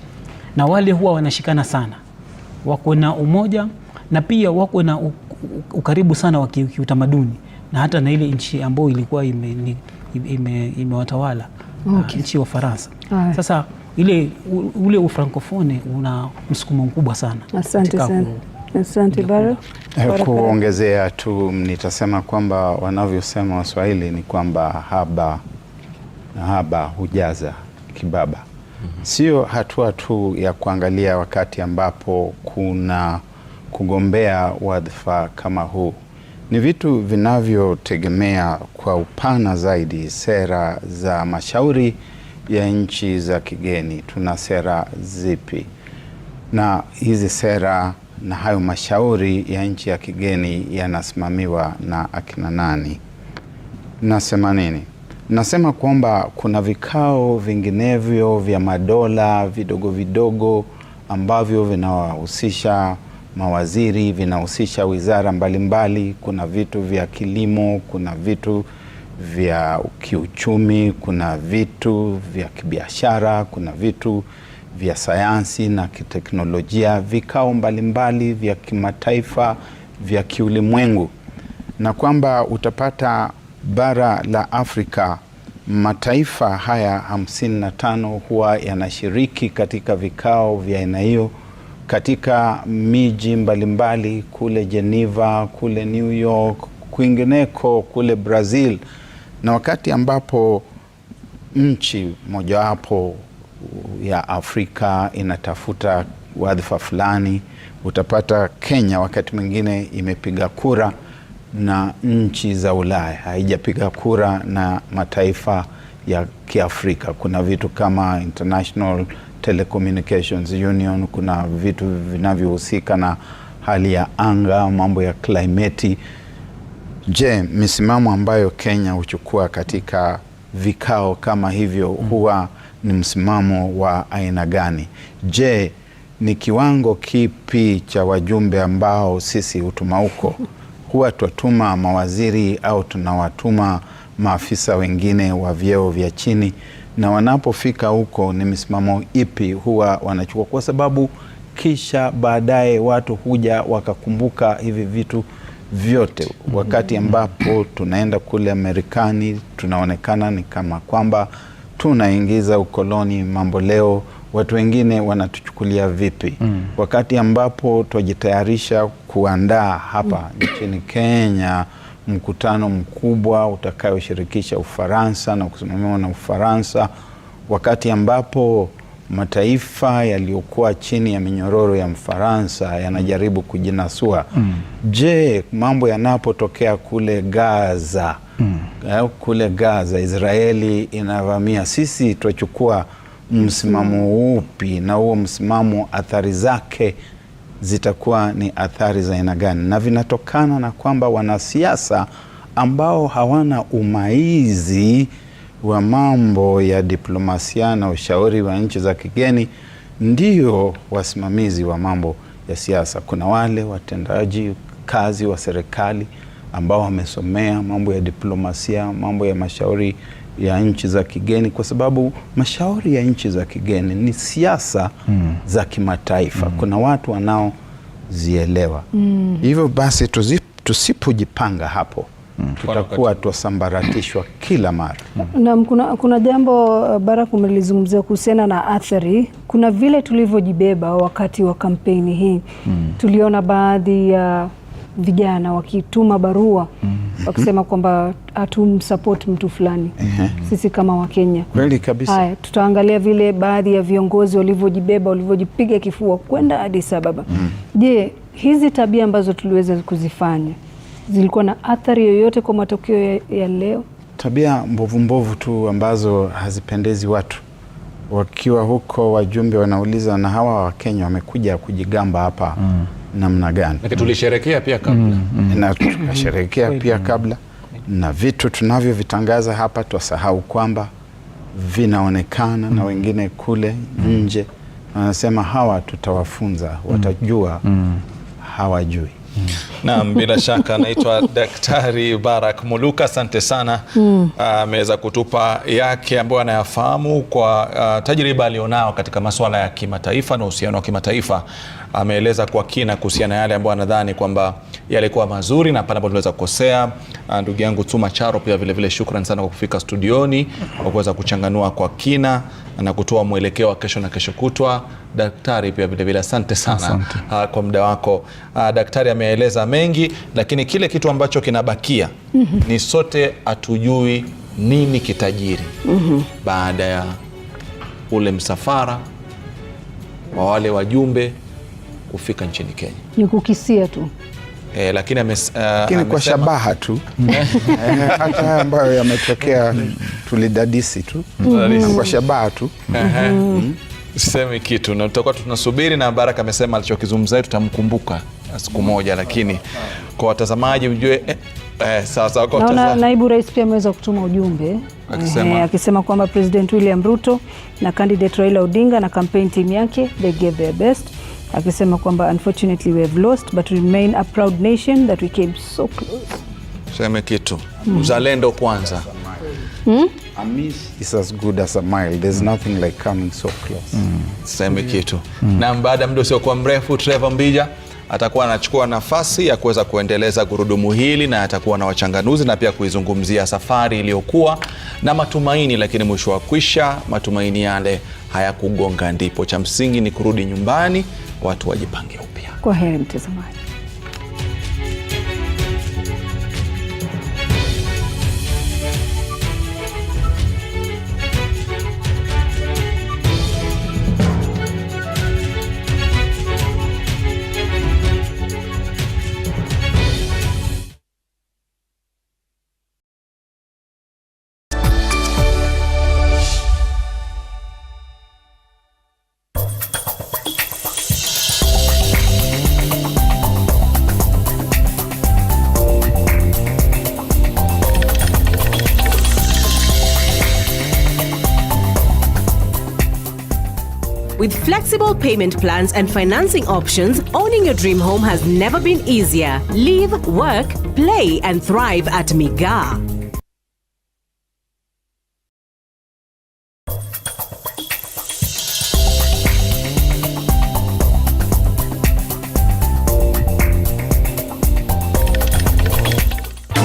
na wale huwa wanashikana sana, wako na umoja na pia wako na ukaribu sana wa kiutamaduni, na hata na ile nchi ambayo ilikuwa imewatawala nchi wa Faransa. Sasa ule ufrankofone una msukumo mkubwa sana.
Asante sana. Asante Barak.
Kuongezea tu, nitasema kwamba wanavyosema Waswahili ni kwamba haba hujaza kibaba. Sio hatua tu ya kuangalia wakati ambapo kuna kugombea wadhifa kama huu. Ni vitu vinavyotegemea kwa upana zaidi sera za mashauri ya nchi za kigeni. Tuna sera zipi? Na hizi sera na hayo mashauri ya nchi ya kigeni yanasimamiwa na akina nani? Nasema nini? Nasema kwamba kuna vikao vinginevyo vya madola vidogo vidogo ambavyo vinawahusisha mawaziri, vinahusisha wizara mbalimbali. Kuna vitu vya kilimo, kuna vitu vya kiuchumi, kuna vitu vya kibiashara, kuna vitu vya sayansi na kiteknolojia, vikao mbalimbali vya kimataifa, vya kiulimwengu, na kwamba utapata bara la Afrika, mataifa haya 55 huwa yanashiriki katika vikao vya aina hiyo katika miji mbalimbali, kule Geneva, kule New York, kwingineko, kule Brazil. Na wakati ambapo nchi mojawapo ya Afrika inatafuta wadhifa fulani, utapata Kenya wakati mwingine imepiga kura na nchi za Ulaya, haijapiga kura na mataifa ya Kiafrika. Kuna vitu kama International Telecommunications Union, kuna vitu vinavyohusika na hali ya anga, mambo ya climate. Je, misimamo ambayo Kenya huchukua katika vikao kama hivyo huwa ni msimamo wa aina gani? Je, ni kiwango kipi cha wajumbe ambao sisi hutuma huko? Huwa tuwatuma mawaziri au tunawatuma maafisa wengine wa vyeo vya chini? Na wanapofika huko ni misimamo ipi huwa wanachukua? Kwa sababu kisha baadaye watu huja wakakumbuka hivi vitu vyote. Wakati ambapo tunaenda kule Amerikani, tunaonekana ni kama kwamba tunaingiza ukoloni mambo leo, watu wengine wanatuchukulia vipi? Wakati ambapo twajitayarisha kuandaa hapa nchini Kenya mkutano mkubwa utakayoshirikisha Ufaransa na kusimamiwa na Ufaransa, wakati ambapo mataifa yaliyokuwa chini ya minyororo ya Mfaransa yanajaribu kujinasua. Je, mambo yanapotokea kule Gaza, kule Gaza Israeli inavamia, sisi tuchukua msimamo upi? Na huo msimamo athari zake zitakuwa ni athari za aina gani? Na vinatokana na kwamba wanasiasa ambao hawana umaizi wa mambo ya diplomasia na ushauri wa nchi za kigeni ndio wasimamizi wa mambo ya siasa. Kuna wale watendaji kazi wa serikali ambao wamesomea mambo ya diplomasia, mambo ya mashauri ya nchi za kigeni, kwa sababu mashauri ya nchi za kigeni ni siasa za kimataifa. Kuna watu wanaozielewa. Hivyo basi tusipojipanga hapo, tutakuwa tusambaratishwa kila mara.
Na kuna jambo Barak umelizungumzia kuhusiana na athari. Kuna vile tulivyojibeba wakati wa kampeni hii. Tuliona baadhi ya vijana wakituma barua wakisema kwamba hatumsupport mtu fulani sisi kama Wakenya.
Kweli kabisa.
Haya, tutaangalia vile baadhi ya viongozi walivyojibeba, walivyojipiga kifua kwenda Addis Ababa. Je, hizi tabia ambazo tuliweza kuzifanya zilikuwa na athari yoyote kwa matokeo ya leo? Tabia
mbovu tu ambazo hazipendezi watu. Wakiwa huko wajumbe wanauliza, na hawa Wakenya wamekuja kujigamba hapa namna gani?
Na tulisherekea pia kabla.
Na tukasherekea pia kabla. Na vitu tunavyovitangaza hapa twasahau kwamba vinaonekana na wengine kule nje wanasema hawa tutawafunza, watajua hawajui.
Naam, bila shaka. Naitwa Daktari Barak Muluka, asante sana. Ameweza kutupa yake ambayo anayafahamu kwa tajriba alionao katika masuala ya kimataifa na uhusiano wa kimataifa. Ameeleza kwa kina kuhusiana yale ambayo anadhani kwamba yalikuwa mazuri na pale ambapo tunaweza kukosea. Ndugu yangu Tuma Charo pia vile vile shukrani sana kwa kufika studioni, kwa kuweza kuchanganua kwa kina na kutoa mwelekeo wa kesho na kesho kutwa. Daktari pia vile vile asante sana kwa muda wako. Daktari ameeleza mengi, lakini kile kitu ambacho kinabakia ni sote hatujui nini kitajiri baada ya ule msafara wa wale wajumbe kufika nchini Kenya.
Ni kukisia tu.
Lakini kwa shabaha tu. Hata ambayo yametokea tulidadisi tu. Kwa shabaha tu.
Sisemi kitu, na tutakuwa tunasubiri, na Baraka amesema alichokizungumza tutamkumbuka siku moja, lakini kwa watazamaji mjue sawa kwa watazamaji.
Naibu Rais pia ameweza kutuma ujumbe akisema kwamba President William Ruto na candidate Raila Odinga na campaign team yake they gave their best, akisema kwamba unfortunately we have lost but remain a proud nation that we came so close.
Sema kitu. Uzalendo kwanza.
A miss is as good as a mile. There's nothing like coming so close.
Sema kitu. Na baada muda usiokuwa mrefu Trevor Mbija atakuwa anachukua nafasi ya kuweza kuendeleza gurudumu hili, na atakuwa na wachanganuzi na pia kuizungumzia safari iliyokuwa na matumaini, lakini mwisho wa kwisha matumaini yale hayakugonga ndipo. Cha msingi ni kurudi nyumbani, watu wajipange upya.
Kwa heri mtazamaji.
With flexible payment plans and financing options, owning your dream home has never been easier. Live, work, play, and thrive at Migaa.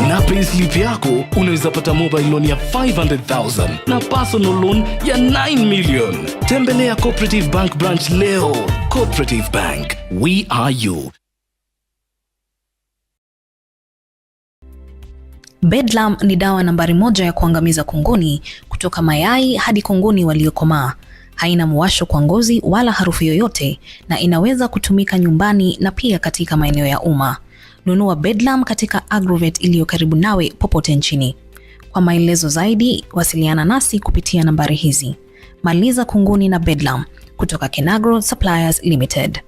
Na payslip yako unaweza pata mobile loan ya 500,000 na personal loan ya 9 million. Tembelea Cooperative Bank branch leo. Cooperative Bank, we are you.
Bedlam ni dawa nambari 1 ya kuangamiza kunguni, kutoka mayai hadi kunguni waliokomaa. Haina muwasho kwa ngozi wala harufu yoyote, na inaweza kutumika nyumbani na pia katika maeneo ya umma. Nunua Bedlam katika Agrovet iliyo karibu nawe popote nchini. Kwa maelezo zaidi, wasiliana nasi kupitia nambari hizi. Maliza kunguni na Bedlam kutoka Kenagro Suppliers Limited.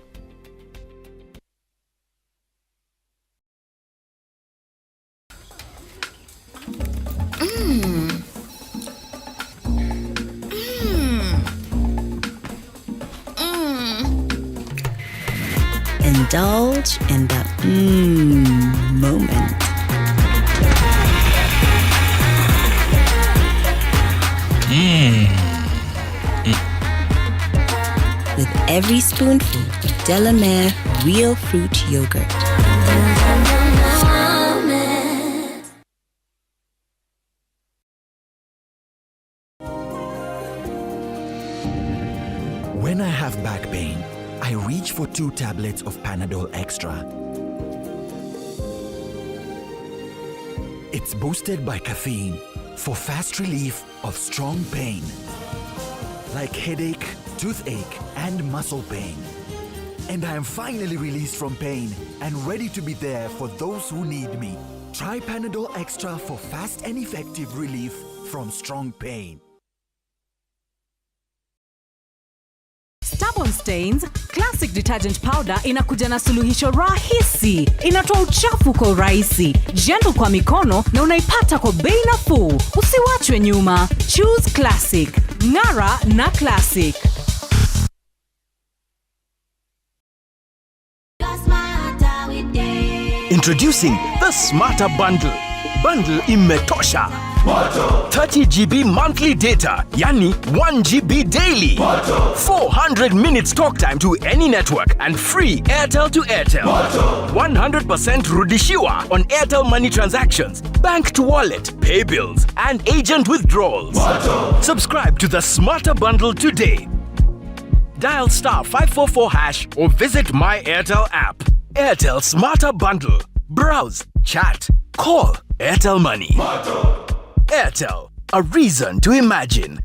Indulge in that moment. With every spoonful of Delamere real fruit yogurt.
When I have back pain, I reach for 2 tablets of Panadol Extra. It's boosted by caffeine for fast relief of strong pain, like headache, toothache, and muscle pain. And I am finally released from pain and ready to be there for those who need me. Try Panadol Extra for fast and effective relief from strong pain.
Stubborn stains, Classic Detergent Powder inakuja na suluhisho rahisi. Inatoa uchafu kwa urahisi, gentle kwa mikono, na unaipata kwa bei nafuu. Usiwachwe nyuma. Choose Classic. Ng'ara na Classic.
Introducing the Smarter Bundle. Bundle imetosha. 30 GB monthly data, yani 1 GB daily. 400 minutes talk time to any network and free Airtel to Airtel. 100% rudishiwa on Airtel money transactions, bank to wallet, pay bills, and agent withdrawals. Subscribe to the Smarter Bundle today. Dial *544# or visit My Airtel app. Airtel Smarter Bundle. Browse, chat, call. Airtel Money. Airtel, a reason to imagine.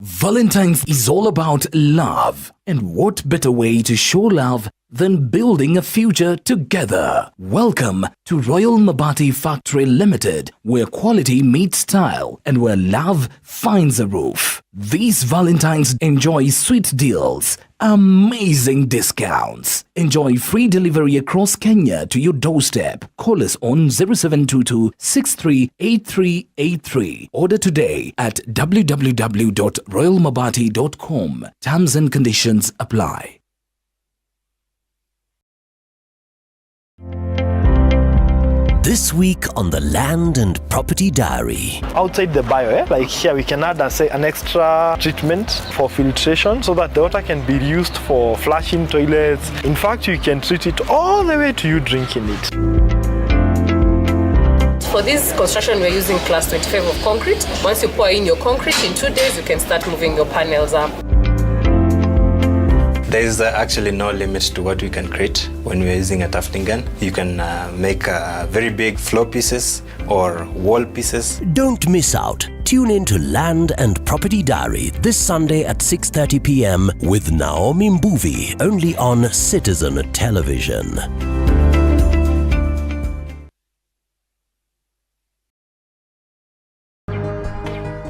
Valentine's is all about love. And what better way to show love than building a future together? Welcome to Royal Mabati Factory Limited, where quality meets style and where love finds a roof. These Valentines enjoy sweet deals, amazing discounts. Enjoy free delivery across Kenya to your doorstep. Call us on 0722 638383. Order today at www.royalmabati.com. Terms and conditions apply. This week on the Land and Property Diary.
Outside the bio, like here we can add an extra treatment for filtration so that the water can be used for flushing toilets. In fact, you can treat it all the way to you drinking it.
For this construction, we're using class 25 of concrete. Once you pour in your concrete, in 2 days, you can start moving your panels up.
There is actually no limit to what we can create when we're using a tufting gun. You can make very big floor pieces or wall pieces.
Don't miss out. Tune in to Land and Property Diary this Sunday at 6:30 p.m. with Naomi Mbuvi, only on Citizen Television.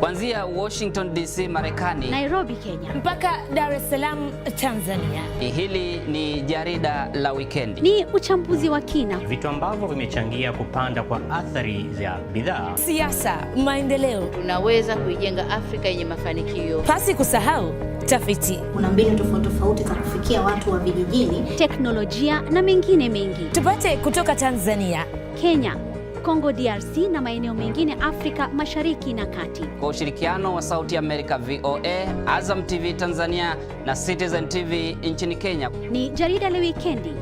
Kuanzia Washington DC, Marekani,
Nairobi, Kenya, mpaka Dar es Salaam, Tanzania.
Hili ni jarida la wikendi.
Ni uchambuzi wa kina.
Vitu ambavyo vimechangia kupanda kwa athari za bidhaa.
Siasa, maendeleo.
Tunaweza kuijenga Afrika yenye mafanikio.
Pasi kusahau tafiti.
Kuna mbinu tofauti za kufikia watu wa vijijini,
teknolojia na mengine mengi. Tupate kutoka Tanzania, Kenya, Kongo DRC na maeneo mengine Afrika Mashariki na Kati.
Kwa ushirikiano wa Sauti Amerika VOA, Azam TV Tanzania na Citizen TV nchini Kenya.
Ni jarida la wikendi.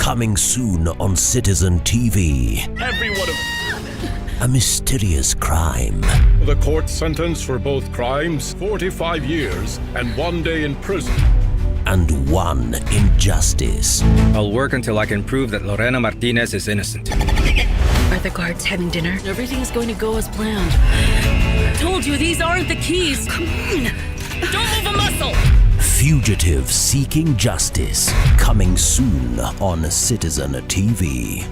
Coming soon on Citizen TV. A mysterious crime.
The court sentence for both crimes, 45 years and 1 day in prison.
And one injustice.
I'll work until I can prove that Lorena Martinez is innocent.
Are the guards having dinner? Everything is going to go as planned. Told you these aren't the keys. Come on. Don't move a muscle.
Fugitive seeking justice. Coming soon on Citizen TV.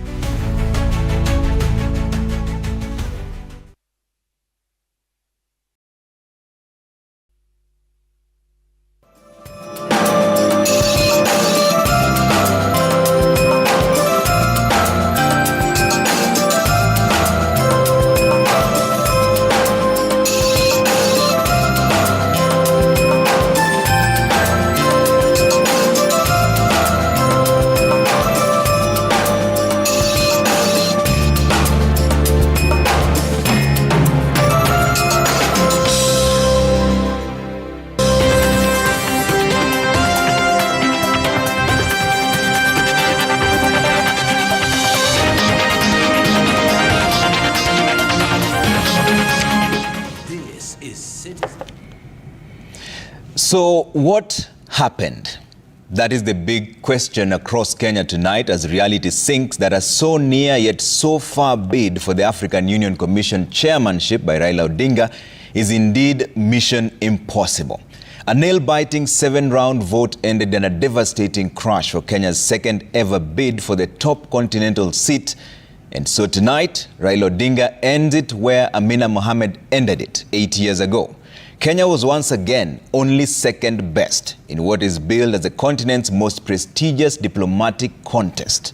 So what happened? That is the big question across Kenya tonight as reality sinks that are so near yet so far bid for the African Union Commission chairmanship by Raila Odinga is indeed mission impossible. A nail-biting 7-round vote ended in a devastating crash for Kenya's second ever bid for the top continental seat. And so tonight, Raila Odinga ends it where Amina Mohamed ended it 8 years ago. Kenya was once again only second best in what is billed as the continent's most prestigious diplomatic contest.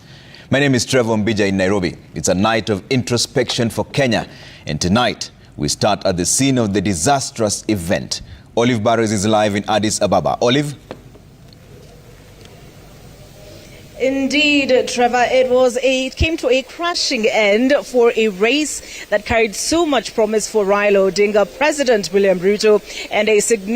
My name is Trevor Mbija in Nairobi. It's a night of introspection for Kenya. And tonight, we start at the scene of the disastrous event. Olive Barrows is live in Addis Ababa. Olive?
Indeed, Trevor, it came to a crashing end for a race that carried so much promise for Raila Odinga, President William Ruto, and a significant